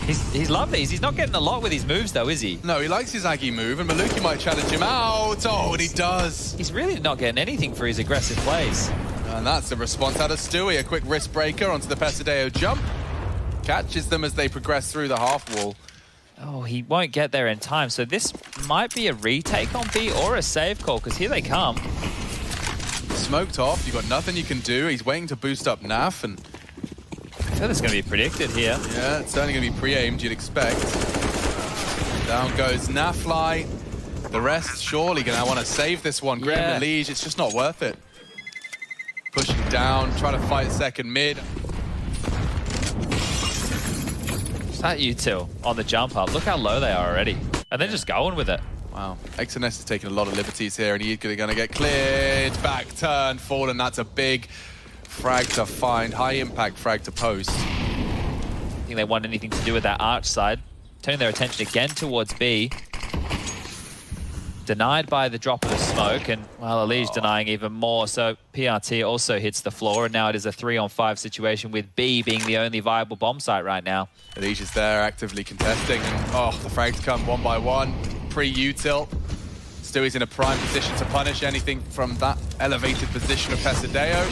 He's loved these. He's not getting a lot with his moves, though, is he? No, he likes his Aggie move, and Maluki might challenge him out. Oh, and he does. He's really not getting anything for his aggressive plays. And that's the response out of Stewie. A quick wrist breaker onto the Pesadeo jump. Catches them as they progress through the half wall. Oh, he won't get there in time. So this might be a retake on B or a save call, because here they come. Smoked off. You've got nothing you can do. He's waiting to boost up Naf, and I feel it's going to be predicted here. Yeah, it's certainly going to be pre-aimed, you'd expect. Down goes Nafly. The rest surely going to want to save this one. Grim and Elige, it's just not worth it. Pushing down, trying to fight second mid. That util on the jump up. Look how low they are already. And they're just going with it. Wow. XNS is taking a lot of liberties here, and he's going to get cleared. Back turn, Fallen. That's a big frag to find. High impact frag to post. I think they want anything to do with that arch side. Turning their attention again towards B. Denied by the drop of the smoke, and well, Elige denying even more. So PRT also hits the floor, and now it is a 3-on-5 situation with B being the only viable bomb site right now. Elige is there actively contesting, and the frags come one by one. Pre-util. Stewie's in a prime position to punish anything from that elevated position of Pesadeo.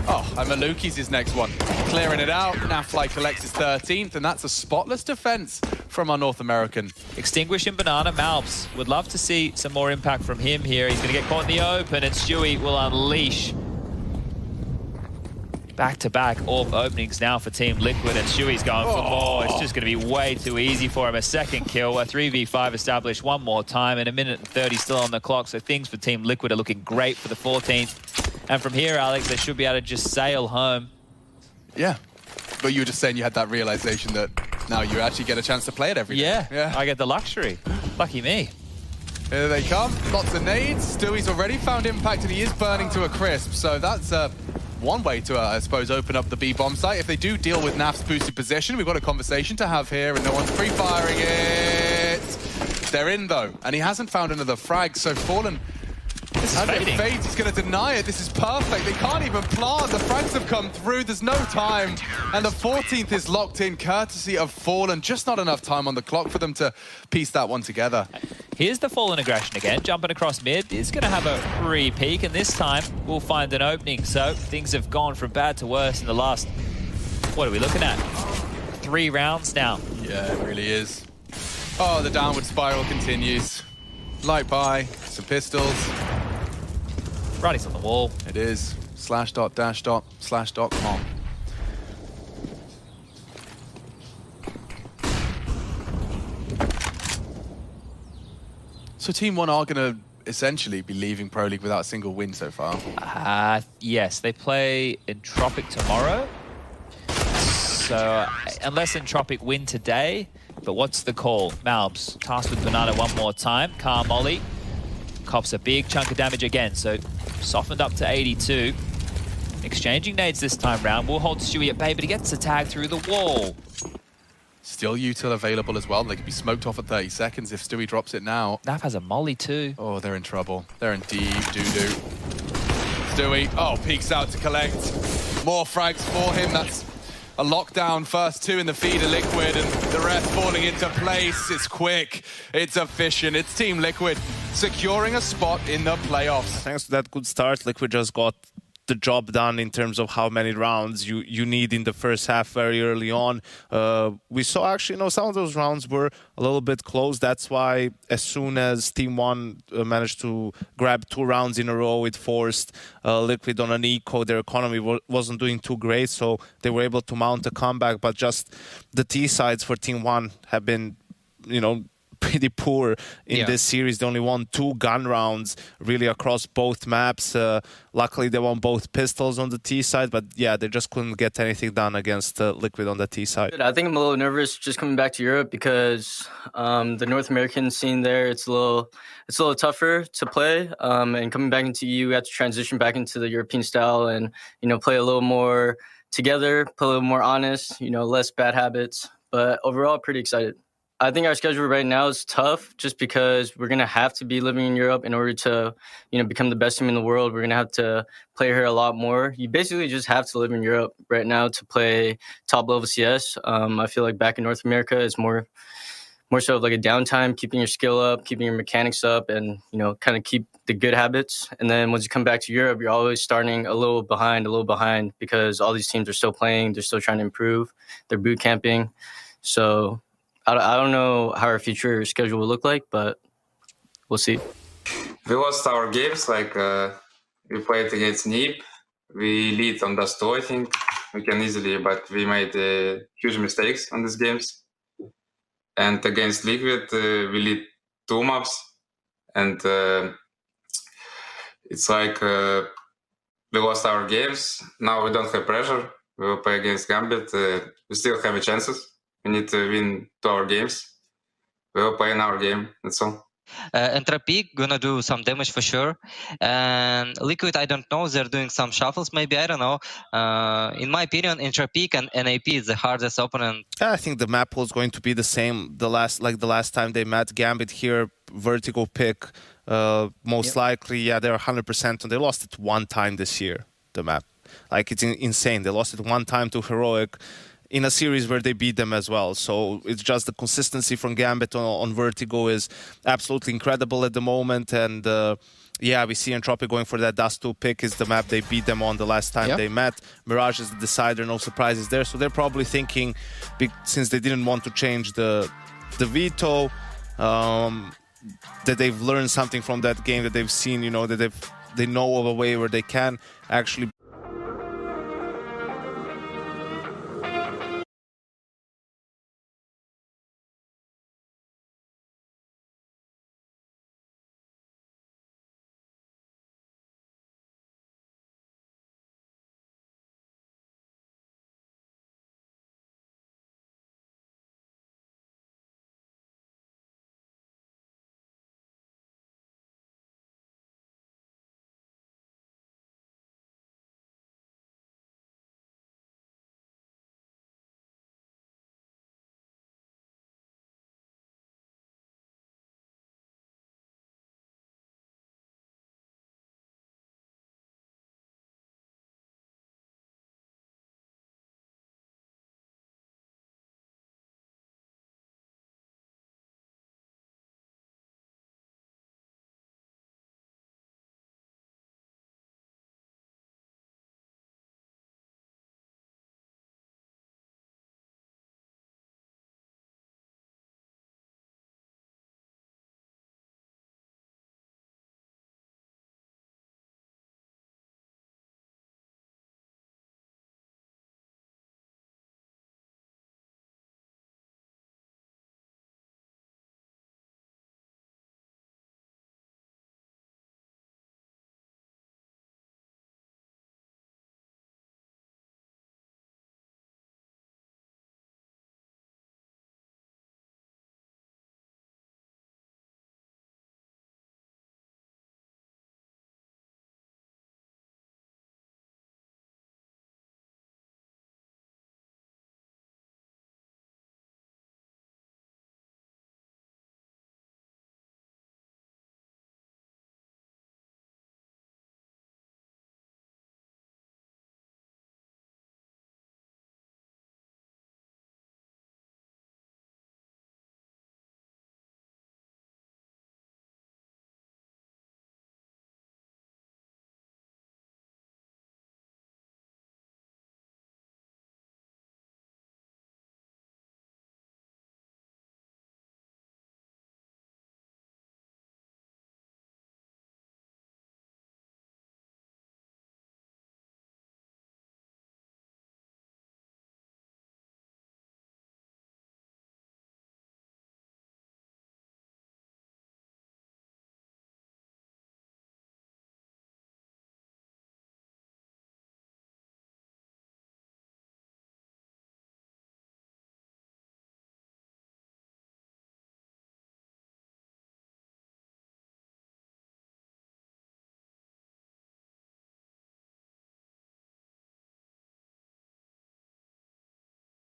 And Maluki's his next one. Clearing it out. Nafly collects his 13th, and that's a spotless defense from our North American. Extinguishing Banana. Malbs would love to see some more impact from him here. He's going to get caught in the open, and Stewie will unleash back-to-back AWP openings now for Team Liquid, and Stewie's going for more. It's just going to be way too easy for him. A second kill, a 3v5 established one more time, and 1:30 still on the clock, so things for Team Liquid are looking great for the 14th. And from here, Alex, they should be able to just sail home. Yeah, but you were just saying you had that realization that now you actually get a chance to play it every day. Yeah, I get the luxury. Lucky me. Here they come, lots of nades. Stewie's already found impact, and he is burning to a crisp, so that's one way to, I suppose, open up the B bomb site. If they do deal with Naf's boosted position, we've got a conversation to have here, and no one's pre-firing it. They're in, though, and he hasn't found another frag, so Fallen, this is fading. Fades, he's going to deny it. This is perfect. They can't even plant. The frags have come through. There's no time, and the 14th is locked in, courtesy of Fallen. Just not enough time on the clock for them to piece that one together. Here's the Fallen aggression again, jumping across mid. Is going to have a free peek, and this time we'll find an opening. So things have gone from bad to worse in the last, what are we looking at? 3 rounds now. Yeah, it really is. The downward spiral continues. Light by, some pistols. Riley's on the wall. It is. /.-/.com. So Team 1 are going to essentially be leaving Pro League without a single win so far. Yes, they play Entropic tomorrow. So unless Entropic win today, but what's the call? Malbs tasked with Banana one more time. Car Molly cops a big chunk of damage again, so softened up to 82. Exchanging nades this time round. We'll hold Stewie at bay, but he gets a tag through the wall. Still util available as well. They could be smoked off at 30 seconds if Stewie drops it now. Naf has a molly too. Oh, they're in trouble. They're in deep doo-doo. Stewie, peeks out to collect. More frags for him. That's a lockdown. First 2 in the feeder Liquid, and the rest falling into place. It's quick. It's efficient. It's Team Liquid securing a spot in the playoffs. Thanks to that good start, Liquid just got the job done in terms of how many rounds you need in the first half very early on. We saw actually, some of those rounds were a little bit close. That's why as soon as Team 1 managed to grab 2 rounds in a row, it forced Liquid on an eco. Their economy wasn't doing too great, so they were able to mount a comeback. But just the T sides for Team 1 have been, pretty poor in this series. They only won 2 gun rounds really across both maps. Luckily, they won both pistols on the T side, but yeah, they just couldn't get anything done against Liquid on the T side. I think I'm a little nervous just coming back to Europe because the North American scene there, it's a little tougher to play. And coming back into EU, we have to transition back into the European style and play a little more together, play a little more honest, less bad habits. But overall, pretty excited. I think our schedule right now is tough just because we're going to have to be living in Europe in order to, become the best team in the world. We're going to have to play here a lot more. You basically just have to live in Europe right now to play top level CS. I feel like back in North America, it's more so of like a downtime, keeping your skill up, keeping your mechanics up, and, kind of keep the good habits. And then once you come back to Europe, you're always starting a little behind because all these teams are still playing. They're still trying to improve. They're boot camping. So I don't know how our future schedule will look like, but we'll see. We lost our games, we played against NIP. We lead on dust 2, I think. We can easily, but we made huge mistakes on these games. And against Liquid, we lead 2 maps. And it's we lost our games. Now we don't have pressure. We will play against Gambit. We still have chances. We need to win 2 our games. We will play in our game. That's all. Entropy gonna do some damage for sure, and Liquid, I don't know, they're doing some shuffles maybe, I don't know. In my opinion, Entropy and NAP is the hardest opponent. I think the map was going to be the same the last time they met. Gambit here, vertical pick, most likely. Yeah, they're 100%, and they lost it 1 time this year, the map. It's insane. They lost it 1 time to Heroic in a series where they beat them as well. So it's just the consistency from Gambit on Vertigo is absolutely incredible at the moment. And we see Entropy going for that Dust 2 pick. Is the map they beat them on the last time they met. Mirage is the decider, no surprises there. So they're probably thinking, since they didn't want to change the veto, that they've learned something from that game, that they've seen, that they know of a way where they can actually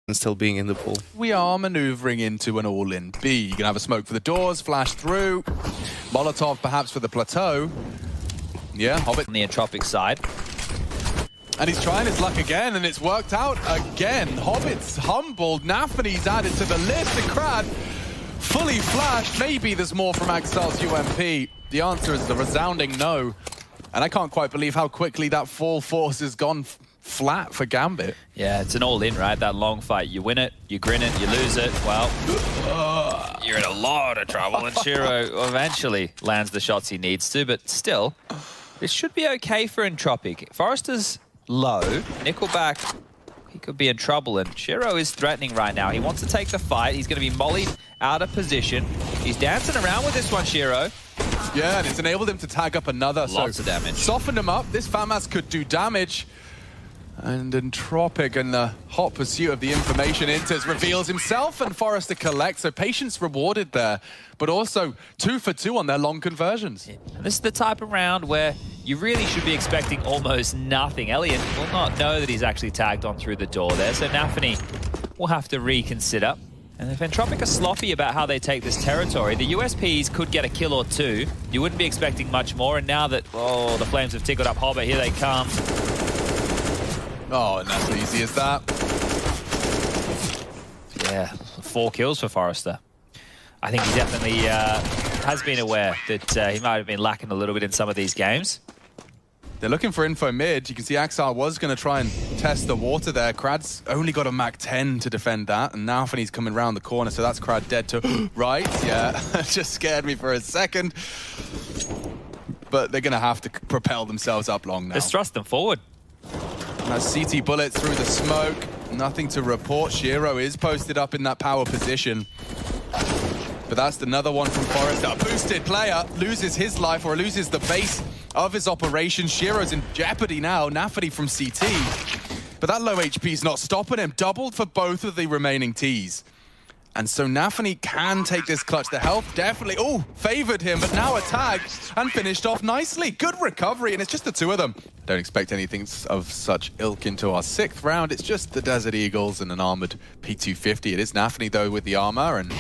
and still being in the pool. We are maneuvering into an all-in B. You can have a smoke for the doors, flash through. Molotov perhaps for the plateau. Yeah, Hobbit. On the Entropic side. And he's trying his luck again, and it's worked out again. Hobbit's humbled. Nafany's added to the list. And Crad fully flashed. Maybe there's more from Axel's UMP. The answer is the resounding no. And I can't quite believe how quickly that fall force has gone flat for Gambit. Yeah, it's an all-in, right? That long fight. You win it, you grin it, you lose it. Well, you're in a lot of trouble. And Shiro eventually lands the shots he needs to, but still, this should be okay for Entropic. Forrester's low. Nickelback, he could be in trouble, and Shiro is threatening right now. He wants to take the fight. He's going to be mollied out of position. He's dancing around with this one, Shiro. Yeah, and it's enabled him to tag up another. Lots of damage. Softened him up. This FAMAS could do damage. And Entropic in the hot pursuit of the information, Inters reveals himself and Forrester collects. So patience rewarded there, but also 2 for 2 on their long conversions. And this is the type of round where you really should be expecting almost nothing. Elliot will not know that he's actually tagged on through the door there, so Nafany will have to reconsider. And if Entropic are sloppy about how they take this territory, the USPs could get a kill or two. You wouldn't be expecting much more, and now that, oh, the flames have tickled up Hobbit, here they come. Oh, and that's easy as that. Yeah, 4 kills for Forrester. I think he definitely has been aware that he might have been lacking a little bit in some of these games. They're looking for info mid. You can see Axel was going to try and test the water there. Krad's only got a Mac 10 to defend that, and now Nafany's coming around the corner, so that's Krad dead to right. Yeah, just scared me for a second. But they're going to have to propel themselves up long now. Let's thrust them forward. That's CT bullets through the smoke. Nothing to report. Shiro is posted up in that power position. But that's another one from Forrester. A boosted player loses his life or loses the base of his operation. Shiro's in jeopardy now. Nafany from CT. But that low HP is not stopping him. Doubled for both of the remaining Ts. And so Nafany can take this clutch. The health definitely, favored him, but now a tag and finished off nicely. Good recovery, and it's just the 2 of them. Don't expect anything of such ilk into our 6th round. It's just the Desert Eagles and an armored P250. It is Nafany, though, with the armor, and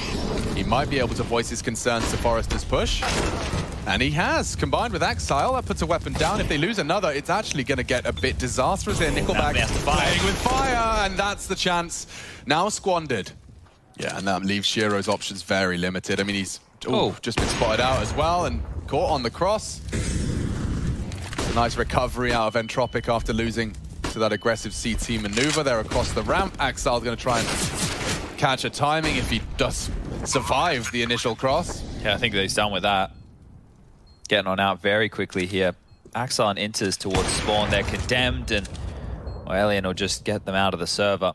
he might be able to voice his concerns to Forrester's push. And he has, combined with Exile. That puts a weapon down. If they lose another, it's actually going to get a bit disastrous here. Nickelback playing with fire, and that's the chance now squandered. Yeah, and that leaves Shiro's options very limited. I mean, he's just been spotted out as well and caught on the cross. A nice recovery out of Entropic after losing to that aggressive CT maneuver there across the ramp. Axel's going to try and catch a timing if he does survive the initial cross. Yeah, I think that he's done with that. Getting on out very quickly here. Axel enters towards spawn. They're condemned, and Alien will just get them out of the server.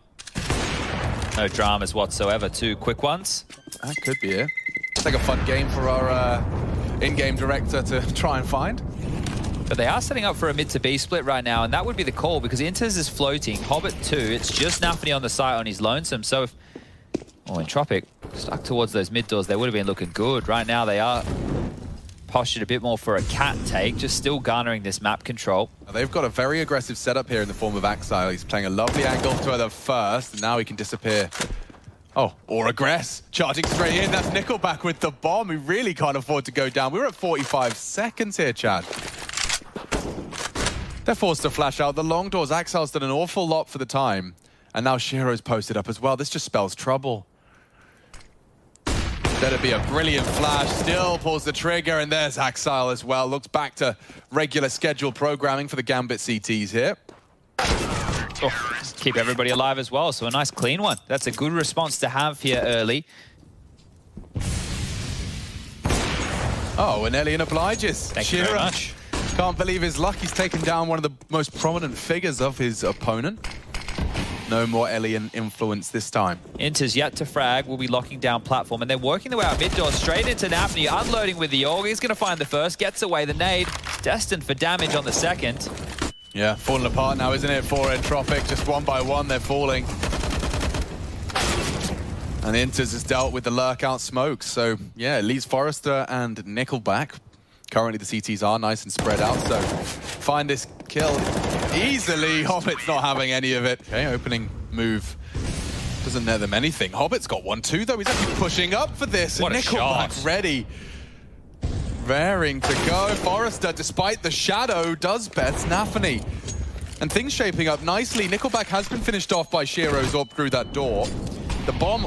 No dramas whatsoever. 2 quick ones. That could be it. It's like a fun game for our in-game director to try and find. But they are setting up for a mid to B split right now, and that would be the call because Inters is floating. Hobbit 2, it's just Nafany on the site on his lonesome. So if Entropic stuck towards those mid doors, they would have been looking good. Right now they are postured a bit more for a cat take, just still garnering this map control. They've got a very aggressive setup here in the form of Axile. He's playing a lovely angle to the first, and now he can disappear. Oh, or aggress, charging straight in. That's Nickelback with the bomb. We really can't afford to go down. We're at 45 seconds here, Chad. They're forced to flash out the long doors. Axile's done an awful lot for the time, and now Shiro's posted up as well. This just spells trouble. That'd be a brilliant flash. Still pulls the trigger, and there's Axile as well. Looks back to regular scheduled programming for the Gambit CTs here. Keep everybody alive as well, so a nice clean one. That's a good response to have here early. Oh, and Elian obliges. Thank you very much. Can't believe his luck. He's taken down one of the most prominent figures of his opponent. No more Elian influence this time. Inters yet to frag, will be locking down platform, and they're working their way out mid door straight into Nafany, unloading with the AUG. He's going to find the first, gets away the nade, destined for damage on the second. Yeah, falling apart now, isn't it, for Entropic? Just one by one, they're falling. And Inters has dealt with the lurk out smokes. So, yeah, it leaves Forrester and Nickelback. Currently, the CTs are nice and spread out, so find this kill easily. Hobbit's not having any of it. Okay, opening move Doesn't net them anything. Hobbit's got one too, though. He's actually pushing up for this. What a and Nickelback shot. ready. Raring to go. Forrester, despite the shadow, does best Nafany. And things shaping up nicely. Nickelback has been finished off by Shiro's up through that door. The bomb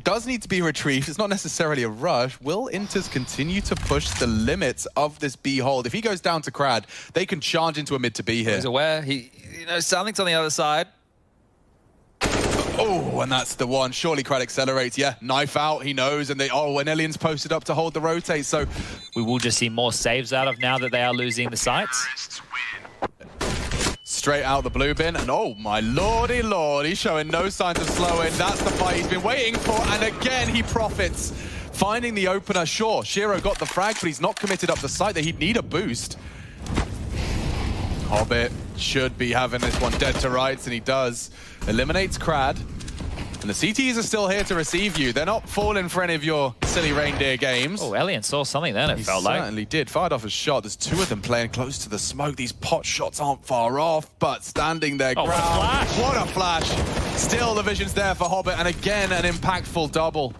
does need to be retrieved. It's not necessarily a rush. Will Inters continue to push the limits of this B hold? If he goes down to Crad, they can charge into a mid to B here. He's aware. Something's on the other side. Oh, and that's the one. Surely Crad accelerates. Yeah, knife out. He knows. And and Elian's posted up to hold the rotate. So we will just see more saves out of now that they are losing the sights. Straight out the blue bin, and oh my lordy lord, he's showing no signs of slowing. That's the fight he's been waiting for, and again he profits. Finding the opener, sure, Shiro got the frag, but he's not committed up the site that he'd need a boost. Hobbit should be having this one dead to rights, and he does. Eliminates Crad. And the CTs are still here to receive you. They're not falling for any of your silly reindeer games. Oh, Elian saw something then, it felt like. He certainly did. Fired off a shot. There's two of them playing close to the smoke. These pot shots aren't far off, but standing their ground. What a flash. Still, the vision's there for Hobbit, and again, an impactful double.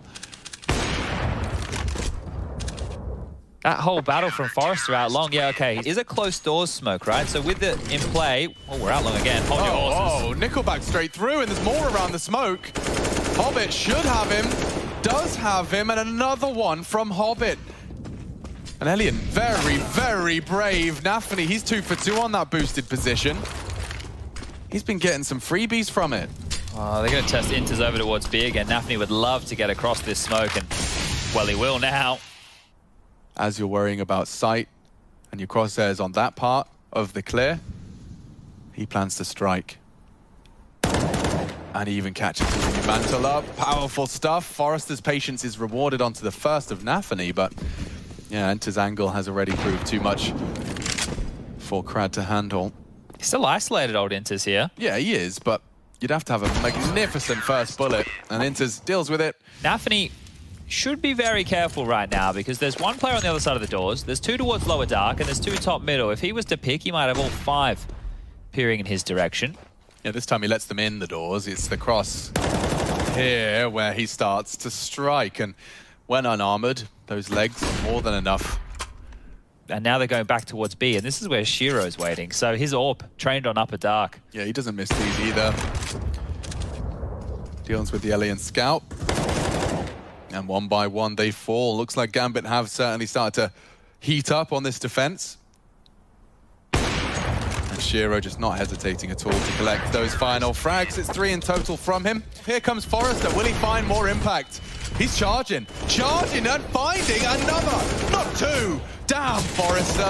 That whole battle from Forrester out long, yeah, okay. It is a close doors smoke, right? So with it in play, oh, we're out long again. Hold your horses. Oh, Nickelback straight through, and there's more around the smoke. Hobbit should have him, does have him, and another one from Hobbit. And Elian, very, very brave. Nafany, he's 2 for 2 on that boosted position. He's been getting some freebies from it. Oh, they're going to test Inters over towards B again. Nafany would love to get across this smoke, and well, he will now. As you're worrying about sight and your crosshairs on that part of the clear, he plans to strike. And he even catches the mantle up. Powerful stuff. Forrester's patience is rewarded onto the first of Nafany, but yeah, Enter's angle has already proved too much for Crad to handle. He's still isolated, old Inters here. Yeah, he is, but you'd have to have a magnificent first bullet, and Inters deals with it. Nafany should be very careful right now because there's one player on the other side of the doors, there's 2 towards lower dark, and there's 2 top middle. If he was to pick, he might have all 5 peering in his direction. Yeah, this time he lets them in the doors. It's the cross here where he starts to strike, and when unarmored, those legs are more than enough. And now they're going back towards B, and this is where Shiro's waiting. So his AWP trained on upper dark. Yeah, he doesn't miss these either. Deals with the Alien Scout. And one by one they fall. Looks like Gambit have certainly started to heat up on this defense. And Shiro just not hesitating at all to collect those final frags. It's 3 in total from him. Here comes Forrester. Will he find more impact? He's charging and finding another, not 2. Damn, Forrester.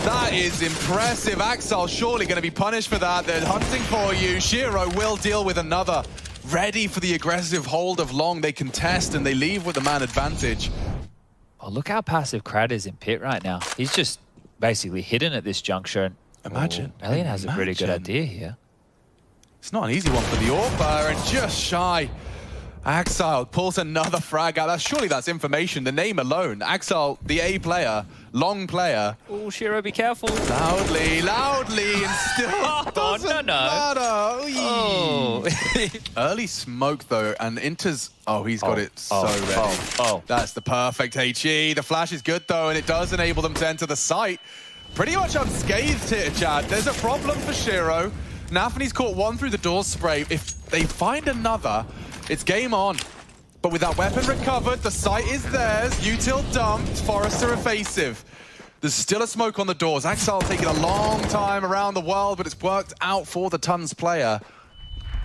That is impressive. Axel surely going to be punished for that. They're hunting for you. Shiro will deal with another. Ready for the aggressive hold of long. They contest and they leave with the man advantage. Oh, look how passive Crad is in pit right now. He's just basically hidden at this juncture. Imagine. Elian has a pretty good idea here. It's not an easy one for the AWPer, and just shy. Axel pulls another frag out. Surely that's information, the name alone. Axel, the A player, long player. Oh, Shiro, be careful. Loudly, and still doesn't matter. Oh. Early smoke, though, and Inter's... Oh, he's got it so ready. That's the perfect HE. The flash is good, though, and it does enable them to enter the site. Pretty much unscathed here, Chad. There's a problem for Shiro. Nafany's caught one through the door spray. If they find another... It's game on. But with that weapon recovered, the site is theirs. Util dumped, Forrester evasive. There's still a smoke on the doors. Axel taking a long time around the world, but it's worked out for the Tons player.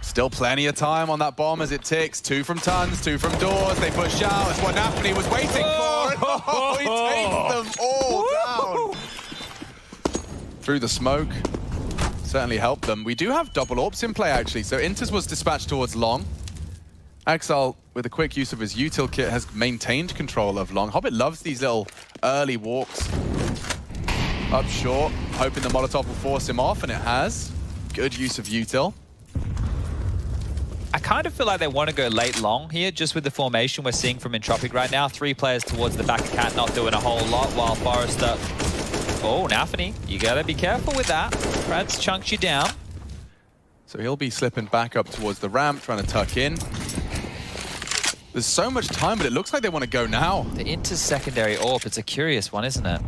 Still plenty of time on that bomb as it ticks. 2 from Tons, 2 from doors. They push out. It's what Nafany was waiting for. Oh, he takes them all down. Through the smoke. Certainly helped them. We do have double AWPs in play, actually. So Inters was dispatched towards long. Axel, with a quick use of his util kit, has maintained control of long. Hobbit loves these little early walks. Up short, hoping the Molotov will force him off, and it has. Good use of util. I kind of feel like they want to go late long here, just with the formation we're seeing from Entropic right now. 3 players towards the back of Cat, not doing a whole lot, while Forrester... Oh, Nafany, you gotta be careful with that. Brad's chunked you down. So he'll be slipping back up towards the ramp, trying to tuck in. There's so much time, but it looks like they want to go now. The inter-secondary AWP, it's a curious one, isn't it?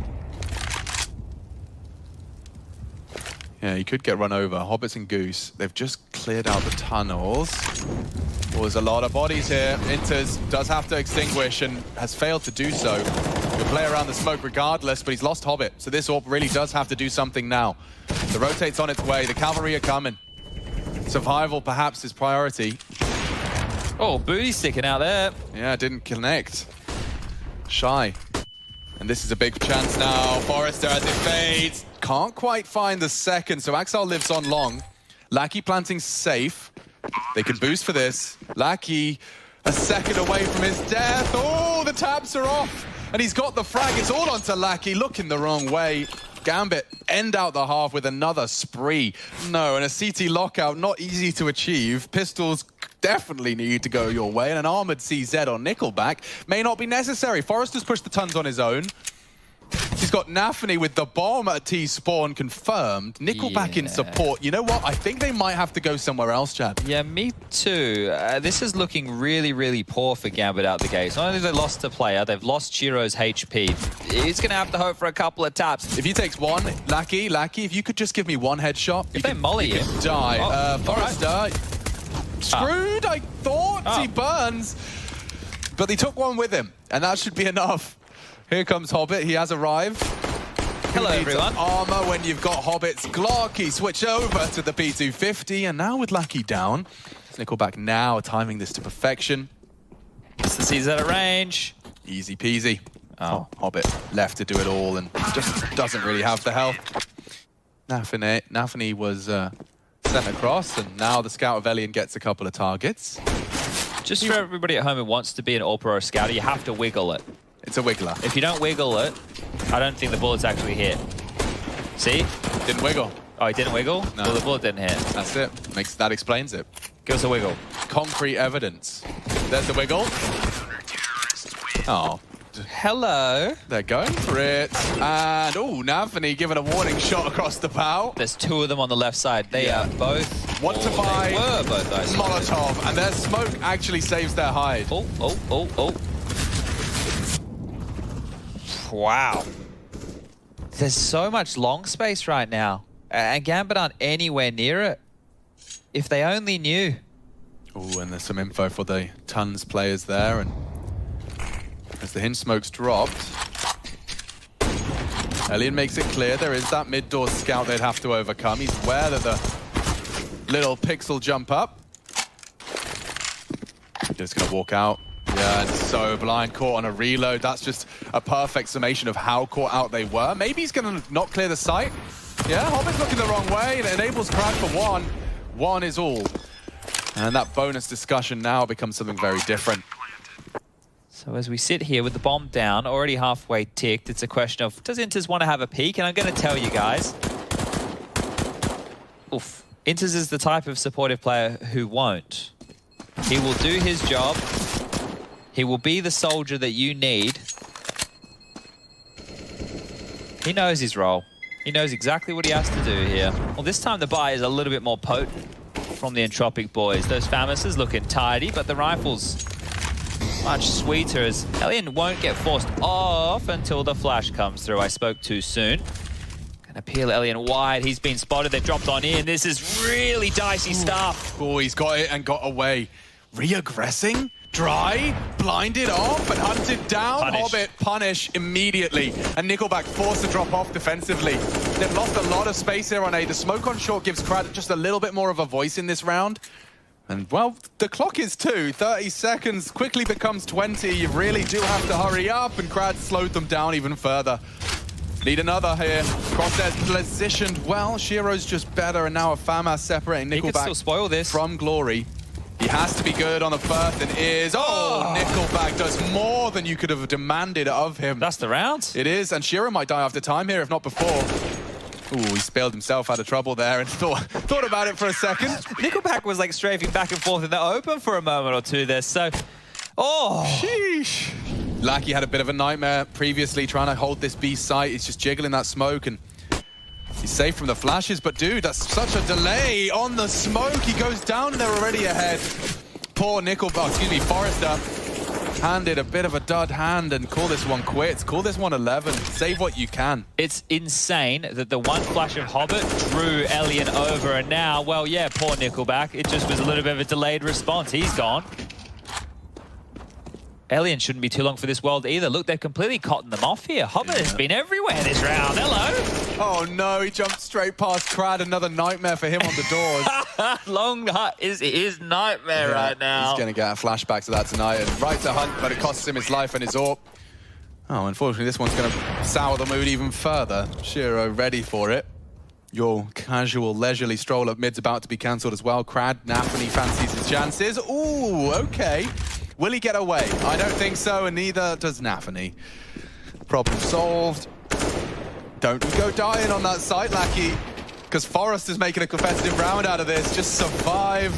Yeah, he could get run over. Hobbits and Goose, they've just cleared out the tunnels. Well, there's a lot of bodies here. Inters does have to extinguish and has failed to do so. He'll play around the smoke regardless, but he's lost Hobbit. So this AWP really does have to do something now. The rotate's on its way. The cavalry are coming. Survival perhaps is priority. Oh, booty sticking out there. Yeah, didn't connect. Shy. And this is a big chance now. Forrester as it fades. Can't quite find the second, so Axel lives on long. Lackey planting safe. They can boost for this. Lackey a second away from his death. Oh, the tabs are off. And he's got the frag. It's all onto Lackey. Looking the wrong way. Gambit end out the half with another spree. No, and a CT lockout, not easy to achieve. Pistols definitely need to go your way, and an armored CZ on Nickelback may not be necessary. Forrester's pushed the tons on his own. He's got Nafany with the bomb at T-spawn confirmed. Nickelback in support. You know what? I think they might have to go somewhere else, Chad. Yeah, me too. This is looking really, really poor for Gambit out the gates. Not only have they lost a player, they've lost Chiro's HP. He's going to have to hope for a couple of taps. If he takes one, Lackey, if you could just give me one headshot. If they molly him. Die. Forrester. Screwed, I thought. He burns. But they took one with him, and that should be enough. Here comes Hobbit. He has arrived. Hello, everyone. Armor when you've got Hobbit's Glock. He switched over to the P250, and now with Lackey down, Nickelback now timing this to perfection. It's the CZ at range. Easy peasy. Oh, Hobbit left to do it all and just doesn't really have the health. Nafany was sent across, and now the Scout of Elian gets a couple of targets. Just for everybody at home who wants to be an All-Pro or Scouter, you have to wiggle it. It's a wiggler. If you don't wiggle it, I don't think the bullets actually hit. See? Didn't wiggle. Oh, he didn't wiggle? No. Well, the bullet didn't hit. That's it. That explains it. Give us a wiggle. Concrete evidence. There's the wiggle. Oh. Hello. They're going for it. And, oh, Nafany giving a warning shot across the bow. There's two of them on the left side. They are both... Want to buy they were both ice Molotov, and their smoke actually saves their hide. Oh. Wow. There's so much long space right now. And Gambit aren't anywhere near it. If they only knew. Oh, and there's some info for the Tons players there. And as the hinge smoke's dropped, Elian makes it clear there is that mid-door scout they'd have to overcome. He's aware that the little pixel jump up. Just gonna walk out. Yeah, and so blind, caught on a reload. That's just a perfect summation of how caught out they were. Maybe he's going to not clear the site. Yeah, Hobbit's looking the wrong way. It enables Crad for one. One is all. And that bonus discussion now becomes something very different. So as we sit here with the bomb down, already halfway ticked, it's a question of, does Inters want to have a peek? And I'm going to tell you guys. Oof. Inters is the type of supportive player who won't. He will do his job. He will be the soldier that you need. He knows his role. He knows exactly what he has to do here. Well, this time the buy is a little bit more potent from the Entropic boys. Those Famouses looking tidy, but the rifle's much sweeter as Elian won't get forced off until the flash comes through. I spoke too soon. Gonna peel Elian wide. He's been spotted. They've dropped on in. This is really dicey stuff. Oh, he's got it and got away. Re-aggressing? Dry, blinded off, and hunted down. Punish. Hobbit punish immediately. And Nickelback forced to drop off defensively. They've lost a lot of space here on A. The smoke on short gives Crad just a little bit more of a voice in this round. And, well, the clock is 2. 30 seconds quickly becomes 20. You really do have to hurry up, and Crad slowed them down even further. Need another here. Crosshairs positioned well. Shiro's just better, and now a FAMAS separating Nickelback He can still spoil this. from Glory. He has to be good on the first and is... Oh, Nickelback does more than you could have demanded of him. That's the round. It is, and Shiro might die after time here, if not before. Ooh, he spilled himself out of trouble there and thought about it for a second. Nickelback was like strafing back and forth in the open for a moment or two there, so... Oh! Sheesh. Lackey had a bit of a nightmare previously trying to hold this B site. He's just jiggling that smoke, and He's safe from the flashes, but dude, that's such a delay on the smoke. He goes down and they're already ahead. Poor Forrester handed a bit of a dud hand and call this one quits. Call this one 11. Save what you can. It's insane that the one flash of Hobbit drew Elian over, and now, well, yeah, poor Nickelback. It just was a little bit of a delayed response. He's gone. Elian shouldn't be too long for this world either. Look, they've completely cottoned them off here. Hobbit has been everywhere this round. Hello. Oh no, he jumped straight past Crad. Another nightmare for him on the doors. Long Hut is his nightmare right now. He's going to get a flashback to that tonight. And right to Hunt, but it costs him his life and his AWP. Oh, unfortunately, this one's going to sour the mood even further. Shiro ready for it. Your casual, leisurely stroll up mid's about to be cancelled as well. Crad, Nafany fancies his chances. Ooh, okay. Will he get away? I don't think so, and neither does Nafany. Problem solved. Don't you go dying on that site, Lackey, because Forrest is making a competitive round out of this. Just survive.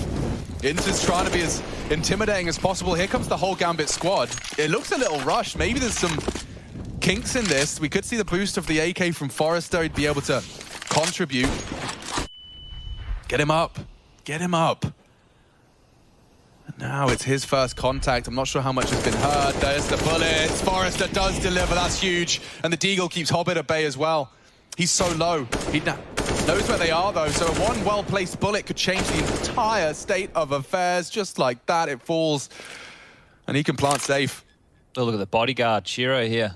Inter's trying to be as intimidating as possible. Here comes the whole Gambit squad. It looks a little rushed. Maybe there's some kinks in this. We could see the boost of the AK from Forrester. He'd be able to contribute. Get him up. Get him up. Now it's his first contact. I'm not sure how much has been heard. There's the bullets. Forrester does deliver. That's huge. And the Deagle keeps Hobbit at bay as well. He's so low. He knows where they are, though. So one well-placed bullet could change the entire state of affairs. Just like that, it falls. And he can plant safe. Oh, look at the bodyguard. Shiro here.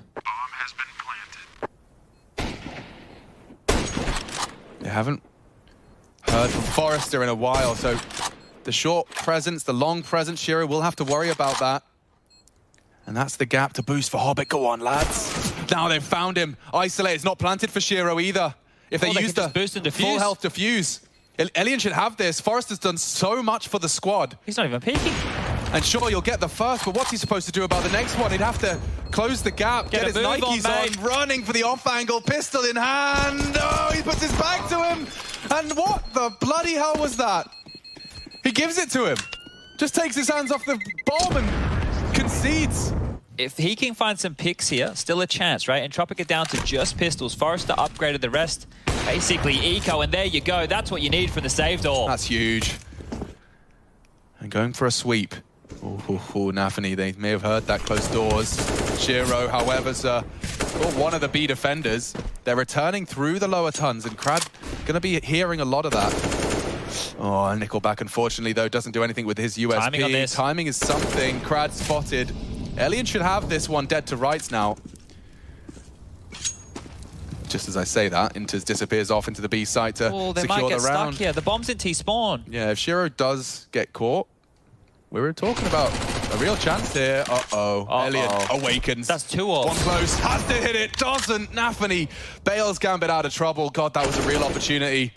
They haven't heard from Forrester in a while, so the short presence, the long presence, Shiro will have to worry about that. And that's the gap to boost for Hobbit. Go on, lads. Now they've found him. Isolate is not planted for Shiro either. If they use the boost and defuse. Full health defuse. Elian should have this. Forrester's done so much for the squad. He's not even peeking. And sure, you'll get the first, but what's he supposed to do about the next one? He'd have to close the gap, get his Nikes on, running for the off-angle, pistol in hand. Oh, he puts his back to him. And what the bloody hell was that? He gives it to him. Just takes his hands off the bomb and concedes. If he can find some picks here, still a chance, right? Entropic it down to just pistols. Forrester upgraded the rest. Basically eco, and there you go. That's what you need from the save door. That's huge. And going for a sweep. Ooh, Nafany, they may have heard that close doors. Shiro, however, one of the B defenders. They're returning through the lower tons, and Crad gonna be hearing a lot of that. Oh, Nickelback, unfortunately, though, doesn't do anything with his USP. Timing on this. Timing is something. Crad spotted. Elian should have this one dead to rights now. Just as I say that, Inters disappears off into the B site to secure the round. They might get stuck here. The bomb's in T-spawn. Yeah, if Shiro does get caught, we were talking about a real chance here. Elian awakens. That's two off. One close, has to hit it, doesn't. Nafany bails Gambit out of trouble. God, that was a real opportunity.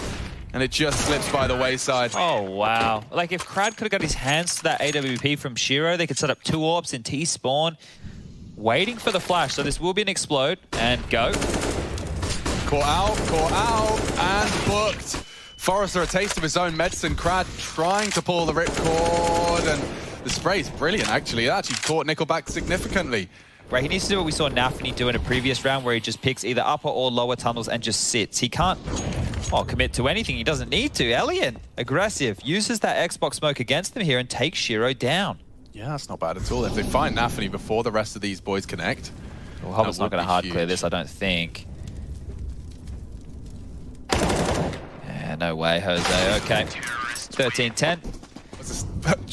And it just slips by the wayside. Oh, wow. Like, if Crad could have got his hands to that AWP from Shiro, they could set up two AWPs in T-spawn, waiting for the flash. So this will be an explode, and go. Caught out, and booked. Forrester, a taste of his own medicine. Crad trying to pull the ripcord, and the spray's brilliant, actually. It actually caught Nickelback significantly. Right, he needs to do what we saw Nafany do in a previous round, where he just picks either upper or lower tunnels and just sits. He can't commit to anything. He doesn't need to. Elian, aggressive, uses that Xbox smoke against them here and takes Shiro down. Yeah, that's not bad at all. If they find Nafany before the rest of these boys connect. Well, Hobbit's not going to hard clear this, I don't think. Yeah, no way, Jose. Okay. 13-10.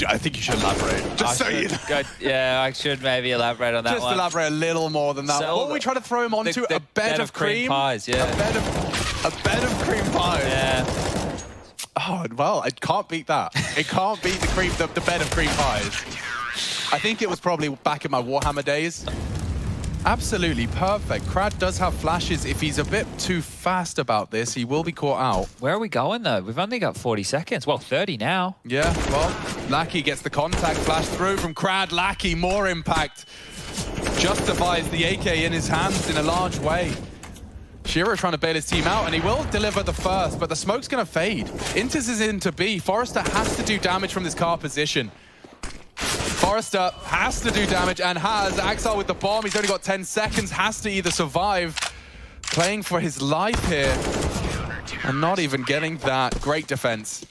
I think you should elaborate. Just so you know. Yeah, I should maybe elaborate on that Just one. elaborate a little more than that. What were we trying to throw him onto? A bed of cream pies, yeah. A bed of cream pies. Yeah. Oh, well, it can't beat that. It can't beat the bed of cream pies. I think it was probably back in my Warhammer days. Absolutely perfect. Crad does have flashes. If he's a bit too fast about this, he will be caught out. Where are we going, though? We've only got 40 seconds. Well, 30 now. Yeah, well, Lackey gets the contact flash through from Crad. Lackey, more impact. Justifies the AK in his hands in a large way. Shiro trying to bail his team out, and he will deliver the first, but the smoke's going to fade. Inters is into B. Forrester has to do damage from this car position. Forrester has to do damage and has. Axel with the bomb. He's only got 10 seconds. Has to either survive. Playing for his life here. And not even getting that. Great defense.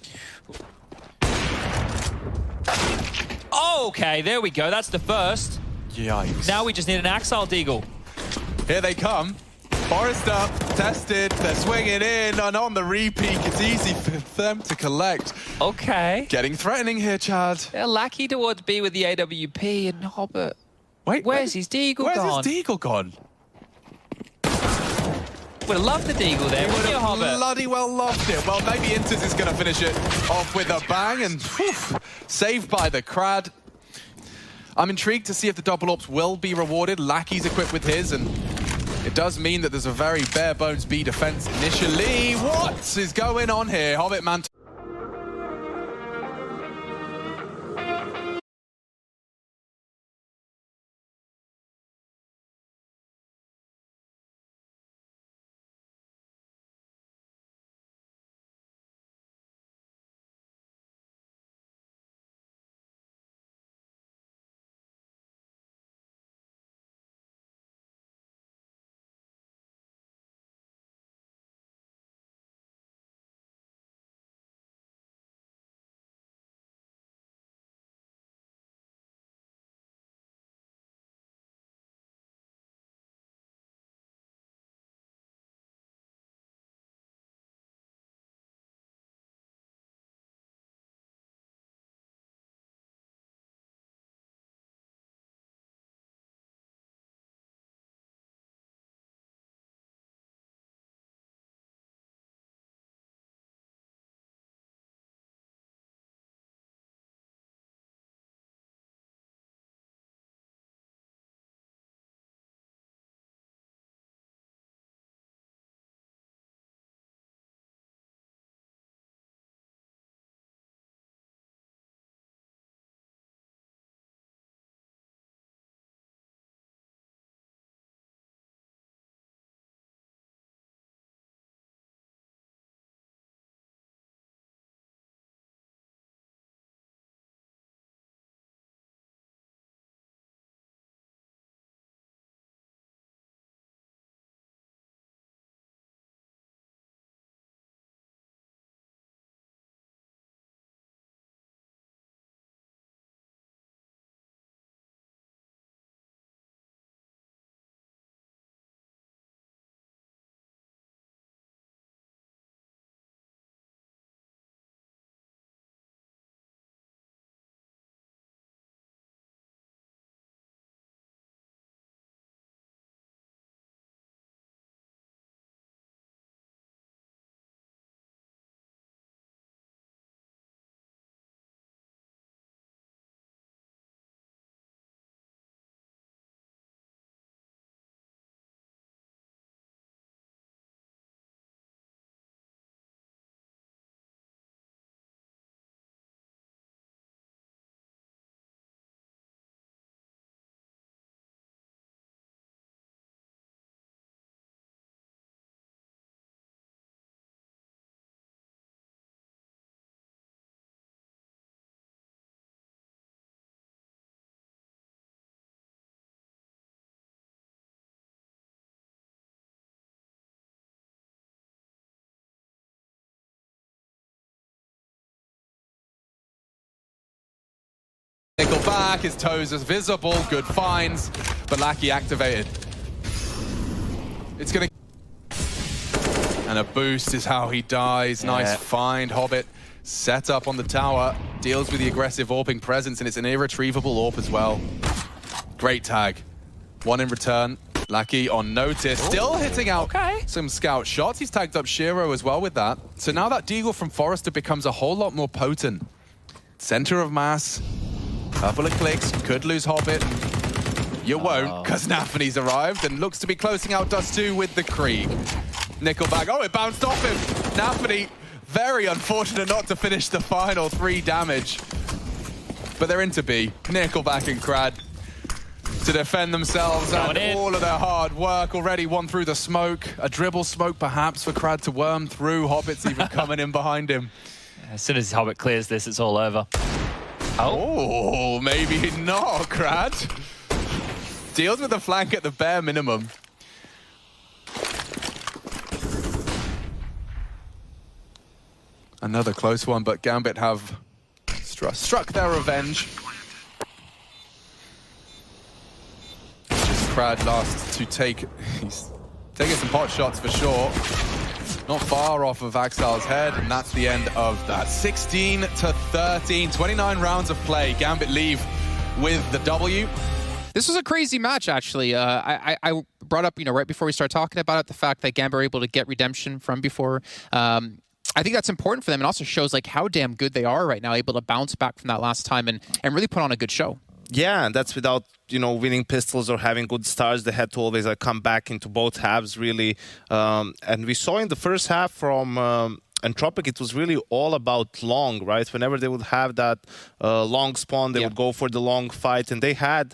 Okay, there we go. That's the first. Yikes. Now we just need an Axile Deagle. Here they come. Forest up, tested, they're swinging in, and on the repeat, it's easy for them to collect. Okay. Getting threatening here, Chad. They're lucky towards B with the AWP and Hobbit. Wait, where's his Deagle gone? Where's his Deagle gone? Would have loved the Deagle there, wouldn't you, Hobbit? Bloody well loved it. Well, maybe Inters is going to finish it off with a bang, and whew, saved by the Crad. I'm intrigued to see if the double ops will be rewarded. Lackey's equipped with his, and it does mean that there's a very bare bones B defense initially. What is going on here? Hobbit man. Nickelback, his toes are visible, good finds, but Lackey activated. It's gonna... And a boost is how he dies. Nice find, Hobbit. Set up on the tower, deals with the aggressive AWPing presence, and it's an irretrievable AWP as well. Great tag. One in return. Lackey on notice, still hitting out some scout shots. He's tagged up Shiro as well with that. So now that Deagle from Forrester becomes a whole lot more potent. Center of mass. Couple of clicks, could lose Hobbit. You won't, because Nafany's arrived and looks to be closing out Dust 2 with the Krieg. Nickelback, it bounced off him. Nafany, very unfortunate not to finish the final 3 damage. But they're into B. Nickelback and Crad to defend themselves and all of their hard work already won through the smoke. A dribble smoke perhaps for Crad to worm through. Hobbit's even coming in behind him. As soon as Hobbit clears this, it's all over. Oh, maybe not, Crad. Deals with the flank at the bare minimum. Another close one, but Gambit have struck their revenge. Just Crad last to take. He's taking some pot shots for sure. Not far off of Axal's head, and that's the end of that. 16-13, 29 rounds of play. Gambit leave with the W. This was a crazy match, actually. I brought up, right before we start talking about it, the fact that Gambit were able to get redemption from before. I think that's important for them, and also shows like how damn good they are right now, able to bounce back from that last time and really put on a good show. Yeah, and that's without, winning pistols or having good starts. They had to always come back into both halves, really. And we saw in the first half from Entropic, it was really all about long, right? Whenever they would have that long spawn, they would go for the long fight, and they had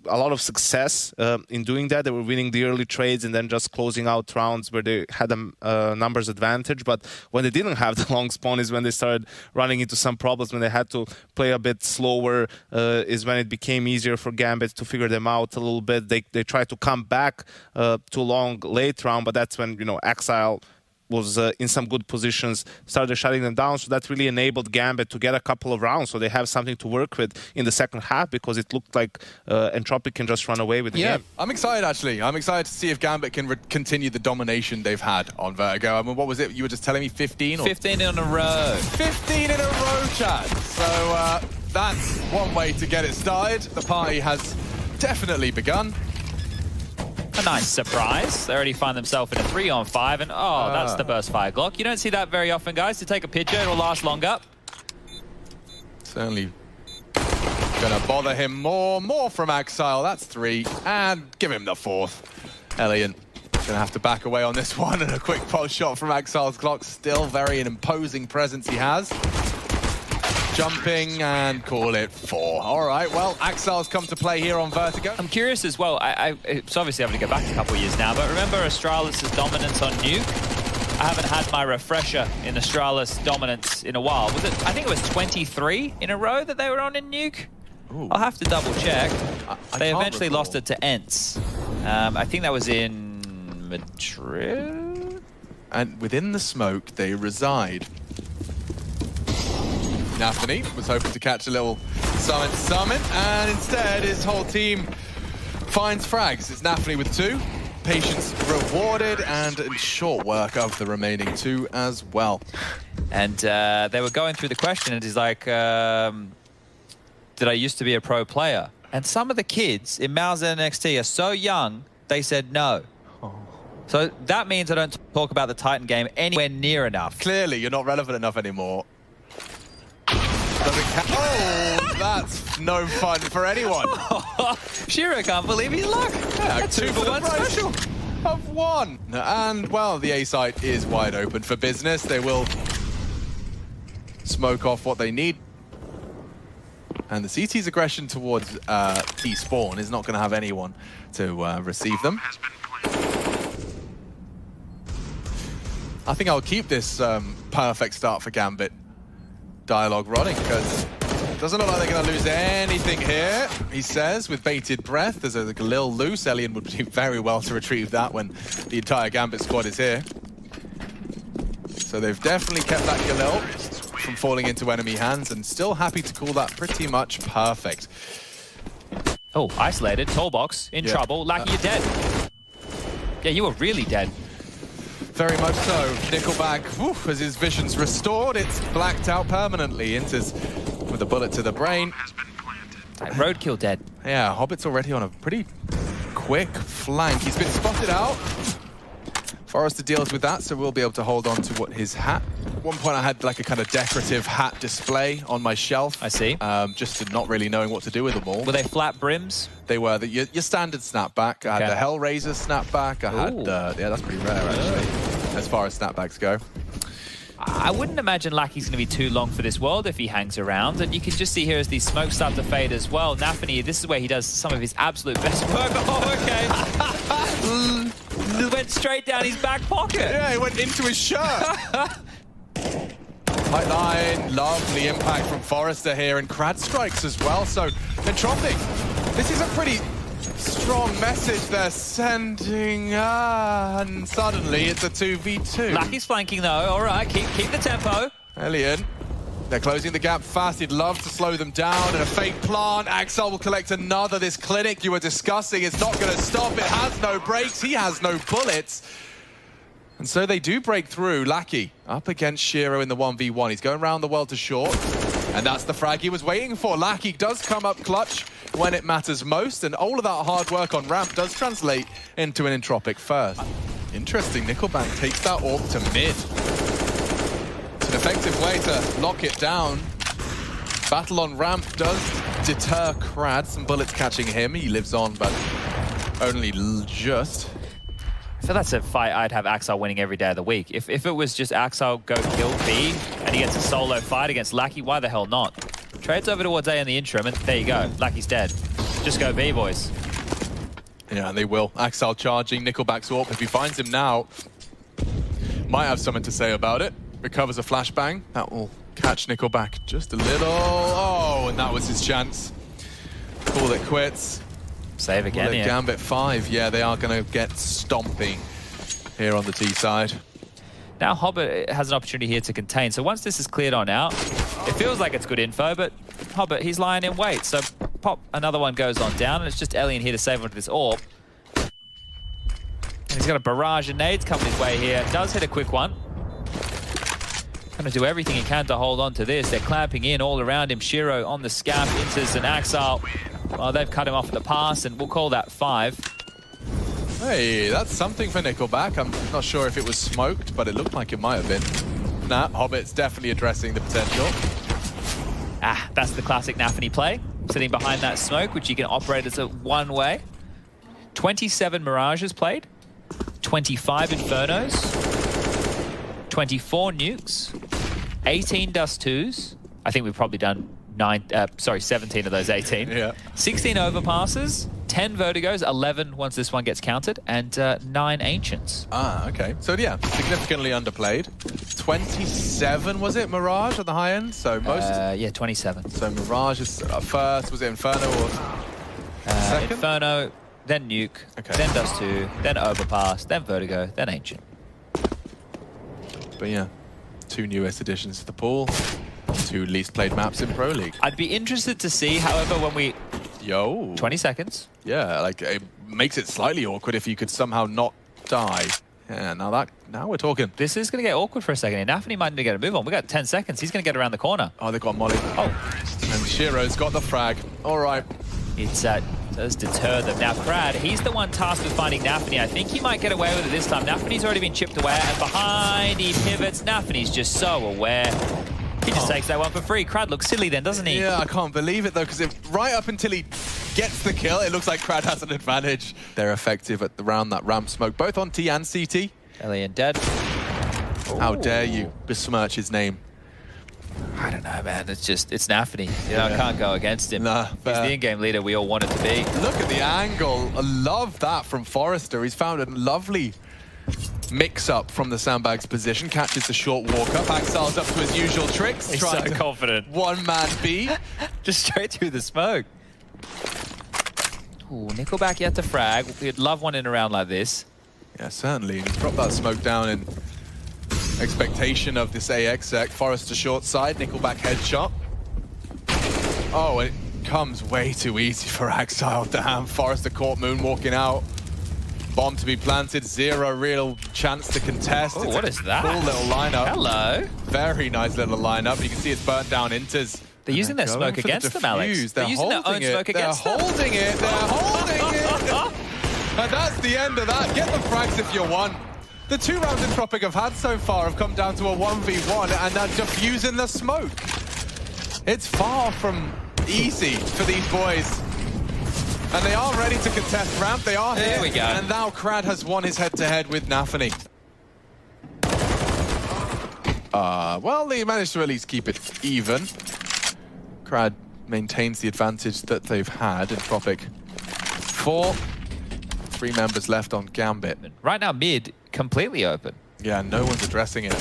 a lot of success in doing that. They were winning the early trades and then just closing out rounds where they had a numbers advantage. But when they didn't have the long spawn is when they started running into some problems. When they had to play a bit slower is when it became easier for Gambit to figure them out a little bit. They tried to come back to long late round, but that's when, Exile was in some good positions, started shutting them down. So that really enabled Gambit to get a couple of rounds. So they have something to work with in the second half, because it looked like Entropic can just run away with the game. I'm excited, actually. I'm excited to see if Gambit can continue the domination they've had on Vertigo. I mean, what was it? You were just telling me 15? Or 15 in a row. 15 in a row, Chad. So that's one way to get it started. The party has definitely begun. A nice surprise. They already find themselves in a 3-on-5, and that's the burst fire Glock. You don't see that very often, guys. To take a picture, it'll last longer. Certainly gonna bother him more. More from Axile. That's 3, and give him the 4th. Elian gonna have to back away on this one, and a quick pulse shot from Axile's Glock. Still very an imposing presence he has. Jumping and call it 4. All right, well, Axile's come to play here on Vertigo. I'm curious as well. It's obviously having to go back a couple of years now, but remember Astralis' dominance on Nuke? I haven't had my refresher in Astralis dominance in a while. Was it? I think it was 23 in a row that they were on in Nuke. Ooh. I'll have to double check. They eventually recall. lost it to Ents. I think that was in Madrid. And within the smoke, they reside. Nafany was hoping to catch a little summon, and instead his whole team finds frags. It's Nafany with 2, patience rewarded, and short work of the remaining 2 as well. And they were going through the question, and he's like, did I used to be a pro player? And some of the kids in Mauser NXT are so young, they said no. So that means I don't talk about the Titan game anywhere near enough. Clearly, you're not relevant enough anymore. Oh, that's no fun for anyone. Shiro can't believe his luck. Yeah, a 2-for-1 special of 1. And, well, the A site is wide open for business. They will smoke off what they need. And the CT's aggression towards T-spawn is not going to have anyone to receive them. I think I'll keep this perfect start for Gambit dialogue running, because it doesn't look like they're going to lose anything here, he says, with bated breath. There's a little loose. Elian would do very well to retrieve that when the entire Gambit squad is here. So they've definitely kept that Galil from falling into enemy hands, and still happy to call that pretty much perfect. Oh, isolated. Tollbox in trouble. Lucky you're dead. Yeah, you were really dead. Very much so. Nickelback, as his vision's restored, it's blacked out permanently. Enters with a bullet to the brain. Roadkill dead. Yeah, Hobbit's already on a pretty quick flank. He's been spotted out. Forrester deals with that, so we'll be able to hold on to what his hat. At one point I had like a kind of decorative hat display on my shelf. I see. Just not really knowing what to do with them all. Were they flat brims? They were. Your standard snapback. I had the Hellraiser snapback. I had, yeah, that's pretty rare actually, as far as snapbacks go. I wouldn't imagine Lackey's going to be too long for this world if he hangs around. And you can just see here as these smokes start to fade as well. Nafany, this is where he does some of his absolute best work. Oh, okay. Went straight down his back pocket. Yeah, he went into his shirt. Tight line, lovely impact from Forrester here, and Crad strikes as well. So Entropic, this is a pretty Strong message they're sending, and suddenly it's a 2v2. Lucky's flanking though. All right, keep the tempo. Elian, they're closing the gap fast. He'd love to slow them down. And a fake plant. Axel will collect another. This clinic you were discussing is not going to stop. It has no brakes. He has no bullets. And so they do break through. Lackey up against Shiro in the 1v1. He's going around the world to short. And that's the frag he was waiting for. Lackey does come up clutch when it matters most. And all of that hard work on ramp does translate into an Entropic first. Interesting. Nickelback takes that AWP to mid. It's an effective way to lock it down. Battle on ramp does deter Krad. Some bullets catching him. He lives on, but only just. So that's a fight I'd have Axel winning every day of the week. If it was just Axel go kill B and he gets a solo fight against Lackey, why the hell not? Trades over towards A in the interim, and there you go. Lackey's dead. Just go B, boys. Yeah, and they will. Axel charging, Nickelback's AWP. If he finds him now, might have something to say about it. Recovers a flashbang. That will catch Nickelback just a little. Oh, and that was his chance. Call it quits. Save again, well, yeah. Gambit 5, yeah, they are going to get stomping here on the T side. Now Hobbit has an opportunity here to contain. So once this is cleared on out, it feels like it's good info, but Hobbit, he's lying in wait. So pop, another one goes on down, and it's just Elian here to save onto this AWP. And he's got a barrage of nades coming his way here. Does hit a quick one. Going to do everything he can to hold on to this. They're clamping in all around him. Shiro on the scap, Inters and Axel. Well, they've cut him off at the pass, and we'll call that 5. Hey, that's something for Nickelback. I'm not sure if it was smoked, but it looked like it might have been. Nah, Hobbit's definitely addressing the potential. Ah, that's the classic Nafany play. Sitting behind that smoke, which you can operate as a one-way. 27 Mirages played. 25 Infernos. 24 Nukes. 18 Dust 2s. I think we've probably done 17 of those 18. Yeah. 16 Overpasses. 10 Vertigos, 11 once this one gets counted, and 9 Ancients. Ah, okay. So yeah, significantly underplayed. 27, was it, Mirage at the high end? So most... yeah, 27. So Mirage is first, was it Inferno or second? Inferno, then Nuke, then Dust 2, then Overpass, then Vertigo, then Ancient. But yeah, 2 newest additions to the pool. 2 least played maps in Pro League. I'd be interested to see, however, when we... 20 seconds. Yeah, like it makes it slightly awkward if you could somehow not die. Yeah, now we're talking. This is going to get awkward for a second. Nafany might need to get a move on. We got 10 seconds. He's going to get around the corner. Oh, they've got Molly. Oh. And Shiro's got the frag. All right. It does deter them. Now, Krad, he's the one tasked with finding Nafany. I think he might get away with it this time. Nafany's already been chipped away, and behind he pivots. Nafany's just so aware. He just takes that one for free. Krad looks silly then, doesn't he? Yeah, I can't believe it, though, because right up until he gets the kill, it looks like Krad has an advantage. They're effective around that ramp smoke, both on T and CT. Elian dead. How dare you besmirch his name? I don't know, man. It's Nafany. You know, I can't go against him. Nah, he's the in-game leader we all wanted to be. Look at the angle. I love that from Forrester. He's found a lovely mix-up from the sandbag's position. Catches the short walk-up. Axel's up to his usual tricks. He's so confident. One-man B. Just straight through the smoke. Ooh, Nickelback yet to frag. We'd love one in a round like this. Yeah, certainly. He's dropped that smoke down in expectation of this AX sec. Forrester short side. Nickelback headshot. Oh, and it comes way too easy for Axel. Damn, Forrester caught moonwalking out. Bomb to be planted, 0 real chance to contest. Oh, what is that? Cool little lineup. Hello. Very nice little lineup. You can see it's burnt down Inters. They're using their smoke against them, Alex. They're using their own smoke against them. They're holding it. They're holding it. And that's the end of that. Get the frags if you want. The 2 rounds Entropic have had so far have come down to a 1v1, and they're diffusing the smoke. It's far from easy for these boys. And they are ready to contest ramp. They are here. There we go. And now Krad has won his head-to-head with Nafany. Well, they managed to at least keep it even. Krad maintains the advantage that they've had. Entropic 4. 3 members left on Gambit. Right now, mid completely open. Yeah, no one's addressing it.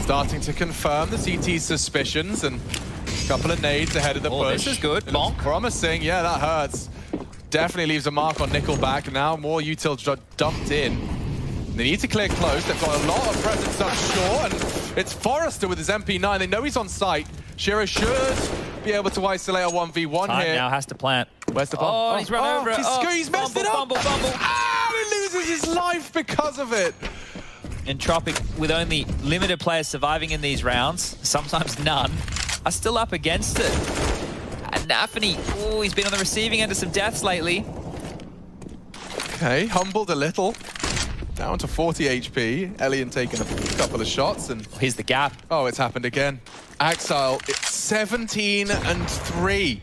Starting to confirm the CT's suspicions, and a couple of nades ahead of the push. This is good. Bonk. Promising. Yeah, that hurts. definitely leaves a mark on Nickelback. Now more util dumped in. They need to clear close. They've got a lot of presence up short, and it's Forrester with his MP9. They know he's on site. Shiro should be able to isolate a 1v1 Time here. now has to plant. Where's the bomb? Oh, he's run over it. He's messed it up. Fumble. Ah, he loses his life because of it. Entropic, with only limited players surviving in these rounds, sometimes none, are still up against it. And Nafany, he's been on the receiving end of some deaths lately. Okay, humbled a little. Down to 40 HP. Elian taking a couple of shots, and here's the gap. Oh, it's happened again. Axile, it's 17-3.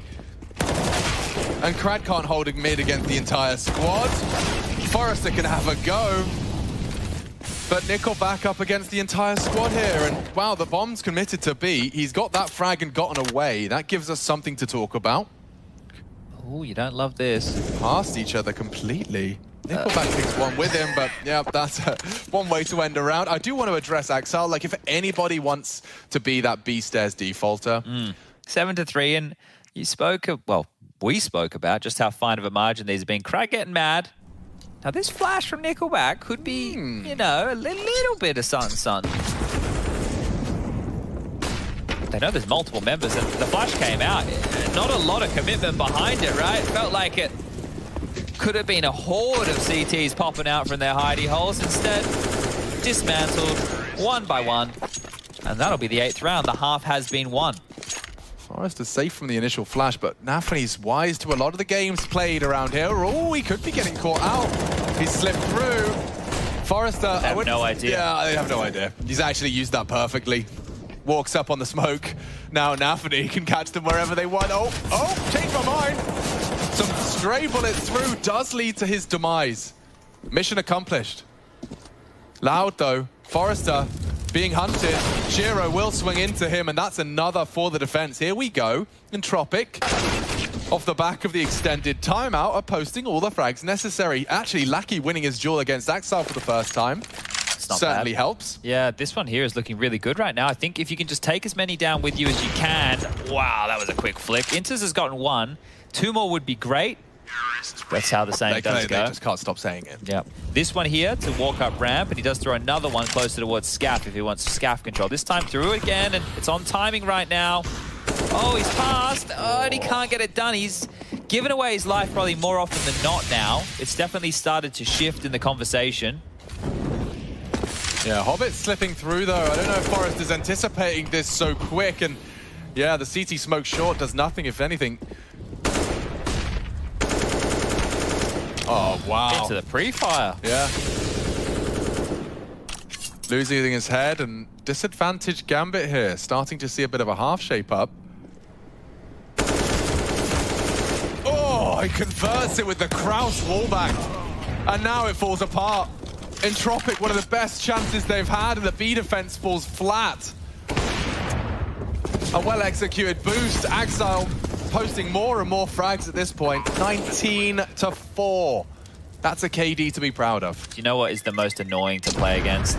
And Krad can't hold a mid against the entire squad. Forrester can have a go. But Nickelback up against the entire squad here. And wow, the bomb's committed to B. He's got that frag and gotten away. That gives us something to talk about. Oh, you don't love this. Past each other completely. Nickelback takes one with him, but yeah, that's one way to end a round. I do want to address Axel. Like, if anybody wants to be that B-Stairs defaulter. 7-3, and you spoke of, well, we spoke about just how fine of a margin these have been. Krad getting mad. Now, this flash from Nickelback could be, you know, a little bit of sun. They know there's multiple members, and the flash came out. Not a lot of commitment behind it, right? It felt like it could have been a horde of CTs popping out from their hidey holes. Instead, dismantled one by one. And that'll be the 8th round. The half has been won. Forrester's safe from the initial flash, but Nafany's wise to a lot of the games played around here. Oh, he could be getting caught out. He slipped through. Forrester, They have no idea. Yeah, they have no idea. He's actually used that perfectly. Walks up on the smoke. Now Nafany can catch them wherever they want. Oh, changed my mind. Some stray bullets through does lead to his demise. Mission accomplished. Loud though. Forrester being hunted. Shiro will swing into him, and that's another for the defense. Here we go. Entropic, off the back of the extended timeout, are posting all the frags necessary. Actually, Lackey winning his duel against Axel for the first time. Certainly helps. Yeah, this one here is looking really good right now. I think if you can just take as many down with you as you can. Wow, that was a quick flick. Inters has gotten 1. 2 more would be great. That's how the saying does go. They just can't stop saying it. Yeah. This one here to walk up ramp, and he does throw another one closer towards Scaff if he wants Scaff control. This time through again, and it's on timing right now. Oh, he's passed. Oh, and he can't get it done. He's given away his life probably more often than not now. It's definitely started to shift in the conversation. Yeah, Hobbit slipping through though. I don't know if Forrest is anticipating this so quick, and yeah, the CT smoke short does nothing, if anything. Oh, wow. Into the pre-fire. Yeah. Losing his head, and disadvantaged Gambit here. Starting to see a bit of a half shape up. Oh, he converts it with the Kraus wallbang. And now it falls apart. Entropic, one of the best chances they've had, and the B defense falls flat. A well-executed boost. Axile posting more and more frags at this point. 19-4. That's a KD to be proud of. Do you know what is the most annoying to play against?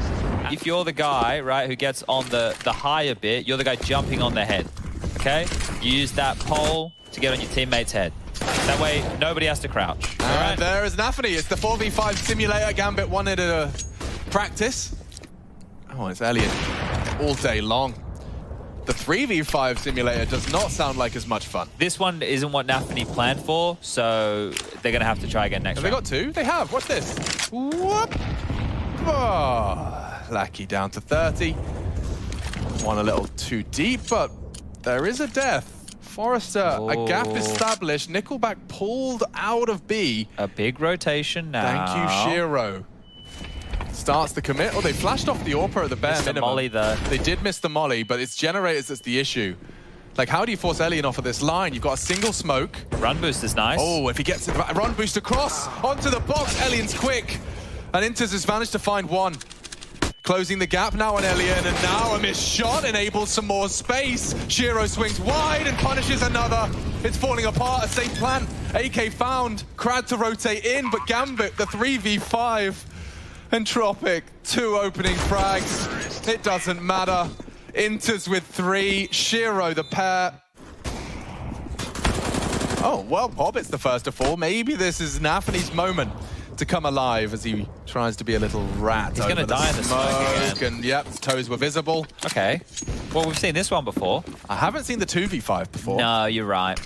If you're the guy, right, who gets on the higher bit, you're the guy jumping on their head, okay? You use that pole to get on your teammate's head. That way, nobody has to crouch. And there is Nafany. It's the 4v5 simulator. Gambit wanted a practice. Oh, it's Elliot all day long. The 3v5 simulator does not sound like as much fun. This one isn't what Nafany planned for, so they're going to have to try again next round. Have they got 2? They have. Watch this. Whoop. Oh, Lackey down to 30. One a little too deep, but there is a death. Forrester, a gap established. Nickelback pulled out of B. A big rotation now. Thank you, Shiro. Starts the commit. Oh, they flashed off the AWPer at the bare minimum. Molly there. They did miss the molly, but it's generators that's the issue. Like, how do you force Elian off of this line? You've got a single smoke. Run boost is nice. Oh, if he gets it, run boost across onto the box. Elian's quick. And Inters has managed to find one. Closing the gap now on Elian, and now a missed shot enables some more space. Shiro swings wide and punishes another. It's falling apart, a safe plan. AK found, Krad to rotate in, but Gambit, the 3v5. Entropic, 2 opening frags. It doesn't matter. Inters with 3, Shiro the pair. Oh, well, Hobbit's the first to fall. Maybe this is Nafany's moment to come alive as he tries to be a little rat. He's going to die in the smoke again. And yep, his toes were visible. Okay. Well, we've seen this one before. I haven't seen the 2v5 before. No, you're right.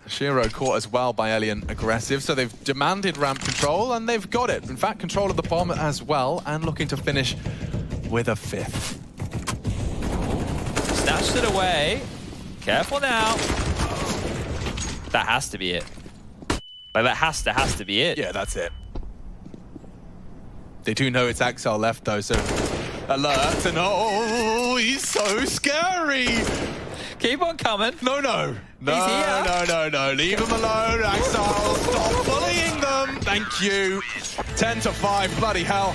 Shiro caught as well by Elian aggressive, so they've demanded ramp control, and they've got it. In fact, control of the bomb as well, and looking to finish with a 5th. Snatched it away. Careful now. That has to be it. Like, that has to be it. Yeah, that's it. They do know it's Axel left, though, so alert, and oh, he's so scary! Keep on coming. No. No, leave him alone, Axel. Stop bullying them. Thank you. 10-5, bloody hell.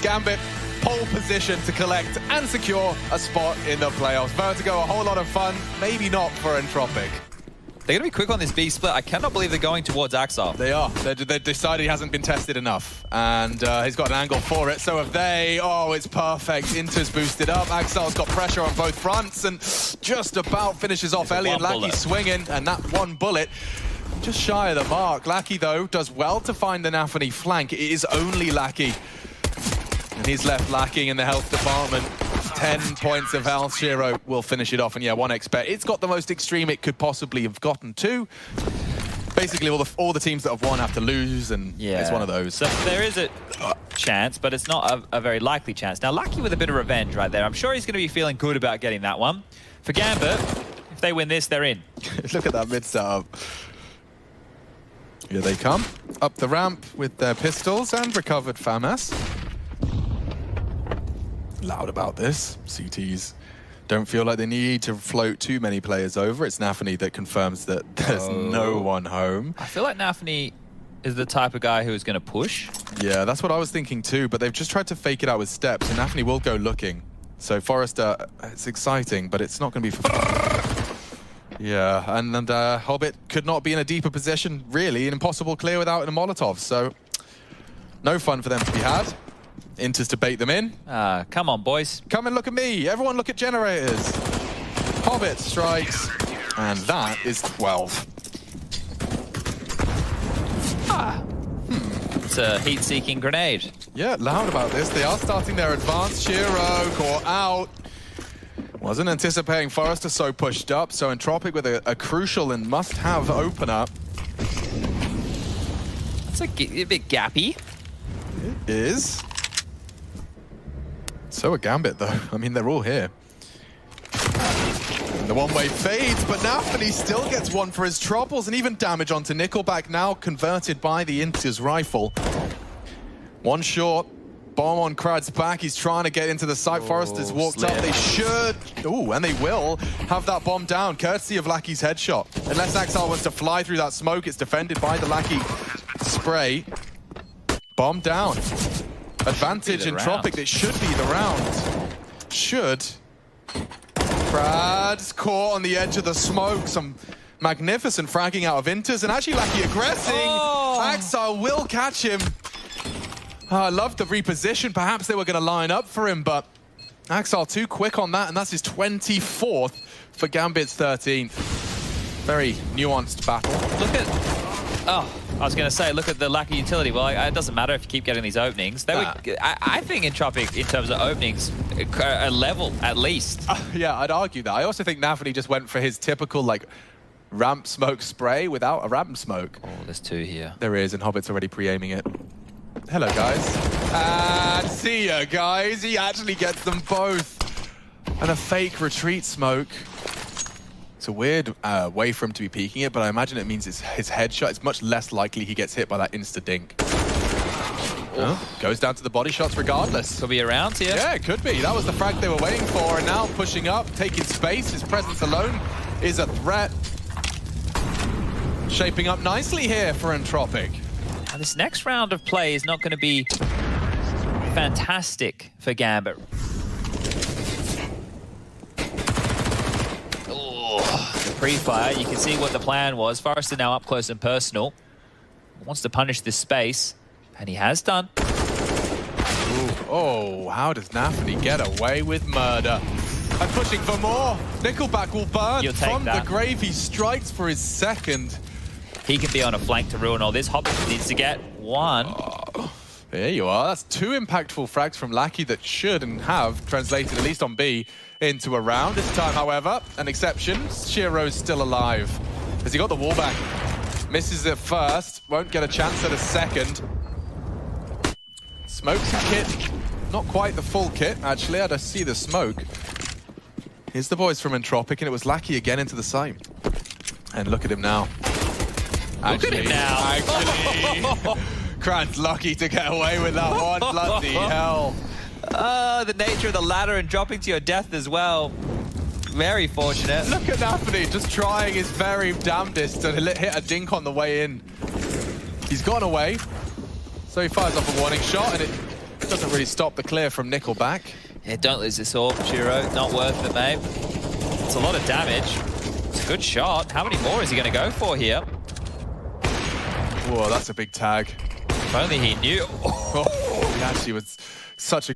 Gambit, pole position to collect and secure a spot in the playoffs. Vertigo, a whole lot of fun. Maybe not for Entropic. They're going to be quick on this B split. I cannot believe they're going towards Axel. They are. They decided he hasn't been tested enough. And he's got an angle for it. So have they. Oh, it's perfect. Inter's boosted up. Axel's got pressure on both fronts and just about finishes off Ellie and Lackey swinging. And that one bullet just shy of the mark. Lackey, though, does well to find the Nafany flank. It is only Lackey. And he's left lacking in the health department. 10 points of health. Shiro will finish it off, and yeah, 1xBet. It's got the most extreme it could possibly have gotten to. Basically, all the teams that have won have to lose, and yeah, it's one of those. So there is a chance, but it's not a very likely chance. Now, Lucky with a bit of revenge right there. I'm sure he's going to be feeling good about getting that one. For Gambit, if they win this, they're in. Look at that mid setup. Here they come. Up the ramp with their pistols and recovered FAMAS. Loud about this. CTs don't feel like they need to float too many players over. It's Nafany that confirms that there's no one home. I feel like Nafany is the type of guy who is going to push. Yeah, that's what I was thinking too, but they've just tried to fake it out with steps, and Nafany will go looking. So Forrester, it's exciting, but it's not going to be for... Yeah, and Hobbit could not be in a deeper position, really. An impossible clear without a Molotov, so no fun for them to be had. Inters to bait them in. Come on, boys. Come and look at me. Everyone look at generators. Hobbit strikes. And that is 12. It's a heat-seeking grenade. Yeah, loud about this. They are starting their advance. Shiro caught out. Wasn't anticipating Forrester so pushed up. So Entropic with a crucial and must-have opener. It's a bit gappy. It is. So a Gambit, though. I mean, they're all here. And the one-way fades, but Nafany still gets one for his troubles, and even damage onto Nickelback, now converted by the Inter's rifle. One short. Bomb on Krad's back. He's trying to get into the site. Forrester's walked up. They should. Ooh, and they will have that bomb down, courtesy of Lackey's headshot. Unless Axel wants to fly through that smoke, it's defended by the Lackey spray. Bomb down. Advantage in Tropic. That should be the round. Should. Krad's caught on the edge of the smoke. Some magnificent fragging out of Inters, and actually Lackey aggressing. Axel will catch him. I love the reposition. Perhaps they were going to line up for him, but Axel too quick on that, and that's his 24th for Gambit's 13th. Very nuanced battle. Look at... Oh, I was going to say, look at the Lackey utility. Well, it doesn't matter if you keep getting these openings. They would, I think Entropic, in terms of openings, a level at least. Yeah, I'd argue that. I also think Nafany just went for his typical, like, ramp smoke spray without a ramp smoke. Oh, there's two here. There is, and Hobbit's already pre-aiming it. Hello, guys. And see ya, guys. He actually gets them both. And a fake retreat smoke. It's a weird way for him to be peeking it, but I imagine it means it's his headshot. It's much less likely he gets hit by that insta-dink. Goes down to the body shots regardless. Could be around here. Yeah, it could be. That was the frag they were waiting for, and now pushing up, taking space. His presence alone is a threat. Shaping up nicely here for Entropic. Now, this next round of play is not going to be fantastic for Gambit. The pre-fire, you can see what the plan was. Forrester now up close and personal. Wants to punish this space, and he has done. Ooh. Oh, how does Nafany get away with murder? And pushing for more. Nickelback will burn from the grave. He strikes for his second. He can be on a flank to ruin all this. Hoppin needs to get one. There you are. That's 2 impactful frags from Lackey that should and have translated, at least on B, into a round. This time, however, an exception. Shiro's still alive. Has he got the wall back? Misses it first. Won't get a chance at a second. Smokes and kit. Not quite the full kit, actually. I just see the smoke. Here's the boys from Entropic, and it was Lackey again into the site. And look at him now. Look at him now. Kran's lucky to get away with that one. Bloody hell. The nature of the ladder and dropping to your death as well. Very fortunate. Look at Nafany just trying his very damnedest to hit a dink on the way in. He's gone away. So he fires off a warning shot, and it doesn't really stop the clear from Nickelback. Yeah, don't lose this orb, Shiro. Not worth it, mate. It's a lot of damage. It's a good shot. How many more is he going to go for here? Whoa, that's a big tag. If only he knew. Oh, he actually was such a...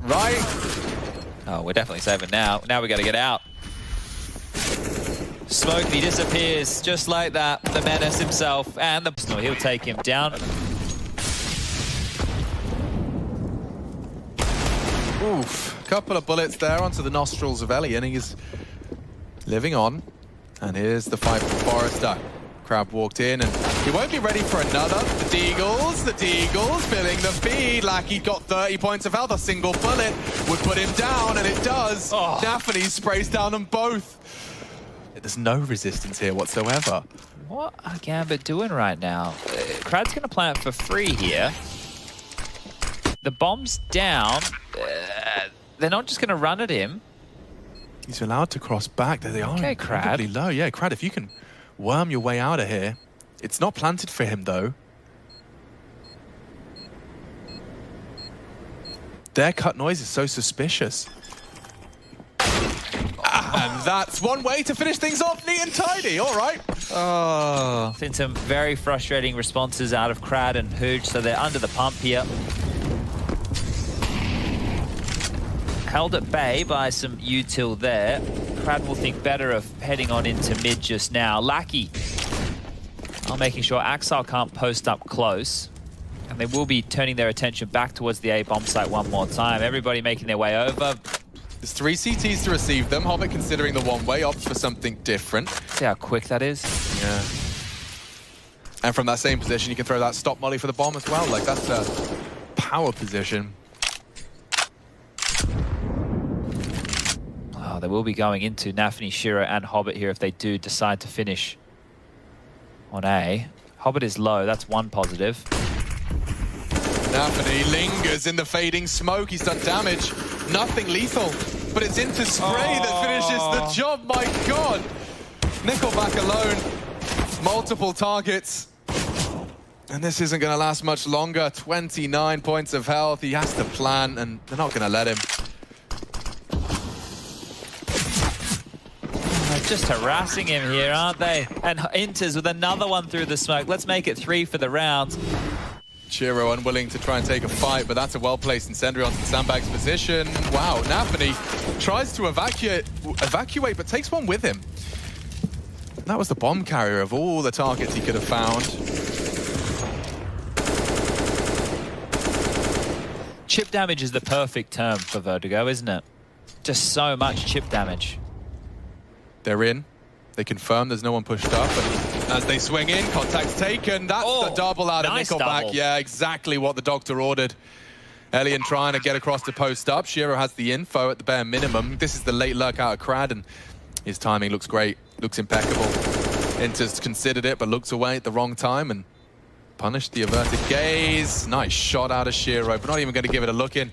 Right. Oh, we're definitely saving now. Now we got to get out. Smokey disappears just like that. The menace himself and the... No, he'll take him down. Oof. Couple of bullets there onto the nostrils of Ellie, and he's living on. And here's the fight for Forrester. Crab walked in, and he won't be ready for another. The Deagles filling the feed. Lackey got 30 points of health. A single bullet would put him down, and it does. Oh. Nafany sprays down them both. There's no resistance here whatsoever. What are Gambit doing right now? Krad's going to plant for free here. The bomb's down. They're not just going to run at him. He's allowed to cross back. There they are. Okay, incredibly low. Yeah, Krad, if you can worm your way out of here. It's not planted for him, though. Their cut noise is so suspicious. And that's one way to finish things off neat and tidy. All right. Oh, seen some very frustrating responses out of Crad and Hooch, so they're under the pump here. Held at bay by some util there. Crad will think better of heading on into mid just now. Lackey are making sure Axile can't post up close. And they will be turning their attention back towards the A bomb site one more time. Everybody making their way over. There's 3 CTs to receive them. Hobbit, considering the one-way, opts for something different. See how quick that is? Yeah. And from that same position, you can throw that stop molly for the bomb as well. Like, that's a power position. Oh, they will be going into Nafany, Shiro, and Hobbit here if they do decide to finish on A. Hobbit is low. That's one positive. Nafany lingers in the fading smoke. He's done damage. Nothing lethal, but it's into spray that finishes the job. My God. Nickelback alone. Multiple targets. And this isn't going to last much longer. 29 points of health. He has to plan, and they're not going to let him. Just harassing him here, aren't they? And enters with another one through the smoke. Let's make it 3 for the round. Chiro unwilling to try and take a fight, but that's a well-placed incendiary onto the sandbag's position. Wow, Nafany tries to evacuate, but takes one with him. That was the bomb carrier of all the targets he could have found. Chip damage is the perfect term for Vertigo, isn't it? Just so much chip damage. They're in. They confirm there's no one pushed up, and as they swing in, contact's taken. That's the double out of Nickelback. Double. Yeah, exactly what the doctor ordered. Elian trying to get across to post up. Shiro has the info at the bare minimum. This is the late lurk out of Crad, and his timing looks great, looks impeccable. Inter's considered it, but looks away at the wrong time and punished the averted gaze. Nice shot out of Shiro, but not even going to give it a look in.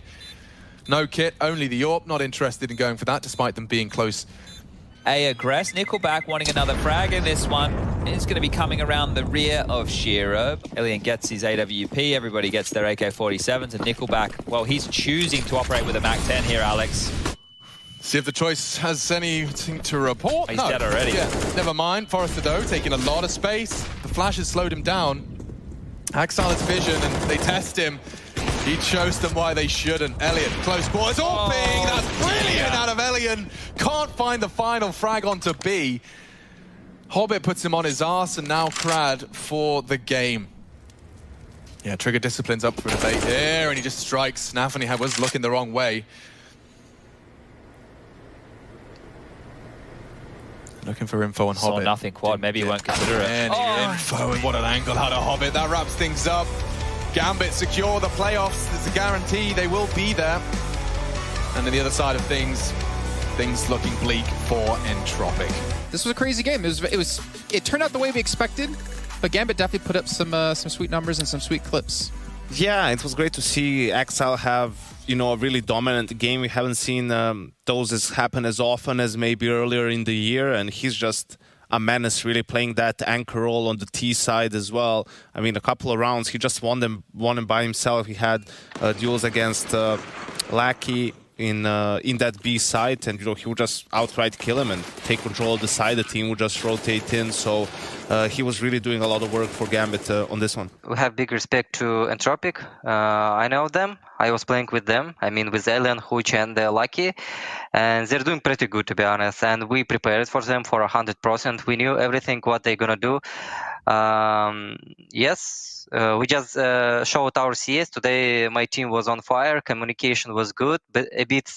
No kit, only the AWP. Not interested in going for that, despite them being close. A aggress. Nickelback wanting another frag in this one. It's going to be coming around the rear of Shiro. Elian gets his AWP. Everybody gets their AK-47s. And Nickelback, well, he's choosing to operate with a MAC-10 here, Alex. See if the choice has anything to report. He's dead already. Yeah, never mind. Forrester, though, taking a lot of space. The flash has slowed him down. Axile has vision, and they test him. He shows them why they shouldn't. Elian, close quarters. AWPing! That's brilliant out of Elian. Can't find the final frag onto B. Hobbit puts him on his arse, and now Crad for the game. Yeah, Trigger disciplines up for the bait here, and he just strikes. Nafany was looking the wrong way. Looking for info on Hobbit. Saw nothing quad. Maybe he won't consider it. Any info, and what an angle out of Hobbit. That wraps things up. Gambit secure the playoffs. There's a guarantee they will be there. And on the other side of things looking bleak for Entropic. This was a crazy game. It turned out the way we expected, but Gambit definitely put up some sweet numbers and some sweet clips. Yeah, it was great to see Axile have, a really dominant game. We haven't seen those happen as often as maybe earlier in the year, and he's just a menace, really playing that anchor role on the T side as well. I mean, a couple of rounds, he just won them by himself. He had duels against Lackey in that B site, and he would just outright kill him and take control of the side. The team would just rotate in, so he was really doing a lot of work for Gambit on this one. We have big respect to Entropic. I know them. I was playing with them. I mean, with Elian, Hooch, and Lucky. And they're doing pretty good, to be honest. And we prepared for them for 100%. We knew everything what they're going to do. Yes, we just showed our CS. Today, my team was on fire. Communication was good. But a bit,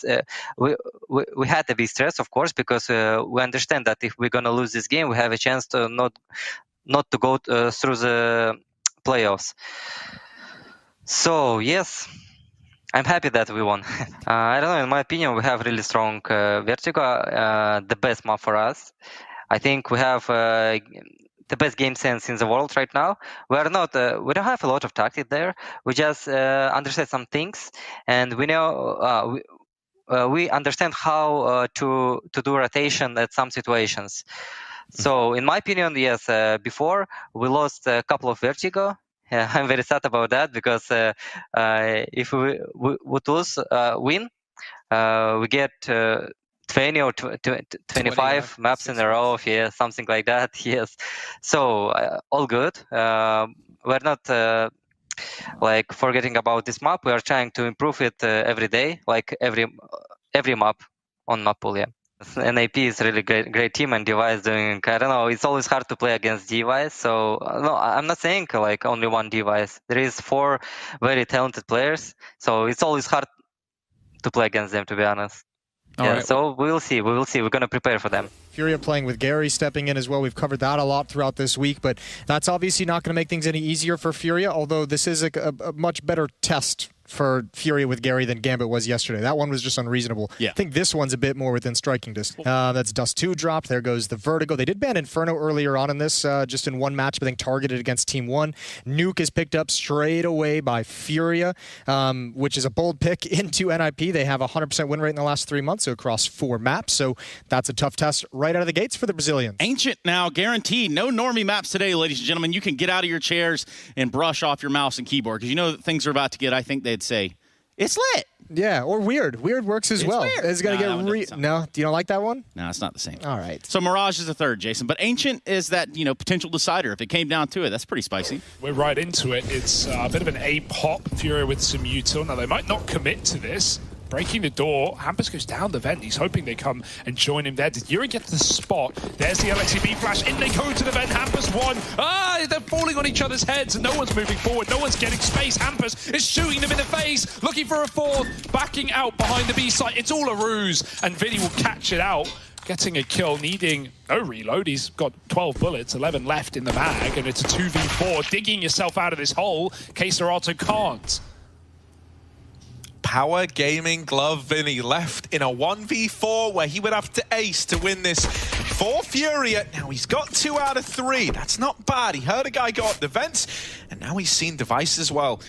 we had a bit stress, of course, because we understand that if we're going to lose this game, we have a chance to not to go through the playoffs. So, yes, I'm happy that we won. I don't know, in my opinion, we have really strong Vertigo, the best map for us. I think we have the best game sense in the world right now. We don't have a lot of tactics there. We just understand some things, and we know we understand how to do rotation at some situations. So, in my opinion, yes, before we lost a couple of Vertigo, Yeah, I'm very sad about that because if we would win, we get 20 or 25 maps in a row. Yeah, something like that. Yes. So all good. We're not like forgetting about this map. We are trying to improve it every day, like every map on map pool. Yeah. NIP is really great team, and Device doing, I don't know, it's always hard to play against Device. So no, I'm not saying like only one Device. There is 4 very talented players, so it's always hard to play against them, to be honest. Yeah, so we will see. We will see. We're gonna prepare for them. Furia playing with Gary stepping in as well. We've covered that a lot throughout this week, but that's obviously not going to make things any easier for Furia, although this is a much better test for Furia with Gary than Gambit was yesterday. That one was just unreasonable. Yeah. I think this one's a bit more within striking distance. That's Dust 2 dropped. There goes the Vertigo. They did ban Inferno earlier on in this, just in one match, but then targeted against Team 1. Nuke is picked up straight away by Furia, which is a bold pick into NIP. They have a 100% win rate in the last 3 months, so across 4 maps. So that's a tough test right out of the gates for the Brazilians. Ancient now, guaranteed. No normie maps today, ladies and gentlemen. You can get out of your chairs and brush off your mouse and keyboard because you know that things are about to get, I think they'd say, it's lit. Yeah, or weird. Weird works as well. Weird. It's going to get No? Do you don't like that one? No, it's not the same. All right. So Mirage is the third, Jason. But Ancient is that, potential decider. If it came down to it, that's pretty spicy. We're right into it. It's a bit of an A-pop. Furia with some util. Now, they might not commit to this. Breaking the door, Hampus goes down the vent. He's hoping they come and join him there. Did Yuri get to the spot? There's the LXCB flash. In they go to the vent. Hampus won. They're falling on each other's heads and no one's moving forward. No one's getting space. Hampus is shooting them in the face, looking for a fourth, backing out behind the B site. It's all a ruse, and Vinny will catch it out. Getting a kill, needing no reload. He's got 12 bullets, 11 left in the mag, and it's a 2v4. Digging yourself out of this hole. Keserato can't. Power Gaming Glove Vinny left in a 1v4 where he would have to ace to win this for Furia. Now he's got 2 out of 3. That's not bad. He heard a guy go up the vents, and now he's seen Device as well.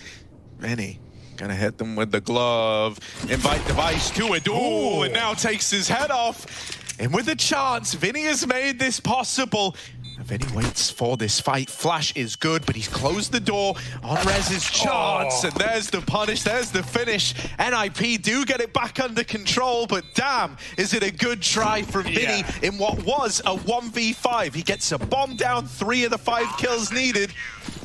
Vinny gonna hit them with the glove. Invite Device to a duel, and now takes his head off. And with a chance, Vinny has made this possible. Vinny waits for this fight. Flash is good, but he's closed the door on Rez's chance. And there's the punish, there's the finish. NIP do get it back under control, but damn, is it a good try from Vinny in what was a 1v5. He gets a bomb down, 3 of the 5 kills needed.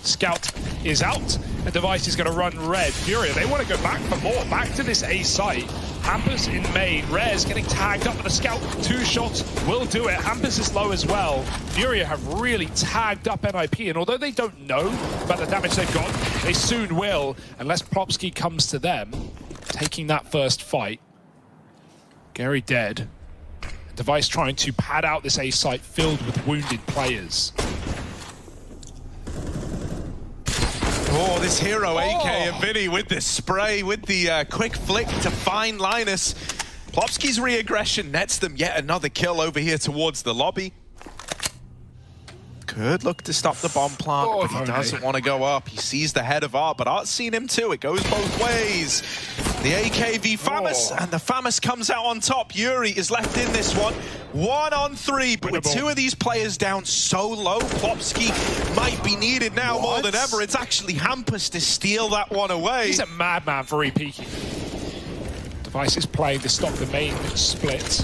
Scout is out, and Device is going to run red. Furia, they want to go back for more, back to this A site. Hampus in main, Rez getting tagged up with a Scout. 2 shots will do it. Hampus is low as well. Furia have really tagged up NIP, and although they don't know about the damage they've got, they soon will, unless Plopsky comes to them, taking that first fight. Gary dead. Device trying to pad out this A site filled with wounded players. Oh, this hero AK and Vinny with the spray, with the quick flick to find Linus. Plopsky's re-aggression nets them yet another kill over here towards the lobby. Could look to stop the bomb plant, but he doesn't want to go up. He sees the head of Art, but Art's seen him too. It goes both ways. The AKV Famus, and the Famus comes out on top. Yuri is left in this one. 1 on 3, but with 2 of these players down so low, Plopsky might be needed now more than ever. It's actually Hampus to steal that one away. He's a madman for re-peeking. Device is playing to stop the main split.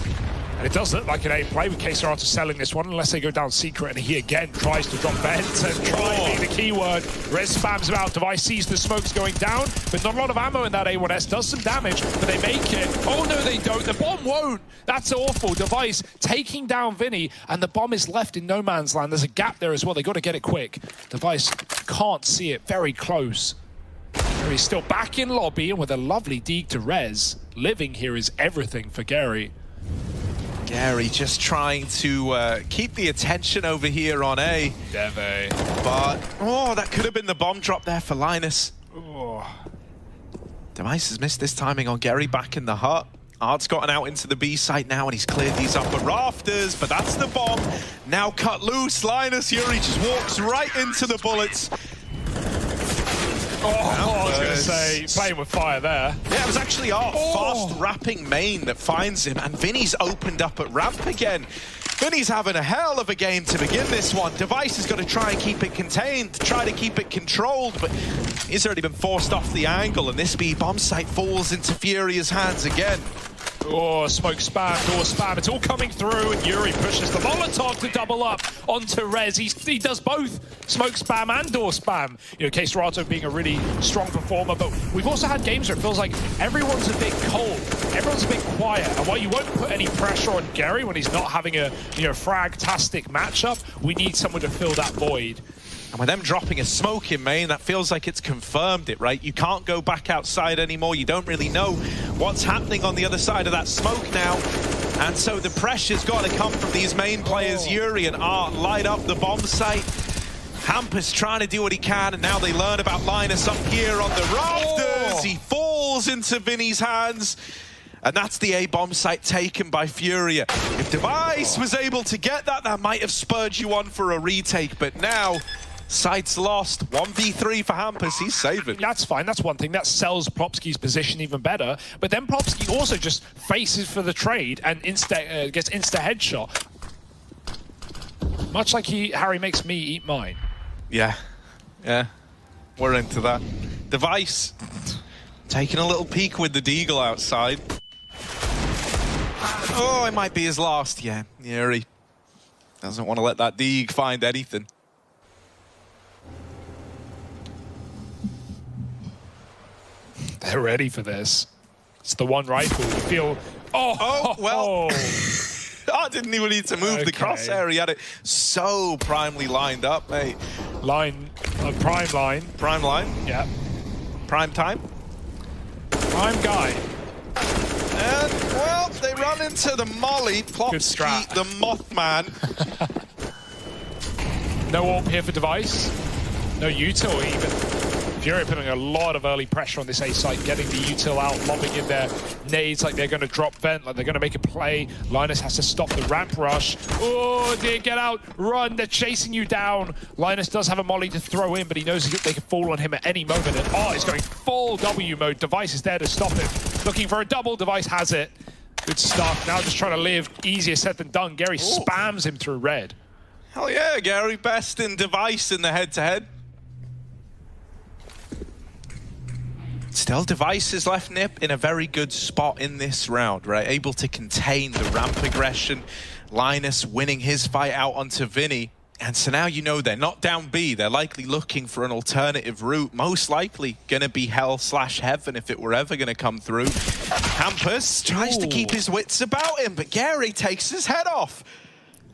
And it does look like an A play with Keserato selling this one, unless they go down secret, and he again tries to drop vent and try being the keyword. Rez spams him out. Device sees the smokes going down, but not a lot of ammo in that A1S. Does some damage, but they make it. Oh no, they don't. The bomb won't. That's awful. Device taking down Vinny, and the bomb is left in no man's land. There's a gap there as well. They got to get it quick. Device can't see it. Very close. Gary's still back in lobby, and with a lovely deeg to Rez. Living here is everything for Gary. Gary just trying to keep the attention over here on A. Deve. But, that could have been the bomb drop there for Linus. Device has missed this timing on Gary back in the hut. Art's gotten out into the B site now, and he's cleared these upper rafters, but that's the bomb. Now cut loose. Linus, Yuri just walks right into the bullets. I was going to say, playing with fire there. Yeah, it was actually our fast wrapping main that finds him, and Vinny's opened up at ramp again. Vinny's having a hell of a game to begin this one. Device has got to try and keep it contained, try to keep it controlled, but he's already been forced off the angle, and this B bomb site falls into Furia's hands again. Oh, smoke spam, door spam, it's all coming through, and Yuri pushes the Molotov to double up onto Rez. He does both smoke spam and door spam. You know, KScERATO being a really strong performer, but we've also had games where it feels like everyone's a bit cold, everyone's a bit quiet, and while you won't put any pressure on Gary when he's not having a, you know, frag-tastic matchup, we need someone to fill that void. And with them dropping a smoke in main, that feels like it's confirmed it, right? You can't go back outside anymore. You don't really know what's happening on the other side of that smoke now. And so the pressure's got to come from these main players. Yuri and Art light up the bomb site. Hampus trying to do what he can, and now they learn about Linus up here on the rafters. He falls into Vinny's hands. And that's the A bomb site taken by Furia. If Device was able to get that, that might have spurred you on for a retake, but now site's lost. 1v3 for Hampus, he's saving. That's fine, that's one thing. That sells Plopsky's position even better. But then Plopsky also just faces for the trade and gets insta headshot. Much like Harry makes me eat mine. Yeah, we're into that. Device taking a little peek with the Deagle outside. Oh, it might be his last. Yeah, Yuri doesn't want to let that Deag find anything. They're ready for this. It's the one rifle. You feel... Oh, well. I didn't even need to move the crosshair. He had it so primely lined up, mate. Prime line. Prime line? Yeah. Prime time? Prime guy. And, well, they run into the molly. Plopsky, the Mothman. No AWP here for Device. No util even. Fury putting a lot of early pressure on this A site, getting the util out, lobbing in their nades like they're going to drop vent, like they're going to make a play. Linus has to stop the ramp rush. Oh, dear, get out, run, they're chasing you down. Linus does have a molly to throw in, but he knows they can fall on him at any moment. And he's going full W mode. Device is there to stop him. Looking for a double, Device has it. Good stuff. Now just trying to live. Easier said than done. Gary spams him through red. Hell yeah, Gary. Best in Device in the head-to-head. Still, Device has left Nip in a very good spot in this round, right? Able to contain the ramp aggression. Linus winning his fight out onto Vinny. And so now you know they're not down B. They're likely looking for an alternative route. Most likely going to be hell/heaven if it were ever going to come through. Hampus tries to keep his wits about him, but Gary takes his head off.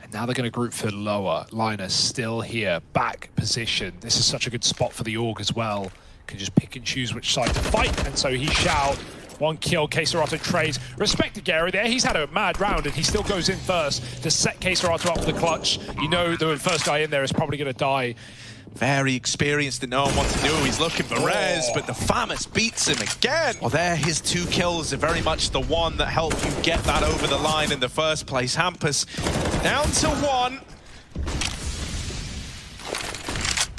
And now they're going to group for lower. Linus still here, back position. This is such a good spot for the AUG as well. Can just pick and choose which side to fight, and so he shall. One kill, KScERATO trades. Respect to Gary there, he's had a mad round and he still goes in first to set KScERATO up for the clutch. You know the first guy in there is probably going to die. Very experienced and know what to do. He's looking for Rez, but the Famus beats him again. Well, there, his 2 kills are very much the one that helped you get that over the line in the first place. Hampus down to 1.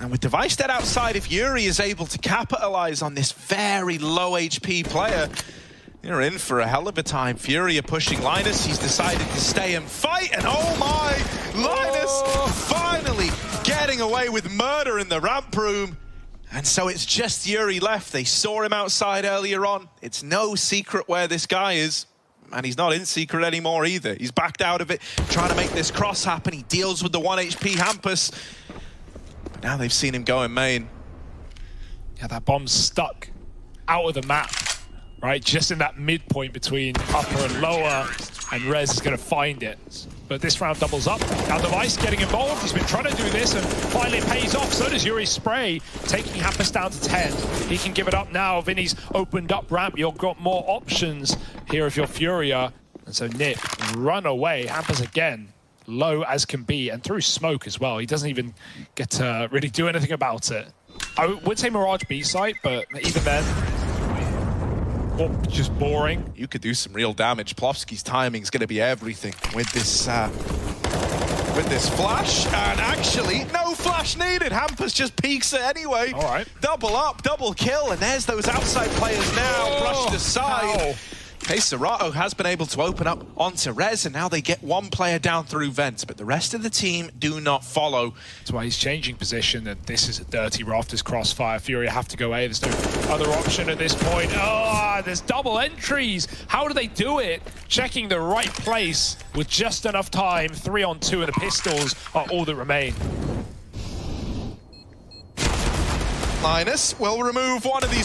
And with Device dead outside, if Yuri is able to capitalize on this very low HP player, you're in for a hell of a time. Fury are pushing Linus. He's decided to stay and fight. And oh my, Linus finally getting away with murder in the ramp room. And so it's just Yuri left. They saw him outside earlier on. It's no secret where this guy is. And he's not in secret anymore either. He's backed out of it, trying to make this cross happen. He deals with the 1 HP Hampus. Now they've seen him go in main. Yeah, that bomb's stuck out of the map, right? Just in that midpoint between upper and lower, and Rez is going to find it. But this round doubles up. Now Device getting involved. He's been trying to do this, and finally it pays off. So does Yuri's spray, taking Hampus down to 10. He can give it up now. Vinny's opened up ramp. You've got more options here if you're Furia. And so Nip, run away. Hampus again. Low as can be, and through smoke as well. He doesn't even get to really do anything about it. I would say Mirage B site, but even then, just boring. You could do some real damage. Plopsky's timing is going to be everything with this with this flash, and actually, no flash needed. Hampus just peeks it anyway. All right. Double up, double kill, and there's those outside players now brushed aside. Ow. Hey, Serato has been able to open up onto Rez, and now they get one player down through vents, but the rest of the team do not follow. That's why he's changing position, and this is a dirty Rafters crossfire. Fury have to go A. There's no other option at this point. Oh, there's double entries. How do they do it? Checking the right place with just enough time. 3-on-2, and the pistols are all that remain. Linus will remove one of these